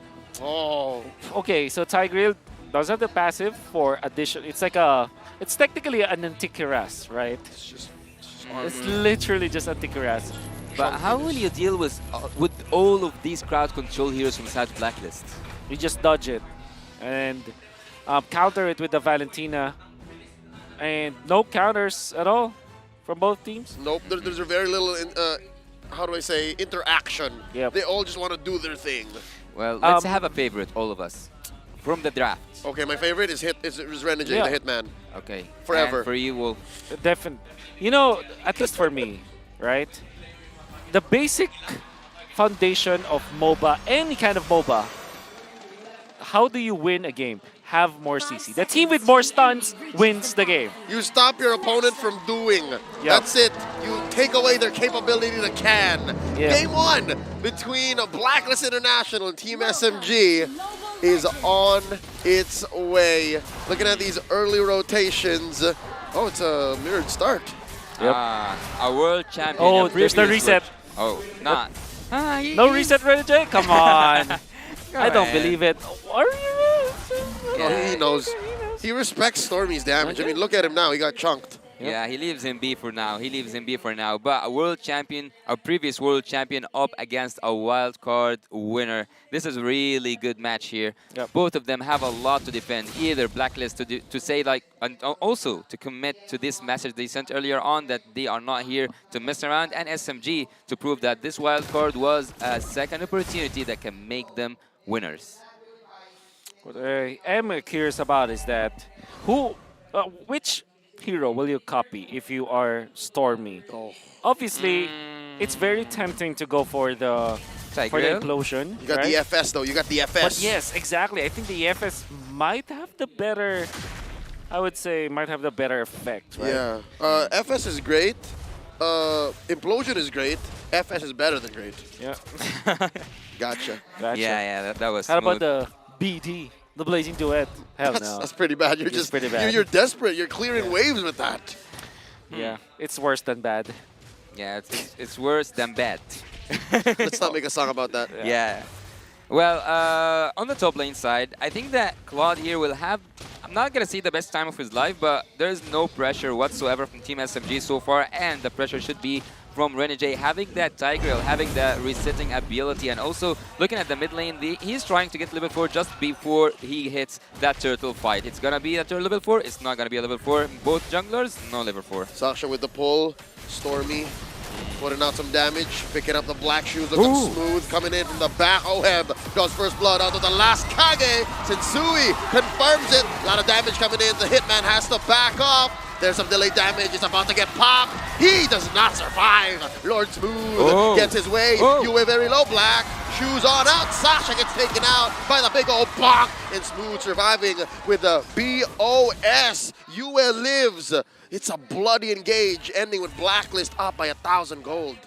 S12: Oh.
S7: Okay, so Tigreal does have the passive for addition. It's like a. It's technically an Antikyras, right? It's literally just Antikyras.
S4: But how will you deal with all of these crowd control heroes from the side of Blacklist?
S7: You just dodge it and counter it with the Valentina. And no counters at all from both teams?
S12: Nope, there's very little, how do I say, interaction.
S7: Yep.
S12: They all just want to do their thing.
S4: Well, let's have a favorite, all of us, from the draft.
S12: Okay, my favorite is Renegade, the Hitman.
S4: Okay.
S12: Forever.
S4: And for you, Wolf?
S7: Definitely. You know, at least for me, right? The basic foundation of MOBA, any kind of MOBA, how do you win a game? Have more CC. The team with more stuns wins the game.
S12: You stop your opponent from doing. That's it. You take away their capability to can. Game one between Blacklist International and Team SMG is on its way. Looking at these early rotations. Oh, it's a mirrored start.
S4: A world champion.
S7: Oh, there's the reset.
S4: Oh, not.
S7: No reset, Renegade? Come on. I don't believe it. Are you?
S12: Oh, he knows. He respects Stormy's damage. I mean, look at him now. He got chunked.
S4: Yeah, he lives in B for now. He lives in B for now. But a world champion, a previous world champion up against a wild card winner. This is a really good match here. Both of them have a lot to defend. Either Blacklist to say like, and also to commit to this message they sent earlier on that they are not here to mess around, and SMG to prove that this wild card was a second opportunity that can make them winners.
S7: What I am curious about is that which hero will you copy if you are Stormy? Obviously, it's very tempting to go for the implosion.
S12: You got the FS though. You got the FS.
S7: But yes, exactly. I think the FS might have the better. I would say might have the better effect. Right?
S12: Yeah. FS is great. Implosion is great. FS is better than great.
S7: Yeah.
S12: Gotcha.
S4: Yeah, that was
S7: How
S4: smooth.
S7: about the BD? The Blazing Duet. Hell no.
S12: That's pretty bad. You're just
S7: pretty bad.
S12: You're desperate. You're clearing waves with that.
S7: Yeah, it's worse than bad.
S4: Yeah, it's worse than bad.
S12: Let's not make a song about that.
S4: Yeah. Well, on the top lane side, I think that Claude here will have, I'm not going to say the best time of his life, but there's no pressure whatsoever from Team SMG so far, and the pressure should be from Renegade, having that Tigreal, having that resetting ability, and also looking at the mid lane, he's trying to get level 4 just before he hits that turtle fight. It's gonna be a turtle level 4, it's not gonna be a level 4. Both junglers, no level 4.
S12: Sasha with the pull, Stormy putting out some damage, picking up the black shoes, looking smooth, coming in from the back. Oheb goes first blood onto the last Kage. Sensui confirms it. A lot of damage coming in. The Hitman has to back off. There's some delayed damage. It's about to get popped. He does not survive. Lord Smooth gets his way. You were very low, Black. Shoes on out. Sasha gets taken out by the big old bonk. And Smooth surviving with the BOS. Yue lives. It's a bloody engage, ending with Blacklist up by 1,000 gold.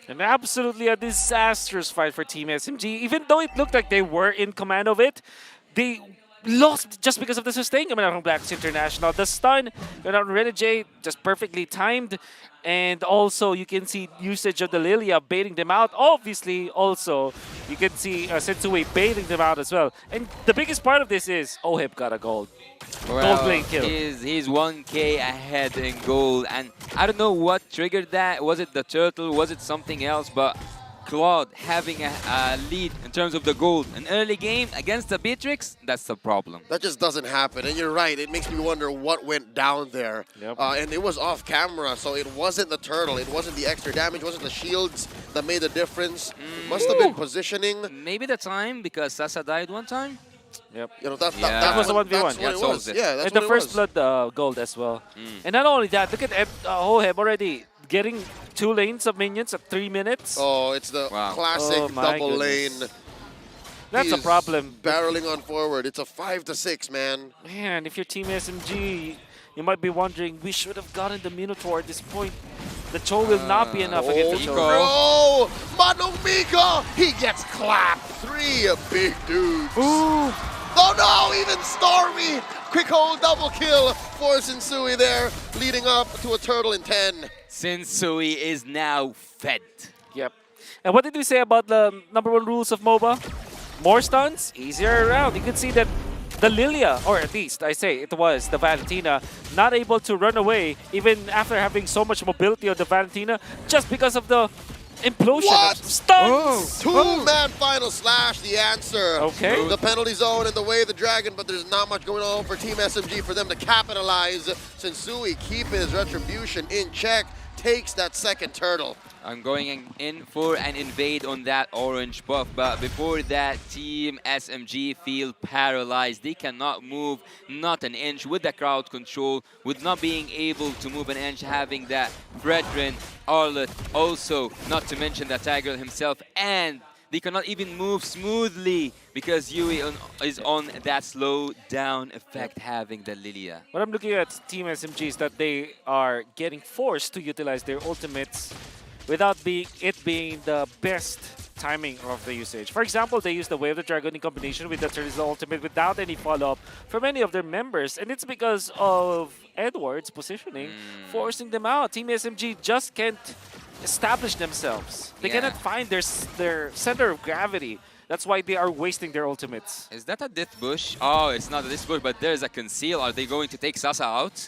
S7: And absolutely a disastrous fight for Team SMG. Even though it looked like they were in command of it, they lost just because of the sustain coming out from Blacklist International. The stun coming out from Renegade, just perfectly timed. And also, you can see usage of the Lilia baiting them out. Obviously, also, you can see Sensui baiting them out as well. And the biggest part of this is Oheb got a gold. Gold lane kill.
S4: He's 1k ahead in gold, and I don't know what triggered that. Was it the turtle? Was it something else? But Claude having a lead in terms of the gold. An early game against the Beatrix, that's the problem.
S12: That just doesn't happen. And you're right, it makes me wonder what went down there.
S7: Yep.
S12: And it was off camera, so it wasn't the turtle, it wasn't the extra damage, it wasn't the shields that made the difference. It must have been positioning.
S4: Maybe the time, because Sasa died one time.
S7: Yep.
S12: You know, that
S7: was the 1v1.
S12: That's what it was. Yeah, that's
S7: and
S12: what
S7: the
S12: it
S7: first
S12: was.
S7: blood gold as well. And not only that, look at Hohem already getting 2 lanes of minions at 3 minutes.
S12: Oh, it's the classic
S7: Oh my
S12: double
S7: goodness.
S12: lane.
S7: That's
S12: He
S7: a
S12: is
S7: problem.
S12: Barreling on forward. It's a 5-6, man.
S7: Man, if you're Team SMG, you might be wondering, we should have gotten the Minotaur at this point. The Cho will not be enough against the Cho.
S12: No! Mano Miko! He gets clapped. 3 big dudes.
S7: Ooh.
S12: Oh no, even Stormy! Quick hold double kill for Sensui there, leading up to a turtle in 10.
S4: Sensui is now fed.
S7: Yep. And what did we say about the #1 rules of MOBA? More stuns, easier around. You can see that the Lilia, or at least I say it was the Valentina, not able to run away even after having so much mobility on the Valentina just because of the implosion
S12: What?
S7: of stuns.
S12: Two-man final slash, the answer.
S7: Okay.
S12: The penalty zone in the way of the Dragon, but there's not much going on for Team SMG for them to capitalize. Sensui keeping his retribution in check, takes that second turtle.
S4: I'm going in for an invade on that orange buff, but before that, Team SMG feel paralyzed. They cannot move not an inch with the crowd control, with not being able to move an inch, having that Brethren, Arlet, also, not to mention the Tiger himself, and they cannot even move smoothly because Yui is on that slow down effect, having the Lilia.
S7: What I'm looking at Team SMG is that they are getting forced to utilize their ultimates without it being the best timing of the usage. For example, they use the Way of the Dragon in combination with the Turtle's ultimate without any follow-up from any of their members, and it's because of Edward's positioning forcing them out. Team SMG just can't establish themselves. They cannot find their center of gravity. That's why they are wasting their ultimates.
S4: Is that a Death Bush? Oh, it's not a Death Bush, but there's a Conceal. Are they going to take Sasa out?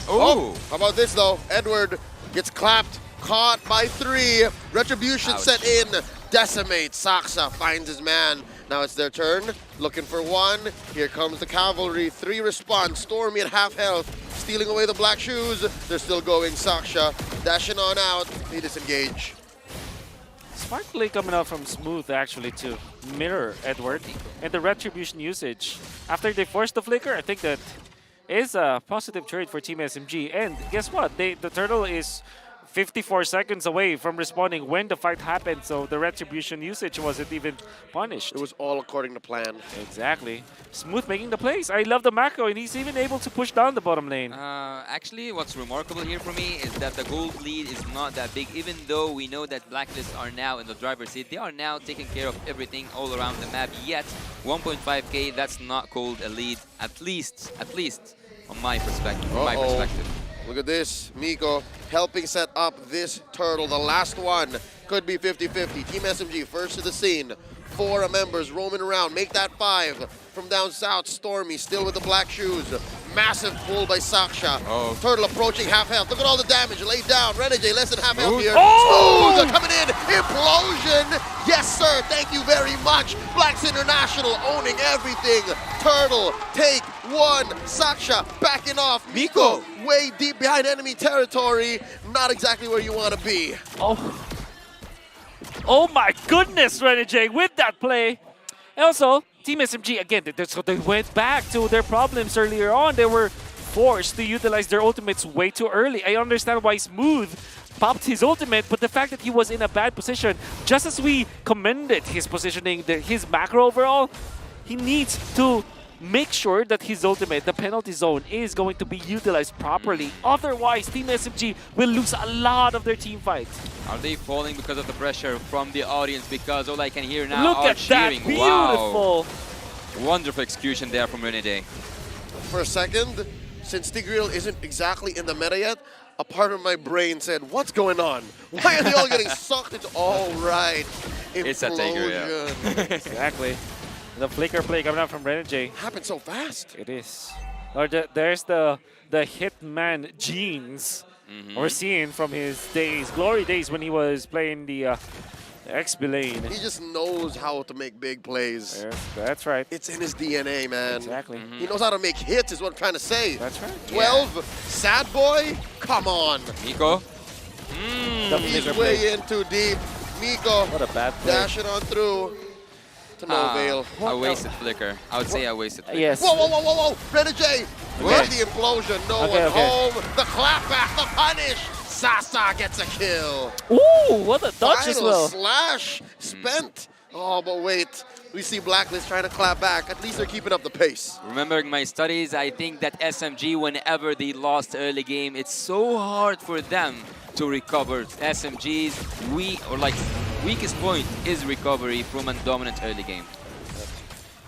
S12: Oh, how about this though? Edward gets clapped, caught by 3. Retribution set in, decimates. Saksa finds his man. Now it's their turn, looking for 1. Here comes the cavalry, 3 response. Stormy at half health, stealing away the black shoes. They're still going. Saksha dashing on out. They disengage.
S7: Smart play coming out from Smooth actually to mirror Edward and the retribution usage. After they forced the flicker, I think that is a positive trade for Team SMG. And guess what? The turtle is 54 seconds away from respawning when the fight happened, so the retribution usage wasn't even punished.
S12: It was all according to plan.
S7: Exactly. Smooth making the plays. I love the macro, and he's even able to push down the bottom lane.
S4: Actually, what's remarkable here for me is that the gold lead is not that big, even though we know that Blacklist are now in the driver's seat. They are now taking care of everything all around the map, yet 1.5k, that's not called a lead, at least on my perspective.
S12: Look at this, Miko helping set up this turtle. The last one could be 50-50. Team SMG first to the scene. 4 members roaming around, make that 5. From down south, Stormy still with the black shoes. Massive pull by Saksha. Turtle approaching half health. Look at all the damage laid down. Renegade less than half health here. Smooth coming in. Implosion. Yes, sir. Thank you very much. Blacks International owning everything. Turtle take 1. Saksha backing off. Miko way deep behind enemy territory. Not exactly where you want to be.
S7: Oh my goodness, Renegade with that play. And also, Team SMG, again, they went back to their problems earlier on. They were forced to utilize their ultimates way too early. I understand why Smooth popped his ultimate, but the fact that he was in a bad position, just as we commended his positioning, his macro overall, he needs to make sure that his ultimate, the penalty zone, is going to be utilized properly. Otherwise, Team SMG will lose a lot of their team fights.
S4: Are they falling because of the pressure from the audience? Because all I can hear now are
S7: Look at
S4: cheering.
S7: that, beautiful.
S4: Wow. Wonderful execution there from Renegade.
S12: For a second, since Tigreal isn't exactly in the meta yet, a part of my brain said, what's going on? Why are they all getting sucked into all right?
S4: It's a Tiger, yeah.
S7: Exactly. The flicker play coming out from Renegade.
S12: Happened so fast.
S7: It is. Or there's the Hitman genes We're seeing from his days, glory days, when he was playing the XB lane.
S12: He just knows how to make big plays.
S7: Yes, that's right.
S12: It's in his DNA, man.
S7: Exactly.
S12: He knows how to make hits, is what I'm trying to say.
S7: That's right.
S12: 12, sad boy, come on.
S4: Miko.
S12: He's way in too deep. Miko,
S7: what a bad play.
S12: dash it on through to no avail.
S4: A wasted flicker. I would say a wasted flicker.
S7: Yes.
S12: Whoa, whoa, whoa, whoa, whoa. Renegade, get the implosion. No one home. The clapback, the punish. Sasa gets a kill.
S7: Ooh, what a dodge as
S12: Final
S7: well.
S12: slash spent. Oh, but wait. We see Blacklist trying to clap back. At least they're keeping up the pace.
S4: Remembering my studies, I think that SMG, whenever they lost early game, it's so hard for them to recover. SMG's weakest point is recovery from a dominant early game.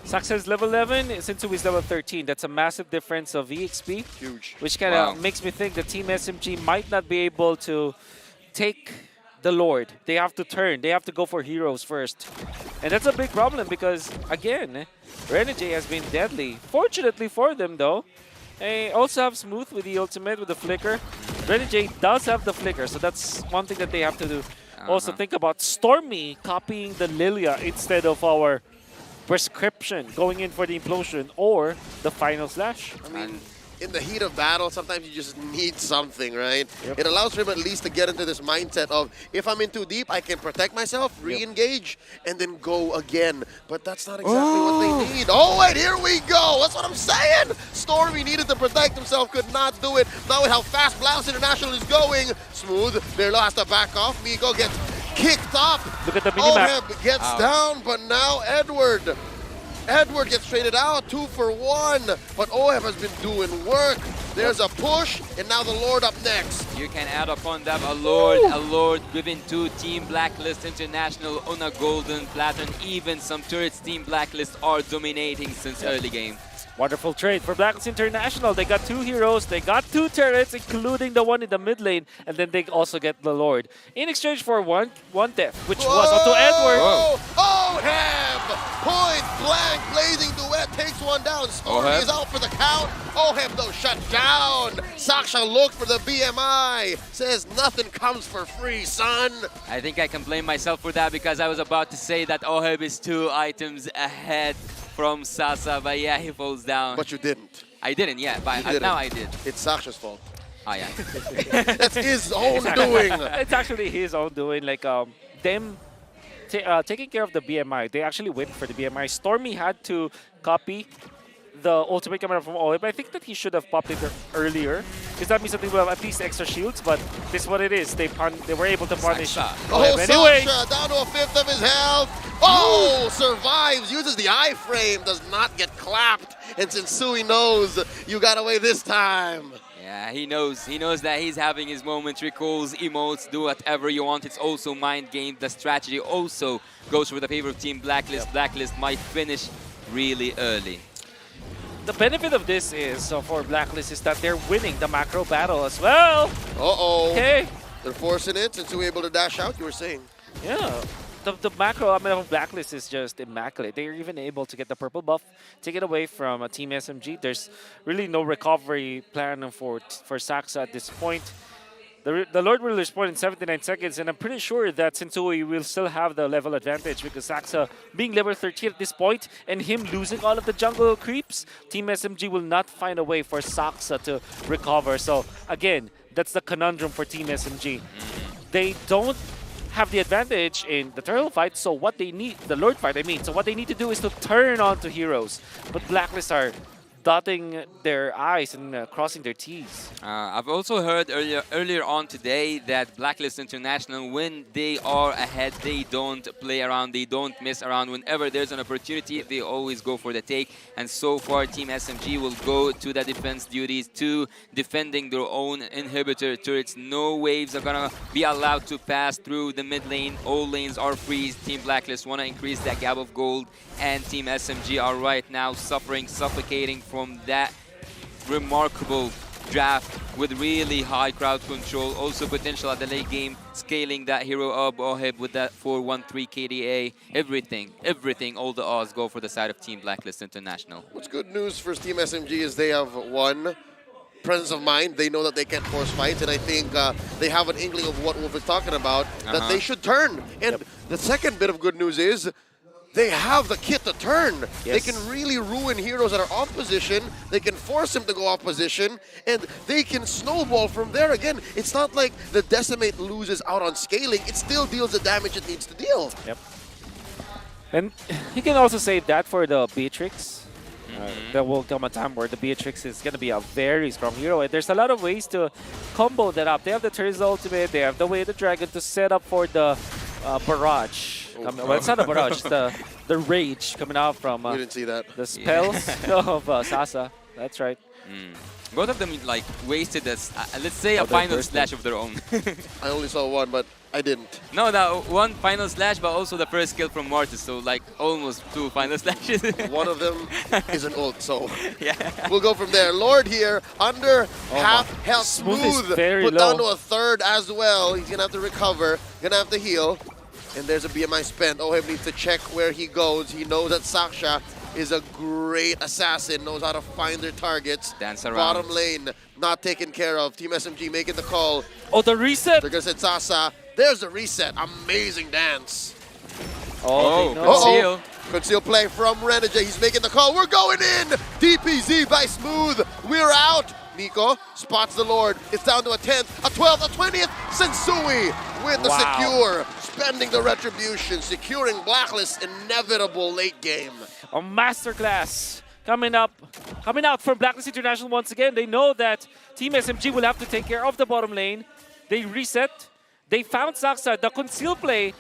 S7: Saxa's level 11, Sensui is level 13. That's a massive difference of EXP.
S12: Huge.
S7: Which kind of makes me think that Team SMG might not be able to take the Lord. They have to turn. They have to go for heroes first. And that's a big problem because, again, Renegade has been deadly. Fortunately for them, though, they also have Smooth with the ultimate, with the flicker. Renegade does have the flicker, so that's one thing that they have to do. Also think about Stormy copying the Lilia instead of our prescription, going in for the implosion or the final slash.
S12: I mean, in the heat of battle, sometimes you just need something, right?
S7: Yep.
S12: It allows for him at least to get into this mindset of, if I'm in too deep, I can protect myself, re-engage, and then go again. But that's not exactly what they need. Oh, wait, here we go. That's what I'm saying. Stormy needed to protect himself, could not do it. Now with how fast Blast International is going, Smooth, Berlo has to back off. Migo gets kicked up.
S7: Look at the minimap.
S12: Oheb gets down, but now Edward gets traded out, 2 for 1, but Oheb has been doing work. There's a push, and now the Lord up next.
S4: You can add upon that a Lord given to Team Blacklist International on a golden platinum. Even some turrets Team Blacklist are dominating since early game.
S7: Wonderful trade for Blacklist International. They got 2 heroes, they got 2 turrets, including the one in the mid lane, and then they also get the Lord. In exchange for one death, which was onto Edward.
S12: Oheb! Point blank, blazing duet takes one down. Stormy is out for the count. Oheb, though, shut down. Saksha looked for the BMI. Says nothing comes for free, son.
S4: I think I can blame myself for that because I was about to say that Oheb is 2 items ahead from Sasa, but yeah, he falls down.
S12: But you didn't.
S4: I didn't, yeah, but now I did.
S12: It's Saksha's fault.
S4: Oh, yeah.
S12: That's his own doing.
S7: It's actually his own doing. Like, them taking care of the BMI, they actually went for the BMI. Stormy had to copy the ultimate camera from Oheb. I think that he should have popped it earlier, because that means that they will have at least extra shields, but this is what it is. They were able to punish Oheb anyway.
S12: Saksha down to a 1/5 of his health. Oh, survives, uses the iframe, does not get clapped. And Sensui knows you got away this time.
S4: Yeah, he knows that he's having his moments, recalls, emotes, do whatever you want. It's also mind game. The strategy also goes for the favor of Team Blacklist. Blacklist might finish really early.
S7: The benefit of this is, for Blacklist, is that they're winning the macro battle as well.
S12: Uh-oh.
S7: Okay.
S12: They're forcing it. Sensui able to dash out, you were saying.
S7: Yeah. The macro of Blacklist is just immaculate. They're even able to get the purple buff, take it away from Team SMG. There's really no recovery plan for Saxa at this point. The Lord will respond in 79 seconds, and I'm pretty sure that Sensui will still have the level advantage because Saxa being level 13 at this point and him losing all of the jungle creeps, Team SMG will not find a way for Saxa to recover. So again, that's the conundrum for Team SMG. They don't have the advantage in the turtle fight, so what they need, the Lord fight I mean, so what they need to do is to turn on to heroes. But Blacklist are dotting their I's and crossing their T's.
S4: I've also heard earlier on today that Blacklist International, when they are ahead, they don't play around, they don't mess around. Whenever there's an opportunity, they always go for the take. And so far, Team SMG will go to the defense duties, to defending their own inhibitor turrets. No waves are gonna be allowed to pass through the mid lane. All lanes are freeze. Team Blacklist wanna increase that gap of gold, and Team SMG are right now suffocating from that remarkable draft with really high crowd control. Also potential at the late game, scaling that hero up, Oheb with that 413 KDA. Everything, all the odds go for the side of Team Blacklist International.
S12: What's good news for Team SMG is they have won presence of mind. They know that they can't force fights, and I think they have an inkling of what Wolf is talking about, that they should turn. And the second bit of good news is they have the kit to turn. They can really ruin heroes that are off position. They can force him to go off position, and they can snowball from there. Again, it's not like the Decimate loses out on scaling. It still deals the damage it needs to deal.
S7: Yep. And you can also say that for the Beatrix. There will come a time where the Beatrix is going to be a very strong hero. And there's a lot of ways to combo that up. They have the Tears ultimate. They have the Way of the Dragon to set up for the barrage. Well, it's not a barrage. It's the rage coming out from
S12: you didn't see that.
S7: The spells of Sasa. That's right.
S4: Both of them like wasted this, let's say a final slash of their own.
S12: I only saw one, but I didn't.
S4: No, one final slash, but also the first kill from Mortis, so like almost 2 final slashes.
S12: One of them is an ult, so we'll go from there. Lord here, under half health, Smooth put down to a third as well. He's gonna have to recover, gonna have to heal. And there's a BMI spent. Oheb needs to check where he goes. He knows that Saksha is a great assassin, knows how to find their targets.
S4: Dance around.
S12: Bottom lane, not taken care of. Team SMG making the call.
S7: Oh, the reset!
S12: They're gonna send Sasa. There's the reset. Amazing dance.
S4: Conceal.
S12: Conceal play from Renegade. He's making the call. We're going in. DPZ by Smooth. We're out. Nico spots the Lord. It's down to a 10th, a 12th, a 20th. Sensui with the secure. Spending the retribution. Securing Blacklist's inevitable late game.
S7: A masterclass coming out from Blacklist International once again. They know that Team SMG will have to take care of the bottom lane. They reset. They found Saksa. The conceal play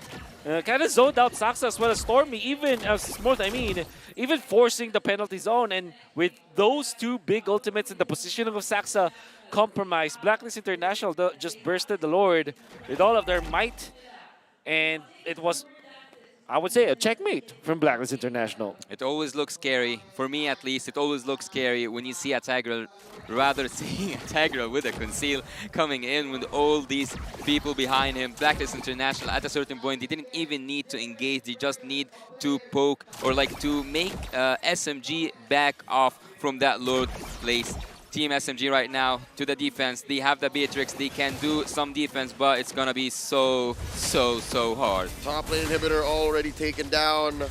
S7: kind of zoned out Saksa as well as Stormy, even Smooth, even forcing the penalty zone. And with those 2 big ultimates in the positioning of Saksa compromised, Blacklist International just bursted the Lord with all of their might. And it was, I would say, a checkmate from Blacklist International.
S4: It always looks scary, for me at least, it always looks scary when you see a Tigreal, rather seeing a Tigreal with a conceal coming in with all these people behind him. Blacklist International, at a certain point, they didn't even need to engage, they just need to poke or like to make SMG back off from that Lord place. Team SMG right now to the defense. They have the Beatrix. They can do some defense, but it's gonna be so hard.
S12: Top lane inhibitor already taken down.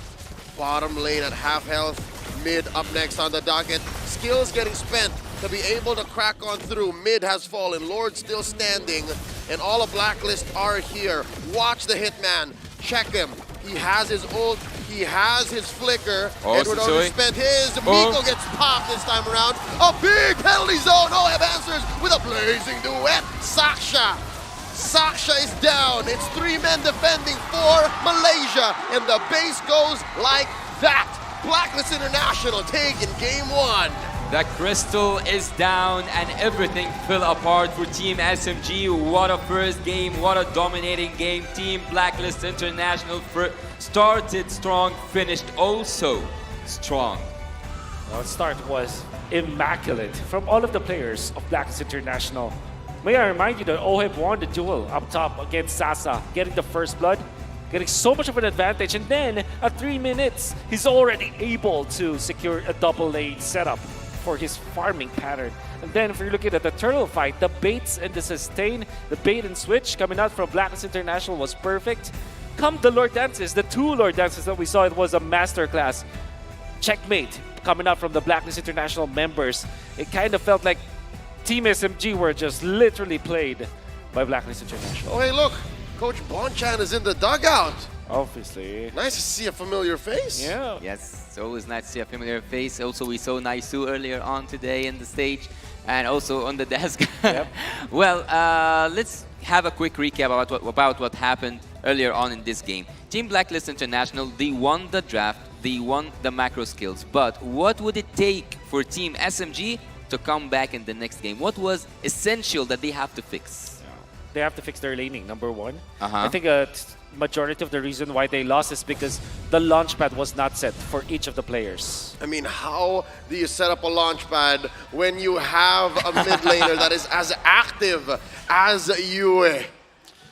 S12: Bottom lane at half health. Mid up next on the docket. Skills getting spent to be able to crack on through. Mid has fallen. Lord still standing. And all of Blacklist are here. Watch the Hitman. Check him. He has his ult. He has his flicker. Edward already spent his. Miko gets popped this time around. A big penalty zone. Oheb answers with a blazing duet. Saksha is down. It's 3 men defending for Malaysia. And the base goes like that. Blacklist International taking game 1.
S4: The crystal is down and everything fell apart for Team SMG. What a first game, what a dominating game. Team Blacklist International started strong, finished also strong.
S7: The start was immaculate from all of the players of Blacklist International. May I remind you that Oheb won the duel up top against Sasa, getting the first blood, getting so much of an advantage, and then at 3 minutes, he's already able to secure a double lane setup for his farming pattern. And then if you're looking at the turtle fight, the baits and the sustain, the bait and switch coming out from Blacklist International was perfect. Come the Lord Dances, the 2 Lord Dances that we saw, it was a masterclass. Checkmate coming out from the Blacklist International members. It kind of felt like Team SMG were just literally played by Blacklist International.
S12: Oh, hey, look. Coach Bonchan is in the dugout.
S7: Obviously.
S12: Nice to see a familiar face.
S7: Yeah.
S4: Yes, it's always nice to see a familiar face. Also, we saw Naisu earlier on today in the stage and also on the desk.
S7: Yep.
S4: Well, let's have a quick recap about what happened earlier on in this game. Team Blacklist International, they won the draft, they won the macro skills, but what would it take for Team SMG to come back in the next game? What was essential that they have to fix?
S7: They have to fix their laning, number 1. I think a majority of the reason why they lost is because the launchpad was not set for each of the players.
S12: I mean, how do you set up a launchpad when you have a mid laner that is as active as Yue,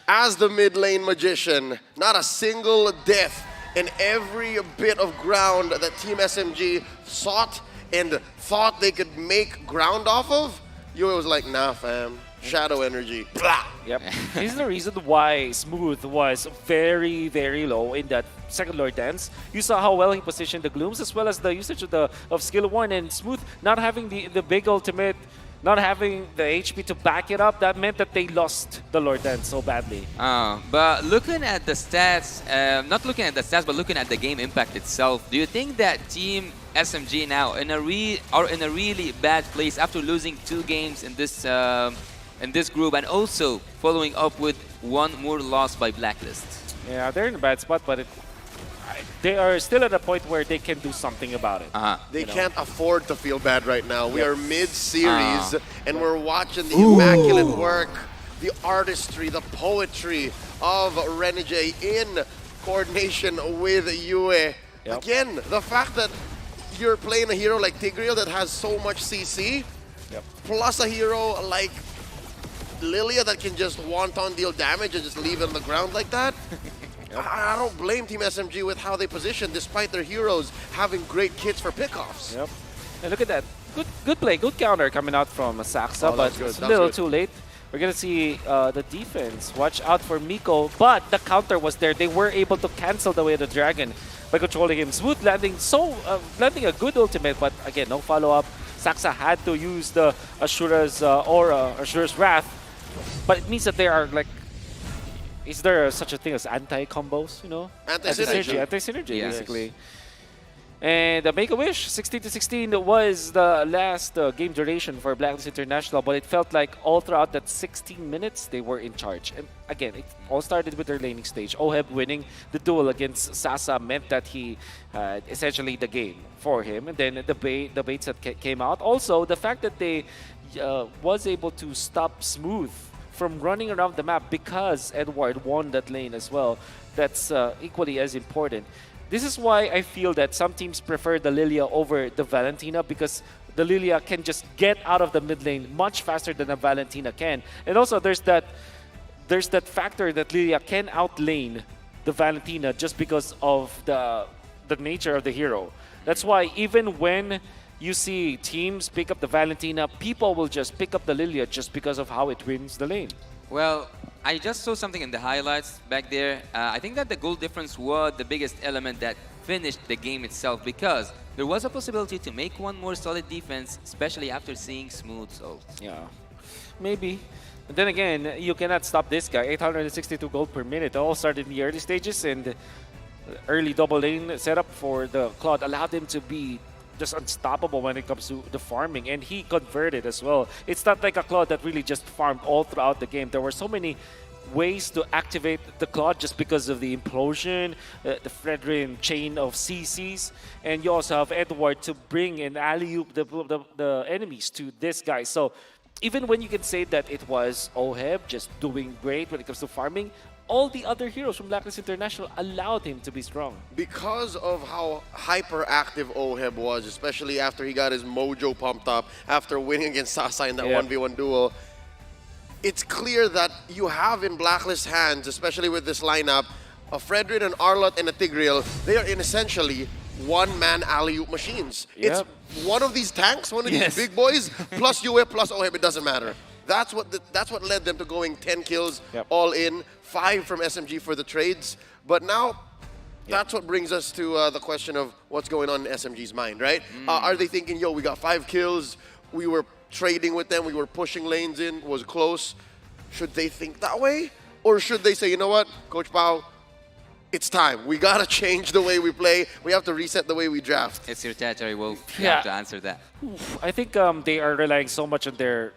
S12: as the mid lane magician? Not a single death in every bit of ground that Team SMG sought and thought they could make ground off of. Yue was like, nah, fam. Shadow energy. Blah.
S7: Yep. This is the reason why Smooth was very, very low in that second Lord Dance. You saw how well he positioned the Glooms as well as the usage of skill 1, and Smooth not having the big ultimate, not having the HP to back it up, that meant that they lost the Lord Dance so badly.
S4: But looking at the stats, not looking at the stats, but looking at the game impact itself, do you think that Team SMG now are in a really bad place after losing 2 games in this group, and also following up with 1 more loss by Blacklist?
S7: Yeah, they're in a bad spot, but they are still at a point where they can do something about it.
S12: They can't afford to feel bad right now. We are mid-series, and we're watching the immaculate work, the artistry, the poetry of Renegade in coordination with Yue. Again, the fact that you're playing a hero like Tigreal that has so much CC, plus a hero like Lilia that can just wonton deal damage and just leave it on the ground like that. I don't blame Team SMG with how they position, despite their heroes having great kits for pickoffs.
S7: Yep. And look at that. Good play, good counter coming out from Saxa, but
S12: good,
S7: it's a little too late. We're going to see the defense. Watch out for Miko, but the counter was there. They were able to cancel the way of the Dragon by controlling him. Smooth landing a good ultimate, but again, no follow-up. Saxa had to use the Ashura's aura, Ashura's Wrath, but it means that they are like, is there such a thing as anti-combos, you know?
S12: Anti-synergy.
S7: Anti-synergy, basically. And the Make-A-Wish, 16-16 was the last game duration for Blacklist International, but it felt like all throughout that 16 minutes, they were in charge. And again, it all started with their laning stage. Oheb winning the duel against Sasa meant that he had essentially the game for him. And then the baits that came out. Also, the fact that they was able to stop Smooth from running around the map because Edward won that lane as well. That's equally as important. This is why I feel that some teams prefer the Lilia over the Valentina, because the Lilia can just get out of the mid lane much faster than the Valentina can. And also there's that factor that Lilia can outlane the Valentina just because of the nature of the hero. That's why even when you see teams pick up the Valentina, people will just pick up the Lilia just because of how it wins the lane.
S4: Well, I just saw something in the highlights back there. I think that the goal difference was the biggest element that finished the game itself, because there was a possibility to make one more solid defense, especially after seeing Smooth's ult.
S7: Yeah, maybe. And then again, you cannot stop this guy. 862 gold per minute. It all started in the early stages, and early double lane setup for the Claude allowed him to be just unstoppable when it comes to the farming, and he converted as well. It's not like a Claude that really just farmed all throughout the game. There were so many ways to activate the Claude just because of the implosion, the Fredrin chain of CCs, and you also have Edward to bring and alley-oop the enemies to this guy. So even when you can say that it was Oheb just doing great when it comes to farming, all the other heroes from Blacklist International allowed him to be strong.
S12: Because of how hyperactive Oheb was, especially after he got his mojo pumped up after winning against Sasa in that 1v1 duel, it's clear that you have in Blacklist hands, especially with this lineup, a Fredrin, an Arlott, and a Tigreal. They are in essentially one-man alley-oop machines. It's one of these tanks, one of these big boys, plus Yue, plus Oheb, it doesn't matter. That's what led them to going 10 kills all in, 5 from SMG for the trades. But now, that's what brings us to the question of what's going on in SMG's mind, right? Are they thinking, yo, we got 5 kills, we were trading with them, we were pushing lanes in, was close. Should they think that way? Or should they say, you know what, Coach Pao, it's time. We gotta change the way we play. We have to reset the way we draft.
S4: It's your territory, Wolf. You have to answer that.
S7: I think they are relying so much on their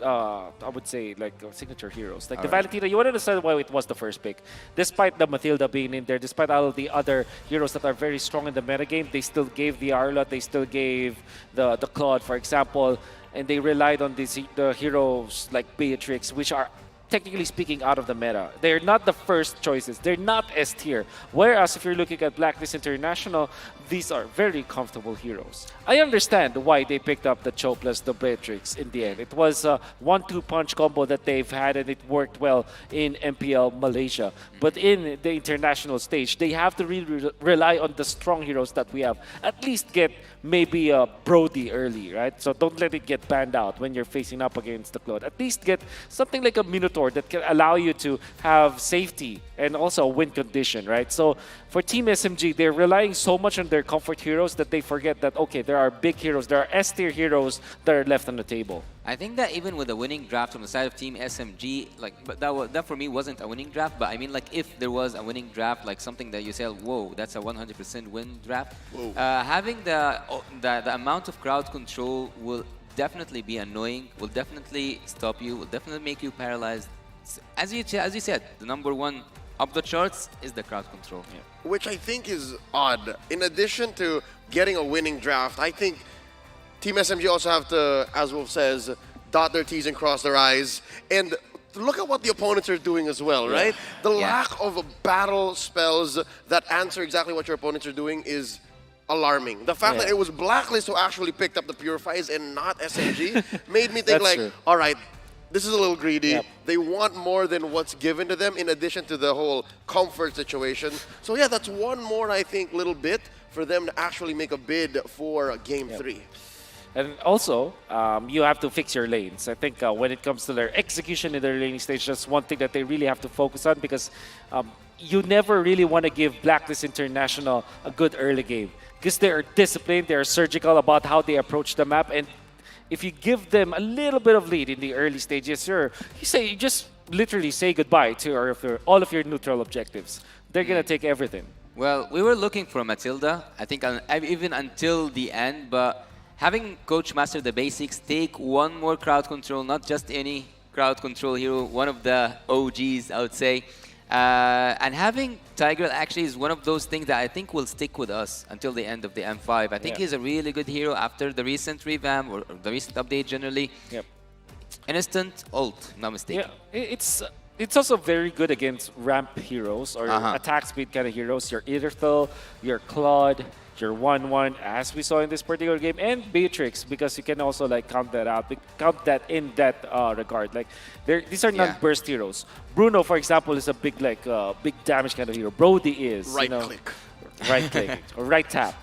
S7: I would say like signature heroes. Like the Valentina, you want to understand why it was the first pick. Despite the Matilda being in there, despite all of the other heroes that are very strong in the metagame, they still gave the Arlott, they still gave the Claude, for example, and they relied on the heroes like Beatrix, which are technically speaking out of the meta. They're not the first choices. They're not S tier. Whereas if you're looking at Blacklist International, these are very comfortable heroes. I understand why they picked up the Cho plus the Beatrix in the end. It was a 1-2 punch combo that they've had, and it worked well in MPL Malaysia. But in the international stage, they have to really rely on the strong heroes that we have. At least get maybe a Brody early, right? So don't let it get banned out when you're facing up against the Claude. At least get something like a Minotaur that can allow you to have safety and also a win condition, right? So for Team SMG, they're relying so much on their comfort heroes that they forget that, okay, there are big heroes, there are S-tier heroes that are left on the table.
S4: I think that even with a winning draft on the side of Team SMG, like, but that for me wasn't a winning draft. But I mean, like, if there was a winning draft, like something that you say, whoa, that's a 100% win draft. Having the amount of crowd control will definitely be annoying. Will definitely stop you. Will definitely make you paralyzed. As you said, the number one up the charts is the crowd control.
S12: Which I think is odd. In addition to getting a winning draft, I think Team SMG also have to, as Wolf says, dot their T's and cross their I's. And look at what the opponents are doing as well, right? The lack of battle spells that answer exactly what your opponents are doing is alarming. The fact that it was Blacklist who actually picked up the Purifies and not SMG made me think all right, this is a little greedy. They want more than what's given to them in addition to the whole comfort situation. So yeah, that's one more, I think, little bit for them to actually make a bid for Game 3.
S7: And also, you have to fix your lanes. I think when it comes to their execution in their laning stage, that's one thing that they really have to focus on, because you never really want to give Blacklist International a good early game, because they are disciplined, they are surgical about how they approach the map, and if you give them a little bit of lead in the early stages, you just literally say goodbye to all of your neutral objectives. They're going to take everything.
S4: Well, we were looking for Matilda, I think, even until the end, but having Coach master the basics, take one more crowd control, not just any crowd control hero, one of the OGs, I would say. And having Tiger actually is one of those things that I think will stick with us until the end of the M5. I think he's a really good hero after the recent revamp or the recent update generally. Instant ult, not mistaken.
S7: Yeah, it's also very good against ramp heroes or attack speed kind of heroes. Your Irithel, your Claude, your 1-1, as we saw in this particular game, and Beatrix, because you can also like count that in that regard. Like these are non-burst heroes. Bruno, for example, is a big big damage kind of hero. Brody is right click or right tap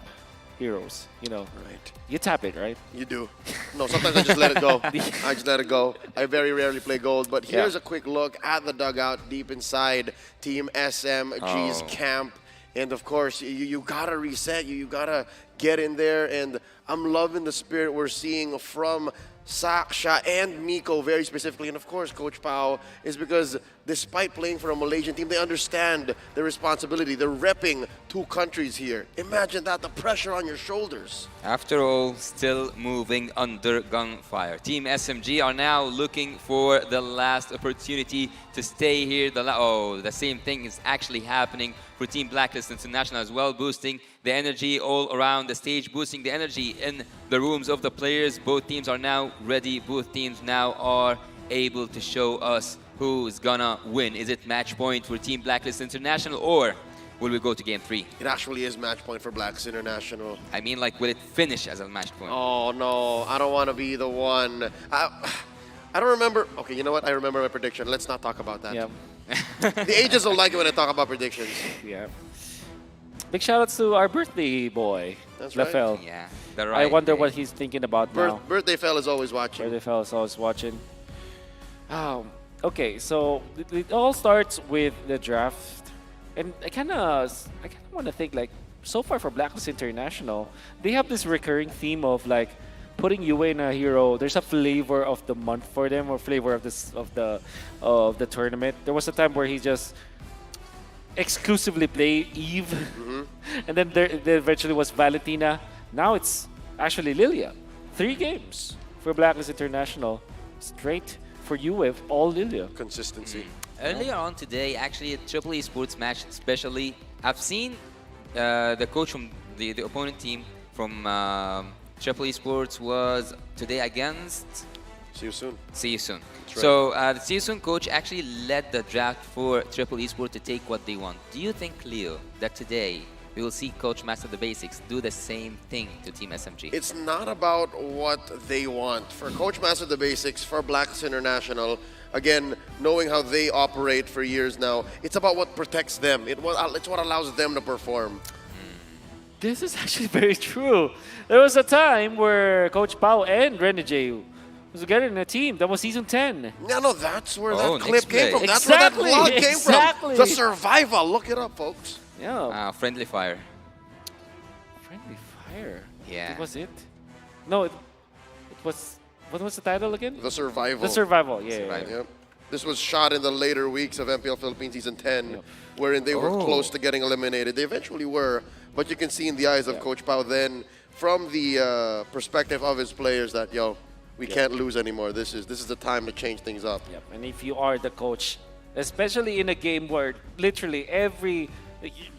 S7: heroes. Right. You tap it, right?
S12: You do. No, sometimes I just let it go. I just let it go. I very rarely play gold, but here's a quick look at the dugout deep inside Team SMG's camp. And of course, you gotta reset, you gotta get in there, and I'm loving the spirit we're seeing from Saksha and Miko very specifically, and of course Coach Pao, is because despite playing for a Malaysian team, they understand the responsibility. They're repping two countries here. Imagine that, the pressure on your shoulders.
S4: After all, still moving under gunfire. Team SMG are now looking for the last opportunity to stay here. The same thing is actually happening for Team Blacklist International as well, boosting the energy all around the stage, boosting the energy in the rooms of the players. Both teams are now ready. Both teams now are able to show us who's gonna win. Is it match point for Team Blacklist International, or will we go to Game 3?
S12: It actually is match point for Blacklist International.
S4: I mean, like, will it finish as a match point?
S12: Oh, no. I don't want to be the one. I don't remember. Okay, you know what? I remember my prediction. Let's not talk about that.
S7: Yeah.
S12: The agents don't like it when I talk about predictions.
S7: Yeah. Big shout-outs to our birthday boy,
S12: That's
S7: Lafel.
S4: Yeah.
S7: I wonder what he's thinking about now.
S12: Birthday Fell is always watching.
S7: Birthday Fell is always watching. Okay, so it all starts with the draft. And I kind of want to think, like, so far for Blacklist International, they have this recurring theme of, like, putting Yue in a hero. There's a flavor of the month for them, or flavor of the tournament. There was a time where he just exclusively played Eve, and then there eventually was Valentina. Now it's actually Lilia. 3 games for Blacklist International, straight for Yue, all Lilia.
S12: Consistency.
S4: Earlier on today, actually at Triple E Sports match especially, I've seen the coach from the opponent team from Triple E Sports was today against...
S12: See you soon.
S4: See you soon.
S12: Right.
S4: So the See you soon coach actually led the draft for Triple E Sports to take what they want. Do you think, Leo, that today we will see Coach Master the Basics do the same thing to Team SMG.
S12: It's not about what they want. For Coach Master the Basics, for Blacklist International, again, knowing how they operate for years now, it's about what protects them. It's what allows them to perform.
S7: This is actually very true. There was a time where Coach Pao and Renegade was together in a team. That was season 10.
S12: Yeah, no, that's where that clip came from. That's
S7: Exactly,
S12: where that vlog came
S7: exactly.
S12: from. The survival. Look it up, folks.
S7: Yeah.
S4: Friendly Fire.
S7: Friendly Fire?
S4: Yeah.
S7: Was it? No, it was... What was the title again?
S12: The Survival.
S7: The Survival, yeah.
S12: Survival. Yep. This was shot in the later weeks of MPL Philippines Season 10, wherein they were close to getting eliminated. They eventually were, but you can see in the eyes of Coach Pao then, from the perspective of his players, that, yo, we can't lose anymore. This is the time to change things up.
S7: Yep. And if you are the coach, especially in a game where literally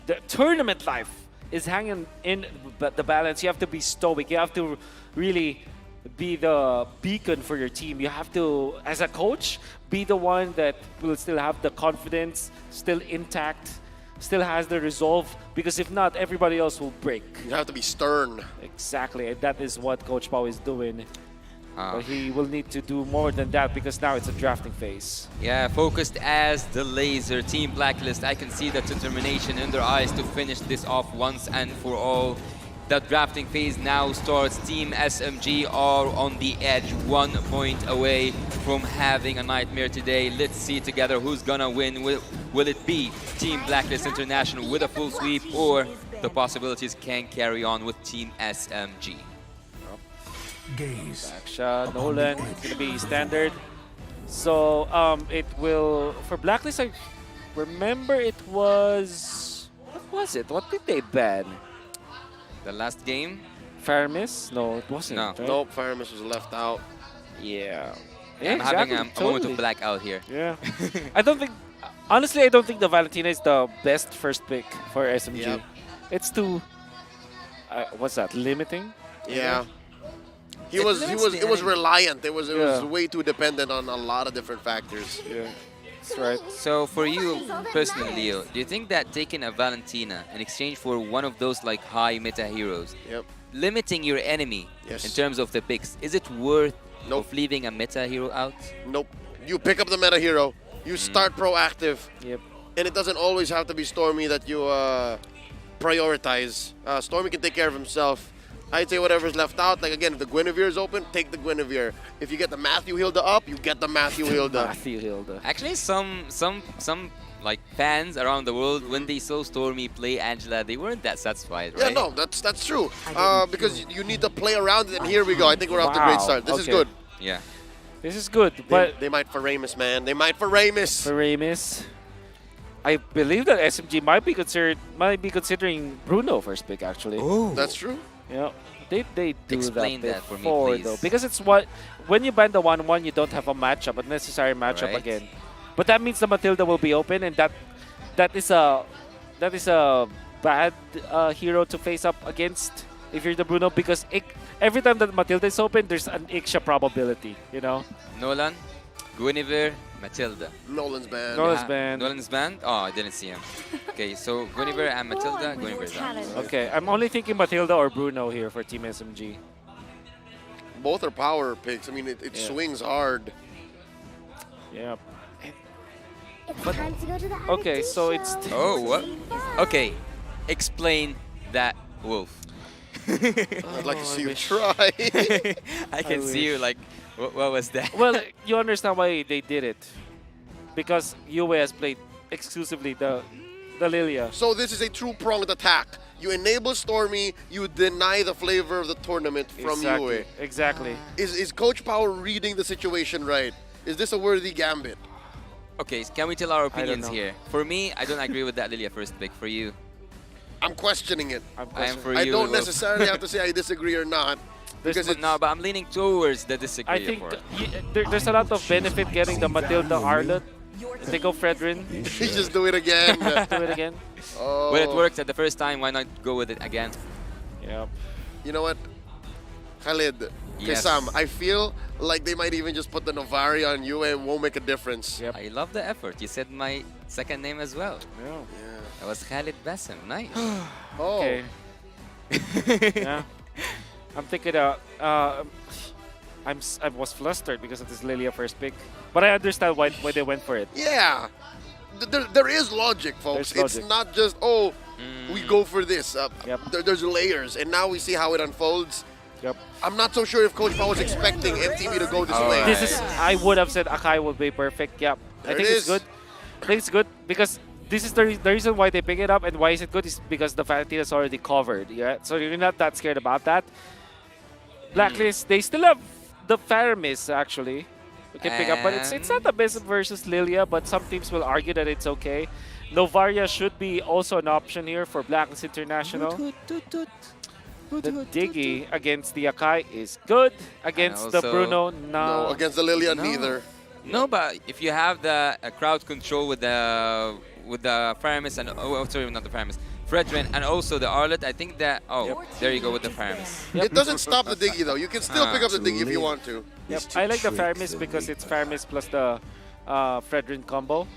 S7: the tournament life is hanging in the balance, you have to be stoic. You have to really be the beacon for your team. You have to, as a coach, be the one that will still have the confidence, still intact, still has the resolve, because if not, everybody else will break.
S12: You have to be stern.
S7: Exactly, and that is what Coach Pao is doing. But he will need to do more than that, because now it's a drafting phase.
S4: Yeah, focused as the laser. Team Blacklist, I can see the determination in their eyes to finish this off once and for all. The drafting phase now starts. Team SMG are on the edge, 1 point away from having a nightmare today. Let's see together who's gonna win. Will it be Team Blacklist International with a full sweep, or the possibilities can carry on with Team SMG?
S15: Gaze.
S7: Back shot, Nolan, it's gonna be standard. So it will, for Blacklist, I remember it was, what was it? What did they ban?
S4: The last game?
S7: Faramis? No, it wasn't.
S4: No.
S7: Right?
S12: Nope, Faramis was left out.
S7: Yeah.
S4: I'm having a moment of blackout here.
S7: Yeah. I don't think, honestly, I don't think the Valentina is the best first pick for SMG.
S12: Yep.
S7: It's too, what's that, limiting?
S12: Yeah. It was reliant. It was way too dependent on a lot of different factors.
S7: Yeah. That's right.
S4: So for you personally, Leo, do you think that taking a Valentina in exchange for one of those like high meta heroes, limiting your enemy in terms of the picks, is it worth of leaving a meta hero out?
S12: Nope. You pick up the meta hero. You start proactive.
S7: Yep.
S12: And it doesn't always have to be Stormy that you prioritize. Stormy can take care of himself. I'd say whatever's left out, like again, if the Guinevere is open, take the Guinevere. If you get the Matthew Hilda up, you get the Matthew Hilda.
S7: Matthew Hilda.
S4: Actually, some like fans around the world, when they saw Stormy play Angela, they weren't that satisfied, right?
S12: Yeah, no, that's true. Because you need to play around it, and here we go. I think we're off to a great start. This is good.
S4: Yeah.
S7: This is good, but
S12: they might for Ramus, man. They might for Ramus.
S7: For Ramus. I believe that SMG might be considering Bruno first pick, actually.
S12: Oh, that's true.
S7: Yeah, they do
S4: Explain
S7: that
S4: that for me,
S7: before,
S4: please.
S7: though, because it's when you ban the 1-1, you don't have a matchup, a necessary matchup
S4: Right.
S7: again. But that means the Matilda will be open, and that is a bad hero to face up against if you're the Bruno, because every time that Matilda is open, there's an Iksha probability, you know.
S4: Nolan, Guinevere, Matilda.
S12: Nolan's banned.
S7: Nolan's banned.
S4: Nolan's banned? Oh, I didn't see him. Okay, so Guinevere and Matilda. Guinevere's out.
S7: Okay, I'm only thinking Matilda or Bruno here for Team SMG.
S12: Both are power picks. I mean, it swings hard.
S7: Yeah.
S1: It's time to go to the
S7: Okay, so it's...
S4: Oh, what? Okay, explain that, Wolf.
S12: I'd like to see you try.
S4: I can see you like, what was that?
S7: Well, you understand why they did it. Because UA has played exclusively the Lilia.
S12: So this is a true pronged attack. You enable Stormy, you deny the flavor of the tournament from UA.
S7: Exactly.
S12: Is Coach Power reading the situation right? Is this a worthy gambit?
S4: Okay, can we tell our opinions
S7: know.
S4: here? For me, I don't agree with that Lilia first pick. For you?
S12: I'm questioning it.
S4: I
S12: don't necessarily have to say I disagree or not. Because
S4: no, but I'm leaning towards the disagree.
S7: I think there's a lot of benefit getting the Matilda Arlott. They go Fredrin.
S12: Just do it again.
S7: Do it again.
S12: Oh.
S4: When it worked at the first time, why not go with it again?
S7: Yep.
S12: You know what? Khalid,
S4: Yes.
S12: Sam, I feel like they might even just put the Novari on you and it won't make a difference.
S4: I love the effort. You said my second name as well.
S7: Yeah.
S12: Yeah.
S4: That was Khalid Bassem. Nice.
S12: Oh.
S7: Okay. Yeah. I'm thinking I was flustered because of this Lilia first pick, but I understand why they went for it.
S12: Yeah. There is logic, folks.
S7: There's
S12: It's
S7: logic.
S12: not just, we go for this. There's layers, and now we see how it unfolds.
S7: Yep.
S12: I'm not so sure if Coach Pa was expecting MTV to go this way.
S7: This is, I would have said Akai will be perfect. Yep.
S12: There
S7: I think
S12: it
S7: it's
S12: is.
S7: good. I think it's good because this is the reason why they pick it up, and why is it good is because the Fantina is already covered. Yeah. So you're not that scared about that. Blacklist, they still have the Faramis actually. We can pick up, but it's not the best versus Lilia, but some teams will argue that it's okay. Novaria should be also an option here for Blacklist International. The Diggy against the Akai is good. Against the Bruno, no.
S12: No, against the Lilia,
S4: No.
S12: neither.
S4: No, but if you have the crowd control with the Faramis and sorry, not the Faramis, Fredrin and also the Arlet, I think that there you go with the Faramis.
S12: It doesn't stop the Diggy though. You can still pick up the Diggy if you want to.
S7: Yep. I like the Faramis because it's Faramis plus the Fredrin combo.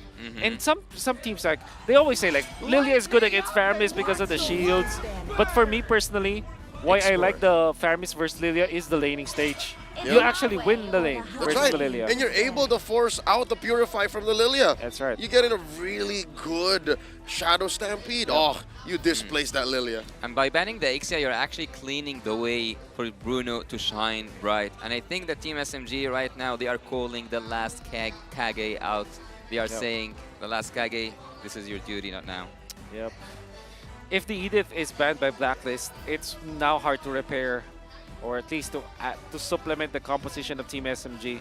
S7: And some teams they always say Lilia is good against Faramis because of the shields. But for me personally, why I like the Faramis versus Lilia is the laning stage. You actually win the lane versus
S12: That's
S7: the
S12: right.
S7: Lilia.
S12: And you're able to force out the Purify from the Lilia.
S7: That's right.
S12: You get in a really good Shadow Stampede. Oh, you displace that Lilia.
S4: And by banning the Ixia, you're actually cleaning the way for Bruno to shine bright. And I think that Team SMG right now, they are calling the last Kage out. They are saying, the last Kage, this is your duty, not now.
S7: Yep. If the Edith is banned by Blacklist, it's now hard to repair, or at least to supplement the composition of Team SMG.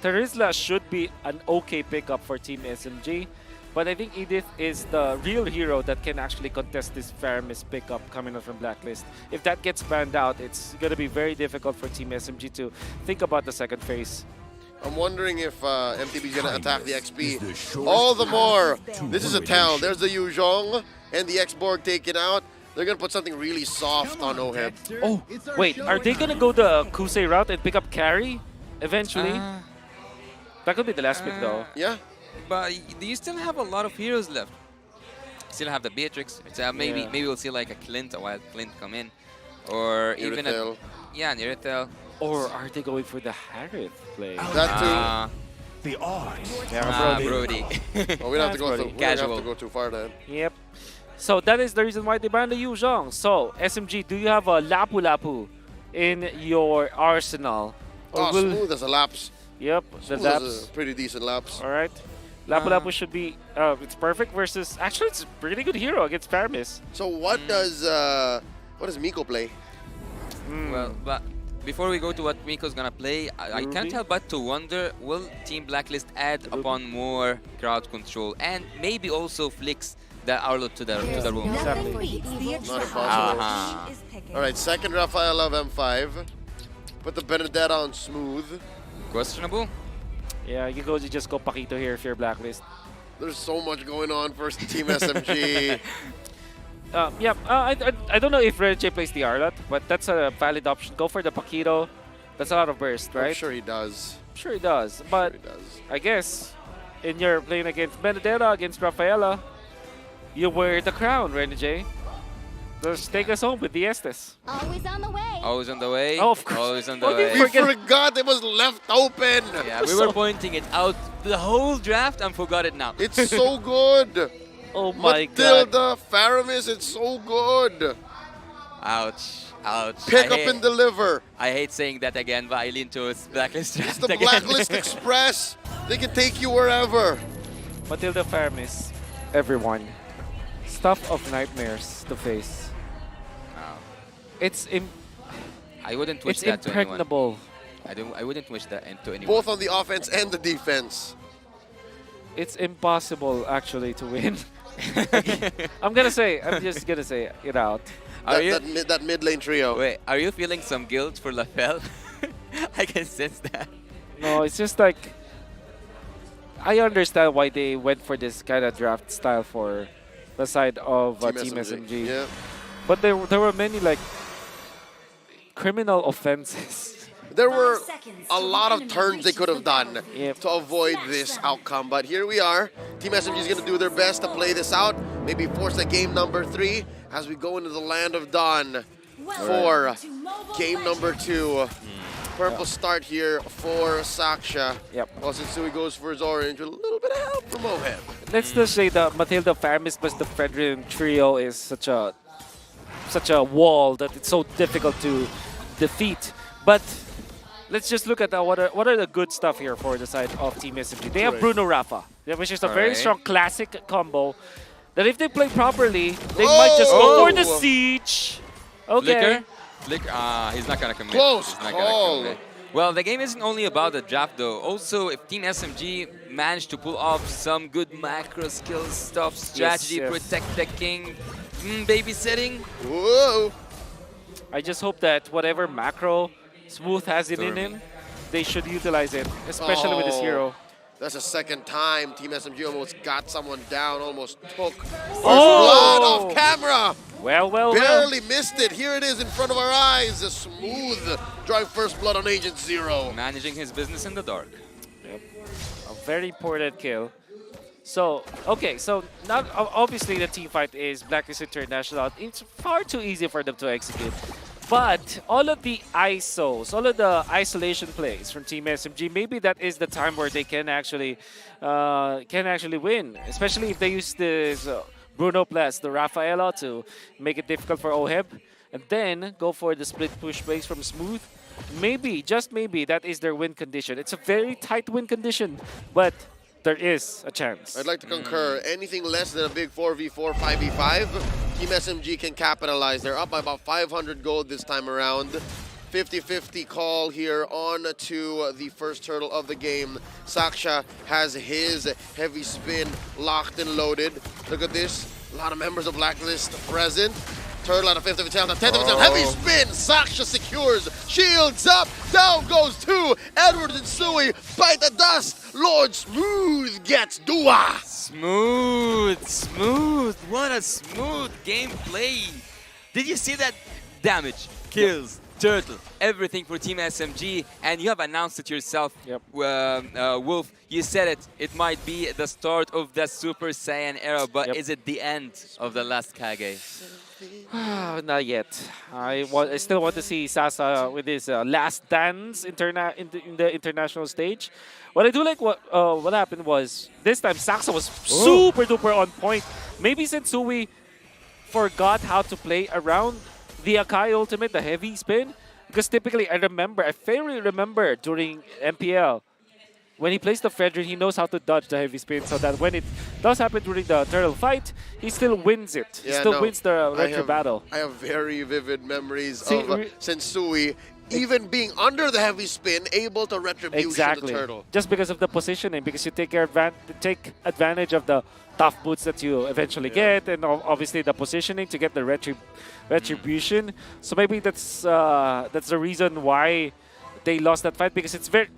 S7: Terizla should be an okay pickup for Team SMG, but I think Edith is the real hero that can actually contest this Faramis pickup coming out from Blacklist. If that gets banned out, it's going to be very difficult for Team SMG to think about the second phase.
S12: I'm wondering if MTB is going to attack the XP. All the more. This is a tell. There's the Yuzhong and the X-Borg taken out. They're going to put something really soft on Oheb.
S7: Oh, wait. Are they going to go the Kusei route and pick up carry eventually? That could be the last pick, though.
S12: Yeah.
S4: But do you still have a lot of heroes left? Still have the Beatrix. Maybe we'll see like a Clint, a wild Clint come in. Or even a... Yeah, Nirithel.
S7: Or are they going for the Harith play?
S12: That too.
S15: The odds.
S7: Yeah,
S4: Brody.
S12: Well, we don't have to go we don't have to go too far then.
S7: Yep. So that is the reason why they banned the Yuzhong. So, SMG, do you have a Lapu Lapu in your arsenal?
S12: Or Smooth as a Laps.
S7: Yep,
S12: Smooth
S7: the
S12: as
S7: Laps.
S12: a pretty decent Laps.
S7: All right. Lapu Lapu should be, it's perfect versus, actually it's a pretty good hero against Faramis.
S12: So what does Miko play?
S4: Well, but before we go to what Miko's gonna play, I can't help but to wonder, will Team Blacklist add upon more crowd control and maybe also flicks the Arlo to the room?
S12: Exactly. Not impossible. Alright, second Rafaela of M5. Put the Benedetta on Smooth.
S4: Questionable?
S7: Yeah, you just go Paquito here if you're Blacklist.
S12: There's so much going on for Team SMG.
S7: I don't know if Renche plays the Arlot, but that's a valid option. Go for the Paquito. That's a lot of burst, right?
S12: I'm sure he does.
S7: I'm sure he does. But I guess in your playing against Benedetta, against Rafaela, you wear the crown, Renche. Just take us home with the Estes.
S1: Always on the way.
S4: Always on the way.
S7: Oh, of course.
S4: Always on the way.
S12: We forgot it was left open.
S4: Yeah, we were pointing it out the whole draft and forgot it now.
S12: It's so good.
S7: Oh my
S12: Matilda,
S7: god.
S12: Faramis, it's so good.
S4: Ouch. Ouch.
S12: Pick up and deliver.
S4: I hate saying that again, but I lean towards Blacklist draft
S12: It's the
S4: again.
S12: Blacklist Express. They can take you wherever.
S7: Matilda Faramis, everyone. Stuff of nightmares to face. It's
S4: I wouldn't wish that to
S7: impregnable.
S4: anyone. I wouldn't wish that to anyone.
S12: Both on the offense and the defense.
S7: It's impossible actually to win. I'm just gonna say it out.
S12: That mid lane trio.
S4: Wait, are you feeling some guilt for Lafelle? I can sense that.
S7: No, it's just like I understand why they went for this kind of draft style for the side of Team SMG.
S12: Yeah.
S7: But there were many like criminal offenses.
S12: There were a lot of turns they could have done to avoid this outcome, but here we are. Team SMG is going to do their best to play this out. maybe force a game number 3 as we go into the land of Dawn for game number 2. Purple start here for Saksha.
S7: Yep.
S12: While Sensui goes for his orange with a little bit of help from Oheb.
S7: Let's just say the Matilda Faramis plus the Fredrin trio is such a wall that it's so difficult to defeat. But let's just look at what are the good stuff here for the side of Team SMG. They have Bruno Rafa, which is a very strong classic combo that if they play properly, they might just go for the siege. Okay.
S4: Flicker, he's not gonna commit.
S12: Close
S4: He's not
S12: call.
S4: gonna commit. Well, the game isn't only about the draft though. Also, if Team SMG managed to pull off some good macro skill stuff, strategy,
S7: yes.
S4: protect the king, babysitting.
S12: Whoa!
S7: I just hope that whatever macro Smooth has it in him, they should utilize it, especially with this hero.
S12: That's the second time Team SMG almost got someone down, almost took first blood off camera.
S7: Well.
S12: Barely missed it. Here it is in front of our eyes. A Smooth drawing first blood on Agent Zero.
S4: Managing his business in the dark.
S7: Yep. A very important kill. So, okay, so now obviously the team fight is Blacklist International. It's far too easy for them to execute. But all of the ISOs, all of the isolation plays from Team SMG, maybe that is the time where they can actually win. Especially if they use this Bruno plus the Rafaela to make it difficult for Oheb, and then go for the split push plays from Smooth. Maybe, just maybe, that is their win condition. It's a very tight win condition, but there is a chance.
S12: I'd like to concur. Anything less than a big 4v4, 5v5, Team SMG can capitalize. They're up by about 500 gold this time around. 50-50 call here on to the first turtle of the game. Saksha has his heavy spin locked and loaded. Look at this. A lot of members of Blacklist present. Turtle on a 5th of a tail, on a 10th of a tail. Heavy spin. Saksha secures. Shields up. Down goes two. Edward and Sui bite the dust. Lord Smooth gets Dua.
S4: Smooth. What a smooth gameplay. Did you see that? Damage, kills, turtle, everything for Team SMG. And you have announced it yourself, Wolf. You said it. It might be the start of the Super Saiyan era, but is it the end of the last Kage?
S7: Not yet. I still want to see Sasa with his last dance in the international stage. What I do like what happened was this time Saxa was super duper on point. Maybe Sensui forgot how to play around the Akai ultimate, the heavy spin, because typically I fairly remember during MPL. When he plays the Fredrin, he knows how to dodge the heavy spin so that when it does happen during the turtle fight, he still wins it. He still wins the retro battle.
S12: I have very vivid memories of Sensui even being under the heavy spin, able to retribution the turtle.
S7: Just because of the positioning, because you take advantage of the tough boots that you eventually get, and obviously the positioning to get the retribution. So maybe that's the reason why they lost that fight, because it's very...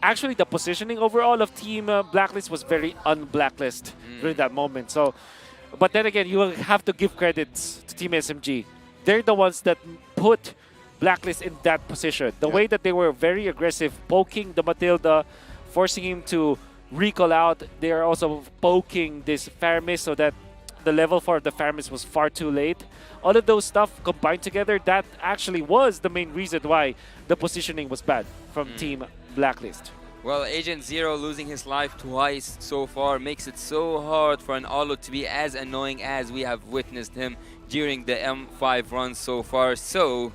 S7: Actually, the positioning overall of Team Blacklist was very un-Blacklist during that moment. So, but then again, you will have to give credits to Team SMG. They're the ones that put Blacklist in that position. The way that they were very aggressive, poking the Matilda, forcing him to recall out. They are also poking this Faramis so that the level for the Faramis was far too late. All of those stuff combined together, that actually was the main reason why the positioning was bad from Team Blacklist.
S4: Well, Agent Zero losing his life twice so far makes it so hard for an Olo to be as annoying as we have witnessed him during the M5 run so far. So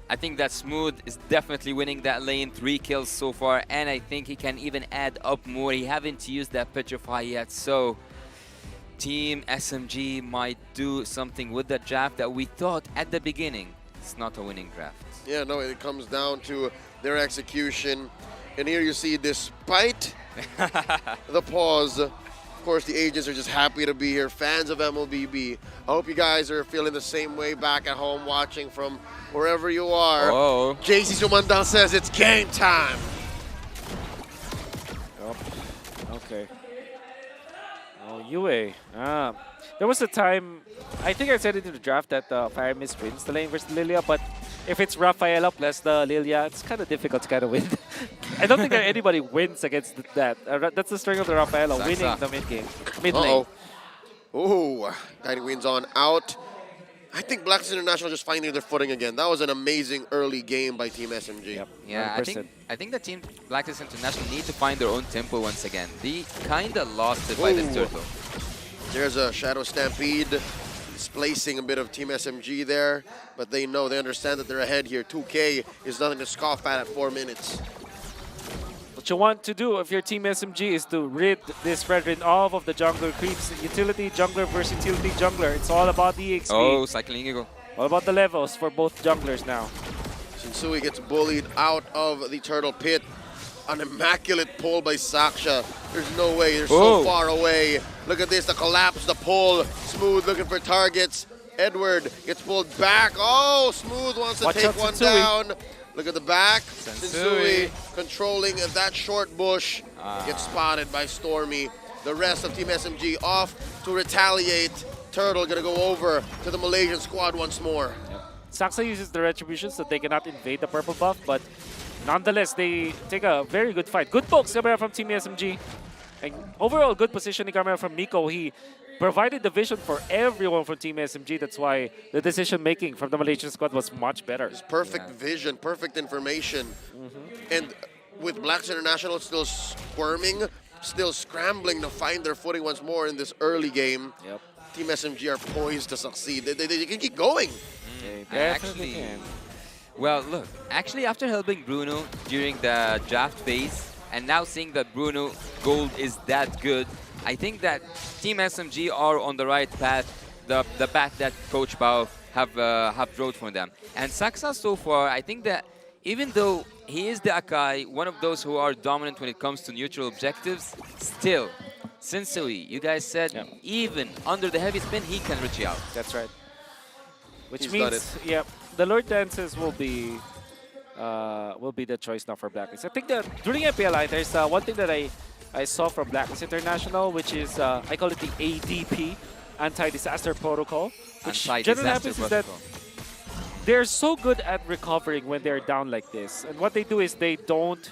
S4: I think that Smooth is definitely winning that lane, 3 kills so far, and I think he can even add up more. He haven't used that Petrify yet, so Team SMG might do something with the draft that we thought at the beginning. It's not a winning draft.
S12: Yeah, no, it comes down to their execution. And here you see, despite the pause, of course, the agents are just happy to be here, fans of MLBB. I hope you guys are feeling the same way back at home watching from wherever you are.
S4: Oh.
S12: JC Sumandal says it's game time.
S7: Okay. Oh, UA. There was a time, I think I said it in the draft, that Faramis wins the lane versus Lilia, but if it's Rafaela plus the Lilia, it's kind of difficult to kind of win. I don't think that anybody wins against that. That's the strength of the Rafaela, winning the mid lane.
S12: Ooh, Guiding Winds on out. I think Blacklist International just finding their footing again. That was an amazing early game by Team SMG. Yep.
S4: Yeah, I think the Team Blacklist International need to find their own tempo once again. They kind of lost it by this turtle.
S12: There's a Shadow Stampede displacing a bit of Team SMG there, but they know, they understand that they're ahead here. 2K is nothing to scoff at 4 minutes.
S7: What you want to do if your Team SMG is to rid this Fredrin off of the jungler creeps. Utility jungler versus utility jungler. It's all about the EXP.
S4: Oh, Cycling Eagle.
S7: All about the levels for both junglers now.
S12: Shinsui gets bullied out of the turtle pit. An immaculate pull by Saksha. There's no way, they're so far away. Look at this, the collapse, the pull. Smooth looking for targets. Edward gets pulled back. Oh, Smooth wants to take one down. Look at the back. Shinsui controlling that short bush. Gets spotted by Stormy. The rest of Team SMG off to retaliate. Turtle gonna go over to the Malaysian squad once more.
S7: Saksa uses the retribution so they cannot invade the purple buff, but nonetheless, they take a very good fight. Good pokes camera from Team SMG. And overall, good positioning camera from Nico. He provided the vision for everyone from Team SMG. That's why the decision-making from the Malaysian squad was much better.
S12: It's perfect vision, perfect information. And with Blacks International still squirming, still scrambling to find their footing once more in this early game, Team SMG are poised to succeed. They can keep going.
S7: Definitely can.
S4: Well, look, actually after helping Bruno during the draft phase, and now seeing that Bruno Gold is that good, I think that Team SMG are on the right path, the path that Coach Bao have wrote for them. And Saksa so far, I think that even though he is the Akai, one of those who are dominant when it comes to neutral objectives, still, Shinsui, you guys said even under the heavy spin, he can reach out.
S7: That's right. Which means, the Lord Dances will be the choice now for Blacklist. I think that during MPLI, there's one thing that I saw from Blacklist International, which is, I call it the ADP, Anti-Disaster Protocol. Which generally happens is that they're so good at recovering when they're down like this. And what they do is they don't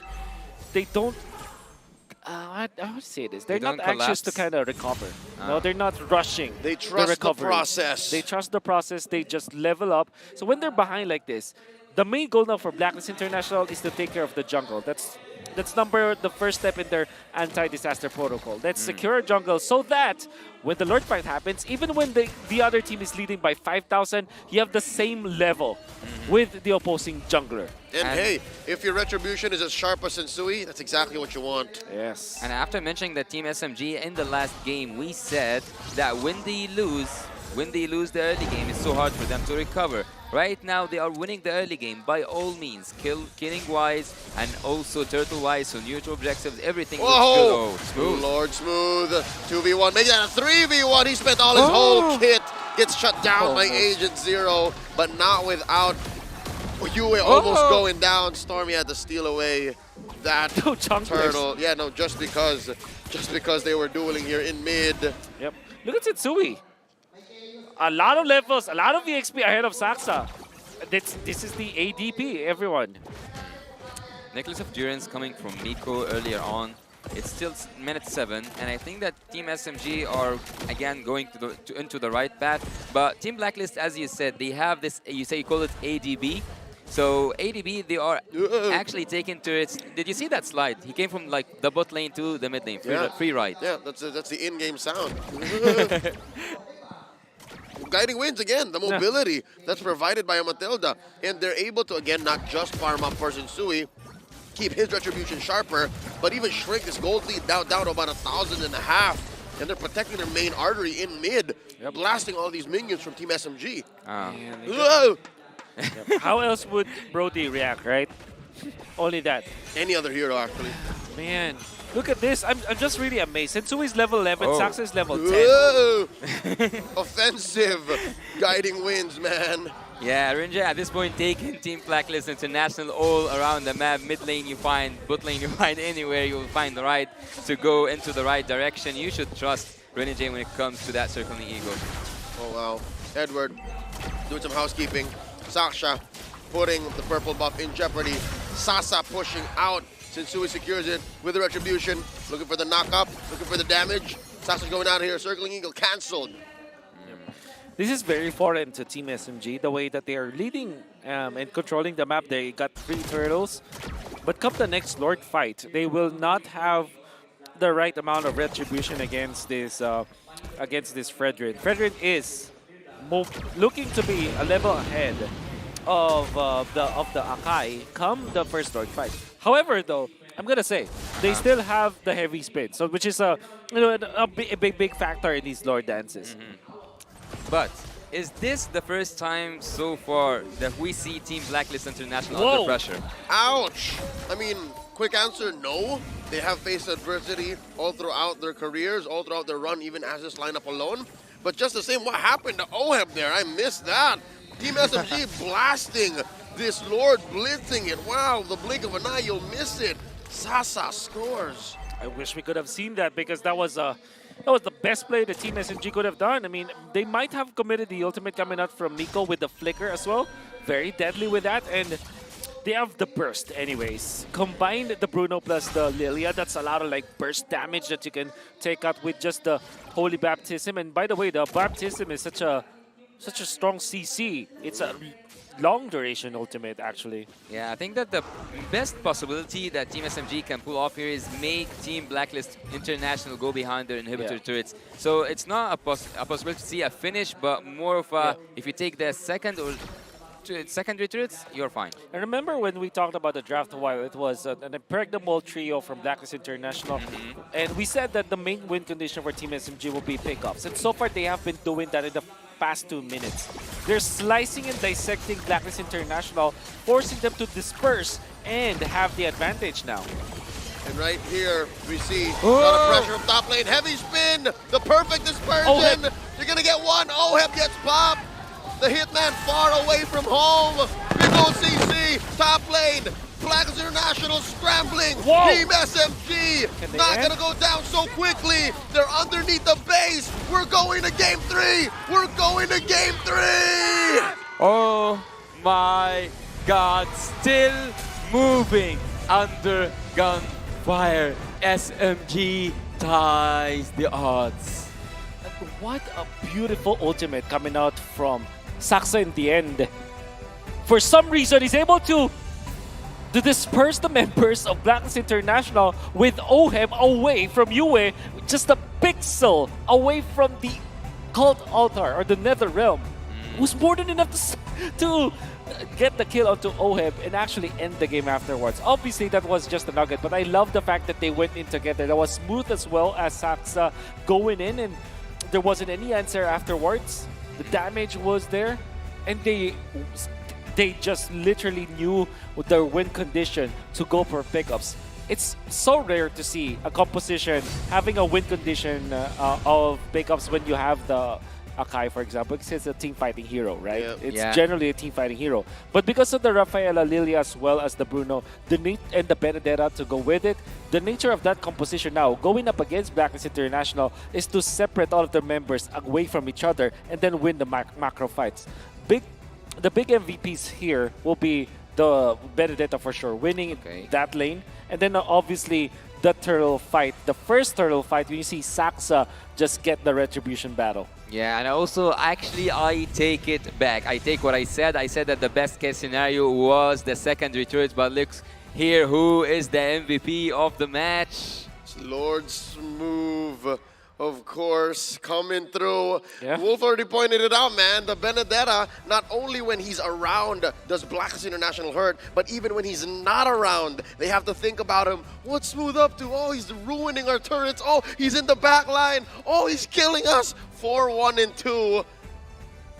S7: I would say this. They're not anxious to kind of recover. No, they're not rushing.
S12: They trust the process.
S7: They trust the process. They just level up. So when they're behind like this, the main goal now for Blacklist International is to take care of the jungle. That's the first step in their anti-disaster protocol. Let's secure a jungle so that when the Lord fight happens, even when the other team is leading by 5,000, you have the same level with the opposing jungler.
S12: And hey, if your retribution is as sharp as Shinsui, that's exactly what you want.
S7: Yes.
S4: And after mentioning that Team SMG in the last game, we said that when they lose the early game, it's so hard for them to recover. Right now, they are winning the early game by all means, killing-wise and also turtle-wise, so neutral objectives, everything looks good. Oh, Smooth.
S12: Lord Smooth, 2v1, maybe a 3v1. He spent all his whole kit, gets shut down by Agent Zero, but not without Yue almost going down. Stormy had to steal away that turtle. Yeah, no, just because they were dueling here in mid.
S7: Yep. Look at Shinsui. A lot of levels, a lot of EXP ahead of Saksa. This is the ADP, everyone.
S4: Necklace of Durance coming from Miko earlier on. It's still minute 7, and I think that Team SMG are again going into the right path. But Team Blacklist, as you said, they have this. You call it ADB. So ADB, they are actually taking turrets. Did you see that slide? He came from like the bot lane to the mid lane, free ride.
S12: Yeah, that's the in-game sound. Guiding Winds again, the mobility that's provided by Matilda. And they're able to, again, not just farm up for Shinsui, keep his retribution sharper, but even shrink this gold lead down to about 1,500. And they're protecting their main artery in mid, blasting all these minions from Team SMG.
S7: How else would Brody react, right? Only that.
S12: Any other hero, actually.
S7: Man, look at this. I'm just really amazed. Sensui is level 11, Saksa is level 10.
S12: Whoa. Offensive Guiding Winds, man.
S4: Yeah, Rinja at this point taking Team Blacklist International all around the map. Mid lane you find, bot lane you find, anywhere you will find the right to go into the right direction. You should trust Rinja when it comes to that circling ego.
S12: Oh wow. Edward doing some housekeeping. Saksha putting the purple buff in jeopardy. Sasa pushing out. Shinsui secures it with the retribution. Looking for the knock-up, looking for the damage. Sasha's going out here, circling eagle cancelled.
S7: This is very foreign to Team SMG, the way that they are leading and controlling the map. They got 3 turtles, but come the next Lord fight, they will not have the right amount of retribution against this Fredrin. Fredrin is looking to be a level ahead of the Akai come the first Lord fight. However, though, I'm gonna say they still have the heavy spin, so which is a big factor in these Lord dances.
S4: But is this the first time so far that we see Team Blacklist International
S12: Whoa.
S4: under pressure?
S12: Ouch! I mean, quick answer, no. They have faced adversity all throughout their careers, all throughout their run, even as this lineup alone. But just the same, what happened to OHEB there? I missed that. Team SMG blasting this Lord, blitzing it. Wow, the blink of an eye, you'll miss it. Sasa scores.
S7: I wish we could have seen that, because that was the best play the Team SMG could have done. I mean, they might have committed the ultimate coming out from Nico with the flicker as well. Very deadly with that, and they have the burst anyways. Combine the Bruno plus the Lilia, that's a lot of like burst damage that you can take out with just the Holy Baptism. And by the way, the Baptism is such a strong CC. It's a long duration ultimate, actually.
S4: Yeah, I think that the best possibility that Team SMG can pull off here is make Team Blacklist International go behind their inhibitor turrets. So it's not a possibility to see a finish, but more of a, if you take the second or secondary turrets, you're fine.
S7: And remember when we talked about the draft a while, it was an impregnable trio from Blacklist International. And we said that the main win condition for Team SMG will be pickups. And so far, they have been doing that in the past 2 minutes. They're slicing and dissecting Blacklist International, forcing them to disperse and have the advantage now.
S12: And right here, we see a lot of pressure from top lane. Heavy spin, the perfect dispersion. You're going to get one. OHEB gets popped. The Hitman far away from home. Big ol' CC, top lane. Blacklist International scrambling.
S7: Whoa.
S12: Team SMG not going to go down so quickly. They're underneath the base. We're going to game 3. We're going to game 3.
S4: Oh my God, still moving under gunfire. SMG ties the odds.
S7: What a beautiful ultimate coming out from Saksa in the end. For some reason, he's able to disperse the members of Blacklist International with OHEB away from UA, just a pixel away from the cult altar or the nether realm. It was more than enough to get the kill onto OHEB and actually end the game afterwards. Obviously, that was just a nugget, but I love the fact that they went in together. That was smooth as well as Saksa going in, and there wasn't any answer afterwards. The damage was there, and they just literally knew their win condition to go for pickups. It's so rare to see a composition having a win condition of pickups when you have the Akai, for example, because it's a team fighting hero, right? It's generally a team fighting hero. But because of the Rafaela, Lilia, as well as the Bruno, and the Benedetta to go with it, the nature of that composition now, going up against Blacklist International, is to separate all of their members away from each other and then win the macro fights. The big MVPs here will be the Benedetta for sure, winning that lane. And then obviously the turtle fight, the first turtle fight, when you see Saksa just get the retribution battle.
S4: Yeah, and also, actually, I take it back. I take what I said. I said that the best case scenario was the secondary turret, but look here, who is the MVP of the match?
S12: It's Lord Smooth, of course, coming through. Wolf already pointed it out, man. The Benedetta, not only when he's around does Blacklist International hurt, but even when he's not around, they have to think about him. What's Smooth up to? Oh, he's ruining our turrets. Oh, he's in the back line. Oh, he's killing us. 4-1 and 2.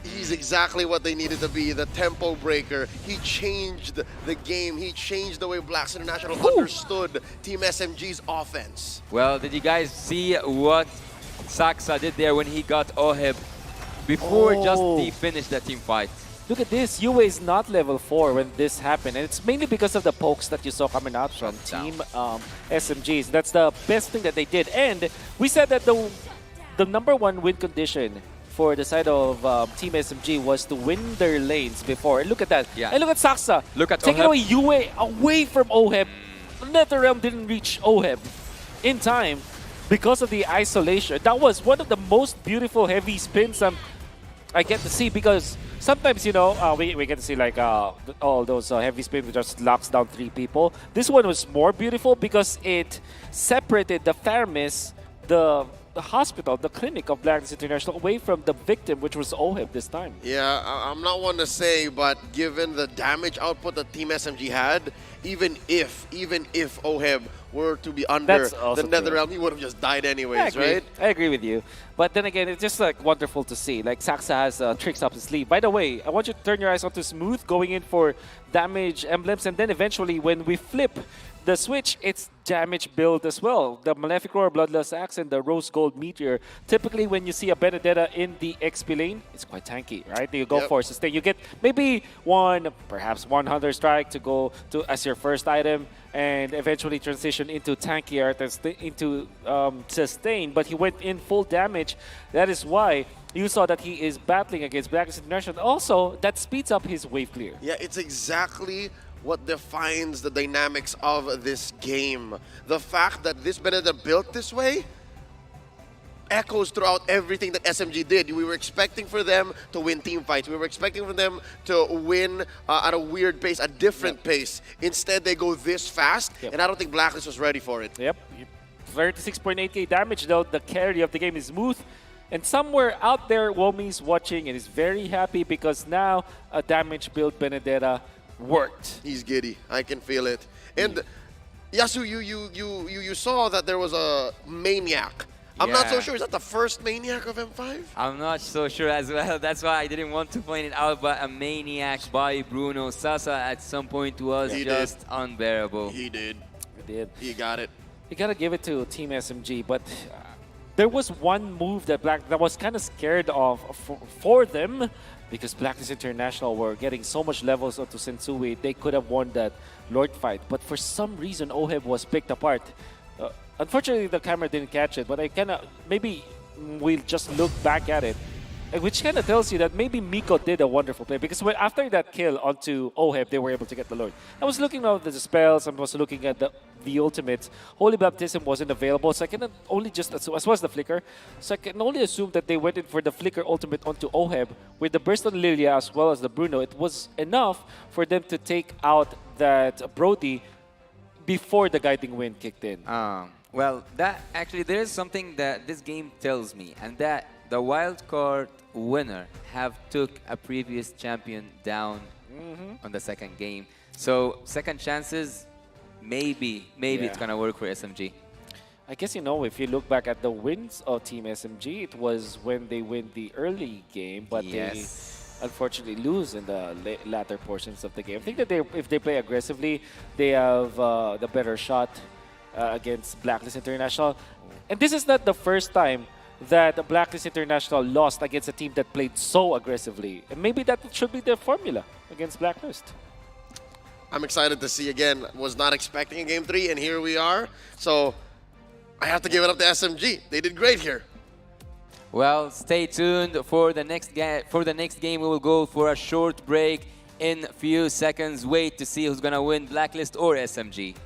S12: He's exactly what they needed to be, the tempo breaker. He changed the game. He changed the way Blacklist International understood Team SMG's offense.
S4: Well, did you guys see what Saksa did there when he got OHEB before just he finished the team fight?
S7: Look at this. UA is not level 4 when this happened. And it's mainly because of the pokes that you saw coming out from Team SMGs. That's the best thing that they did. And we said that the #1 win condition for the side of Team SMG was to win their lanes before. And look at that. And look at Saksa.
S4: Look at
S7: taking away UA away from OHEB. NetherRealm didn't reach OHEB in time. because of the isolation. That was one of the most beautiful heavy spins I get to see, because sometimes, you know, we get to see like all those heavy spins which just locks down 3 people. This one was more beautiful because it separated the Faramis, the hospital, the clinic of Blacklist International, away from the victim, which was OHIB this time.
S12: Yeah, I'm not one to say, but given the damage output that Team SMG had, even if OHIB were to be under the Netherrealm, he would have just died anyways, right?
S7: I agree with you. But then again, it's just like wonderful to see. Like Saxa has tricks up his sleeve. By the way, I want you to turn your eyes onto Smooth, going in for damage emblems, and then eventually when we flip the switch, it's damage build as well. The Malefic Roar, Bloodlust Axe, and the Rose Gold Meteor. Typically, when you see a Benedetta in the XP lane, it's quite tanky, right? You go for sustain. You get maybe perhaps one Hunter Strike to go to as your first item, and eventually transition into tanky art and into sustain. But he went in full damage. That is why you saw that he is battling against Blacklist International. Also, that speeds up his wave clear.
S12: Yeah, it's exactly what defines the dynamics of this game. The fact that this Benedetta built this way echoes throughout everything that SMG did. We were expecting for them to win team fights. We were expecting for them to win at a weird pace, a different pace. Instead, they go this fast, and I don't think Blacklist was ready for it.
S7: Yep. 36.8k damage, though. The carry of the game is Smooth. And somewhere out there, Womi's watching and is very happy because now a damage build Benedetta worked.
S12: He's giddy. I can feel it. And Yasu, you saw that there was a Maniac. I'm not so sure. Is that the first Maniac of M5?
S4: I'm not so sure as well. That's why I didn't want to point it out, but a Maniac by Bruno Sasa at some point was just unbearable.
S12: He did.
S7: He did.
S12: He got it.
S7: You gotta give it to Team SMG, but there was one move that was kind of scared of for them, because Blacklist International were getting so much levels onto Sensui, they could have won that Lord fight. But for some reason, OHIB was picked apart. Unfortunately, the camera didn't catch it, but maybe we'll just look back at it, which kind of tells you that maybe Miko did a wonderful play, because after that kill onto OHIB, they were able to get the Lord. I was looking at the spells, I was looking at the ultimates. Holy Baptism wasn't available, so I can only just assume, as well as the Flicker, so I can only assume that they went in for the Flicker ultimate onto OHIB. With the Burst on Lilia as well as the Bruno, it was enough for them to take out that Brody before the Guiding Wind kicked in.
S4: Well, there is something that this game tells me, and that the wildcard winner have took a previous champion down on the second game. So second chances, maybe it's gonna work for SMG.
S7: I guess, you know, if you look back at the wins of Team SMG, it was when they win the early game, but they unfortunately lose in the latter portions of the game. I think that if they play aggressively, they have the better shot against Blacklist International. And this is not the first time that Blacklist International lost against a team that played so aggressively. And maybe that should be their formula against Blacklist.
S12: I'm excited to see again. Was not expecting a Game 3, and here we are. So I have to give it up to SMG. They did great here.
S4: Well, stay tuned for the next game. For the next game, we will go for a short break in a few seconds. Wait to see who's gonna win, Blacklist or SMG.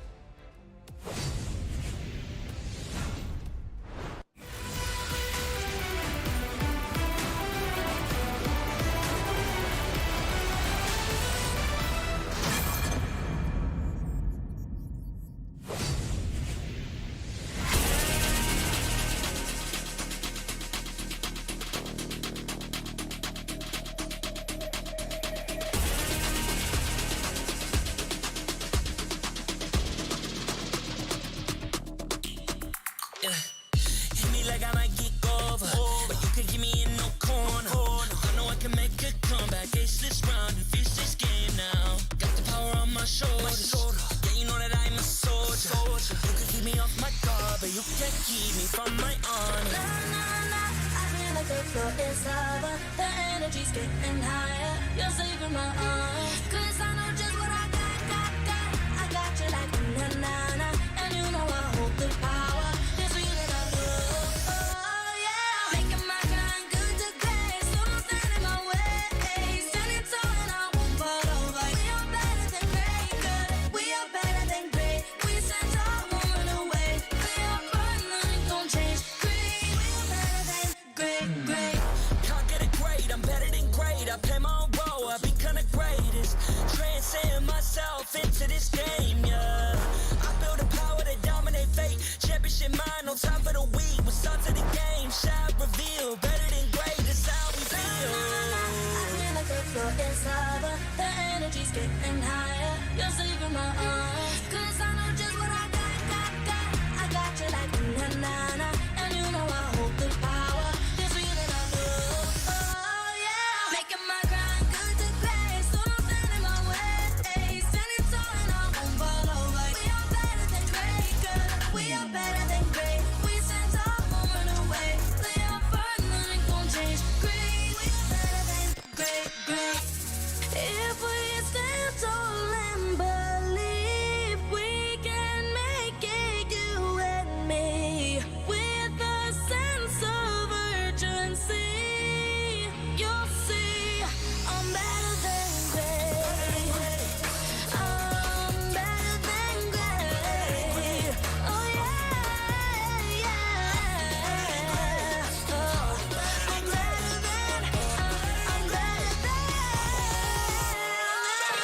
S1: great, great. Can't get a grade, I'm better than great. I play my own role, I've been kinda greatest. Transcend myself into this game, yeah. I feel the power to dominate fate. Championship mind, no time for the weak. What's up to the game? Shot reveal, better than great, that's how we feel. I feel like the floor is lava, the energy's getting higher. You're saving my arms, 'cause I know just what I got. I got you like na-na-na, and you know I hold the power. This feeling I feel, oh yeah. Making my grind good to great, so don't stand in my way. Standing tall and I won't fall over. We are better than great, girl. We are better than great. We stand tall, won't run away. Play our part, nothing gon' change. Great, we are better than great, great. If we stand tall and believe we can make it, you and me, with a sense of urgency, you'll see I'm better than great. I'm better than great. Oh yeah, yeah. Oh, I'm better than.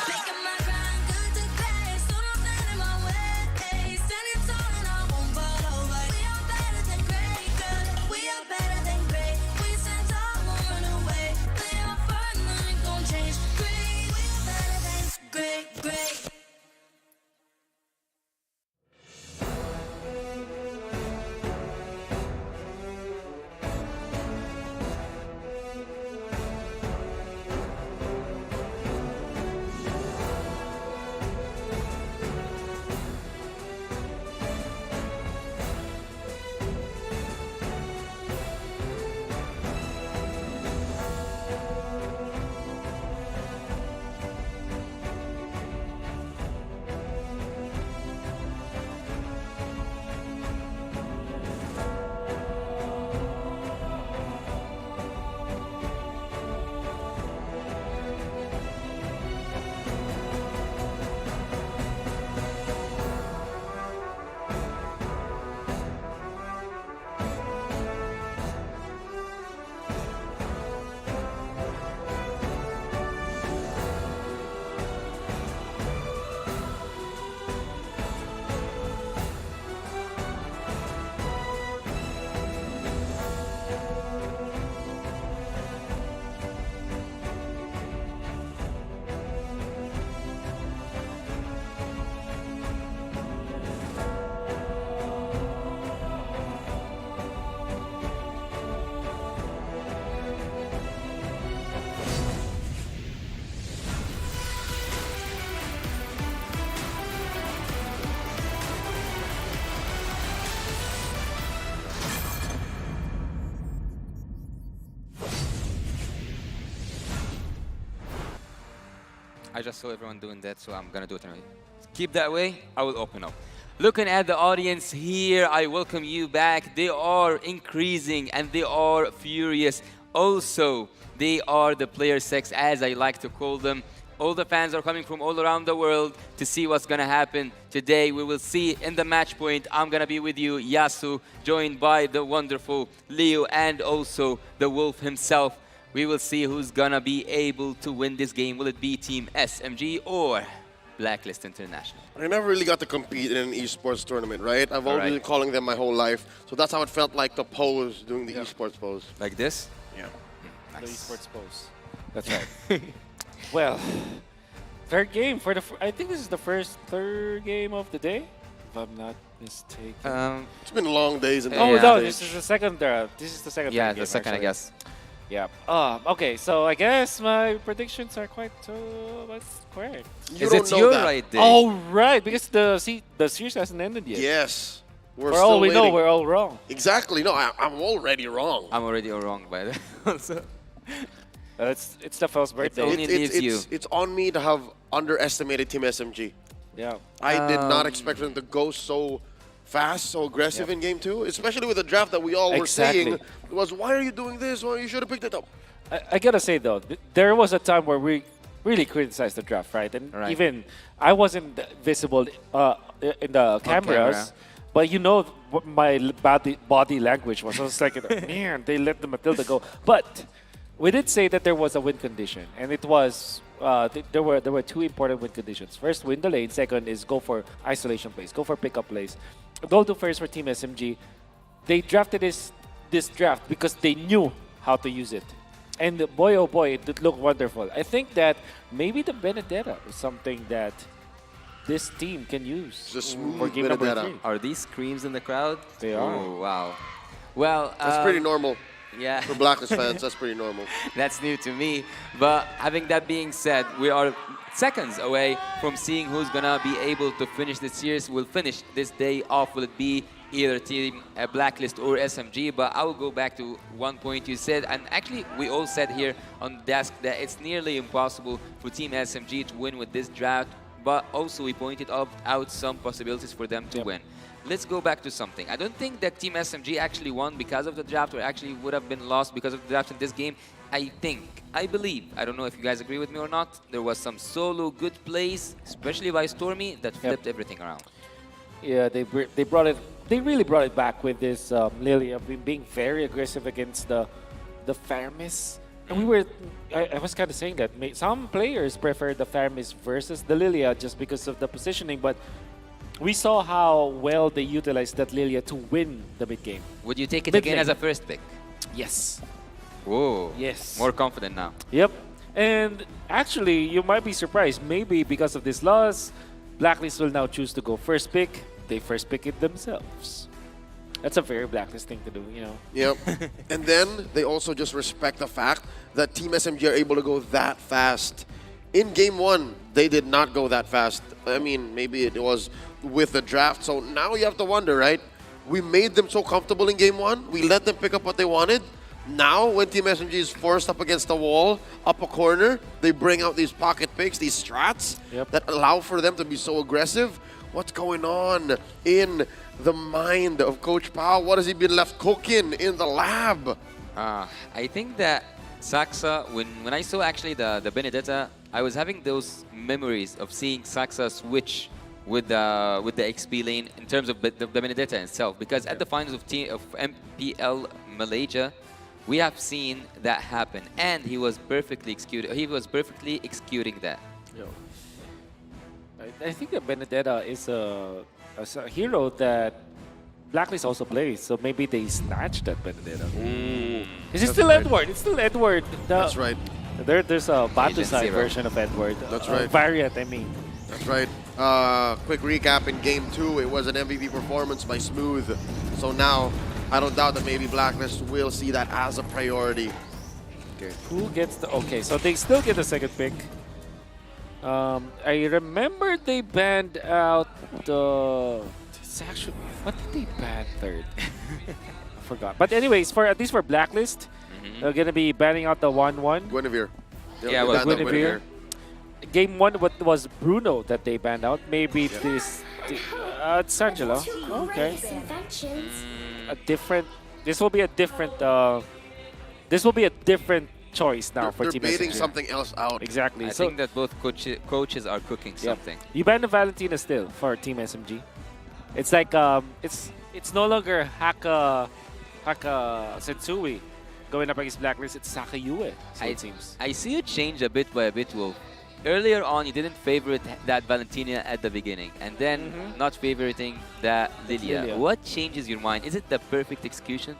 S1: Making my grind good to great, so don't stand in my way. Standing tall and I won't fall over. We are better than great, girl. We are better than great. We stand tall, won't run away. Play our part, nothing gon' change. Great, we are better than great, great.
S4: I just saw everyone doing that, so I'm gonna do it anyway. Keep that way, I will open up. Looking at the audience here, I welcome you back. They are increasing and they are furious. Also, they are the player sex, as I like to call them. All the fans are coming from all around the world to see what's gonna happen today. We will see in the match point. I'm gonna be with you, Yasu, joined by the wonderful Leo and also the Wolf himself. We will see who's gonna be able to win this game. Will it be Team SMG or Blacklist International?
S12: I never really got to compete in an esports tournament, right? I've always been calling them my whole life. So that's how it felt like to pose, doing the esports pose.
S4: Like this?
S12: Yeah.
S7: The esports pose. That's right. Well, third game for the. I think this is the third game of the day, if I'm not mistaken.
S12: It's been long days. In
S7: oh no, this is the second. This is the second.
S4: Yeah,
S7: game,
S4: the second,
S7: actually.
S4: I guess.
S7: Yeah. Okay, so I guess my predictions are quite correct.
S4: Is it your right day?
S7: Oh right, because the series hasn't ended yet.
S12: Yes.
S7: For all we know, we're all wrong.
S12: Exactly. No, I'm already wrong.
S4: I'm already wrong by the also.
S7: It's the first birthday.
S12: It's on me to have underestimated Team SMG.
S7: Yeah.
S12: I did not expect them to go so fast, so aggressive in game 2, especially with the draft that we all were saying. It was, why are you doing this? Well, you should have picked it up.
S7: I gotta say though, there was a time where we really criticized the draft, right? And even I wasn't visible in the cameras. But you know what my body language was. I was like, man, they let the Matilda go. But we did say that there was a win condition, and it was there were two important win conditions. First, win the lane. Second is go for isolation plays, go for pickup plays. Go to first for Team SMG. They drafted this draft because they knew how to use it. And boy, oh boy, it did look wonderful. I think that maybe the Benedetta is something that this team can use for game number 3.
S8: Are these screams in the crowd?
S7: They are.
S8: Oh, wow. Well,
S12: that's pretty normal.
S8: Yeah.
S12: For Blacklist fans, that's pretty normal.
S8: That's new to me. But having that being said, we are seconds away from seeing who's gonna be able to finish this series. Will finish this day off. Will it be either Team Blacklist or SMG? But I will go back to one point you said, and actually we all said here on the desk that it's nearly impossible for Team SMG to win with this draft. But also we pointed out some possibilities for them to win. Let's go back to something. I don't think that Team SMG actually won because of the draft, or actually would have been lost because of the draft in this game. I believe, I don't know if you guys agree with me or not, there was some solo good plays, especially by Stormy, that flipped everything around.
S7: Yeah, they brought it. They really brought it back with this Lilia being very aggressive against the Faramis. And I was kind of saying that some players prefer the Faramis versus the Lilia just because of the positioning, but we saw how well they utilized that Lilia to win the mid game.
S8: Would you take it again as a first pick?
S7: Yes.
S8: Whoa.
S7: Yes.
S8: More confident now.
S7: Yep. And actually, you might be surprised. Maybe because of this loss, Blacklist will now choose to go first pick. They first pick it themselves. That's a very Blacklist thing to do, you know.
S12: Yep. And then they also just respect the fact that Team SMG are able to go that fast. In Game 1, they did not go that fast. I mean, maybe it was with the draft. So now you have to wonder, right? We made them so comfortable in Game 1. We let them pick up what they wanted. Now, when Team SMG is forced up against the wall, up a corner, they bring out these pocket picks, these strats that allow for them to be so aggressive. What's going on in the mind of Coach Pao? What has he been left cooking in the lab?
S8: I think that Saxa, when I saw actually the Benedetta, I was having those memories of seeing Saxa switch with the XP lane in terms of the Benedetta itself. Because at the finals of MPL Malaysia, we have seen that happen, and he was perfectly executing that.
S7: Yo. I think that Benedetta is a hero that Blacklist also plays, so maybe they snatched that Benedetta. Is it still Edward? It's still Edward.
S12: That's right.
S7: There's a Batusai version of Edward.
S12: That's right.
S7: Variant, I mean.
S12: That's right. Quick recap in Game 2, it was an MVP performance by Smooth. So now, I don't doubt that maybe Blacklist will see that as a priority. Okay.
S7: Who gets the... Okay, so they still get the second pick. I remember they banned out the... It's actually... What did they ban third? I forgot. But anyways, at least for Blacklist, they're going to be banning out the 1-1.
S12: Guinevere.
S8: Yeah, well,
S7: Guinevere. Game 1 was Bruno that they banned out. Maybe this... it's Angela. Okay. A different... This will be a different... this will be a different choice now for Team
S12: They're baiting
S7: SMG.
S12: something else out.
S7: Exactly.
S8: I think that both coaches are cooking something.
S7: You ban the Valentina still for Team SMG. It's like it's no longer Haka Setsui going up against Blacklist. It's Sakayue, so it seems.
S8: I see you change a bit by a bit, Wolf. Earlier on, you didn't favorite that Valentina at the beginning, and then not favoriting that Lilia. What changes your mind? Is it the perfect execution?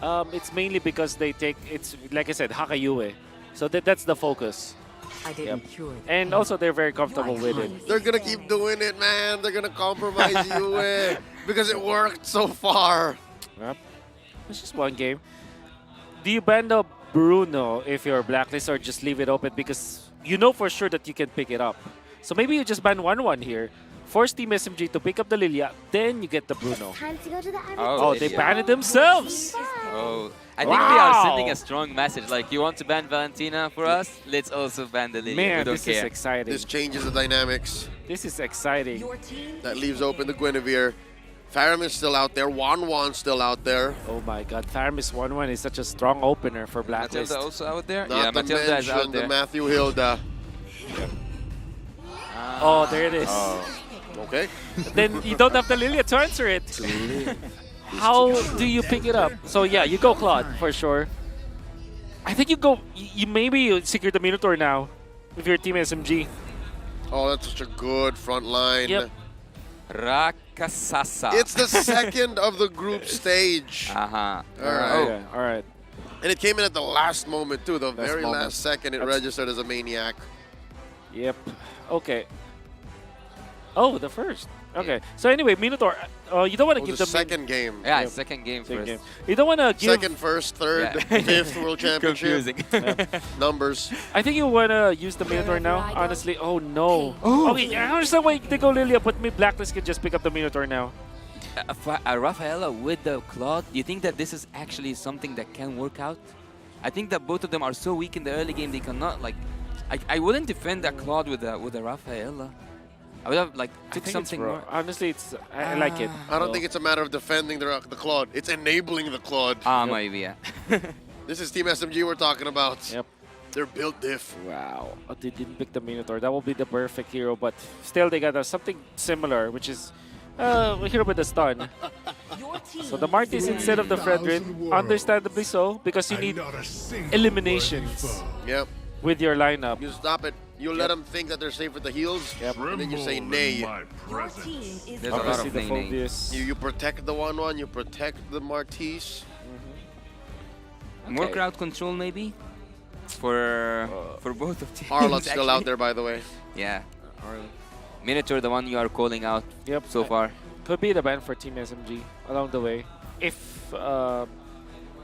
S7: It's mainly because they take, it's like I said, Hakayue. So that's the focus.
S14: I didn't cure it.
S7: And also they're very comfortable with it.
S12: They're gonna keep doing it, man. They're gonna compromise Yue because it worked so far.
S7: Yep. It's just one game. Do you ban the Bruno if you're Blacklist, or just leave it open because you know for sure that you can pick it up? So maybe you just ban 1-1 here. Force Team SMG to pick up the Lilia, then you get the Bruno.
S14: Time to go to the
S7: Oh, they banned it themselves.
S8: Oh, I think we are sending a strong message. Like, you want to ban Valentina for us? Let's also ban the Lilia.
S7: Man,
S8: we don't
S7: this
S8: care.
S7: is exciting.
S12: This changes the dynamics.
S7: This is exciting.
S12: That leaves open the Guinevere. Faram is still out there. Wan's still out there.
S7: Oh my god, Faramis 1-1 is such a strong opener for Blacklist.
S8: Matilda also out there?
S12: Not
S8: yeah,
S12: to
S8: Matilda is out
S12: mention
S8: there.
S12: the Matthew Hilda.
S7: Oh, there it is.
S8: Oh.
S12: Okay.
S7: Then you don't have the Lilia to answer it. How do you pick it up? So yeah, you go Claude for sure. I think you go. You maybe secure the Minotaur now with your team SMG.
S12: Oh, that's such a good front line.
S7: Yep.
S8: Rakasasa.
S12: It's the second of the group stage.
S8: Uh-huh.
S12: All right.
S7: Okay, all right.
S12: And it came in at the last moment, too. The very
S7: moment.
S12: last second, it registered as a maniac.
S7: Yep. Okay. Oh, the first. Okay. So anyway, Minotaur, you don't want to give
S12: the
S7: them
S12: second game.
S8: Yeah,
S7: Yep.
S8: second game
S7: Second
S8: first.
S7: game. You don't want to give.
S12: Second, first, third,
S8: Yeah.
S12: fifth World Championship.
S8: Confusing.
S12: Numbers.
S7: I think you want to use the Minotaur now, honestly. Oh, no. Okay, I understand why they go Lilia, but me Blacklist can just pick up the Minotaur now.
S8: Rafaela with the Claude, do you think that this is actually something that can work out? I think that both of them are so weak in the early game, they cannot, like... I wouldn't defend that Claude with a Rafaela. I would have, like, took something more.
S7: Honestly, I like it.
S12: I don't think it's a matter of defending the Claude. It's enabling the Claude.
S8: Maybe, yeah.
S12: This is Team SMG we're talking about.
S7: Yep.
S12: They're built diff.
S7: Wow. They didn't pick the Minotaur. That will be the perfect hero, but still they got something similar, which is a hero with a stun. So the Martis instead of the Fredrin, understandably so, because you need eliminations
S12: Yep.
S7: with your lineup.
S12: You stop it. You let them think that they're safe with the heals, and then you say nay.
S8: There's a lot of nay.
S12: You protect the 1-1, you protect the Martis.
S8: More crowd control, maybe? For both of teams.
S12: Arlot's still
S8: actually.
S12: out there, by the way.
S8: Yeah. Minotaur, the one you are calling out so far.
S7: Could be the ban for Team SMG along the way. If,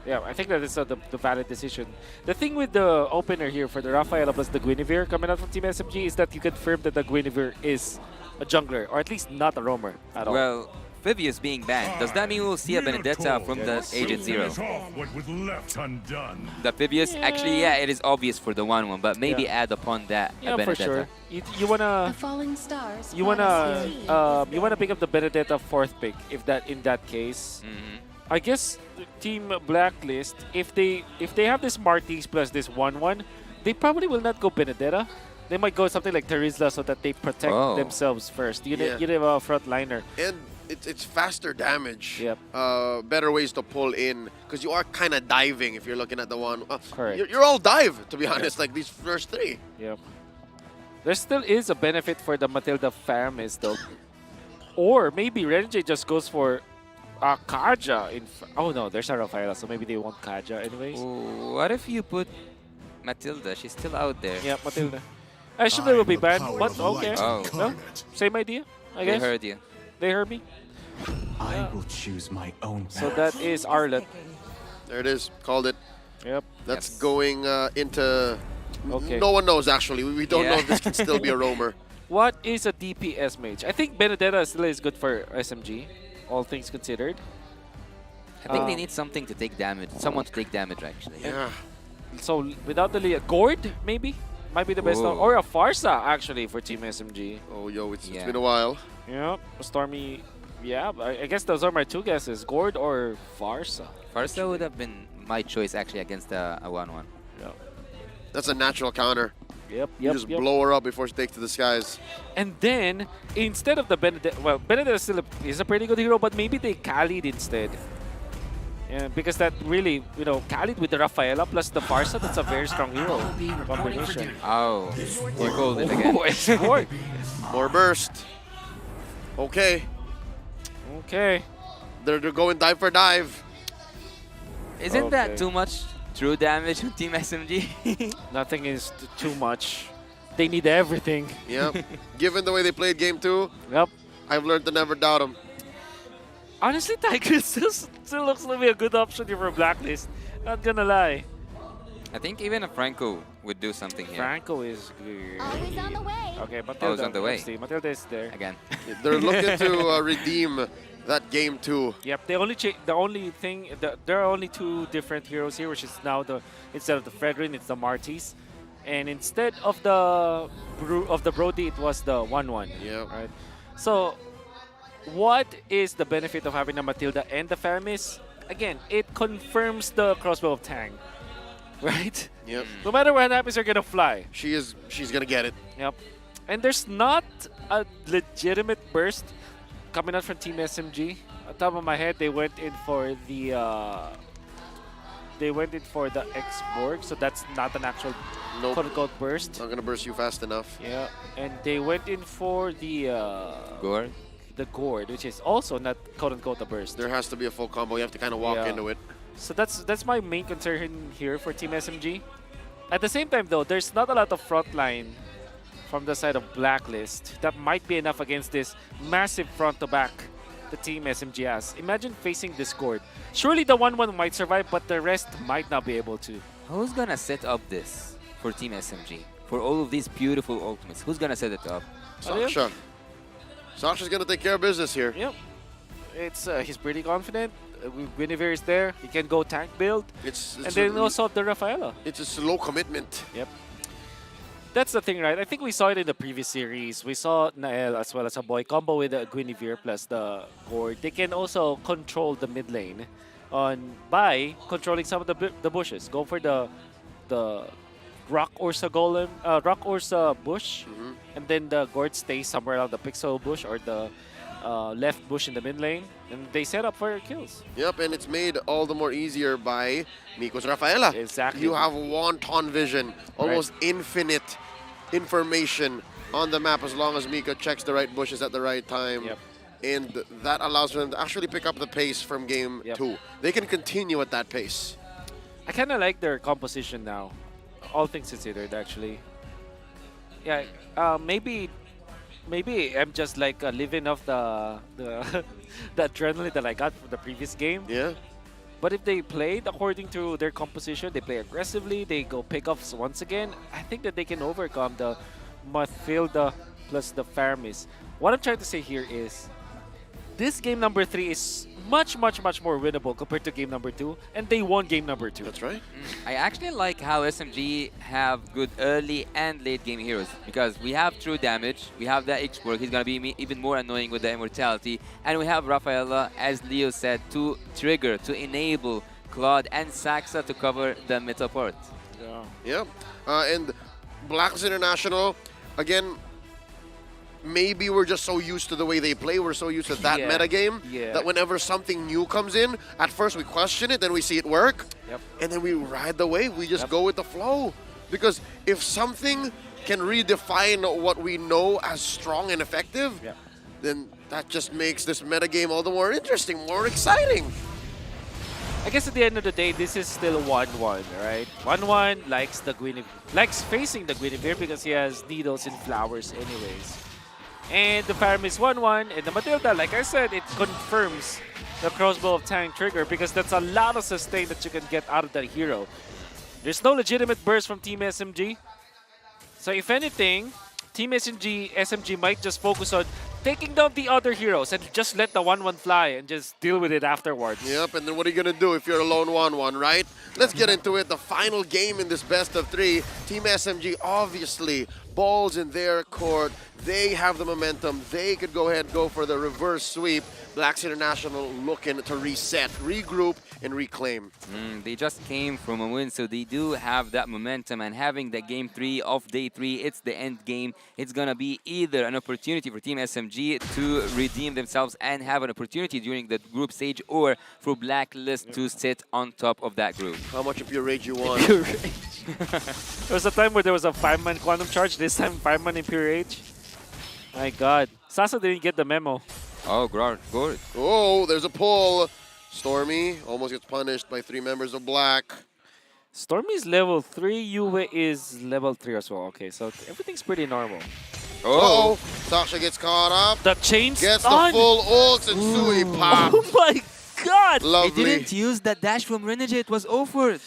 S7: yeah, I think that is the valid decision. The thing with the opener here for the Rafaela plus the Guinevere coming out from Team SMG is that you confirm that the Guinevere is a jungler, or at least not a roamer at all.
S8: Well, Phivius being banned, does that mean we'll see a Benedetta from the Agent Zero?
S2: What was left undone.
S8: The Phivius, actually, yeah, it is obvious for the 1-1, but maybe add upon that a
S7: Yeah, for
S8: Benedetta.
S7: sure. You wanna you wanna pick up the Benedetta 4th pick if that in that case. I guess Team Blacklist, if they have this Martis plus this 1-1, they probably will not go Benedetta. They might go something like Terizla so that they protect themselves first. You need a front liner.
S12: And it's faster damage.
S7: Yep.
S12: Better ways to pull in, because you are kind of diving if you're looking at the one.
S7: Correct.
S12: You're all dive, to be honest, like these first three.
S7: Yep. There still is a benefit for the Matilda Faramis though. Or maybe Renjay just goes for Kaja. Oh no, there's a Rafaela, so maybe they want Kaja anyways.
S8: What if you put Matilda? She's still out there.
S7: Yeah, Matilda. Actually, will be banned, but okay.
S8: Oh.
S7: No? Same idea, I guess.
S8: They heard you.
S7: They heard me.
S2: I will choose my own path.
S7: So that is Arlet.
S12: There it is. Called it.
S7: Yep.
S12: That's going into...
S7: Okay.
S12: No one knows, actually. We don't know if this can still be a roamer.
S7: What is a DPS mage? I think Benedetta still is good for SMG, all things considered.
S8: I think they need something to take damage. Someone to take damage, actually.
S12: Yeah.
S7: So without the Leah, Gord maybe might be the best one, or a Farsa actually for Team SMG.
S12: Oh, yo, it's been a while.
S7: Yeah, Stormy. Yeah, I guess those are my two guesses: Gord or Farsa.
S8: Farsa would have been my choice actually against a 1-1.
S7: Yeah.
S12: That's a natural counter.
S7: Yep,
S12: You just blow her up before she takes to the skies.
S7: And then instead of the Benedetta, well, Benedetta still is a pretty good hero, but maybe they Khalid instead. Yeah, because that really, Khalid with the Rafaela plus the Farsa, that's a very strong hero combination.
S8: Oh, you called it again.
S7: It's work.
S12: More burst. Okay.
S7: Okay.
S12: They're going dive for dive.
S8: Isn't that too much true damage on Team SMG?
S7: Nothing is too much. They need everything.
S12: Yep. Given the way they played game 2,
S7: yep.
S12: I've learned to never doubt them.
S7: Honestly, Tigers still looks to be a good option here for Blacklist. Not gonna lie.
S8: I think even a Franco would do something here.
S7: Franco is good.
S1: Always on the way.
S7: Okay, Matilda.
S8: Always on the way.
S7: Let's see. Matilda is there.
S8: Again.
S12: They're looking to redeem that game 2.
S7: Yep. There are only two different heroes here, which is now instead of the Fredrin, it's the Martis, and instead of the Brody, it was the 1-1.
S12: Yeah.
S7: Right. So, what is the benefit of having a Matilda and the Faramis? Again, it confirms the crossbow of Tang, right?
S12: Yep.
S7: No matter what happens, you're gonna fly.
S12: She's gonna get it.
S7: Yep. And there's not a legitimate burst coming out from Team SMG. On top of my head, they went in for the X-Borg, so that's not an actual quote-unquote burst.
S12: Not gonna burst you fast enough.
S7: Yeah, and they went in for the
S8: Gourd.
S7: The Gourd, which is also not quote-unquote a burst.
S12: There has to be a full combo. You have to kind of walk into it.
S7: So that's my main concern here for Team SMG. At the same time, though, there's not a lot of frontline from the side of Blacklist that might be enough against this massive front-to-back the Team SMG has. Imagine facing Discord. Surely the 1-1 might survive, but the rest might not be able to.
S8: Who's gonna set up this for Team SMG? For all of these beautiful ultimates, who's gonna set it up?
S12: Sasha. Sasha's gonna take care of business here.
S7: Yep. It's he's pretty confident. Guinevere is there. He can go tank build. And then also the Rafaela.
S12: It's a slow commitment.
S7: Yep. That's the thing, right? I think we saw it in the previous series. We saw Nael as well as a boy combo with the Guinevere plus the Gourd. They can also control the mid lane by controlling some of the bushes. Go for the Rock Ursa Golem, Rock Ursa bush, and then the Gourd stays somewhere around the Pixel bush or the left bush in the mid lane, and they set up for kills.
S12: Yep, and it's made all the more easier by Miko's Rafaela.
S7: Exactly.
S12: You have wanton vision, almost infinite information on the map as long as Miko checks the right bushes at the right time.
S7: Yep.
S12: And that allows them to actually pick up the pace from game 2. They can continue at that pace.
S7: I kind of like their composition now, all things considered, actually. Yeah, maybe I'm just like living off the the adrenaline that I got from the previous game.
S12: Yeah.
S7: But if they played according to their composition, they play aggressively, they go pickoffs once again, I think that they can overcome the Mathilda plus the Faramis. What I'm trying to say here is, this game number 3 is much more winnable compared to game number 2, and they won game number 2.
S12: That's right.
S8: I actually like how SMG have good early and late game heroes, because we have True Damage, we have the X-Borg, he's gonna be even more annoying with the Immortality, and we have Rafaela, as Leo said, to trigger, to enable Claude and Saxa to cover the middle port.
S12: Yeah. And Blacklist International, again, maybe we're just so used to the way they play, we're so used to that meta game, that whenever something new comes in, at first we question it, then we see it work, and then we ride the wave, we just go with the flow. Because if something can redefine what we know as strong and effective, then that just makes this meta game all the more interesting, more exciting.
S7: I guess at the end of the day, this is still 1-1, right? 1-1 likes facing the Guinevere because he has needles and flowers anyways. And the Faramis 1-1, and the Matilda, like I said, it confirms the crossbow of Tank trigger because that's a lot of sustain that you can get out of that hero. There's no legitimate burst from Team SMG. So if anything, Team SMG might just focus on taking down the other heroes and just let the 1-1 fly and just deal with it afterwards.
S12: Yep, and then what are you going to do if you're a lone 1-1, right? Let's get into it. The final game in this best of 3. Team SMG, obviously, balls in their court. They have the momentum. They could go ahead and go for the reverse sweep. Blacks International looking to reset, regroup, and reclaim.
S8: They just came from a win, so they do have that momentum. And having the game 3 of day 3, it's the end game. It's going to be either an opportunity for Team SMG to redeem themselves and have an opportunity during the group stage, or for Blacklist to sit on top of that group.
S12: How much of Pure Rage you want?
S7: Pure Rage. There was a time where there was a 5-man Quantum Charge, this time 5-man in Pure Rage. My god. Sasa didn't get the memo.
S8: Oh, good.
S12: Oh, there's a pull. Stormy almost gets punished by 3 members of Black.
S7: Stormy's level 3, Yue is level 3 as well. Okay, so everything's pretty normal.
S12: Oh, Sasha gets caught up.
S7: The chain
S12: gets
S7: stun.
S12: the full ult and Sui pop.
S7: Oh my god!
S12: Lovely.
S8: He didn't use that dash from Renegade, it was over.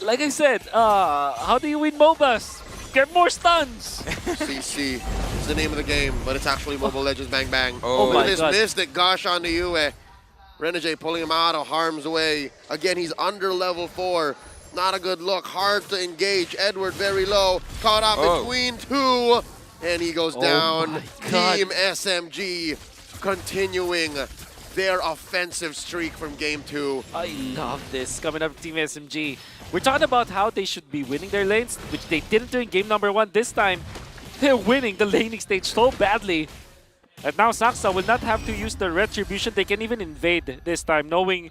S7: Like I said, how do you win MOBAs? Get more stuns!
S12: CC is the name of the game, but it's actually Mobile Legends Bang Bang.
S7: Oh my
S12: this
S7: god.
S12: Mystic, gosh on to Yue. Renegade pulling him out of harm's way. Again, he's under level 4. Not a good look, hard to engage. Edward very low, caught up between 2. And he goes down. Team SMG continuing their offensive streak from game 2.
S7: I love this coming up Team SMG. We're talking about how they should be winning their lanes, which they didn't do in game number 1 this time. They're winning the laning stage so badly. And now Saksa will not have to use the Retribution. They can even invade this time, knowing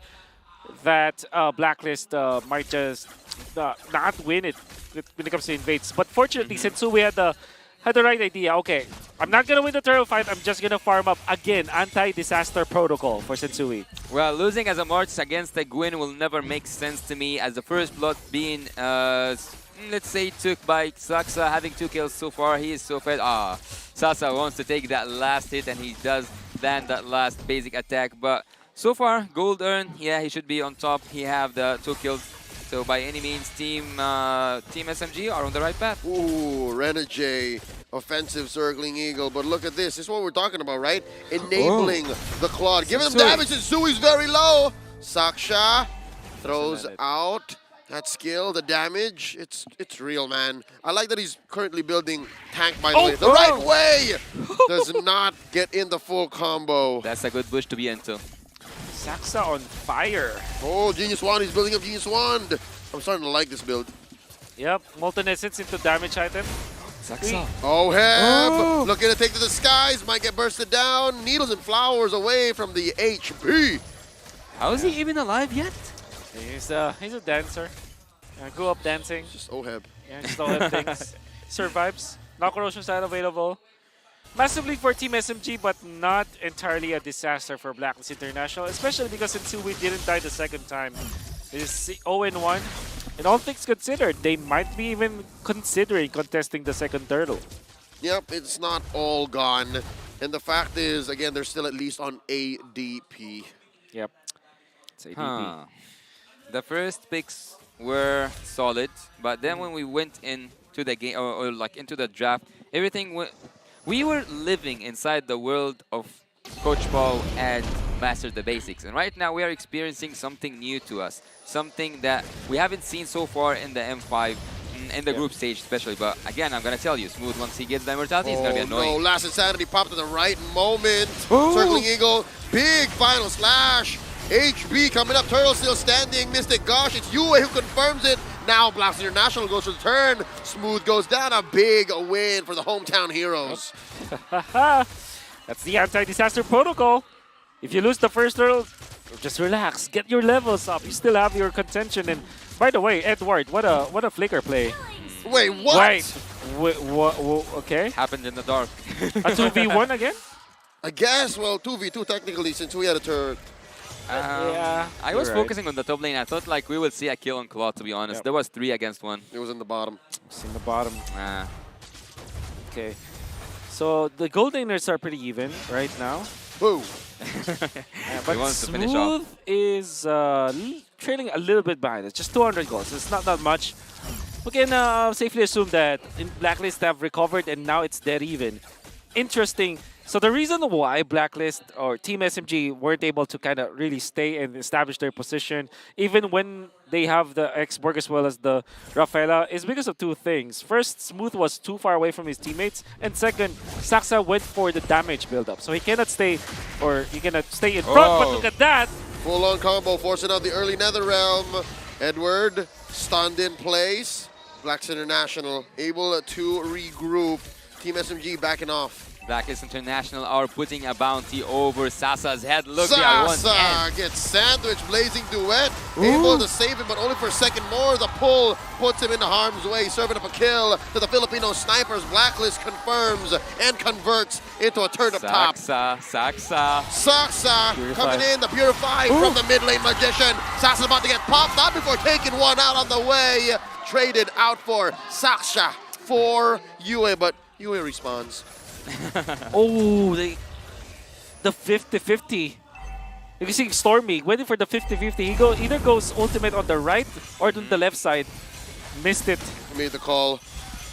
S7: that Blacklist might just not win it when it comes to invades. But fortunately, Sensui had the right idea. Okay, I'm not going to win the turtle fight. I'm just going to farm up again. Anti-disaster protocol for Sensui.
S8: Well, losing as a March against the Gwyn will never make sense to me, as the first blood being, let's say, took by Saksa, having 2 kills so far. He is so fed. Sasa wants to take that last hit, and he does land that last basic attack. But so far, gold earned. Yeah, he should be on top. He have the 2 kills. So by any means, Team SMG are on the right path.
S12: Ooh, Renegade, offensive circling eagle. But look at this. This is what we're talking about, right? Enabling the Claude. Giving them damage, and Sui's very low. Saksha throws out that skill, the damage. It's real, man. I like that he's currently building tank, by the way. The right way! Does not get in the full combo.
S8: That's a good bush to be into.
S7: Saksa on fire.
S12: Oh, Genius Wand. He's building up Genius Wand. I'm starting to like this build.
S7: Yep, Molten Essence into damage item.
S8: Saksa.
S12: Oh, Heb! Looking to take to the skies. Might get bursted down. Needles and flowers away from the HP.
S8: How is he even alive yet?
S7: He's a dancer. Grew up dancing.
S12: Just Oheb.
S7: Yeah, just Oheb things. Survives. No corrosion side available. Massively for Team SMG, but not entirely a disaster for Blacklist International, especially because Sensui didn't die the second time. It is 0-1. And all things considered, they might be even considering contesting the second turtle.
S12: Yep, it's not all gone. And the fact is, again, they're still at least on ADP.
S7: Yep. It's ADP.
S8: Huh. The first picks were solid, but then when we went into the game, or like into the draft, everything went... We were living inside the world of Coach Paul and Master the Basics. And right now we are experiencing something new to us. Something that we haven't seen so far in the M5, in the group stage especially. But again, I'm going to tell you, Smooth, once he gets the immortality, it's going to be annoying.
S12: No, last Insanity popped at the right moment. Circling Eagle, big final slash. HB coming up, Turtle still standing. Mystic Gosh, it's Yue who confirms it. Now Blast International goes for the turn. Smooth goes down, a big win for the hometown heroes.
S7: That's the anti-disaster protocol. If you lose the first turtle, just relax, get your levels up. You still have your contention. And by the way, Edward, what a flicker play.
S12: Wait, what?
S7: Wait, okay.
S8: Happened in the dark.
S7: A 2v1 again?
S12: I guess, well, 2v2 technically, since we had a turret.
S7: Yeah,
S8: I was focusing on the top lane. I thought like we would see a kill on Claw, to be honest. There was 3 against 1.
S12: It was in the bottom.
S7: It's in the bottom. Okay. So the gold laners are pretty even right now.
S12: Boo!
S7: But Smooth is trailing a little bit behind us. Just 200 goals. It's not that much. We can safely assume that in Blacklist have recovered and now it's dead even. Interesting. So the reason why Blacklist or Team SMG weren't able to kind of really stay and establish their position, even when they have the X-Borg as well as the Rafaela, is because of 2 things. First, Smooth was too far away from his teammates, and second, Saksa went for the damage build-up. So he cannot stay in front, but look at that!
S12: Full-on combo, forcing out the early Netherrealm. Edward, stunned in place. Blacks International able to regroup. Team SMG backing off.
S8: Blacklist International are putting a bounty over Sasa's head. Look,
S12: Sasa gets sandwiched, blazing duet. Able to save him, but only for a second more. The pull puts him into harm's way, serving up a kill to the Filipino snipers. Blacklist confirms and converts into a turn up top.
S8: Saksa
S12: coming in, the Purify from the mid lane Magician. Sasa's about to get popped, not before taking one out on the way. Traded out for Saksha for Yue, but Yue responds.
S7: Oh, the 50-50. You can see Stormy waiting for the 50-50. He either goes ultimate on the right or on the left side. Missed it.
S12: He made the call.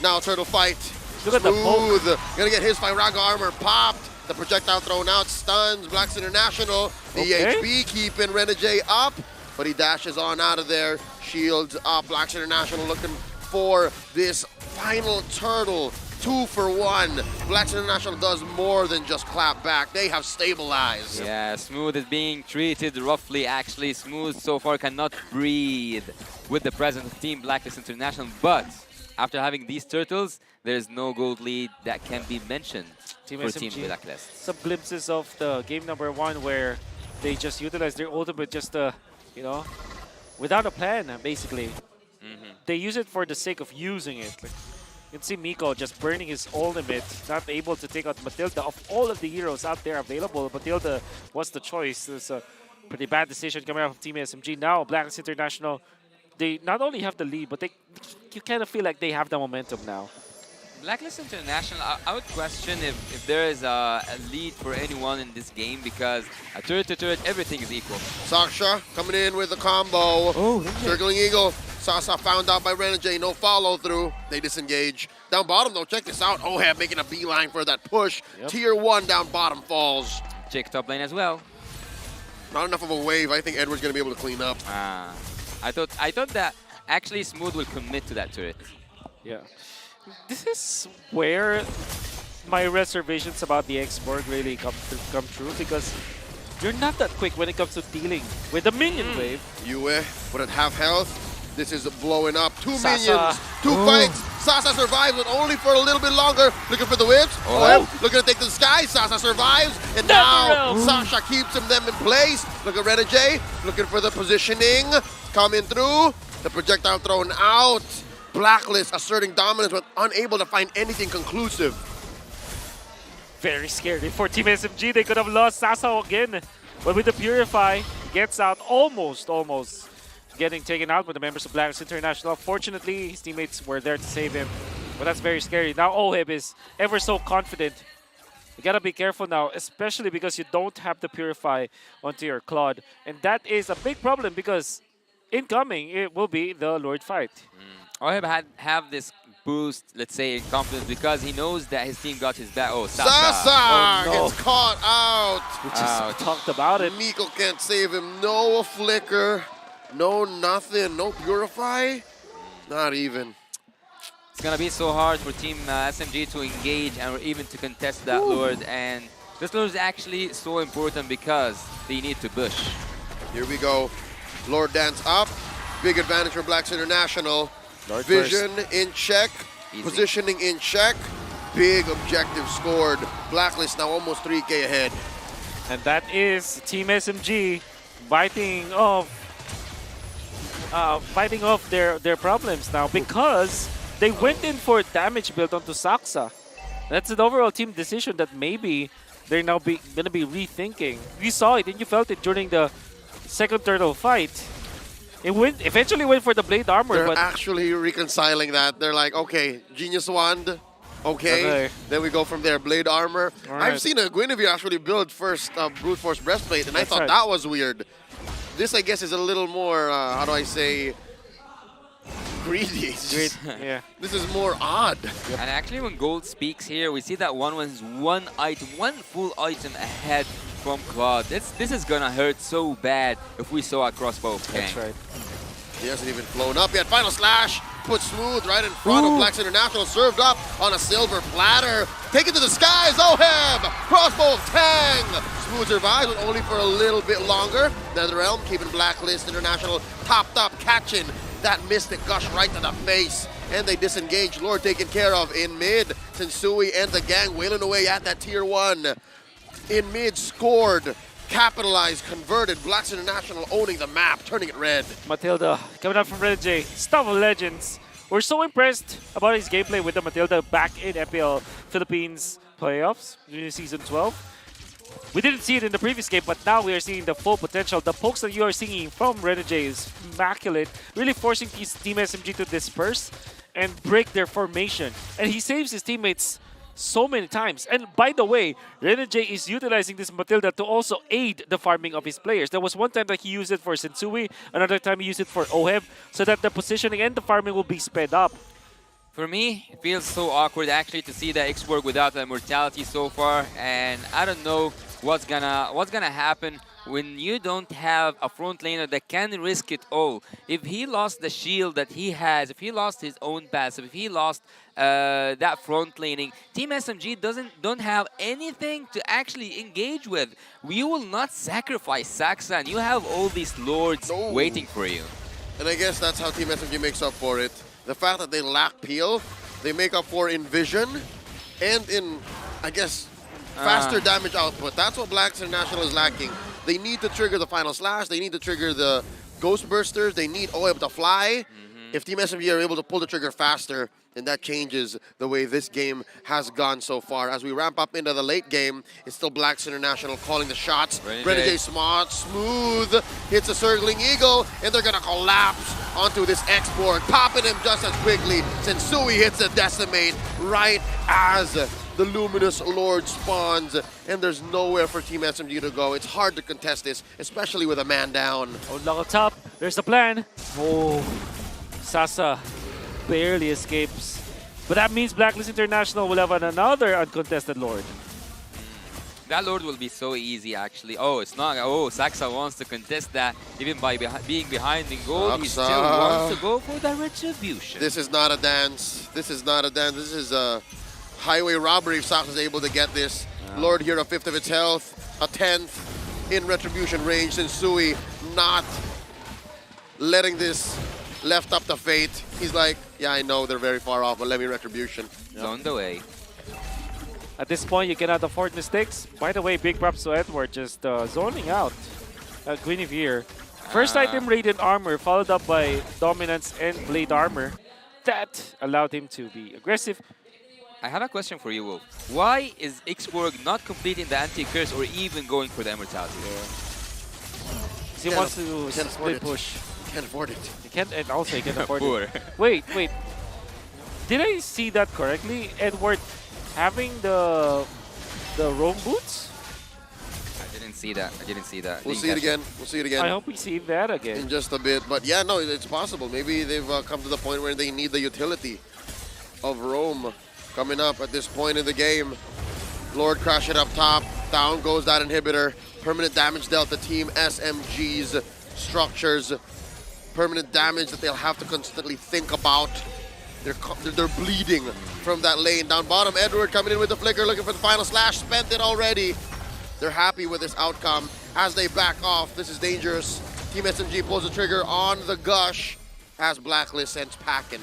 S12: Now turtle fight.
S7: Look at the poke.
S12: Gonna get his Firaga armor popped. The projectile thrown out, stuns Blacks International. The HB keeping Renegade up, but he dashes on out of there. Shields up. Blacks International looking for this final turtle. 2 for 1. Blacks International does more than just clap back. They have stabilized.
S8: Yeah, Smooth is being treated roughly. Actually, Smooth so far cannot breathe with the presence of Team Blacklist International, but after having these turtles, there's no gold lead that can be mentioned
S7: Team
S8: for
S7: SMG.
S8: Team Blacklist.
S7: Some glimpses of the game number 1 where they just utilized their ultimate just, you know, without a plan, basically. They use it for the sake of using it. Like, you can see Miko just burning his ultimate, not able to take out Matilda. Of all of the heroes out there available, Matilda was the choice. It's a pretty bad decision coming out of Team SMG. Now, Blacklist International, they not only have the lead, but you kind of feel like they have the momentum now.
S8: Blacklist International, I would question if there is a lead for anyone in this game, because a turret to turret, everything is equal.
S12: Saksha coming in with the combo. Circling Eagle. Sasa found out by Renegade. No follow through. They disengage. Down bottom though, check this out. Oheb making a beeline for that push. Tier 1 down bottom falls.
S8: Jake top lane as well.
S12: Not enough of a wave. I think Edward's going to be able to clean up.
S8: I thought that actually Smooth will commit to that turret.
S7: Yeah. This is where my reservations about the X-Borg really come true, because you're not that quick when it comes to dealing with the minion wave.
S12: Yue, but at half health, this is blowing up. 2
S7: Sasa.
S12: minions, 2 fights. Sasa survives, but only for a little bit longer. Looking for the whips. Looking to take to the sky. Sasa survives, and now Sasha keeps them in place. Look at Renegade, looking for the positioning. Coming through, the projectile thrown out. Blacklist asserting dominance, but unable to find anything conclusive.
S7: Very scary for Team SMG. They could have lost Sasa again. But with the Purify, gets out almost getting taken out by the members of Blacklist International. Fortunately, his teammates were there to save him. But that's very scary. Now Oheb is ever so confident. You gotta be careful now, especially because you don't have the Purify onto your Claude. And that is a big problem, because incoming, it will be the Lord fight.
S8: Oheb have this boost, let's say, in confidence, because he knows that his team got his back. Oh, Sasa!
S12: Gets caught out.
S7: We just talked about it.
S12: Miko can't save him. No flicker. No nothing. No Purify. Not even.
S8: It's gonna be so hard for Team SMG to engage and even to contest that Lord. And this Lord is actually so important because they need to push.
S12: Here we go. Lord dance up. Big advantage for Blacks International.
S7: Lord
S12: Vision in check, positioning in check, big objective scored. Blacklist now almost 3K ahead.
S7: And that is Team SMG biting off their problems now, because they went in for damage build onto Saksa. That's an overall team decision that maybe they're now gonna be rethinking. You saw it and you felt it during the second turtle fight. It eventually went for the blade armor.
S12: They're
S7: but
S12: actually reconciling that. They're like, okay, Genius Wand, okay. Then we go from there. Blade armor. I've seen a Guinevere actually build first brute force breastplate, and I thought that was weird. This, I guess, is a little more, how do I say, greedy.
S7: Yeah.
S12: This is more odd.
S8: And actually, when Gold speaks here, we see that one full item ahead from Claude. This is gonna hurt so bad if we saw a crossbow of Kang.
S7: That's right.
S12: He hasn't even flown up yet. Final slash, put Smooth right in front of Blacks International, served up on a silver platter. Take it to the skies, Oheb! Crossbow of Tang! Smooth survives, but only for a little bit longer. NetherRealm keeping Blacklist International topped up, catching that Mystic Gush right to the face. And they disengage. Lord taken care of in mid. Sensui and the gang wailing away at that tier 1. In mid, scored, capitalized, converted. Blacks International owning the map, turning it red.
S7: Matilda coming up from Red J. Stuff of Legends. We're so impressed about his gameplay with the Matilda back in FPL Philippines playoffs during Season 12. We didn't see it in the previous game, but now we are seeing the full potential. The pokes that you are seeing from Red J is immaculate, really forcing Team SMG to disperse and break their formation. And he saves his teammates so many times. And by the way, Renegade is utilizing this Matilda to also aid the farming of his players. There was one time that he used it for Sensui, another time he used it for Oheb, so that the positioning and the farming will be sped up.
S8: For me, it feels so awkward actually to see the X-Borg without the immortality so far, and I don't know what's gonna happen when you don't have a front laner that can risk it all. If he lost the shield that he has, if he lost his own passive, if he lost that front laning, Team SMG don't have anything to actually engage with. You will not sacrifice Saksa, and you have all these lords waiting for you.
S12: And I guess that's how Team SMG makes up for it. The fact that they lack peel, they make up for in vision and in, I guess, faster damage output. That's what Blacks International is lacking. They need to trigger the final slash. They need to trigger the ghost bursters. They need OEB to fly. If Team SMG are able to pull the trigger faster, then that changes the way this game has gone so far. As we ramp up into the late game, it's still Blacks International calling the shots. Renegade smooth, hits a circling eagle, and they're gonna collapse onto this export, popping him just as quickly. Sensui hits a decimate right as the Luminous Lord spawns, and there's nowhere for Team SMG to go. It's hard to contest this, especially with a man down.
S7: Oh, look up top. There's the plan. Oh, Sasa barely escapes. But that means Blacklist International will have another uncontested Lord.
S8: That Lord will be so easy, actually. Oh, it's not. Oh, Saxa wants to contest that. Even by being behind in gold, he still wants to go for the retribution.
S12: This is not a dance. This is not a dance. This is a highway robbery if Saxa is able to get this. Lord here, a fifth of its health, a 10th in retribution range. Sensui not letting this left up to fate. He's like, yeah, I know they're very far off, but let me retribution.
S8: It's on the way.
S7: At this point, you cannot afford mistakes. By the way, big props to Edward just zoning out Guinevere. First item, Radiant Armor, followed up by Dominance and Blade Armor. That allowed him to be aggressive.
S8: I have a question for you, Wolf. Why is Ixborg not completing the anti-curse or even going for the immortality?
S7: He wants to split push.
S12: Can't afford it.
S7: He can't, and also he can't afford
S8: Poor.
S7: it. Wait. Did I see that correctly? Edward having the roam boots?
S8: I didn't see that.
S12: We'll see it again. We'll see it again.
S7: I hope we see that again.
S12: In just a bit. But yeah, no, it's possible. Maybe they've come to the point where they need the utility of Rome coming up at this point in the game. Lord crash it up top. Down goes that inhibitor. Permanent damage dealt to Team SMG's structures. Permanent damage that they'll have to constantly think about. They're bleeding from that lane. Down bottom, Edward coming in with the flicker, looking for the final slash. Spent it already. They're happy with this outcome as they back off. This is dangerous. Team SMG pulls the trigger on the gush as Blacklist sends packing.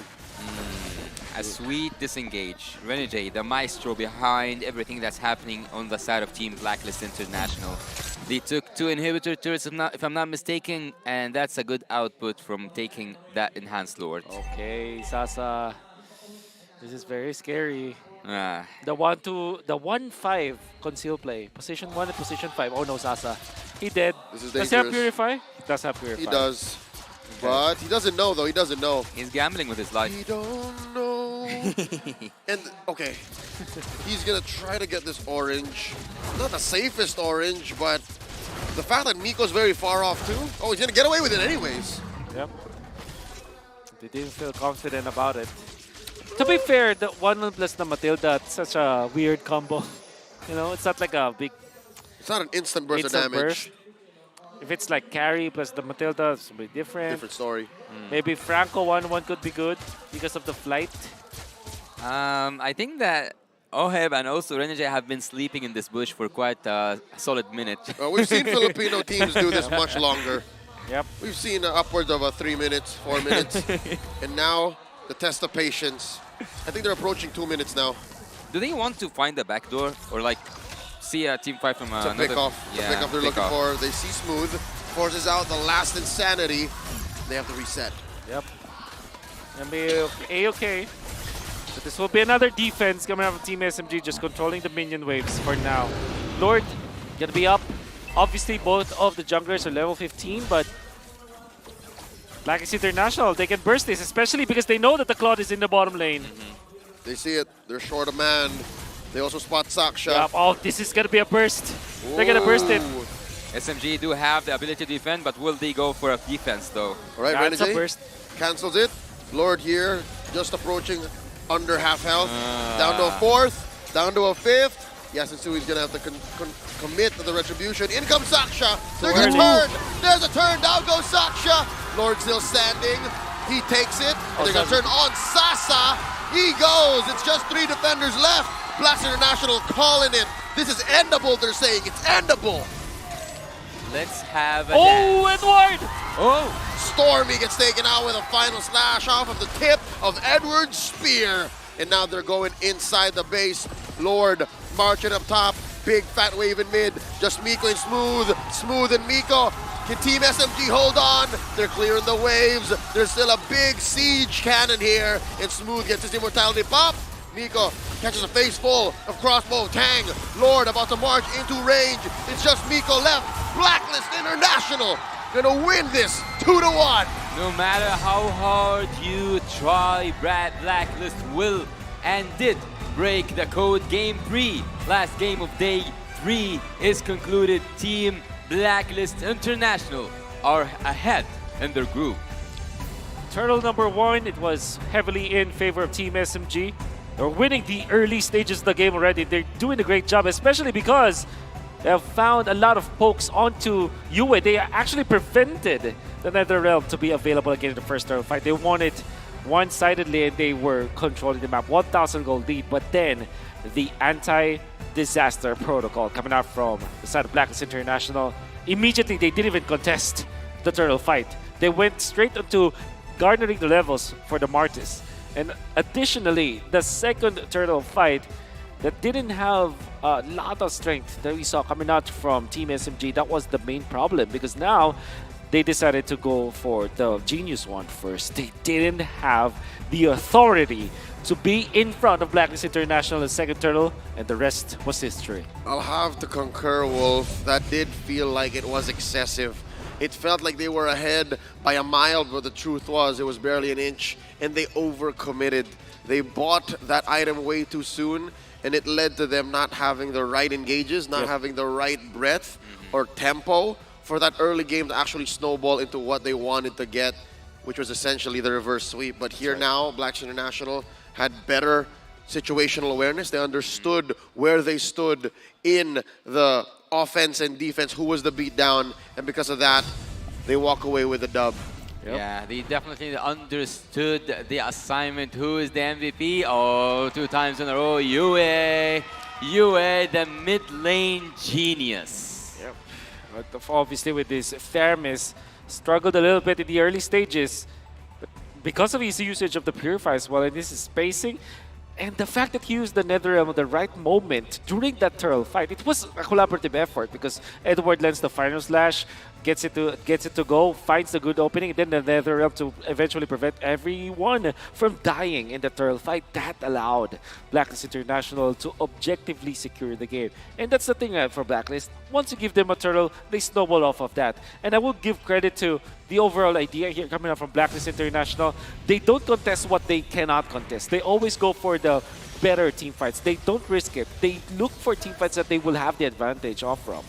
S8: A sweet disengage. Renegade, the maestro behind everything that's happening on the side of Team Blacklist International. They took 2 inhibitor turrets, if I'm not mistaken, and that's a good output from taking that enhanced Lord.
S7: Okay, Sasa. This is very scary. The 1-5 conceal play. Position 1 and position 5. Oh no, Sasa. He dead.
S12: This is
S7: Does he have
S12: dangerous.
S7: Purify? He does have Purify.
S12: He does. But he doesn't know, though. He doesn't know.
S8: He's gambling with his life.
S12: He don't know. And, okay. He's going to try to get this orange. Not the safest orange, but the fact that Nico's very far off, too. Oh, he's going to get away with it anyways.
S7: Yep. They didn't feel confident about it. To be fair, the 1 plus the Matilda, it's such a weird combo. You know, it's not like a big...
S12: It's not an instant burst of damage.
S7: Burst. If it's like carry plus the Matilda, it's a bit different.
S12: Different story.
S7: Maybe Franco 1-1 could be good because of the flight.
S8: I think that Oheb and also Renegade have been sleeping in this bush for quite a solid minute.
S12: We've seen Filipino teams do this much longer.
S7: Yep.
S12: We've seen upwards of 3 minutes, 4 minutes. And now, the test of patience. I think they're approaching 2 minutes now.
S8: Do they want to find the back door or like see a team fight from
S12: another? Pick off.
S8: Yeah,
S12: the pick off they're looking for. They see Smooth, forces out the last insanity. They have to reset.
S7: Yep. And be A-okay. But this will be another defense coming out of Team SMG, just controlling the minion waves for now. Lord, gonna be up. Obviously, both of the junglers are level 15, but Blacklist International, they can burst this, especially because they know that the Claude is in the bottom lane.
S12: They see it. They're short of man. They also spot Saksha.
S7: Yep. Oh, this is gonna be a burst. Ooh. They're gonna burst it.
S8: SMG do have the ability to defend, but will they go for a defense though?
S12: All right,
S7: that's a burst.
S12: Cancels it. Lord here, just approaching under half health. Down to a 4th, down to a 5th. Yes, Sensui's gonna have to commit to the retribution. In comes Saksha. They're gonna turn. There's a turn. Down goes Saksha. Lord still standing. He takes it. They're gonna turn on Sasa. He goes. It's just 3 defenders left. Blacks International calling it. This is endable, they're saying. It's endable.
S8: Let's have a
S7: Edward!
S8: Oh!
S12: Stormy gets taken out with a final slash off of the tip of Edward's spear. And now they're going inside the base. Lord marching up top. Big fat wave in mid. Just Miko and Smooth. Smooth and Miko. Can Team SMG hold on? They're clearing the waves. There's still a big siege cannon here. And Smooth gets his immortality pop. Miko catches a face full of crossbow. Tang, Lord about to march into range. It's just Miko left. Blacklist International gonna win this 2-1.
S8: No matter how hard you try, Brad Blacklist will and did break the code. Game 3, last game of day 3 is concluded. Team Blacklist International are ahead in their group.
S7: Turtle number 1, it was heavily in favor of Team SMG. They're winning the early stages of the game already. They're doing a great job, especially because they have found a lot of pokes onto Yue. They actually prevented the NetherRealm to be available again in the first turtle fight. They won it one-sidedly and they were controlling the map. 1,000 gold lead, but then the anti-disaster protocol coming out from the side of Blacklist International, immediately they didn't even contest the turtle fight. They went straight into garnering the levels for the Martis. And additionally, the second turtle fight that didn't have a lot of strength that we saw coming out from Team SMG, that was the main problem because now they decided to go for the Genius one first. They didn't have the authority to be in front of Blacklist International and second turtle, and the rest was history.
S12: I'll have to concur, Wolf. That did feel like it was excessive. It felt like they were ahead by a mile, but the truth was it was barely an inch, and they overcommitted. They bought that item way too soon, and it led to them not having the right engages, not having the right breadth or tempo for that early game to actually snowball into what they wanted to get, which was essentially the reverse sweep. But here now, Blacks International had better situational awareness. They understood where they stood in the offense and defense, who was the beatdown, and because of that, they walk away with the dub.
S8: Yeah, they definitely understood the assignment. Who is the MVP? Oh, 2 times in a row, Yue. Yue, the mid lane genius.
S7: Yep. But obviously with this, Thermis struggled a little bit in the early stages. But because of his usage of the Purify as well, and this is spacing, and the fact that he used the NetherRealm at the right moment during that turtle fight, it was a collaborative effort because Edward lands the final slash, gets it to go, finds the good opening, and then the NetherRealm to eventually prevent everyone from dying in the turtle fight. That allowed Blacklist International to objectively secure the game. And that's the thing for Blacklist. Once you give them a turtle, they snowball off of that. And I will give credit to the overall idea here coming up from Blacklist International. They don't contest what they cannot contest. They always go for the better team fights. They don't risk it. They look for team fights that they will have the advantage off from.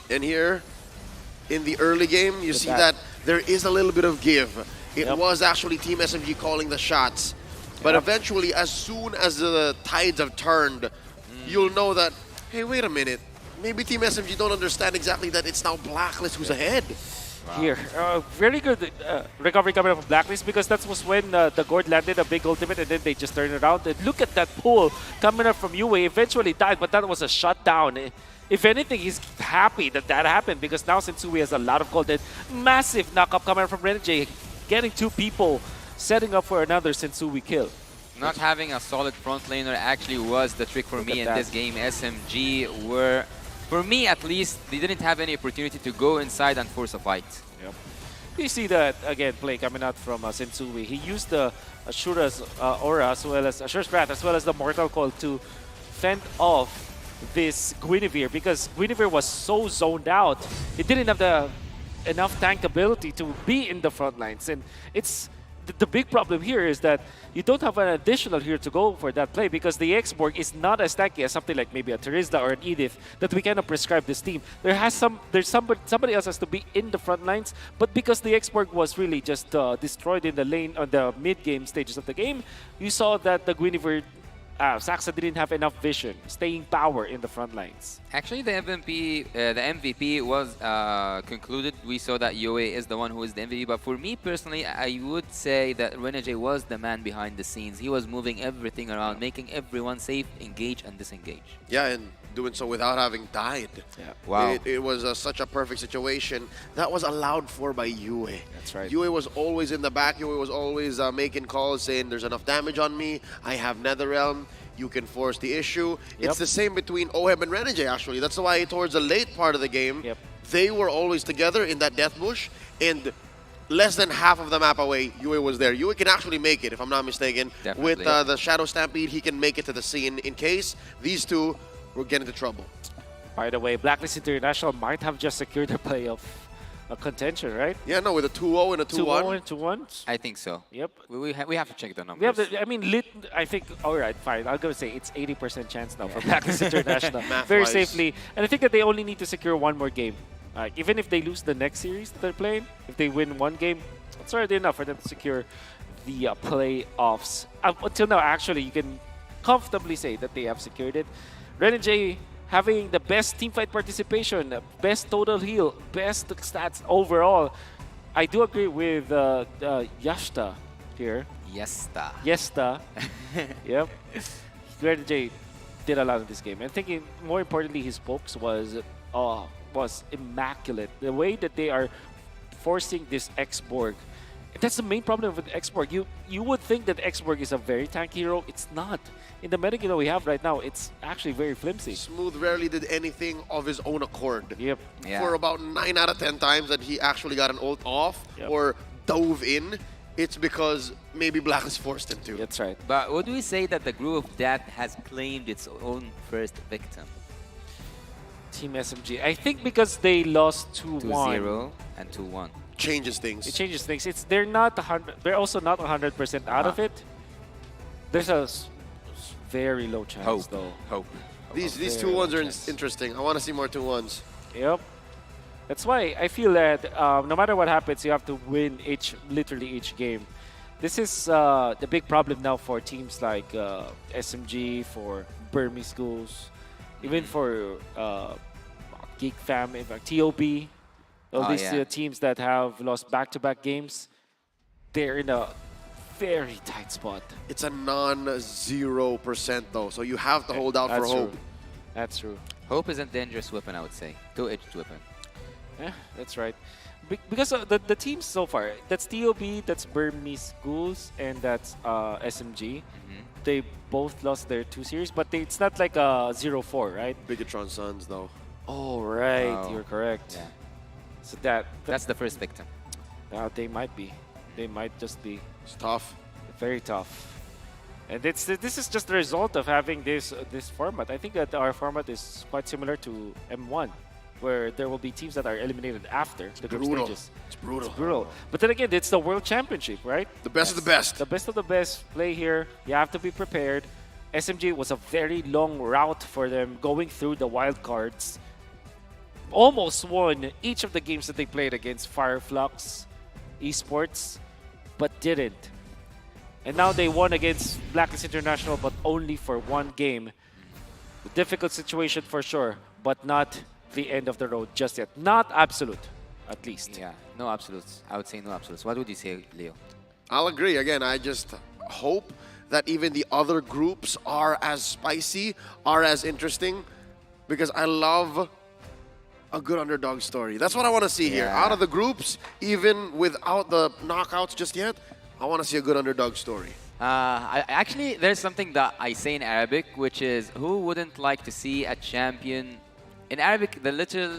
S12: And here, in the early game, you see that there is a little bit of give. It was actually Team SMG calling the shots. But eventually, as soon as the tides have turned, you'll know that, hey, wait a minute. Maybe Team SMG don't understand exactly that it's now Blacklist who's ahead.
S7: Wow. Here, very good recovery coming up from Blacklist because that was when the Gord landed a big ultimate and then they just turned it around. And look at that pull coming up from Yue. Eventually died, but that was a shutdown. If anything, he's happy that that happened because now Sensui has a lot of gold. And massive knock-up coming from Renegade, getting 2 people, setting up for another Sensui kill.
S8: Not having a solid front laner actually was the trick for me in this game. SMG were, for me at least, they didn't have any opportunity to go inside and force a fight.
S7: Yep. You see that, again, play coming out from Sensui. He used the Ashura's aura as well as Ashura's Wrath as well as the Mortal Coil to fend off this Guinevere because Guinevere was so zoned out. It didn't have enough tank ability to be in the front lines. And it's the big problem here is that you don't have an additional here to go for that play because the X-Borg is not as tanky as something like maybe a Terizda or an Edith that we cannot prescribe this team. There's somebody else has to be in the front lines, but because the X-Borg was really just destroyed in the lane on the mid-game stages of the game, you saw that the Guinevere Saxa didn't have enough vision, staying power in the front lines.
S8: Actually, the MVP was concluded. We saw that Yue is the one who is the MVP, but for me personally, I would say that Renegade was the man behind the scenes. He was moving everything around, making everyone safe, engage and disengage.
S12: Yeah, and doing so without having died.
S7: Yeah.
S8: Wow.
S12: It was such a perfect situation that was allowed for by Yue.
S7: That's right.
S12: Yue was always in the back. Yue was always making calls saying, there's enough damage on me. I have Netherrealm. You can force the issue. It's the same between Oheb and Renegade, actually. That's why towards the late part of the game, they were always together in that death bush, and less than half of the map away, Yue was there. Yue can actually make it, if I'm not mistaken.
S8: Definitely,
S12: With the Shadow Stampede, he can make it to the scene in case these two will get into trouble.
S7: By the way, Blacklist International might have just secured a playoff contention, right?
S12: Yeah, no, with a 2-0 and a 2-1.
S7: 2-0 and 2-1.
S8: I think so.
S7: Yep.
S8: We have to check the numbers.
S7: We have I mean, I think, all right, fine. I'm going to say it's 80% chance now for Blacklist International. Very safely. And I think that they only need to secure one more game. Even if they lose the next series that they're playing, if they win one game, it's already enough for them to secure the playoffs. Until now, actually, you can comfortably say that they have secured it. Renegade having the best teamfight participation, best total heal, best stats overall. I do agree with Yashta here. Yesta. Yep. Renegade did a lot in this game. And thinking more importantly, his pokes was immaculate. The way that they are forcing this X-Borg. That's the main problem with X-Borg. You would think that X-Borg is a very tanky hero. It's not. In the metagame that we have right now, it's actually very flimsy.
S12: Smooth rarely did anything of his own accord.
S7: Yep.
S12: For about 9 out of 10 times that he actually got an ult off or dove in, it's because maybe Blacklist forced him to.
S7: That's right.
S8: But would we say that the Group of Death has claimed its own first victim?
S7: Team SMG. I think because they lost 2-1.
S8: 2-0 and 2-1.
S12: Changes things.
S7: It changes things. They're not 100. They're also not 100% out of it. There's a very low chance though.
S8: Hope.
S12: These 2-1s are interesting. I want to see more 2-1s.
S7: Yep. That's why I feel that no matter what happens, you have to win literally each game. This is the big problem now for teams like SMG, for Burmese Schools, even for Geek Fam, in fact, TOB. All these teams that have lost back-to-back games, they're in a very tight spot.
S12: It's a non-0% though, so you have to hold out for hope.
S7: That's true.
S8: Hope is a dangerous weapon, I would say. Two-edged weapon.
S7: Yeah, that's right. Because the teams so far, that's TOB, that's Burmese Schools, and that's SMG. They both lost their 2 series, but it's not like a 0-4, right?
S12: Bigatron Suns though.
S7: Oh, right. You're correct.
S8: Yeah.
S7: So
S8: that's the first victim.
S7: They might be. They might just be.
S12: It's tough.
S7: Very tough. And this is just the result of having this format. I think that our format is quite similar to M1, where there will be teams that are eliminated after the group stages.
S12: It's brutal.
S7: It's brutal. But then again, it's the World Championship, right?
S12: The best of the best.
S7: The best of the best play here. You have to be prepared. SMG was a very long route for them going through the wild cards. Almost won each of the games that they played against Fireflux Esports, but didn't. And now they won against Blacklist International, but only for 1 game. A difficult situation for sure, but not the end of the road just yet. Not absolute, at least.
S8: Yeah, no absolutes. I would say no absolutes. What would you say, Leo?
S12: I'll agree. Again, I just hope that even the other groups are as spicy, are as interesting, because I love a good underdog story. That's what I want to see here. Out of the groups, even without the knockouts just yet, I want to see a good underdog story.
S8: Actually, there's something that I say in Arabic, which is, who wouldn't like to see a champion? In Arabic, the literal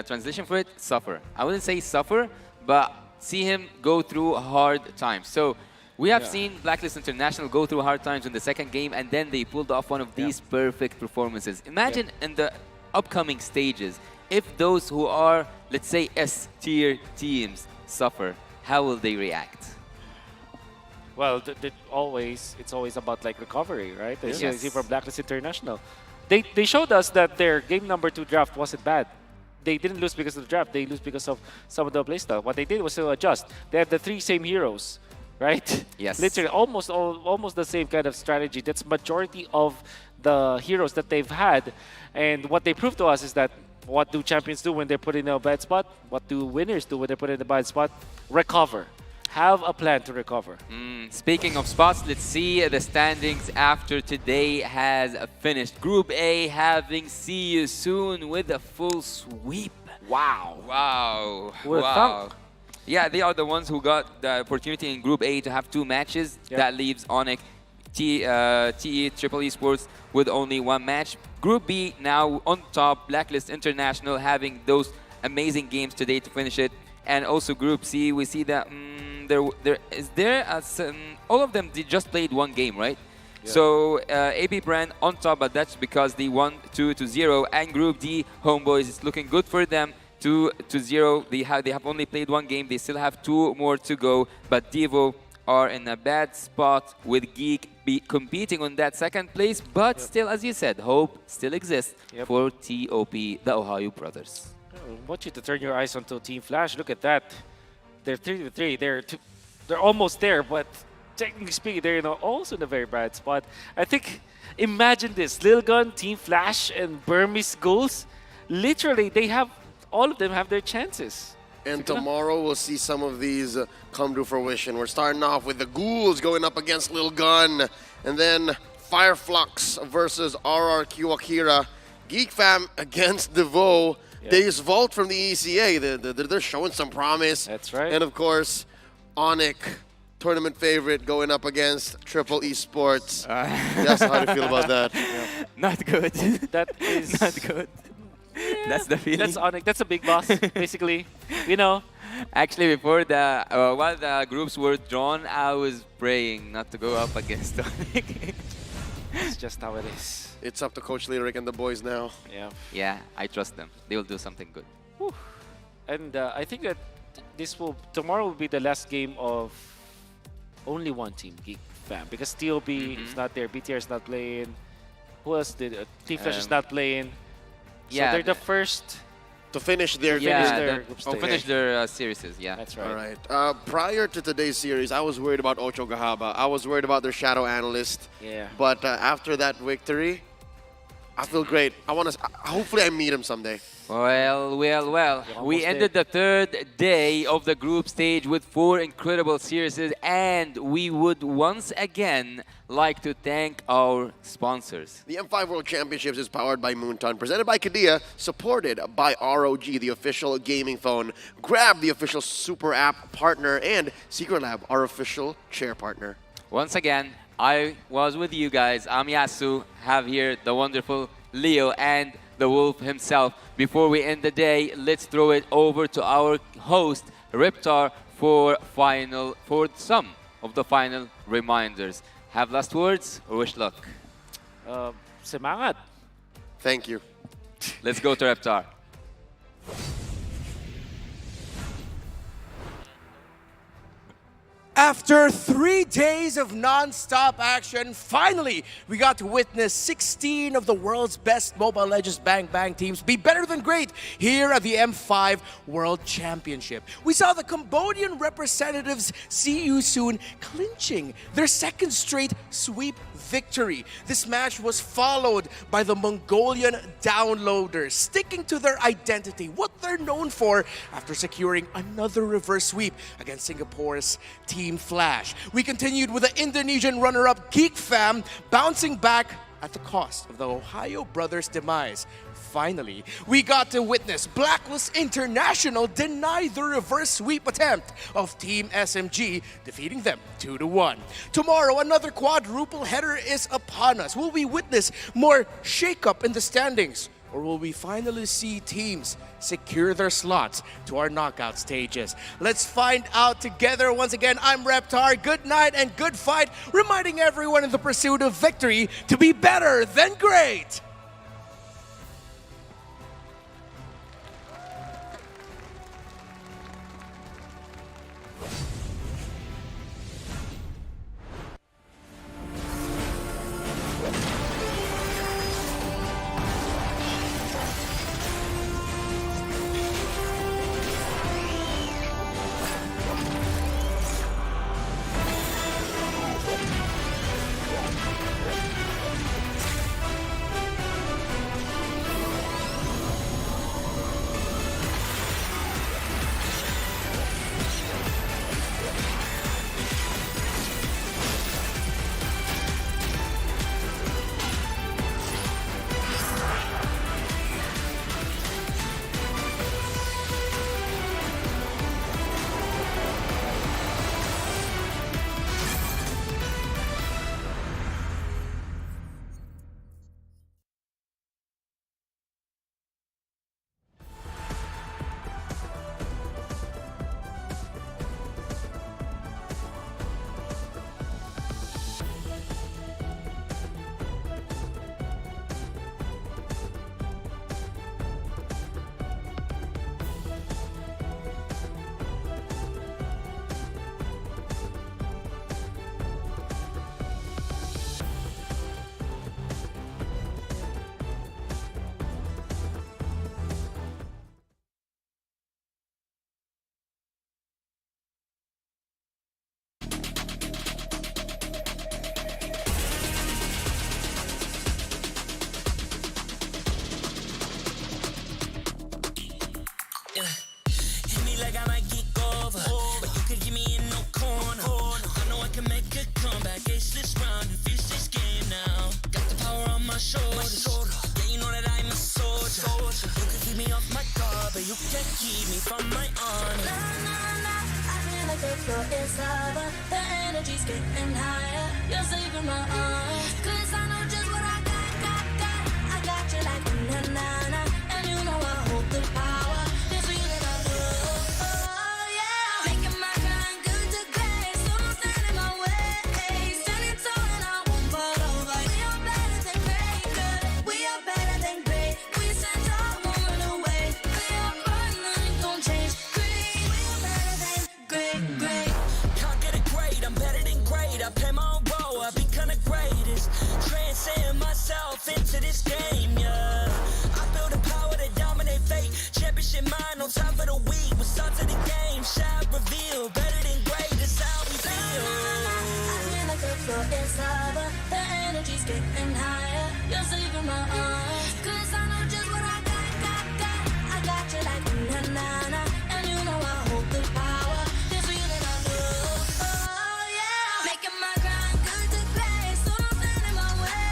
S8: translation for it, suffer. I wouldn't say suffer, but see him go through hard times. So we have seen Blacklist International go through hard times in the second game, and then they pulled off one of these perfect performances. Imagine in the upcoming stages, if those who are, let's say, S-tier teams suffer, how will they react?
S7: Well, it's always about like recovery, right? As you see from Blacklist International. They showed us that their game number 2 draft wasn't bad. They didn't lose because of the draft. They lose because of some of the playstyle. What they did was to adjust. They had the 3 same heroes, right?
S8: Yes.
S7: Literally almost the same kind of strategy. That's majority of the heroes that they've had. And what they proved to us is that what do champions do when they're put in a bad spot? What do winners do when they're put in a bad spot? Recover. have a plan to recover.
S8: Speaking of spots, let's see the standings after today has finished. Group A having see you soon with a full sweep.
S7: Wow.
S8: Wow.
S7: With
S8: wow.
S7: thump.
S8: Yeah, they are the ones who got the opportunity in Group A to have 2 matches.
S7: Yep.
S8: That leaves Onyx, TE, Triple Esports with only 1 match. Group B now on top, Blacklist International having those amazing games today to finish it. And also Group C, we see that all of them just played 1 game, right?
S7: Yeah.
S8: So AB Brand on top, but that's because they won 2-0. And Group D, Homeboys, is looking good for them. 2-0. They have only played 1 game. They still have 2 more to go. But Devo are in a bad spot with Geek competing on that 2nd place. But still, as you said, hope still exists for TOP, the Ohio Brothers.
S7: I want you to turn your eyes onto Team Flash. Look at that. They're 3-3. They're almost there, but technically speaking, they're also in a very bad spot. I think, imagine this: Lil Gun, Team Flash, and Burmese Ghouls. Literally, all of them have their chances.
S12: And tomorrow we'll see some of these come to fruition. We're starting off with the Ghouls going up against Lil Gun, and then Fireflux versus RRQ Akira. Geek Fam against Devo. Days Vault from the ECA. They're showing some promise.
S7: That's right.
S12: And of course, Onyx, tournament favorite, going up against Triple Esports. Yes, how do you feel about that?
S8: Not good.
S7: That is
S8: not good. That's the feeling.
S7: That's Onyx. That's a big boss, basically. You know.
S8: Actually, before while the groups were drawn, I was praying not to go up against Onyx.
S7: It's just how it is.
S12: It's up to Coach Lyric and the boys now.
S7: Yeah.
S8: Yeah, I trust them. They will do something good.
S7: Whew. And I think that tomorrow will be the last game of only 1 team, Geek Fam, because TOB is not there, BTR is not playing. Who else did? Team Flash is not playing. So they're the first
S12: to finish their
S7: group stage.
S8: finish their series. Yeah,
S7: that's right.
S12: All right. Prior to today's series, I was worried about Ocho Gahaba. I was worried about their shadow analyst.
S7: Yeah.
S12: But after that victory, I feel great. Hopefully I meet him someday.
S8: Well. We ended the 3rd day of the group stage with 4 incredible series, and we would once again like to thank our sponsors.
S12: The M5 World Championships is powered by Moonton, presented by Kadia, supported by ROG, the official gaming phone, Grab, the official super app partner, and Secret Lab, our official chair partner.
S8: Once again, I was with you guys. I'm Yasu, have here the wonderful Leo and the Wolf himself. Before we end the day, let's throw it over to our host, Reptar, for some of the final reminders. Have last words or wish luck?
S7: Semangat.
S12: Thank you.
S8: Let's go to Reptar.
S11: After 3 days of non-stop action, finally, we got to witness 16 of the world's best Mobile Legends Bang Bang teams be better than great here at the M5 World Championship. We saw the Cambodian representatives see you soon clinching their 2nd straight sweep victory. This match was followed by the Mongolian downloaders, sticking to their identity, what they're known for, after securing another reverse sweep against Singapore's Team Flash. We continued with the Indonesian runner-up Geek Fam, bouncing back at the cost of the Ohio Brothers' demise. Finally, we got to witness Blacklist International deny the reverse sweep attempt of Team SMG, defeating them 2-1. Tomorrow, another quadruple header is upon us. Will we witness more shakeup in the standings? Or will we finally see teams secure their slots to our knockout stages? Let's find out together. Once again, I'm Reptar. Good night and good fight, reminding everyone in the pursuit of victory to be better than great.
S6: my shoulders. Yeah, you know that I'm a soldier. You can keep me off my guard, but you can't keep me from my honor.
S1: I feel like the floor is lava. The energy's getting higher. You're saving my arm. 'Cause I know just what I got. I got you like na-na-na. And you know I hold the power. This feeling I love. Oh yeah. Making my grind good to great. So don't stand in my way. Standing tall and I won't fall over. We are better than great, good. We are better than great. We stand tall, won't run away. We are fun, nothing gon' change. Great. We are better than great.
S6: Can't get it great, I'm better than great. I play my own role, I become the greatest. Transcend myself into this game, yeah. I build a power to dominate fate. Championship mind on top of the week. What's up to the game? Shall reveal. Better than great, that's how we feel.
S1: I feel like the floor is lava. The energy's getting higher. You're saving my arm. 'Cause I know just what I got. I got you like na-na-na. And you know I hold the power. This feeling I love. Oh yeah. Making my grind good to great. So don't stand in my way.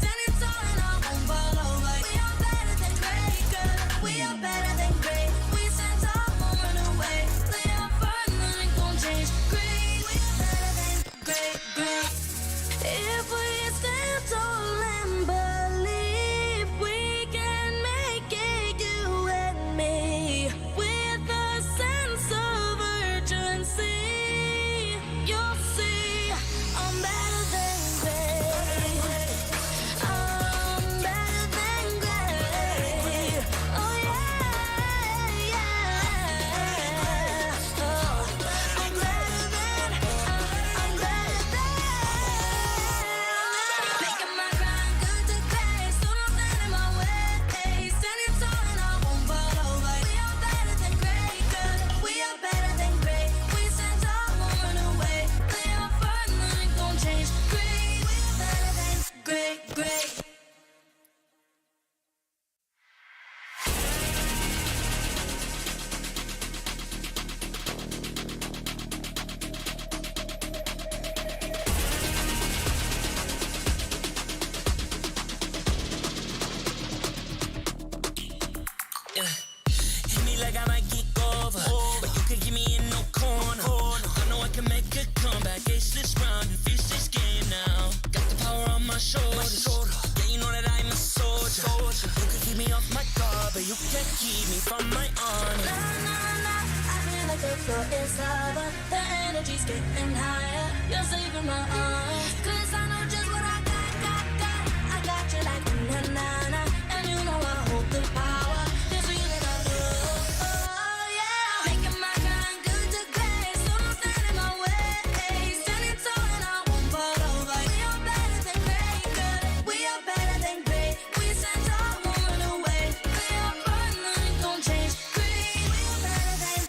S1: Standing tall and I won't fall over. We are better than great, good. We are better than great. We stand tall, won't run away. We are fun, nothing gon' change. Great. We are better than great. If we stand tall and believe we can make it, you and me, with a sense of urgency, you'll see I'm better than great. I'm better than great. Oh yeah. Oh, I'm better than. Making my grind good to great. So don't stand in my way. Standing tall and I won't fall over. We are better than great, good. We are better than great. We stand tall, won't run away. We are fun, nothing gon' change. Great. We are better than great.
S6: Hit me like I might get over, but you can get me in no corner. I know I can make a comeback, ace this round and finish this game now. Got the power on my shoulders. Yeah, you know that I'm a soldier. You can keep me off my guard, but you can't keep me from my honor.
S1: I feel like the floor is lava. The energy's getting higher. You're saving my arm. 'Cause I know just what I got. I got you like na-na-na. And you know I hold the power. This feeling I love. Oh yeah. Making my grind good to great. So don't stand in my way. Standing tall and I won't fall over. We are better than great, good. We are better than great. We stand tall, won't run away. We are fun, nothing gon' change. Great. We are better than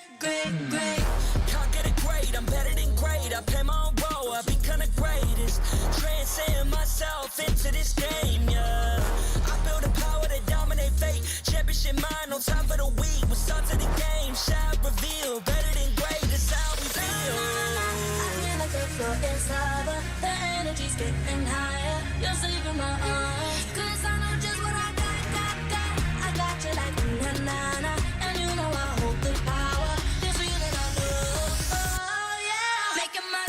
S1: great.
S6: Can't get it great, I'm better than great. I play my own role, I become the greatest. Transcend myself into this game, yeah. I build a power to dominate fate. Championship mind on top of the week. What's up to the game? Shall reveal. Better than great, that's how we feel.
S1: I feel like the floor is lava. The energy's getting higher. You're saving my arm. 'Cause I know just what I got. I got you like na-na-na. And you know I hold the power. This feeling I love. Oh yeah. Making my